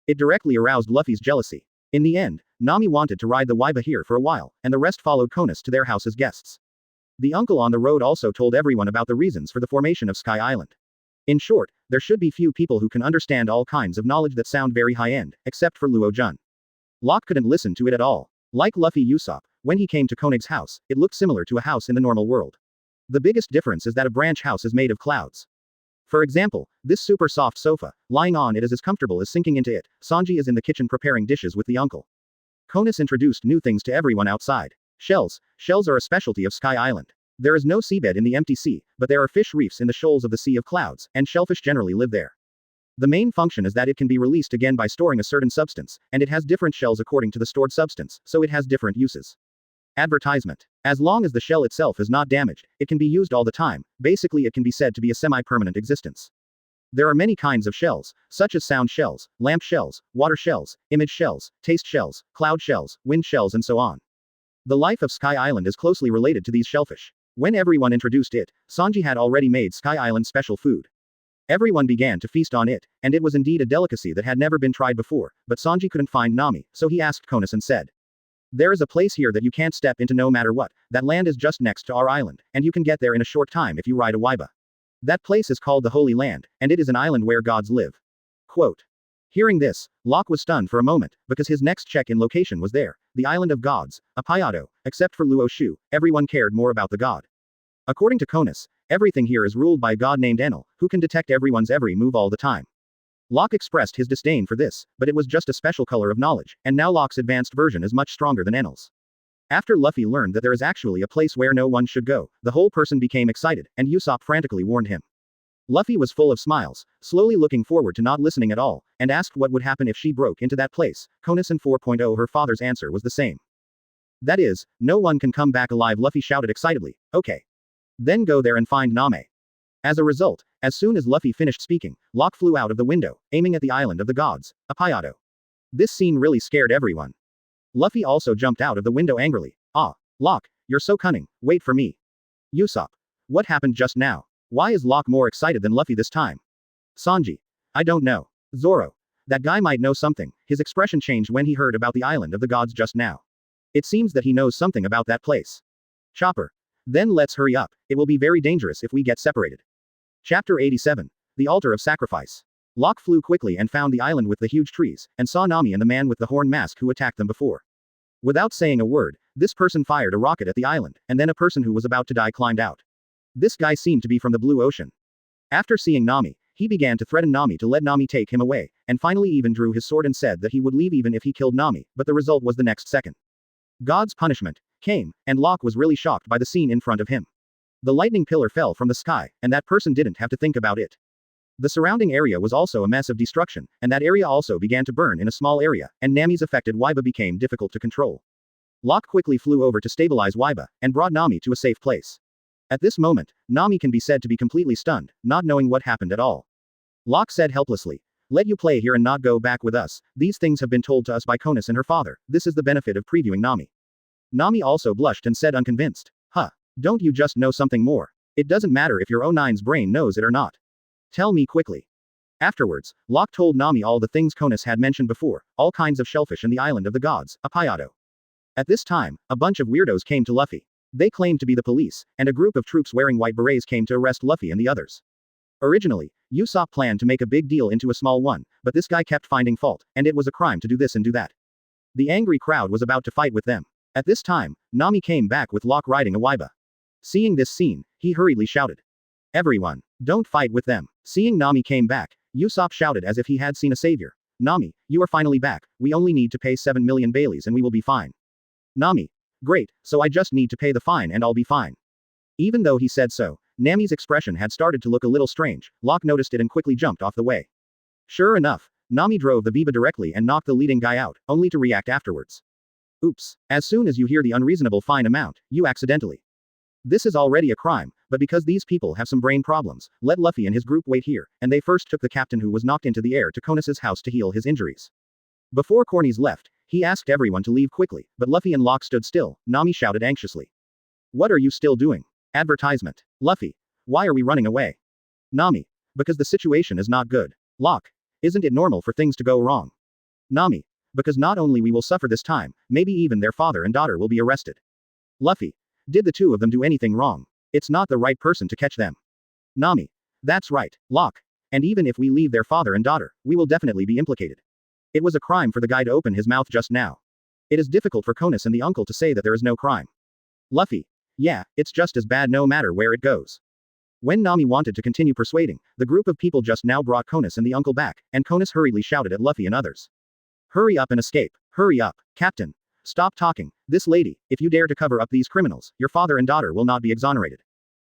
It directly aroused Luffy's jealousy. In the end, Nami wanted to ride the Waiba here for a while, and the rest followed Konos to their house as guests. The uncle on the road also told everyone about the reasons for the formation of Sky Island. In short, there should be few people who can understand all kinds of knowledge that sound very high-end, except for Luo Jun. Locke couldn't listen to it at all. Like Luffy Usopp, when he came to Konig's house, it looked similar to a house in the normal world. The biggest difference is that a branch house is made of clouds. For example, this super soft sofa, lying on it is as comfortable as sinking into it. Sanji is in the kitchen preparing dishes with the uncle. Konos introduced new things to everyone outside. Shells. Shells are a specialty of Sky Island. There is no seabed in the empty sea, but there are fish reefs in the shoals of the Sea of Clouds, and shellfish generally live there. The main function is that it can be released again by storing a certain substance, and it has different shells according to the stored substance, so it has different uses. Advertisement. As long as the shell itself is not damaged, it can be used all the time, basically it can be said to be a semi-permanent existence. There are many kinds of shells, such as sound shells, lamp shells, water shells, image shells, taste shells, cloud shells, wind shells and so on. The life of Sky Island is closely related to these shellfish. When everyone introduced it, Sanji had already made Sky Island special food. Everyone began to feast on it, and it was indeed a delicacy that had never been tried before, but Sanji couldn't find Nami, so he asked Konos and said. There is a place here that you can't step into no matter what, that land is just next to our island, and you can get there in a short time if you ride a Waiba. That place is called the Holy Land, and it is an island where gods live. Quote. Hearing this, Locke was stunned for a moment, because his next check-in location was there, the Island of Gods, Apayado, except for Luo Shu, everyone cared more about the god. According to Konos, everything here is ruled by a god named Enel, who can detect everyone's every move all the time. Locke expressed his disdain for this, but it was just a special color of knowledge, and now Locke's advanced version is much stronger than Enel's. After Luffy learned that there is actually a place where no one should go, the whole person became excited, and Usopp frantically warned him. Luffy was full of smiles, slowly looking forward to not listening at all, and asked what would happen if she broke into that place. Konos in 4.0 her father's answer was the same. That is, no one can come back alive, Luffy shouted excitedly. Okay. Then go there and find Nami. As a result, as soon as Luffy finished speaking, Locke flew out of the window, aiming at the island of the gods, Apayado. This scene really scared everyone. Luffy also jumped out of the window angrily. Ah, Locke, you're so cunning, wait for me. Usopp. What happened just now? Why is Locke more excited than Luffy this time? Sanji. I don't know. Zoro. That guy might know something, his expression changed when he heard about the island of the gods just now. It seems that he knows something about that place. Chopper. Then let's hurry up, it will be very dangerous if we get separated. Chapter 87. The Altar of Sacrifice. Locke flew quickly and found the island with the huge trees, and saw Nami and the man with the horn mask who attacked them before. Without saying a word, this person fired a rocket at the island, and then a person who was about to die climbed out. This guy seemed to be from the Blue Ocean. After seeing Nami, he began to threaten Nami to let Nami take him away, and finally even drew his sword and said that he would leave even if he killed Nami, but the result was the next second. God's punishment came, and Locke was really shocked by the scene in front of him. The lightning pillar fell from the sky, and that person didn't have to think about it. The surrounding area was also a mess of destruction, and that area also began to burn in a small area, and Nami's affected Waiba became difficult to control. Locke quickly flew over to stabilize Waiba, and brought Nami to a safe place. At this moment, Nami can be said to be completely stunned, not knowing what happened at all. Locke said helplessly, let you play here and not go back with us, these things have been told to us by Konos and her father, this is the benefit of previewing Nami. Nami also blushed and said unconvinced, huh, don't you just know something more? It doesn't matter if your O9's brain knows it or not. Tell me quickly. Afterwards, Locke told Nami all the things Konos had mentioned before, all kinds of shellfish in the island of the gods, Apayado. At this time, a bunch of weirdos came to Luffy. They claimed to be the police, and a group of troops wearing white berets came to arrest Luffy and the others. Originally, Usopp planned to make a big deal into a small one, but this guy kept finding fault, and it was a crime to do this and do that. The angry crowd was about to fight with them. At this time, Nami came back with Locke riding a Waiba. Seeing this scene, he hurriedly shouted. Everyone, don't fight with them. Seeing Nami came back, Usopp shouted as if he had seen a savior. Nami, you are finally back, we only need to pay 7 million Baileys and we will be fine. Nami. Great, so I just need to pay the fine and I'll be fine. Even though he said so, Nami's expression had started to look a little strange. Locke noticed it and quickly jumped off the way. Sure enough, Nami drove the Biba directly and knocked the leading guy out, only to react afterwards. Oops. As soon as you hear the unreasonable fine amount, you accidentally. This is already a crime, but because these people have some brain problems, let Luffy and his group wait here, and they first took the captain who was knocked into the air to Konus's house to heal his injuries. Before Cornies left, he asked everyone to leave quickly, but Luffy and Locke stood still. Nami shouted anxiously. What are you still doing? Advertisement. Luffy. Why are we running away? Nami. Because the situation is not good. Locke. Isn't it normal for things to go wrong? Nami. Because not only we will suffer this time, maybe even their father and daughter will be arrested. Luffy. Did the two of them do anything wrong? It's not the right person to catch them. Nami. That's right, Locke. And even if we leave their father and daughter, we will definitely be implicated. It was a crime for the guy to open his mouth just now. It is difficult for Konus and the uncle to say that there is no crime. Luffy. Yeah, it's just as bad no matter where it goes. When Nami wanted to continue persuading, the group of people just now brought Konus and the uncle back, and Konus hurriedly shouted at Luffy and others. Hurry up and escape. Hurry up, Captain. Stop talking. This lady, if you dare to cover up these criminals, your father and daughter will not be exonerated.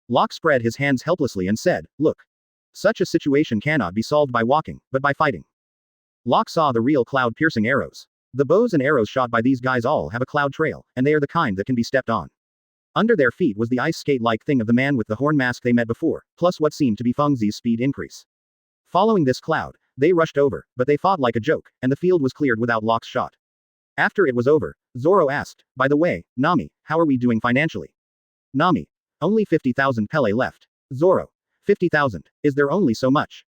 Locke spread his hands helplessly and said, Look. Such a situation cannot be solved by walking, but by fighting. Locke saw the real cloud-piercing arrows. The bows and arrows shot by these guys all have a cloud trail, and they are the kind that can be stepped on. Under their feet was the ice skate-like thing of the man with the horn mask they met before, plus what seemed to be Fengzi's speed increase. Following this cloud, they rushed over, but they fought like a joke, and the field was cleared without Locke's shot. After it was over, Zoro asked, By the way, Nami, how are we doing financially? Nami. Only 50,000 Pele left. Zoro. 50,000. Is there only so much?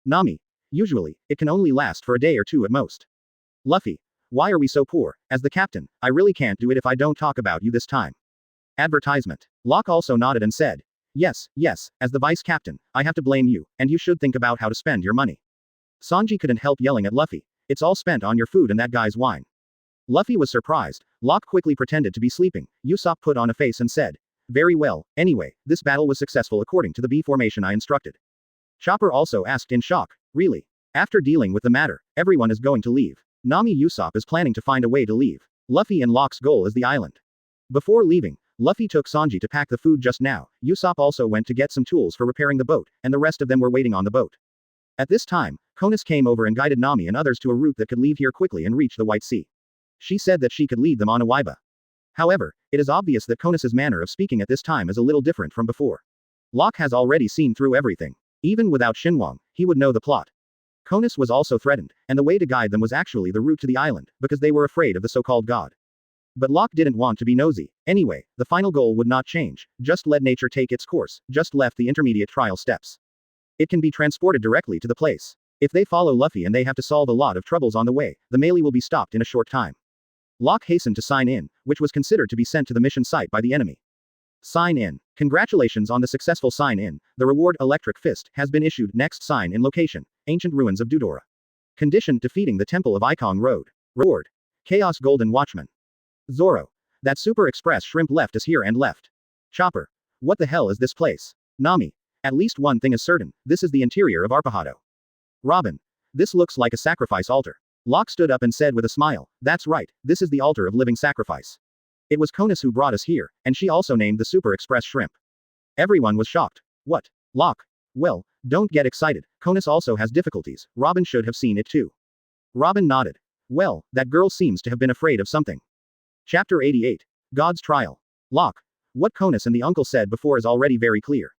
Nami. Usually, it can only last for a day or two at most. Luffy. Why are we so poor? As the captain, I really can't do it if I don't talk about you this time. Advertisement. Locke also nodded and said, Yes, as the vice captain, I have to blame you, and you should think about how to spend your money. Sanji couldn't help yelling at Luffy. It's all spent on your food and that guy's wine. Luffy was surprised. Locke quickly pretended to be sleeping. Usopp put on a face and said, Very well, anyway, this battle was successful according to the B formation I instructed. Chopper also asked in shock, Really? After dealing with the matter, everyone is going to leave. Nami Usopp is planning to find a way to leave. Luffy and Locke's goal is the island. Before leaving, Luffy took Sanji to pack the food just now. Usopp also went to get some tools for repairing the boat, and the rest of them were waiting on the boat. At this time, Konus came over and guided Nami and others to a route that could leave here quickly and reach the White Sea. She said that she could lead them on a Waiba. However, it is obvious that Konus's manner of speaking at this time is a little different from before. Locke has already seen through everything. Even without Shinwang, he would know the plot. Konus was also threatened, and the way to guide them was actually the route to the island, because they were afraid of the so-called god. But Locke didn't want to be nosy. Anyway, the final goal would not change, just let nature take its course, just left the intermediate trial steps. It can be transported directly to the place. If they follow Luffy and they have to solve a lot of troubles on the way, the melee will be stopped in a short time. Locke hastened to sign in, which was considered to be sent to the mission site by the enemy. Sign in. Congratulations on the successful sign in. The reward Electric Fist has been issued. Next sign in location. Ancient ruins of Dudora. Condition defeating the Temple of Ikong Road. Reward. Chaos Golden Watchman. Zoro. That Super Express shrimp left us here and left. Chopper. What the hell is this place? Nami. At least one thing is certain, this is the interior of Arpajado. Robin. This looks like a sacrifice altar. Locke stood up and said with a smile, That's right, this is the altar of living sacrifice. It was Konus who brought us here, and she also named the Super Express shrimp. Everyone was shocked. What? Locke. Well, don't get excited, Konus also has difficulties, Robin should have seen it too. Robin nodded. Well, that girl seems to have been afraid of something. Chapter 88. God's Trial. Locke. What Konus and the uncle said before is already very clear.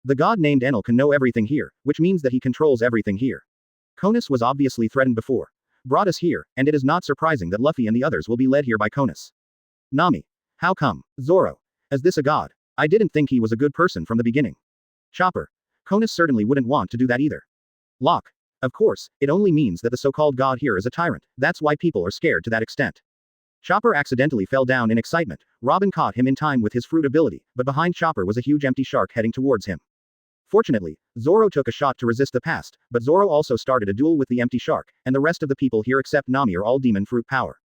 The god named Enel can know everything here, which means that he controls everything here. Konus was obviously threatened before. Brought us here, and it is not surprising that Luffy and the others will be led here by Konus. Nami. How come? Zoro. Is this a god? I didn't think he was a good person from the beginning. Chopper. Konus certainly wouldn't want to do that either. Locke. Of course, it only means that the so-called god here is a tyrant, that's why people are scared to that extent. Chopper accidentally fell down in excitement. Robin caught him in time with his fruit ability, but behind Chopper was a huge empty shark heading towards him. Fortunately, Zoro took a shot to resist the past, but Zoro also started a duel with the empty shark, and the rest of the people here except Nami are all demon fruit power.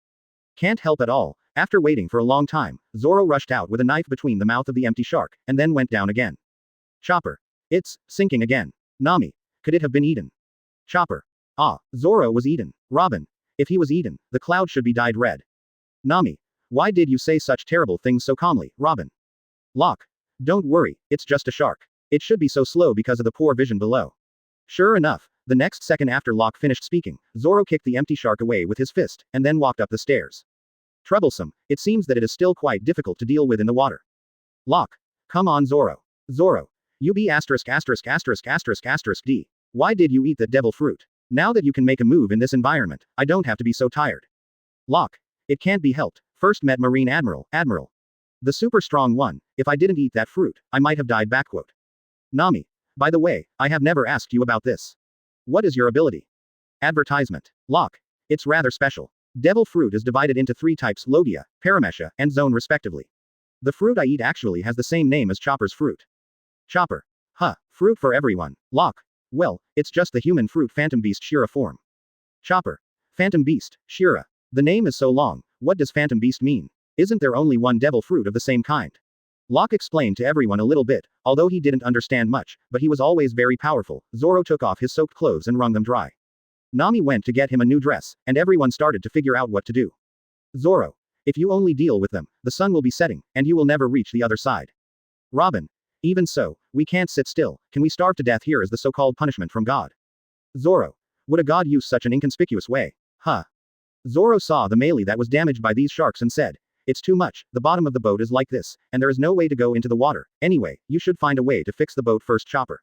Can't help at all. After waiting for a long time, Zoro rushed out with a knife between the mouth of the empty shark, and then went down again. Chopper. It's sinking again. Nami. Could it have been eaten? Chopper. Ah, Zoro was eaten. Robin. If he was eaten, the cloud should be dyed red. Nami. Why did you say such terrible things so calmly, Robin? Locke. Don't worry, it's just a shark. It should be so slow because of the poor vision below. Sure enough, the next second after Locke finished speaking, Zoro kicked the empty shark away with his fist, and then walked up the stairs. Troublesome, it seems that it is still quite difficult to deal with in the water. Locke. Come on Zoro. Zoro. You be asterisk asterisk asterisk asterisk asterisk D. Why did you eat that devil fruit? Now that you can make a move in this environment, I don't have to be so tired. Locke. It can't be helped. First met Marine Admiral. The super strong one. If I didn't eat that fruit, I might have died. Backquote. Nami. By the way, I have never asked you about this. What is your ability? Advertisement. Locke. It's rather special. Devil fruit is divided into 3 types: Logia, Paramesha, and Zone respectively. The fruit I eat actually has the same name as Chopper's fruit. Chopper. Huh, fruit for everyone. Locke. Well, it's just the human fruit Phantom Beast Shira form. Chopper. Phantom Beast, Shira. The name is so long, what does Phantom Beast mean? Isn't there only one devil fruit of the same kind? Locke explained to everyone a little bit, although he didn't understand much, but he was always very powerful. Zoro took off his soaked clothes and wrung them dry. Nami went to get him a new dress, and everyone started to figure out what to do. Zoro. If you only deal with them, the sun will be setting, and you will never reach the other side. Robin. Even so, we can't sit still. Can we starve to death here as the so-called punishment from God? Zoro. Would a god use such an inconspicuous way? Huh. Zoro saw the melee that was damaged by these sharks and said, it's too much, the bottom of the boat is like this, and there is no way to go into the water. Anyway, you should find a way to fix the boat first. Chopper.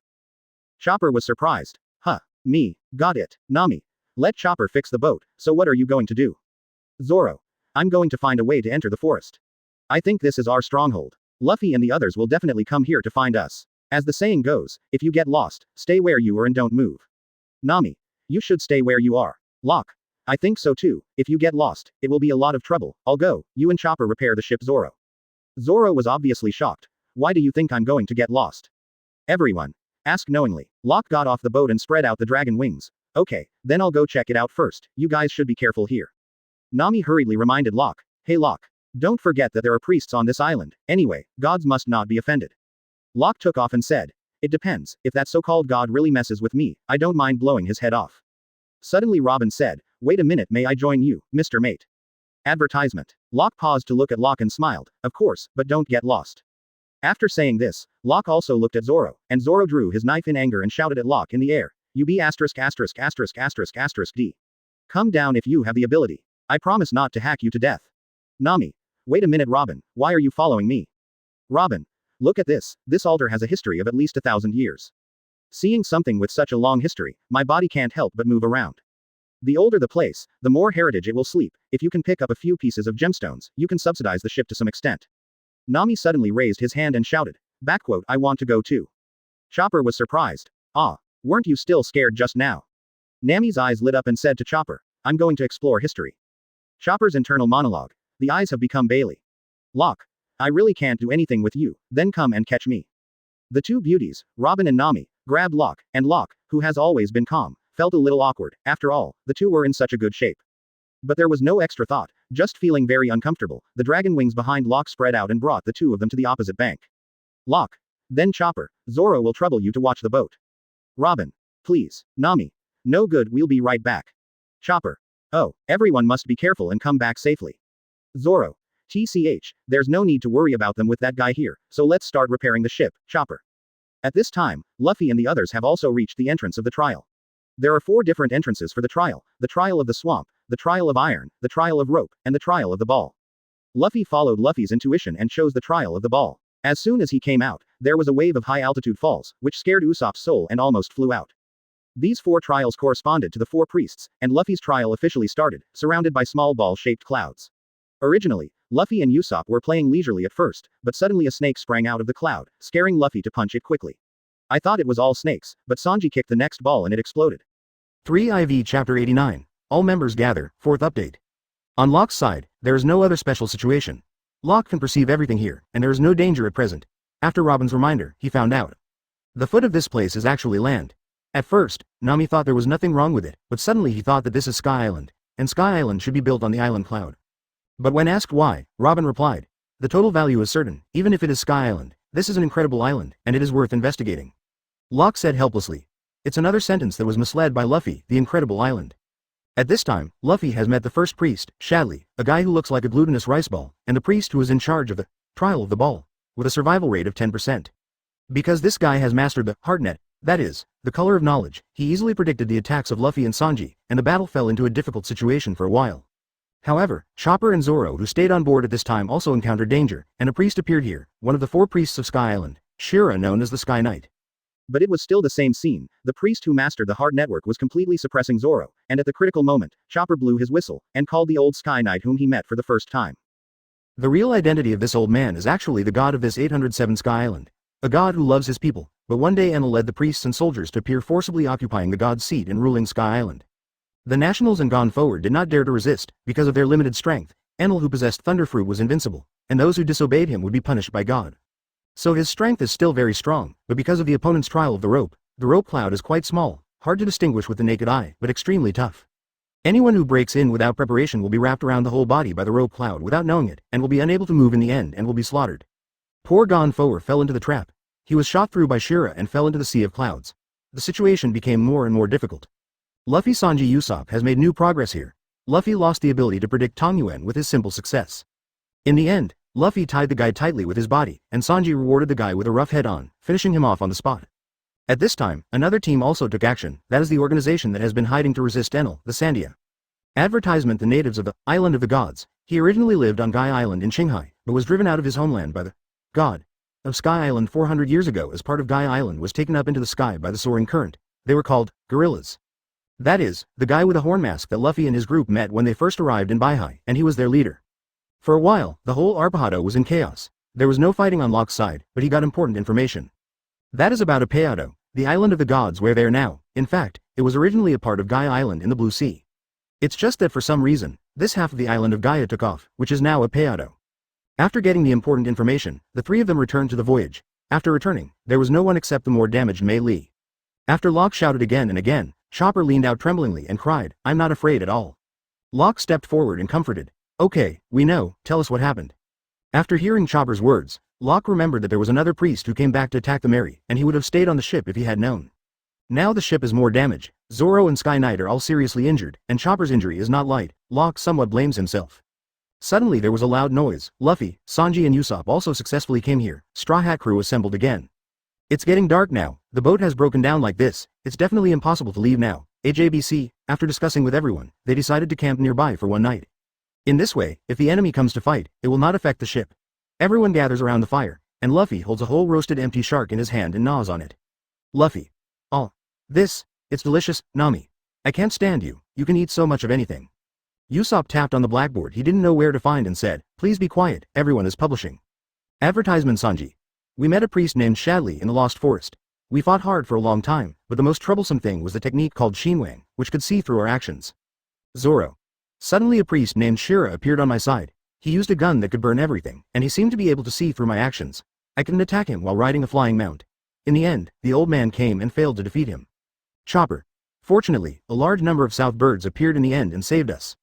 Chopper was surprised. Huh. Me. Got it. Nami. Let Chopper fix the boat, so what are you going to do? Zoro. I'm going to find a way to enter the forest. I think this is our stronghold. Luffy and the others will definitely come here to find us. As the saying goes, if you get lost, stay where you are and don't move. Nami. You should stay where you are. Locke. I think so too. If you get lost, it will be a lot of trouble. I'll go. You and Chopper repair the ship. Zoro. Zoro was obviously shocked. Why do you think I'm going to get lost? Everyone. Asked knowingly. Locke got off the boat and spread out the dragon wings. Okay, then I'll go check it out first. You guys should be careful here. Nami hurriedly reminded Locke. Hey Locke. Don't forget that there are priests on this island. Anyway, gods must not be offended. Locke took off and said. It depends. If that so-called god really messes with me, I don't mind blowing his head off. Suddenly Robin said. Wait a minute, may I join you, Mr. Mate? Advertisement. Locke paused to look at Locke and smiled. Of course, but don't get lost. After saying this, Locke also looked at Zoro, and Zoro drew his knife in anger and shouted at Locke in the air. You be asterisk asterisk asterisk asterisk asterisk D. Come down if you have the ability. I promise not to hack you to death. Nami. Wait a minute Robin, why are you following me? Robin. Look at this, this altar has a history of at least 1,000 years. Seeing something with such a long history, my body can't help but move around. The older the place, the more heritage it will sleep. If you can pick up a few pieces of gemstones, you can subsidize the ship to some extent. Nami suddenly raised his hand and shouted. Backquote, I want to go too. Chopper was surprised. Ah. Weren't you still scared just now? Nami's eyes lit up and said to Chopper. I'm going to explore history. Chopper's internal monologue. The eyes have become Bailey. Locke. I really can't do anything with you, then come and catch me. The two beauties, Robin and Nami, grabbed Locke, and Locke, who has always been calm, felt a little awkward. After all, the two were in such a good shape. But there was no extra thought, just feeling very uncomfortable. The dragon wings behind Locke spread out and brought the two of them to the opposite bank. Locke. Then Chopper. Zoro will trouble you to watch the boat. Robin. Please. Nami. No good, we'll be right back. Chopper. Oh, everyone must be careful and come back safely. Zoro. TCH, there's no need to worry about them with that guy here, so let's start repairing the ship. Chopper. At this time, Luffy and the others have also reached the entrance of the trial. There are 4 different entrances for the trial of the swamp, the trial of iron, the trial of rope, and the trial of the ball. Luffy followed Luffy's intuition and chose the trial of the ball. As soon as he came out, there was a wave of high-altitude falls, which scared Usopp's soul and almost flew out. These 4 trials corresponded to the 4 priests, and Luffy's trial officially started, surrounded by small ball-shaped clouds. Originally, Luffy and Usopp were playing leisurely at first, but suddenly a snake sprang out of the cloud, scaring Luffy to punch it quickly. I thought it was all snakes, but Sanji kicked the next ball and it exploded. 3 IV Chapter 89. All members gather, 4th update. On Locke's side, there is no other special situation. Locke can perceive everything here, and there is no danger at present. After Robin's reminder, he found out. The foot of this place is actually land. At first, Nami thought there was nothing wrong with it, but suddenly he thought that this is Sky Island, and Sky Island should be built on the island cloud. But when asked why, Robin replied, the total value is certain, even if it is Sky Island, this is an incredible island, and it is worth investigating. Locke said helplessly. It's another sentence that was misled by Luffy, the incredible island. At this time, Luffy has met the first priest, Shadley, a guy who looks like a glutinous rice ball, and the priest who is in charge of the trial of the ball, with a survival rate of 10%. Because this guy has mastered the Heartnet, that is, the color of knowledge, he easily predicted the attacks of Luffy and Sanji, and the battle fell into a difficult situation for a while. However, Chopper and Zoro who stayed on board at this time also encountered danger, and a priest appeared here, one of the 4 priests of Sky Island, Shira known as the Sky Knight. But it was still the same scene. The priest who mastered the Heart Network was completely suppressing Zoro, and at the critical moment, Chopper blew his whistle, and called the old Sky Knight whom he met for the first time. The real identity of this old man is actually the god of this 807 Sky Island. A god who loves his people, but one day Enel led the priests and soldiers to appear forcibly occupying the god's seat and ruling Sky Island. The Nationals and Gone Forward did not dare to resist, because of their limited strength. Enel who possessed Thunder Fruit was invincible, and those who disobeyed him would be punished by God. So his strength is still very strong, but because of the opponent's trial of the rope cloud is quite small, hard to distinguish with the naked eye, but extremely tough. Anyone who breaks in without preparation will be wrapped around the whole body by the rope cloud without knowing it, and will be unable to move in the end and will be slaughtered. Poor Gone Forward fell into the trap. He was shot through by Shira and fell into the sea of clouds. The situation became more and more difficult. Luffy Sanji Usopp has made new progress here. Luffy lost the ability to predict Tong Yuan with his simple success. In the end, Luffy tied the guy tightly with his body, and Sanji rewarded the guy with a rough head-on, finishing him off on the spot. At this time, another team also took action, that is the organization that has been hiding to resist Enel, the Sandia. Advertisement: the natives of the Island of the Gods. He originally lived on Guy Island in Qinghai, but was driven out of his homeland by the god of Sky Island 400 years ago as part of Guy Island was taken up into the sky by the soaring current. They were called gorillas. That is, the guy with a horn mask that Luffy and his group met when they first arrived in Baihai, and he was their leader. For a while, the whole Arpahado was in chaos. There was no fighting on Locke's side, but he got important information. That is about Apayado, the island of the gods where they are now. In fact, it was originally a part of Gaia Island in the Blue Sea. It's just that for some reason, this half of the island of Gaia took off, which is now Apayado. After getting the important information, the 3 of them returned to the voyage. After returning, there was no one except the more damaged Mei Li. After Locke shouted again and again, Chopper leaned out tremblingly and cried, "I'm not afraid at all." Locke stepped forward and comforted. "Okay, we know, tell us what happened." After hearing Chopper's words, Locke remembered that there was another priest who came back to attack the Mary, and he would have stayed on the ship if he had known. Now the ship is more damaged, Zoro and Sky Knight are all seriously injured, and Chopper's injury is not light. Locke somewhat blames himself. Suddenly there was a loud noise. Luffy, Sanji and Usopp also successfully came here. Straw Hat crew assembled again. "It's getting dark now. The boat has broken down like this. It's definitely impossible to leave now." AJBC, after discussing with everyone, they decided to camp nearby for one night. In this way, if the enemy comes to fight, it will not affect the ship. Everyone gathers around the fire, and Luffy holds a whole roasted empty shark in his hand and gnaws on it. Luffy. "Oh. It's delicious, Nami. I can't stand you, you can eat so much of anything." Usopp tapped on the blackboard he didn't know where to find and said, "Please be quiet, everyone is publishing." Advertisement: Sanji. "We met a priest named Shadley in the Lost Forest. We fought hard for a long time, but the most troublesome thing was the technique called Shinwang, which could see through our actions." Zoro. "Suddenly a priest named Shira appeared on my side. He used a gun that could burn everything, and he seemed to be able to see through my actions. I couldn't attack him while riding a flying mount. In the end, the old man came and failed to defeat him." Chopper. "Fortunately, a large number of South birds appeared in the end and saved us."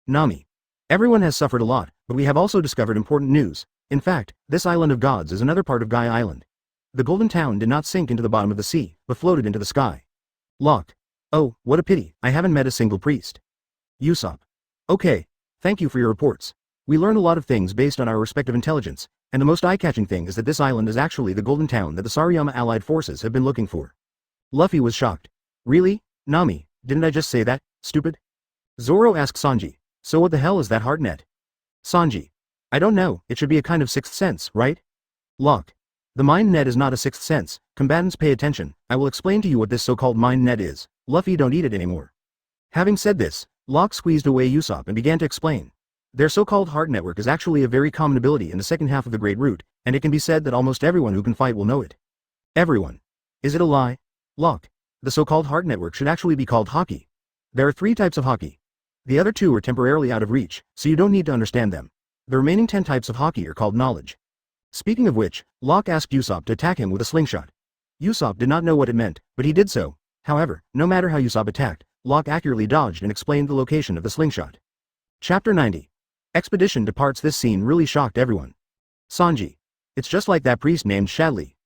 Nami. "Everyone has suffered a lot, but we have also discovered important news. In fact, this island of gods is another part of Gaia Island. The golden town did not sink into the bottom of the sea, but floated into the sky." Locke. "Oh, what a pity, I haven't met a single priest." Usopp. "Okay, thank you for your reports. We learn a lot of things based on our respective intelligence, and the most eye-catching thing is that this island is actually the golden town that the Sariyama allied forces have been looking for." Luffy was shocked. "Really? Nami, didn't I just say that, stupid?" Zoro asked Sanji, "So what the hell is that heart net?" Sanji. "I don't know, it should be a kind of sixth sense, right?" Locke. "The mind net is not a sixth sense. Combatants pay attention. I will explain to you what this so-called mind net is. Luffy, don't eat it anymore." Having said this, Locke squeezed away Usopp and began to explain. Their so-called heart network is actually a very common ability in the second half of the Great Route, and it can be said that almost everyone who can fight will know it. Everyone. Is it a lie? Locke. The so-called heart network should actually be called Haki. There are 3 types of Haki. The other 2 are temporarily out of reach, so you don't need to understand them. The remaining 10 types of Haki are called knowledge. Speaking of which, Locke asked Usopp to attack him with a slingshot. Usopp did not know what it meant, but he did so. However, no matter how Usopp attacked, Locke accurately dodged and explained the location of the slingshot. Chapter 90. Expedition departs. This scene really shocked everyone. Sanji. "It's just like that priest named Shadley."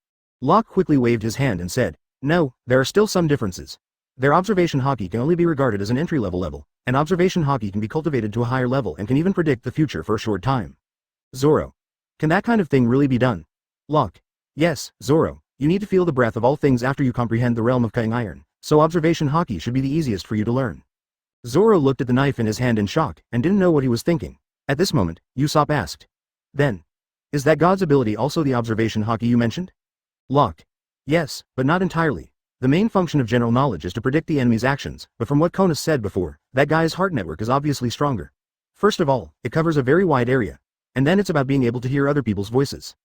Locke quickly waved his hand and said, "No, there are still some differences. Their observation Haki can only be regarded as an entry-level level, and observation Haki can be cultivated to a higher level and can even predict the future for a short time." Zoro. "Can that kind of thing really be done?" Locke. "Yes, Zoro, You need to feel the breath of all things after you comprehend the realm of Cutting Iron, so observation Haki should be the easiest for you to learn. Zoro looked at the knife in his hand in shock, and didn't know what he was thinking. At this moment, Usopp asked. Then, is that God's ability also the observation Haki you mentioned? Locke. Yes, but not entirely. The main function of general knowledge is to predict the enemy's actions, but from what Konas said before, that guy's heart network is obviously stronger. First of all, it covers a very wide area, and then it's about being able to hear other people's voices.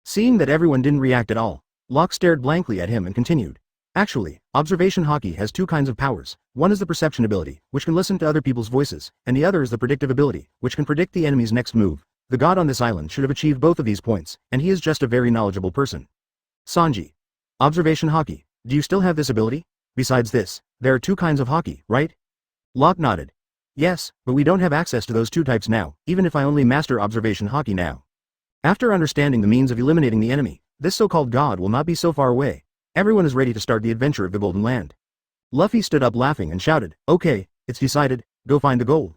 Seeing that everyone didn't react at all, Locke stared blankly at him and continued. Actually, observation Haki has two kinds of powers. One is the perception ability, which can listen to other people's voices, and the other is the predictive ability, which can predict the enemy's next move. The god on this island should have achieved both of these points, and he is just a very knowledgeable person. Sanji. Observation Haki. Do you still have this ability? Besides this, there are two kinds of Haki, right? Locke nodded. Yes, but we don't have access to those two types now, even if I only master observation Haki now. After understanding the means of eliminating the enemy, this so-called god will not be so far away. Everyone is ready to start the adventure of the Golden Land. Luffy stood up laughing and shouted, okay, it's decided, go find the gold.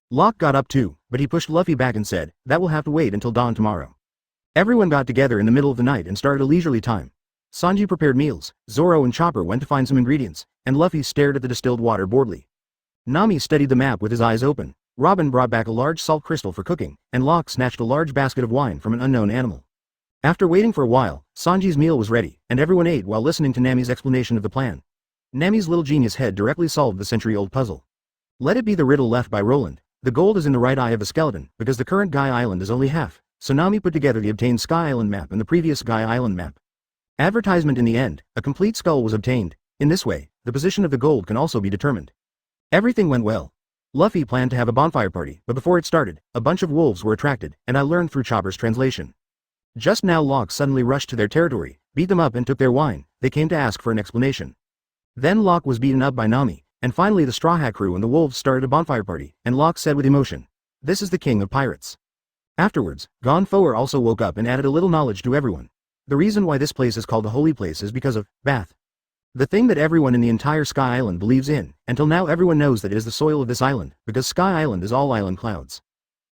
Locke got up too, but he pushed Luffy back and said, that will have to wait until dawn tomorrow. Everyone got together in the middle of the night and started a leisurely time. Sanji prepared meals, Zoro and Chopper went to find some ingredients, and Luffy stared at the distilled water boredly. Nami studied the map with his eyes open, Robin brought back a large salt crystal for cooking, and Locke snatched a large basket of wine from an unknown animal. After waiting for a while, Sanji's meal was ready, and everyone ate while listening to Nami's explanation of the plan. Nami's little genius head directly solved the century-old puzzle. Let it be the riddle left by Roland. The gold is in the right eye of the skeleton, because the current Guy Island is only half, so Nami put together the obtained Sky Island map and the previous Guy Island map. Advertisement in the end, a complete skull was obtained. In this way, the position of the gold can also be determined. Everything went well. Luffy planned to have a bonfire party, but before it started, a bunch of wolves were attracted, and I learned through Chopper's translation. Just now Locke suddenly rushed to their territory, beat them up and took their wine. They came to ask for an explanation. Then Locke was beaten up by Nami, and finally the Straw Hat crew and the wolves started a bonfire party, and Locke said with emotion, this is the king of pirates. Afterwards, Gon Foer also woke up and added a little knowledge to everyone. The reason why this place is called the Holy Place is because of Bath. The thing that everyone in the entire Sky Island believes in. Until now everyone knows that it is the soil of this island, because Sky Island is all island clouds.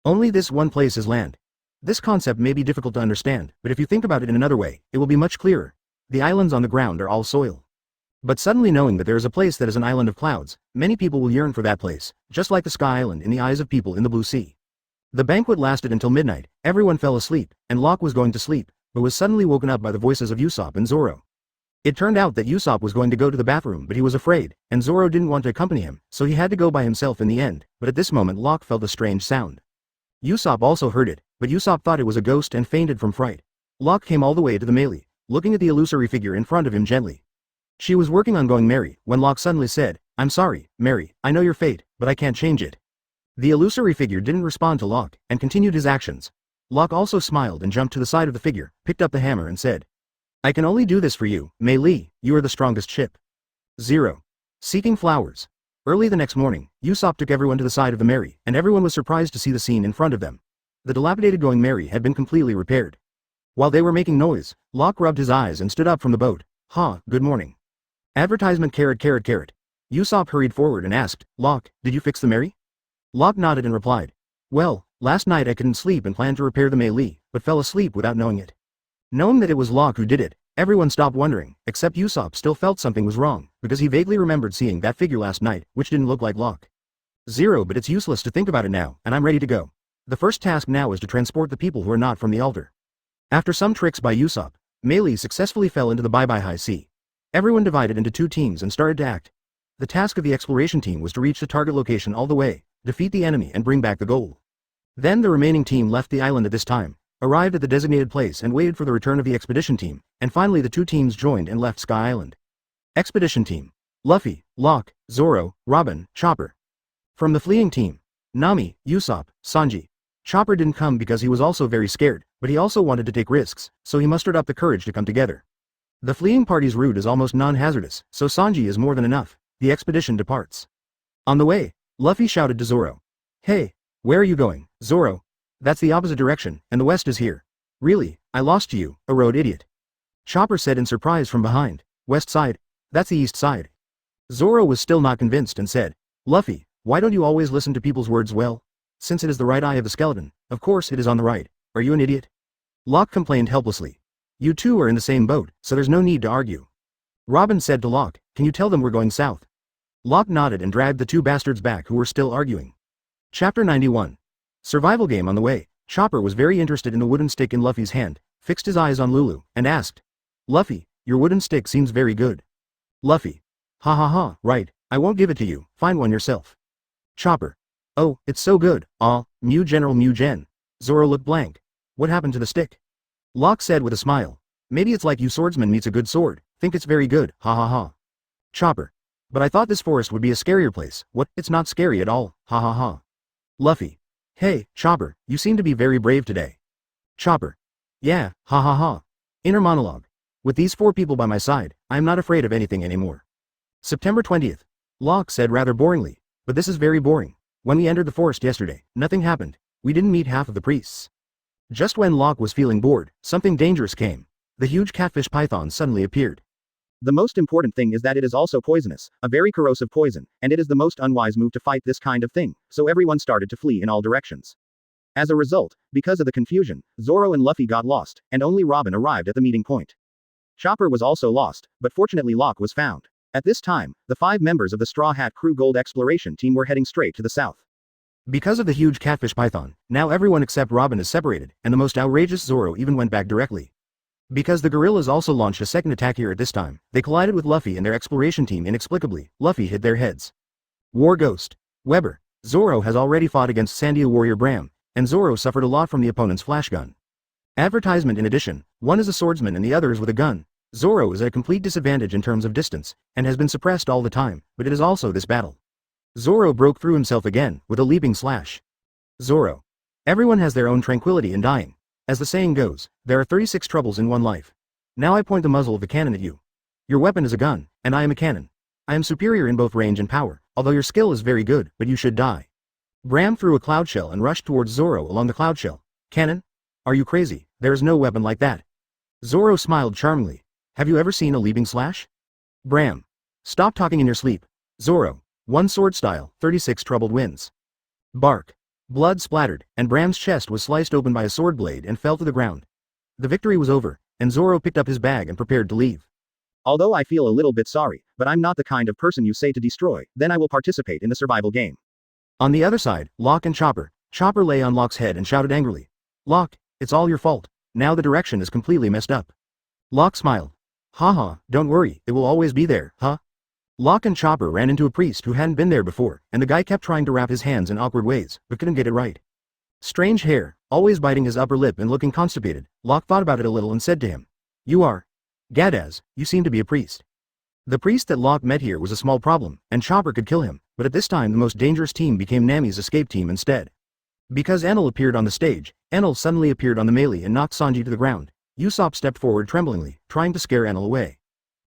Only this one place is land. This concept may be difficult to understand, but if you think about it in another way, it will be much clearer. The islands on the ground are all soil. But suddenly knowing that there is a place that is an island of clouds, many people will yearn for that place, just like the Sky Island in the eyes of people in the blue sea. The banquet lasted until midnight, everyone fell asleep, and Locke was going to sleep, but was suddenly woken up by the voices of Usopp and Zoro. It turned out that Usopp was going to go to the bathroom but he was afraid, and Zoro didn't want to accompany him, so he had to go by himself in the end, but at this moment Locke felt a strange sound. Usopp also heard it, but Usopp thought it was a ghost and fainted from fright. Locke came all the way to the melee, looking at the illusory figure in front of him gently. She was working on going Mary, when Locke suddenly said, I'm sorry, Mary, I know your fate, but I can't change it. The illusory figure didn't respond to Locke, and continued his actions. Locke also smiled and jumped to the side of the figure, picked up the hammer and said, I can only do this for you, Mei Li, you are the strongest ship. 0. Seeking flowers. Early the next morning, Usopp took everyone to the side of the Mary, and everyone was surprised to see the scene in front of them. The dilapidated Going Mary had been completely repaired. While they were making noise, Locke rubbed his eyes and stood up from the boat. Good morning. Advertisement .. Usopp hurried forward and asked, Locke, did you fix the Mary? Locke nodded and replied, well, last night I couldn't sleep and planned to repair the Mei Li, but fell asleep without knowing it. Knowing that it was Locke who did it, everyone stopped wondering, except Usopp still felt something was wrong, because he vaguely remembered seeing that figure last night, which didn't look like Locke. 0 But it's useless to think about it now, and I'm ready to go. The first task now is to transport the people who are not from the altar. After some tricks by Usopp, Mei Li successfully fell into the Bye-Bye High Sea. Everyone divided into two teams and started to act. The task of the exploration team was to reach the target location all the way, defeat the enemy and bring back the gold. Then the remaining team left the island at this time, arrived at the designated place and waited for the return of the expedition team, and finally the two teams joined and left Sky Island. Expedition team. Luffy, Locke, Zoro, Robin, Chopper. From the fleeing team. Nami, Usopp, Sanji. Chopper didn't come because he was also very scared, but he also wanted to take risks, so he mustered up the courage to come together. The fleeing party's route is almost non-hazardous, so Sanji is more than enough. The expedition departs. On the way, Luffy shouted to Zoro. Hey, where are you going, Zoro? That's the opposite direction, and the west is here. Really, I lost you, a road idiot. Chopper said in surprise from behind. West side? That's the east side. Zoro was still not convinced and said, Luffy, why don't you always listen to people's words well? Since it is the right eye of the skeleton, of course it is on the right. Are you an idiot? Locke complained helplessly. You two are in the same boat, so there's no need to argue. Robin said to Locke, can you tell them we're going south? Locke nodded and dragged the two bastards back who were still arguing. Chapter 91. Survival game on the way. Chopper was very interested in the wooden stick in Luffy's hand, fixed his eyes on Lulu, and asked, Luffy, your wooden stick seems very good. Luffy. Ha ha ha, right, I won't give it to you, find one yourself. Chopper. Oh, it's so good, Mew General Mew Gen. Zoro looked blank. What happened to the stick? Locke said with a smile. Maybe it's like you swordsman meets a good sword, think it's very good, ha ha ha. Chopper. But I thought this forest would be a scarier place, what, it's not scary at all, ha ha ha. Luffy. Hey, Chopper, you seem to be very brave today. Chopper. Yeah, ha ha ha. Inner monologue. With these four people by my side, I am not afraid of anything anymore. September 20th. Locke said rather boringly, but this is very boring. When we entered the forest yesterday, nothing happened. We didn't meet half of the priests. Just when Locke was feeling bored, something dangerous came. The huge catfish python suddenly appeared. The most important thing is that it is also poisonous, a very corrosive poison, and it is the most unwise move to fight this kind of thing, so everyone started to flee in all directions. As a result, because of the confusion, Zoro and Luffy got lost, and only Robin arrived at the meeting point. Chopper was also lost, but fortunately Locke was found. At this time, the 5 members of the Straw Hat Crew Gold Exploration Team were heading straight to the south. Because of the huge catfish python, now everyone except Robin is separated, and the most outrageous Zoro even went back directly. Because the gorillas also launched a second attack here at this time, they collided with Luffy and their exploration team inexplicably. Luffy hit their heads. War Ghost. Weber. Zoro has already fought against Sandia warrior Bram, and Zoro suffered a lot from the opponent's flash gun. Advertisement in addition, one is a swordsman and the other is with a gun. Zoro is at a complete disadvantage in terms of distance, and has been suppressed all the time, but it is also this battle. Zoro broke through himself again, with a leaping slash. Zoro. Everyone has their own tranquility in dying. As the saying goes, there are 36 troubles in one life. Now I point the muzzle of the cannon at you. Your weapon is a gun, and I am a cannon. I am superior in both range and power, although your skill is very good, but you should die. Bram threw a cloud shell and rushed towards Zoro along the cloud shell. Cannon? Are you crazy? There is no weapon like that. Zoro smiled charmingly. Have you ever seen a leaping slash? Bram. Stop talking in your sleep. Zoro. One sword style, 36 troubled wins. Bark. Blood splattered, and Bram's chest was sliced open by a sword blade and fell to the ground. The victory was over, and Zoro picked up his bag and prepared to leave. Although I feel a little bit sorry, but I'm not the kind of person you say to destroy, then I will participate in the survival game. On the other side, Locke and Chopper. Chopper lay on Locke's head and shouted angrily. Locke, it's all your fault. Now the direction is completely messed up. Locke smiled. Haha, don't worry, it will always be there, huh? Locke and Chopper ran into a priest who hadn't been there before, and the guy kept trying to wrap his hands in awkward ways, but couldn't get it right. Strange hair, always biting his upper lip and looking constipated. Locke thought about it a little and said to him. You are. Gadaz, you seem to be a priest. The priest that Locke met here was a small problem, and Chopper could kill him, but at this time the most dangerous team became Nami's escape team instead. Because Enel appeared on the stage, Enel suddenly appeared on the melee and knocked Sanji to the ground. Usopp stepped forward tremblingly, trying to scare Enel away.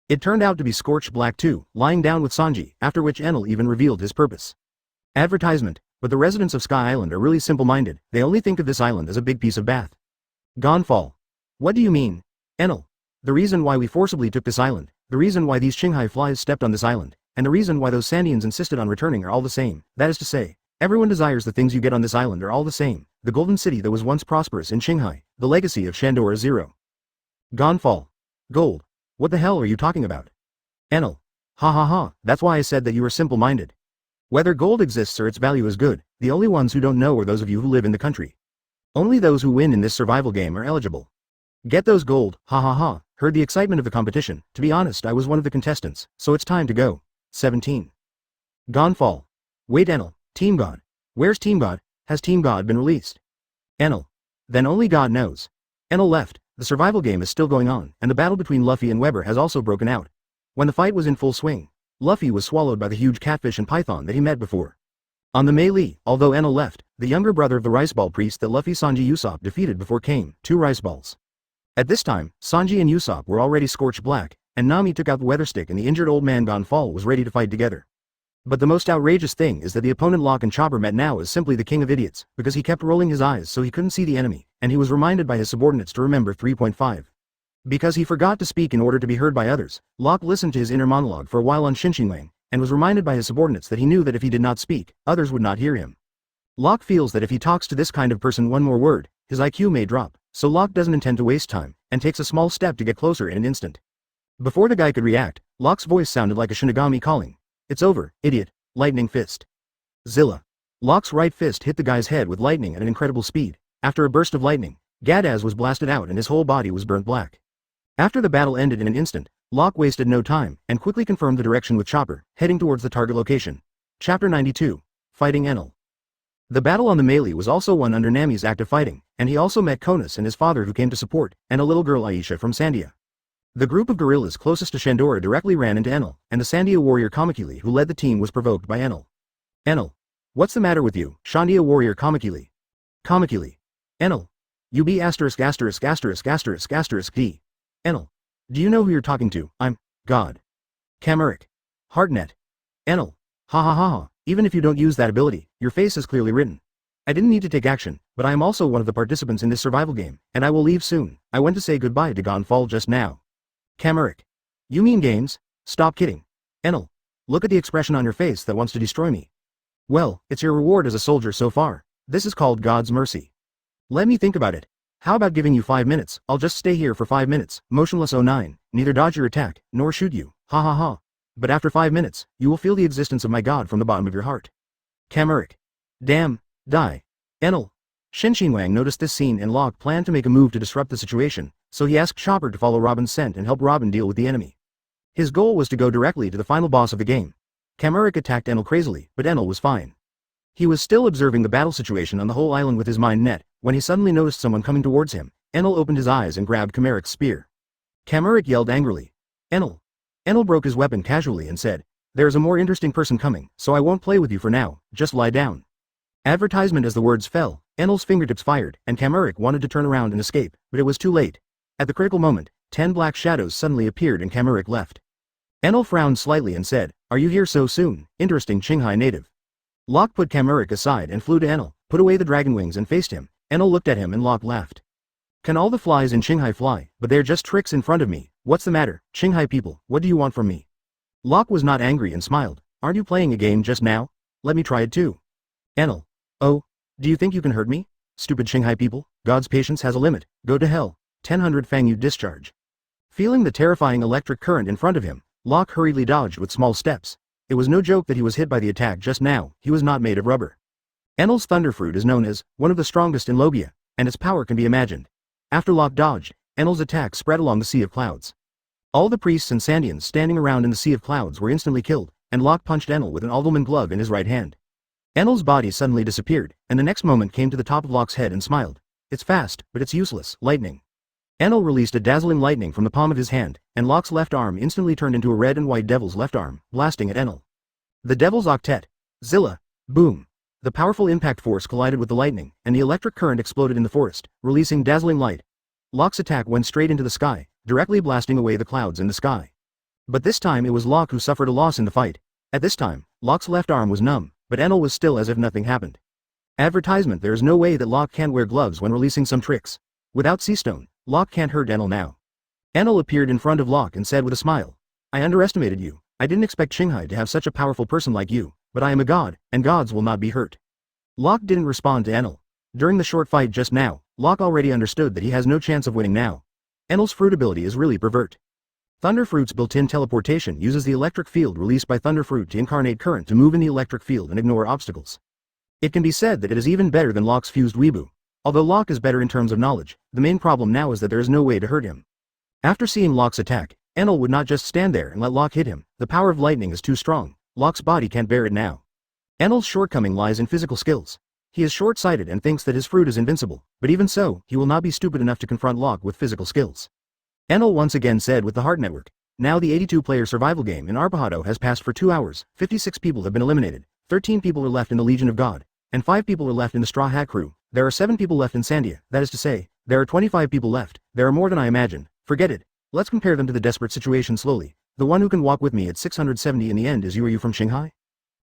It turned out to be Scorched Black too, lying down with Sanji, after which Enel even revealed his purpose. Advertisement, but the residents of Sky Island are really simple-minded, they only think of this island as a big piece of bath. Gonfall. What do you mean? Enel. The reason why we forcibly took this island, the reason why these Qinghai flies stepped on this island, and the reason why those Sandians insisted on returning are all the same, that is to say, everyone desires the things you get on this island are all the same, the golden city that was once prosperous in Qinghai, the legacy of Shandora Zero. Gonfall. Gold. What the hell are you talking about? Enel. Ha ha ha, that's why I said that you are simple-minded. Whether gold exists or its value is good, the only ones who don't know are those of you who live in the country. Only those who win in this survival game are eligible. Get those gold, ha ha ha, heard the excitement of the competition, to be honest I was one of the contestants, so it's time to go. 17. Gonfall. Wait Enel, Team God. Where's Team God? Has Team God been released? Enel. Then only God knows. Enel left. The survival game is still going on, and the battle between Luffy and Weber has also broken out. When the fight was in full swing, Luffy was swallowed by the huge catfish and python that he met before. On the melee, although Enel left, the younger brother of the rice ball priest that Luffy Sanji Usopp defeated before came, 2 rice balls. At this time, Sanji and Usopp were already scorched black, and Nami took out the weather stick and the injured old man Gonfall was ready to fight together. But the most outrageous thing is that the opponent Locke and Chopper met now is simply the king of idiots, because he kept rolling his eyes so he couldn't see the enemy, and he was reminded by his subordinates to remember 3.5. Because he forgot to speak in order to be heard by others, Locke listened to his inner monologue for a while on Shinshinwang, and was reminded by his subordinates that he knew that if he did not speak, others would not hear him. Locke feels that if he talks to this kind of person one more word, his IQ may drop, so Locke doesn't intend to waste time, and takes a small step to get closer in an instant. Before the guy could react, Locke's voice sounded like a Shinigami calling. It's over, idiot. Lightning fist. Zilla. Locke's right fist hit the guy's head with lightning at an incredible speed. After a burst of lightning, Gadaz was blasted out and his whole body was burnt black. After the battle ended in an instant, Locke wasted no time and quickly confirmed the direction with Chopper, heading towards the target location. Chapter 92. Fighting Enel. The battle on the melee was also won under Nami's active fighting, and he also met Konos and his father who came to support, and a little girl Aisha from Sandia. The group of guerrillas closest to Shandora directly ran into Enel, and the Sandia warrior Kamakili who led the team was provoked by Enel. Enel. What's the matter with you, Shandia warrior Kamakili? Kamakili. Enel. You be asterisk asterisk asterisk asterisk asterisk d. Enel. Do you know who you're talking to? I'm God. Kamaric. Heartnet. Enel. Ha ha ha ha. Even if you don't use that ability, your face is clearly written. I didn't need to take action, but I am also one of the participants in this survival game, and I will leave soon. I went to say goodbye to Gonfall just now. Kamaric. You mean games? Stop kidding. Enel. Look at the expression on your face that wants to destroy me. Well, it's your reward as a soldier so far. This is called God's mercy. Let me think about it. How about giving you 5 minutes? I'll just stay here for 5 minutes, motionless 09, neither dodge your attack, nor shoot you, ha ha ha. But after 5 minutes, you will feel the existence of my God from the bottom of your heart. Kamaric. Damn, die. Enel. Shinwang noticed this scene and Locke planned to make a move to disrupt the situation, so he asked Chopper to follow Robin's scent and help Robin deal with the enemy. His goal was to go directly to the final boss of the game. Kamaric attacked Enel crazily, but Enel was fine. He was still observing the battle situation on the whole island with his mind net, when he suddenly noticed someone coming towards him. Enel opened his eyes and grabbed Kamaric's spear. Kamaric yelled angrily. Enel. Enel broke his weapon casually and said, there is a more interesting person coming, so I won't play with you for now, just lie down. Advertisement. As the words fell, Enel's fingertips fired, and Kamaric wanted to turn around and escape, but it was too late. At the critical moment, 10 black shadows suddenly appeared and Kamaric left. Enel frowned slightly and said, are you here so soon, interesting Qinghai native? Locke put Kamaric aside and flew to Enel, put away the dragon wings and faced him. Enel looked at him and Locke laughed. Can all the flies in Qinghai fly? But they're just tricks in front of me. What's the matter, Qinghai people, what do you want from me? Locke was not angry and smiled. Aren't you playing a game just now? Let me try it too. Enel. Oh, do you think you can hurt me? Stupid Qinghai people, God's patience has a limit, go to hell. 1000 Fang Yu discharge. Feeling the terrifying electric current in front of him, Locke hurriedly dodged with small steps. It was no joke that he was hit by the attack just now, he was not made of rubber. Enel's Thunderfruit is known as one of the strongest in Lobia, and its power can be imagined. After Locke dodged, Enel's attack spread along the sea of clouds. All the priests and Sandians standing around in the sea of clouds were instantly killed, and Locke punched Enel with an Alderman glove in his right hand. Enel's body suddenly disappeared, and the next moment came to the top of Locke's head and smiled. It's fast, but it's useless, lightning. Enel released a dazzling lightning from the palm of his hand, and Locke's left arm instantly turned into a red and white devil's left arm, blasting at Enel. The devil's octet. Zilla. Boom. The powerful impact force collided with the lightning, and the electric current exploded in the forest, releasing dazzling light. Locke's attack went straight into the sky, directly blasting away the clouds in the sky. But this time it was Locke who suffered a loss in the fight. At this time, Locke's left arm was numb, but Enel was still as if nothing happened. Advertisement. There is no way that Locke can't wear gloves when releasing some tricks. Without Seastone, Locke can't hurt Enel now. Enel appeared in front of Locke and said with a smile. I underestimated you. I didn't expect Qinghai to have such a powerful person like you, but I am a god, and gods will not be hurt. Locke didn't respond to Enel. During the short fight just now, Locke already understood that he has no chance of winning now. Enel's fruit ability is really pervert. Thunderfruit's built-in teleportation uses the electric field released by Thunderfruit to incarnate current to move in the electric field and ignore obstacles. It can be said that it is even better than Locke's fused Weebu. Although Locke is better in terms of knowledge, the main problem now is that there is no way to hurt him. After seeing Locke's attack, Enel would not just stand there and let Locke hit him. The power of lightning is too strong. Locke's body can't bear it now. Enel's shortcoming lies in physical skills. He is short-sighted and thinks that his fruit is invincible, but even so, he will not be stupid enough to confront Locke with physical skills. Enel once again said with the Heart Network. Now the 82-player survival game in Arpajado has passed for 2 hours, 56 people have been eliminated, 13 people are left in the Legion of God, and 5 people are left in the Straw Hat Crew. There are 7 people left in Sandia, that is to say, there are 25 people left. There are more than I imagined. Forget it. Let's compare them to the desperate situation slowly. The one who can walk with me at 670 in the end is you. Are you from Qinghai?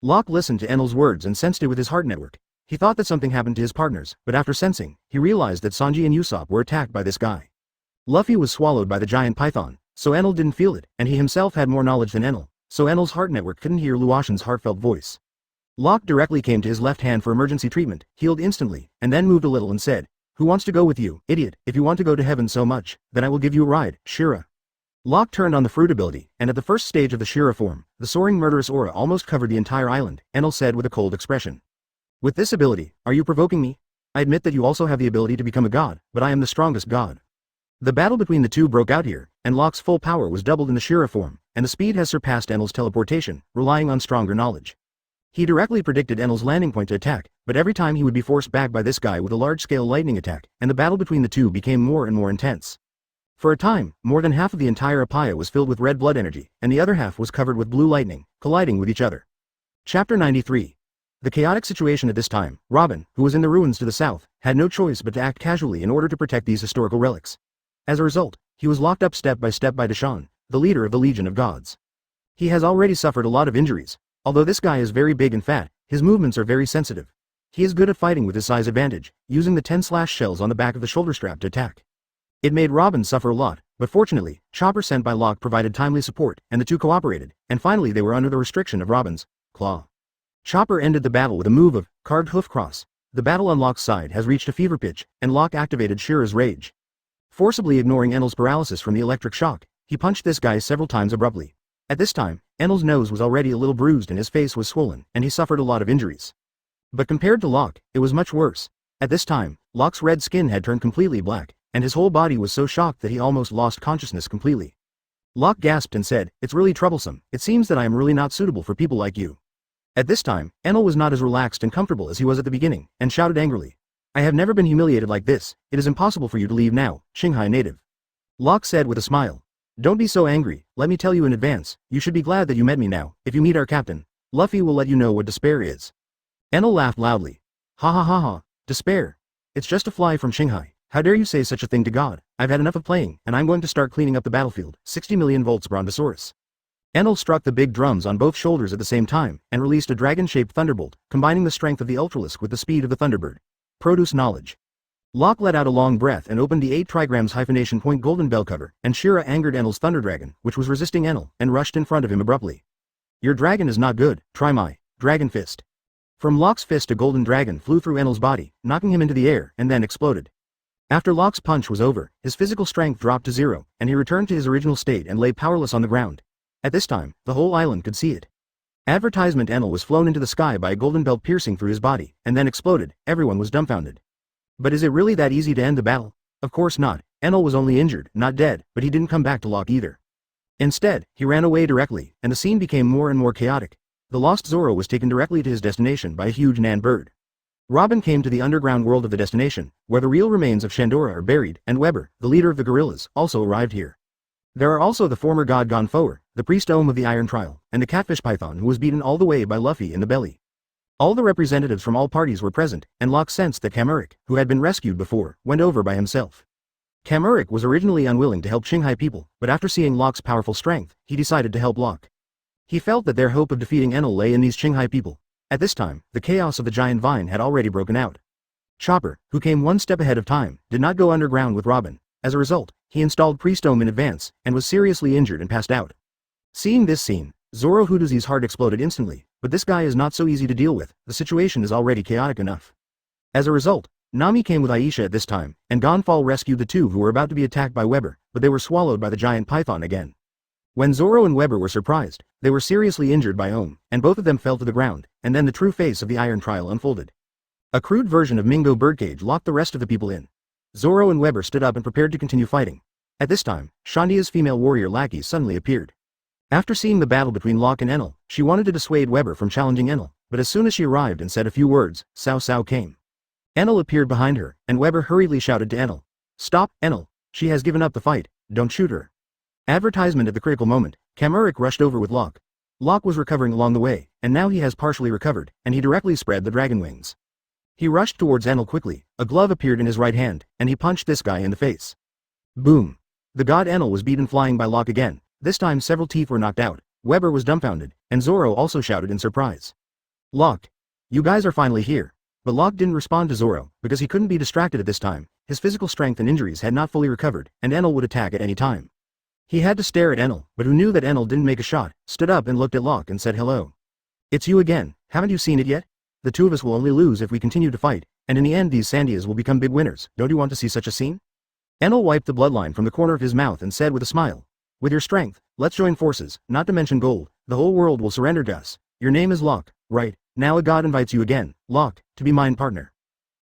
Locke listened to Enel's words and sensed it with his Heart Network. He thought that something happened to his partners, but after sensing, he realized that Sanji and Usopp were attacked by this guy. Luffy was swallowed by the giant python, so Enel didn't feel it, and he himself had more knowledge than Enel, so Enel's Heart Network couldn't hear Luotian's heartfelt voice. Locke directly came to his left hand for emergency treatment, healed instantly, and then moved a little and said, Who wants to go with you, idiot? If you want to go to heaven so much, then I will give you a ride, Shira. Locke turned on the fruit ability, and at the first stage of the Shira form, the soaring murderous aura almost covered the entire island, Enel said with a cold expression. With this ability, are you provoking me? I admit that you also have the ability to become a god, but I am the strongest god. The battle between the two broke out here, and Locke's full power was doubled in the Shira form, and the speed has surpassed Enel's teleportation, relying on stronger knowledge. He directly predicted Enel's landing point to attack, but every time he would be forced back by this guy with a large-scale lightning attack, and the battle between the two became more and more intense. For a time, more than half of the entire Apaya was filled with red blood energy, and the other half was covered with blue lightning, colliding with each other. Chapter 93. The chaotic situation at this time, Robin, who was in the ruins to the south, had no choice but to act casually in order to protect these historical relics. As a result, he was locked up step by Deshawn, the leader of the Legion of Gods. He has already suffered a lot of injuries. Although this guy is very big and fat, his movements are very sensitive. He is good at fighting with his size advantage, using the 10 slash shells on the back of the shoulder strap to attack. It made Robin suffer a lot, but fortunately, Chopper sent by Locke provided timely support, and the two cooperated, and finally they were under the restriction of Robin's claw. Chopper ended the battle with a move of carved hoof cross. The battle on Locke's side has reached a fever pitch, and Locke activated Shira's rage. Forcibly ignoring Enel's paralysis from the electric shock, he punched this guy several times abruptly. At this time, Enel's nose was already a little bruised and his face was swollen, and he suffered a lot of injuries. But compared to Locke, it was much worse. At this time, Locke's red skin had turned completely black, and his whole body was so shocked that he almost lost consciousness completely. Locke gasped and said, "It's really troublesome. It seems that I am really not suitable for people like you." At this time, Enel was not as relaxed and comfortable as he was at the beginning, and shouted angrily, "I have never been humiliated like this. It is impossible for you to leave now, Qinghai native." Locke said with a smile, "Don't be so angry. Let me tell you in advance, you should be glad that you met me now. If you meet our captain, Luffy will let you know what despair is." Enel laughed loudly. "Ha ha ha ha, despair. It's just a fly from Qinghai. How dare you say such a thing to God? I've had enough of playing, and I'm going to start cleaning up the battlefield. 60 million volts Brontosaurus." Enel struck the big drums on both shoulders at the same time, and released a dragon-shaped thunderbolt, combining the strength of the Ultralisk with the speed of the Thunderbird. Produce knowledge. Locke let out a long breath and opened the 8 trigrams hyphenation point golden bell cover, and Shira angered Enel's Thunder Dragon, which was resisting Enel, and rushed in front of him abruptly. "Your dragon is not good, try my Dragon Fist." From Locke's fist a golden dragon flew through Enel's body, knocking him into the air, and then exploded. After Locke's punch was over, his physical strength dropped to 0, and he returned to his original state and lay powerless on the ground. At this time, the whole island could see it. Advertisement Enel was flown into the sky by a golden belt piercing through his body, and then exploded. Everyone was dumbfounded. But is it really that easy to end the battle? Of course not. Enel was only injured, not dead, but he didn't come back to Locke either. Instead, he ran away directly, and the scene became more and more chaotic. The lost Zoro was taken directly to his destination by a huge Nan bird. Robin came to the underground world of the destination, where the real remains of Shandora are buried, and Weber, the leader of the guerrillas, also arrived here. There are also the former god gone forward, the priest Ohm of the Iron Trial, and the catfish python who was beaten all the way by Luffy in the belly. All the representatives from all parties were present, and Locke sensed that Kamurik, who had been rescued before, went over by himself. Kamurik was originally unwilling to help Qinghai people, but after seeing Locke's powerful strength, he decided to help Locke. He felt that their hope of defeating Enel lay in these Qinghai people. At this time, the chaos of the giant vine had already broken out. Chopper, who came one step ahead of time, did not go underground with Robin. As a result, he installed Priest Ohm in advance, and was seriously injured and passed out. Seeing this scene, Zoro Huduzi's heart exploded instantly, but this guy is not so easy to deal with, the situation is already chaotic enough. As a result, Nami came with Aisha at this time, and Gonfall rescued the two who were about to be attacked by Weber, but they were swallowed by the giant python again. When Zoro and Weber were surprised, they were seriously injured by Ohm, and both of them fell to the ground, and then the true face of the Iron Trial unfolded. A crude version of Mingo Birdcage locked the rest of the people in. Zoro and Weber stood up and prepared to continue fighting. At this time, Shandia's female warrior lackey suddenly appeared. After seeing the battle between Locke and Enel, she wanted to dissuade Weber from challenging Enel, but as soon as she arrived and said a few words, Cao Cao came. Enel appeared behind her, and Weber hurriedly shouted to Enel, "Stop, Enel! She has given up the fight, don't shoot her." Advertisement at the critical moment, Kamurik rushed over with Locke. Locke was recovering along the way, and now he has partially recovered, and he directly spread the dragon wings. He rushed towards Enel quickly, a glove appeared in his right hand, and he punched this guy in the face. Boom! The god Enel was beaten flying by Locke again. This time several teeth were knocked out, Weber was dumbfounded, and Zoro also shouted in surprise. "Locke! You guys are finally here." But Locke didn't respond to Zoro, because he couldn't be distracted at this time. His physical strength and injuries had not fully recovered, and Enel would attack at any time. He had to stare at Enel, but who knew that Enel didn't make a shot, stood up and looked at Locke and said hello. "It's you again, haven't you seen it yet? The two of us will only lose if we continue to fight. And in the end these Sandias will become big winners. Don't you want to see such a scene? Enel wiped the bloodline from the corner of his mouth and said with a smile. With your strength, let's join forces, not to mention gold, the whole world will surrender to us. Your name is Locke, right? Now a god invites you again, Locke, to be mine partner.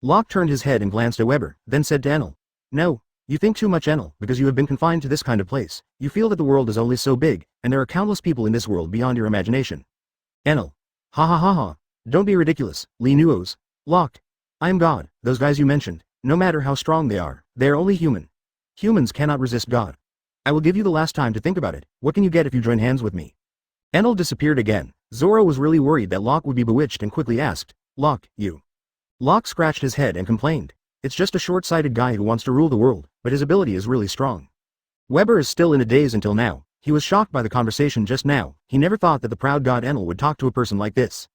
Locke turned his head and glanced at Weber, then said to Enel. No, you think too much Enel, because you have been confined to this kind of place. You feel that the world is only so big, and there are countless people in this world beyond your imagination. Enel. Ha ha ha ha. Don't be ridiculous, Lee Nuos. Locke. I am God, those guys you mentioned, no matter how strong they are only human. Humans cannot resist God. I will give you the last time to think about it. What can you get if you join hands with me? Enel disappeared again. Zoro was really worried that Locke would be bewitched and quickly asked, Locke, you. Locke scratched his head and complained. It's just a short-sighted guy who wants to rule the world, but his ability is really strong. Weber is still in a daze until now. He was shocked by the conversation just now. He never thought that the proud god Enel would talk to a person like this.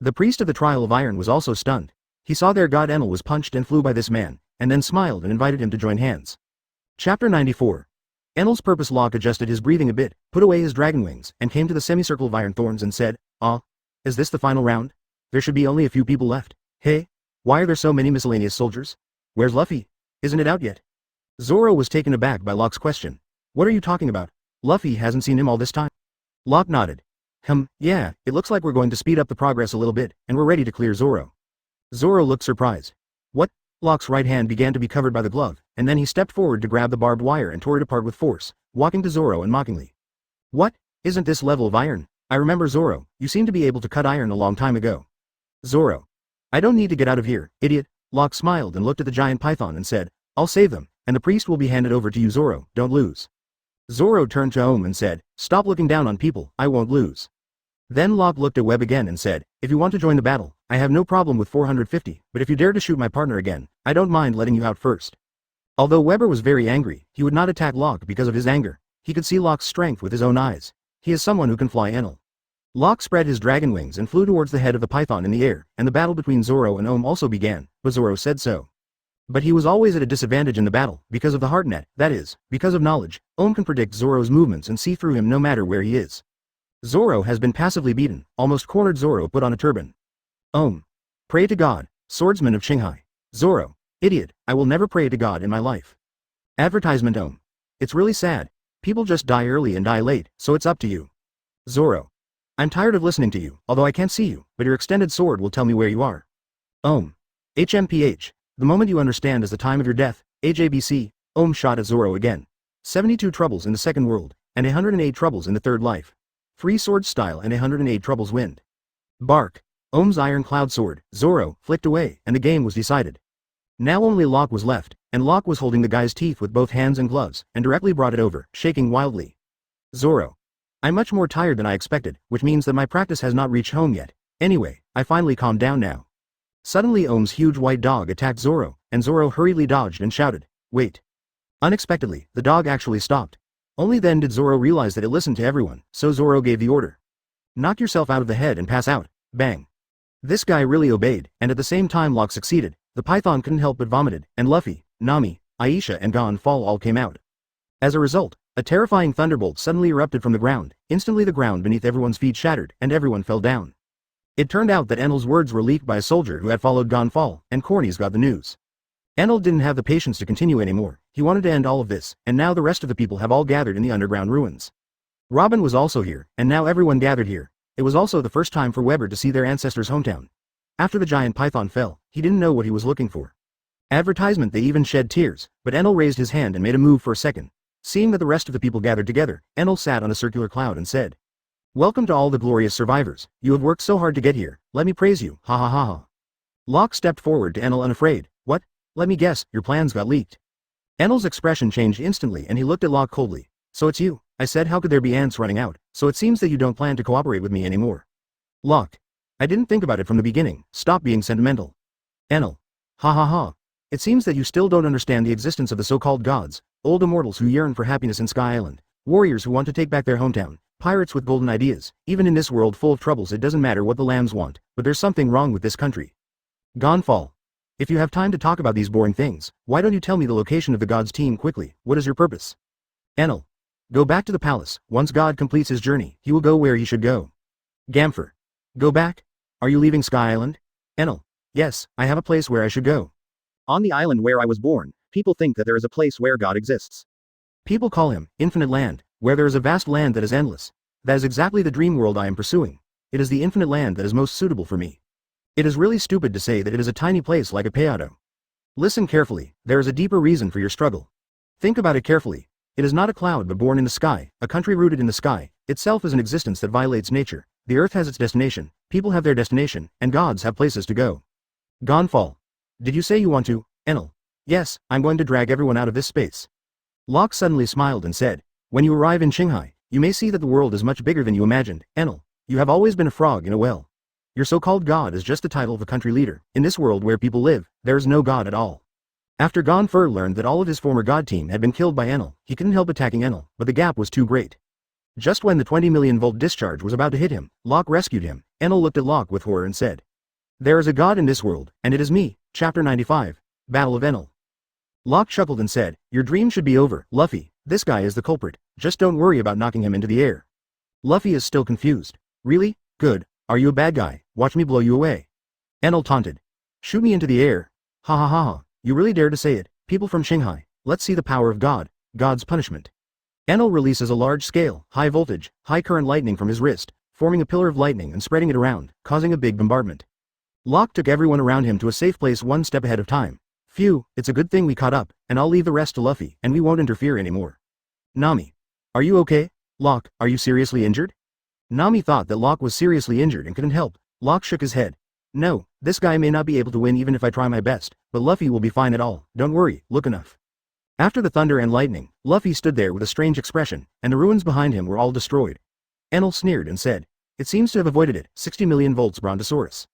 The priest of the Trial of Iron was also stunned. He saw their god Enel was punched and flew by this man, and then smiled and invited him to join hands. Chapter 94. Enel's purpose. Locke adjusted his breathing a bit, put away his dragon wings, and came to the semicircle of iron thorns and said, is this the final round? There should be only a few people left. Hey? Why are there so many miscellaneous soldiers? Where's Luffy? Isn't it out yet? Zoro was taken aback by Locke's question. What are you talking about? Luffy hasn't seen him all this time. Locke nodded. Yeah, it looks like we're going to speed up the progress a little bit, and we're ready to clear Zoro. Zoro looked surprised. What? Locke's right hand began to be covered by the glove, and then he stepped forward to grab the barbed wire and tore it apart with force, walking to Zoro and mockingly. What? Isn't this level of iron? I remember Zoro, you seem to be able to cut iron a long time ago. Zoro. I don't need to get out of here, idiot. Locke smiled and looked at the giant python and said, I'll save them, and the priest will be handed over to you. Zoro, don't lose. Zoro turned to Ohm and said, stop looking down on people, I won't lose. Then Locke looked at Webb again and said, if you want to join the battle, I have no problem with 450, but if you dare to shoot my partner again, I don't mind letting you out first. Although Weber was very angry, he would not attack Locke because of his anger. He could see Locke's strength with his own eyes. He is someone who can fly. Enel. Locke spread his dragon wings and flew towards the head of the python in the air, and the battle between Zoro and Ohm also began, but Zoro said so. But he was always at a disadvantage in the battle, because of the heart net, that is, because of knowledge. Ohm can predict Zoro's movements and see through him no matter where he is. Zoro has been passively beaten, almost cornered. Zoro put on a turban. Ohm. Pray to God, swordsman of Qinghai. Zoro. Idiot, I will never pray to God in my life. Advertisement. Ohm. It's really sad. People just die early and die late, so it's up to you. Zoro. I'm tired of listening to you, although I can't see you, but your extended sword will tell me where you are. Ohm. HMPH. The moment you understand is the time of your death. AJBC. Ohm shot at Zoro again. 72 troubles in the second world, and 108 troubles in the third life. Free sword style and 108 troubles wind. Bark. Ohm's iron cloud sword. Zoro flicked away, and the game was decided. Now only Locke was left, and Locke was holding the guy's teeth with both hands and gloves, and directly brought it over, shaking wildly. Zoro. I'm much more tired than I expected, which means that my practice has not reached home yet. Anyway, I finally calmed down now. Suddenly Ohm's huge white dog attacked Zoro, and Zoro hurriedly dodged and shouted, wait. Unexpectedly, the dog actually stopped. Only then did Zoro realize that it listened to everyone, so Zoro gave the order. Knock yourself out of the head and pass out. Bang. This guy really obeyed, and at the same time Locke succeeded. The python couldn't help but vomited, and Luffy, Nami, Aisha and Gonfall all came out. As a result, a terrifying thunderbolt suddenly erupted from the ground. Instantly the ground beneath everyone's feet shattered, and everyone fell down. It turned out that Enel's words were leaked by a soldier who had followed Gonfall, and Corny's got the news. Enel didn't have the patience to continue anymore. He wanted to end all of this, and now the rest of the people have all gathered in the underground ruins. Robin was also here, and now everyone gathered here. It was also the first time for Weber to see their ancestors' hometown. After the giant python fell, he didn't know what he was looking for. Advertisement. They even shed tears, but Enel raised his hand and made a move for a second. Seeing that the rest of the people gathered together, Enel sat on a circular cloud and said, welcome to all the glorious survivors. You have worked so hard to get here. Let me praise you. Ha ha ha ha. Locke stepped forward to Enel unafraid. What? Let me guess, your plans got leaked. Enel's expression changed instantly and he looked at Locke coldly. So it's you, I said. How could there be ants running out? So it seems that you don't plan to cooperate with me anymore. Locke. I didn't think about it from the beginning. Stop being sentimental. Enel. Ha ha ha. It seems that you still don't understand the existence of the so-called gods, old immortals who yearn for happiness in Sky Island, warriors who want to take back their hometown, pirates with golden ideas. Even in this world full of troubles it doesn't matter what the lambs want, but there's something wrong with this country. Gonfall. If you have time to talk about these boring things, why don't you tell me the location of the god's team quickly? What is your purpose? Enel. Go back to the palace. Once God completes his journey, he will go where he should go. Gamfer. Go back? Are you leaving Sky Island? Enel. Yes, I have a place where I should go. On the island where I was born, people think that there is a place where God exists. People call him Infinite Land, where there is a vast land that is endless. That is exactly the dream world I am pursuing. It is the infinite land that is most suitable for me. It is really stupid to say that it is a tiny place like a Peado. Listen carefully, there is a deeper reason for your struggle. Think about it carefully. It is not a cloud but born in the sky, a country rooted in the sky, itself is an existence that violates nature. The earth has its destination, people have their destination, and gods have places to go. Gonfall. Did you say you want to, Enel? Yes, I'm going to drag everyone out of this space. Locke suddenly smiled and said, when you arrive in Shanghai, you may see that the world is much bigger than you imagined, Enel. You have always been a frog in a well. Your so-called god is just the title of a country leader. In this world where people live, there is no god at all. After Gonfer learned that all of his former god team had been killed by Enel, he couldn't help attacking Enel, but the gap was too great. Just when the 20 million volt discharge was about to hit him, Locke rescued him. Enel looked at Locke with horror and said, there is a god in this world, and it is me. Chapter 95, Battle of Enel. Locke chuckled and said, your dream should be over, Luffy, this guy is the culprit, just don't worry about knocking him into the air. Luffy is still confused. Really? Good, are you a bad guy? Watch me blow you away. Enel taunted. Shoot me into the air. Ha ha ha ha, you really dare to say it, people from Shanghai, let's see the power of God, God's punishment. Enel releases a large-scale, high-voltage, high-current lightning from his wrist, forming a pillar of lightning and spreading it around, causing a big bombardment. Locke took everyone around him to a safe place one step ahead of time. Phew, it's a good thing we caught up, and I'll leave the rest to Luffy, and we won't interfere anymore. Nami. Are you okay? Locke, are you seriously injured? Nami thought that Locke was seriously injured and couldn't help. Locke shook his head. No, this guy may not be able to win even if I try my best, but Luffy will be fine at all, don't worry, look enough. After the thunder and lightning, Luffy stood there with a strange expression, and the ruins behind him were all destroyed. Enel sneered and said, it seems to have avoided it, 60 million volts Brontosaurus.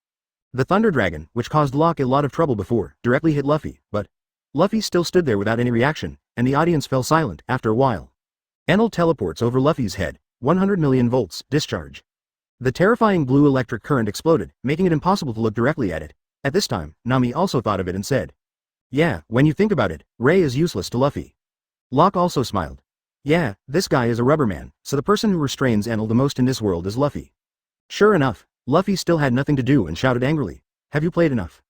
The Thunder Dragon, which caused Locke a lot of trouble before, directly hit Luffy, but Luffy still stood there without any reaction, and the audience fell silent after a while. Enel teleports over Luffy's head, 100 million volts, discharge. The terrifying blue electric current exploded, making it impossible to look directly at it. At this time, Nami also thought of it and said, yeah, when you think about it, Ray is useless to Luffy. Locke also smiled. Yeah, this guy is a rubber man, so the person who restrains Enel the most in this world is Luffy. Sure enough, Luffy still had nothing to do and shouted angrily, have you played enough?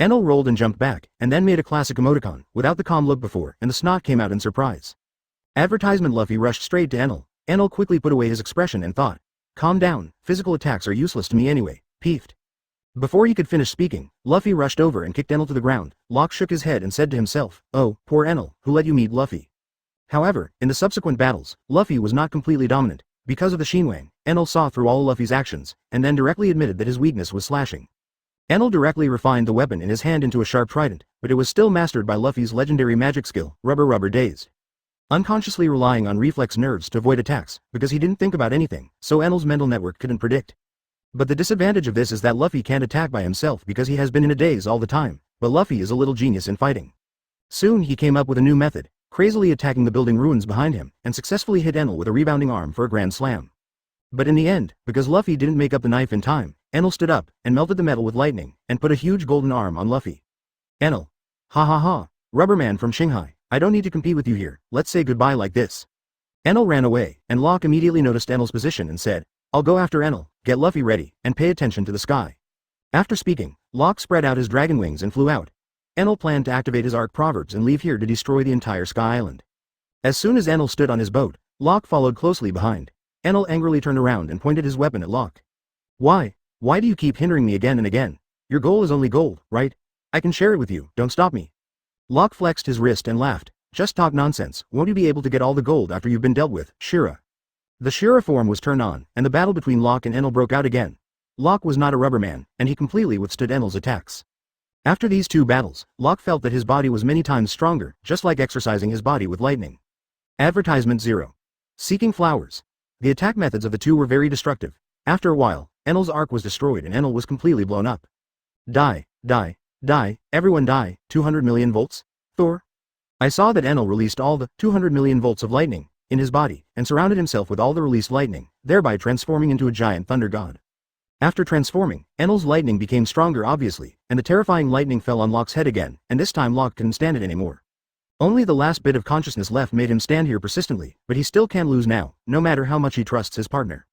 Enel rolled and jumped back, and then made a classic emoticon, without the calm look before, and the snot came out in surprise. Advertisement. Luffy rushed straight to Enel. Enel quickly put away his expression and thought, calm down, physical attacks are useless to me anyway, peeved. Before he could finish speaking, Luffy rushed over and kicked Enel to the ground. Locke shook his head and said to himself, oh, poor Enel, who let you meet Luffy? However, in the subsequent battles, Luffy was not completely dominant. Because of the Shinwang, Enel saw through all Luffy's actions, and then directly admitted that his weakness was slashing. Enel directly refined the weapon in his hand into a sharp trident, but it was still mastered by Luffy's legendary magic skill, Rubber Dazed. Unconsciously relying on reflex nerves to avoid attacks, because he didn't think about anything, so Enel's mental network couldn't predict. But the disadvantage of this is that Luffy can't attack by himself because he has been in a daze all the time, but Luffy is a little genius in fighting. Soon he came up with a new method, crazily attacking the building ruins behind him, and successfully hit Enel with a rebounding arm for a grand slam. But in the end, because Luffy didn't make up the knife in time, Enel stood up, and melted the metal with lightning, and put a huge golden arm on Luffy. Enel. Ha ha ha, Rubberman from Shanghai, I don't need to compete with you here, let's say goodbye like this. Enel ran away, and Locke immediately noticed Enel's position and said, I'll go after Enel, get Luffy ready, and pay attention to the sky. After speaking, Locke spread out his dragon wings and flew out. Enel planned to activate his arc proverbs and leave here to destroy the entire Sky Island. As soon as Enel stood on his boat, Locke followed closely behind. Enel angrily turned around and pointed his weapon at Locke. Why? Why do you keep hindering me again and again? Your goal is only gold, right? I can share it with you, don't stop me. Locke flexed his wrist and laughed. Just talk nonsense, won't you be able to get all the gold after you've been dealt with, Shira? The Shira form was turned on, and the battle between Locke and Enel broke out again. Locke was not a rubber man, and he completely withstood Enel's attacks. After these two battles, Locke felt that his body was many times stronger, just like exercising his body with lightning. Advertisement 0. Seeking flowers. The attack methods of the two were very destructive. After a while, Enel's arc was destroyed and Enel was completely blown up. Die, die, die, everyone die, 200 million volts? Thor? I saw that Enel released all the 200 million volts of lightning in his body, and surrounded himself with all the released lightning, thereby transforming into a giant thunder god. After transforming, Enel's lightning became stronger obviously, and the terrifying lightning fell on Locke's head again, and this time Locke couldn't stand it anymore. Only the last bit of consciousness left made him stand here persistently, but he still can't lose now, no matter how much he trusts his partner.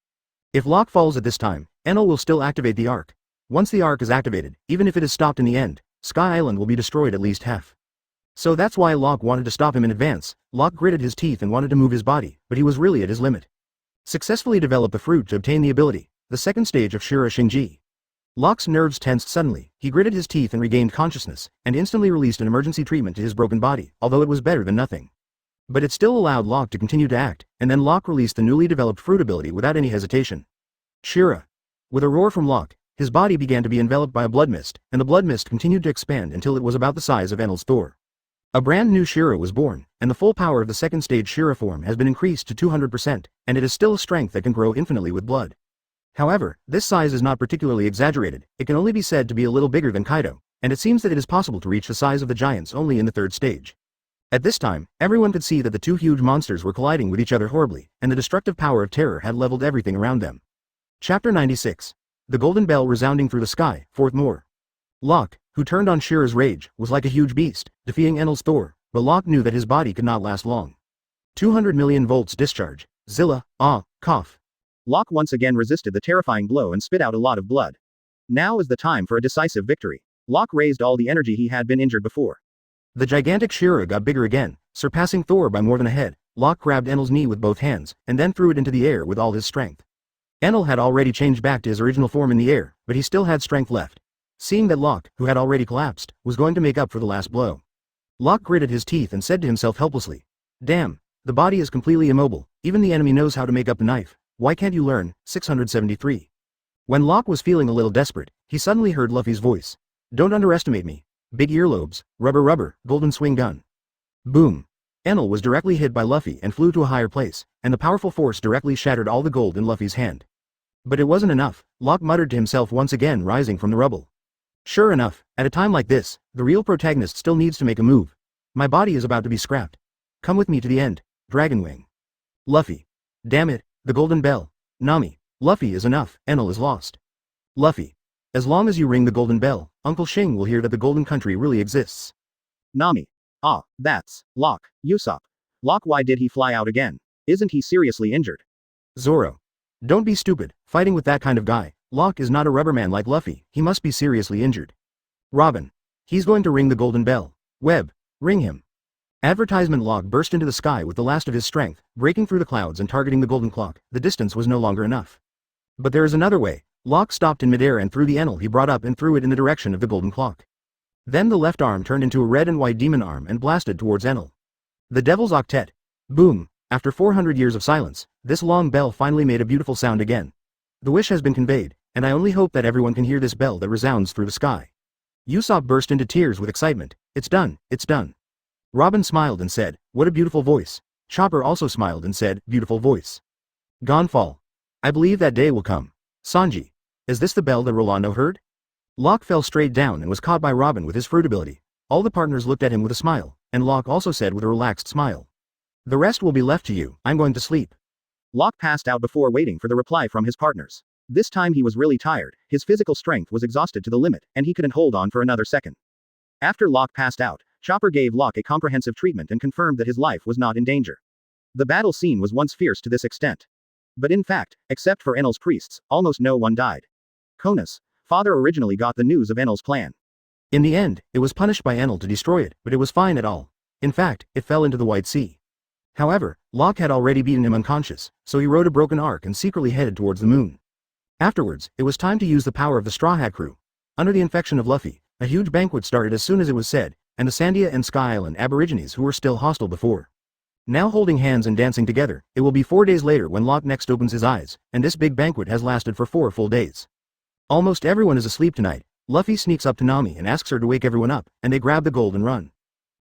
If Locke falls at this time, Enel will still activate the arc. Once the arc is activated, even if it is stopped in the end, Sky Island will be destroyed at least half. So that's why Locke wanted to stop him in advance. Locke gritted his teeth and wanted to move his body, but he was really at his limit. Successfully develop the fruit to obtain the ability, the second stage of Shira Shinji. Locke's nerves tensed suddenly, he gritted his teeth and regained consciousness, and instantly released an emergency treatment to his broken body, although it was better than nothing. But it still allowed Locke to continue to act, and then Locke released the newly developed fruit ability without any hesitation. Shira. With a roar from Locke, his body began to be enveloped by a blood mist, and the blood mist continued to expand until it was about the size of Enel's Thor. A brand new Shira was born, and the full power of the second stage Shira form has been increased to 200%, and it is still a strength that can grow infinitely with blood. However, this size is not particularly exaggerated, it can only be said to be a little bigger than Kaido, and it seems that it is possible to reach the size of the giants only in the third stage. At this time, everyone could see that the two huge monsters were colliding with each other horribly, and the destructive power of terror had leveled everything around them. Chapter 96. The Golden Bell resounding through the sky, fourth more. Locke, who turned on Shira's rage, was like a huge beast, defeating Enel's Thor, but Locke knew that his body could not last long. 200 million volts discharge. Zilla, cough. Locke once again resisted the terrifying blow and spit out a lot of blood. Now is the time for a decisive victory. Locke raised all the energy he had been injured before. The gigantic Shira got bigger again, surpassing Thor by more than a head. Locke grabbed Enel's knee with both hands, and then threw it into the air with all his strength. Enel had already changed back to his original form in the air, but he still had strength left. Seeing that Locke, who had already collapsed, was going to make up for the last blow. Locke gritted his teeth and said to himself helplessly, "Damn, the body is completely immobile, even the enemy knows how to make up the knife. Why can't you learn?" 673. When Locke was feeling a little desperate, he suddenly heard Luffy's voice. "Don't underestimate me. Big earlobes, rubber, golden swing gun." Boom. Enel was directly hit by Luffy and flew to a higher place, and the powerful force directly shattered all the gold in Luffy's hand. But it wasn't enough, Locke muttered to himself once again rising from the rubble. Sure enough, at a time like this, the real protagonist still needs to make a move. My body is about to be scrapped. Come with me to the end, Dragonwing. Luffy. Damn it. The Golden Bell. Nami. Luffy is enough, Enel is lost. Luffy. As long as you ring the Golden Bell, Uncle Shing will hear that the Golden Country really exists. Nami. Ah, that's Locke. Usopp. Locke, why did he fly out again? Isn't he seriously injured? Zoro. Don't be stupid, fighting with that kind of guy. Locke is not a rubberman like Luffy, he must be seriously injured. Robin. He's going to ring the Golden Bell. Webb. Ring him. Advertisement. Locke burst into the sky with the last of his strength, breaking through the clouds and targeting the golden clock. The distance was no longer enough. But there is another way. Locke stopped in midair and threw the Enel he brought up and threw it in the direction of the golden clock. Then the left arm turned into a red and white demon arm and blasted towards Enel. The Devil's Octet. Boom. After 400 years of silence, this long bell finally made a beautiful sound again. The wish has been conveyed, and I only hope that everyone can hear this bell that resounds through the sky. Usopp burst into tears with excitement. It's done, it's done. Robin smiled and said, "What a beautiful voice." Chopper also smiled and said, "Beautiful voice." Gonfall. I believe that day will come. Sanji. Is this the bell that Rolando heard? Locke fell straight down and was caught by Robin with his fruit ability. All the partners looked at him with a smile, and Locke also said with a relaxed smile, "The rest will be left to you, I'm going to sleep." Locke passed out before waiting for the reply from his partners. This time he was really tired, his physical strength was exhausted to the limit, and he couldn't hold on for another second. After Locke passed out, Chopper gave Locke a comprehensive treatment and confirmed that his life was not in danger. The battle scene was once fierce to this extent. But in fact, except for Enel's priests, almost no one died. Konos, father originally got the news of Enel's plan. In the end, it was punished by Enel to destroy it, but it was fine at all. In fact, it fell into the White Sea. However, Locke had already beaten him unconscious, so he rode a broken ark and secretly headed towards the moon. Afterwards, it was time to use the power of the Straw Hat crew. Under the infection of Luffy, a huge banquet started as soon as it was said, and the Sandia and Sky Island aborigines who were still hostile before. Now holding hands and dancing together, it will be 4 days later when Locke next opens his eyes, and this big banquet has lasted for 4 full days. Almost everyone is asleep tonight. Luffy sneaks up to Nami and asks her to wake everyone up, and they grab the gold and run.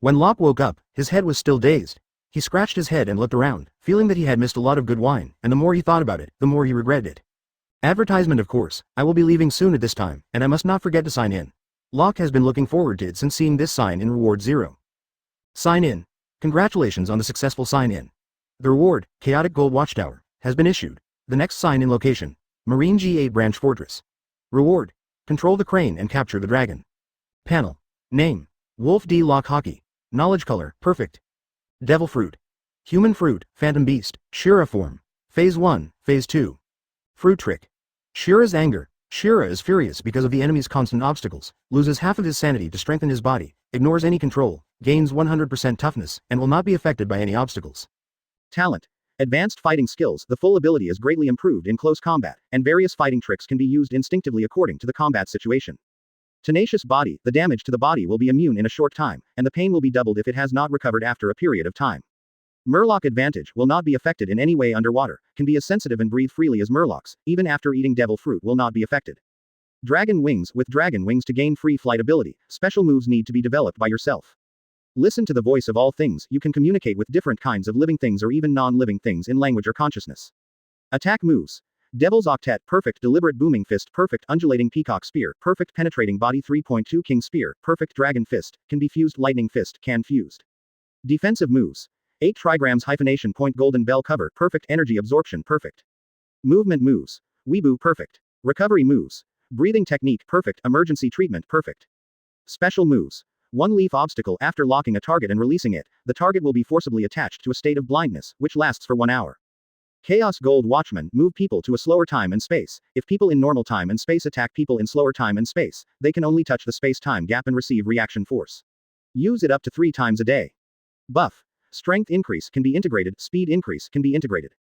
When Locke woke up, his head was still dazed. He scratched his head and looked around, feeling that he had missed a lot of good wine, and the more he thought about it, the more he regretted it. Advertisement, of course. I will be leaving soon at this time, and I must not forget to sign in. Locke has been looking forward to it since seeing this sign in Reward 0. Sign in. Congratulations on the successful sign in. The reward, Chaotic Gold Watchtower, has been issued. The next sign in location, Marine G8 Branch Fortress. Reward, control the crane and capture the dragon. Panel. Name, Wolf D. Locke Hockey. Knowledge color, perfect. Devil fruit. Human fruit, Phantom Beast, Shira form. Phase 1, Phase 2. Fruit trick. Shira's anger. Shira is furious because of the enemy's constant obstacles, loses half of his sanity to strengthen his body, ignores any control, gains 100% toughness, and will not be affected by any obstacles. Talent. Advanced fighting skills. The full ability is greatly improved in close combat, and various fighting tricks can be used instinctively according to the combat situation. Tenacious body. The damage to the body will be immune in a short time, and the pain will be doubled if it has not recovered after a period of time. Murloc advantage. Will not be affected in any way underwater, can be as sensitive and breathe freely as Murlocs, even after eating devil fruit will not be affected. Dragon wings. With dragon wings to gain free flight ability, special moves need to be developed by yourself. Listen to the voice of all things. You can communicate with different kinds of living things or even non-living things in language or consciousness. Attack moves. Devil's Octet. Perfect deliberate booming fist. Perfect undulating peacock spear. Perfect penetrating body. 3.2 king spear. Perfect dragon fist. Can be fused. Lightning fist. Can fused. Defensive moves. 8 trigrams hyphenation point golden bell cover. Perfect energy absorption. Perfect. Movement moves. Weebu. Perfect. Recovery moves. Breathing technique. Perfect. Emergency treatment. Perfect. Special moves. 1 leaf obstacle. After locking a target and releasing it, the target will be forcibly attached to a state of blindness, which lasts for 1 hour. Chaos Gold Watchman. Move people to a slower time and space. If people in normal time and space attack people in slower time and space, they can only touch the space-time gap and receive reaction force. Use it up to 3 times a day. Buff. Strength increase can be integrated. Speed increase can be integrated.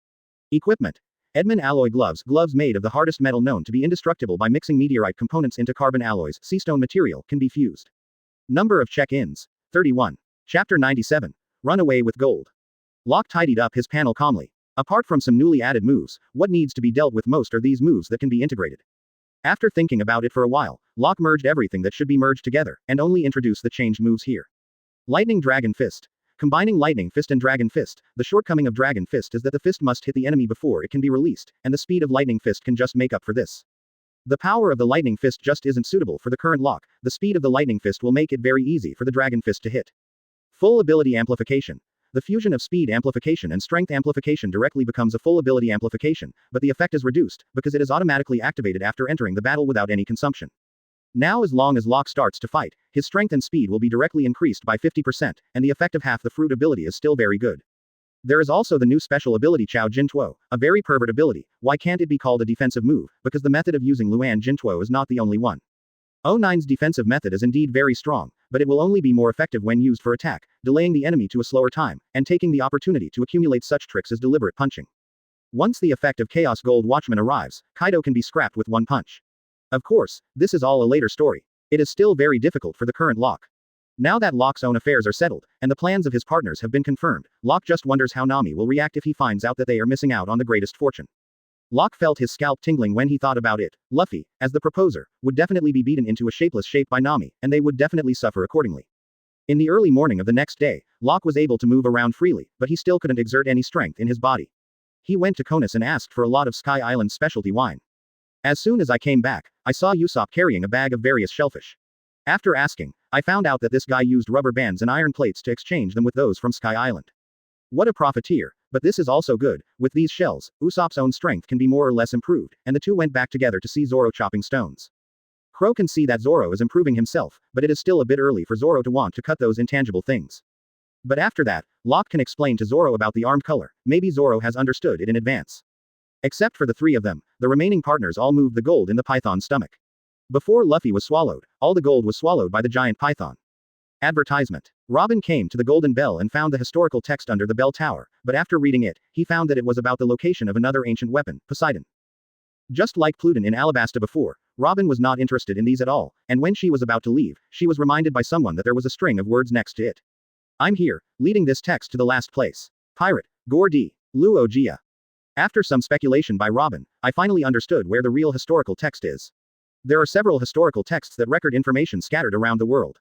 Equipment. Edmund alloy gloves. Gloves made of the hardest metal known to be indestructible by mixing meteorite components into carbon alloys. Seastone material can be fused. Number of check-ins. 31. Chapter 97. Run away with gold. Locke tidied up his panel calmly. Apart from some newly added moves, what needs to be dealt with most are these moves that can be integrated. After thinking about it for a while, Locke merged everything that should be merged together, and only introduced the changed moves here. Lightning Dragon Fist. Combining Lightning Fist and Dragon Fist, the shortcoming of Dragon Fist is that the fist must hit the enemy before it can be released, and the speed of Lightning Fist can just make up for this. The power of the Lightning Fist just isn't suitable for the current Locke. The speed of the Lightning Fist will make it very easy for the Dragon Fist to hit. Full ability amplification. The fusion of speed amplification and strength amplification directly becomes a full ability amplification, but the effect is reduced, because it is automatically activated after entering the battle without any consumption. Now as long as Locke starts to fight, his strength and speed will be directly increased by 50%, and the effect of half the fruit ability is still very good. There is also the new special ability Chao Jintuo, a very pervert ability. Why can't it be called a defensive move? Because the method of using Luan Jintuo is not the only one. 09's defensive method is indeed very strong, but it will only be more effective when used for attack, delaying the enemy to a slower time, and taking the opportunity to accumulate such tricks as deliberate punching. Once the effect of Chaos Gold Watchman arrives, Kaido can be scrapped with 1 punch. Of course, this is all a later story. It is still very difficult for the current Locke. Now that Locke's own affairs are settled, and the plans of his partners have been confirmed, Locke just wonders how Nami will react if he finds out that they are missing out on the greatest fortune. Locke felt his scalp tingling when he thought about it. Luffy, as the proposer, would definitely be beaten into a shapeless shape by Nami, and they would definitely suffer accordingly. In the early morning of the next day, Locke was able to move around freely, but he still couldn't exert any strength in his body. He went to Konis and asked for a lot of Sky Island's specialty wine. As soon as I came back, I saw Usopp carrying a bag of various shellfish. After asking, I found out that this guy used rubber bands and iron plates to exchange them with those from Sky Island. What a profiteer, but this is also good. With these shells, Usopp's own strength can be more or less improved, and the two went back together to see Zoro chopping stones. Crow can see that Zoro is improving himself, but it is still a bit early for Zoro to want to cut those intangible things. But after that, Locke can explain to Zoro about the armed color. Maybe Zoro has understood it in advance. Except for the 3 of them, the remaining partners all moved the gold in the python's stomach. Before Luffy was swallowed, all the gold was swallowed by the giant python. Advertisement. Robin came to the Golden Bell and found the historical text under the bell tower, but after reading it, he found that it was about the location of another ancient weapon, Poseidon. Just like Pluton in Alabasta before, Robin was not interested in these at all, and when she was about to leave, she was reminded by someone that there was a string of words next to it. I'm here, leading this text to the last place. Pirate, Gore D. Luo Jia. After some speculation by Robin, I finally understood where the real historical text is. There are several historical texts that record information scattered around the world.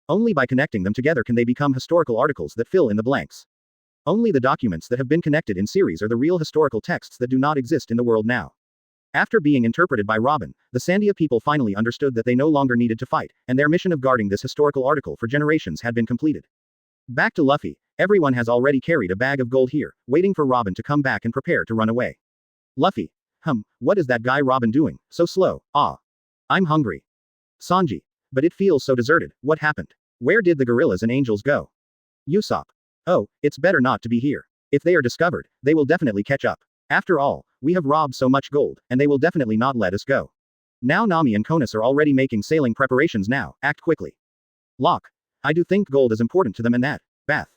Only by connecting them together can they become historical articles that fill in the blanks. Only the documents that have been connected in series are the real historical texts that do not exist in the world now. After being interpreted by Robin, the Sandia people finally understood that they no longer needed to fight, and their mission of guarding this historical article for generations had been completed. Back to Luffy, everyone has already carried a bag of gold here, waiting for Robin to come back and prepare to run away. Luffy. What is that guy Robin doing, so slow? I'm hungry. Sanji. But it feels so deserted. What happened? Where did the gorillas and angels go? Usopp. Oh, it's better not to be here. If they are discovered, they will definitely catch up. After all, we have robbed so much gold, and they will definitely not let us go. Now Nami and Konis are already making sailing preparations now, act quickly. Locke. I do think gold is important to them and that. Bath.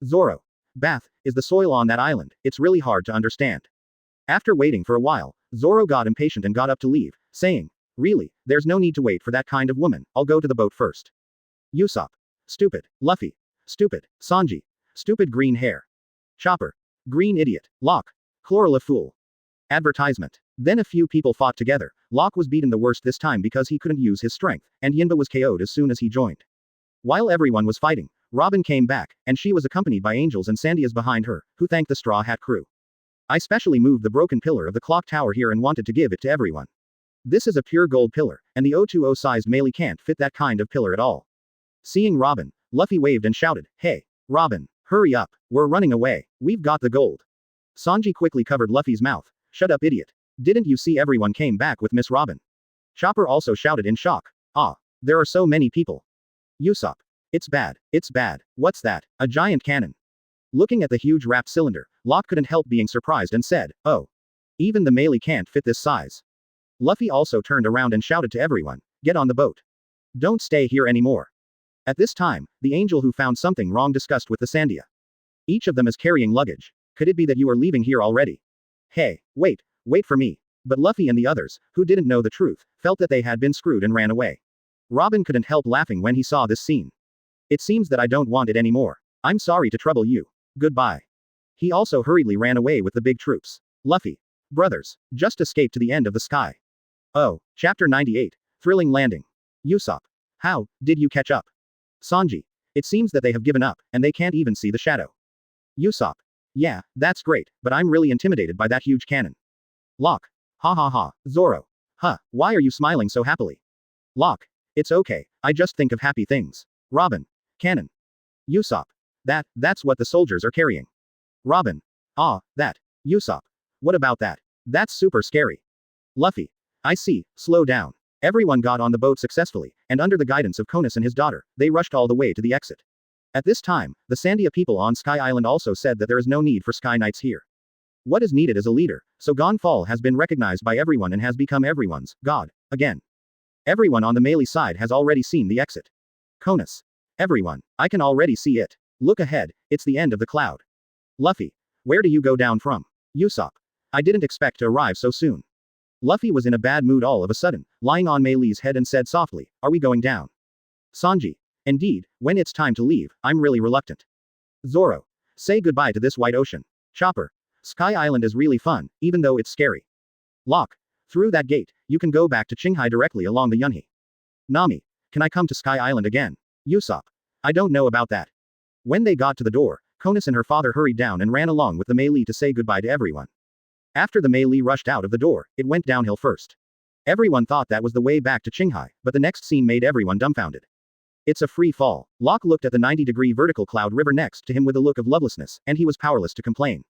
Zoro. Bath, is the soil on that island, it's really hard to understand. After waiting for a while, Zoro got impatient and got up to leave, saying, really, there's no need to wait for that kind of woman, I'll go to the boat first. Usopp. Stupid. Luffy. Stupid. Sanji. Stupid green hair. Chopper. Green idiot. Locke. Chlorilla fool. Advertisement. Then a few people fought together. Locke was beaten the worst this time because he couldn't use his strength, and Yinba was KO'd as soon as he joined. While everyone was fighting, Robin came back, and she was accompanied by Angels and Sandias behind her, who thanked the Straw Hat crew. I specially moved the broken pillar of the clock tower here and wanted to give it to everyone. This is a pure gold pillar, and the 020-sized melee can't fit that kind of pillar at all. Seeing Robin, Luffy waved and shouted, hey, Robin, hurry up, we're running away, we've got the gold. Sanji quickly covered Luffy's mouth, shut up idiot. Didn't you see everyone came back with Miss Robin? Chopper also shouted in shock, ah, there are so many people. Usopp. It's bad, what's that, a giant cannon? Looking at the huge wrapped cylinder, Locke couldn't help being surprised and said, oh. Even the melee can't fit this size. Luffy also turned around and shouted to everyone, get on the boat. Don't stay here anymore. At this time, the angel who found something wrong discussed with the Sandia. Each of them is carrying luggage. Could it be that you are leaving here already? Hey, wait for me. But Luffy and the others, who didn't know the truth, felt that they had been screwed and ran away. Robin couldn't help laughing when he saw this scene. It seems that I don't want it anymore. I'm sorry to trouble you. Goodbye. He also hurriedly ran away with the big troops. Luffy. Brothers, just escaped to the end of the sky. Oh, Chapter 98, Thrilling Landing. Usopp. How did you catch up? Sanji. It seems that they have given up, and they can't even see the shadow. Usopp. Yeah, that's great, but I'm really intimidated by that huge cannon. Locke. Ha ha ha, Zoro. Huh, why are you smiling so happily? Locke. It's okay, I just think of happy things. Robin. Cannon. Usopp. That's what the soldiers are carrying. Robin. Ah, that. Usopp. What about that? That's super scary. Luffy. I see, slow down. Everyone got on the boat successfully, and under the guidance of Konis and his daughter, they rushed all the way to the exit. At this time, the Sandia people on Sky Island also said that there is no need for Sky Knights here. What is needed is a leader, so Gonfall has been recognized by everyone and has become everyone's god, again. Everyone on the melee side has already seen the exit. Konis. Everyone, I can already see it. Look ahead, it's the end of the cloud. Luffy. Where do you go down from? Usopp. I didn't expect to arrive so soon. Luffy was in a bad mood all of a sudden, lying on Mei's head and said softly, are we going down? Sanji. Indeed, when it's time to leave, I'm really reluctant. Zoro. Say goodbye to this white ocean. Chopper. Sky Island is really fun, even though it's scary. Locke. Through that gate, you can go back to Qinghai directly along the Yunhe. Nami. Can I come to Sky Island again? Usopp. I don't know about that. When they got to the door, Konis and her father hurried down and ran along with the Mei Li to say goodbye to everyone. After the Mei Li rushed out of the door, it went downhill first. Everyone thought that was the way back to Qinghai, but the next scene made everyone dumbfounded. It's a free fall. Locke looked at the 90-degree vertical cloud river next to him with a look of lovelessness, and he was powerless to complain.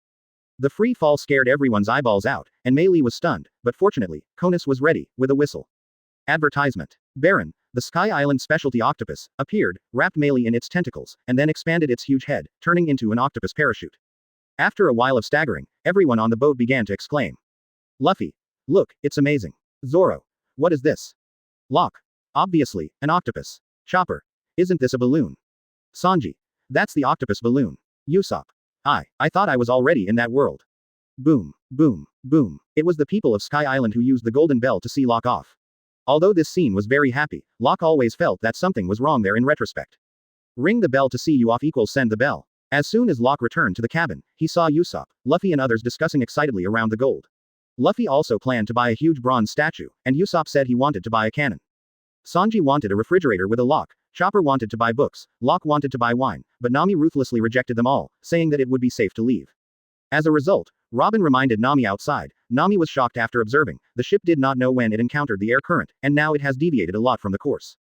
The free fall scared everyone's eyeballs out, and Mei Li was stunned, but fortunately, Konis was ready, with a whistle. Advertisement. Baron, the Sky Island specialty octopus, appeared, wrapped Mei Li in its tentacles, and then expanded its huge head, turning into an octopus parachute. After a while of staggering, everyone on the boat began to exclaim. Luffy. Look, it's amazing. Zoro. What is this? Locke. Obviously, an octopus. Chopper. Isn't this a balloon? Sanji. That's the octopus balloon. Usopp. I thought I was already in that world. Boom, boom, boom. It was the people of Sky Island who used the golden bell to see Locke off. Although this scene was very happy, Locke always felt that something was wrong there in retrospect. Ring the bell to see you off equals send the bell. As soon as Locke returned to the cabin, he saw Usopp, Luffy and others discussing excitedly around the gold. Luffy also planned to buy a huge bronze statue, and Usopp said he wanted to buy a cannon. Sanji wanted a refrigerator with a lock, Chopper wanted to buy books, Locke wanted to buy wine, but Nami ruthlessly rejected them all, saying that it would be safe to leave. As a result, Robin reminded Nami outside. Nami was shocked after observing, the ship did not know when it encountered the air current, and now it has deviated a lot from the course.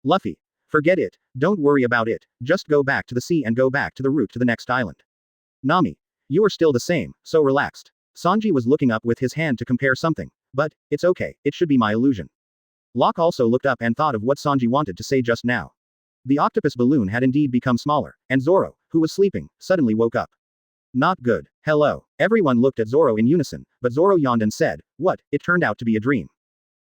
Luffy. Forget it, don't worry about it, just go back to the sea and go back to the route to the next island. Nami. You are still the same, so relaxed. Sanji was looking up with his hand to compare something, but, it's okay, it should be my illusion. Locke also looked up and thought of what Sanji wanted to say just now. The octopus balloon had indeed become smaller, and Zoro, who was sleeping, suddenly woke up. Not good. Hello. Everyone looked at Zoro in unison, but Zoro yawned and said, what, it turned out to be a dream.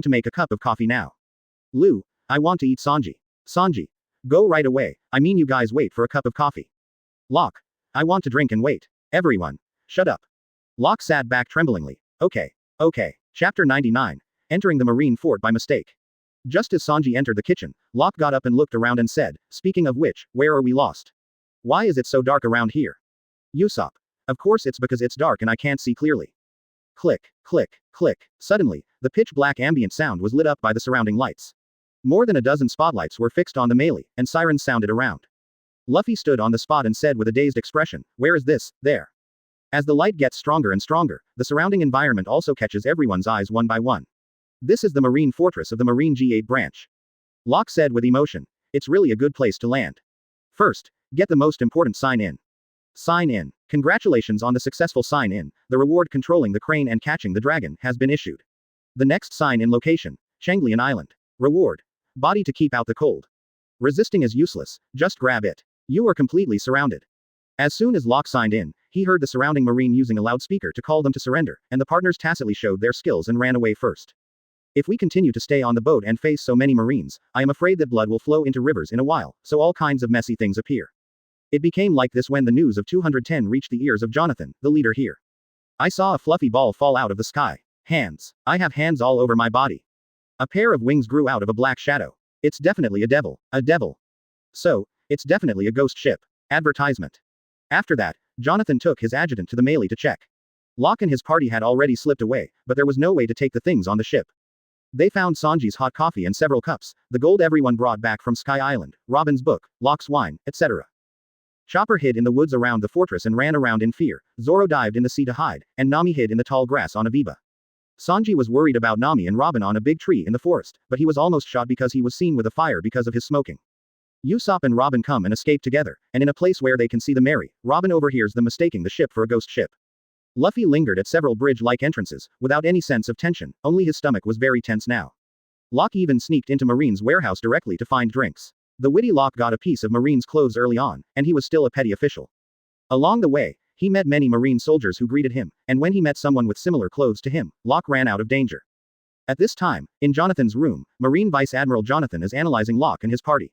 going to make a cup of coffee now. Lu, I want to eat Sanji. Sanji. Go right away, I mean you guys wait for a cup of coffee. Locke. I want to drink and wait. Everyone. Shut up. Locke sat back tremblingly. Okay. Okay. Chapter 99. Entering the marine fort by mistake. Just as Sanji entered the kitchen, Locke got up and looked around and said, speaking of which, where are we lost? Why is it so dark around here? Usopp. Of course it's because it's dark and I can't see clearly. Click, click, click. Suddenly, the pitch-black ambient sound was lit up by the surrounding lights. More than a dozen spotlights were fixed on the melee, and sirens sounded around. Luffy stood on the spot and said with a dazed expression, where is this, there? As the light gets stronger and stronger, the surrounding environment also catches everyone's eyes one by one. This is the marine fortress of the Marine G8 branch. Locke said with emotion. It's really a good place to land. First, get the most important sign-in. Sign-in. Congratulations on the successful sign-in, the reward controlling the crane and catching the dragon has been issued. The next sign-in location, Changlian Island. Reward. Body to keep out the cold. Resisting is useless, just grab it. You are completely surrounded. As soon as Locke signed in, he heard the surrounding marine using a loudspeaker to call them to surrender, and the partners tacitly showed their skills and ran away first. If we continue to stay on the boat and face so many marines, I am afraid that blood will flow into rivers in a while, so all kinds of messy things appear. It became like this when the news of 210 reached the ears of Jonathan, the leader here. I saw a fluffy ball fall out of the sky. Hands. I have hands all over my body. A pair of wings grew out of a black shadow. It's definitely a devil. A devil. So, it's definitely a ghost ship. Advertisement. After that, Jonathan took his adjutant to the melee to check. Locke and his party had already slipped away, but there was no way to take the things on the ship. They found Sanji's hot coffee and several cups, the gold everyone brought back from Sky Island, Robin's book, Locke's wine, etc. Chopper hid in the woods around the fortress and ran around in fear, Zoro dived in the sea to hide, and Nami hid in the tall grass on Aviva. Sanji was worried about Nami and Robin on a big tree in the forest, but he was almost shot because he was seen with a fire because of his smoking. Usopp and Robin come and escape together, and in a place where they can see the Mary, Robin overhears them mistaking the ship for a ghost ship. Luffy lingered at several bridge-like entrances, without any sense of tension, only his stomach was very tense now. Locke even sneaked into Marine's warehouse directly to find drinks. The witty Locke got a piece of Marine's clothes early on, and he was still a petty official. Along the way, he met many Marine soldiers who greeted him, and when he met someone with similar clothes to him, Locke ran out of danger. At this time, in Jonathan's room, Marine Vice Admiral Jonathan is analyzing Locke and his party.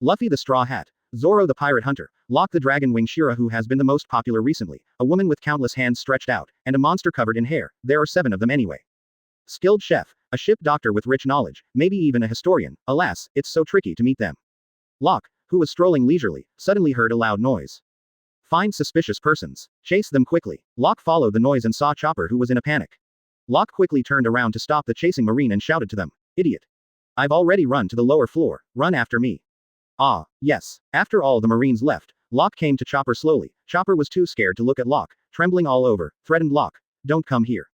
Luffy the Straw Hat. Zoro the pirate hunter, Locke the dragon wing Shira who has been the most popular recently, a woman with countless hands stretched out, and a monster covered in hair, there are 7 of them anyway. Skilled chef, a ship doctor with rich knowledge, maybe even a historian, alas, it's so tricky to meet them. Locke, who was strolling leisurely, suddenly heard a loud noise. Find suspicious persons. Chase them quickly. Locke followed the noise and saw Chopper who was in a panic. Locke quickly turned around to stop the chasing Marine and shouted to them, "Idiot. I've already run to the lower floor, run after me." Ah, yes. After all the Marines left, Locke came to Chopper slowly. Chopper was too scared to look at Locke, trembling all over, threatened Locke, "Don't come here.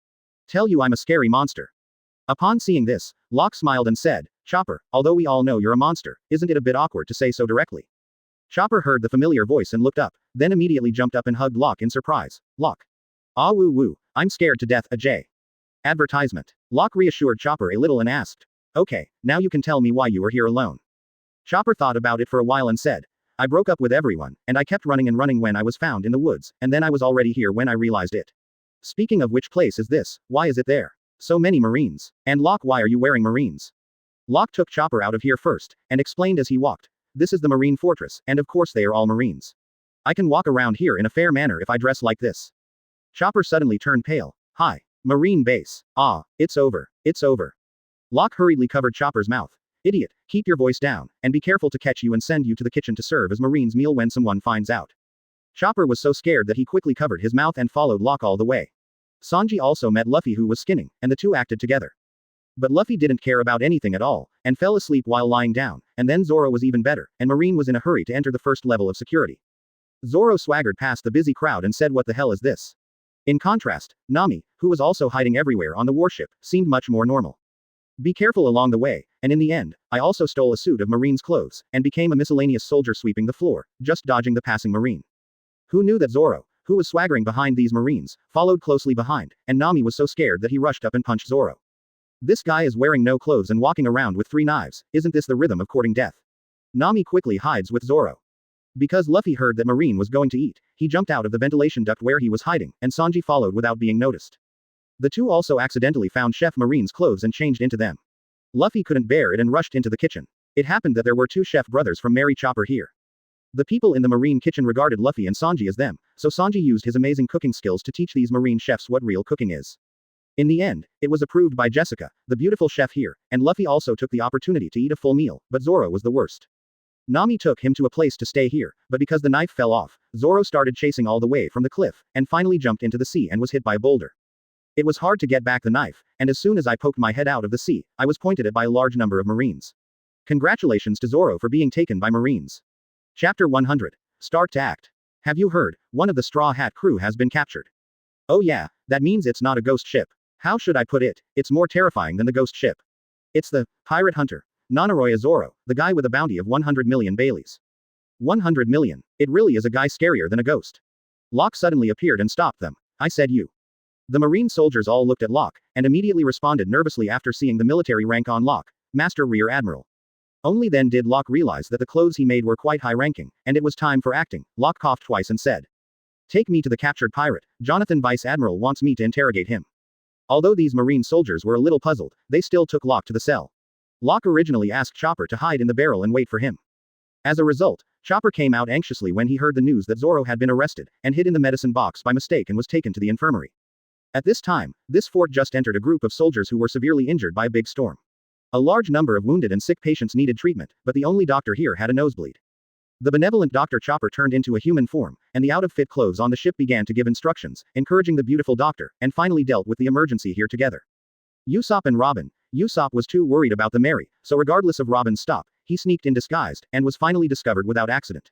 Tell you I'm a scary monster." Upon seeing this, Locke smiled and said, "Chopper, although we all know you're a monster, isn't it a bit awkward to say so directly?" Chopper heard the familiar voice and looked up, then immediately jumped up and hugged Locke in surprise. Locke. Ah woo woo, I'm scared to death, Ajay. Advertisement. Locke reassured Chopper a little and asked, "Okay, now you can tell me why you are here alone." Chopper thought about it for a while and said, "I broke up with everyone, and I kept running and running when I was found in the woods, and then I was already here when I realized it. Speaking of which place is this, why is it there? So many Marines. And Locke, why are you wearing Marines?" Locke took Chopper out of here first, and explained as he walked, "This is the Marine Fortress, and of course they are all Marines. I can walk around here in a fair manner if I dress like this." Chopper suddenly turned pale. "Hi. Marine base. Ah, it's over. It's over." Locke hurriedly covered Chopper's mouth. "Idiot, keep your voice down, and be careful to catch you and send you to the kitchen to serve as Marine's meal when someone finds out." Chopper was so scared that he quickly covered his mouth and followed Locke all the way. Sanji also met Luffy who was skinning, and the two acted together. But Luffy didn't care about anything at all, and fell asleep while lying down, and then Zoro was even better, and Marine was in a hurry to enter the first level of security. Zoro swaggered past the busy crowd and said, "What the hell is this?" In contrast, Nami, who was also hiding everywhere on the warship, seemed much more normal. "Be careful along the way, and in the end, I also stole a suit of Marine's clothes, and became a miscellaneous soldier sweeping the floor, just dodging the passing Marine." Who knew that Zoro, who was swaggering behind these Marines, followed closely behind, and Nami was so scared that he rushed up and punched Zoro. "This guy is wearing no clothes and walking around with 3 knives, isn't this the rhythm of courting death?" Nami quickly hides with Zoro. Because Luffy heard that Marine was going to eat, he jumped out of the ventilation duct where he was hiding, and Sanji followed without being noticed. The two also accidentally found Chef Marine's clothes and changed into them. Luffy couldn't bear it and rushed into the kitchen. It happened that there were 2 chef brothers from Mary Chopper here. The people in the Marine kitchen regarded Luffy and Sanji as them, so Sanji used his amazing cooking skills to teach these Marine chefs what real cooking is. In the end, it was approved by Jessica, the beautiful chef here, and Luffy also took the opportunity to eat a full meal, but Zoro was the worst. Nami took him to a place to stay here, but because the knife fell off, Zoro started chasing all the way from the cliff, and finally jumped into the sea and was hit by a boulder. It was hard to get back the knife, and as soon as I poked my head out of the sea, I was pointed at by a large number of Marines. Congratulations to Zoro for being taken by Marines. Chapter 100. Start to act. Have you heard? One of the Straw Hat crew has been captured. Oh yeah, that means it's not a ghost ship. How should I put it? It's more terrifying than the ghost ship. It's the pirate hunter. Nanoroya Zoro, the guy with a bounty of 100 million Baileys. 100 million. It really is a guy scarier than a ghost. Locke suddenly appeared and stopped them. "I said you." The Marine soldiers all looked at Locke, and immediately responded nervously after seeing the military rank on Locke, Master Rear Admiral. Only then did Locke realize that the clothes he made were quite high-ranking, and it was time for acting. Locke coughed twice and said, "Take me to the captured pirate. Jonathan Vice Admiral wants me to interrogate him." Although these Marine soldiers were a little puzzled, they still took Locke to the cell. Locke originally asked Chopper to hide in the barrel and wait for him. As a result, Chopper came out anxiously when he heard the news that Zoro had been arrested, and hid in the medicine box by mistake and was taken to the infirmary. At this time, this fort just entered a group of soldiers who were severely injured by a big storm. A large number of wounded and sick patients needed treatment, but the only doctor here had a nosebleed. The benevolent Dr. Chopper turned into a human form, and the out-of-fit clothes on the ship began to give instructions, encouraging the beautiful doctor, and finally dealt with the emergency here together. Usopp and Robin. Usopp was too worried about the Mary, so regardless of Robin's stop, he sneaked in disguised, and was finally discovered without accident.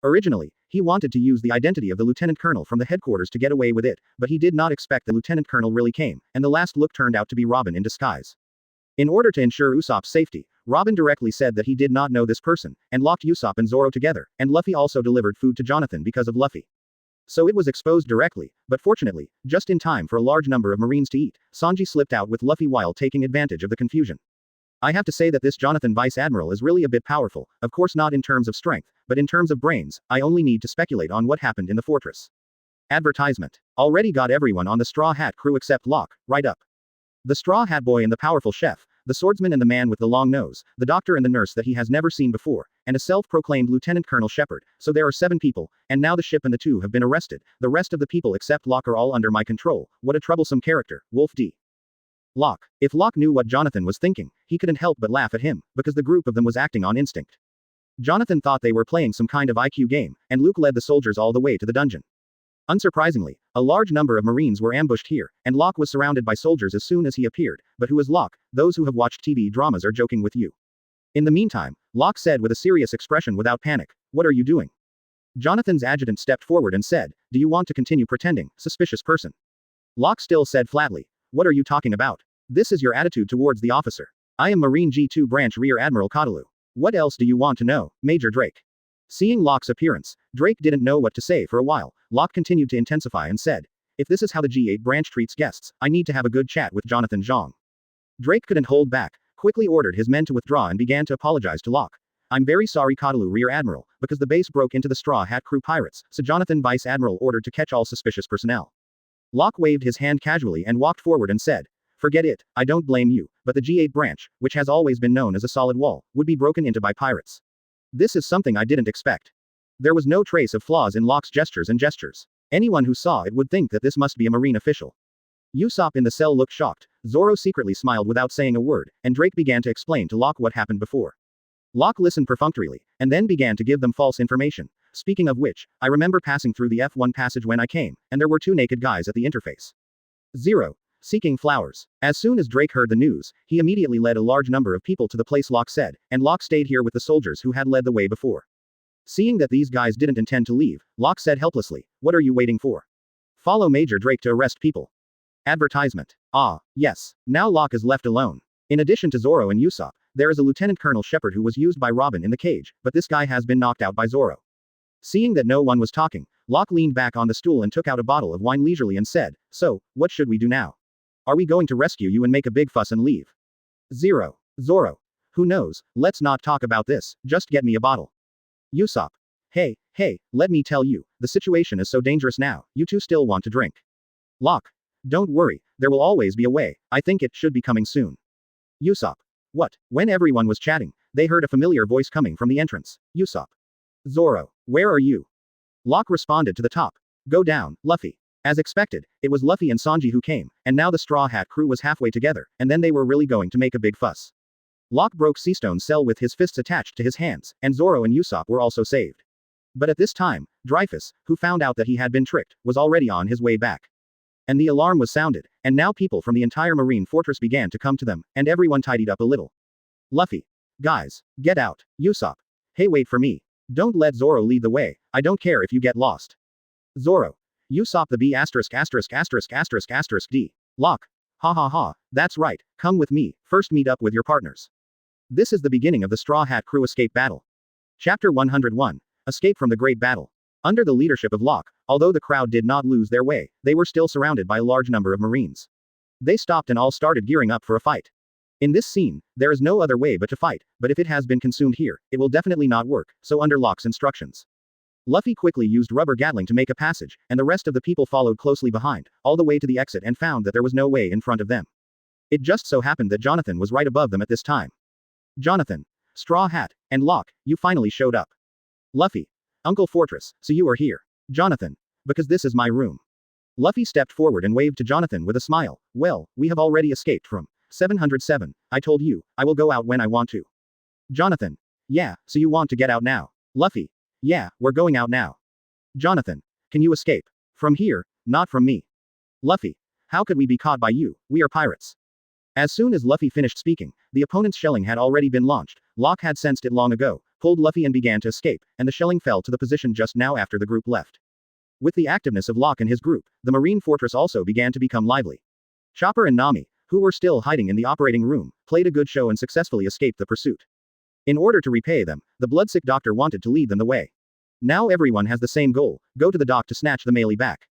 Originally, he wanted to use the identity of the lieutenant colonel from the headquarters to get away with it, but he did not expect the lieutenant colonel really came, and the last look turned out to be Robin in disguise. In order to ensure Usopp's safety, Robin directly said that he did not know this person, and locked Usopp and Zoro together, and Luffy also delivered food to Jonathan because of Luffy. So it was exposed directly, but fortunately, just in time for a large number of Marines to eat, Sanji slipped out with Luffy while taking advantage of the confusion. I have to say that this Jonathan Vice Admiral is really a bit powerful, of course not in terms of strength, but in terms of brains. I only need to speculate on what happened in the fortress. Advertisement. Already got everyone on the Straw Hat crew except Locke, right up. The Straw Hat Boy and the powerful chef, the swordsman and the man with the long nose, the doctor and the nurse that he has never seen before, and a self-proclaimed Lieutenant Colonel Shepard, so there are 7 people, and now the ship and the 2 have been arrested. The rest of the people except Locke are all under my control. What a troublesome character, Wolf D. Locke. If Locke knew what Jonathan was thinking, he couldn't help but laugh at him, because the group of them was acting on instinct. Jonathan thought they were playing some kind of IQ game, and Luke led the soldiers all the way to the dungeon. Unsurprisingly, a large number of Marines were ambushed here, and Locke was surrounded by soldiers as soon as he appeared. But who is Locke? Those who have watched TV dramas are joking with you. In the meantime, Locke said with a serious expression without panic, "What are you doing?" Jonathan's adjutant stepped forward and said, "Do you want to continue pretending, suspicious person?" Locke still said flatly, "What are you talking about? This is your attitude towards the officer. I am Marine G2 Branch Rear Admiral Kodalu. What else do you want to know, Major Drake?" Seeing Locke's appearance, Drake didn't know what to say for a while. Locke continued to intensify and said, "If this is how the G8 branch treats guests, I need to have a good chat with Jonathan Zhang." Drake couldn't hold back, quickly ordered his men to withdraw and began to apologize to Locke. "I'm very sorry Kodalu Rear Admiral, because the base broke into the Straw Hat Crew pirates, so Jonathan Vice Admiral ordered to catch all suspicious personnel." Locke waved his hand casually and walked forward and said, "Forget it, I don't blame you, but the G8 branch, which has always been known as a solid wall, would be broken into by pirates. This is something I didn't expect." There was no trace of flaws in Locke's gestures. Anyone who saw it would think that this must be a Marine official. Usopp in the cell looked shocked, Zoro secretly smiled without saying a word, and Drake began to explain to Locke what happened before. Locke listened perfunctorily, and then began to give them false information. "Speaking of which, I remember passing through the F1 passage when I came, and there were 2 naked guys at the interface. 0. Seeking flowers." As soon as Drake heard the news, he immediately led a large number of people to the place Locke said, and Locke stayed here with the soldiers who had led the way before. Seeing that these guys didn't intend to leave, Locke said helplessly, "What are you waiting for? Follow Major Drake to arrest people." Advertisement. Ah, yes. Now Locke is left alone. In addition to Zoro and Usopp, there is a Lieutenant Colonel Shepard who was used by Robin in the cage, but this guy has been knocked out by Zoro. Seeing that no one was talking, Locke leaned back on the stool and took out a bottle of wine leisurely and said, "So, what should we do now? Are we going to rescue you and make a big fuss and leave?" Zoro. Who knows, let's not talk about this, just get me a bottle. Usopp. Hey, let me tell you, the situation is so dangerous now, you two still want to drink. Locke. Don't worry, there will always be a way, I think it should be coming soon. Usopp. What? When everyone was chatting, they heard a familiar voice coming from the entrance. Usopp. Zoro, where are you? Locke responded to the top. Go down, Luffy. As expected, it was Luffy and Sanji who came, and now the Straw Hat crew was halfway together, and then they were really going to make a big fuss. Locke broke Seastone's cell with his fists attached to his hands, and Zoro and Usopp were also saved. But at this time, Dreyfus, who found out that he had been tricked, was already on his way back. And the alarm was sounded, and now people from the entire Marine Fortress began to come to them, and everyone tidied up a little. Luffy. Guys, get out. Usopp. Hey, wait for me. Don't let Zoro lead the way, I don't care if you get lost. Zoro. Usopp the B******************* D. Locke. Ha ha ha, that's right, come with me, first meet up with your partners. This is the beginning of the Straw Hat Crew escape battle. Chapter 101. Escape from the Great Battle. Under the leadership of Locke, although the crowd did not lose their way, they were still surrounded by a large number of Marines. They stopped and all started gearing up for a fight. In this scene, there is no other way but to fight, but if it has been consumed here, it will definitely not work, so under Locke's instructions. Luffy quickly used rubber gatling to make a passage, and the rest of the people followed closely behind, all the way to the exit and found that there was no way in front of them. It just so happened that Jonathan was right above them at this time. Jonathan. Straw Hat, and Locke, you finally showed up. Luffy. Uncle Fortress, so you are here. Jonathan. Because this is my room. Luffy stepped forward and waved to Jonathan with a smile. Well, we have already escaped from 707, I told you, I will go out when I want to. Jonathan. Yeah, so you want to get out now. Luffy. Yeah, we're going out now. Jonathan. Can you escape? From here, not from me. Luffy. How could we be caught by you, we are pirates. As soon as Luffy finished speaking, the opponent's shelling had already been launched. Locke had sensed it long ago, pulled Luffy and began to escape, and the shelling fell to the position just now after the group left. With the activeness of Locke and his group, the Marine Fortress also began to become lively. Chopper and Nami, who were still hiding in the operating room, played a good show and successfully escaped the pursuit. In order to repay them, the bloodsick doctor wanted to lead them the way. Now everyone has the same goal, go to the dock to snatch the melee back.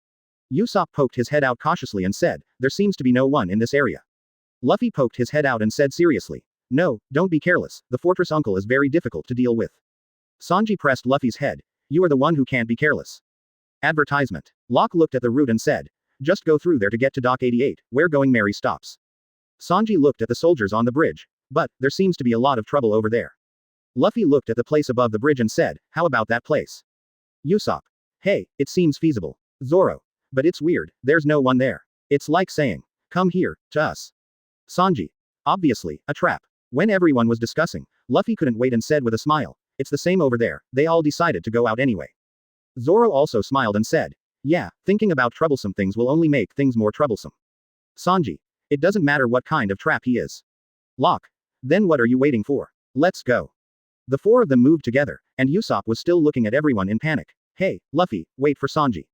Usopp poked his head out cautiously and said, there seems to be no one in this area. Luffy poked his head out and said seriously, no, don't be careless, the fortress uncle is very difficult to deal with. Sanji pressed Luffy's head, you are the one who can't be careless. Advertisement. Locke looked at the route and said, just go through there to get to Dock 88, where Going Merry stops. Sanji looked at the soldiers on the bridge, but, there seems to be a lot of trouble over there. Luffy looked at the place above the bridge and said, how about that place? Usopp. Hey, it seems feasible. Zoro. But it's weird, there's no one there. It's like saying, come here, to us. Sanji. Obviously, a trap. When everyone was discussing, Luffy couldn't wait and said with a smile, it's the same over there, they all decided to go out anyway. Zoro also smiled and said, yeah, thinking about troublesome things will only make things more troublesome. Sanji. It doesn't matter what kind of trap he is. Locke. Then what are you waiting for? Let's go. The four of them moved together, and Usopp was still looking at everyone in panic. Hey, Luffy, wait for Sanji.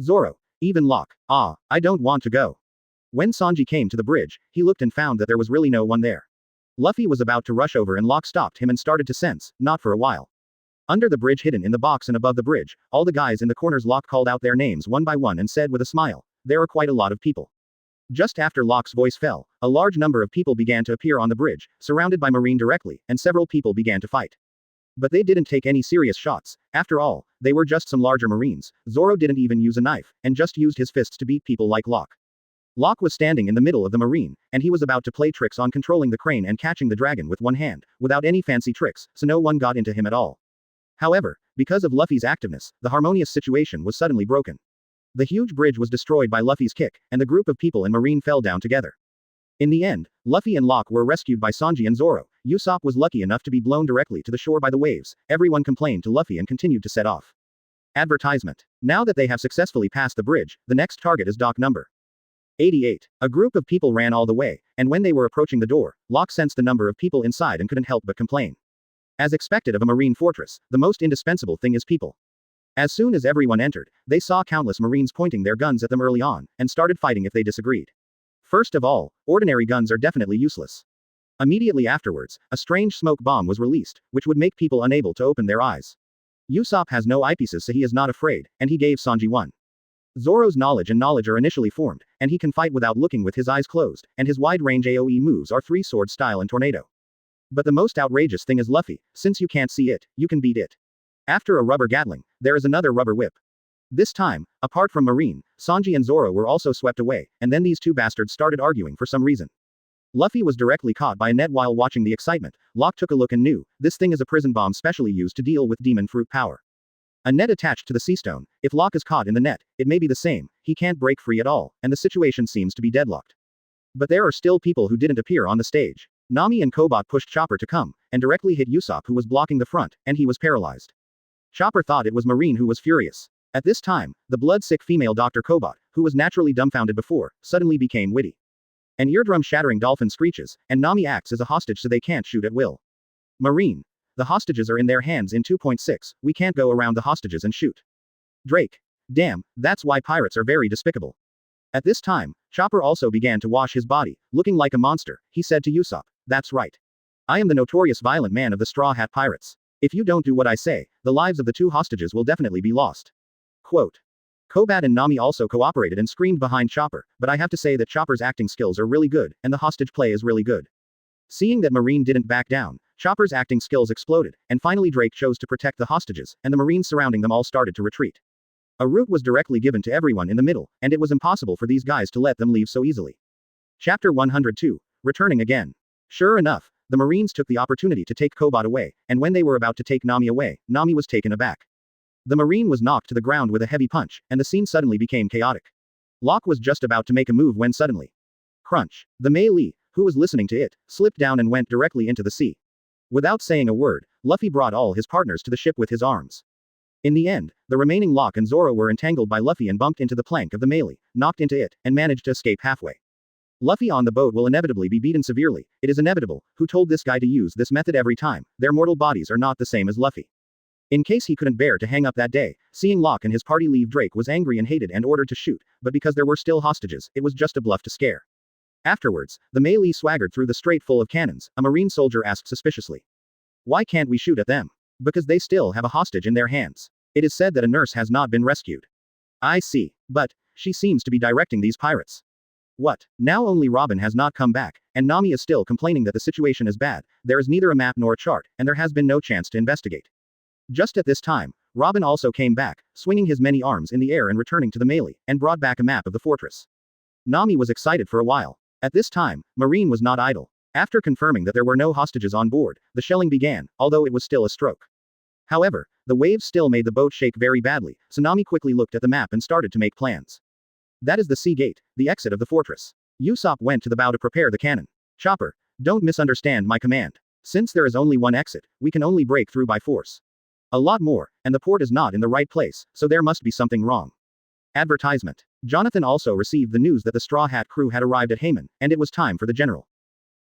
Zoro. Even Locke. I don't want to go. When Sanji came to the bridge, he looked and found that there was really no one there. Luffy was about to rush over and Locke stopped him and started to sense, not for a while. Under the bridge hidden in the box and above the bridge, all the guys in the corners Locke called out their names one by one and said with a smile, there are quite a lot of people. Just after Locke's voice fell, a large number of people began to appear on the bridge, surrounded by Marine directly, and several people began to fight. But they didn't take any serious shots, after all, they were just some larger Marines. Zoro didn't even use a knife, and just used his fists to beat people like Locke. Locke was standing in the middle of the Marine, and he was about to play tricks on controlling the crane and catching the dragon with one hand, without any fancy tricks, so no one got into him at all. However, because of Luffy's activeness, the harmonious situation was suddenly broken. The huge bridge was destroyed by Luffy's kick, and the group of people and Marine fell down together. In the end, Luffy and Locke were rescued by Sanji and Zoro. Usopp was lucky enough to be blown directly to the shore by the waves. Everyone complained to Luffy and continued to set off. Advertisement. Now that they have successfully passed the bridge, the next target is dock number 88. A group of people ran all the way, and when they were approaching the door, Locke sensed the number of people inside and couldn't help but complain. As expected of a marine fortress, the most indispensable thing is people. As soon as everyone entered, they saw countless Marines pointing their guns at them early on, and started fighting if they disagreed. First of all, ordinary guns are definitely useless. Immediately afterwards, a strange smoke bomb was released, which would make people unable to open their eyes. Usopp has no eyepieces, so he is not afraid, and he gave Sanji one. Zoro's knowledge are initially formed, and he can fight without looking with his eyes closed, and his wide-range AoE moves are three-sword style and tornado. But the most outrageous thing is Luffy, since you can't see it, you can beat it. After a rubber Gatling, there is another rubber whip. This time, apart from Marine, Sanji and Zoro were also swept away, and then these two bastards started arguing for some reason. Luffy was directly caught by a net while watching the excitement. Locke took a look and knew, this thing is a prison bomb specially used to deal with demon fruit power. A net attached to the sea stone. If Locke is caught in the net, it may be the same, he can't break free at all, and the situation seems to be deadlocked. But there are still people who didn't appear on the stage. Nami and Cobot pushed Chopper to come, and directly hit Usopp who was blocking the front, and he was paralyzed. Chopper thought it was Marine who was furious. At this time, the blood-sick female Dr. Cobot, who was naturally dumbfounded before, suddenly became witty. An eardrum-shattering dolphin screeches, and Nami acts as a hostage so they can't shoot at will. Marine. The hostages are in their hands in 2.6, we can't go around the hostages and shoot. Drake. Damn, that's why pirates are very despicable. At this time, Chopper also began to wash his body, looking like a monster. He said to Usopp, that's right. I am the notorious violent man of the Straw Hat Pirates. If you don't do what I say, the lives of the two hostages will definitely be lost. Quote. Cobot and Nami also cooperated and screamed behind Chopper, but I have to say that Chopper's acting skills are really good, and the hostage play is really good. Seeing that Marine didn't back down, Chopper's acting skills exploded, and finally Drake chose to protect the hostages, and the Marines surrounding them all started to retreat. A route was directly given to everyone in the middle, and it was impossible for these guys to let them leave so easily. Chapter 102. Returning again. Sure enough, the Marines took the opportunity to take Cobot away, and when they were about to take Nami away, Nami was taken aback. The Marine was knocked to the ground with a heavy punch, and the scene suddenly became chaotic. Locke was just about to make a move when suddenly. Crunch. The Mei Li, who was listening to it, slipped down and went directly into the sea. Without saying a word, Luffy brought all his partners to the ship with his arms. In the end, the remaining Locke and Zoro were entangled by Luffy and bumped into the plank of the Mei Li, knocked into it, and managed to escape halfway. Luffy on the boat will inevitably be beaten severely, it is inevitable. Who told this guy to use this method every time? Their mortal bodies are not the same as Luffy. In case he couldn't bear to hang up that day, seeing Locke and his party leave, Drake was angry and hated and ordered to shoot, but because there were still hostages, it was just a bluff to scare. Afterwards, the Mei Li swaggered through the strait full of cannons. A Marine soldier asked suspiciously. Why can't we shoot at them? Because they still have a hostage in their hands. It is said that a nurse has not been rescued. I see. But, she seems to be directing these pirates. What? Now only Robin has not come back, and Nami is still complaining that the situation is bad. There is neither a map nor a chart, and there has been no chance to investigate. Just at this time, Robin also came back, swinging his many arms in the air and returning to the Mei Li, and brought back a map of the fortress. Nami was excited for a while. At this time, Marine was not idle. After confirming that there were no hostages on board, the shelling began, although it was still a stroke. However, the waves still made the boat shake very badly, so Nami quickly looked at the map and started to make plans. That is the sea gate, the exit of the fortress. Usopp went to the bow to prepare the cannon. Chopper, don't misunderstand my command. Since there is only one exit, we can only break through by force. A lot more, and the port is not in the right place, so there must be something wrong. Advertisement. Jonathan also received the news that the Straw Hat crew had arrived at Haman, and it was time for the general.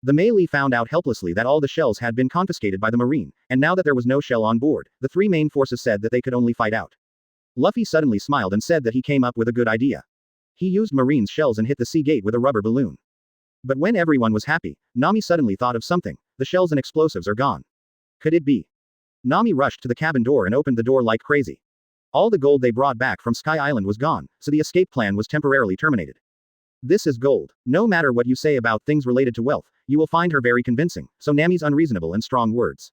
The Melee found out helplessly that all the shells had been confiscated by the Marine, and now that there was no shell on board, the three main forces said that they could only fight out. Luffy suddenly smiled and said that he came up with a good idea. He used Marine's shells and hit the sea gate with a rubber balloon. But when everyone was happy, Nami suddenly thought of something. The shells and explosives are gone. Could it be? Nami rushed to the cabin door and opened the door like crazy. All the gold they brought back from Sky Island was gone, so the escape plan was temporarily terminated. This is gold. No matter what you say about things related to wealth, you will find her very convincing, so Nami's unreasonable and strong words.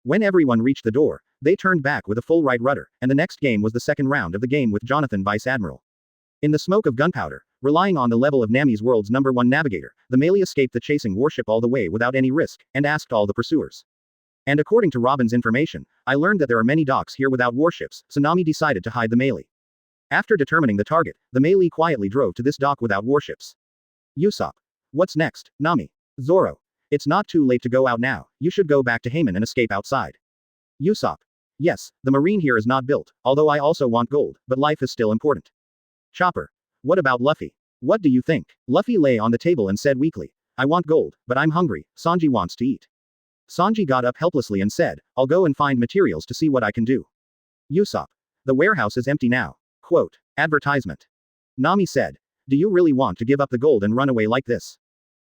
When everyone reached the door, they turned back with a full right rudder, and the next game was the second round of the game with Jonathan Vice Admiral. In the smoke of gunpowder, relying on the level of Nami's world's #1 navigator, the Melee escaped the chasing warship all the way without any risk, and asked all the pursuers. And according to Robin's information, I learned that there are many docks here without warships, so Nami decided to hide the Melee. After determining the target, the Melee quietly drove to this dock without warships. Usopp. What's next, Nami? Zoro. It's not too late to go out now, you should go back to Haman and escape outside. Usopp. Yes, the marine here is not built, although I also want gold, but life is still important. Chopper. What about Luffy? What do you think? Luffy lay on the table and said weakly. I want gold, but I'm hungry, Sanji wants to eat. Sanji got up helplessly and said, I'll go and find materials to see what I can do. Usopp. The warehouse is empty now. Quote. Advertisement. Nami said. Do you really want to give up the gold and run away like this?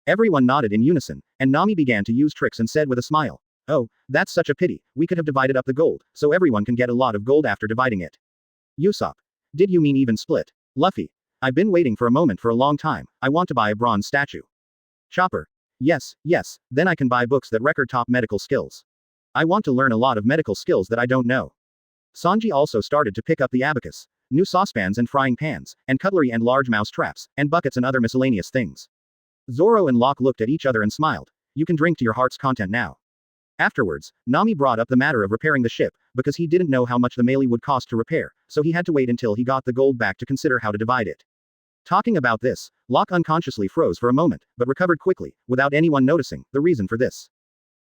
Everyone nodded in unison, and Nami began to use tricks and said with a smile. Oh, that's such a pity, we could have divided up the gold, so everyone can get a lot of gold after dividing it. Usopp. Did you mean even split? Luffy. I've been waiting for a moment for a long time, I want to buy a bronze statue. Chopper. Yes, then I can buy books that record top medical skills. I want to learn a lot of medical skills that I don't know. Sanji also started to pick up the abacus, new saucepans and frying pans, and cutlery and large mouse traps, and buckets and other miscellaneous things. Zoro and Locke looked at each other and smiled. You can drink to your heart's content now. Afterwards, Nami brought up the matter of repairing the ship, because he didn't know how much the Melee would cost to repair, so he had to wait until he got the gold back to consider how to divide it. Talking about this, Locke unconsciously froze for a moment, but recovered quickly, without anyone noticing the reason for this.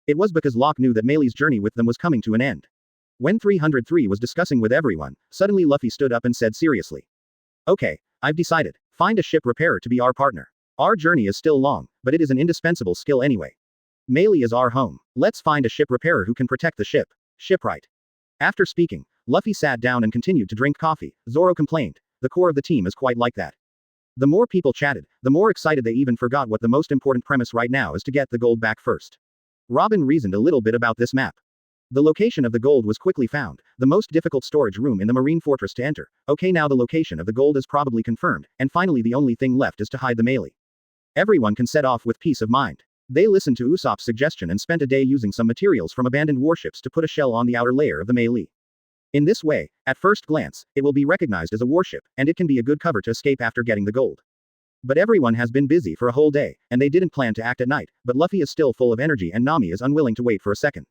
It was because Locke knew that Melee's journey with them was coming to an end. When 303 was discussing with everyone, suddenly Luffy stood up and said seriously. Okay, I've decided. Find a ship repairer to be our partner. Our journey is still long, but it is an indispensable skill anyway. Melee is our home. Let's find a ship repairer who can protect the ship. Shipwright. After speaking, Luffy sat down and continued to drink coffee. Zoro complained. The core of the team is quite like that. The more people chatted, the more excited they even forgot what the most important premise right now is to get the gold back first. Robin reasoned a little bit about this map. The location of the gold was quickly found, the most difficult storage room in the marine fortress to enter. Okay, now the location of the gold is probably confirmed, and finally the only thing left is to hide the Melee. Everyone can set off with peace of mind. They listened to Usopp's suggestion and spent a day using some materials from abandoned warships to put a shell on the outer layer of the Melee. In this way, at first glance, it will be recognized as a warship, and it can be a good cover to escape after getting the gold. But everyone has been busy for a whole day, and they didn't plan to act at night, but Luffy is still full of energy and Nami is unwilling to wait for a second.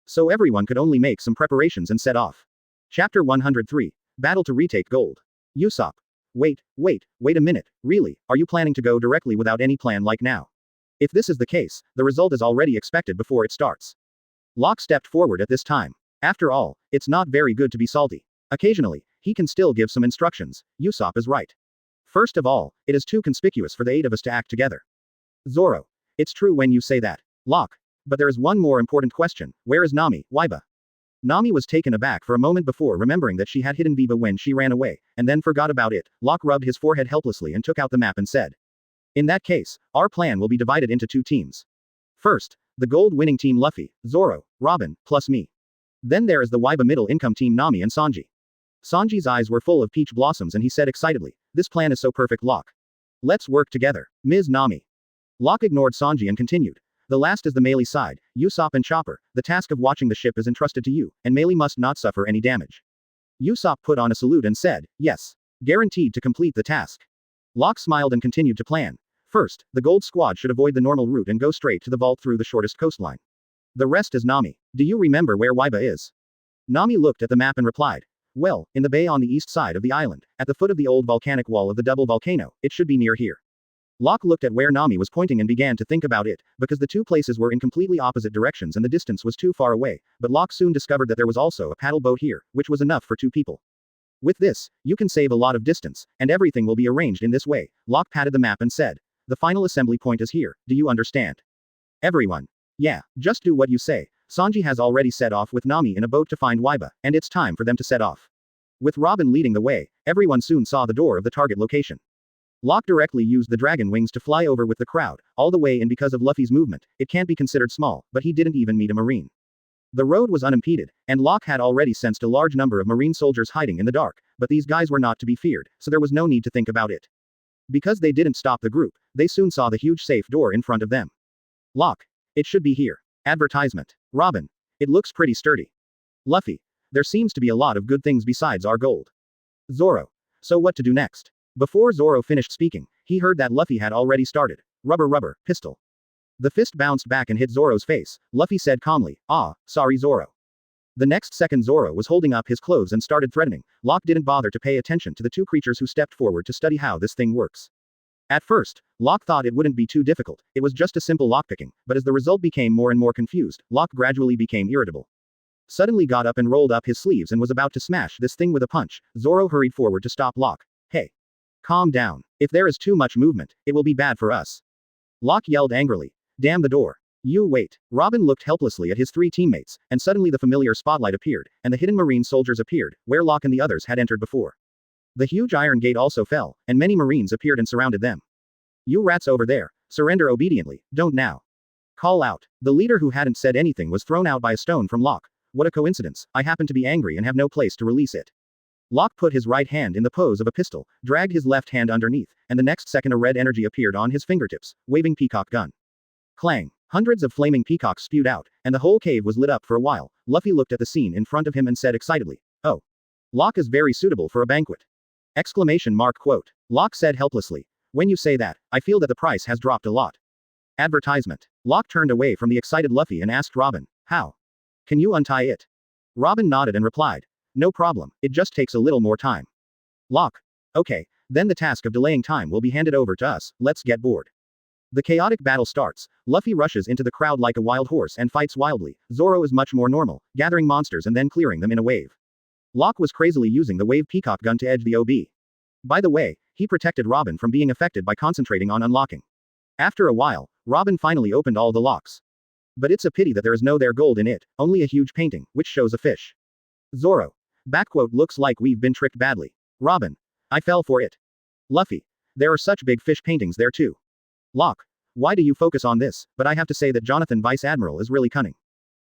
So everyone could only make some preparations and set off. Chapter 103. Battle to retake gold. Usopp. Wait a minute, really, are you planning to go directly without any plan like now? If this is the case, the result is already expected before it starts. Locke stepped forward at this time. After all, it's not very good to be salty. Occasionally, he can still give some instructions. Usopp is right. First of all, it is too conspicuous for the 8 of us to act together. Zoro. It's true when you say that. Locke. But there is one more important question. Where is Nami, Waiba? Nami was taken aback for a moment before remembering that she had hidden Biba when she ran away, and then forgot about it. Locke rubbed his forehead helplessly and took out the map and said. In that case, our plan will be divided into 2 teams. First, the gold-winning team Luffy, Zoro, Robin, plus me. Then there is the Waiba middle-income team Nami and Sanji. Sanji's eyes were full of peach blossoms and he said excitedly, this plan is so perfect, Locke. Let's work together. Ms. Nami. Locke ignored Sanji and continued. The last is the Melee side, Usopp and Chopper, the task of watching the ship is entrusted to you, and Melee must not suffer any damage. Usopp put on a salute and said, yes. Guaranteed to complete the task. Locke smiled and continued to plan. First, the Gold Squad should avoid the normal route and go straight to the vault through the shortest coastline. The rest is Nami. Do you remember where Waiba is? Nami looked at the map and replied. Well, in the bay on the east side of the island, at the foot of the old volcanic wall of the double volcano, it should be near here. Locke looked at where Nami was pointing and began to think about it, because the two places were in completely opposite directions and the distance was too far away, but Locke soon discovered that there was also a paddle boat here, which was enough for 2 people. With this, you can save a lot of distance, and everything will be arranged in this way. Locke patted the map and said. The final assembly point is here, do you understand? Everyone. Yeah, just do what you say. Sanji has already set off with Nami in a boat to find Waiba, and it's time for them to set off. With Robin leading the way, everyone soon saw the door of the target location. Locke directly used the dragon wings to fly over with the crowd, all the way in because of Luffy's movement, it can't be considered small, but he didn't even meet a marine. The road was unimpeded, and Locke had already sensed a large number of marine soldiers hiding in the dark, but these guys were not to be feared, so there was no need to think about it. Because they didn't stop the group, they soon saw the huge safe door in front of them. Locke. It should be here. Advertisement. Robin. It looks pretty sturdy. Luffy. There seems to be a lot of good things besides our gold. Zoro. So what to do next? Before Zoro finished speaking, he heard that Luffy had already started. Rubber, pistol. The fist bounced back and hit Zoro's face. Luffy said calmly, ah, sorry Zoro. The next second Zoro was holding up his clothes and started threatening. Locke didn't bother to pay attention to the 2 creatures who stepped forward to study how this thing works. At first, Locke thought it wouldn't be too difficult, it was just a simple lockpicking, but as the result became more and more confused, Locke gradually became irritable. Suddenly got up and rolled up his sleeves and was about to smash this thing with a punch. Zoro hurried forward to stop Locke. Hey. Calm down. If there is too much movement, it will be bad for us. Locke yelled angrily. Damn the door. You wait. Robin looked helplessly at his 3 teammates, and suddenly the familiar spotlight appeared, and the hidden marine soldiers appeared, where Locke and the others had entered before. The huge iron gate also fell, and many marines appeared and surrounded them. You rats over there, surrender obediently, don't now. Call out. The leader who hadn't said anything was thrown out by a stone from Locke. What a coincidence, I happen to be angry and have no place to release it. Locke put his right hand in the pose of a pistol, dragged his left hand underneath, and the next second a red energy appeared on his fingertips, waving peacock gun. Clang. Hundreds of flaming peacocks spewed out, and the whole cave was lit up for a while. Luffy looked at the scene in front of him and said excitedly, oh. Locke is very suitable for a banquet. Exclamation mark quote. Locke said helplessly. When you say that, I feel that the price has dropped a lot. Advertisement. Locke turned away from the excited Luffy and asked Robin, how? Can you untie it? Robin nodded and replied, no problem, it just takes a little more time. Locke. Okay, then the task of delaying time will be handed over to us, let's get bored. The chaotic battle starts. Luffy rushes into the crowd like a wild horse and fights wildly. Zoro is much more normal, gathering monsters and then clearing them in a wave. Locke was crazily using the wave peacock gun to edge the OB. By the way, he protected Robin from being affected by concentrating on unlocking. After a while, Robin finally opened all the locks. But it's a pity that there is no there gold in it, only a huge painting, which shows a fish. Zoro. Backquote looks like we've been tricked badly. Robin. I fell for it. Luffy. There are such big fish paintings there too. Locke. Why do you focus on this, but I have to say that Jonathan Vice Admiral is really cunning.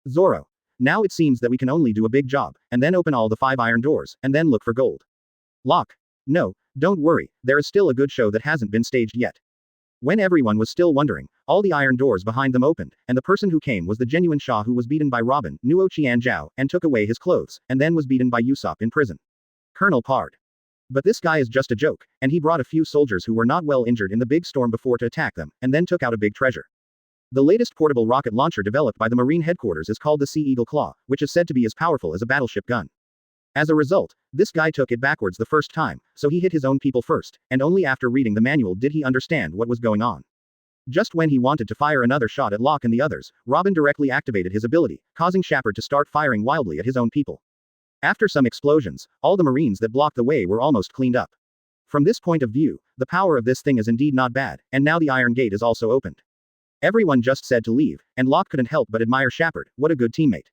Zoro. Now it seems that we can only do a big job, and then open all the 5 iron doors, and then look for gold. Locke. No, don't worry, there is still a good show that hasn't been staged yet. When everyone was still wondering, all the iron doors behind them opened, and the person who came was the genuine Shah who was beaten by Robin, Nuo Qian Zhao, and took away his clothes, and then was beaten by Usopp in prison. Colonel Pard. But this guy is just a joke, and he brought a few soldiers who were not well injured in the big storm before to attack them, and then took out a big treasure. The latest portable rocket launcher developed by the Marine headquarters is called the Sea Eagle Claw, which is said to be as powerful as a battleship gun. As a result, this guy took it backwards the first time, so he hit his own people first, and only after reading the manual did he understand what was going on. Just when he wanted to fire another shot at Locke and the others, Robin directly activated his ability, causing Shepard to start firing wildly at his own people. After some explosions, all the Marines that blocked the way were almost cleaned up. From this point of view, the power of this thing is indeed not bad, and now the Iron Gate is also opened. Everyone just said to leave, and Locke couldn't help but admire Shepard. What a good teammate.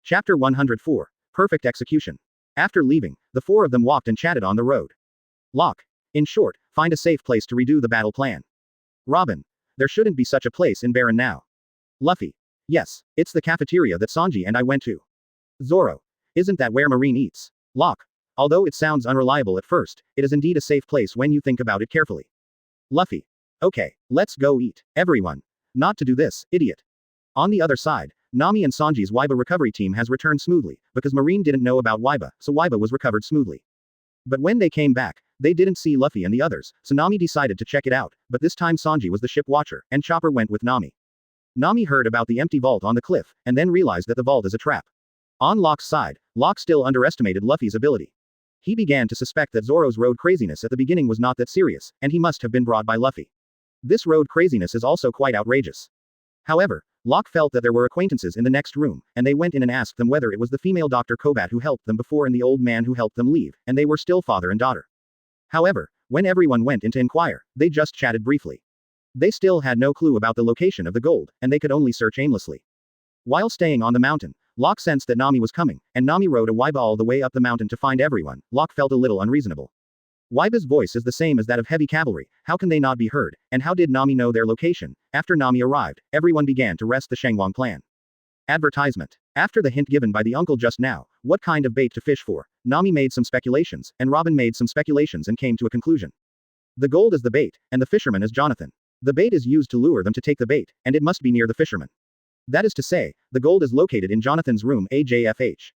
Chapter 104. Perfect execution. After leaving, the 4 of them walked and chatted on the road. Locke. In short, find a safe place to redo the battle plan. Robin. There shouldn't be such a place in Baron now. Luffy. Yes, it's the cafeteria that Sanji and I went to. Zoro. Isn't that where Marine eats? Locke. Although it sounds unreliable at first, it is indeed a safe place when you think about it carefully. Luffy. Okay, let's go eat. Everyone. Not to do this, idiot. On the other side, Nami and Sanji's Waiba recovery team has returned smoothly, because Marine didn't know about Waiba, so Waiba was recovered smoothly. But when they came back, They didn't see Luffy and the others, so Nami decided to check it out, but this time Sanji was the ship watcher, and Chopper went with Nami. Nami heard about the empty vault on the cliff, and then realized that the vault is a trap. On Locke's side, Locke still underestimated Luffy's ability. He began to suspect that Zoro's road craziness at the beginning was not that serious, and he must have been brought by Luffy. This road craziness is also quite outrageous. However, Locke felt that there were acquaintances in the next room, and they went in and asked them whether it was the female Dr. Kobat who helped them before and the old man who helped them leave, and they were still father and daughter. However, when everyone went in to inquire, they just chatted briefly. They still had no clue about the location of the gold, and they could only search aimlessly. While staying on the mountain, Locke sensed that Nami was coming, and Nami rode a Waiba all the way up the mountain to find everyone. Locke felt a little unreasonable. Waiba's voice is the same as that of heavy cavalry, how can they not be heard, and how did Nami know their location? After Nami arrived, everyone began to rest the Shangwang plan. Advertisement. After the hint given by the uncle just now, what kind of bait to fish for, Nami made some speculations, and Robin made some speculations and came to a conclusion. The gold is the bait, and the fisherman is Jonathan. The bait is used to lure them to take the bait, and it must be near the fisherman. That is to say, the gold is located in Jonathan's room AJFH.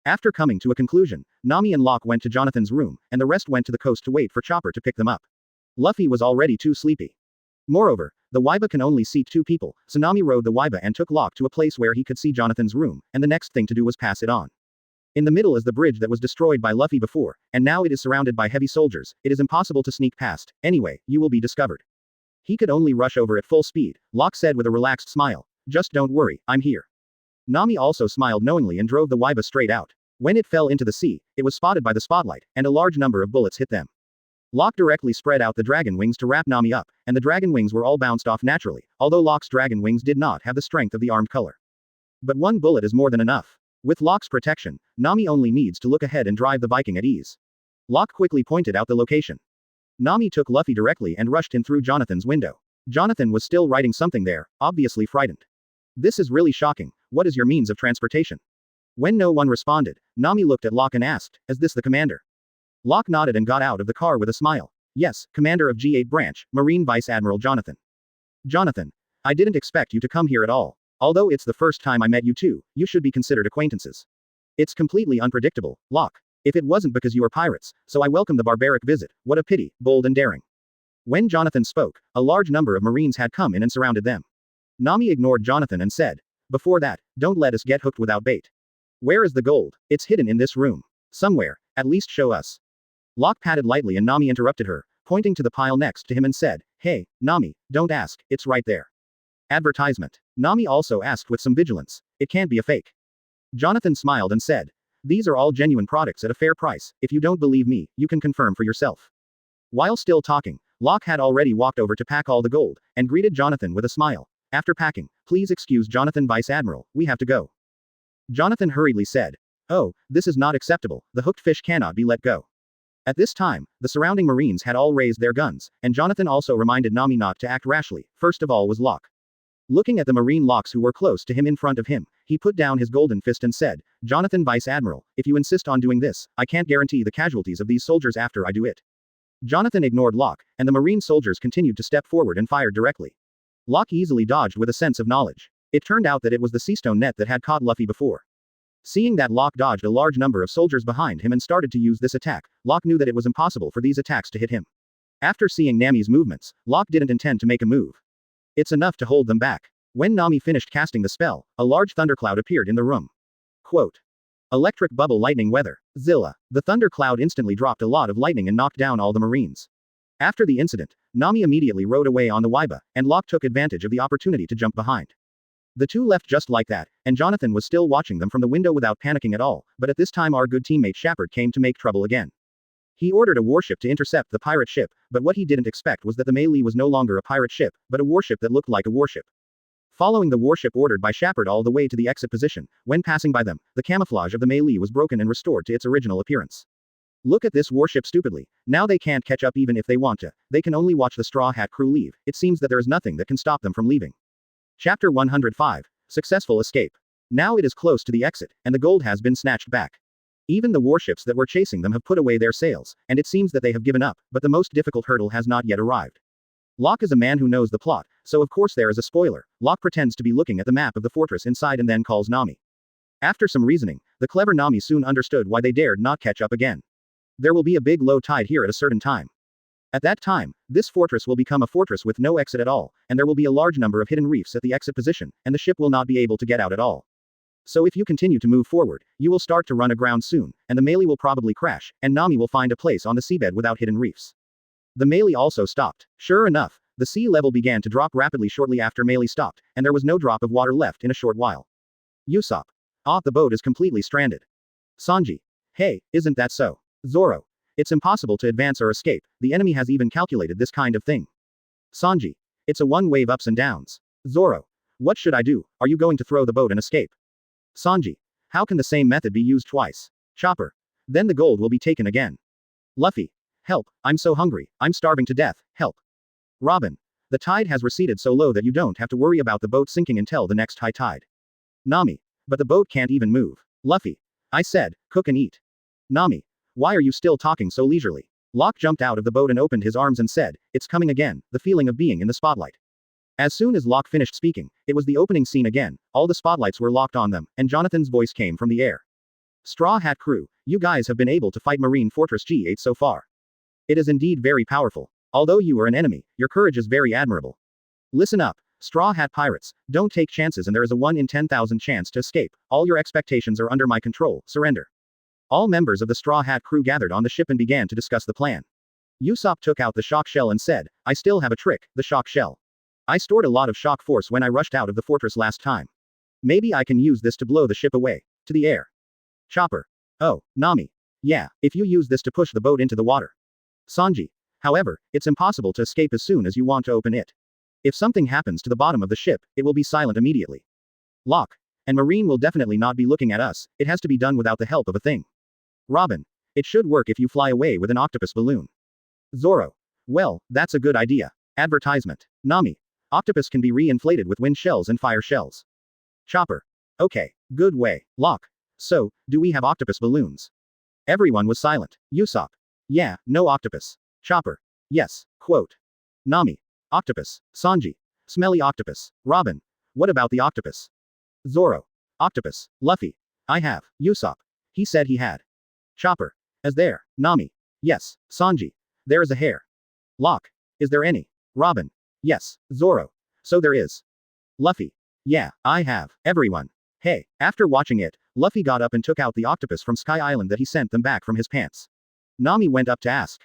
After coming to a conclusion, Nami and Locke went to Jonathan's room, and the rest went to the coast to wait for Chopper to pick them up. Luffy was already too sleepy. Moreover, the Waiba can only seat 2 people, so Nami rode the Waiba and took Locke to a place where he could see Jonathan's room, and the next thing to do was pass it on. In the middle is the bridge that was destroyed by Luffy before, and now it is surrounded by heavy soldiers. It is impossible to sneak past. Anyway, you will be discovered. He could only rush over at full speed, Locke said with a relaxed smile. Just don't worry, I'm here. Nami also smiled knowingly and drove the Waiba straight out. When it fell into the sea, it was spotted by the spotlight, and a large number of bullets hit them. Locke directly spread out the dragon wings to wrap Nami up, and the dragon wings were all bounced off naturally, although Locke's dragon wings did not have the strength of the armed color. But one bullet is more than enough. With Locke's protection, Nami only needs to look ahead and drive the Viking at ease. Locke quickly pointed out the location. Nami took Luffy directly and rushed in through Jonathan's window. Jonathan was still writing something there, obviously frightened. This is really shocking. What is your means of transportation? When no one responded, Nami looked at Locke and asked, is this the commander? Locke nodded and got out of the car with a smile. Yes, commander of G8 branch, Marine Vice Admiral Jonathan. Jonathan. I didn't expect you to come here at all. Although it's the first time I met you two, you should be considered acquaintances. It's completely unpredictable, Locke. If it wasn't because you are pirates, so I welcome the barbaric visit. What a pity, bold and daring. When Jonathan spoke, a large number of Marines had come in and surrounded them. Nami ignored Jonathan and said, before that, don't let us get hooked without bait. Where is the gold? It's hidden in this room. Somewhere. At least show us. Locke patted lightly and Nami interrupted her, pointing to the pile next to him and said, hey, Nami, don't ask, it's right there. Advertisement. Nami also asked with some vigilance, it can't be a fake. Jonathan smiled and said, these are all genuine products at a fair price. If you don't believe me, you can confirm for yourself. While still talking, Locke had already walked over to pack all the gold, and greeted Jonathan with a smile. After packing, please excuse Jonathan Vice Admiral, we have to go. Jonathan hurriedly said, oh, this is not acceptable, the hooked fish cannot be let go. At this time, the surrounding Marines had all raised their guns, and Jonathan also reminded Nami not to act rashly. First of all was Locke. Looking at the Marine Locks who were close to him in front of him, he put down his golden fist and said, Jonathan Vice Admiral, if you insist on doing this, I can't guarantee the casualties of these soldiers after I do it. Jonathan ignored Locke, and the Marine soldiers continued to step forward and fired directly. Locke easily dodged with a sense of knowledge. It turned out that it was the seastone net that had caught Luffy before. Seeing that Locke dodged a large number of soldiers behind him and started to use this attack, Locke knew that it was impossible for these attacks to hit him. After seeing Nami's movements, Locke didn't intend to make a move. It's enough to hold them back. When Nami finished casting the spell, a large thundercloud appeared in the room. Quote. Electric bubble lightning weather. Zilla. The thundercloud instantly dropped a lot of lightning and knocked down all the Marines. After the incident, Nami immediately rode away on the Waiba, and Locke took advantage of the opportunity to jump behind. The two left just like that, and Jonathan was still watching them from the window without panicking at all, but at this time our good teammate Shepard came to make trouble again. He ordered a warship to intercept the pirate ship, but what he didn't expect was that the Melee was no longer a pirate ship, but a warship that looked like a warship. Following the warship ordered by Shepard all the way to the exit position, when passing by them, the camouflage of the Melee was broken and restored to its original appearance. Look at this warship stupidly. Now they can't catch up even if they want to. They can only watch the Straw Hat crew leave. It seems that there is nothing that can stop them from leaving. Chapter 105. Successful escape. Now it is close to the exit, and the gold has been snatched back. Even the warships that were chasing them have put away their sails, and it seems that they have given up, but the most difficult hurdle has not yet arrived. Locke is a man who knows the plot, so of course there is a spoiler. Locke pretends to be looking at the map of the fortress inside and then calls Nami. After some reasoning, the clever Nami soon understood why they dared not catch up again. There will be a big low tide here at a certain time. At that time, this fortress will become a fortress with no exit at all, and there will be a large number of hidden reefs at the exit position, and the ship will not be able to get out at all. So if you continue to move forward, you will start to run aground soon, and the melee will probably crash, and Nami will find a place on the seabed without hidden reefs. The melee also stopped. Sure enough, the sea level began to drop rapidly shortly after melee stopped, and there was no drop of water left in a short while. Usopp. Ah, the boat is completely stranded. Sanji. Hey, isn't that so? Zoro. It's impossible to advance or escape, the enemy has even calculated this kind of thing. Sanji. It's a one-wave ups and downs. Zoro. What should I do? Are you going to throw the boat and escape? Sanji. How can the same method be used twice? Chopper. Then the gold will be taken again. Luffy. Help, I'm so hungry, I'm starving to death, help. Robin. The tide has receded so low that you don't have to worry about the boat sinking until the next high tide. Nami. But the boat can't even move. Luffy. I said, cook and eat. Nami. Why are you still talking so leisurely? Locke jumped out of the boat and opened his arms and said, it's coming again, the feeling of being in the spotlight. As soon as Locke finished speaking, it was the opening scene again, all the spotlights were locked on them, and Jonathan's voice came from the air. Straw Hat Crew, you guys have been able to fight Marine Fortress G8 so far. It is indeed very powerful. Although you are an enemy, your courage is very admirable. Listen up, Straw Hat Pirates, don't take chances and there is a 1 in 10,000 chance to escape, all your expectations are under my control, surrender. All members of the Straw Hat Crew gathered on the ship and began to discuss the plan. Usopp took out the shock shell and said, I still have a trick, the shock shell. I stored a lot of shock force when I rushed out of the fortress last time. Maybe I can use this to blow the ship away, to the air. Chopper. Oh, Nami. Yeah, if you use this to push the boat into the water. Sanji. However, it's impossible to escape as soon as you want to open it. If something happens to the bottom of the ship, it will be silent immediately. Locke. And Marine will definitely not be looking at us, it has to be done without the help of a thing. Robin. It should work if you fly away with an octopus balloon. Zoro. Well, that's a good idea. Advertisement. Nami. Octopus can be re-inflated with wind shells and fire shells. Chopper. Okay, good way. Locke. So, do we have octopus balloons? Everyone was silent. Usopp. Yeah, no octopus. Chopper. Yes, quote. Nami. Octopus. Sanji. Smelly octopus. Robin. What about the octopus? Zoro. Octopus. Luffy. I have. Usopp. He said he had. Chopper. As there. Nami. Yes. Sanji. There is a hair. Locke. Is there any? Robin. Yes. Zoro. So there is. Luffy. Yeah, I have. Everyone. Hey, after watching it, Luffy got up and took out the octopus from Sky Island that he sent them back from his pants. Nami went up to ask.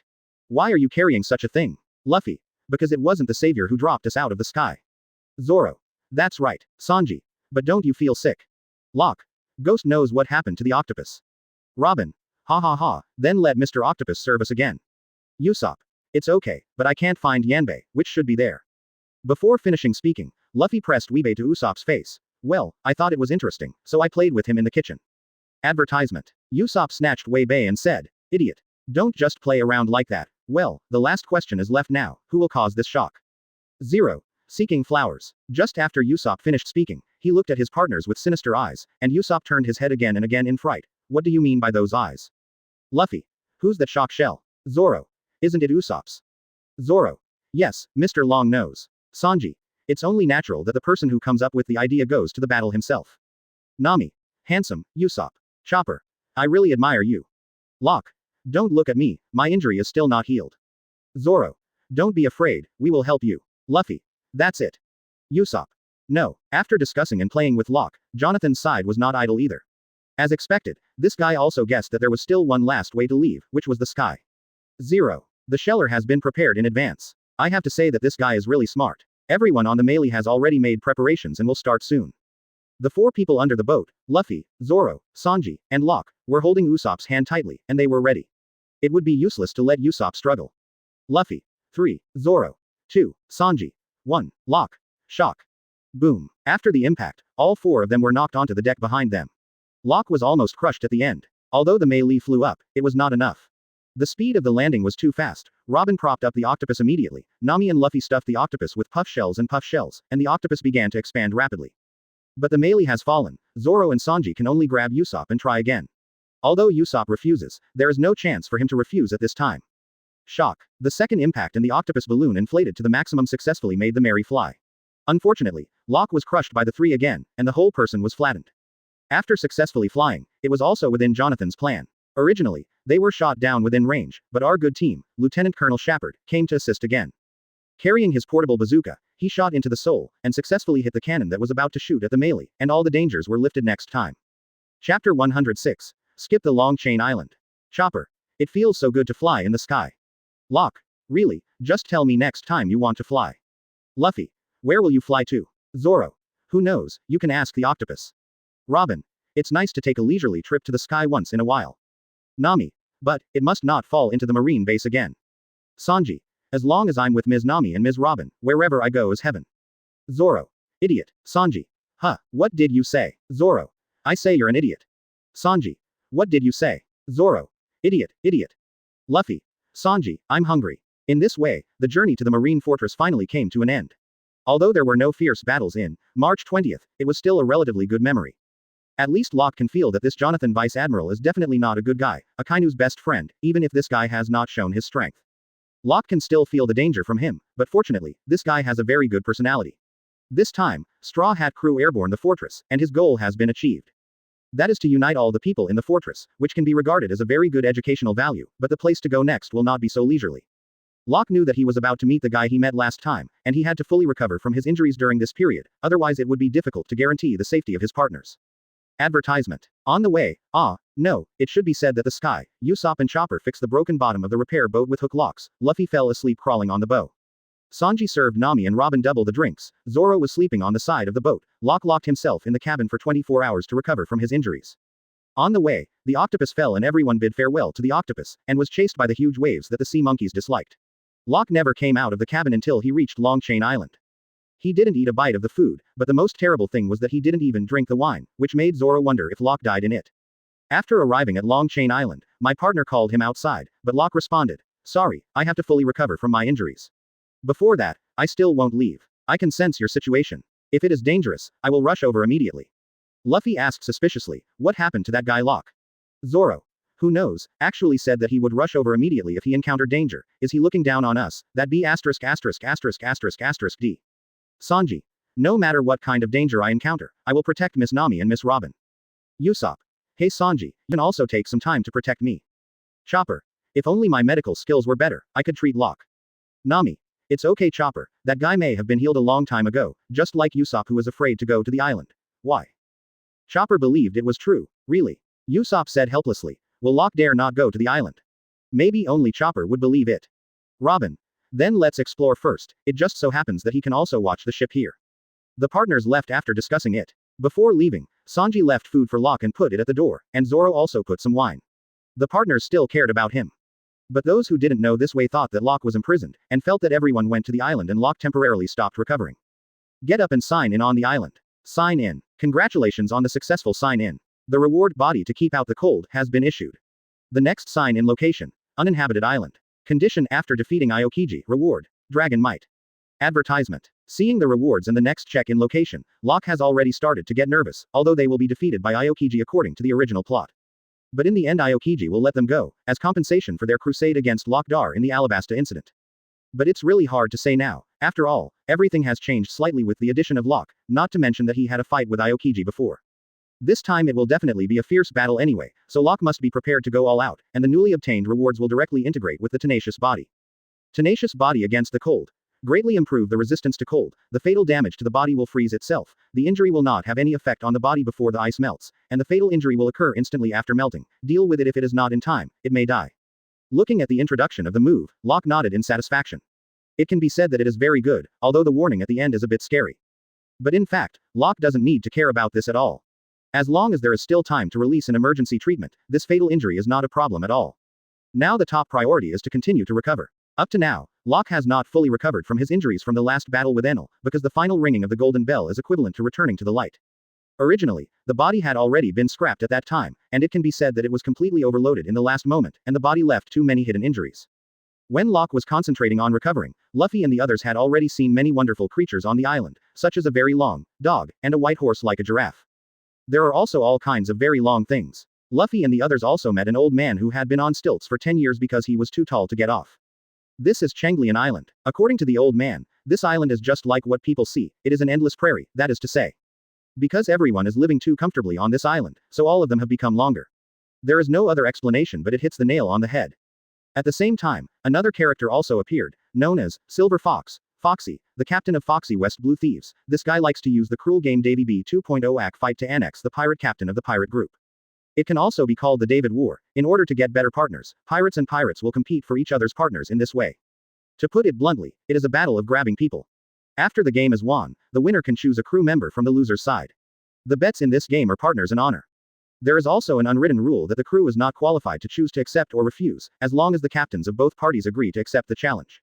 Why are you carrying such a thing? Luffy. Because it wasn't the savior who dropped us out of the sky. Zoro. That's right, Sanji. But don't you feel sick? Locke. Ghost knows what happened to the octopus. Robin. Ha ha ha, then let Mr. Octopus serve us again. Usopp. It's okay, but I can't find Yanbei, which should be there. Before finishing speaking, Luffy pressed Weebei to Usopp's face. Well, I thought it was interesting, so I played with him in the kitchen. Advertisement. Usopp snatched Weebei and said, Idiot. Don't just play around like that. Well, the last question is left now, who will cause this shock? Zero. Seeking flowers. Just after Usopp finished speaking, he looked at his partners with sinister eyes, and Usopp turned his head again and again in fright. What do you mean by those eyes? Luffy. Who's that shock shell? Zoro. Isn't it Usopp's? Zoro. Yes, Mr. Long Nose. Sanji. It's only natural that the person who comes up with the idea goes to the battle himself. Nami. Handsome, Usopp. Chopper. I really admire you. Locke. Don't look at me, my injury is still not healed. Zoro. Don't be afraid, we will help you. Luffy. That's it. Usopp. No, after discussing and playing with Locke, Jonathan's side was not idle either. As expected, this guy also guessed that there was still one last way to leave, which was the sky. Zero. The sheller has been prepared in advance. I have to say that this guy is really smart. Everyone on the melee has already made preparations and will start soon. The 4 people under the boat, Luffy, Zoro, Sanji, and Locke, were holding Usopp's hand tightly, and they were ready. It would be useless to let Usopp struggle. Luffy. 3. Zoro. 2. Sanji. 1. Locke. Shock. Boom. After the impact, all 4 of them were knocked onto the deck behind them. Locke was almost crushed at the end. Although the melee flew up, it was not enough. The speed of the landing was too fast. Robin propped up the octopus immediately. Nami and Luffy stuffed the octopus with puff shells, and the octopus began to expand rapidly. But the melee has fallen. Zoro and Sanji can only grab Usopp and try again. Although Usopp refuses, there is no chance for him to refuse at this time. Shock. The second impact and the octopus balloon inflated to the maximum successfully made the Mary fly. Unfortunately, Locke was crushed by the 3 again, and the whole person was flattened. After successfully flying, it was also within Jonathan's plan. Originally, They were shot down within range, but our good team, Lieutenant Colonel Shepard, came to assist again. Carrying his portable bazooka, he shot into the soul, and successfully hit the cannon that was about to shoot at the melee, and all the dangers were lifted next time. Chapter 106. Skip the Long Chain Island. Chopper. It feels so good to fly in the sky. Locke. Really, just tell me next time you want to fly. Luffy. Where will you fly to? Zoro. Who knows, you can ask the octopus. Robin. It's nice to take a leisurely trip to the sky once in a while. Nami. But, it must not fall into the marine base again. Sanji. As long as I'm with Ms. Nami and Ms. Robin, wherever I go is heaven. Zoro. Idiot. Sanji. Huh, what did you say? Zoro. I say you're an idiot. Sanji. What did you say? Zoro. Idiot, idiot. Luffy. Sanji, I'm hungry. In this way, the journey to the marine fortress finally came to an end. Although there were no fierce battles in March 20th, it was still a relatively good memory. At least Locke can feel that this Jonathan Vice Admiral is definitely not a good guy, Akainu's best friend, even if this guy has not shown his strength. Locke can still feel the danger from him, but fortunately, this guy has a very good personality. This time, Straw Hat Crew airborne the fortress, and his goal has been achieved. That is to unite all the people in the fortress, which can be regarded as a very good educational value, but the place to go next will not be so leisurely. Locke knew that he was about to meet the guy he met last time, and he had to fully recover from his injuries during this period, otherwise it would be difficult to guarantee the safety of his partners. Advertisement. On the way, no, it should be said that the Sky, Usopp and Chopper fixed the broken bottom of the repair boat with hook locks, Luffy fell asleep crawling on the bow. Sanji served Nami and Robin double the drinks, Zoro was sleeping on the side of the boat, Locke locked himself in the cabin for 24 hours to recover from his injuries. On the way, the octopus fell and everyone bid farewell to the octopus, and was chased by the huge waves that the sea monkeys disliked. Locke never came out of the cabin until he reached Long Chain Island. He didn't eat a bite of the food, but the most terrible thing was that he didn't even drink the wine, which made Zoro wonder if Locke died in it. After arriving at Long Chain Island, my partner called him outside, but Locke responded, "Sorry, I have to fully recover from my injuries. Before that, I still won't leave. I can sense your situation. If it is dangerous, I will rush over immediately." Luffy asked suspiciously, "What happened to that guy Locke?" Zoro. Who knows, actually said that he would rush over immediately if he encountered danger. Is he looking down on us? That B******************. D. Sanji. No matter what kind of danger I encounter, I will protect Miss Nami and Miss Robin. Usopp. Hey Sanji, you can also take some time to protect me. Chopper. If only my medical skills were better, I could treat Locke. Nami. It's okay Chopper, that guy may have been healed a long time ago, just like Usopp who was afraid to go to the island. Why? Chopper believed it was true. Really? Usopp said helplessly. Will Locke dare not go to the island? Maybe only Chopper would believe it. Robin. Then let's explore first, it just so happens that he can also watch the ship here. The partners left after discussing it. Before leaving, Sanji left food for Locke and put it at the door, and Zoro also put some wine. The partners still cared about him. But those who didn't know this way thought that Locke was imprisoned, and felt that everyone went to the island and Locke temporarily stopped recovering. Get up and sign in on the island. Sign in. Congratulations on the successful sign in. The reward body to keep out the cold has been issued. The next sign in location. Uninhabited island. Condition after defeating Aokiji, reward. Dragon Might. Advertisement. Seeing the rewards and the next check in location, Locke has already started to get nervous, although they will be defeated by Aokiji according to the original plot. But in the end Aokiji will let them go, as compensation for their crusade against Locke Dar in the Alabasta incident. But it's really hard to say now, after all, everything has changed slightly with the addition of Locke, not to mention that he had a fight with Aokiji before. This time it will definitely be a fierce battle anyway, so Locke must be prepared to go all out, and the newly obtained rewards will directly integrate with the Tenacious Body. Tenacious Body against the cold. Greatly improve the resistance to cold, the fatal damage to the body will freeze itself, the injury will not have any effect on the body before the ice melts, and the fatal injury will occur instantly after melting. Deal with it if it is not in time, it may die. Looking at the introduction of the move, Locke nodded in satisfaction. It can be said that it is very good, although the warning at the end is a bit scary. But in fact, Locke doesn't need to care about this at all. As long as there is still time to release an emergency treatment, this fatal injury is not a problem at all. Now the top priority is to continue to recover. Up to now, Locke has not fully recovered from his injuries from the last battle with Enel, because the final ringing of the golden bell is equivalent to returning to the light. Originally, the body had already been scrapped at that time, and it can be said that it was completely overloaded in the last moment, and the body left too many hidden injuries. When Locke was concentrating on recovering, Luffy and the others had already seen many wonderful creatures on the island, such as a very long dog, and a white horse like a giraffe. There are also all kinds of very long things. Luffy and the others also met an old man who had been on stilts for 10 years because he was too tall to get off. This is Changlian Island. According to the old man, this island is just like what people see, it is an endless prairie, that is to say. Because everyone is living too comfortably on this island, so all of them have become longer. There is no other explanation, but it hits the nail on the head. At the same time, another character also appeared, known as Silver Fox, Foxy, the captain of Foxy West Blue Thieves. This guy likes to use the cruel game Davy B 2.0 act fight to annex the pirate captain of the pirate group. It can also be called the David War. In order to get better partners, pirates and pirates will compete for each other's partners in this way. To put it bluntly, it is a battle of grabbing people. After the game is won, the winner can choose a crew member from the loser's side. The bets in this game are partners and honor. There is also an unwritten rule that the crew is not qualified to choose to accept or refuse, as long as the captains of both parties agree to accept the challenge.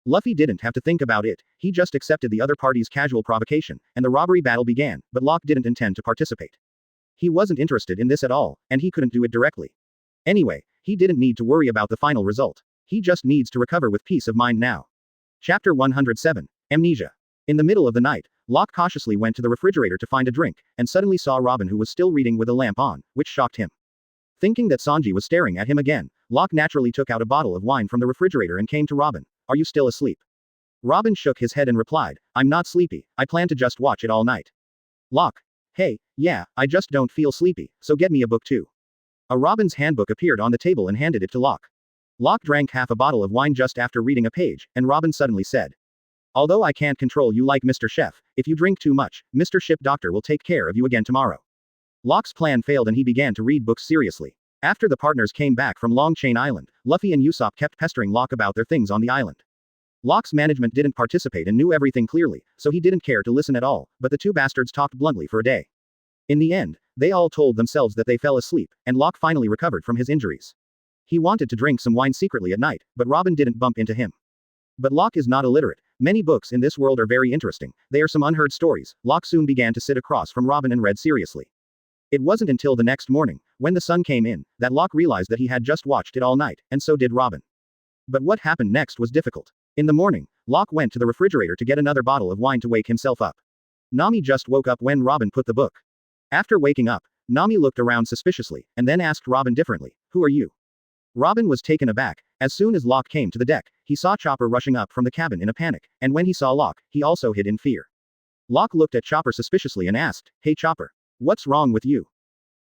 Luffy didn't have to think about it, he just accepted the other party's casual provocation, and the robbery battle began, but Locke didn't intend to participate. He wasn't interested in this at all, and he couldn't do it directly. Anyway, he didn't need to worry about the final result. He just needs to recover with peace of mind now. Chapter 107. Amnesia. In the middle of the night, Locke cautiously went to the refrigerator to find a drink, and suddenly saw Robin, who was still reading with a lamp on, which shocked him. Thinking that Sanji was staring at him again, Locke naturally took out a bottle of wine from the refrigerator and came to Robin. Are you still asleep? Robin shook his head and replied, I'm not sleepy, I plan to just watch it all night. Locke. Hey, yeah, I just don't feel sleepy, so get me a book too. A Robin's handbook appeared on the table and handed it to Locke. Locke drank half a bottle of wine just after reading a page, and Robin suddenly said, although I can't control you like Mr. Chef, if you drink too much, Mr. Ship Doctor will take care of you again tomorrow. Locke's plan failed and he began to read books seriously. After the partners came back from Long Chain Island, Luffy and Usopp kept pestering Locke about their things on the island. Locke's management didn't participate and knew everything clearly, so he didn't care to listen at all, but the two bastards talked bluntly for a day. In the end, they all told themselves that they fell asleep, and Locke finally recovered from his injuries. He wanted to drink some wine secretly at night, but Robin didn't bump into him. But Locke is not illiterate. Many books in this world are very interesting, they are some unheard stories. Locke soon began to sit across from Robin and read seriously. It wasn't until the next morning, when the sun came in, that Locke realized that he had just watched it all night, and so did Robin. But what happened next was difficult. In the morning, Locke went to the refrigerator to get another bottle of wine to wake himself up. Nami just woke up when Robin put the book. After waking up, Nami looked around suspiciously, and then asked Robin differently, who are you? Robin was taken aback. As soon as Locke came to the deck, he saw Chopper rushing up from the cabin in a panic, and when he saw Locke, he also hid in fear. Locke looked at Chopper suspiciously and asked, hey Chopper. What's wrong with you?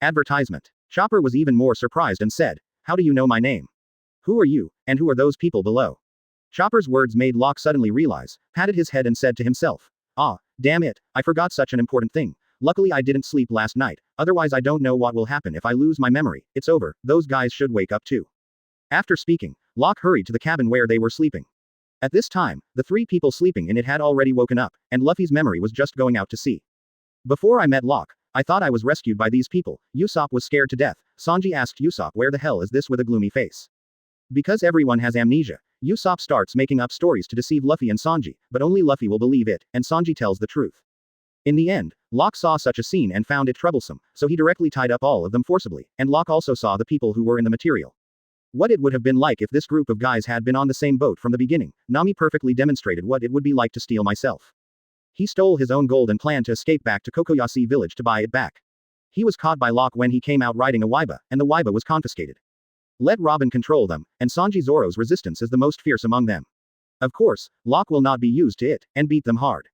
Advertisement. Chopper was even more surprised and said, how do you know my name? Who are you, and who are those people below? Chopper's words made Locke suddenly realize, patted his head and said to himself, ah, damn it, I forgot such an important thing. Luckily I didn't sleep last night, otherwise I don't know what will happen if I lose my memory. It's over, those guys should wake up too. After speaking, Locke hurried to the cabin where they were sleeping. At this time, the three people sleeping in it had already woken up, and Luffy's memory was just going out to sea. Before I met Locke, I thought I was rescued by these people. Usopp was scared to death. Sanji asked Usopp, where the hell is this, with a gloomy face. Because everyone has amnesia, Usopp starts making up stories to deceive Luffy and Sanji, but only Luffy will believe it, and Sanji tells the truth. In the end, Locke saw such a scene and found it troublesome, so he directly tied up all of them forcibly, and Locke also saw the people who were in the material. What it would have been like if this group of guys had been on the same boat from the beginning. Nami perfectly demonstrated what it would be like to steal myself. He stole his own gold and planned to escape back to Kokoyasi village to buy it back. He was caught by Locke when he came out riding a Waiba, and the Waiba was confiscated. Let Robin control them, and Sanji Zoro's resistance is the most fierce among them. Of course, Locke will not be used to it, and beat them hard.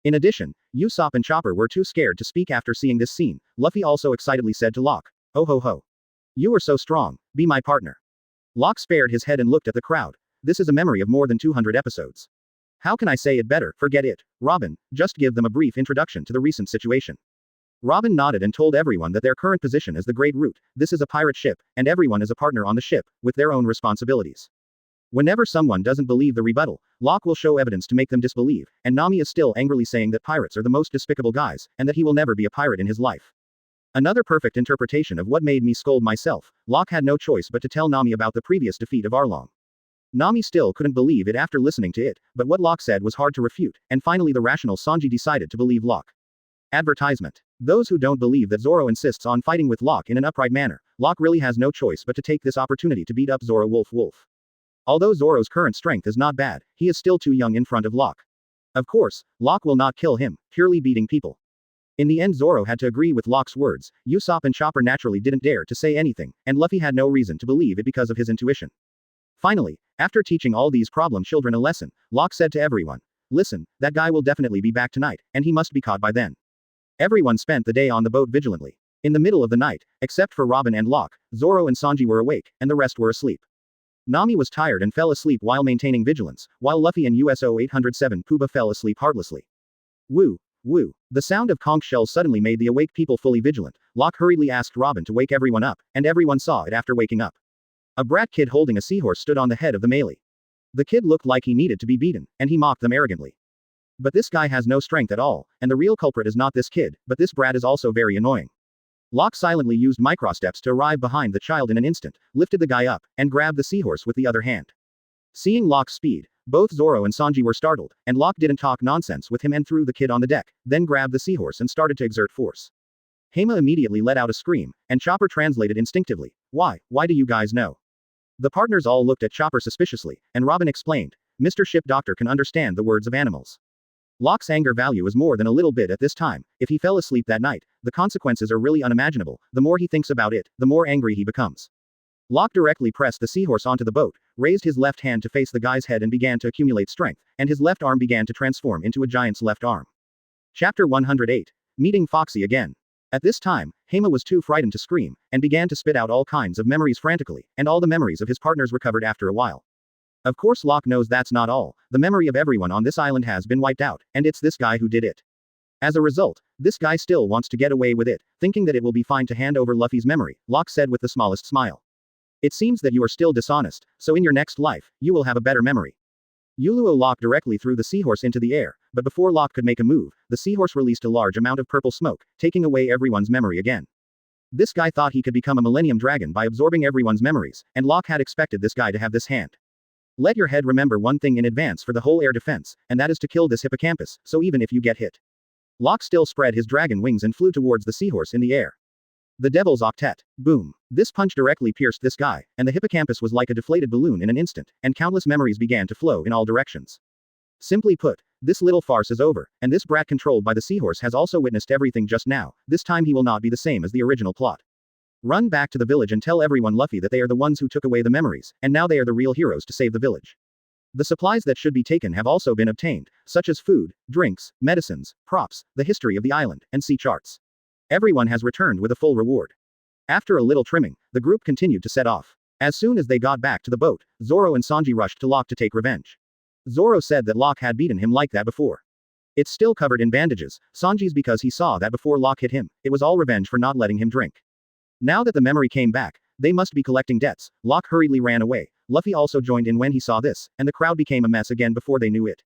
In addition, Usopp and Chopper were too scared to speak after seeing this scene. Luffy also excitedly said to Locke, oh ho ho. You are so strong, be my partner. Locke spared his head and looked at the crowd. This is a memory of more than 200 episodes. How can I say it better? Forget it. Robin, just give them a brief introduction to the recent situation. Robin nodded and told everyone that their current position is the Great Root. This is a pirate ship, and everyone is a partner on the ship, with their own responsibilities. Whenever someone doesn't believe the rebuttal, Locke will show evidence to make them disbelieve, and Nami is still angrily saying that pirates are the most despicable guys, and that he will never be a pirate in his life. Another perfect interpretation of what made me scold myself. Locke had no choice but to tell Nami about the previous defeat of Arlong. Nami still couldn't believe it after listening to it, but what Locke said was hard to refute, and finally the rational Sanji decided to believe Locke. Advertisement. Those who don't believe that Zoro insists on fighting with Locke in an upright manner, Locke really has no choice but to take this opportunity to beat up Zoro Wolf. Although Zoro's current strength is not bad, he is still too young in front of Locke. Of course, Locke will not kill him, purely beating people. In the end Zoro had to agree with Locke's words. Usopp and Chopper naturally didn't dare to say anything, and Luffy had no reason to believe it because of his intuition. Finally, after teaching all these problem children a lesson, Locke said to everyone, listen, that guy will definitely be back tonight, and he must be caught by then. Everyone spent the day on the boat vigilantly. In the middle of the night, except for Robin and Locke, Zoro and Sanji were awake, and the rest were asleep. Nami was tired and fell asleep while maintaining vigilance, while Luffy and USO 807 Puba fell asleep heartlessly. Woo, woo. The sound of conch shells suddenly made the awake people fully vigilant. Locke hurriedly asked Robin to wake everyone up, and everyone saw it after waking up. A brat kid holding a seahorse stood on the head of the melee. The kid looked like he needed to be beaten, and he mocked them arrogantly. But this guy has no strength at all, and the real culprit is not this kid, but this brat is also very annoying. Locke silently used microsteps to arrive behind the child in an instant, lifted the guy up, and grabbed the seahorse with the other hand. Seeing Locke's speed, both Zoro and Sanji were startled, and Locke didn't talk nonsense with him and threw the kid on the deck, then grabbed the seahorse and started to exert force. Hema immediately let out a scream, and Chopper translated instinctively, "Why do you guys know?" The partners all looked at Chopper suspiciously, and Robin explained, "Mr. Ship Doctor can understand the words of animals." Locke's anger value is more than a little bit at this time. If he fell asleep that night, the consequences are really unimaginable. The more he thinks about it, the more angry he becomes. Locke directly pressed the seahorse onto the boat, raised his left hand to face the guy's head and began to accumulate strength, and his left arm began to transform into a giant's left arm. Chapter 108. Meeting Foxy again. At this time, Hema was too frightened to scream, and began to spit out all kinds of memories frantically, and all the memories of his partners recovered after a while. Of course Locke knows that's not all. The memory of everyone on this island has been wiped out, and it's this guy who did it. As a result, this guy still wants to get away with it, thinking that it will be fine to hand over Luffy's memory, Locke said with the smallest smile. It seems that you are still dishonest, so in your next life, you will have a better memory. Yuluo Locke directly threw the seahorse into the air, but before Locke could make a move, the seahorse released a large amount of purple smoke, taking away everyone's memory again. This guy thought he could become a Millennium Dragon by absorbing everyone's memories, and Locke had expected this guy to have this hand. Let your head remember one thing in advance for the whole air defense, and that is to kill this hippocampus, so even if you get hit. Locke still spread his dragon wings and flew towards the seahorse in the air. The Devil's Octet. Boom. This punch directly pierced this guy, and the hippocampus was like a deflated balloon in an instant, and countless memories began to flow in all directions. Simply put, this little farce is over, and this brat controlled by the seahorse has also witnessed everything just now. This time he will not be the same as the original plot. Run back to the village and tell everyone Luffy that they are the ones who took away the memories, and now they are the real heroes to save the village. The supplies that should be taken have also been obtained, such as food, drinks, medicines, props, the history of the island, and sea charts. Everyone has returned with a full reward. After a little trimming, the group continued to set off. As soon as they got back to the boat, Zoro and Sanji rushed to Locke to take revenge. Zoro said that Locke had beaten him like that before. It's still covered in bandages, Sanji's because he saw that before Locke hit him, it was all revenge for not letting him drink. Now that the memory came back, they must be collecting debts. Locke hurriedly ran away. Luffy also joined in when he saw this, and the crowd became a mess again before they knew it.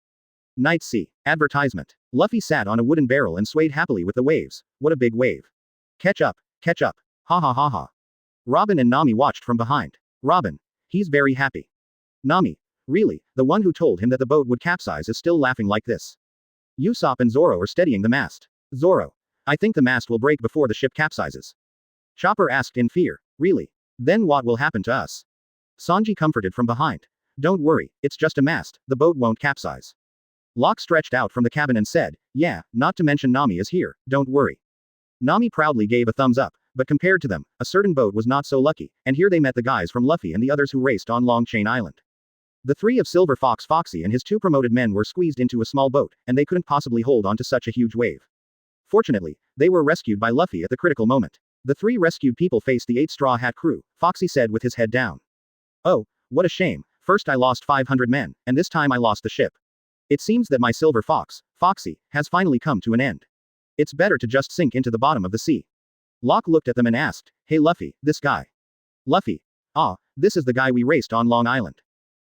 Night Sea. Advertisement. Luffy sat on a wooden barrel and swayed happily with the waves. What a big wave. Catch up. Catch up. Ha ha ha ha. Robin and Nami watched from behind. Robin. He's very happy. Nami. Really, the one who told him that the boat would capsize is still laughing like this. Usopp and Zoro are steadying the mast. Zoro. I think the mast will break before the ship capsizes. Chopper asked in fear. Really? Then what will happen to us? Sanji comforted from behind. Don't worry, it's just a mast, the boat won't capsize. Locke stretched out from the cabin and said, yeah, not to mention Nami is here, don't worry. Nami proudly gave a thumbs up, but compared to them, a certain boat was not so lucky, and here they met the guys from Luffy and the others who raced on Long Chain Island. The three of Silver Fox Foxy and his two promoted men were squeezed into a small boat, and they couldn't possibly hold on to such a huge wave. Fortunately, they were rescued by Luffy at the critical moment. The three rescued people faced the 8 Straw Hat crew, Foxy said with his head down. Oh, what a shame, first I lost 500 men, and this time I lost the ship. It seems that my Silver Fox, Foxy, has finally come to an end. It's better to just sink into the bottom of the sea. Locke looked at them and asked, hey Luffy, this guy. Luffy. Ah, this is the guy we raced on Long Island.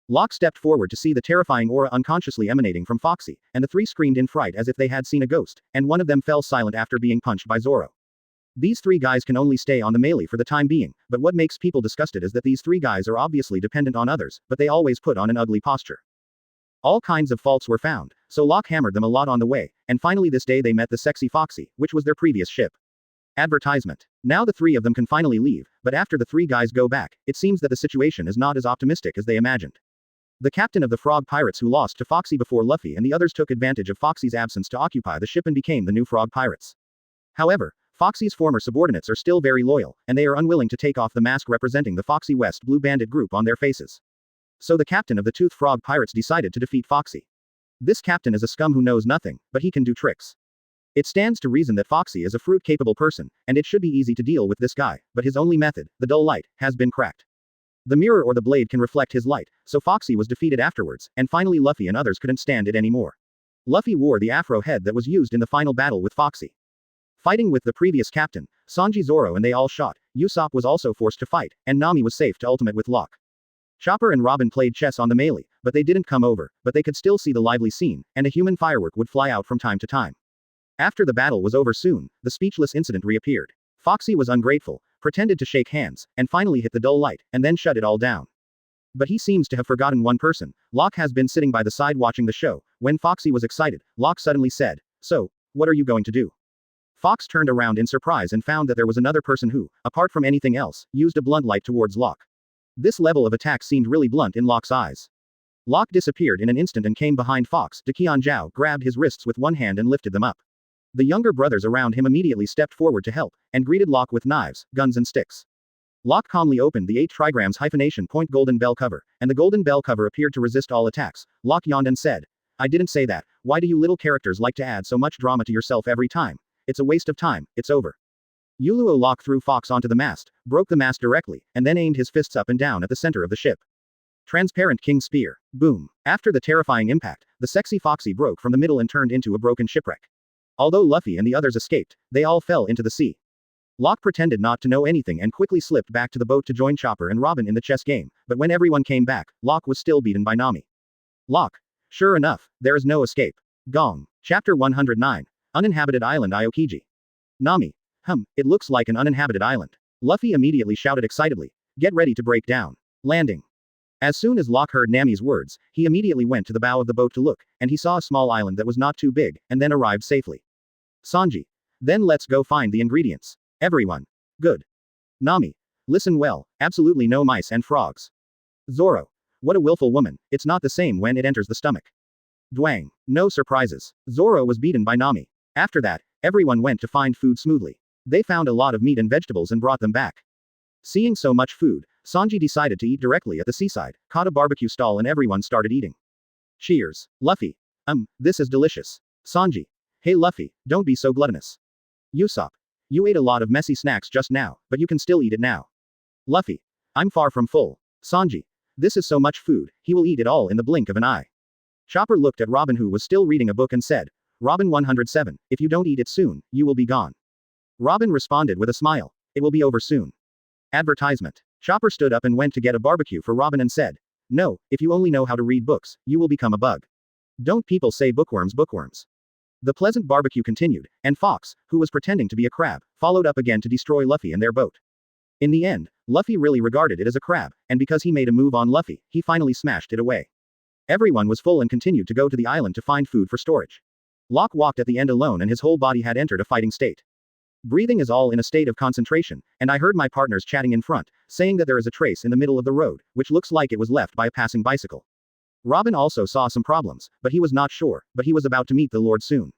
Locke stepped forward to see the terrifying aura unconsciously emanating from Foxy, and the three screamed in fright as if they had seen a ghost, and one of them fell silent after being punched by Zoro. These three guys can only stay on the melee for the time being, but what makes people disgusted is that these three guys are obviously dependent on others, but they always put on an ugly posture. All kinds of faults were found, so Locke hammered them a lot on the way, and finally this day they met the sexy Foxy, which was their previous ship. Advertisement. Now the three of them can finally leave, but after the three guys go back, it seems that the situation is not as optimistic as they imagined. The captain of the Frog Pirates who lost to Foxy before Luffy and the others took advantage of Foxy's absence to occupy the ship and became the new Frog Pirates. However, Foxy's former subordinates are still very loyal, and they are unwilling to take off the mask representing the Foxy West Blue Bandit group on their faces. So the captain of the Toothed Frog Pirates decided to defeat Foxy. This captain is a scum who knows nothing, but he can do tricks. It stands to reason that Foxy is a fruit-capable person, and it should be easy to deal with this guy, but his only method, the dull light, has been cracked. The mirror or the blade can reflect his light, so Foxy was defeated afterwards, and finally Luffy and others couldn't stand it anymore. Luffy wore the afro head that was used in the final battle with Foxy. Fighting with the previous captain, Sanji, Zoro and they all shot. Usopp was also forced to fight, and Nami was safe to ultimate with Locke. Chopper and Robin played chess on the melee, but they didn't come over, but they could still see the lively scene, and a human firework would fly out from time to time. After the battle was over soon, the speechless incident reappeared. Foxy was ungrateful, pretended to shake hands, and finally hit the dull light, and then shut it all down. But he seems to have forgotten one person. Locke has been sitting by the side watching the show. When Foxy was excited, Locke suddenly said, "So, what are you going to do?" Fox turned around in surprise and found that there was another person who, apart from anything else, used a blunt light towards Locke. This level of attack seemed really blunt in Locke's eyes. Locke disappeared in an instant and came behind Fox. Dakian Zhao grabbed his wrists with one hand and lifted them up. The younger brothers around him immediately stepped forward to help, and greeted Locke with knives, guns and sticks. Locke calmly opened the 8 trigrams hyphenation point golden bell cover, and the golden bell cover appeared to resist all attacks. Locke yawned and said, "I didn't say that. Why do you little characters like to add so much drama to yourself every time? It's a waste of time, it's over." Yuluo Locke threw Fox onto the mast, broke the mast directly, and then aimed his fists up and down at the center of the ship. Transparent King Spear. Boom. After the terrifying impact, the sexy Foxy broke from the middle and turned into a broken shipwreck. Although Luffy and the others escaped, they all fell into the sea. Locke pretended not to know anything and quickly slipped back to the boat to join Chopper and Robin in the chess game, but when everyone came back, Locke was still beaten by Nami. Locke. Sure enough, there is no escape. Gong. Chapter 109. Uninhabited Island Aokiji. Nami. It looks like an uninhabited island. Luffy immediately shouted excitedly, "Get ready to break down." Landing. As soon as Locke heard Nami's words, he immediately went to the bow of the boat to look, and he saw a small island that was not too big, and then arrived safely. Sanji. Then let's go find the ingredients. Everyone. Good. Nami. Listen well, absolutely no mice and frogs. Zoro. What a willful woman, it's not the same when it enters the stomach. Dwang. No surprises. Zoro was beaten by Nami. After that, everyone went to find food smoothly. They found a lot of meat and vegetables and brought them back. Seeing so much food, Sanji decided to eat directly at the seaside, caught a barbecue stall and everyone started eating. Cheers. Luffy. This is delicious. Sanji. Hey Luffy, don't be so gluttonous. Usopp. You ate a lot of messy snacks just now, but you can still eat it now. Luffy. I'm far from full. Sanji. This is so much food, he will eat it all in the blink of an eye. Chopper looked at Robin who was still reading a book and said, Robin 107, if you don't eat it soon, you will be gone. Robin responded with a smile, it will be over soon. Advertisement. Chopper stood up and went to get a barbecue for Robin and said, no, if you only know how to read books, you will become a bug. Don't people say bookworms bookworms. The pleasant barbecue continued, and Fox, who was pretending to be a crab, followed up again to destroy Luffy and their boat. In the end, Luffy really regarded it as a crab, and because he made a move on Luffy, he finally smashed it away. Everyone was full and continued to go to the island to find food for storage. Locke walked at the end alone and his whole body had entered a fighting state. Breathing is all in a state of concentration, and I heard my partners chatting in front, saying that there is a trace in the middle of the road, which looks like it was left by a passing bicycle. Robin also saw some problems, but he was not sure, but he was about to meet the Lord soon.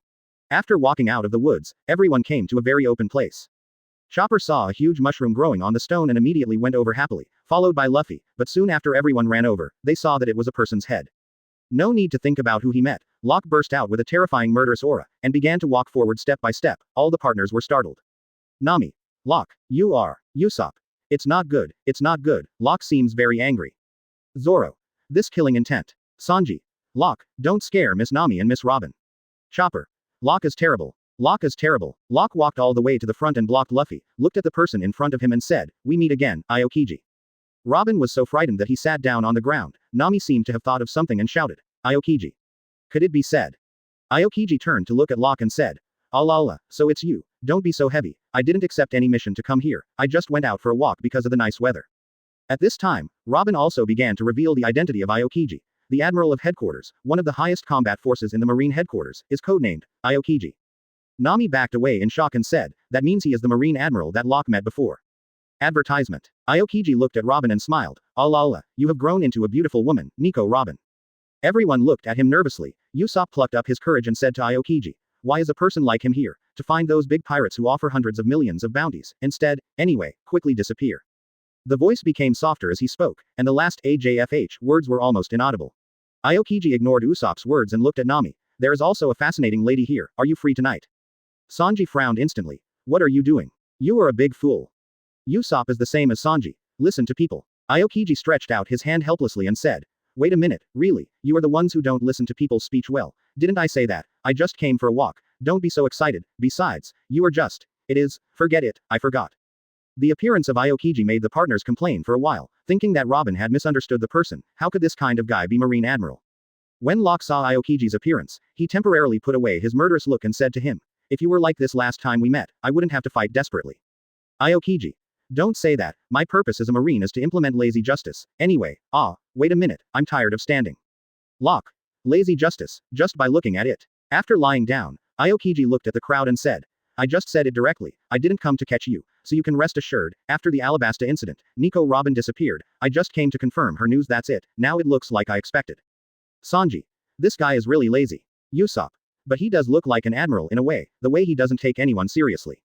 After walking out of the woods, everyone came to a very open place. Chopper saw a huge mushroom growing on the stone and immediately went over happily, followed by Luffy, but soon after everyone ran over, they saw that it was a person's head. No need to think about who he met, Locke burst out with a terrifying murderous aura, and began to walk forward step by step. All the partners were startled. Nami. Locke, you are. Usopp. It's not good, Locke seems very angry. Zoro. This killing intent. Sanji. Locke, don't scare Miss Nami and Miss Robin. Chopper. Locke is terrible. Locke is terrible. Locke walked all the way to the front and blocked Luffy, looked at the person in front of him and said, we meet again, Aokiji. Robin was so frightened that he sat down on the ground. Nami seemed to have thought of something and shouted, Aokiji. Could it be said? Aokiji turned to look at Locke and said, Allah, so it's you. Don't be so heavy. I didn't accept any mission to come here. I just went out for a walk because of the nice weather. At this time, Robin also began to reveal the identity of Aokiji. The Admiral of Headquarters, one of the highest combat forces in the Marine Headquarters, is codenamed Aokiji. Nami backed away in shock and said, that means he is the Marine Admiral that Locke met before. Advertisement. Aokiji looked at Robin and smiled, Allah, you have grown into a beautiful woman, Nico Robin. Everyone looked at him nervously. Usopp plucked up his courage and said to Aokiji, why is a person like him here, to find those big pirates who offer hundreds of millions of bounties, instead, anyway, quickly disappear. The voice became softer as he spoke, and the last AJFH words were almost inaudible. Aokiji ignored Usopp's words and looked at Nami. There is also a fascinating lady here, are you free tonight? Sanji frowned instantly. What are you doing? You are a big fool. Usopp is the same as Sanji. Listen to people. Aokiji stretched out his hand helplessly and said, wait a minute, really, you are the ones who don't listen to people's speech well. Didn't I say that? I just came for a walk. Don't be so excited. Besides, you are just. It is. Forget it, I forgot. The appearance of Aokiji made the partners complain for a while, thinking that Robin had misunderstood the person. How could this kind of guy be Marine Admiral? When Locke saw Aokiji's appearance, he temporarily put away his murderous look and said to him, if you were like this last time we met, I wouldn't have to fight desperately. Aokiji. Don't say that, my purpose as a Marine is to implement lazy justice. Anyway, wait a minute, I'm tired of standing. Locke. Lazy justice, just by looking at it. After lying down, Aokiji looked at the crowd and said, I just said it directly, I didn't come to catch you, so you can rest assured, after the Alabasta incident, Nico Robin disappeared, I just came to confirm her news, that's it, now it looks like I expected. Sanji. This guy is really lazy. Usopp. But he does look like an admiral in a way, the way he doesn't take anyone seriously.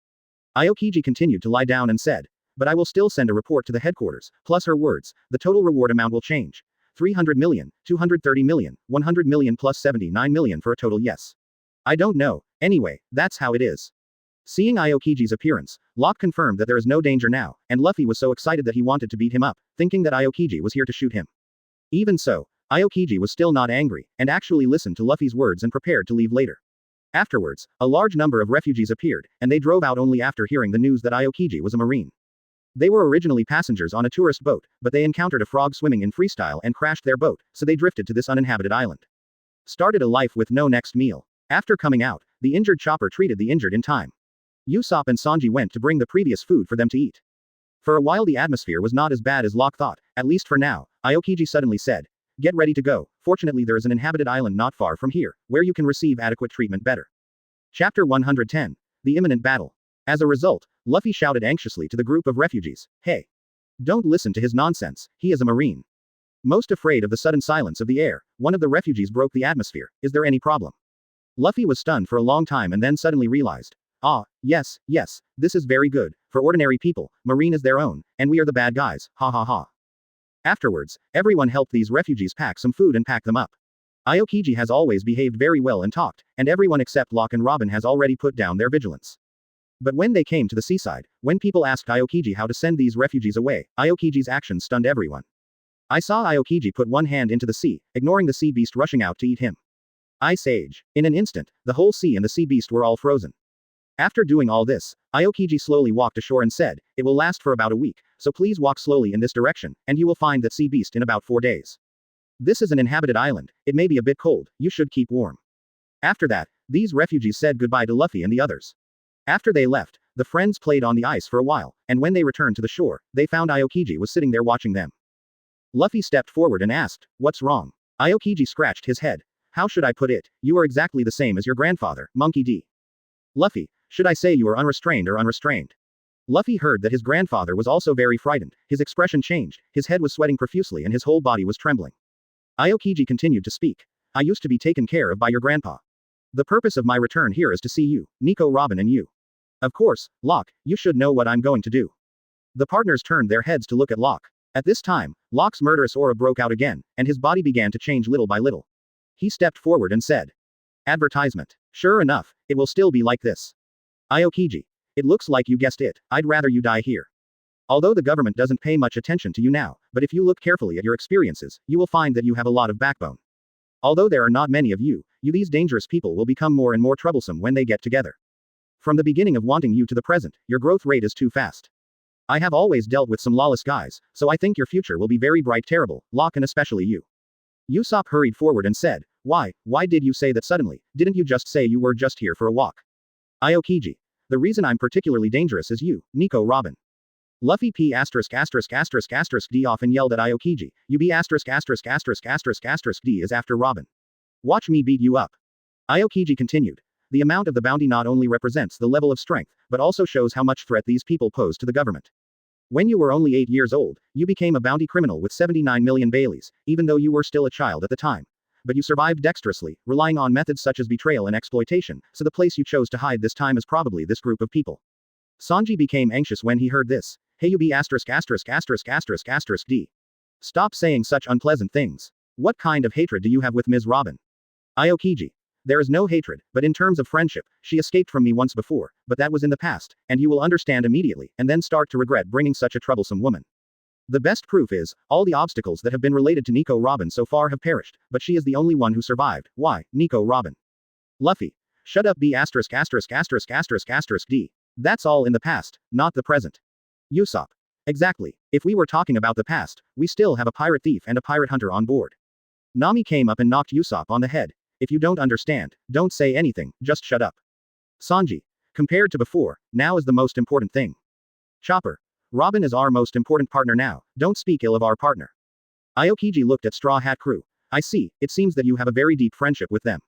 Aokiji continued to lie down and said, but I will still send a report to the headquarters, plus her words, the total reward amount will change. 300 million, 230 million, 100 million plus 79 million for a total yes. I don't know, anyway, that's how it is. Seeing Aokiji's appearance, Locke confirmed that there is no danger now, and Luffy was so excited that he wanted to beat him up, thinking that Aokiji was here to shoot him. Even so, Aokiji was still not angry, and actually listened to Luffy's words and prepared to leave later. Afterwards, a large number of refugees appeared, and they drove out only after hearing the news that Aokiji was a Marine. They were originally passengers on a tourist boat, but they encountered a frog swimming in freestyle and crashed their boat, so they drifted to this uninhabited island. Started a life with no next meal. After coming out, the injured chopper treated the injured in time. Usopp and Sanji went to bring the previous food for them to eat. For a while the atmosphere was not as bad as Locke thought, at least for now. Aokiji suddenly said, get ready to go, fortunately there is an inhabited island not far from here, where you can receive adequate treatment better. Chapter 110. The imminent battle. As a result, Luffy shouted anxiously to the group of refugees, hey! Don't listen to his nonsense, he is a Marine. Most afraid of the sudden silence of the air, one of the refugees broke the atmosphere, is there any problem? Luffy was stunned for a long time and then suddenly realized, yes, this is very good, for ordinary people, Marine is their own, and we are the bad guys, ha ha ha. Afterwards, everyone helped these refugees pack some food and pack them up. Aokiji has always behaved very well and talked, and everyone except Locke and Robin has already put down their vigilance. But when they came to the seaside, when people asked Aokiji how to send these refugees away, Aokiji's actions stunned everyone. I saw Aokiji put one hand into the sea, ignoring the sea beast rushing out to eat him. Ice Age. In an instant, the whole sea and the sea beast were all frozen. After doing all this, Aokiji slowly walked ashore and said, it will last for about a week, so please walk slowly in this direction, and you will find that sea beast in about 4 days. This is an inhabited island, it may be a bit cold, you should keep warm. After that, these refugees said goodbye to Luffy and the others. After they left, the friends played on the ice for a while, and when they returned to the shore, they found Aokiji was sitting there watching them. Luffy stepped forward and asked, what's wrong? Aokiji scratched his head. How should I put it? You are exactly the same as your grandfather, Monkey D. Luffy, should I say you are unrestrained or unrestrained? Luffy heard that his grandfather was also very frightened, his expression changed, his head was sweating profusely and his whole body was trembling. Aokiji continued to speak. I used to be taken care of by your grandpa. The purpose of my return here is to see you, Nico Robin and you. Of course, Locke, you should know what I'm going to do. The partners turned their heads to look at Locke. At this time, Locke's murderous aura broke out again, and his body began to change little by little. He stepped forward and said, advertisement. Sure enough, it will still be like this. Aokiji. It looks like you guessed it, I'd rather you die here. Although the government doesn't pay much attention to you now, but if you look carefully at your experiences, you will find that you have a lot of backbone. Although there are not many of you, these dangerous people will become more and more troublesome when they get together. From the beginning of wanting you to the present, your growth rate is too fast. I have always dealt with some lawless guys, so I think your future will be very bright, terrible, Locke, and especially you. Usopp hurried forward and said, why did you say that suddenly? Didn't you just say you were just here for a walk? Aokiji. The reason I'm particularly dangerous is you, Nico Robin. Luffy P********* D off and yelled at Aokiji, you be ******** D is after Robin. Watch me beat you up. Aokiji continued. The amount of the bounty not only represents the level of strength, but also shows how much threat these people pose to the government. When you were only 8 years old, you became a bounty criminal with 79 million Baileys, even though you were still a child at the time. But you survived dexterously, relying on methods such as betrayal and exploitation, so the place you chose to hide this time is probably this group of people. Sanji became anxious when he heard this. Hey you be ******* D. Stop saying such unpleasant things. What kind of hatred do you have with Ms. Robin? Aokiji. There is no hatred, but in terms of friendship, she escaped from me once before, but that was in the past, and you will understand immediately, and then start to regret bringing such a troublesome woman. The best proof is, all the obstacles that have been related to Nico Robin so far have perished, but she is the only one who survived. Why, Nico Robin? Luffy. Shut up B*****************. D. That's all in the past, not the present. Usopp. Exactly. If we were talking about the past, we still have a pirate thief and a pirate hunter on board. Nami came up and knocked Usopp on the head. If you don't understand, don't say anything, just shut up. Sanji. Compared to before, now is the most important thing. Chopper. Robin is our most important partner now, don't speak ill of our partner. Aokiji looked at Straw Hat Crew. I see, it seems that you have a very deep friendship with them.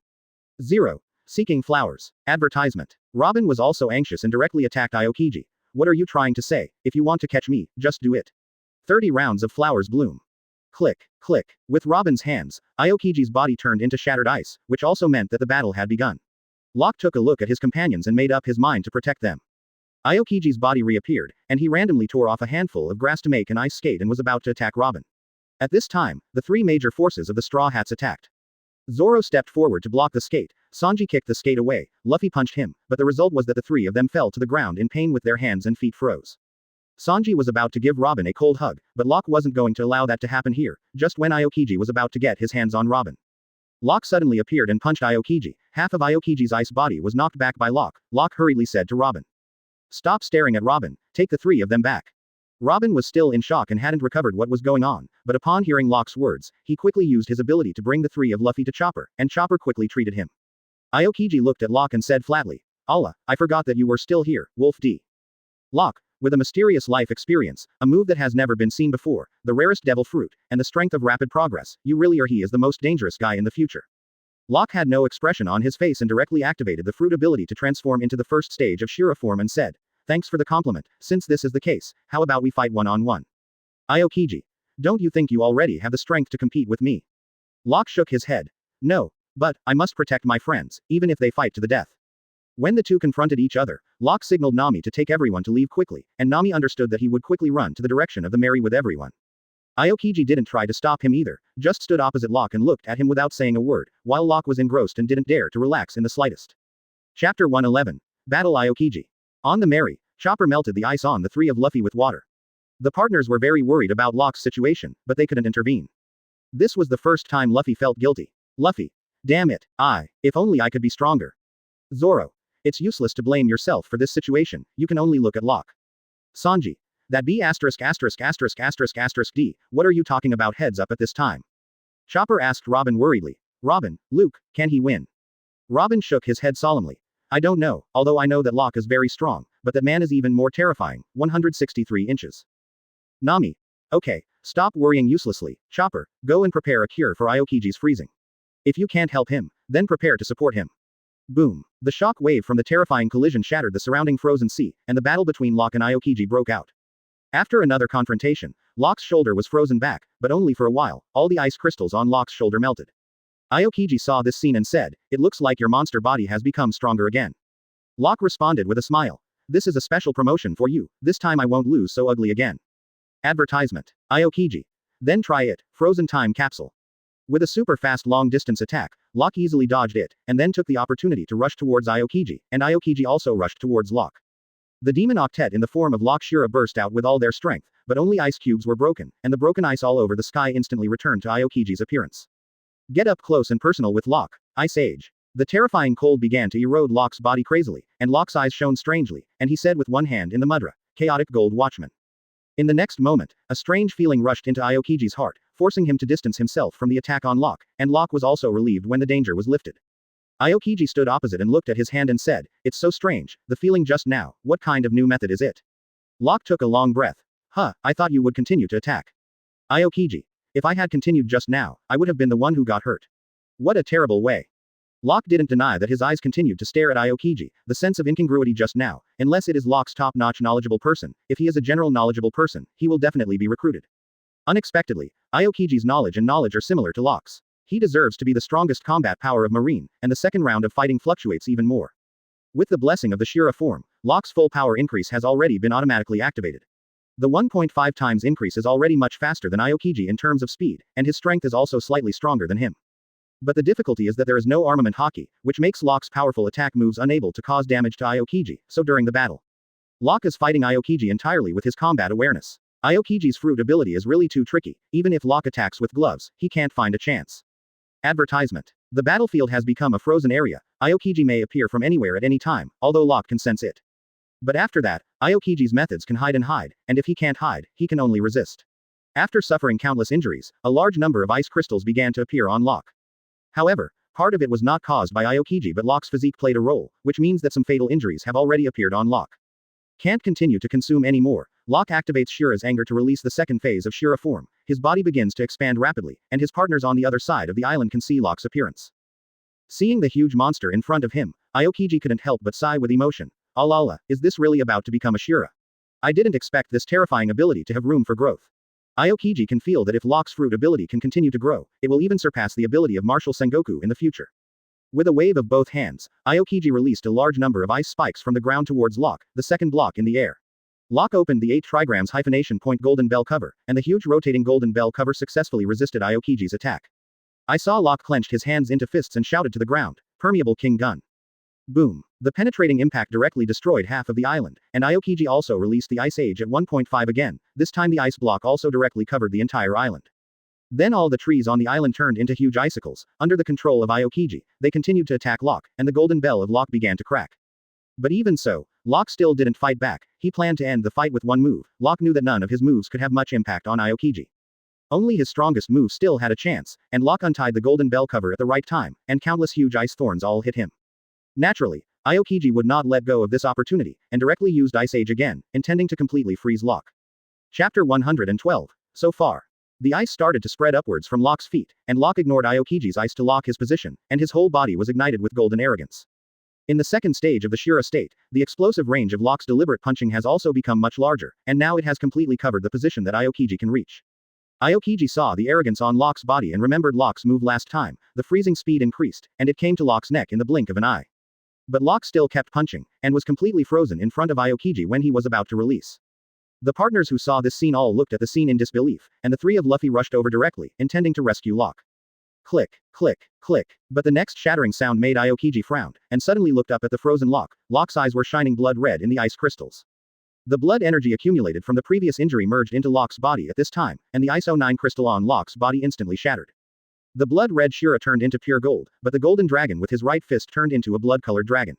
Zero. Seeking flowers. Advertisement. Robin was also anxious and directly attacked Aokiji. What are you trying to say? If you want to catch me, just do it. 30 rounds of flowers bloom. Click, click. With Robin's hands, Aokiji's body turned into shattered ice, which also meant that the battle had begun. Locke took a look at his companions and made up his mind to protect them. Aokiji's body reappeared, and he randomly tore off a handful of grass to make an ice skate and was about to attack Robin. At this time, the three major forces of the Straw Hats attacked. Zoro stepped forward to block the skate, Sanji kicked the skate away, Luffy punched him, but the result was that the three of them fell to the ground in pain with their hands and feet froze. Sanji was about to give Robin a cold hug, but Locke wasn't going to allow that to happen here, just when Aokiji was about to get his hands on Robin. Locke suddenly appeared and punched Aokiji. Half of Aokiji's ice body was knocked back by Locke. Locke hurriedly said to Robin. Stop staring at Robin, take the three of them back. Robin was still in shock and hadn't recovered what was going on, but upon hearing Locke's words, he quickly used his ability to bring the three of Luffy to Chopper, and Chopper quickly treated him. Aokiji looked at Locke and said flatly, Allah, I forgot that you were still here, Wolf D. Locke, with a mysterious life experience, a move that has never been seen before, the rarest devil fruit, and the strength of rapid progress, you really are he is the most dangerous guy in the future. Locke had no expression on his face and directly activated the fruit ability to transform into the first stage of Shira form and said, thanks for the compliment, since this is the case, how about we fight one-on-one? Aokiji. Don't you think you already have the strength to compete with me? Locke shook his head. No, but, I must protect my friends, even if they fight to the death. When the two confronted each other, Locke signaled Nami to take everyone to leave quickly, and Nami understood that he would quickly run to the direction of the Merry with everyone. Aokiji didn't try to stop him either, just stood opposite Locke and looked at him without saying a word, while Locke was engrossed and didn't dare to relax in the slightest. Chapter 111. Battle Aokiji. On the Merry, Chopper melted the ice on the three of Luffy with water. The partners were very worried about Locke's situation, but they couldn't intervene. This was the first time Luffy felt guilty. Luffy. Damn it, if only I could be stronger. Zoro. It's useless to blame yourself for this situation, you can only look at Locke. Sanji. That B******************************** D, what are you talking about heads up at this time? Chopper asked Robin worriedly. Robin, Luke, can he win? Robin shook his head solemnly. I don't know, although I know that Locke is very strong, but that man is even more terrifying, 163 inches. Nami. Okay, stop worrying uselessly, Chopper, go and prepare a cure for Aokiji's freezing. If you can't help him, then prepare to support him. Boom. The shock wave from the terrifying collision shattered the surrounding frozen sea, and the battle between Locke and Aokiji broke out. After another confrontation, Locke's shoulder was frozen back, but only for a while, all the ice crystals on Locke's shoulder melted. Aokiji saw this scene and said, it looks like your monster body has become stronger again. Locke responded with a smile. This is a special promotion for you, this time I won't lose so ugly again. Advertisement. Aokiji. Then try it, frozen time capsule. With a super fast long distance attack, Locke easily dodged it, and then took the opportunity to rush towards Aokiji, and Aokiji also rushed towards Locke. The demon octet in the form of Locke Shira burst out with all their strength, but only ice cubes were broken, and the broken ice all over the sky instantly returned to Aokiji's appearance. Get up close and personal with Locke, Ice Age. The terrifying cold began to erode Locke's body crazily, and Locke's eyes shone strangely, and he said with one hand in the mudra, Chaotic Gold Watchman. In the next moment, a strange feeling rushed into Aokiji's heart, forcing him to distance himself from the attack on Locke, and Locke was also relieved when the danger was lifted. Aokiji stood opposite and looked at his hand and said, it's so strange, the feeling just now, what kind of new method is it? Locke took a long breath. I thought you would continue to attack. Aokiji. If I had continued just now, I would have been the one who got hurt. What a terrible way. Locke didn't deny that his eyes continued to stare at Aokiji, the sense of incongruity just now, unless it is Locke's top-notch knowledgeable person, if he is a general knowledgeable person, he will definitely be recruited. Unexpectedly, Aokiji's knowledge are similar to Locke's. He deserves to be the strongest combat power of Marine, and the second round of fighting fluctuates even more. With the blessing of the Shira form, Locke's full power increase has already been automatically activated. The 1.5 times increase is already much faster than Aokiji in terms of speed, and his strength is also slightly stronger than him. But the difficulty is that there is no armament hockey, which makes Locke's powerful attack moves unable to cause damage to Aokiji, so during the battle, Locke is fighting Aokiji entirely with his combat awareness. Aokiji's fruit ability is really too tricky, even if Locke attacks with gloves, he can't find a chance. Advertisement. The battlefield has become a frozen area, Aokiji may appear from anywhere at any time, although Locke can sense it. But after that, Aokiji's methods can hide, and if he can't hide, he can only resist. After suffering countless injuries, a large number of ice crystals began to appear on Locke. However, part of it was not caused by Aokiji, but Locke's physique played a role, which means that some fatal injuries have already appeared on Locke. Can't continue to consume anymore. Locke activates Shira's anger to release the second phase of Shira form. His body begins to expand rapidly, and his partners on the other side of the island can see Locke's appearance. Seeing the huge monster in front of him, Aokiji couldn't help but sigh with emotion. Allah, is this really about to become a Shira? I didn't expect this terrifying ability to have room for growth. Aokiji can feel that if Locke's fruit ability can continue to grow, it will even surpass the ability of Martial Sengoku in the future. With a wave of both hands, Aokiji released a large number of ice spikes from the ground towards Locke, the second block in the air. Locke opened the 8 trigrams hyphenation point golden bell cover, and the huge rotating golden bell cover successfully resisted Aokiji's attack. I saw Locke clenched his hands into fists and shouted to the ground, "Permeable King Gun." Boom. The penetrating impact directly destroyed half of the island, and Aokiji also released the Ice Age at 1.5 again, this time the ice block also directly covered the entire island. Then all the trees on the island turned into huge icicles. Under the control of Aokiji, they continued to attack Locke, and the golden bell of Locke began to crack. But even so, Locke still didn't fight back. He planned to end the fight with one move. Locke knew that none of his moves could have much impact on Aokiji. Only his strongest move still had a chance, and Locke untied the golden bell cover at the right time, and countless huge ice thorns all hit him. Naturally, Aokiji would not let go of this opportunity, and directly used Ice Age again, intending to completely freeze Locke. Chapter 112. So far. The ice started to spread upwards from Locke's feet, and Locke ignored Aokiji's ice to lock his position, and his whole body was ignited with golden arrogance. In the second stage of the Shira state, the explosive range of Locke's deliberate punching has also become much larger, and now it has completely covered the position that Aokiji can reach. Aokiji saw the arrogance on Locke's body and remembered Locke's move last time. The freezing speed increased, and it came to Locke's neck in the blink of an eye. But Locke still kept punching, and was completely frozen in front of Aokiji when he was about to release. The partners who saw this scene all looked at the scene in disbelief, and the 3 of Luffy rushed over directly, intending to rescue Locke. Click, click, click, but the next shattering sound made Aokiji frown, and suddenly looked up at the frozen Locke. Locke's eyes were shining blood red in the ice crystals. The blood energy accumulated from the previous injury merged into Locke's body at this time, and the Ice 09 crystal on Locke's body instantly shattered. The blood-red Shira turned into pure gold, but the golden dragon with his right fist turned into a blood-colored dragon.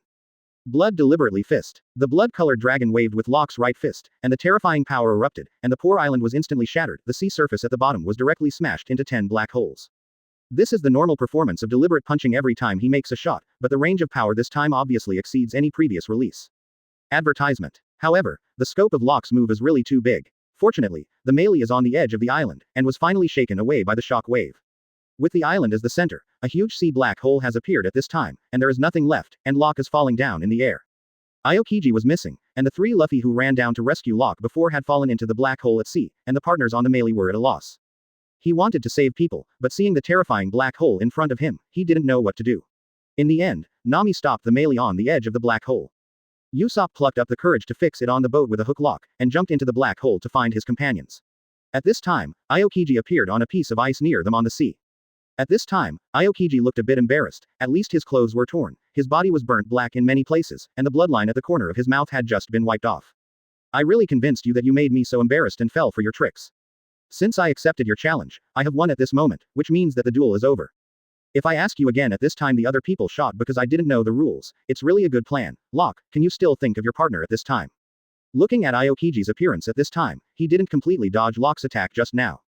Blood deliberately fist. The blood-colored dragon waved with Locke's right fist, and the terrifying power erupted, and the poor island was instantly shattered. The sea surface at the bottom was directly smashed into 10 black holes. This is the normal performance of deliberate punching every time he makes a shot, but the range of power this time obviously exceeds any previous release. Advertisement. However, the scope of Locke's move is really too big. Fortunately, the melee is on the edge of the island, and was finally shaken away by the shock wave. With the island as the center, a huge sea black hole has appeared at this time, and there is nothing left, and Locke is falling down in the air. Aokiji was missing, and the 3 Luffy who ran down to rescue Locke before had fallen into the black hole at sea, and the partners on the melee were at a loss. He wanted to save people, but seeing the terrifying black hole in front of him, he didn't know what to do. In the end, Nami stopped the melee on the edge of the black hole. Usopp plucked up the courage to fix it on the boat with a hook lock, and jumped into the black hole to find his companions. At this time, Aokiji appeared on a piece of ice near them on the sea. At this time, Aokiji looked a bit embarrassed. At least his clothes were torn, his body was burnt black in many places, and the bloodline at the corner of his mouth had just been wiped off. I really convinced you that you made me so embarrassed and fell for your tricks. Since I accepted your challenge, I have won at this moment, which means that the duel is over. If I ask you again at this time the other people shot because I didn't know the rules, it's really a good plan. Locke, can you still think of your partner at this time? Looking at Aokiji's appearance at this time, he didn't completely dodge Locke's attack just now.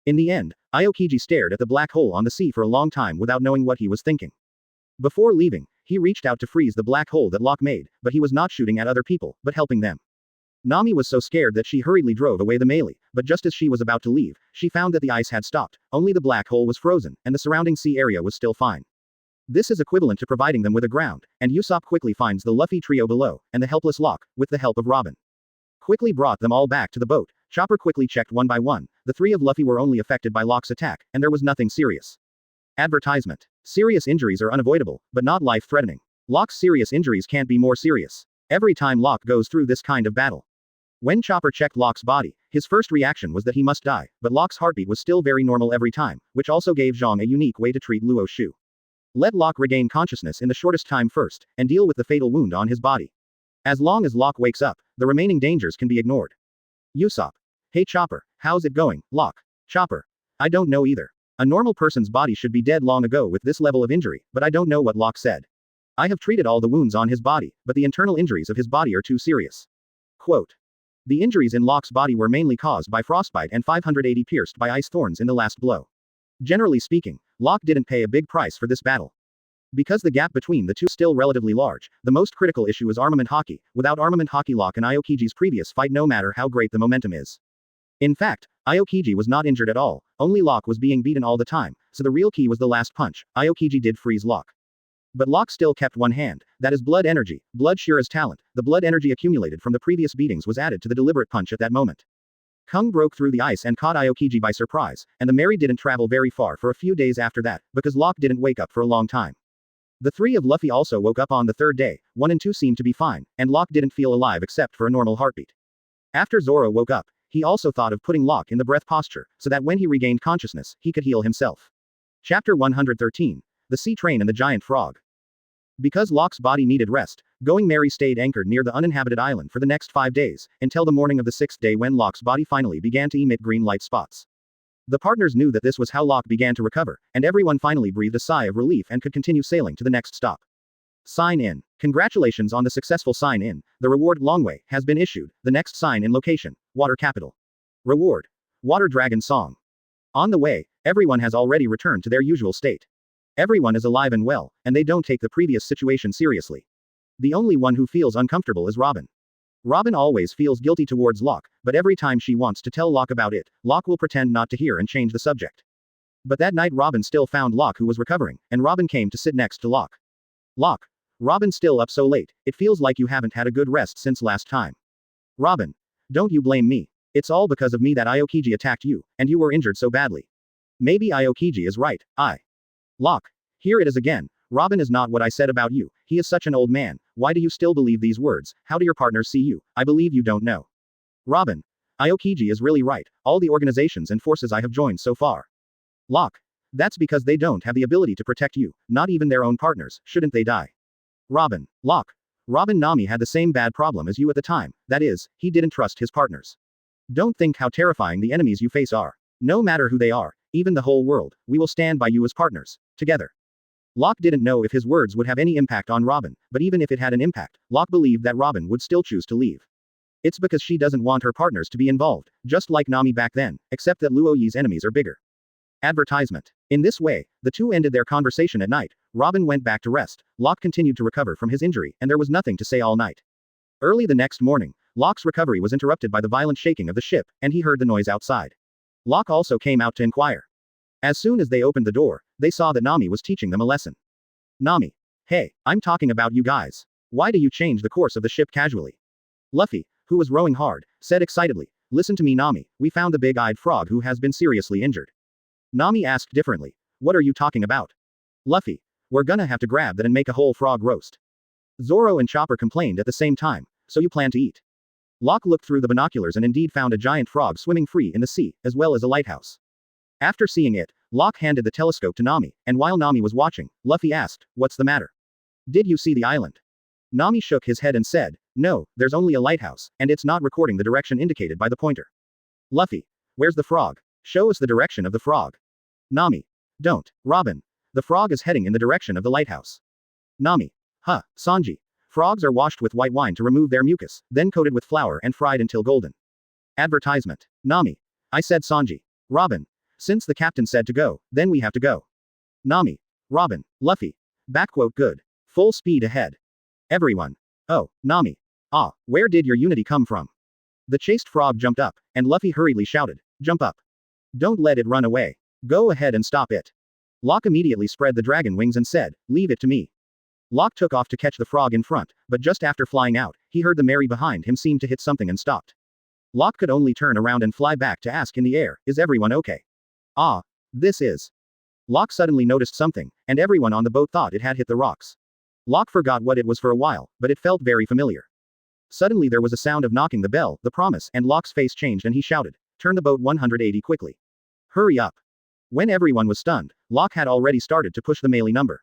In the end, Aokiji stared at the black hole on the sea for a long time without knowing what he was thinking. Before leaving, he reached out to freeze the black hole that Locke made, but he was not shooting at other people, but helping them. Nami was so scared that she hurriedly drove away the melee, but just as she was about to leave, she found that the ice had stopped, only the black hole was frozen, and the surrounding sea area was still fine. This is equivalent to providing them with a ground, and Usopp quickly finds the Luffy trio below, and the helpless Locke, with the help of Robin. Quickly brought them all back to the boat. Chopper quickly checked one by one. The 3 of Luffy were only affected by Locke's attack, and there was nothing serious. Advertisement. Serious injuries are unavoidable, but not life-threatening. Locke's serious injuries can't be more serious. Every time Locke goes through this kind of battle. When Chopper checked Locke's body, his first reaction was that he must die, but Locke's heartbeat was still very normal every time, which also gave Zhang a unique way to treat Luo's shoe. Let Locke regain consciousness in the shortest time first, and deal with the fatal wound on his body. As long as Locke wakes up, the remaining dangers can be ignored. Usopp. Hey Chopper, how's it going, Locke? Chopper. I don't know either. A normal person's body should be dead long ago with this level of injury, but I don't know what Locke said. I have treated all the wounds on his body, but the internal injuries of his body are too serious. Quote. The injuries in Locke's body were mainly caused by frostbite and 580 pierced by ice thorns in the last blow. Generally speaking, Locke didn't pay a big price for this battle. Because the gap between the two is still relatively large, the most critical issue is armament hockey. Without armament hockey, Locke and Aokiji's previous fight, no matter how great the momentum is. In fact, Aokiji was not injured at all, only Locke was being beaten all the time, so the real key was the last punch. Aokiji did freeze Locke. But Locke still kept one hand, that is blood energy, blood sheer as talent. The blood energy accumulated from the previous beatings was added to the deliberate punch at that moment. Kung broke through the ice and caught Aokiji by surprise, and the Mary didn't travel very far for a few days after that, because Locke didn't wake up for a long time. The three of Luffy also woke up on the third day. 1 and 2 seemed to be fine, and Locke didn't feel alive except for a normal heartbeat. After Zoro woke up, he also thought of putting Locke in the breath posture, so that when he regained consciousness, he could heal himself. Chapter 113. The Sea Train and the Giant Frog. Because Locke's body needed rest, Going Merry stayed anchored near the uninhabited island for the next 5 days, until the morning of the 6th day when Locke's body finally began to emit green light spots. The partners knew that this was how Locke began to recover, and everyone finally breathed a sigh of relief and could continue sailing to the next stop. Sign in. Congratulations on the successful sign in. The reward Longway has been issued. The next sign in location, Water Capital. Reward. Water Dragon Song. On the way, everyone has already returned to their usual state. Everyone is alive and well, and they don't take the previous situation seriously. The only one who feels uncomfortable is Robin. Robin always feels guilty towards Locke, but every time she wants to tell Locke about it, Locke will pretend not to hear and change the subject. But that night Robin still found Locke, who was recovering, and Robin came to sit next to Locke. Locke. Robin, still up so late? It feels like you haven't had a good rest since last time. Robin. Don't you blame me. It's all because of me that Aokiji attacked you, and you were injured so badly. Maybe Aokiji is right. Locke. Here it is again. Robin is not what I said about you. He is such an old man. Why do you still believe these words? How do your partners see you? I believe you don't know. Robin. Aokiji is really right. All the organizations and forces I have joined so far. Locke. That's because they don't have the ability to protect you, not even their own partners. Shouldn't they die? Robin. Locke. Robin, Nami had the same bad problem as you at the time. That is, he didn't trust his partners. Don't think how terrifying the enemies you face are. No matter who they are, even the whole world, we will stand by you as partners, together. Locke didn't know if his words would have any impact on Robin, but even if it had an impact, Locke believed that Robin would still choose to leave. It's because she doesn't want her partners to be involved, just like Nami back then, except that Luoyi's enemies are bigger. Advertisement. In this way, the two ended their conversation at night. Robin went back to rest, Locke continued to recover from his injury, and there was nothing to say all night. Early the next morning, Locke's recovery was interrupted by the violent shaking of the ship, and he heard the noise outside. Locke also came out to inquire. As soon as they opened the door, they saw that Nami was teaching them a lesson. Nami. Hey, I'm talking about you guys. Why do you change the course of the ship casually? Luffy, who was rowing hard, said excitedly, listen to me Nami, we found the big-eyed frog who has been seriously injured. Nami asked differently, what are you talking about? Luffy. We're gonna have to grab that and make a whole frog roast. Zoro and Chopper complained at the same time, so you plan to eat? Locke looked through the binoculars and indeed found a giant frog swimming free in the sea, as well as a lighthouse. After seeing it, Locke handed the telescope to Nami, and while Nami was watching, Luffy asked, what's the matter? Did you see the island? Nami shook his head and said, no, there's only a lighthouse, and it's not recording the direction indicated by the pointer. Luffy. Where's the frog? Show us the direction of the frog. Nami. Don't. Robin. The frog is heading in the direction of the lighthouse. Nami. Huh, Sanji. Frogs are washed with white wine to remove their mucus, then coated with flour and fried until golden. Advertisement. Nami. I said Sanji. Robin. Since the captain said to go, then we have to go. Nami. Robin. Luffy. Backquote good. Full speed ahead. Everyone. Oh, Nami. Ah, where did your unity come from? The chased frog jumped up, and Luffy hurriedly shouted, jump up. Don't let it run away. Go ahead and stop it. Locke immediately spread the dragon wings and said, leave it to me. Locke took off to catch the frog in front, but just after flying out, he heard the Mary behind him seem to hit something and stopped. Locke could only turn around and fly back to ask in the air, is everyone okay? Ah, this is. Locke suddenly noticed something, and everyone on the boat thought it had hit the rocks. Locke forgot what it was for a while, but it felt very familiar. Suddenly there was a sound of knocking the bell, the promise, and Locke's face changed and he shouted, turn the boat 180 quickly. Hurry up. When everyone was stunned, Locke had already started to push the melee number.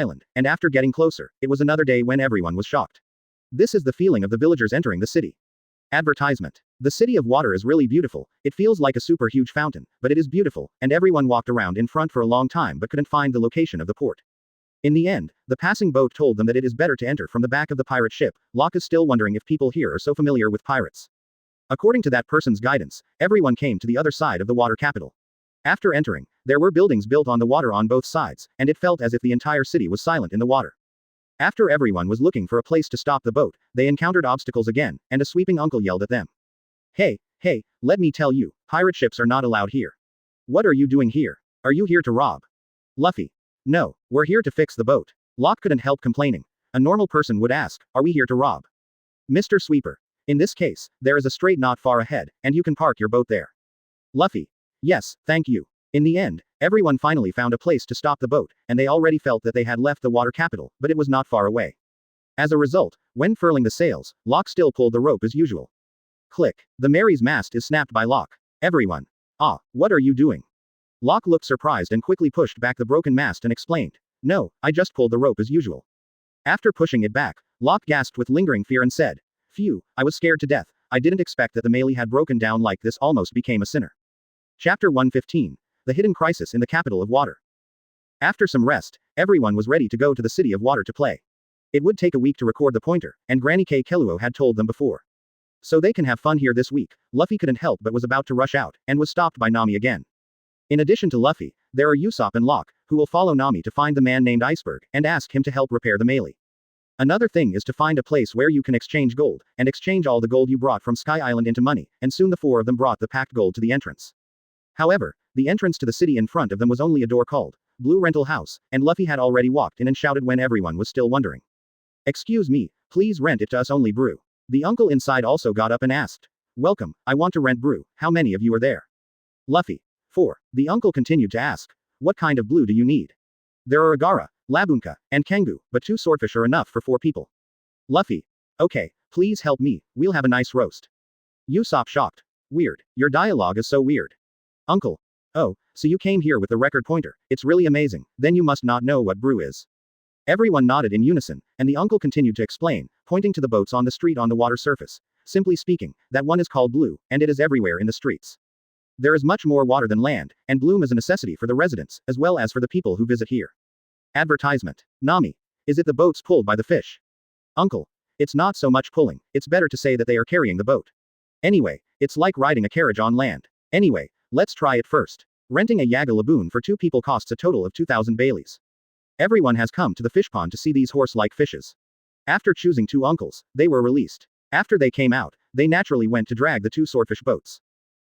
island, and after getting closer, it was another day when everyone was shocked. This is the feeling of the villagers entering the city. Advertisement. The city of water is really beautiful, it feels like a super huge fountain, but it is beautiful, and everyone walked around in front for a long time but couldn't find the location of the port. In the end, the passing boat told them that it is better to enter from the back of the pirate ship. Locke is still wondering if people here are so familiar with pirates. According to that person's guidance, everyone came to the other side of the water capital. After entering, there were buildings built on the water on both sides, and it felt as if the entire city was silent in the water. After everyone was looking for a place to stop the boat, they encountered obstacles again, and a sweeping uncle yelled at them. Hey, let me tell you, pirate ships are not allowed here. What are you doing here? Are you here to rob? Luffy. No, we're here to fix the boat. Locke couldn't help complaining. A normal person would ask, are we here to rob? Mr. Sweeper. In this case, there is a strait not far ahead, and you can park your boat there. Luffy. Yes, thank you. In the end, everyone finally found a place to stop the boat, and they already felt that they had left the water capital, but it was not far away. As a result, when furling the sails, Locke still pulled the rope as usual. Click. The Mary's mast is snapped by Locke. Everyone. Ah, what are you doing? Locke looked surprised and quickly pushed back the broken mast and explained. No, I just pulled the rope as usual. After pushing it back, Locke gasped with lingering fear and said, Phew, I was scared to death. I didn't expect that the melee had broken down like this, almost became a sinner. Chapter 115. The Hidden Crisis in the Capital of Water. After some rest, everyone was ready to go to the City of Water to play. It would take a week to record the pointer, and Granny K. Keluo had told them before. So they can have fun here this week. Luffy couldn't help but was about to rush out, and was stopped by Nami again. In addition to Luffy, there are Usopp and Locke, who will follow Nami to find the man named Iceberg, and ask him to help repair the melee. Another thing is to find a place where you can exchange gold, and exchange all the gold you brought from Sky Island into money, and soon the four of them brought the packed gold to the entrance. However, the entrance to the city in front of them was only a door called Blue Rental House, and Luffy had already walked in and shouted when everyone was still wondering. Excuse me, please rent it to us only brew. The uncle inside also got up and asked. Welcome, I want to rent brew, how many of you are there? Luffy. 4. The uncle continued to ask. What kind of blue do you need? There are Agara, Labunka, and Kengu, but 2 swordfish are enough for 4 people. Luffy. Okay, please help me, we'll have a nice roast. Usopp shocked. Weird, your dialogue is so weird. Uncle. Oh, so you came here with the record pointer, it's really amazing, then you must not know what brew is. Everyone nodded in unison, and the uncle continued to explain, pointing to the boats on the street on the water surface. Simply speaking, that one is called blue, and it is everywhere in the streets. There is much more water than land, and bloom is a necessity for the residents, as well as for the people who visit here. Advertisement. Nami. Is it the boats pulled by the fish? Uncle. It's not so much pulling, it's better to say that they are carrying the boat. Anyway, it's like riding a carriage on land. Anyway, let's try it first. Renting a Yaga lagoon for 2 people costs a total of 2,000 Baileys. Everyone has come to the fish pond to see these horse-like fishes. After choosing 2 uncles, they were released. After they came out, they naturally went to drag the 2 swordfish boats.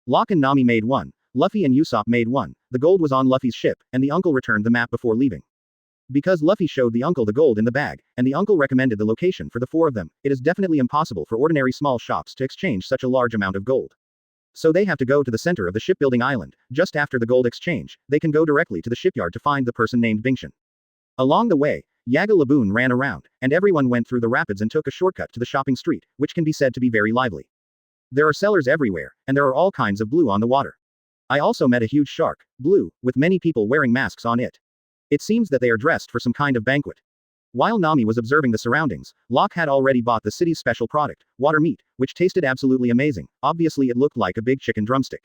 Locke and Nami made one, Luffy and Usopp made one, the gold was on Luffy's ship, and the uncle returned the map before leaving. Because Luffy showed the uncle the gold in the bag, and the uncle recommended the location for the 4 of them, it is definitely impossible for ordinary small shops to exchange such a large amount of gold. So they have to go to the center of the shipbuilding island. Just after the gold exchange, they can go directly to the shipyard to find the person named Bingshan. Along the way, Yaga Laboon ran around, and everyone went through the rapids and took a shortcut to the shopping street, which can be said to be very lively. There are sellers everywhere, and there are all kinds of blue on the water. I also met a huge shark, blue, with many people wearing masks on it. It seems that they are dressed for some kind of banquet. While Nami was observing the surroundings, Locke had already bought the city's special product, water meat, which tasted absolutely amazing. Obviously it looked like a big chicken drumstick.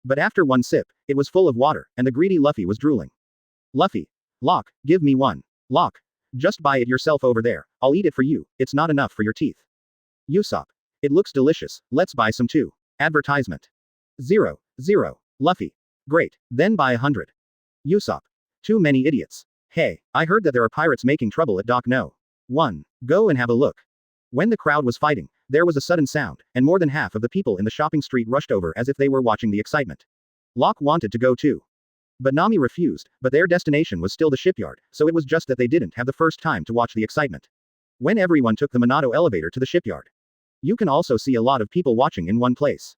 But after one sip, it was full of water, and the greedy Luffy was drooling. Luffy. Locke, give me one. Locke. Just buy it yourself over there, I'll eat it for you, it's not enough for your teeth. Usopp. It looks delicious, let's buy some too. Advertisement. 0. Luffy. Great, then buy 100. Usopp. Too many idiots. Hey, I heard that there are pirates making trouble at Dock No. 1. Go and have a look. When the crowd was fighting, there was a sudden sound, and more than half of the people in the shopping street rushed over as if they were watching the excitement. Locke wanted to go too. But Nami refused, but their destination was still the shipyard, so it was just that they didn't have the first time to watch the excitement. When everyone took the Minato elevator to the shipyard. You can also see a lot of people watching in one place.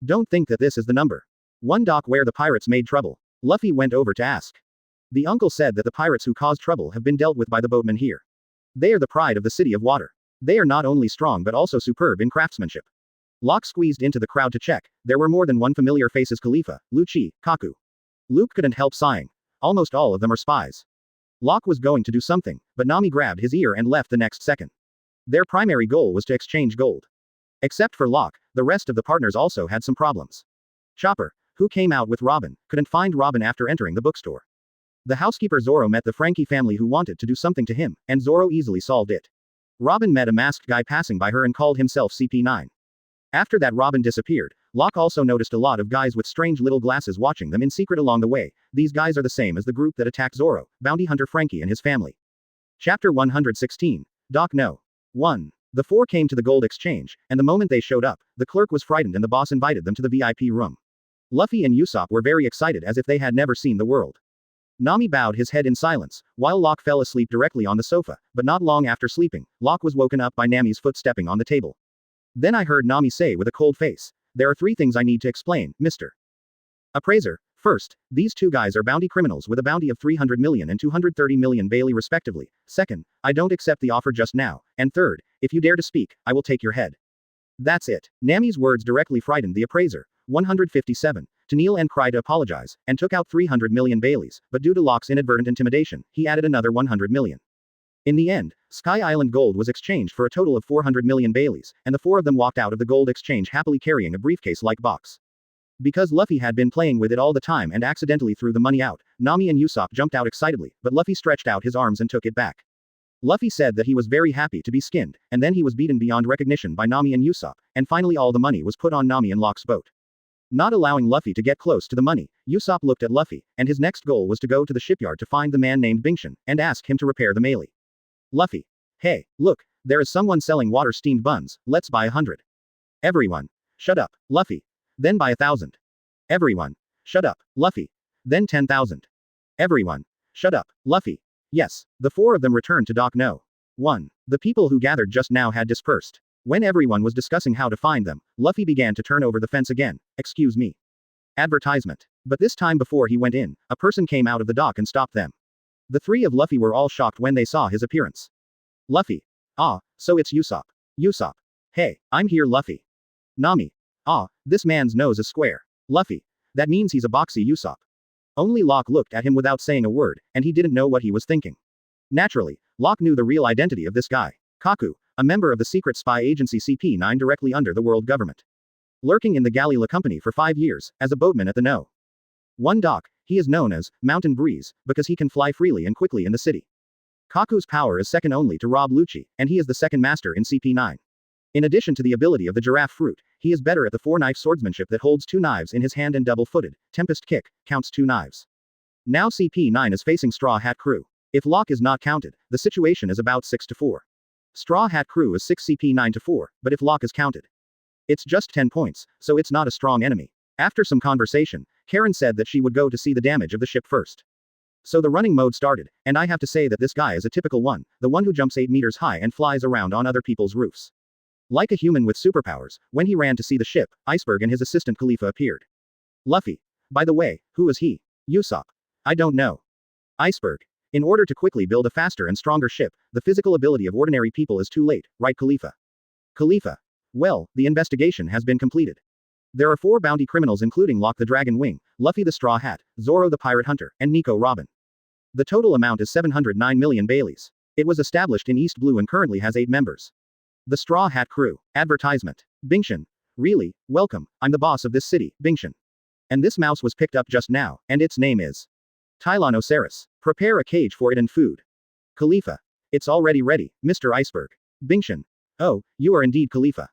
Don't think that this is the number. 1 dock where the pirates made trouble. Luffy went over to ask. The uncle said that the pirates who caused trouble have been dealt with by the boatmen here. They are the pride of the City of Water. They are not only strong but also superb in craftsmanship. Locke squeezed into the crowd to check. There were more than one familiar faces: Khalifa, Lucci, Kaku. Luke couldn't help sighing. Almost all of them are spies. Locke was going to do something, but Nami grabbed his ear and left the next second. Their primary goal was to exchange gold. Except for Locke, the rest of the partners also had some problems. Chopper, who came out with Robin, couldn't find Robin after entering the bookstore. The housekeeper Zoro met the Frankie family who wanted to do something to him, and Zoro easily solved it. Robin met a masked guy passing by her and called himself CP9. After that, Robin disappeared. Locke also noticed a lot of guys with strange little glasses watching them in secret along the way. These guys are the same as the group that attacked Zoro, bounty hunter Frankie and his family. Chapter 116. Dock No. 1. The 4 came to the gold exchange, and the moment they showed up, the clerk was frightened and the boss invited them to the VIP room. Luffy and Usopp were very excited as if they had never seen the world. Nami bowed his head in silence, while Locke fell asleep directly on the sofa, but not long after sleeping, Locke was woken up by Nami's foot stepping on the table. Then I heard Nami say with a cold face, "There are 3 things I need to explain, Mr. Appraiser. First, these 2 guys are bounty criminals with a bounty of 300 million and 230 million Bailey respectively. Second, I don't accept the offer just now. And third, if you dare to speak, I will take your head." That's it. Nami's words directly frightened the appraiser. 157. To kneel and cry to apologize, and took out 300 million Baileys, but due to Locke's inadvertent intimidation, he added another 100 million. In the end, Sky Island gold was exchanged for a total of 400 million Baileys, and the four of them walked out of the gold exchange happily carrying a briefcase-like box. Because Luffy had been playing with it all the time and accidentally threw the money out, Nami and Usopp jumped out excitedly, but Luffy stretched out his arms and took it back. Luffy said that he was very happy to be skinned, and then he was beaten beyond recognition by Nami and Usopp, and finally all the money was put on Nami and Locke's boat. Not allowing Luffy to get close to the money, Usopp looked at Luffy, and his next goal was to go to the shipyard to find the man named Bingshan, and ask him to repair the melee. Luffy. Hey, look, there is someone selling water-steamed buns, let's buy 100. Everyone. Shut up, Luffy. Then buy 1,000. Everyone. Shut up, Luffy. Then 10,000. Everyone. Shut up, Luffy. Yes, the four of them returned to Dock No. 1. The people who gathered just now had dispersed. When everyone was discussing how to find them, Luffy began to turn over the fence again. Excuse me. Advertisement. But this time before he went in, a person came out of the dock and stopped them. The three of Luffy were all shocked when they saw his appearance. Luffy. Ah, so it's Usopp. Usopp. Hey, I'm here, Luffy. Nami. Ah, this man's nose is square. Luffy. That means he's a boxy Usopp. Only Locke looked at him without saying a word, and he didn't know what he was thinking. Naturally, Locke knew the real identity of this guy. Kaku, a member of the secret spy agency CP9 directly under the world government. Lurking in the Galila company for 5 years, as a boatman at the No. 1 dock, he is known as Mountain Breeze, because he can fly freely and quickly in the city. Kaku's power is second only to Rob Lucci, and he is the second master in CP9. In addition to the ability of the giraffe fruit, he is better at the 4-knife swordsmanship that holds 2 knives in his hand and double-footed, Tempest Kick, counts 2 knives. Now CP9 is facing Straw Hat Crew. If Locke is not counted, the situation is about 6-4. Straw Hat Crew is 6 CP9 to 4, but if Locke is counted, it's just 10 points, so it's not a strong enemy. After some conversation, Karen said that she would go to see the damage of the ship first. So the running mode started, and I have to say that this guy is a typical one, the one who jumps 8 meters high and flies around on other people's roofs. Like a human with superpowers, when he ran to see the ship, Iceberg and his assistant Khalifa appeared. Luffy. By the way, who is he? Usopp. I don't know. Iceberg. In order to quickly build a faster and stronger ship, the physical ability of ordinary people is too late, right Khalifa? Khalifa. Well, the investigation has been completed. There are 4 bounty criminals including Locke the Dragon Wing, Luffy the Straw Hat, Zoro the Pirate Hunter, and Nico Robin. The total amount is 709 million Baileys. It was established in East Blue and currently has 8 members. The Straw Hat Crew. Advertisement. Bingshan. Really, welcome, I'm the boss of this city, Bingshan. And this mouse was picked up just now, and its name is Tylonoceros. Prepare a cage for it and food. Khalifa. It's already ready, Mr. Iceberg. Bingshan. Oh, you are indeed Khalifa.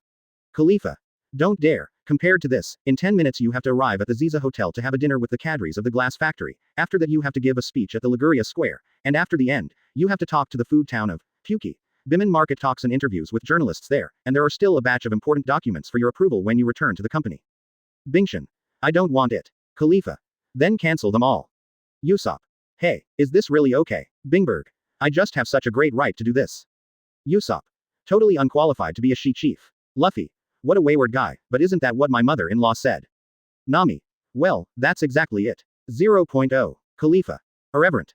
Khalifa. Don't dare. Compared to this, in 10 minutes you have to arrive at the Ziza Hotel to have a dinner with the cadres of the glass factory, after that you have to give a speech at the Liguria Square, and after the end, you have to talk to the food town of Puki. Biman Market talks and interviews with journalists there, and there are still a batch of important documents for your approval when you return to the company. Bingshan. I don't want it. Khalifa. Then cancel them all. Usopp. Hey, is this really okay? Bingberg. I just have such a great right to do this. Usopp. Totally unqualified to be a she chief. Luffy. What a wayward guy, but isn't that what my mother-in-law said? Nami. Well, that's exactly it. 0.0. Khalifa. Irreverent.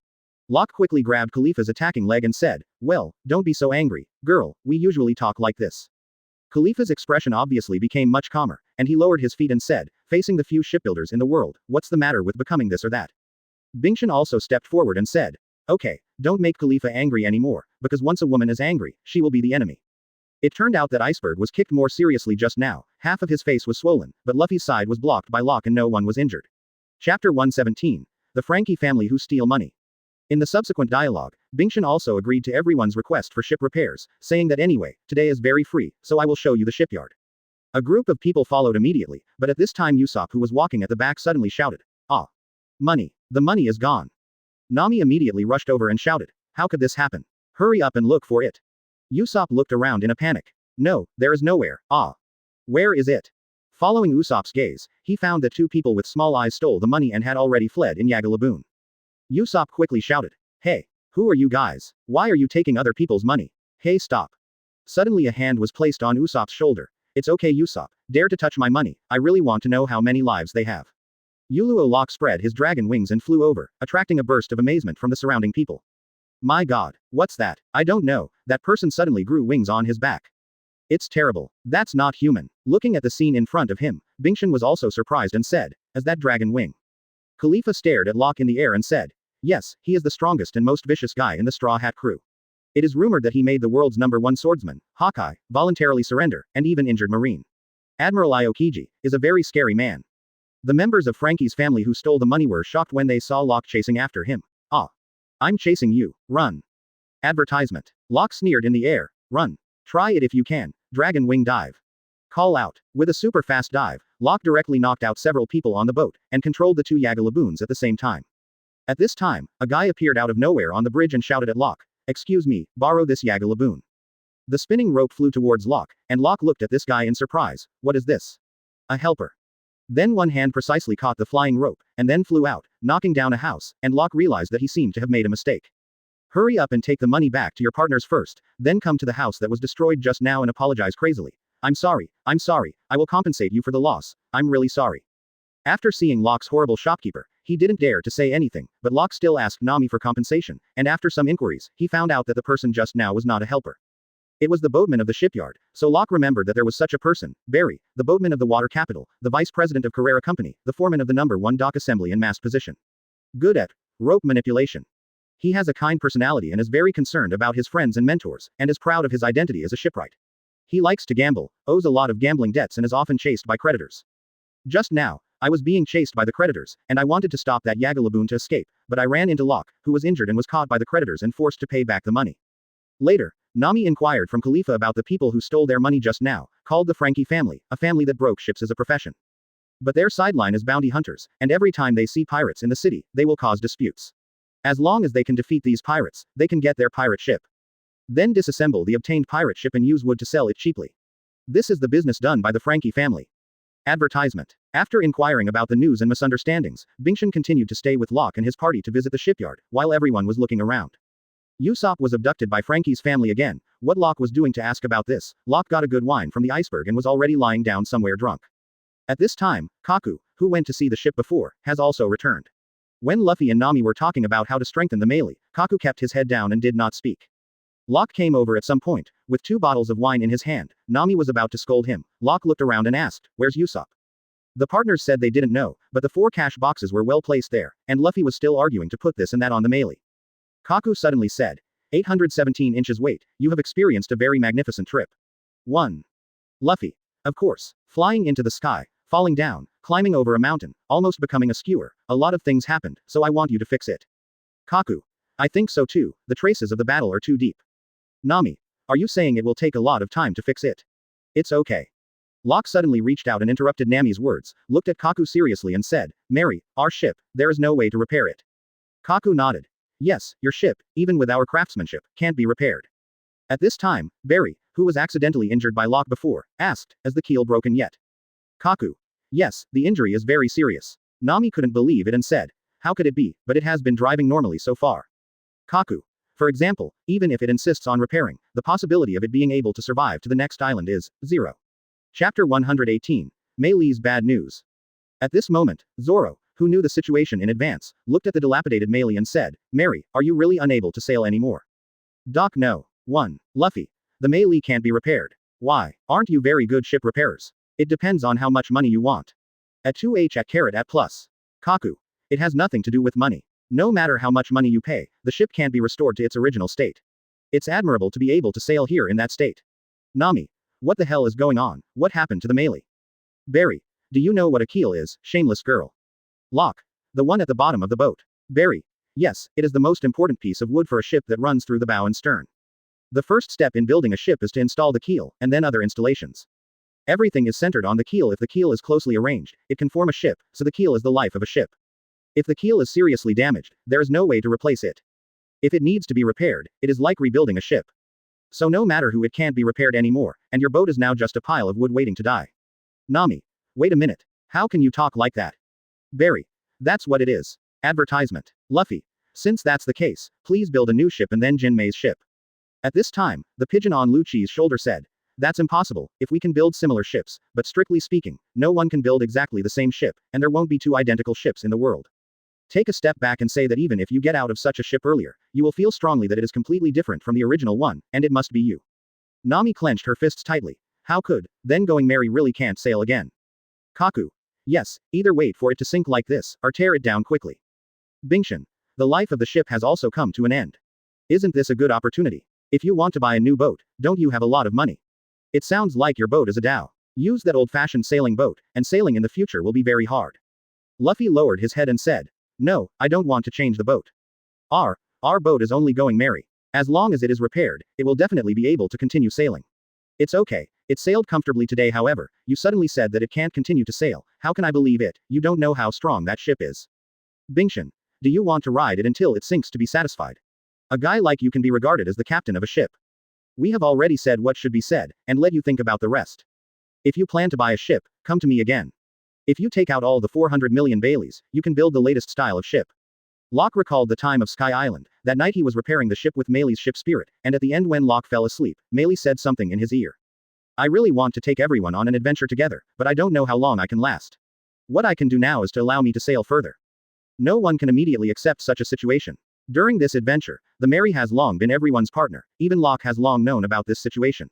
Locke quickly grabbed Khalifa's attacking leg and said, well, don't be so angry, girl, we usually talk like this. Khalifa's expression obviously became much calmer, and he lowered his feet and said, facing the few shipbuilders in the world, what's the matter with becoming this or that? Bingshan also stepped forward and said, okay, don't make Khalifa angry anymore, because once a woman is angry, she will be the enemy. It turned out that Iceberg was kicked more seriously just now, half of his face was swollen, but Luffy's side was blocked by Locke and no one was injured. Chapter 117. The Frankie family who steal money. In the subsequent dialogue, Bingshan also agreed to everyone's request for ship repairs, saying that anyway, today is very free, so I will show you the shipyard. A group of people followed immediately, but at this time Usopp who was walking at the back suddenly shouted, ah! Money. The money is gone. Nami immediately rushed over and shouted, how could this happen? Hurry up and look for it. Usopp looked around in a panic. No, there is nowhere, ah. Where is it? Following Usopp's gaze, he found that 2 people with small eyes stole the money and had already fled in Yaga Laboon. Usopp quickly shouted, hey, who are you guys? Why are you taking other people's money? Hey, stop. Suddenly a hand was placed on Usopp's shoulder. It's okay Usopp, dare to touch my money, I really want to know how many lives they have. Uluo Locke spread his dragon wings and flew over, attracting a burst of amazement from the surrounding people. My god, what's that? I don't know, that person suddenly grew wings on his back. It's terrible. That's not human. Looking at the scene in front of him, Bingshan was also surprised and said, is that dragon wing? Khalifa stared at Locke in the air and said, yes, he is the strongest and most vicious guy in the Straw Hat Crew. It is rumored that he made the world's #1 swordsman, Hawkeye, voluntarily surrender, and even injured Marine. Admiral Aokiji is a very scary man. The members of Frankie's family who stole the money were shocked when they saw Locke chasing after him. Ah. I'm chasing you, run. Advertisement. Locke sneered in the air, run. Try it if you can, dragon wing dive. Call out. With a super fast dive, Locke directly knocked out several people on the boat, and controlled the 2 Yaga Laboons at the same time. At this time, a guy appeared out of nowhere on the bridge and shouted at Locke, "Excuse me, borrow this Yaga Laboon." The spinning rope flew towards Locke, and Locke looked at this guy in surprise. What is this? A helper. Then one hand precisely caught the flying rope, and then flew out, knocking down a house, and Locke realized that he seemed to have made a mistake. Hurry up and take the money back to your partners first, then come to the house that was destroyed just now and apologize crazily. I'm sorry, I will compensate you for the loss, I'm really sorry. After seeing Locke's horrible shopkeeper, he didn't dare to say anything, but Locke still asked Nami for compensation, and after some inquiries, he found out that the person just now was not a helper. It was the boatman of the shipyard, so Locke remembered that there was such a person, Barry, the boatman of the water capital, the vice president of Carrera Company, the foreman of the #1 dock assembly and mast position. Good at rope manipulation. He has a kind personality and is very concerned about his friends and mentors, and is proud of his identity as a shipwright. He likes to gamble, owes a lot of gambling debts and is often chased by creditors. Just now, I was being chased by the creditors, and I wanted to stop that Yaga Laboon to escape, but I ran into Locke, who was injured and was caught by the creditors and forced to pay back the money. Later, Nami inquired from Khalifa about the people who stole their money just now, called the Frankie family, a family that broke ships as a profession. But their sideline is bounty hunters, and every time they see pirates in the city, they will cause disputes. As long as they can defeat these pirates, they can get their pirate ship. Then disassemble the obtained pirate ship and use wood to sell it cheaply. This is the business done by the Frankie family. Advertisement. After inquiring about the news and misunderstandings, Bingshan continued to stay with Locke and his party to visit the shipyard, while everyone was looking around. Usopp was abducted by Frankie's family again. What Locke was doing to ask about this, Locke got a good wine from the iceberg and was already lying down somewhere drunk. At this time, Kaku, who went to see the ship before, has also returned. When Luffy and Nami were talking about how to strengthen the melee, Kaku kept his head down and did not speak. Locke came over at some point, with 2 bottles of wine in his hand. Nami was about to scold him. Locke looked around and asked, "Where's Usopp?" The partners said they didn't know, but the 4 cash boxes were well placed there, and Luffy was still arguing to put this and that on the melee. Kaku suddenly said, 817 inches weight, you have experienced a very magnificent trip. 1. Luffy. Of course. Flying into the sky, falling down, climbing over a mountain, almost becoming a skewer, a lot of things happened, so I want you to fix it. Kaku. I think so too, the traces of the battle are too deep. Nami. Are you saying it will take a lot of time to fix it? It's okay. Locke suddenly reached out and interrupted Nami's words, looked at Kaku seriously and said, Mary, our ship, there is no way to repair it. Kaku nodded. Yes, your ship, even with our craftsmanship, can't be repaired. At this time, Barry, who was accidentally injured by Locke before, asked, is the keel broken yet? Kaku. Yes, the injury is very serious. Nami couldn't believe it and said, how could it be, but it has been driving normally so far. Kaku. For example, even if it insists on repairing, the possibility of it being able to survive to the next island is 0. Chapter 118. Melee's Bad News. At this moment, Zoro, who knew the situation in advance, looked at the dilapidated Melee and said, Mary, are you really unable to sail anymore? Doc, no. 1. Luffy. The Melee can't be repaired. Why? Aren't you very good ship repairers? It depends on how much money you want. At 2h at carat at plus. Kaku. It has nothing to do with money. No matter how much money you pay, the ship can't be restored to its original state. It's admirable to be able to sail here in that state. Nami. What the hell is going on? What happened to the Melee? Barry. Do you know what a keel is, shameless girl? Locke. The one at the bottom of the boat. Barry. Yes, it is the most important piece of wood for a ship that runs through the bow and stern. The first step in building a ship is to install the keel, and then other installations. Everything is centered on the keel. If the keel is closely arranged, it can form a ship, so the keel is the life of a ship. If the keel is seriously damaged, there is no way to replace it. If it needs to be repaired, it is like rebuilding a ship. So no matter who, it can't be repaired anymore, and your boat is now just a pile of wood waiting to die. Nami. Wait a minute. How can you talk like that? Barry. That's what it is. Advertisement. Luffy. Since that's the case, please build a new ship and then Jinmei's ship. At this time, the pigeon on Lucci's shoulder said, that's impossible, if we can build similar ships, but strictly speaking, no one can build exactly the same ship, and there won't be 2 identical ships in the world. Take a step back and say that even if you get out of such a ship earlier, you will feel strongly that it is completely different from the original one, and it must be you. Nami clenched her fists tightly. How could, then going Mary really can't sail again? Kaku. Yes, either wait for it to sink like this, or tear it down quickly. Bingshan. The life of the ship has also come to an end. Isn't this a good opportunity? If you want to buy a new boat, don't you have a lot of money? It sounds like your boat is a dhow. Use that old-fashioned sailing boat, and sailing in the future will be very hard. Luffy lowered his head and said, no, I don't want to change the boat. Our boat is only going merry. As long as it is repaired, it will definitely be able to continue sailing. It's okay. It sailed comfortably today, however, you suddenly said that it can't continue to sail. How can I believe it? You don't know how strong that ship is. Bingshan. Do you want to ride it until it sinks to be satisfied? A guy like you can be regarded as the captain of a ship. We have already said what should be said, and let you think about the rest. If you plan to buy a ship, come to me again. If you take out all the 400 million Baileys, you can build the latest style of ship. Locke recalled the time of Sky Island. That night he was repairing the ship with Meili's ship spirit, and at the end when Locke fell asleep, Meili said something in his ear. I really want to take everyone on an adventure together, but I don't know how long I can last. What I can do now is to allow me to sail further. No one can immediately accept such a situation. During this adventure, the Mary has long been everyone's partner, even Locke has long known about this situation.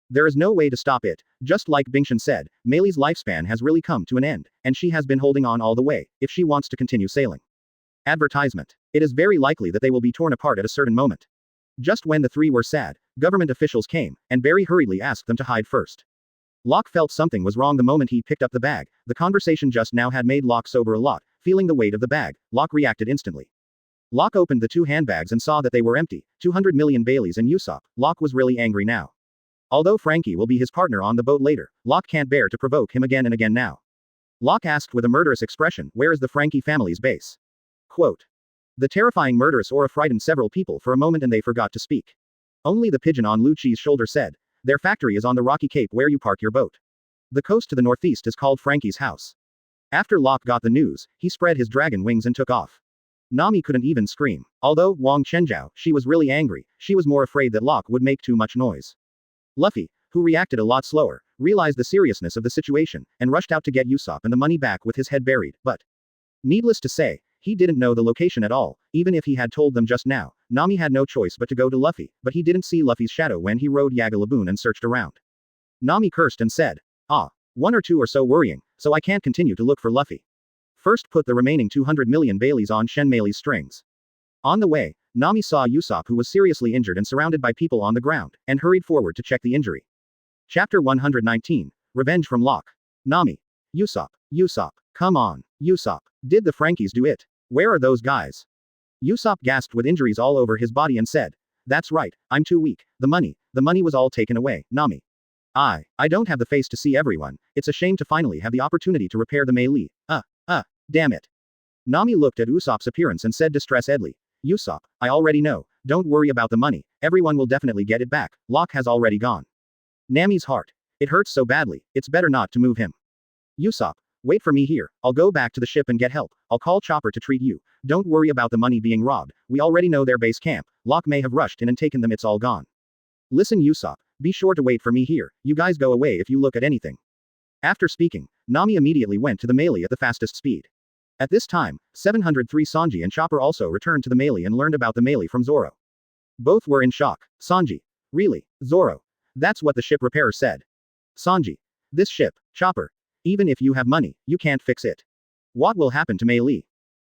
There is no way to stop it, just like Bingshan said, Meili's lifespan has really come to an end, and she has been holding on all the way, if she wants to continue sailing. Advertisement. It is very likely that they will be torn apart at a certain moment. Just when the three were sad, government officials came, and very hurriedly asked them to hide first. Locke felt something was wrong the moment he picked up the bag. The conversation just now had made Locke sober a lot. Feeling the weight of the bag, Locke reacted instantly. Locke opened the two handbags and saw that they were empty, 200 million Baileys and Usopp. Locke was really angry now. Although Frankie will be his partner on the boat later, Locke can't bear to provoke him again and again now. Locke asked with a murderous expression, where is the Frankie family's base? Quote. The terrifying murderous aura frightened several people for a moment and they forgot to speak. Only the pigeon on Lucci's shoulder said, their factory is on the rocky cape where you park your boat. The coast to the northeast is called Frankie's house. After Locke got the news, he spread his dragon wings and took off. Nami couldn't even scream. Although, Wang Chenjiao, she was really angry, she was more afraid that Locke would make too much noise. Luffy, who reacted a lot slower, realized the seriousness of the situation, and rushed out to get Usopp and the money back with his head buried, but needless to say, he didn't know the location at all, even if he had told them just now. Nami had no choice but to go to Luffy, but he didn't see Luffy's shadow when he rode Yaga Laboon and searched around. Nami cursed and said, one or two are so worrying, so I can't continue to look for Luffy. First put the remaining 200 million Baileys on Shen Meili's strings. On the way, Nami saw Usopp who was seriously injured and surrounded by people on the ground, and hurried forward to check the injury. Chapter 119. Revenge from Locke. Nami. Usopp, come on, Usopp. Did the Frankies do it? Where are those guys? Usopp gasped with injuries all over his body and said, that's right, I'm too weak, the money was all taken away, Nami. I don't have the face to see everyone, it's a shame to finally have the opportunity to repair the Meili. Damn it. Nami looked at Usopp's appearance and said distressedly, Usopp, I already know, don't worry about the money, everyone will definitely get it back, Locke has already gone. Nami's heart. It hurts so badly, it's better not to move him. Usopp, wait for me here, I'll go back to the ship and get help, I'll call Chopper to treat you, don't worry about the money being robbed, we already know their base camp, Locke may have rushed in and taken them, it's all gone. Listen Usopp, be sure to wait for me here, you guys go away if you look at anything. After speaking, Nami immediately went to the Meili at the fastest speed. At this time, 703 Sanji and Chopper also returned to the Meili and learned about the Meili from Zoro. Both were in shock. Sanji. Really? Zoro. That's what the ship repairer said. Sanji. This ship, Chopper. Even if you have money, you can't fix it. What will happen to Meili?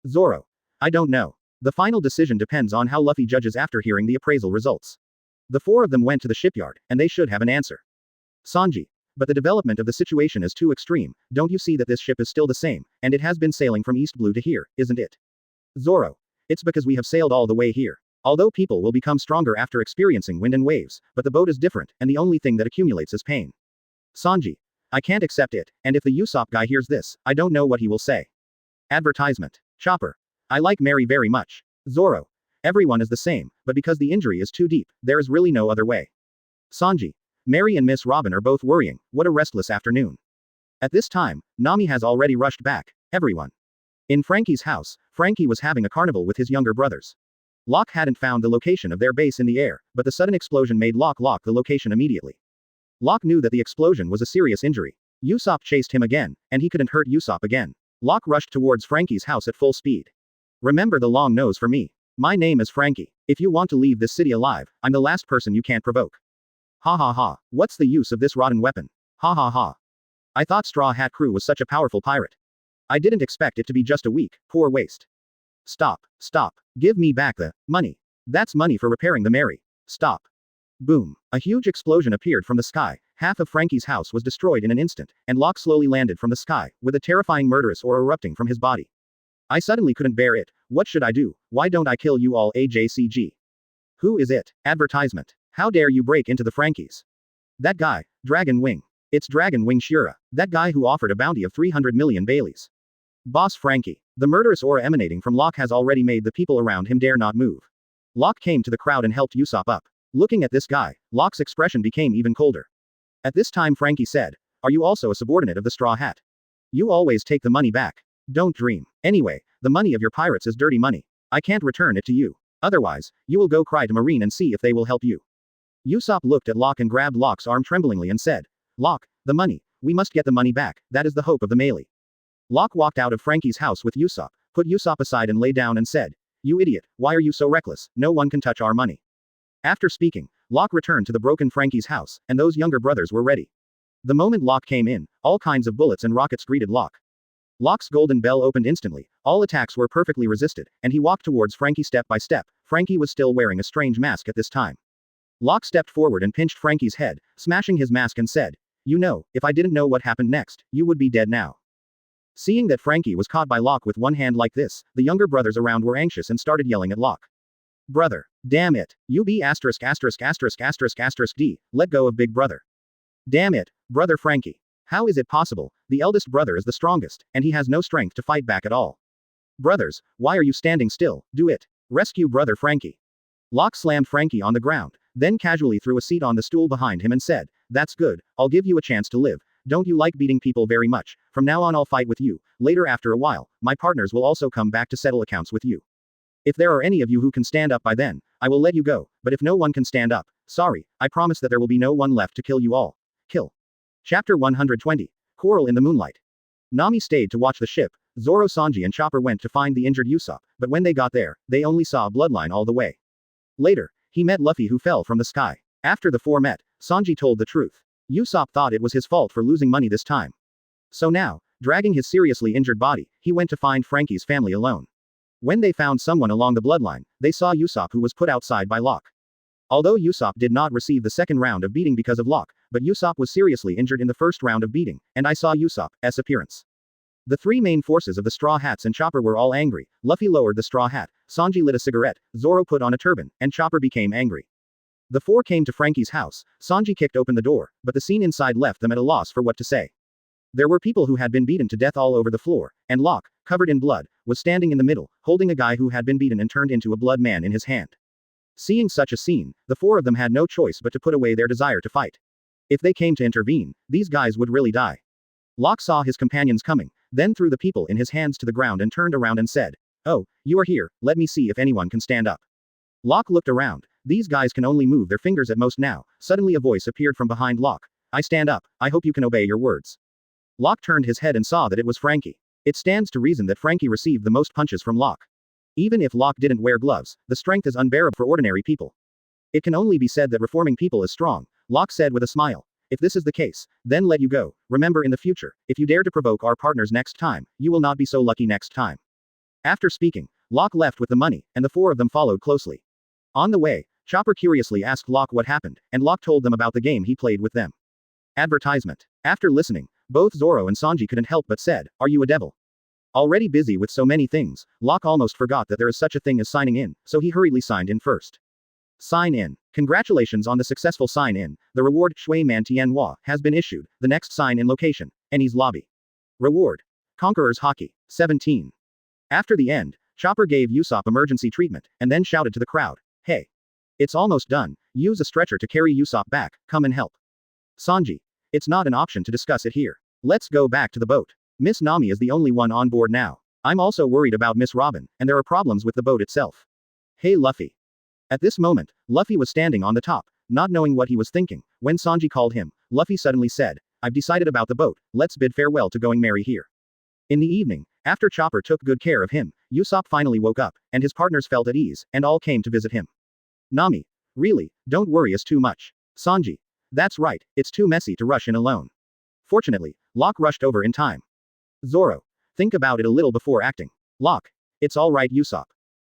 Zoro. I don't know. The final decision depends on how Luffy judges after hearing the appraisal results. The four of them went to the shipyard, and they should have an answer. Sanji. But the development of the situation is too extreme, don't you see that this ship is still the same, and it has been sailing from East Blue to here, isn't it? Zoro. It's because we have sailed all the way here. Although people will become stronger after experiencing wind and waves, but the boat is different, and the only thing that accumulates is pain. Sanji. I can't accept it, and if the Usopp guy hears this, I don't know what he will say. Advertisement. Chopper. I like Mary very much. Zoro. Everyone is the same, but because the injury is too deep, there is really no other way. Sanji. Mary and Miss Robin are both worrying, what a restless afternoon. At this time, Nami has already rushed back, everyone. In Frankie's house, Frankie was having a carnival with his younger brothers. Locke hadn't found the location of their base in the air, but the sudden explosion made Locke lock the location immediately. Locke knew that the explosion was a serious injury. Usopp chased him again, and he couldn't hurt Usopp again. Locke rushed towards Frankie's house at full speed. Remember the long nose for me. My name is Frankie. If you want to leave this city alive, I'm the last person you can't provoke. Ha ha ha, what's the use of this rotten weapon? Ha ha ha. I thought Straw Hat Crew was such a powerful pirate. I didn't expect it to be just a weak, poor waste. Stop. Give me back the money. That's money for repairing the Mary. Stop. Boom. A huge explosion appeared from the sky. Half of Frankie's house was destroyed in an instant, and Locke slowly landed from the sky, with a terrifying murderous aura erupting from his body. I suddenly couldn't bear it. What should I do? Why don't I kill you all AJCG? Who is it? Advertisement. How dare you break into the Frankies? That guy, Dragon Wing. It's Dragon Wing Shura. That guy who offered a bounty of 300 million Baileys. Boss Frankie. The murderous aura emanating from Locke has already made the people around him dare not move. Locke came to the crowd and helped Usopp up. Looking at this guy, Locke's expression became even colder. At this time Frankie said, "Are you also a subordinate of the Straw Hat? You always take the money back. Don't dream. Anyway, the money of your pirates is dirty money. I can't return it to you. Otherwise, you will go cry to Marine and see if they will help you." Usopp looked at Locke and grabbed Locke's arm tremblingly and said, "Locke, the money. We must get the money back. That is the hope of the melee." Locke walked out of Frankie's house with Usopp, put Usopp aside and lay down and said, "You idiot, why are you so reckless? No one can touch our money." After speaking, Locke returned to the broken Frankie's house, and those younger brothers were ready. The moment Locke came in, all kinds of bullets and rockets greeted Locke. Locke's golden bell opened instantly, all attacks were perfectly resisted, and he walked towards Frankie step by step. Frankie was still wearing a strange mask at this time. Locke stepped forward and pinched Frankie's head, smashing his mask and said, "You know, if I didn't know what happened next, you would be dead now." Seeing that Frankie was caught by Locke with one hand like this, the younger brothers around were anxious and started yelling at Locke. "Brother. Damn it. You be asterisk asterisk asterisk asterisk asterisk D. Let go of big brother. Damn it, brother Frankie. How is it possible? The eldest brother is the strongest, and he has no strength to fight back at all. Brothers, why are you standing still? Do it. Rescue brother Frankie." Locke slammed Frankie on the ground, then casually threw a seat on the stool behind him and said, "That's good, I'll give you a chance to live. Don't you like beating people very much? From now on I'll fight with you. Later after a while, my partners will also come back to settle accounts with you. If there are any of you who can stand up by then, I will let you go, but if no one can stand up, sorry, I promise that there will be no one left to kill you all. Kill." Chapter 120. Quarrel in the Moonlight. Nami stayed to watch the ship. Zoro, Sanji and Chopper went to find the injured Usopp, but when they got there, they only saw a bloodline all the way. Later, he met Luffy who fell from the sky. After the four met, Sanji told the truth. Usopp thought it was his fault for losing money this time. So now, dragging his seriously injured body, he went to find Frankie's family alone. When they found someone along the bloodline, they saw Usopp who was put outside by Locke. Although Usopp did not receive the second round of beating because of Locke, but Usopp was seriously injured in the first round of beating, and I saw Usopp's appearance. The three main forces of the Straw Hats and Chopper were all angry. Luffy lowered the straw hat, Sanji lit a cigarette, Zoro put on a turban, and Chopper became angry. The four came to Frankie's house. Sanji kicked open the door, but the scene inside left them at a loss for what to say. There were people who had been beaten to death all over the floor, and Locke, covered in blood, was standing in the middle, holding a guy who had been beaten and turned into a blood man in his hand. Seeing such a scene, the four of them had no choice but to put away their desire to fight. If they came to intervene, these guys would really die. Locke saw his companions coming, then threw the people in his hands to the ground and turned around and said, "Oh, you are here, let me see if anyone can stand up." Locke looked around. These guys can only move their fingers at most now. Suddenly a voice appeared from behind Locke. "I stand up, I hope you can obey your words." Locke turned his head and saw that it was Frankie. It stands to reason that Frankie received the most punches from Locke. Even if Locke didn't wear gloves, the strength is unbearable for ordinary people. It can only be said that reforming people is strong, Locke said with a smile. "If this is the case, then let you go. Remember in the future, if you dare to provoke our partners next time, you will not be so lucky next time." After speaking, Locke left with the money, and the four of them followed closely. On the way, Chopper curiously asked Locke what happened, and Locke told them about the game he played with them. Advertisement. After listening, both Zoro and Sanji couldn't help but said, "Are you a devil?" Already busy with so many things, Locke almost forgot that there is such a thing as signing in, so he hurriedly signed in first. Sign in. Congratulations on the successful sign in. The reward, Shui Man Tianhua, has been issued. The next sign in location, Enel's lobby. Reward. Conqueror's Hockey. 17. After the end, Chopper gave Usopp emergency treatment, and then shouted to the crowd, "Hey. It's almost done. Use a stretcher to carry Usopp back, come and help." Sanji. "It's not an option to discuss it here. Let's go back to the boat. Miss Nami is the only one on board now. I'm also worried about Miss Robin, and there are problems with the boat itself. Hey Luffy." At this moment, Luffy was standing on the top, not knowing what he was thinking. When Sanji called him, Luffy suddenly said, "I've decided about the boat, let's bid farewell to going merry here." In the evening, after Chopper took good care of him, Usopp finally woke up, and his partners felt at ease, and all came to visit him. Nami. "Really, don't worry us too much." Sanji. "That's right, it's too messy to rush in alone." Fortunately, Locke rushed over in time. Zoro. "Think about it a little before acting." Locke. "It's all right Usopp.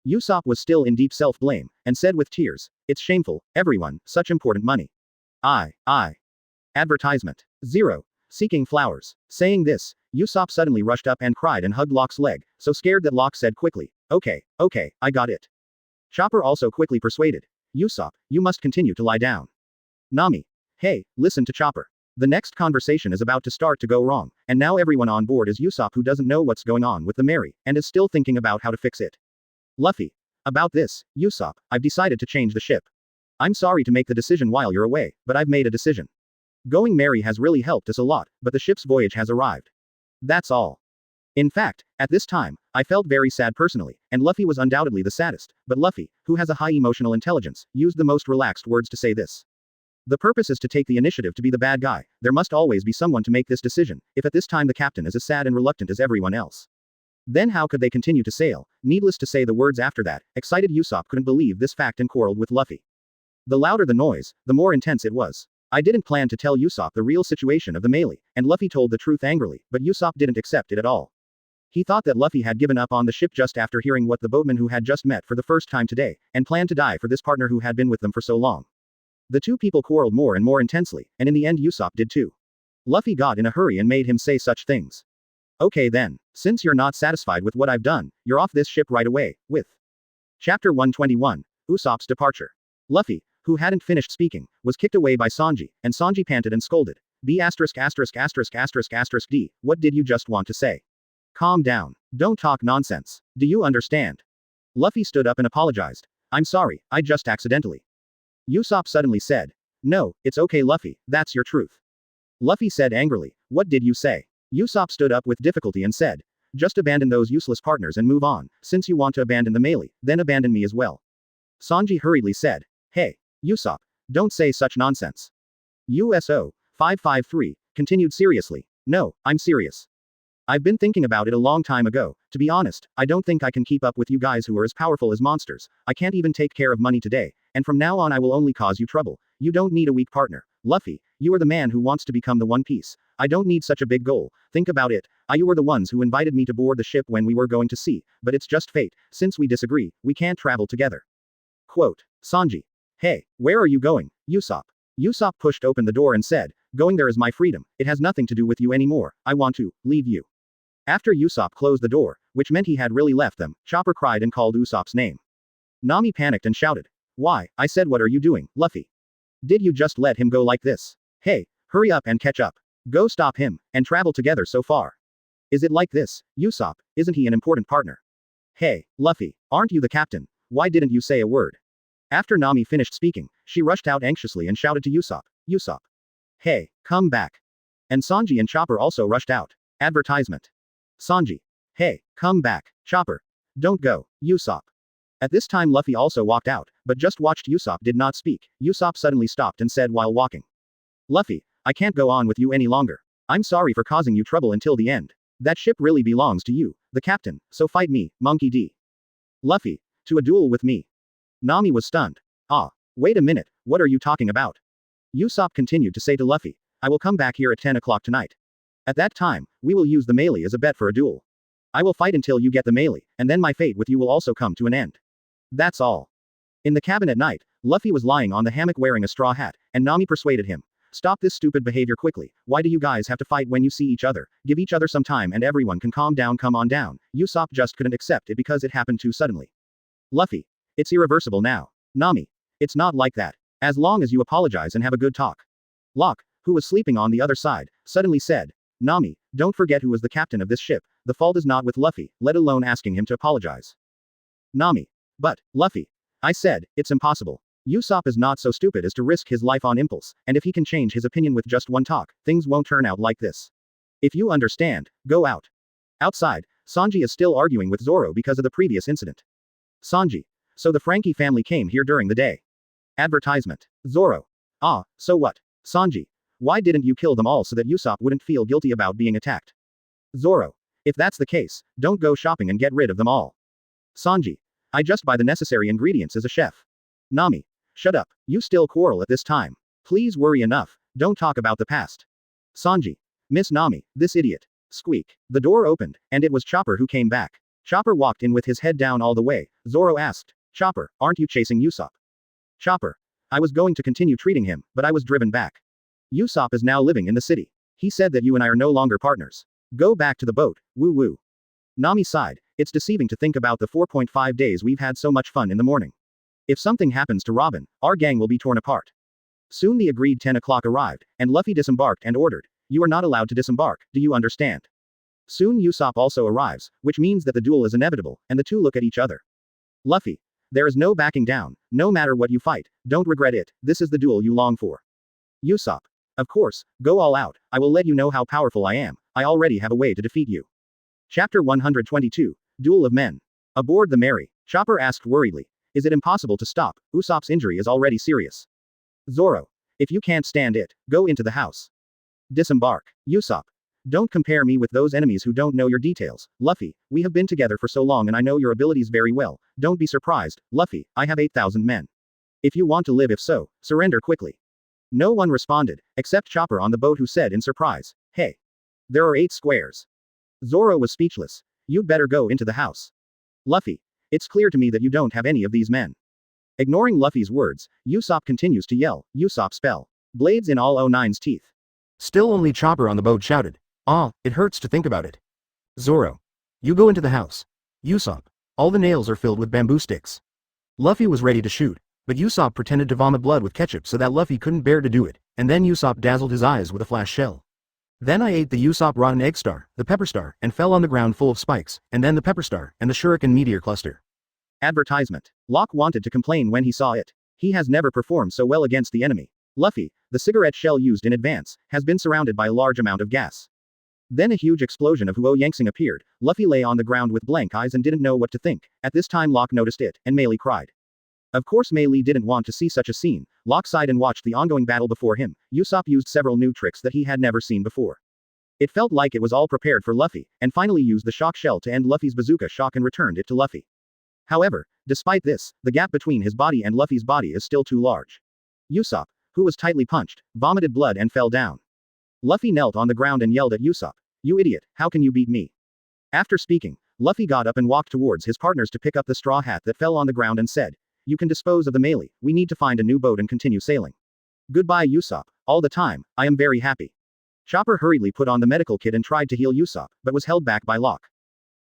Usopp was still in deep self-blame, and said with tears, "It's shameful, everyone, such important money. I. Advertisement. 0. Seeking flowers." Saying this, Usopp suddenly rushed up and cried and hugged Locke's leg, so scared that Locke said quickly, Okay, I got it. Chopper also quickly persuaded, "Usopp, you must continue to lie down." Nami. Hey, listen to Chopper. The next conversation is about to start to go wrong, and now everyone on board is Usopp who doesn't know what's going on with the Mary, and is still thinking about how to fix it. Luffy. About this, Usopp, I've decided to change the ship. I'm sorry to make the decision while you're away, but I've made a decision. Going Mary has really helped us a lot, but the ship's voyage has arrived. That's all. In fact, at this time, I felt very sad personally, and Luffy was undoubtedly the saddest, but Luffy, who has a high emotional intelligence, used the most relaxed words to say this. The purpose is to take the initiative to be the bad guy. There must always be someone to make this decision, if at this time the captain is as sad and reluctant as everyone else. Then how could they continue to sail? Needless to say the words after that, excited Usopp couldn't believe this fact and quarreled with Luffy. The louder the noise, the more intense it was. I didn't plan to tell Usopp the real situation of the melee, and Luffy told the truth angrily, but Usopp didn't accept it at all. He thought that Luffy had given up on the ship just after hearing what the boatman who had just met for the first time today, and planned to die for this partner who had been with them for so long. The two people quarreled more and more intensely, and in the end Usopp did too. Luffy got in a hurry and made him say such things. Okay then, since you're not satisfied with what I've done, you're off this ship right away, with. Chapter 121, Usopp's Departure. Luffy, who hadn't finished speaking, was kicked away by Sanji, and Sanji panted and scolded. D**********, what did you just want to say? Calm down. Don't talk nonsense. Do you understand? Luffy stood up and apologized. I'm sorry, I just accidentally. Usopp suddenly said. No, it's okay Luffy, that's your truth. Luffy said angrily, what did you say? Usopp stood up with difficulty and said. Just abandon those useless partners and move on, since you want to abandon the melee, then abandon me as well. Sanji hurriedly said. Hey, Usopp, don't say such nonsense. USO 553 continued seriously. No, I'm serious. I've been thinking about it a long time ago. To be honest, I don't think I can keep up with you guys who are as powerful as monsters. I can't even take care of money today, and from now on I will only cause you trouble. You don't need a weak partner. Luffy, you are the man who wants to become the One Piece. I don't need such a big goal. Think about it. You were the ones who invited me to board the ship when we were going to sea, but it's just fate. Since we disagree, we can't travel together. Quote. Sanji. Hey, where are you going, Usopp? Usopp pushed open the door and said, going there is my freedom. It has nothing to do with you anymore. I want to leave you. After Usopp closed the door, which meant he had really left them, Chopper cried and called Usopp's name. Nami panicked and shouted. Why? I said what are you doing, Luffy? Did you just let him go like this? Hey, hurry up and catch up. Go stop him, and travel together so far. Is it like this, Usopp? Isn't he an important partner? Hey, Luffy, aren't you the captain? Why didn't you say a word? After Nami finished speaking, she rushed out anxiously and shouted to Usopp. Usopp. Hey, come back. And Sanji and Chopper also rushed out. Advertisement. Sanji. Hey, come back, Chopper. Don't go, Usopp. At this time Luffy also walked out, but just watched Usopp did not speak. Usopp suddenly stopped and said while walking. Luffy, I can't go on with you any longer. I'm sorry for causing you trouble until the end. That ship really belongs to you, the captain, so fight me, Monkey D. Luffy, to a duel with me. Nami was stunned. Wait a minute, what are you talking about? Usopp continued to say to Luffy, I will come back here at 10 o'clock tonight. At that time, we will use the melee as a bet for a duel. I will fight until you get the melee, and then my fate with you will also come to an end. That's all. In the cabin at night, Luffy was lying on the hammock wearing a straw hat, and Nami persuaded him. Stop this stupid behavior quickly. Why do you guys have to fight when you see each other? Give each other some time and everyone can calm down. Come on down. Usopp just couldn't accept it because it happened too suddenly. Luffy. It's irreversible now. Nami. It's not like that. As long as you apologize and have a good talk. Locke, who was sleeping on the other side, suddenly said. Nami, don't forget who was the captain of this ship. The fault is not with Luffy, let alone asking him to apologize. Nami. But, Luffy. I said, it's impossible. Usopp is not so stupid as to risk his life on impulse, and if he can change his opinion with just one talk, things won't turn out like this. If you understand, go out. Outside, Sanji is still arguing with Zoro because of the previous incident. Sanji. So the Frankie family came here during the day. Advertisement. Zoro. So what? Sanji. Why didn't you kill them all so that Usopp wouldn't feel guilty about being attacked? Zoro. If that's the case, don't go shopping and get rid of them all. Sanji. I just buy the necessary ingredients as a chef. Nami. Shut up, you still quarrel at this time. Please worry enough, don't talk about the past. Sanji. Miss Nami, this idiot. Squeak. The door opened, and it was Chopper who came back. Chopper walked in with his head down all the way. Zoro asked, Chopper, aren't you chasing Usopp? Chopper. I was going to continue treating him, but I was driven back. Usopp is now living in the city. He said that you and I are no longer partners. Go back to the boat, woo woo. Nami sighed. It's deceiving to think about the 4.5 days we've had so much fun in the morning. If something happens to Robin, our gang will be torn apart. Soon the agreed 10 o'clock arrived, and Luffy disembarked and ordered, you are not allowed to disembark, do you understand? Soon Usopp also arrives, which means that the duel is inevitable, and the two look at each other. Luffy. There is no backing down, no matter what you fight, don't regret it, this is the duel you long for. Usopp. Of course, go all out, I will let you know how powerful I am, I already have a way to defeat you. Chapter 122, Duel of Men. Aboard the Mary, Chopper asked worriedly, is it impossible to stop, Usopp's injury is already serious. Zoro. If you can't stand it, go into the house. Disembark. Usopp. Don't compare me with those enemies who don't know your details, Luffy, we have been together for so long and I know your abilities very well, don't be surprised, Luffy, I have 8,000 men. If you want to live, if so, surrender quickly. No one responded, except Chopper on the boat, who said in surprise, hey. There are 8 squares. Zoro was speechless. You'd better go into the house. Luffy. It's clear to me that you don't have any of these men. Ignoring Luffy's words, Usopp continues to yell, Usopp spell. Blades in all O9's teeth. Still only Chopper on the boat shouted, ah, it hurts to think about it. Zoro. You go into the house. Usopp. All the nails are filled with bamboo sticks. Luffy was ready to shoot, but Usopp pretended to vomit blood with ketchup so that Luffy couldn't bear to do it, and then Usopp dazzled his eyes with a flash shell. Then I ate the Usopp rotten egg star, the pepper star, and fell on the ground full of spikes, and then the pepper star, and the shuriken meteor cluster. Advertisement. Locke wanted to complain when he saw it. He has never performed so well against the enemy. Luffy, the cigarette shell used in advance, has been surrounded by a large amount of gas. Then a huge explosion of Huo Yangsing appeared. Luffy lay on the ground with blank eyes and didn't know what to think. At this time Locke noticed it, and Mei Lee cried. Of course Mei Lee didn't want to see such a scene. Locke sighed and watched the ongoing battle before him. Usopp used several new tricks that he had never seen before. It felt like it was all prepared for Luffy, and finally used the shock shell to end Luffy's bazooka shock and returned it to Luffy. However, despite this, the gap between his body and Luffy's body is still too large. Usopp, who was tightly punched, vomited blood and fell down. Luffy knelt on the ground and yelled at Usopp. You idiot, how can you beat me? After speaking, Luffy got up and walked towards his partners to pick up the straw hat that fell on the ground and said, you can dispose of the Mei Lee, we need to find a new boat and continue sailing. Goodbye Usopp, all the time, I am very happy. Chopper hurriedly put on the medical kit and tried to heal Usopp, but was held back by Locke.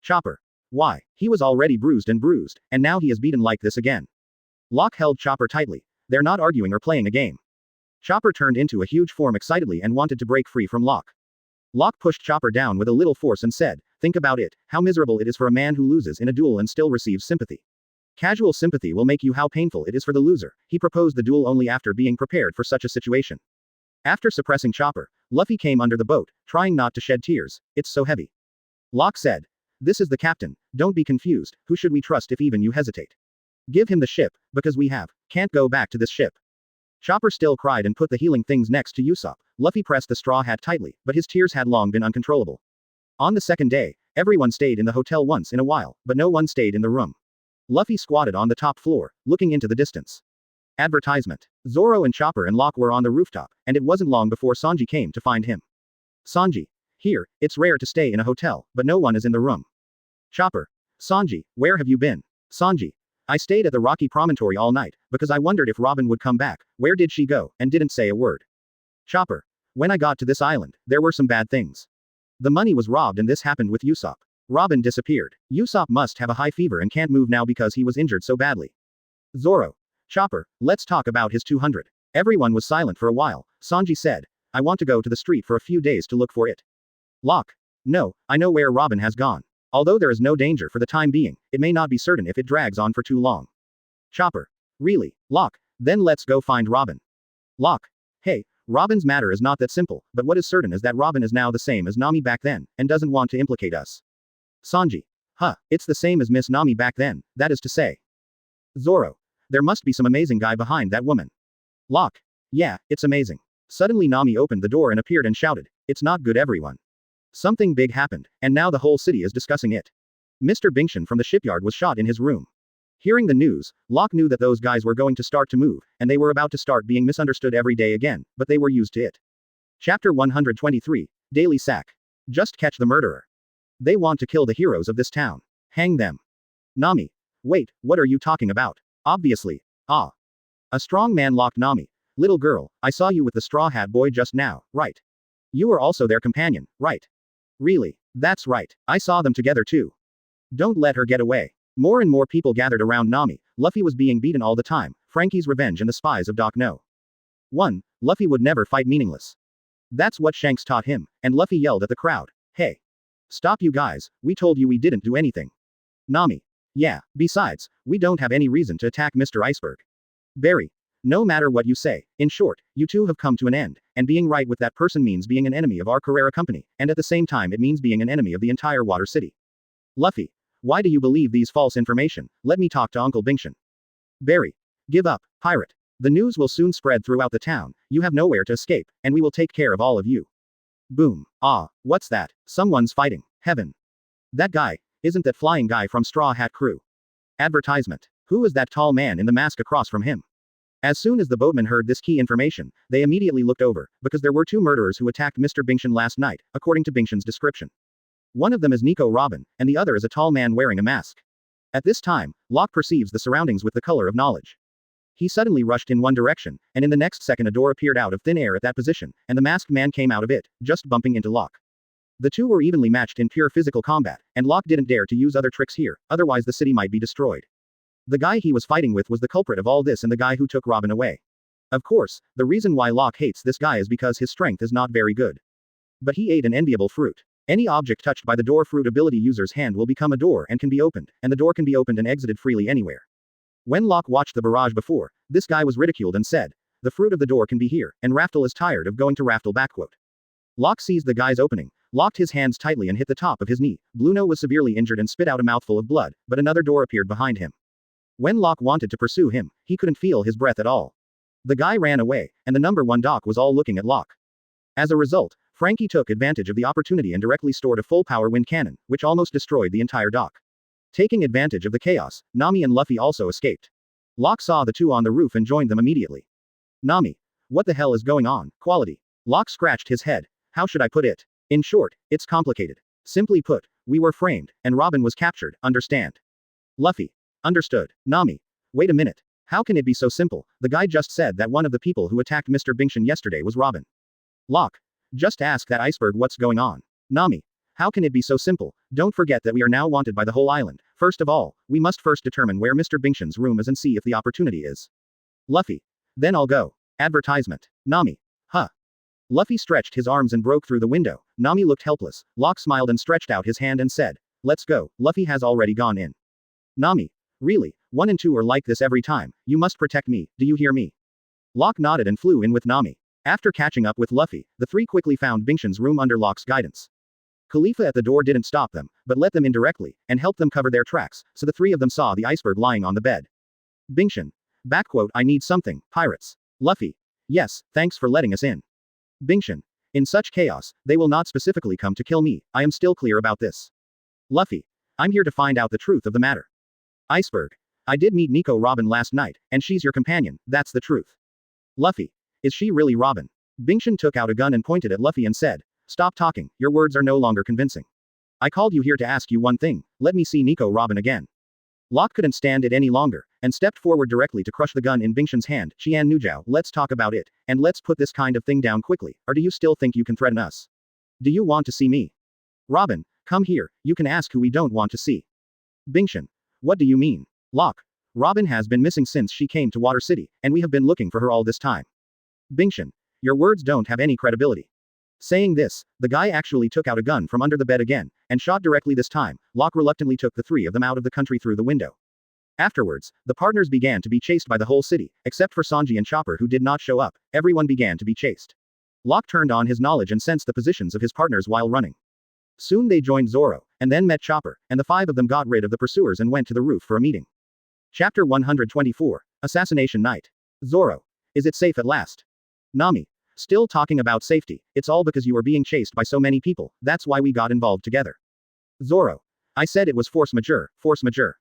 Chopper. Why? He was already bruised, and now he is beaten like this again. Locke held Chopper tightly. They're not arguing or playing a game. Chopper turned into a huge form excitedly and wanted to break free from Locke. Locke pushed Chopper down with a little force and said, think about it, how miserable it is for a man who loses in a duel and still receives sympathy. Casual sympathy will make you how painful it is for the loser. He proposed the duel only after being prepared for such a situation. After suppressing Chopper, Luffy came under the boat, trying not to shed tears. It's so heavy. Locke said. This is the captain, don't be confused, who should we trust if even you hesitate? Give him the ship, because we can't go back to this ship. Chopper still cried and put the healing things next to Usopp. Luffy pressed the straw hat tightly, but his tears had long been uncontrollable. On the second day, everyone stayed in the hotel once in a while, but no one stayed in the room. Luffy squatted on the top floor, looking into the distance. Advertisement. Zoro and Chopper and Locke were on the rooftop, and it wasn't long before Sanji came to find him. Sanji. Here, it's rare to stay in a hotel, but no one is in the room. Chopper. Sanji, where have you been? Sanji. I stayed at the rocky promontory all night, because I wondered if Robin would come back. Where did she go, and didn't say a word. Chopper. When I got to this island, there were some bad things. The money was robbed and this happened with Usopp. Robin disappeared. Usopp must have a high fever and can't move now because he was injured so badly. Zoro. Chopper, let's talk about his 200. Everyone was silent for a while. Sanji said, I want to go to the street for a few days to look for it. Locke. No, I know where Robin has gone. Although there is no danger for the time being, it may not be certain if it drags on for too long. Chopper. Really, Locke, then let's go find Robin. Locke. Hey, Robin's matter is not that simple, but what is certain is that Robin is now the same as Nami back then, and doesn't want to implicate us. Sanji. Huh, it's the same as Miss Nami back then, that is to say. Zoro. There must be some amazing guy behind that woman. Locke. Yeah, it's amazing. Suddenly Nami opened the door and appeared and shouted, it's not good everyone. Something big happened, and now the whole city is discussing it. Mr. Bingshan from the shipyard was shot in his room. Hearing the news, Locke knew that those guys were going to start to move, and they were about to start being misunderstood every day again, but they were used to it. Chapter 123, Daily Sack. Just catch the murderer. They want to kill the heroes of this town. Hang them. Nami. Wait, what are you talking about? Obviously. Ah. A strong man locked Nami. Little girl, I saw you with the Straw Hat Boy just now, right? You were also their companion, right? Really? That's right. I saw them together too. Don't let her get away. More and more people gathered around Nami. Luffy was being beaten all the time. Frankie's revenge and the spies of Doc No. 1. Luffy would never fight meaningless. That's what Shanks taught him, and Luffy yelled at the crowd. Hey. Stop you guys, we told you we didn't do anything. Nami. Yeah, besides, we don't have any reason to attack Mr. Iceberg. Barry. No matter what you say, in short, you two have come to an end, and being right with that person means being an enemy of our Carrera Company, and at the same time it means being an enemy of the entire Water City. Luffy. Why do you believe these false information? Let me talk to Uncle Bingshan. Barry. Give up, pirate. The news will soon spread throughout the town, you have nowhere to escape, and we will take care of all of you. Boom. Ah, what's that? Someone's fighting. Heaven. That guy, isn't that flying guy from Straw Hat Crew? Advertisement. Who is that tall man in the mask across from him? As soon as the boatmen heard this key information, they immediately looked over, because there were two murderers who attacked Mr. Bingshan last night, according to Bingshan's description. One of them is Nico Robin, and the other is a tall man wearing a mask. At this time, Locke perceives the surroundings with the color of knowledge. He suddenly rushed in one direction, and in the next second a door appeared out of thin air at that position, and the masked man came out of it, just bumping into Locke. The two were evenly matched in pure physical combat, and Locke didn't dare to use other tricks here, otherwise the city might be destroyed. The guy he was fighting with was the culprit of all this and the guy who took Robin away. Of course, the reason why Locke hates this guy is because his strength is not very good. But he ate an enviable fruit. Any object touched by the door fruit ability user's hand will become a door and can be opened, and the door can be opened and exited freely anywhere. When Locke watched the barrage before, this guy was ridiculed and said, the fruit of the door can be here, and Raftel is tired of going to Raftel backquote. Locke seized the guy's opening, locked his hands tightly and hit the top of his knee. Blueno was severely injured and spit out a mouthful of blood, but another door appeared behind him. When Locke wanted to pursue him, he couldn't feel his breath at all. The guy ran away, and the number 1 doc was all looking at Locke. As a result, Frankie took advantage of the opportunity and directly stored a full-power wind cannon, which almost destroyed the entire dock. Taking advantage of the chaos, Nami and Luffy also escaped. Locke saw the two on the roof and joined them immediately. Nami. What the hell is going on? Quality. Locke scratched his head. How should I put it? In short, it's complicated. Simply put, we were framed, and Robin was captured, understand? Luffy. Understood. Nami. Wait a minute. How can it be so simple? The guy just said that one of the people who attacked Mr. Bingshan yesterday was Robin. Locke. Just ask that iceberg what's going on. Nami. How can it be so simple? Don't forget that we are now wanted by the whole island. First of all, we must first determine where Mr. Bingshan's room is and see if the opportunity is. Luffy. Then I'll go. Advertisement. Nami. Huh. Luffy stretched his arms and broke through the window. Nami looked helpless. Locke smiled and stretched out his hand and said, let's go. Luffy has already gone in. Nami. Really? 1 and 2 are like this every time. You must protect me, do you hear me? Locke nodded and flew in with Nami. After catching up with Luffy, the three quickly found Bingshan's room under Locke's guidance. Khalifa at the door didn't stop them, but let them in directly, and helped them cover their tracks, so the three of them saw the iceberg lying on the bed. Bingshan. Backquote, I need something, pirates. Luffy. Yes, thanks for letting us in. Bingshan. In such chaos, they will not specifically come to kill me, I am still clear about this. Luffy. I'm here to find out the truth of the matter. Iceberg. I did meet Nico Robin last night, and she's your companion, that's the truth. Luffy. Is she really Robin? Bingshan took out a gun and pointed at Luffy and said, stop talking, your words are no longer convincing. I called you here to ask you one thing, let me see Nico Robin again. Locke couldn't stand it any longer, and stepped forward directly to crush the gun in Bingshan's hand. Qian Nujiao, let's talk about it, and let's put this kind of thing down quickly, or do you still think you can threaten us? Do you want to see me? Robin, come here, you can ask who we don't want to see. Bingshan. What do you mean? Locke. Robin has been missing since she came to Water City, and we have been looking for her all this time. Bingshan. Your words don't have any credibility. Saying this, the guy actually took out a gun from under the bed again, and shot directly this time. Locke reluctantly took the three of them out of the country through the window. Afterwards, the partners began to be chased by the whole city, except for Sanji and Chopper who did not show up. Everyone began to be chased. Locke turned on his knowledge and sensed the positions of his partners while running. Soon they joined Zoro, and then met Chopper, and the 5 of them got rid of the pursuers and went to the roof for a meeting. Chapter 124. Assassination Night. Zoro. Is it safe at last? Nami. Still talking about safety, it's all because you were being chased by so many people, that's why we got involved together. Zoro. I said it was force majeure, force majeure.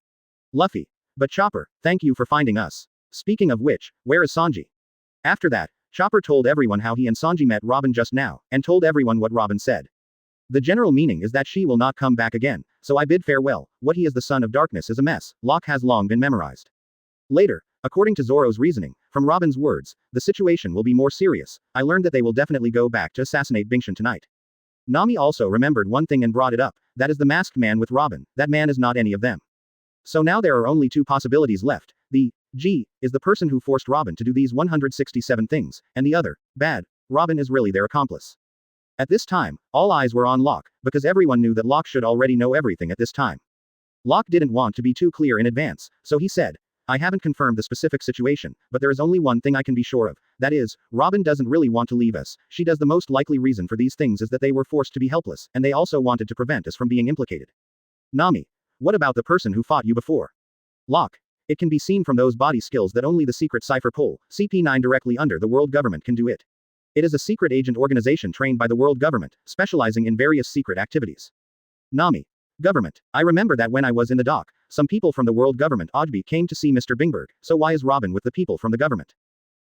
Luffy. But Chopper, thank you for finding us. Speaking of which, where is Sanji? After that, Chopper told everyone how he and Sanji met Robin just now, and told everyone what Robin said. The general meaning is that she will not come back again, so I bid farewell. What he is the son of darkness is a mess. Locke has long been memorized. Later, according to Zoro's reasoning, from Robin's words, the situation will be more serious. I learned that they will definitely go back to assassinate Bingshan tonight. Nami also remembered one thing and brought it up. That is the masked man with Robin. That man is not any of them. So now there are only two possibilities left. The G is the person who forced Robin to do these 167 things, and the other, bad, Robin is really their accomplice. At this time, all eyes were on Locke, because everyone knew that Locke should already know everything at this time. Locke didn't want to be too clear in advance, so he said, I haven't confirmed the specific situation, but there is only one thing I can be sure of. That is, Robin doesn't really want to leave us. She does. The most likely reason for these things is that they were forced to be helpless, and they also wanted to prevent us from being implicated. Nami. What about the person who fought you before? Locke. It can be seen from those body skills that only the secret cipher pole, CP9 directly under the world government can do it. It is a secret agent organization trained by the world government, specializing in various secret activities. Nami. Government. I remember that when I was in the dock, some people from the world government Ojbi came to see Mr. Bingberg, so why is Robin with the people from the government?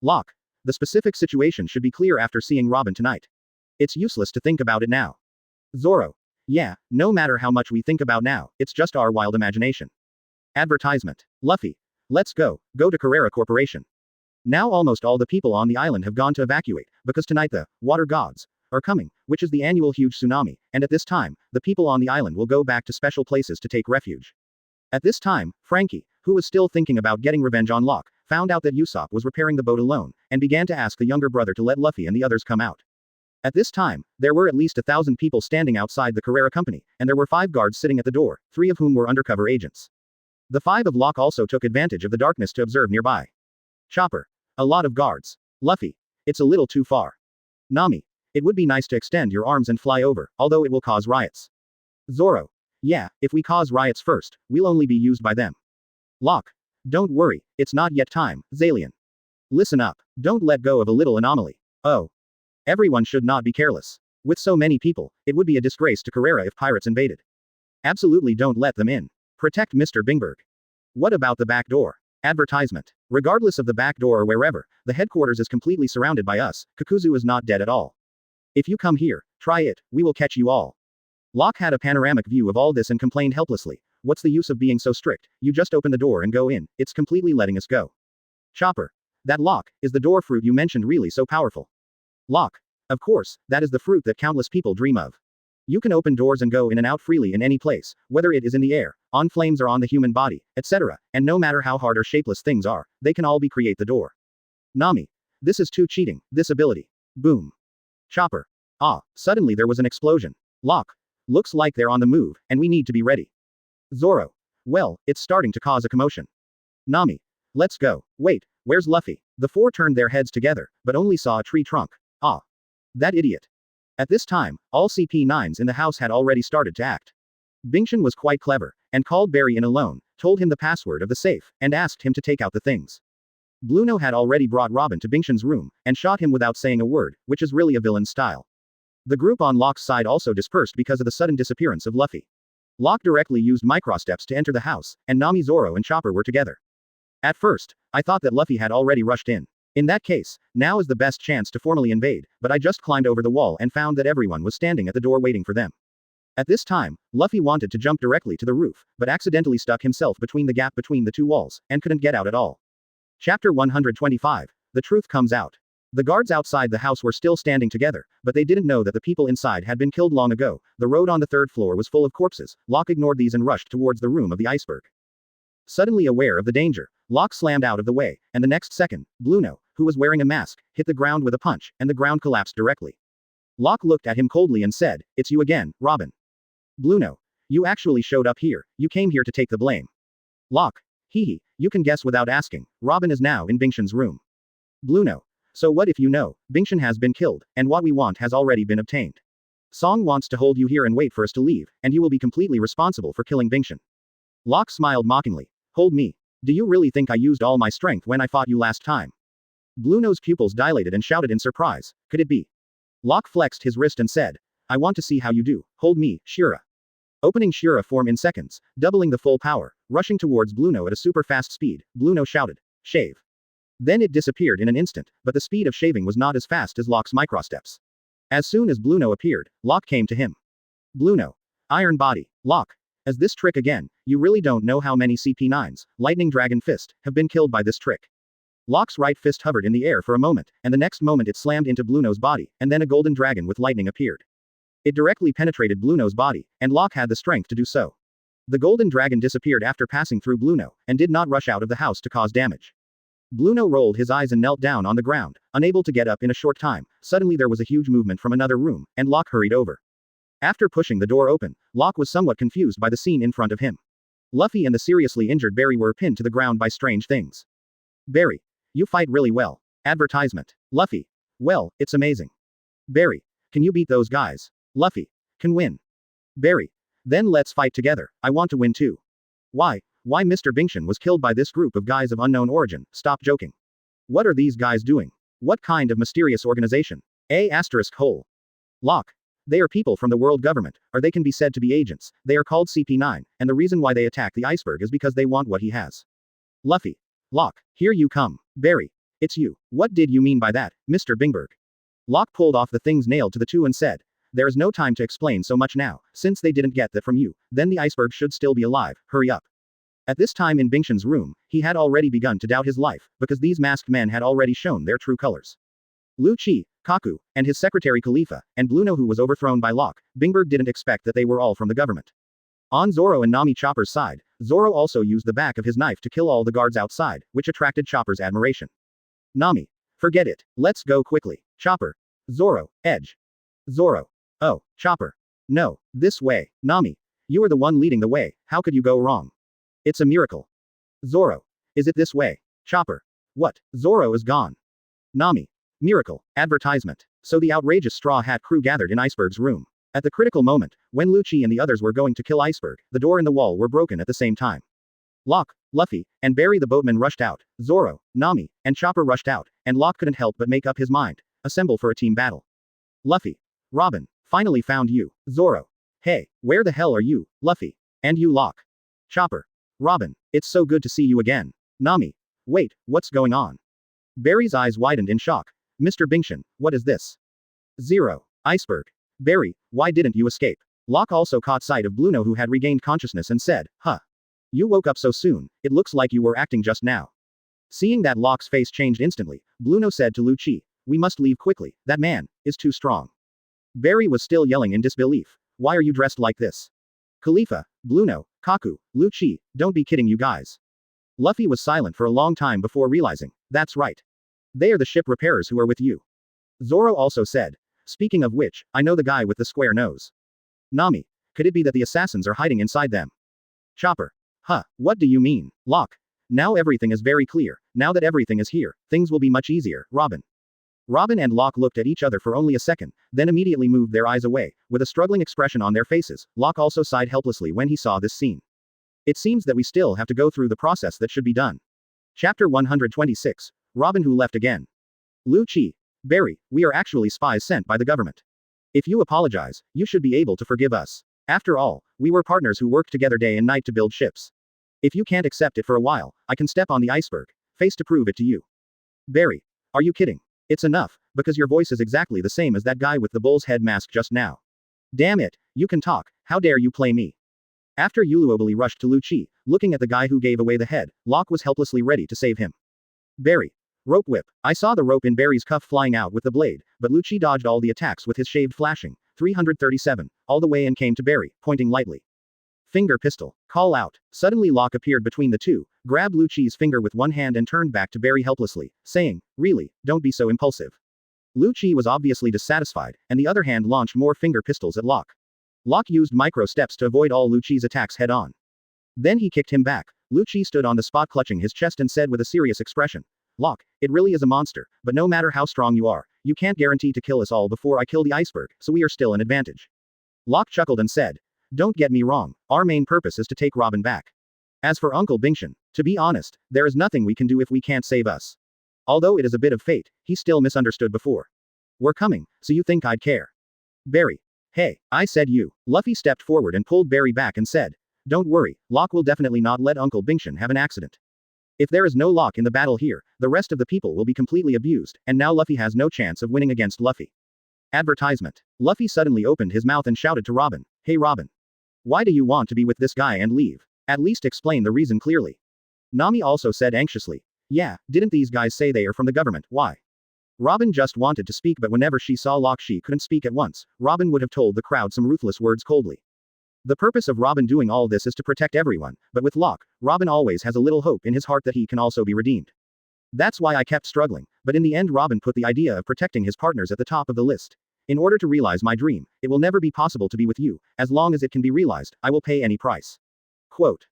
Locke. The specific situation should be clear after seeing Robin tonight. It's useless to think about it now. Zoro. Yeah, no matter how much we think about now, it's just our wild imagination. Advertisement. Luffy. Let's go to Carrera Corporation. Now almost all the people on the island have gone to evacuate, because tonight the water gods are coming, which is the annual huge tsunami, and at this time, the people on the island will go back to special places to take refuge. At this time, Frankie, who was still thinking about getting revenge on Locke, found out that Usopp was repairing the boat alone, and began to ask the younger brother to let Luffy and the others come out. At this time, there were at least 1,000 people standing outside the Carrera company, and there were 5 guards sitting at the door, 3 of whom were undercover agents. The 5 of Locke also took advantage of the darkness to observe nearby. Chopper. A lot of guards. Luffy. It's a little too far. Nami. It would be nice to extend your arms and fly over, although it will cause riots. Zoro. Yeah, if we cause riots first, we'll only be used by them. Locke. Don't worry, it's not yet time, Zalian. Listen up. Don't let go of a little anomaly. Oh. Everyone should not be careless. With so many people, it would be a disgrace to Carrera if pirates invaded. Absolutely don't let them in. Protect Mr. Bingberg. What about the back door? Advertisement. Regardless of the back door or wherever, the headquarters is completely surrounded by us. Kakuzu is not dead at all. If you come here, try it, we will catch you all. Locke had a panoramic view of all this and complained helplessly. What's the use of being so strict? You just open the door and go in, it's completely letting us go. Chopper. That Locke, is the door fruit you mentioned really so powerful? Locke. Of course, that is the fruit that countless people dream of. You can open doors and go in and out freely in any place, whether it is in the air, on flames or on the human body, etc., and no matter how hard or shapeless things are, they can all be create the door. Nami. This is too cheating, this ability. Boom. Chopper. Ah, suddenly there was an explosion. Locke. Looks like they're on the move, and we need to be ready. Zoro. Well, it's starting to cause a commotion. Nami. Let's go. Wait, where's Luffy? The 4 turned their heads together, but only saw a tree trunk. Ah. That idiot. At this time, all CP9s in the house had already started to act. Bingshan was quite clever, and called Barry in alone, told him the password of the safe, and asked him to take out the things. Blueno had already brought Robin to Bingshan's room, and shot him without saying a word, which is really a villain's style. The group on Locke's side also dispersed because of the sudden disappearance of Luffy. Locke directly used microsteps to enter the house, and Nami, Zoro and Chopper were together. At first, I thought that Luffy had already rushed in. In that case, now is the best chance to formally invade, but I just climbed over the wall and found that everyone was standing at the door waiting for them. At this time, Luffy wanted to jump directly to the roof, but accidentally stuck himself between the gap between the 2 walls, and couldn't get out at all. Chapter 125. The truth comes out. The guards outside the house were still standing together, but they didn't know that the people inside had been killed long ago. The road on the 3rd floor was full of corpses. Locke ignored these and rushed towards the room of the iceberg. Suddenly aware of the danger, Locke slammed out of the way, and the next second, Blueno, who was wearing a mask, hit the ground with a punch, and the ground collapsed directly. Locke looked at him coldly and said, It's you again, Robin. Blueno. You actually showed up here, you came here to take the blame. Locke. Hee, you can guess without asking, Robin is now in Bingshan's room. Blueno. So what if you know, Bingshan has been killed, and what we want has already been obtained. Song wants to hold you here and wait for us to leave, and you will be completely responsible for killing Bingshan. Locke smiled mockingly. Hold me. Do you really think I used all my strength when I fought you last time? Blueno's pupils dilated and shouted in surprise. Could it be? Locke flexed his wrist and said, I want to see how you do. Hold me, Shura. Opening Shura form in seconds, doubling the full power, rushing towards Blueno at a super fast speed, Blueno shouted, Shave. Then it disappeared in an instant, but the speed of shaving was not as fast as Locke's microsteps. As soon as Blueno appeared, Locke came to him. Blueno. Iron body. Locke. As this trick again, you really don't know how many CP9s, Lightning Dragon Fist, have been killed by this trick. Locke's right fist hovered in the air for a moment, and the next moment it slammed into Blueno's body, and then a golden dragon with lightning appeared. It directly penetrated Blueno's body, and Locke had the strength to do so. The golden dragon disappeared after passing through Blueno, and did not rush out of the house to cause damage. Blueno rolled his eyes and knelt down on the ground, unable to get up in a short time. Suddenly there was a huge movement from another room, and Locke hurried over. After pushing the door open, Locke was somewhat confused by the scene in front of him. Luffy and the seriously injured Barry were pinned to the ground by strange things. Barry. You fight really well. Advertisement. Luffy. Well, it's amazing. Barry. Can you beat those guys? Luffy. Can win. Barry. Then let's fight together. I want to win too. Why Mr. Binkshan was killed by this group of guys of unknown origin? Stop joking. What are these guys doing? What kind of mysterious organization? ***. Locke. They are people from the world government, or they can be said to be agents. They are called CP9, and the reason why they attack the iceberg is because they want what he has. Luffy. Locke. Here you come. Barry. It's you. What did you mean by that, Mr. Bingberg? Locke pulled off the things nailed to the two and said, there is no time to explain so much now. Since they didn't get that from you, then the iceberg should still be alive. Hurry up. At this time in Binkshan's room, he had already begun to doubt his life, because these masked men had already shown their true colors. Lu Chi, Kaku, and his secretary Khalifa, and Blueno who was overthrown by Locke. Bingberg didn't expect that they were all from the government. On Zoro and Nami Chopper's side, Zoro also used the back of his knife to kill all the guards outside, which attracted Chopper's admiration. Nami. Forget it. Let's go quickly. Chopper. Zoro. Edge. Zoro. Oh, Chopper. No, this way. Nami. You are the one leading the way, how could you go wrong? It's a miracle. Zoro. Is it this way? Chopper. What? Zoro is gone. Nami. Miracle. Advertisement. So the outrageous Straw Hat crew gathered in Iceberg's room. At the critical moment, when Lucci and the others were going to kill Iceberg, the door and the wall were broken at the same time. Locke, Luffy, and Barry the boatman rushed out. Zoro, Nami, and Chopper rushed out, and Locke couldn't help but make up his mind. Assemble for a team battle. Luffy. Robin. Finally found you. Zoro. Hey, where the hell are you, Luffy? And you Locke. Chopper. Robin. It's so good to see you again. Nami. Wait, what's going on? Barry's eyes widened in shock. Mr. Binkshan, what is this? Zero. Iceberg. Barry, why didn't you escape? Locke also caught sight of Blueno who had regained consciousness and said, huh. You woke up so soon, it looks like you were acting just now. Seeing that Locke's face changed instantly, Blueno said to Lucci, we must leave quickly, that man is too strong. Barry was still yelling in disbelief. Why are you dressed like this? Khalifa, Blueno, Kaku, Lucci, don't be kidding you guys. Luffy was silent for a long time before realizing, that's right. They are the ship repairers who are with you. Zoro also said, speaking of which, I know the guy with the square nose. Nami, could it be that the assassins are hiding inside them? Chopper. Huh, what do you mean, Locke? Now everything is very clear, now that everything is here, things will be much easier, Robin. Robin and Locke looked at each other for only a second, then immediately moved their eyes away, with a struggling expression on their faces. Locke also sighed helplessly when he saw this scene. It seems that we still have to go through the process that should be done. Chapter 126. Robin who left again. Lucci. Barry, we are actually spies sent by the government. If you apologize, you should be able to forgive us. After all, we were partners who worked together day and night to build ships. If you can't accept it for a while, I can step on the iceberg, face to prove it to you. Barry. Are you kidding? It's enough, because your voice is exactly the same as that guy with the bull's head mask just now. Damn it, you can talk, how dare you play me? After Uluobili rushed to Lucci, looking at the guy who gave away the head, Locke was helplessly ready to save him. Barry. Rope whip. I saw the rope in Barry's cuff flying out with the blade, but Lucci dodged all the attacks with his shaved flashing. 337, all the way and came to Barry, pointing lightly. Finger pistol. Call out. Suddenly Locke appeared between the two, grabbed Lucci's finger with one hand and turned back to Barry helplessly, saying, really, don't be so impulsive. Lucci was obviously dissatisfied, and the other hand launched more finger pistols at Locke. Locke used micro steps to avoid all Lucci's attacks head on. Then he kicked him back. Lucci stood on the spot clutching his chest and said with a serious expression, Locke, it really is a monster, but no matter how strong you are, you can't guarantee to kill us all before I kill the iceberg, so we are still an advantage. Locke chuckled and said, don't get me wrong, our main purpose is to take Robin back. As for Uncle Binkshan, to be honest, there is nothing we can do if we can't save us. Although it is a bit of fate, he still misunderstood before. We're coming, so you think I'd care? Barry. Hey, I said you. Luffy stepped forward and pulled Barry back and said, don't worry, Locke will definitely not let Uncle Binkshan have an accident. If there is no Locke in the battle here, the rest of the people will be completely abused, and now Luffy has no chance of winning against Luffy. Advertisement. Luffy suddenly opened his mouth and shouted to Robin, hey Robin. Why do you want to be with this guy and leave? At least explain the reason clearly. Nami also said anxiously. Yeah, didn't these guys say they are from the government? Why? Robin just wanted to speak, but whenever she saw Locke she couldn't speak at once. Robin would have told the crowd some ruthless words coldly. The purpose of Robin doing all this is to protect everyone, but with Locke, Robin always has a little hope in his heart that he can also be redeemed. That's why I kept struggling, but in the end Robin put the idea of protecting his partners at the top of the list. In order to realize my dream, it will never be possible to be with you, as long as it can be realized, I will pay any price. Quote.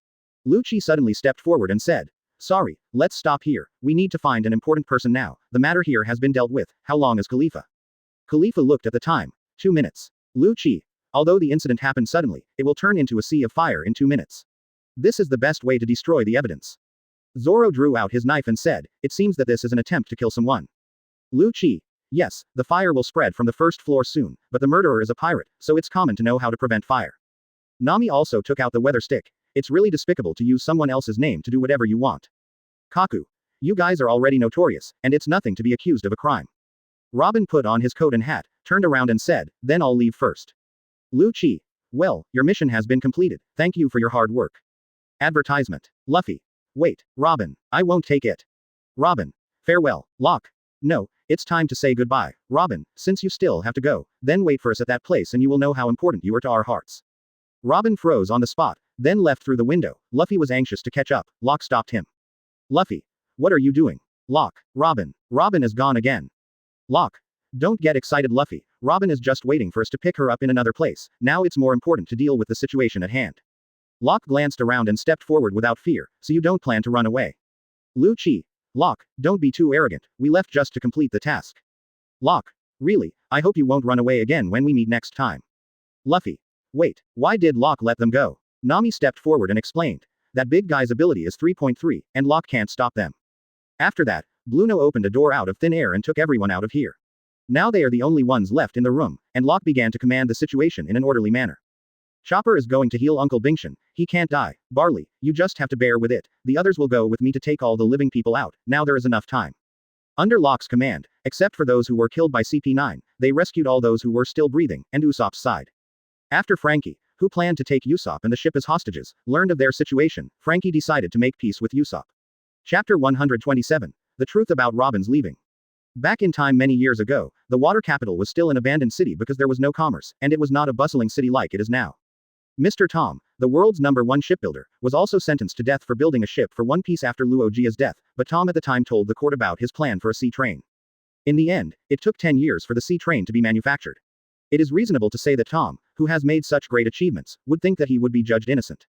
Lucci suddenly stepped forward and said, sorry, let's stop here, we need to find an important person now, the matter here has been dealt with, how long is Khalifa? Khalifa looked at the time. 2 minutes. Lucci. Although the incident happened suddenly, it will turn into a sea of fire in 2 minutes. This is the best way to destroy the evidence. Zoro drew out his knife and said, it seems that this is an attempt to kill someone. Lucci. Yes, the fire will spread from the first floor soon, but the murderer is a pirate, so it's common to know how to prevent fire. Nami also took out the weather stick. It's really despicable to use someone else's name to do whatever you want. Kaku. You guys are already notorious, and it's nothing to be accused of a crime. Robin put on his coat and hat, turned around and said, then I'll leave first. Lucci. Well, your mission has been completed, thank you for your hard work. Advertisement. Luffy. Wait, Robin, I won't take it. Robin. Farewell, Locke. No, it's time to say goodbye, Robin, since you still have to go, then wait for us at that place and you will know how important you are to our hearts. Robin froze on the spot, then left through the window. Luffy was anxious to catch up. Locke stopped him. Luffy. What are you doing? Locke. Robin. Robin is gone again. Locke. Don't get excited, Luffy. Robin is just waiting for us to pick her up in another place. Now it's more important to deal with the situation at hand. Locke glanced around and stepped forward without fear. So you don't plan to run away? Lucci. Locke, don't be too arrogant. We left just to complete the task. Locke. Really, I hope you won't run away again when we meet next time. Luffy. Wait, why did Locke let them go? Nami stepped forward and explained. That big guy's ability is 3.3, and Locke can't stop them. After that, Bluno opened a door out of thin air and took everyone out of here. Now they are the only ones left in the room, and Locke began to command the situation in an orderly manner. Chopper is going to heal Uncle Bingshan. He can't die. Barley, you just have to bear with it. The others will go with me to take all the living people out. Now there is enough time. Under Locke's command, except for those who were killed by CP9, they rescued all those who were still breathing, and Usopp's side. After Frankie, who planned to take Usopp and the ship as hostages, learned of their situation, Frankie decided to make peace with Usopp. Chapter 127. The Truth About Robin's Leaving. Back in time many years ago, the water capital was still an abandoned city because there was no commerce, and it was not a bustling city like it is now. Mr. Tom, the world's #1 shipbuilder, was also sentenced to death for building a ship for One Piece after Luojia's death, but Tom at the time told the court about his plan for a sea train. In the end, it took 10 years for the sea train to be manufactured. It is reasonable to say that Tom, who has made such great achievements, would think that he would be judged innocent.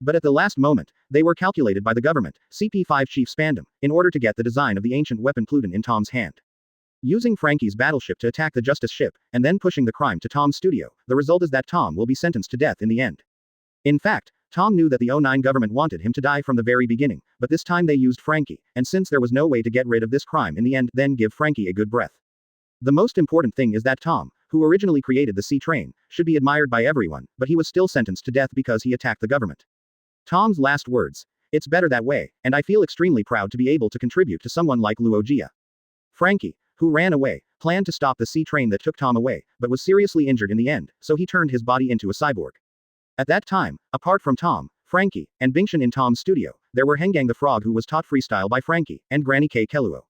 But at the last moment, they were calculated by the government, CP5 Chief Spandam, in order to get the design of the ancient weapon Pluton in Tom's hand. Using Frankie's battleship to attack the Justice ship, and then pushing the crime to Tom's studio, the result is that Tom will be sentenced to death in the end. In fact, Tom knew that the '09 government wanted him to die from the very beginning, but this time they used Frankie, and since there was no way to get rid of this crime in the end, then give Frankie a good breath. The most important thing is that Tom, who originally created the sea train, should be admired by everyone, but he was still sentenced to death because he attacked the government. Tom's last words. It's better that way, and I feel extremely proud to be able to contribute to someone like Luojia. Frankie, who ran away, planned to stop the sea train that took Tom away, but was seriously injured in the end, so he turned his body into a cyborg. At that time, apart from Tom, Frankie, and Bingshan in Tom's studio, there were Hengang the Frog who was taught freestyle by Frankie, and Granny K. Keluo.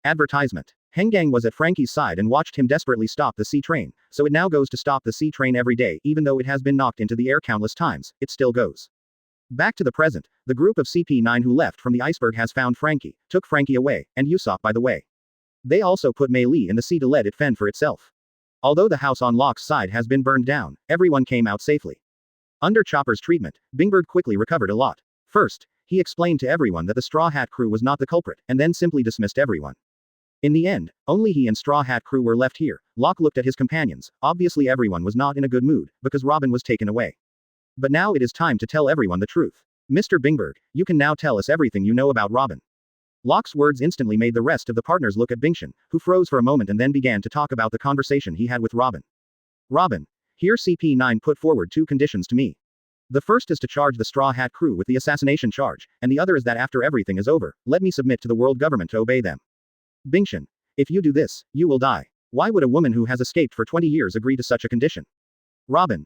Advertisement. Hengang was at Frankie's side and watched him desperately stop the sea train, so it now goes to stop the sea train every day. Even though it has been knocked into the air countless times, it still goes. Back to the present, the group of CP9 who left from the iceberg has found Frankie, took Frankie away, and Usopp by the way. They also put Mei Li in the sea to let it fend for itself. Although the house on Locke's side has been burned down, everyone came out safely. Under Chopper's treatment, Bingbird quickly recovered a lot. First, he explained to everyone that the Straw Hat crew was not the culprit, and then simply dismissed everyone. In the end, only he and Straw Hat crew were left here. Locke looked at his companions. Obviously everyone was not in a good mood, because Robin was taken away. But now it is time to tell everyone the truth. Mr. Bingbird, you can now tell us everything you know about Robin. Locke's words instantly made the rest of the partners look at Bingshan, who froze for a moment and then began to talk about the conversation he had with Robin. Robin. Here CP9 put forward 2 conditions to me. The first is to charge the Straw Hat crew with the assassination charge, and the other is that after everything is over, let me submit to the world government to obey them. Bingshan. If you do this, you will die. Why would a woman who has escaped for 20 years agree to such a condition? Robin.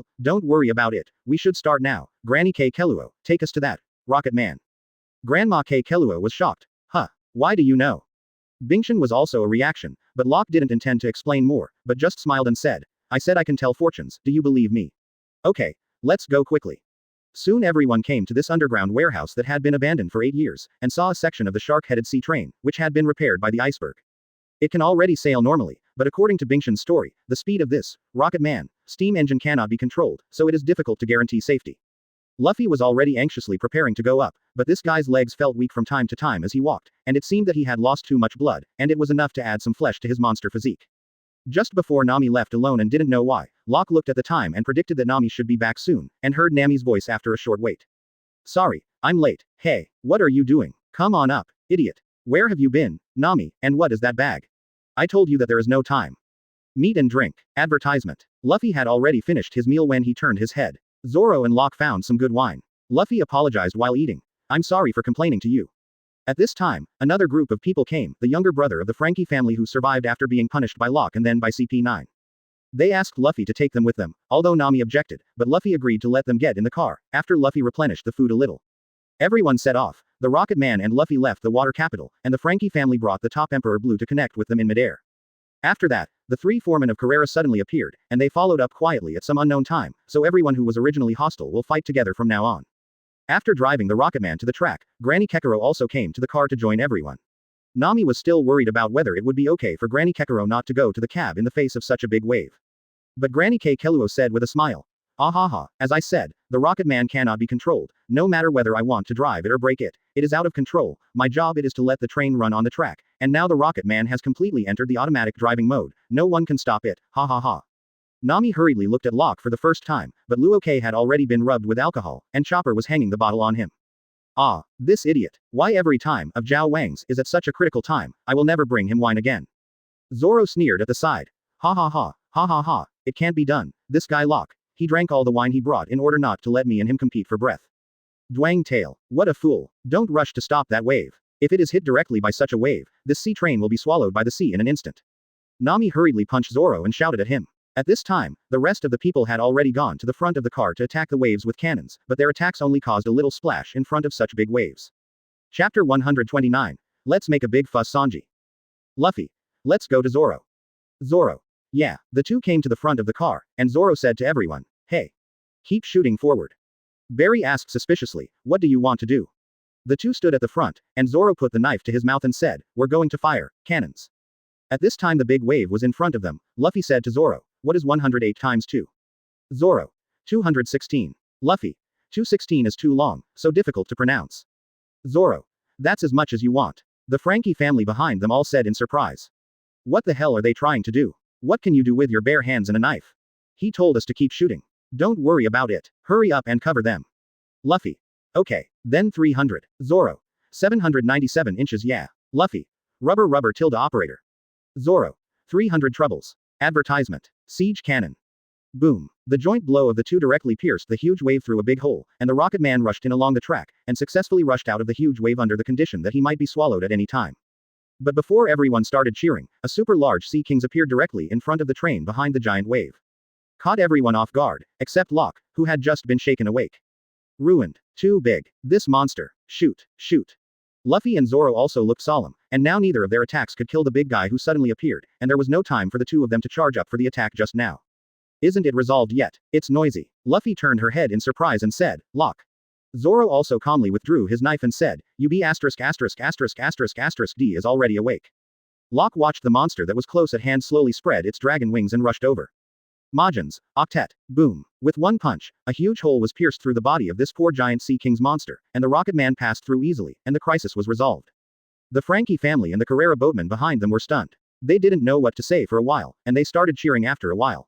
Well, don't worry about it, we should start now. Granny K. Keluo, take us to that. Rocket Man. Grandma K. Keluo was shocked. Huh. Why do you know? Bingshan was also a reaction, but Locke didn't intend to explain more, but just smiled and said, I said I can tell fortunes, do you believe me? Okay. Let's go quickly. Soon everyone came to this underground warehouse that had been abandoned for 8 years, and saw a section of the shark-headed sea train, which had been repaired by the iceberg. It can already sail normally, but according to Bingshan's story, the speed of this Rocket Man steam engine cannot be controlled, so it is difficult to guarantee safety. Luffy was already anxiously preparing to go up, but this guy's legs felt weak from time to time as he walked, and it seemed that he had lost too much blood, and it was enough to add some flesh to his monster physique. Just before Nami left alone and didn't know why, Locke looked at the time and predicted that Nami should be back soon, and heard Nami's voice after a short wait. Sorry, I'm late. Hey, what are you doing? Come on up, idiot. Where have you been, Nami, and what is that bag? I told you that there is no time. Meat and drink. Advertisement. Luffy had already finished his meal when he turned his head. Zoro and Locke found some good wine. Luffy apologized while eating. I'm sorry for complaining to you. At this time, another group of people came, the younger brother of the Frankie family who survived after being punished by Locke and then by CP9. They asked Luffy to take them with them, although Nami objected, but Luffy agreed to let them get in the car, after Luffy replenished the food a little. Everyone set off. The Rocket Man and Luffy left the water capital, and the Frankie family brought the top Emperor Blue to connect with them in midair. After that, the 3 foremen of Carrera suddenly appeared, and they followed up quietly at some unknown time, so everyone who was originally hostile will fight together from now on. After driving the Rocket Man to the track, Granny Kekaro also came to the car to join everyone. Nami was still worried about whether it would be okay for Granny Kekaro not to go to the cab in the face of such a big wave. But Granny K. Keluo said with a smile. Ah ha ha, as I said, the Rocket Man cannot be controlled, no matter whether I want to drive it or break it. It is out of control, my job it is to let the train run on the track, and now the Rocket Man has completely entered the automatic driving mode, no one can stop it, ha ha ha. Nami hurriedly looked at Locke for the first time, but Luoke had already been rubbed with alcohol, and Chopper was hanging the bottle on him. Ah, this idiot. Why every time of Zhao Wang's is at such a critical time, I will never bring him wine again. Zoro sneered at the side. Ha ha ha, ha ha ha, it can't be done, this guy Locke. He drank all the wine he brought in order not to let me and him compete for breath. Dwang tail. What a fool. Don't rush to stop that wave. If it is hit directly by such a wave, this sea train will be swallowed by the sea in an instant. Nami hurriedly punched Zoro and shouted at him. At this time, the rest of the people had already gone to the front of the car to attack the waves with cannons, but their attacks only caused a little splash in front of such big waves. Chapter 129. Let's make a big fuss, Sanji. Luffy. Let's go to Zoro. Zoro. Yeah, the two came to the front of the car, and Zoro said to everyone, hey. Keep shooting forward. Barry asked suspiciously, what do you want to do? The two stood at the front, and Zoro put the knife to his mouth and said, we're going to fire cannons. At this time the big wave was in front of them. Luffy said to Zoro, what is 108 times 2? Zoro. 216. Luffy. 216 is too long, so difficult to pronounce. Zoro. That's as much as you want. The Frankie family behind them all said in surprise. What the hell are they trying to do? What can you do with your bare hands and a knife? He told us to keep shooting. Don't worry about it. Hurry up and cover them. Luffy. Okay. Then 300. Zoro. 797 inches, yeah. Luffy. Rubber tilde operator. Zoro. 300 troubles. Advertisement. Siege cannon. Boom. The joint blow of the two directly pierced the huge wave through a big hole, and the Rocket Man rushed in along the track, and successfully rushed out of the huge wave under the condition that he might be swallowed at any time. But before everyone started cheering, a super large Sea Kings appeared directly in front of the train behind the giant wave. Caught everyone off guard, except Locke, who had just been shaken awake. Ruined. Too big. This monster. Shoot. Shoot. Luffy and Zoro also looked solemn, and now neither of their attacks could kill the big guy who suddenly appeared, and there was no time for the two of them to charge up for the attack just now. Isn't it resolved yet? It's noisy. Luffy turned her head in surprise and said, Locke. Zoro also calmly withdrew his knife and said, you be asterisk asterisk asterisk asterisk asterisk D is already awake. Locke watched the monster that was close at hand slowly spread its dragon wings and rushed over. Majins, Octet, boom. With one punch, a huge hole was pierced through the body of this poor giant Sea King's monster, and the Rocket Man passed through easily, and the crisis was resolved. The Frankie family and the Carrera boatmen behind them were stunned. They didn't know what to say for a while, and they started cheering after a while.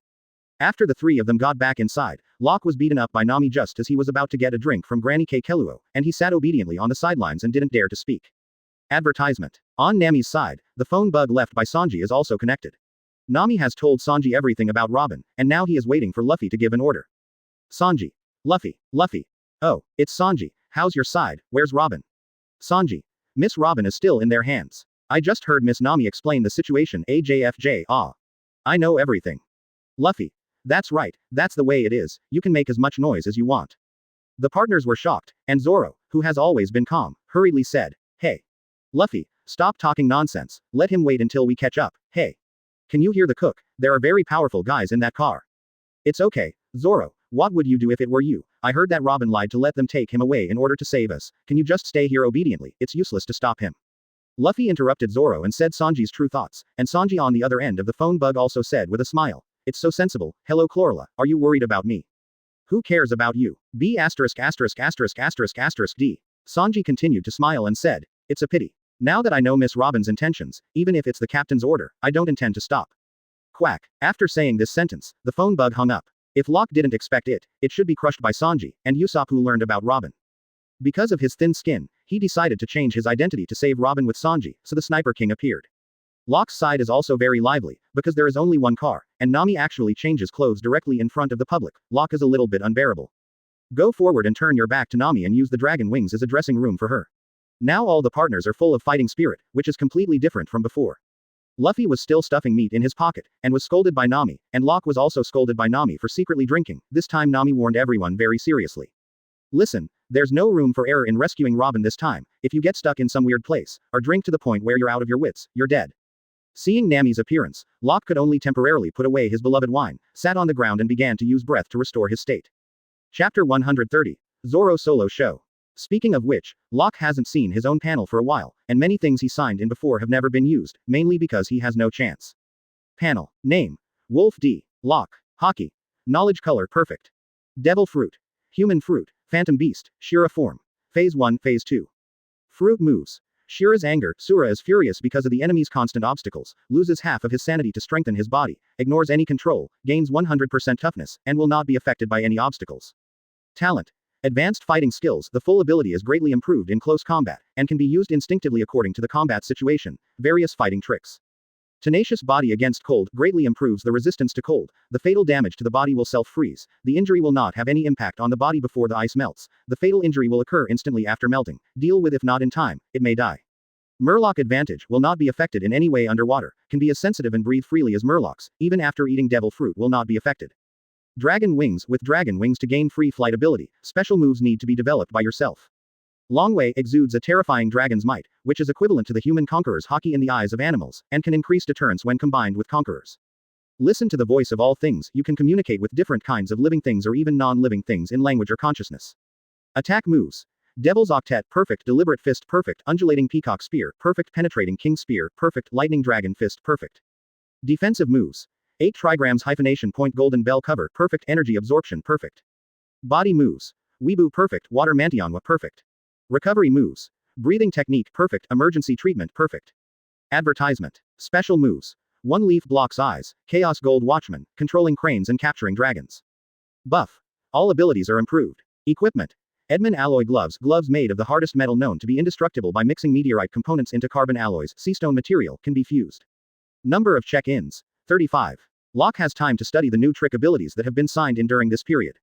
After the three of them got back inside, Locke was beaten up by Nami just as he was about to get a drink from Granny Kekeluo, and he sat obediently on the sidelines and didn't dare to speak. Advertisement. On Nami's side, the phone bug left by Sanji is also connected. Nami has told Sanji everything about Robin, and now he is waiting for Luffy to give an order. Sanji. Luffy. Luffy. Oh, it's Sanji. How's your side? Where's Robin? Sanji. Miss Robin is still in their hands. I just heard Miss Nami explain the situation. AJFJ. Ah. I know everything. Luffy. That's right, that's the way it is, you can make as much noise as you want. The partners were shocked, and Zoro, who has always been calm, hurriedly said, hey. Luffy, stop talking nonsense, let him wait until we catch up, hey. Can you hear the cook? There are very powerful guys in that car. It's okay, Zoro, what would you do if it were you? I heard that Robin lied to let them take him away in order to save us, can you just stay here obediently, it's useless to stop him. Luffy interrupted Zoro and said Sanji's true thoughts, and Sanji on the other end of the phone bug also said with a smile. It's so sensible. Hello Chlorella, are you worried about me? Who cares about you? B asterisk asterisk asterisk asterisk asterisk D. Sanji continued to smile and said, it's a pity. Now that I know Miss Robin's intentions, even if it's the captain's order, I don't intend to stop. Quack. After saying this sentence, the phone bug hung up. If Locke didn't expect it, it should be crushed by Sanji, and Usopp who learned about Robin. Because of his thin skin, he decided to change his identity to save Robin with Sanji, so the Sniper King appeared. Locke's side is also very lively, because there is only one car, and Nami actually changes clothes directly in front of the public. Locke is a little bit unbearable. Go forward and turn your back to Nami and use the dragon wings as a dressing room for her. Now all the partners are full of fighting spirit, which is completely different from before. Luffy was still stuffing meat in his pocket, and was scolded by Nami, and Locke was also scolded by Nami for secretly drinking. This time Nami warned everyone very seriously. Listen, there's no room for error in rescuing Robin this time. If you get stuck in some weird place, or drink to the point where you're out of your wits, you're dead. Seeing Nami's appearance, Locke could only temporarily put away his beloved wine, sat on the ground and began to use breath to restore his state. Chapter 130. Zoro Solo Show. Speaking of which, Locke hasn't seen his own panel for a while, and many things he signed in before have never been used, mainly because he has no chance. Panel. Name. Wolf D. Locke. Hockey. Knowledge color perfect. Devil fruit. Human fruit. Phantom beast. Shira form. Phase 1, Phase 2. Fruit moves. Shira's anger. Sura is furious because of the enemy's constant obstacles, loses half of his sanity to strengthen his body, ignores any control, gains 100% toughness, and will not be affected by any obstacles. Talent. Advanced fighting skills. The full ability is greatly improved in close combat, and can be used instinctively according to the combat situation, various fighting tricks. Tenacious body against cold greatly improves the resistance to cold. The fatal damage to the body will self-freeze. The injury will not have any impact on the body before the ice melts. The fatal injury will occur instantly after melting. Deal with if not in time, it may die. Murloc advantage will not be affected in any way underwater, can be as sensitive and breathe freely as Murlocs, even after eating devil fruit will not be affected. Dragon wings with dragon wings to gain free flight ability, special moves need to be developed by yourself. Longway exudes a terrifying dragon's might, which is equivalent to the human conqueror's haki in the eyes of animals, and can increase deterrence when combined with conquerors. Listen to the voice of all things, you can communicate with different kinds of living things or even non-living things in language or consciousness. Attack moves. Devil's Octet perfect, Deliberate Fist perfect, Undulating Peacock Spear perfect, Penetrating King Spear perfect, Lightning Dragon Fist perfect. Defensive moves. 8 trigrams hyphenation point Golden Bell cover perfect, Energy Absorption perfect. Body moves. Weebu perfect, Water Mantionwa perfect. Recovery moves. Breathing technique perfect, Emergency treatment perfect. Advertisement. Special moves. One Leaf blocks eyes, Chaos Gold Watchman, controlling cranes and capturing dragons. Buff. All abilities are improved. Equipment. Edmund alloy gloves, gloves made of the hardest metal known to be indestructible by mixing meteorite components into carbon alloys, seastone material, can be fused. Number of check-ins. 35. Locke has time to study the new trick abilities that have been signed in during this period.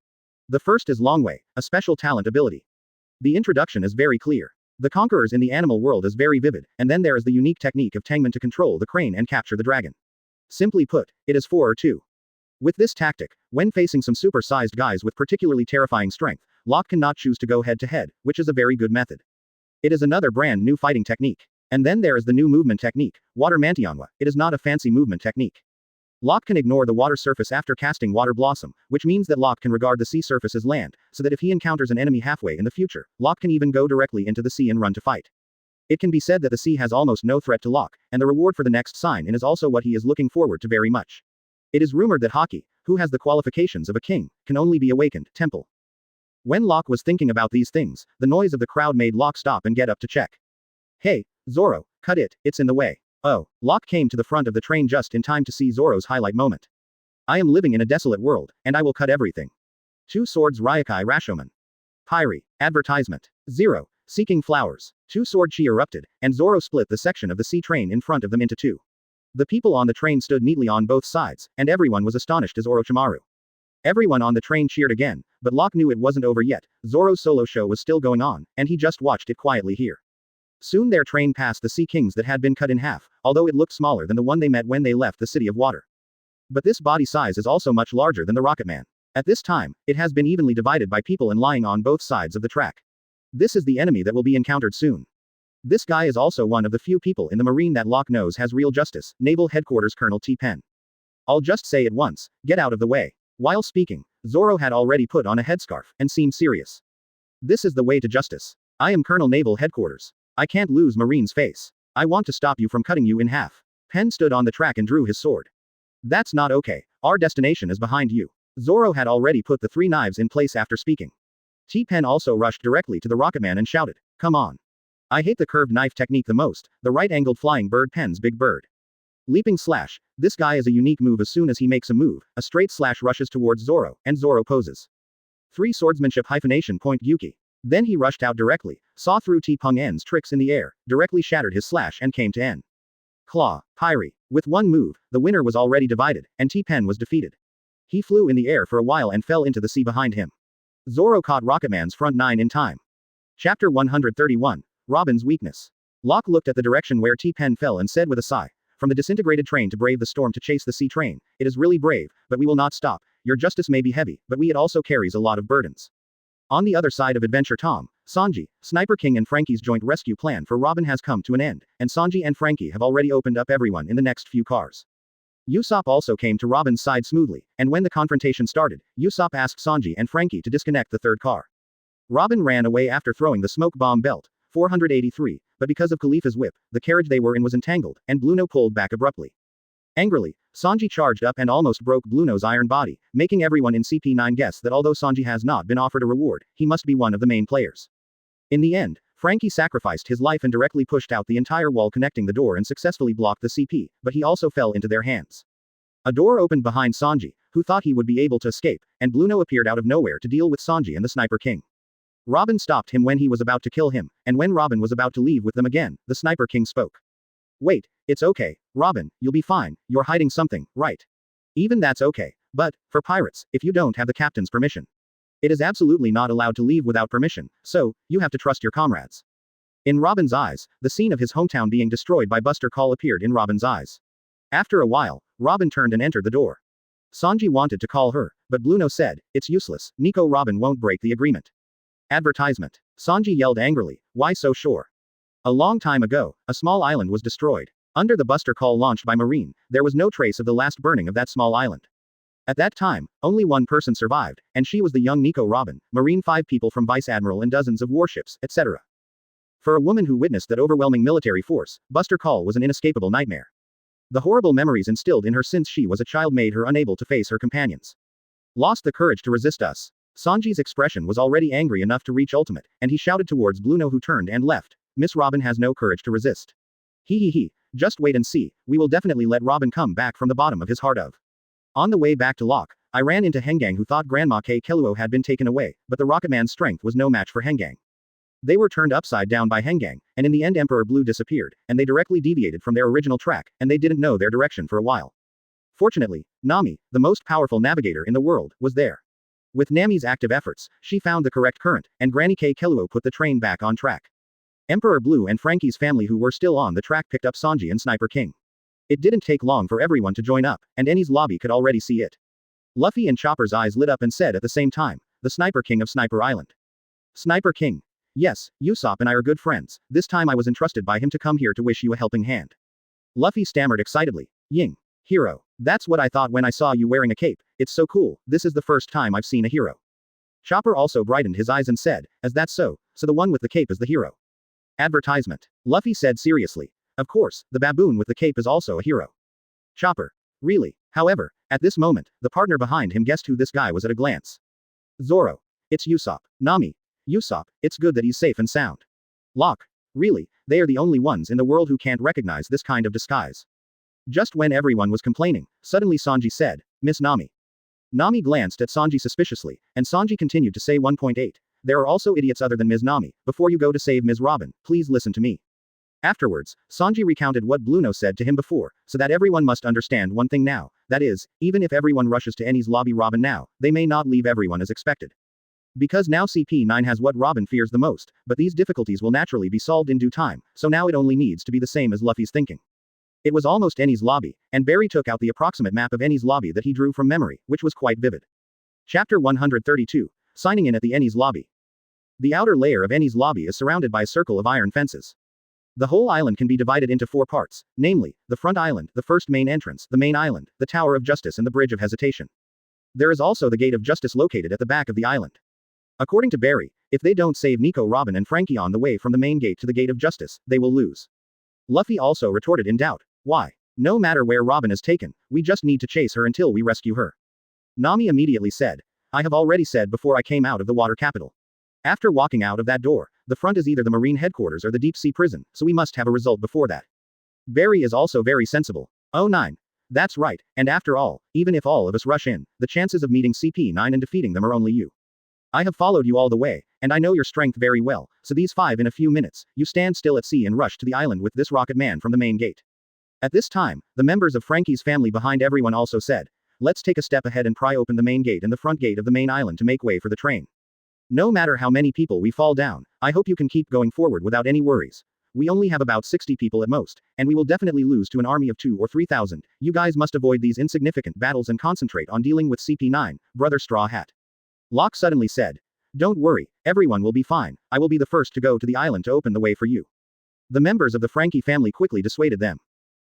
The first is Longway, a special talent ability. The introduction is very clear. The conquerors in the animal world is very vivid, and then there is the unique technique of Tangman to control the crane and capture the dragon. Simply put, it is 4 or 2. With this tactic, when facing some super-sized guys with particularly terrifying strength, Locke cannot choose to go head-to-head, which is a very good method. It is another brand new fighting technique. And then there is the new movement technique, Water Mantionwa. It is not a fancy movement technique. Locke can ignore the water surface after casting Water Blossom, which means that Locke can regard the sea surface as land, so that if he encounters an enemy halfway in the future, Locke can even go directly into the sea and run to fight. It can be said that the sea has almost no threat to Locke, and the reward for the next sign in is also what he is looking forward to very much. It is rumored that Hawkeye, who has the qualifications of a king, can only be awakened, temple. When Locke was thinking about these things, the noise of the crowd made Locke stop and get up to check. Hey, Zoro, cut it, it's in the way. Oh, Locke came to the front of the train just in time to see Zoro's highlight moment. I am living in a desolate world, and I will cut everything. 2 swords Ryokai Rashomon. Pyre. Advertisement. 0. Seeking flowers. 2 sword chi erupted, and Zoro split the section of the sea train in front of them into 2. The people on the train stood neatly on both sides, and everyone was astonished as Orochimaru. Everyone on the train cheered again, but Locke knew it wasn't over yet. Zoro's solo show was still going on, and he just watched it quietly here. Soon their train passed the Sea Kings that had been cut in half, although it looked smaller than the one they met when they left the City of Water. But this body size is also much larger than the Rocket Man. At this time, it has been evenly divided by people and lying on both sides of the track. This is the enemy that will be encountered soon. This guy is also one of the few people in the Marine that Locke knows has real justice, Naval Headquarters Colonel T. Penn. I'll just say it once, get out of the way. While speaking, Zoro had already put on a headscarf, and seemed serious. This is the way to justice. I am Colonel Naval Headquarters. I can't lose Marine's face. I want to stop you from cutting you in half. Penn stood on the track and drew his sword. That's not okay. Our destination is behind you. Zoro had already put the 3 knives in place after speaking. T. Penn also rushed directly to the Rocketman and shouted, come on. I hate the curved knife technique the most, the right-angled flying bird Penn's big bird. Leaping slash. This guy is a unique move as soon as he makes a move, a straight slash rushes towards Zoro, and Zoro poses. 3 swordsmanship hyphenation point Yuki. Then he rushed out directly, saw through T. Peng N's tricks in the air, directly shattered his slash and came to N. Claw. Pyre. With one move, the winner was already divided, and T. Penn was defeated. He flew in the air for a while and fell into the sea behind him. Zoro caught Rocketman's front 9 in time. Chapter 131. Robin's Weakness. Locke looked at the direction where T. Penn fell and said with a sigh, from the disintegrated train to brave the storm to chase the sea train, it is really brave, but we will not stop. Your justice may be heavy, but it also carries a lot of burdens. On the other side of Adventure Tom, Sanji, Sniper King and Frankie's joint rescue plan for Robin has come to an end, and Sanji and Frankie have already opened up everyone in the next few cars. Usopp also came to Robin's side smoothly, and when the confrontation started, Usopp asked Sanji and Frankie to disconnect the 3rd car. Robin ran away after throwing the smoke bomb belt, 483, but because of Khalifa's whip, the carriage they were in was entangled, and Blueno pulled back abruptly. Angrily, Sanji charged up and almost broke Blueno's iron body, making everyone in CP9 guess that although Sanji has not been offered a reward, he must be one of the main players. In the end, Frankie sacrificed his life and directly pushed out the entire wall connecting the door and successfully blocked the CP, but he also fell into their hands. A door opened behind Sanji, who thought he would be able to escape, and Blueno appeared out of nowhere to deal with Sanji and the Sniper King. Robin stopped him when he was about to kill him, and when Robin was about to leave with them again, the Sniper King spoke. Wait, it's okay, Robin, you'll be fine, you're hiding something, right? Even that's okay. But, for pirates, if you don't have the captain's permission, it is absolutely not allowed to leave without permission, so, you have to trust your comrades. In Robin's eyes, the scene of his hometown being destroyed by Buster Call appeared in Robin's eyes. After a while, Robin turned and entered the door. Sanji wanted to call her, but Bluno said, it's useless, Nico Robin won't break the agreement. Advertisement. Sanji yelled angrily, why so sure? A long time ago, a small island was destroyed. Under the Buster Call launched by Marine, there was no trace of the last burning of that small island. At that time, only one person survived, and she was the young Nico Robin, Marine 5 people from Vice Admiral and dozens of warships, etc. For a woman who witnessed that overwhelming military force, Buster Call was an inescapable nightmare. The horrible memories instilled in her since she was a child made her unable to face her companions. Lost the courage to resist us. Sanji's expression was already angry enough to reach ultimate, and he shouted towards Bluno who turned and left. Miss Robin has no courage to resist. He, just wait and see, we will definitely let Robin come back from the bottom of his heart of. On the way back to Locke, I ran into Hengang who thought Grandma K. Killua had been taken away, but the Rocketman's strength was no match for Hengang. They were turned upside down by Hengang, and in the end Emperor Blue disappeared, and they directly deviated from their original track, and they didn't know their direction for a while. Fortunately, Nami, the most powerful navigator in the world, was there. With Nami's active efforts, she found the correct current, and Granny K. Killua put the train back on track. Emperor Blue and Frankie's family who were still on the track picked up Sanji and Sniper King. It didn't take long for everyone to join up, and Eni's lobby could already see it. Luffy and Chopper's eyes lit up and said at the same time, the Sniper King of Sniper Island. Sniper King. Yes, Usopp and I are good friends, this time I was entrusted by him to come here to wish you a helping hand. Luffy stammered excitedly. Ying. Hero. That's what I thought when I saw you wearing a cape, it's so cool, this is the first time I've seen a hero. Chopper also brightened his eyes and said, as that's so the one with the cape is the hero. Advertisement. Luffy said seriously. Of course, the baboon with the cape is also a hero. Chopper. Really? However, at this moment, the partner behind him guessed who this guy was at a glance. Zoro. It's Usopp. Nami. Usopp, it's good that he's safe and sound. Locke. Really, they are the only ones in the world who can't recognize this kind of disguise. Just when everyone was complaining, suddenly Sanji said, Miss Nami. Nami glanced at Sanji suspiciously, and Sanji continued to say 1.8. There are also idiots other than Ms. Nami, before you go to save Ms. Robin, please listen to me. Afterwards, Sanji recounted what Bluno said to him before, so that everyone must understand one thing now, that is, even if everyone rushes to Eni's lobby Robin now, they may not leave everyone as expected. Because now CP9 has what Robin fears the most, but these difficulties will naturally be solved in due time, so now it only needs to be the same as Luffy's thinking. It was almost Eni's lobby, and Barry took out the approximate map of Eni's lobby that he drew from memory, which was quite vivid. Chapter 132. Signing in at the Eni's lobby. The outer layer of Eni's lobby is surrounded by a circle of iron fences. The whole island can be divided into 4 parts, namely, the front island, the first main entrance, the main island, the Tower of Justice and the Bridge of Hesitation. There is also the Gate of Justice located at the back of the island. According to Barry, if they don't save Nico Robin and Frankie on the way from the main gate to the Gate of Justice, they will lose. Luffy also retorted in doubt. Why? No matter where Robin is taken, we just need to chase her until we rescue her. Nami immediately said. I have already said before I came out of the water capital. After walking out of that door, the front is either the Marine headquarters or the deep sea prison, so we must have a result before that. Barry is also very sensible. Oh 9. That's right, and after all, even if all of us rush in, the chances of meeting CP9 and defeating them are only you. I have followed you all the way, and I know your strength very well, so these 5 in a few minutes, you stand still at sea and rush to the island with this rocket man from the main gate. At this time, the members of Frankie's family behind everyone also said, let's take a step ahead and pry open the main gate and the front gate of the main island to make way for the train. No matter how many people we fall down, I hope you can keep going forward without any worries. We only have about 60 people at most, and we will definitely lose to an army of 2 or 3,000. You guys must avoid these insignificant battles and concentrate on dealing with CP9, Brother Straw Hat. Locke suddenly said. Don't worry, everyone will be fine, I will be the first to go to the island to open the way for you. The members of the Frankie family quickly dissuaded them.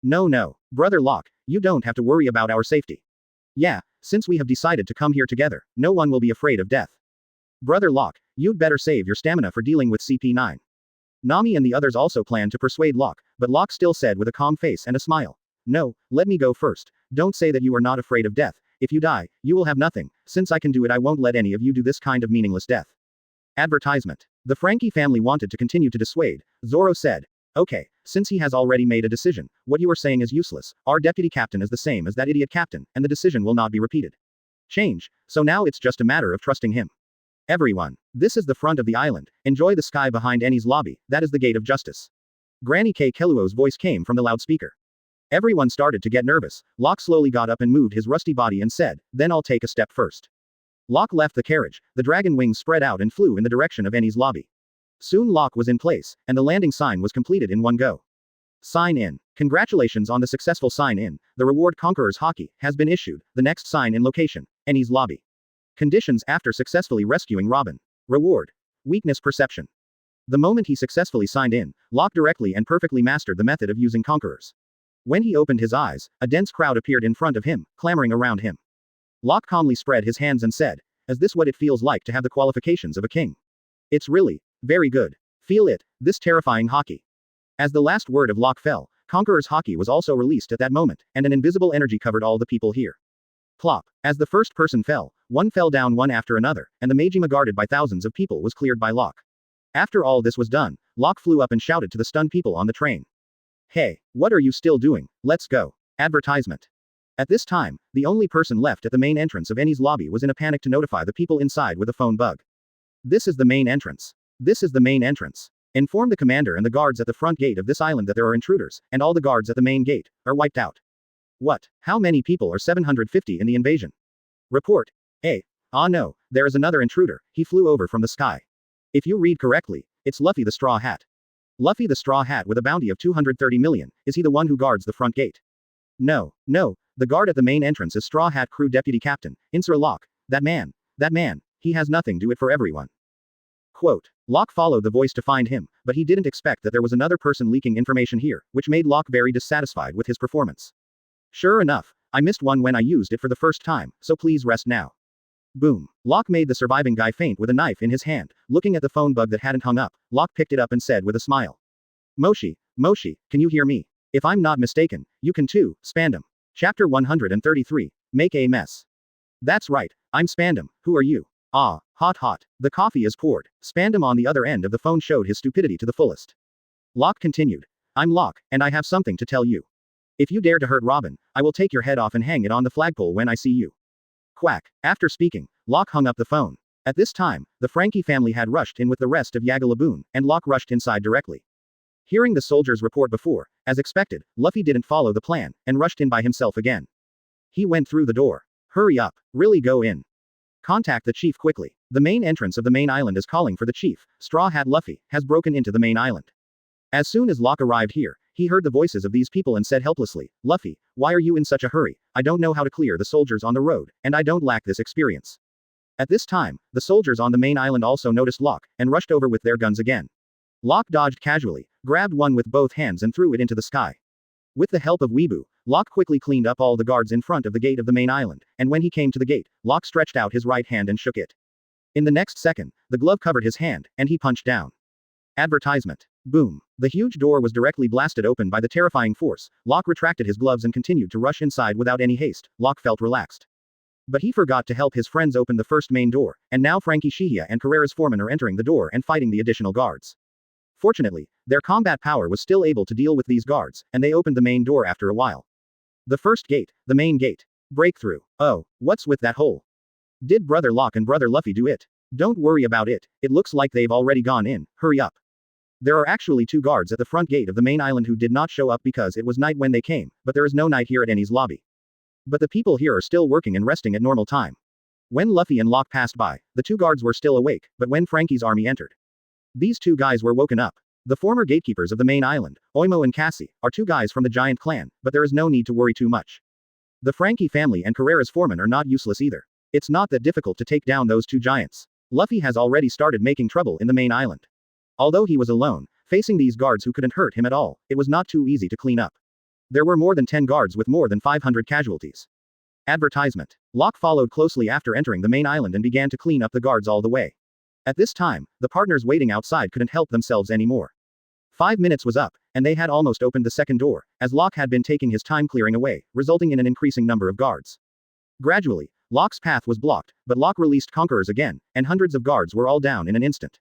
No, Brother Locke, you don't have to worry about our safety. Yeah, since we have decided to come here together, no one will be afraid of death. Brother Locke, you'd better save your stamina for dealing with CP9. Nami and the others also planned to persuade Locke, but Locke still said with a calm face and a smile. No, let me go first. Don't say that you are not afraid of death. If you die, you will have nothing. Since I can do it, I won't let any of you do this kind of meaningless death. Advertisement. The Frankie family wanted to continue to dissuade. Zoro said. Okay, since he has already made a decision, what you are saying is useless. Our deputy captain is the same as that idiot captain, and the decision will not be repeated. Change. So now it's just a matter of trusting him. Everyone. This is the front of the island. Enjoy the sky behind Eni's lobby. That is the Gate of Justice. Granny K. Keluo's voice came from the loudspeaker. Everyone started to get nervous. Locke slowly got up and moved his rusty body and said, "Then I'll take a step first." Locke left the carriage, the dragon wings spread out and flew in the direction of Enel's lobby. Soon Locke was in place, and the landing sign was completed in one go. Sign in. Congratulations on the successful sign in. The reward Conqueror's Haki has been issued. The next sign in location. Enel's lobby. Conditions after successfully rescuing Robin. Reward. Weakness perception. The moment he successfully signed in, Locke directly and perfectly mastered the method of using conquerors. When he opened his eyes, a dense crowd appeared in front of him, clamoring around him. Locke calmly spread his hands and said, "Is this what it feels like to have the qualifications of a king? It's really very good. Feel it, this terrifying Haki." As the last word of Locke fell, Conqueror's Haki was also released at that moment, and an invisible energy covered all the people here. Plop. As the first person fell, one fell down one after another, and the Majima guarded by thousands of people was cleared by Locke. After all this was done, Locke flew up and shouted to the stunned people on the train. "Hey, what are you still doing? Let's go." Advertisement. At this time, the only person left at the main entrance of Enel's lobby was in a panic to notify the people inside with a phone bug. "This is the main entrance. This is the main entrance. Inform the commander and the guards at the front gate of this island that there are intruders, and all the guards at the main gate are wiped out." What? How many people are 750 in the invasion? Report. Ah no, there is another intruder. He flew over from the sky. If you read correctly, it's Luffy the Straw Hat. Luffy the Straw Hat with a bounty of 230 million, is he the one who guards the front gate? No, the guard at the main entrance is Straw Hat Crew Deputy Captain, Insra Locke. That man, he has nothing to it for everyone. Quote. Locke followed the voice to find him, but he didn't expect that there was another person leaking information here, which made Locke very dissatisfied with his performance. Sure enough, I missed one when I used it for the first time, so please rest now. Boom. Locke made the surviving guy faint with a knife in his hand. Looking at the phone bug that hadn't hung up, Locke picked it up and said with a smile. Moshi, can you hear me? If I'm not mistaken, you can too, Spandam. Chapter 133. Make a mess. That's right, I'm Spandam, who are you? Ah, hot. The coffee is poured. Spandam on the other end of the phone showed his stupidity to the fullest. Locke continued. I'm Locke, and I have something to tell you. If you dare to hurt Robin, I will take your head off and hang it on the flagpole when I see you. Quack. After speaking, Locke hung up the phone. At this time, the Frankie family had rushed in with the rest of Yaga Laboon, and Locke rushed inside directly. Hearing the soldiers' report before, as expected, Luffy didn't follow the plan, and rushed in by himself again. He went through the door. Hurry up, really go in. Contact the chief quickly. The main entrance of the main island is calling for the chief. Straw Hat Luffy has broken into the main island. As soon as Locke arrived here, he heard the voices of these people and said helplessly, Luffy, why are you in such a hurry? I don't know how to clear the soldiers on the road, and I don't lack this experience. At this time, the soldiers on the main island also noticed Locke, and rushed over with their guns again. Locke dodged casually, grabbed one with both hands and threw it into the sky. With the help of Weebu, Locke quickly cleaned up all the guards in front of the gate of the main island, and when he came to the gate, Locke stretched out his right hand and shook it. In the next second, the glove covered his hand, and he punched down. Advertisement. Boom. The huge door was directly blasted open by the terrifying force. Locke retracted his gloves and continued to rush inside without any haste. Locke felt relaxed. But he forgot to help his friends open the first main door, and now Frankie Shihia and Carrera's foreman are entering the door and fighting the additional guards. Fortunately, their combat power was still able to deal with these guards, and they opened the main door after a while. The first gate, the main gate. Breakthrough. Oh, what's with that hole? Did Brother Locke and Brother Luffy do it? Don't worry about it, it looks like they've already gone in, hurry up. There are actually 2 guards at the front gate of the main island who did not show up because it was night when they came, but there is no night here at Enel's lobby. But the people here are still working and resting at normal time. When Luffy and Locke passed by, the 2 guards were still awake, but when Frankie's army entered, these 2 guys were woken up. The former gatekeepers of the main island, Oimo and Cassie, are 2 guys from the giant clan, but there is no need to worry too much. The Frankie family and Carrera's foreman are not useless either. It's not that difficult to take down those 2 giants. Luffy has already started making trouble in the main island. Although he was alone, facing these guards who couldn't hurt him at all, it was not too easy to clean up. There were more than 10 guards with more than 500 casualties. Advertisement. Locke followed closely after entering the main island and began to clean up the guards all the way. At this time, the partners waiting outside couldn't help themselves anymore. 5 minutes was up, and they had almost opened the second door, as Locke had been taking his time clearing away, resulting in an increasing number of guards. Gradually, Locke's path was blocked, but Locke released conquerors again, and hundreds of guards were all down in an instant.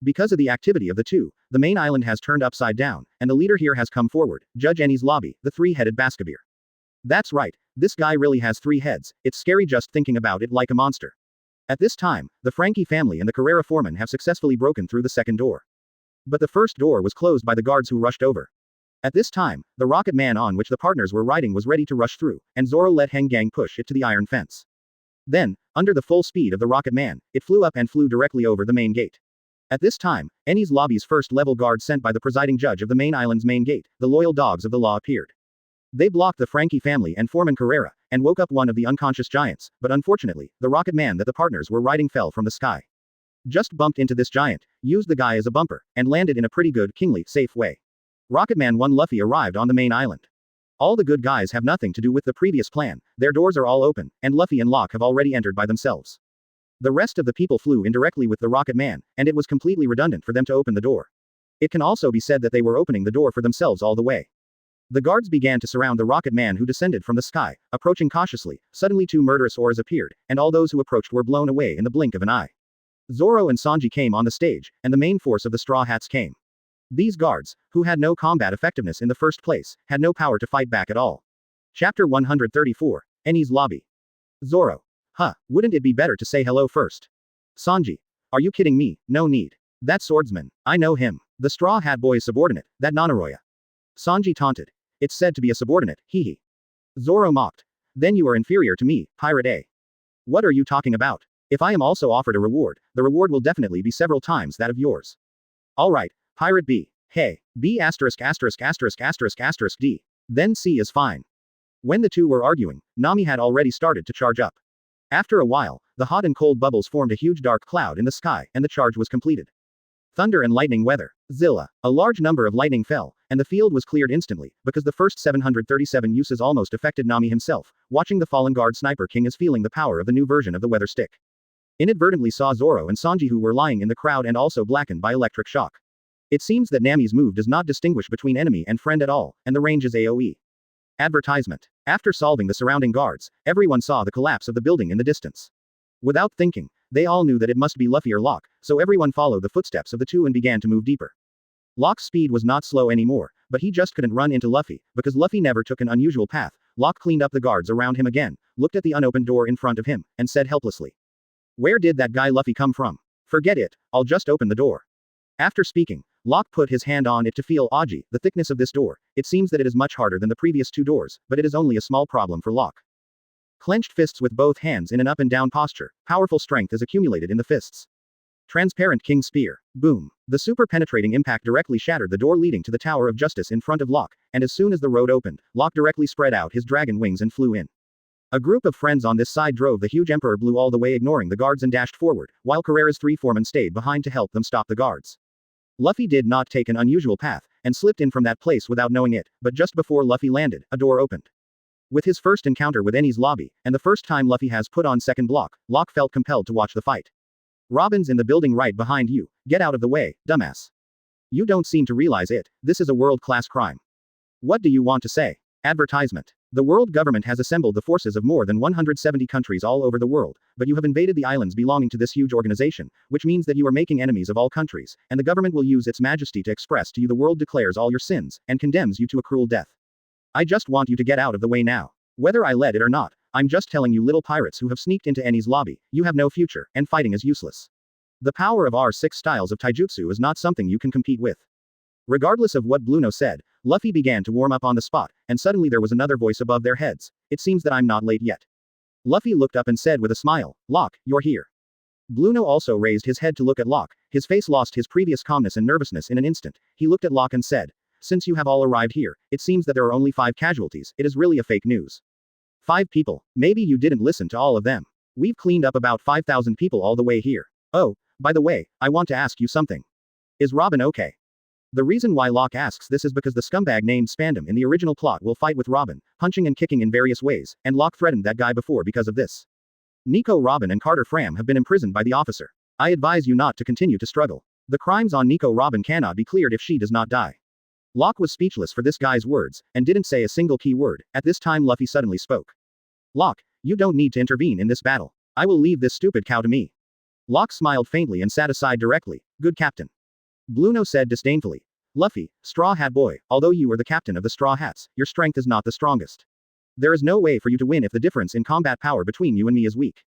Because of the activity of the 2, the main island has turned upside down, and the leader here has come forward, Judge Enel's lobby, the 3-headed Baskerville. That's right, this guy really has 3 heads, it's scary just thinking about it like a monster. At this time, the Frankie family and the Carrera foreman have successfully broken through the second door. But the first door was closed by the guards who rushed over. At this time, the rocket man on which the partners were riding was ready to rush through, and Zoro let Hengang push it to the iron fence. Then, under the full speed of the rocket man, it flew up and flew directly over the main gate. At this time, Enies Lobby's first-level guard sent by the presiding judge of the main island's main gate, the loyal dogs of the law appeared. They blocked the Frankie family and Foreman Carrera, and woke up one of the unconscious giants, but unfortunately, the rocket man that the partners were riding fell from the sky. Just bumped into this giant, used the guy as a bumper, and landed in a pretty good, kingly, safe way. Rocketman 1 Luffy arrived on the main island. All the good guys have nothing to do with the previous plan, their doors are all open, and Luffy and Locke have already entered by themselves. The rest of the people flew indirectly with the rocket man, and it was completely redundant for them to open the door. It can also be said that they were opening the door for themselves all the way. The guards began to surround the rocket man who descended from the sky, approaching cautiously. Suddenly 2 murderous auras appeared, and all those who approached were blown away in the blink of an eye. Zoro and Sanji came on the stage, and the main force of the Straw Hats came. These guards, who had no combat effectiveness in the first place, had no power to fight back at all. Chapter 134, Enies Lobby. Zoro. Huh, wouldn't it be better to say hello first? Sanji. Are you kidding me? No need. That swordsman, I know him. The Straw Hat Boy's subordinate, that Nanaroya. Sanji taunted. It's said to be a subordinate, hee. Zoro mocked. Then you are inferior to me, Pirate A. What are you talking about? If I am also offered a reward, the reward will definitely be several times that of yours. Alright, Pirate B. Hey, B asterisk asterisk asterisk asterisk asterisk D. Then C is fine. When the two were arguing, Nami had already started to charge up. After a while, the hot and cold bubbles formed a huge dark cloud in the sky, and the charge was completed. Thunder and lightning weather. Zilla. A large number of lightning fell, and the field was cleared instantly, because the first 737 uses almost affected Nami himself. Watching the fallen guard Sniper King is feeling the power of the new version of the weather stick. Inadvertently saw Zoro and Sanji who were lying in the crowd and also blackened by electric shock. It seems that Nami's move does not distinguish between enemy and friend at all, and the range is AoE. Advertisement. After solving the surrounding guards, everyone saw the collapse of the building in the distance. Without thinking, they all knew that it must be Luffy or Locke, so everyone followed the footsteps of the two and began to move deeper. Locke's speed was not slow anymore, but he just couldn't run into Luffy, because Luffy never took an unusual path. Locke cleaned up the guards around him again, looked at the unopened door in front of him, and said helplessly. Where did that guy Luffy come from? Forget it, I'll just open the door. After speaking, Locke put his hand on it to feel Aokiji, the thickness of this door. It seems that it is much harder than the previous 2 doors, but it is only a small problem for Locke. Clenched fists with both hands in an up and down posture, powerful strength is accumulated in the fists. Transparent King Spear. Boom. The super penetrating impact directly shattered the door leading to the Tower of Justice in front of Locke, and as soon as the road opened, Locke directly spread out his dragon wings and flew in. A group of friends on this side drove the huge Emperor Blue all the way ignoring the guards and dashed forward, while Carrera's 3 foremen stayed behind to help them stop the guards. Luffy did not take an unusual path, and slipped in from that place without knowing it, but just before Luffy landed, a door opened. With his first encounter with Enies Lobby, and the first time Luffy has put on second block, Locke felt compelled to watch the fight. Robin's in the building right behind you, get out of the way, dumbass. You don't seem to realize it, this is a world-class crime. What do you want to say? Advertisement. The world government has assembled the forces of more than 170 countries all over the world, but you have invaded the islands belonging to this huge organization, which means that you are making enemies of all countries, and the government will use its majesty to express to you the world declares all your sins, and condemns you to a cruel death. I just want you to get out of the way now. Whether I let it or not, I'm just telling you little pirates who have sneaked into Enies Lobby, you have no future, and fighting is useless. The power of our 6 styles of taijutsu is not something you can compete with. Regardless of what Bluno said, Luffy began to warm up on the spot, and suddenly there was another voice above their heads. It seems that I'm not late yet. Luffy looked up and said with a smile, Locke, you're here. Bluno also raised his head to look at Locke. His face lost his previous calmness and nervousness in an instant. He looked at Locke and said, since you have all arrived here, it seems that there are only 5 casualties. It is really a fake news. 5 people. Maybe you didn't listen to all of them. We've cleaned up about 5,000 people all the way here. Oh, by the way, I want to ask you something. Is Robin okay? The reason why Locke asks this is because the scumbag named Spandam in the original plot will fight with Robin, punching and kicking in various ways, and Locke threatened that guy before because of this. Nico Robin and Carter Fram have been imprisoned by the officer. I advise you not to continue to struggle. The crimes on Nico Robin cannot be cleared if she does not die. Locke was speechless for this guy's words, and didn't say a single key word. At this time Luffy suddenly spoke. Locke, you don't need to intervene in this battle. I will leave this stupid cow to me. Locke smiled faintly and sat aside directly. Good captain. Bluno said disdainfully. Luffy, Straw Hat Boy, although you are the captain of the Straw Hats, your strength is not the strongest. There is no way for you to win if the difference in combat power between you and me is weak.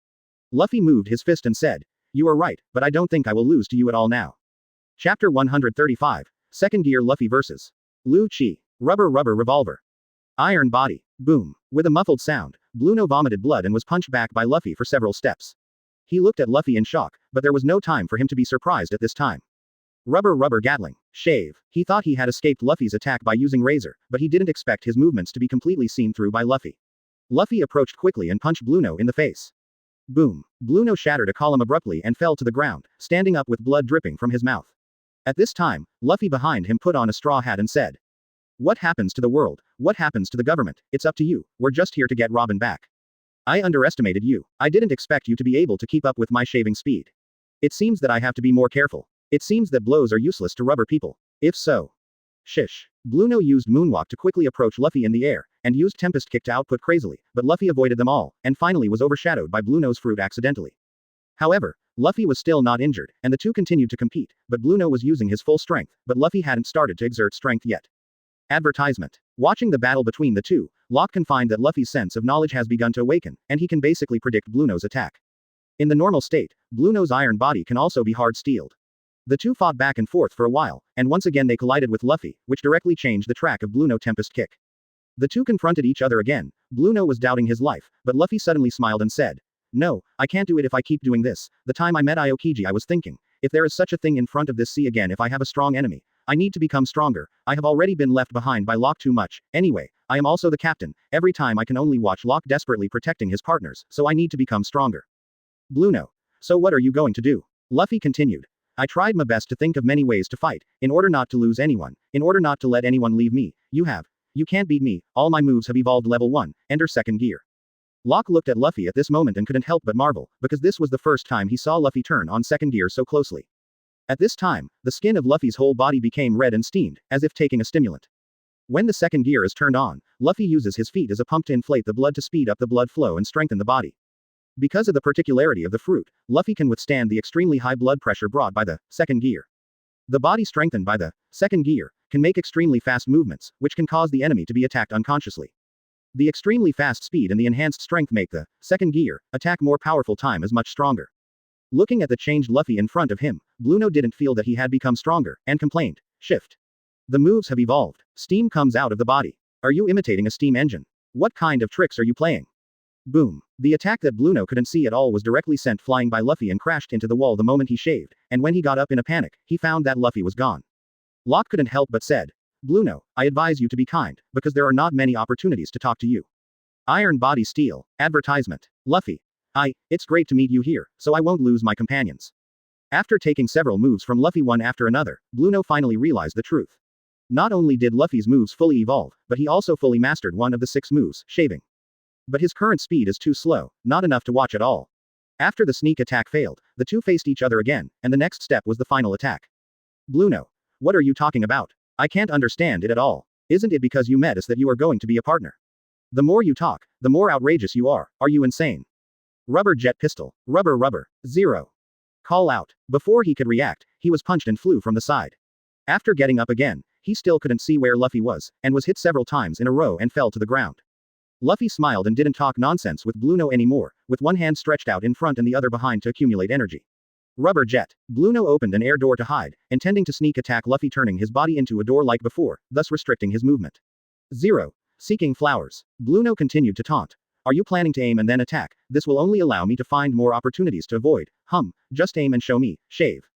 Luffy moved his fist and said, you are right, but I don't think I will lose to you at all now. Chapter 135. Second Gear Luffy vs. Lu Chi. Rubber Revolver. Iron Body. Boom. With a muffled sound, Bluno vomited blood and was punched back by Luffy for several steps. He looked at Luffy in shock, but there was no time for him to be surprised at this time. Rubber Gatling. Shave. He thought he had escaped Luffy's attack by using Razor, but he didn't expect his movements to be completely seen through by Luffy. Luffy approached quickly and punched Bluno in the face. Boom. Bluno shattered a column abruptly and fell to the ground, standing up with blood dripping from his mouth. At this time, Luffy behind him put on a straw hat and said, "What happens to the world? What happens to the government? It's up to you. We're just here to get Robin back. I underestimated you. I didn't expect you to be able to keep up with my shaving speed. It seems that I have to be more careful. It seems that blows are useless to rubber people. If so." Shish. Bluno used Moonwalk to quickly approach Luffy in the air, and used Tempest Kick to output crazily, but Luffy avoided them all, and finally was overshadowed by Bluno's fruit accidentally. However, Luffy was still not injured, and the two continued to compete, but Bluno was using his full strength, but Luffy hadn't started to exert strength yet. Advertisement. Watching the battle between the two, Locke can find that Luffy's sense of knowledge has begun to awaken, and he can basically predict Bluno's attack. In the normal state, Bluno's iron body can also be hard-steeled. The two fought back and forth for a while, and once again they collided with Luffy, which directly changed the track of Bluno Tempest Kick. The two confronted each other again. Bluno was doubting his life, but Luffy suddenly smiled and said, "No, I can't do it if I keep doing this. The time I met Aokiji I was thinking, if there is such a thing in front of this sea again if I have a strong enemy, I need to become stronger. I have already been left behind by Locke too much. Anyway, I am also the captain. Every time I can only watch Locke desperately protecting his partners, so I need to become stronger." Bluno. "So what are you going to do?" Luffy continued. "I tried my best to think of many ways to fight, in order not to lose anyone, in order not to let anyone leave me. You can't beat me, all my moves have evolved level 1, enter second gear." Locke looked at Luffy at this moment and couldn't help but marvel, because this was the first time he saw Luffy turn on second gear so closely. At this time, the skin of Luffy's whole body became red and steamed, as if taking a stimulant. When the second gear is turned on, Luffy uses his feet as a pump to inflate the blood to speed up the blood flow and strengthen the body. Because of the particularity of the fruit, Luffy can withstand the extremely high blood pressure brought by the second gear. The body strengthened by the second gear can make extremely fast movements, which can cause the enemy to be attacked unconsciously. The extremely fast speed and the enhanced strength make the second gear attack more powerful time as much stronger. Looking at the changed Luffy in front of him, Bluno didn't feel that he had become stronger, and complained, "Shift. The moves have evolved. Steam comes out of the body. Are you imitating a steam engine? What kind of tricks are you playing?" Boom. The attack that Bluno couldn't see at all was directly sent flying by Luffy and crashed into the wall the moment he shaved, and when he got up in a panic, he found that Luffy was gone. Locke couldn't help but said, "Bluno, I advise you to be kind, because there are not many opportunities to talk to you." Iron Body Steel. Advertisement. Luffy. It's great to meet you here, so I won't lose my companions." After taking several moves from Luffy one after another, Bluno finally realized the truth. Not only did Luffy's moves fully evolve, but he also fully mastered one of the 6 moves, shaving. But his current speed is too slow, not enough to watch at all. After the sneak attack failed, the two faced each other again, and the next step was the final attack. "Bluno. What are you talking about? I can't understand it at all. Isn't it because you met us that you are going to be a partner? The more you talk, the more outrageous you are. Are you insane? Rubber jet pistol. Rubber. Zero." Call out. Before he could react, he was punched and flew from the side. After getting up again, he still couldn't see where Luffy was, and was hit several times in a row and fell to the ground. Luffy smiled and didn't talk nonsense with Bluno anymore, with one hand stretched out in front and the other behind to accumulate energy. Rubber jet. Bluno opened an air door to hide, intending to sneak attack Luffy, turning his body into a door like before, thus restricting his movement. Zero. Seeking flowers. Bluno continued to taunt. "Are you planning to aim and then attack? This will only allow me to find more opportunities to avoid. Just aim and show me. Shave."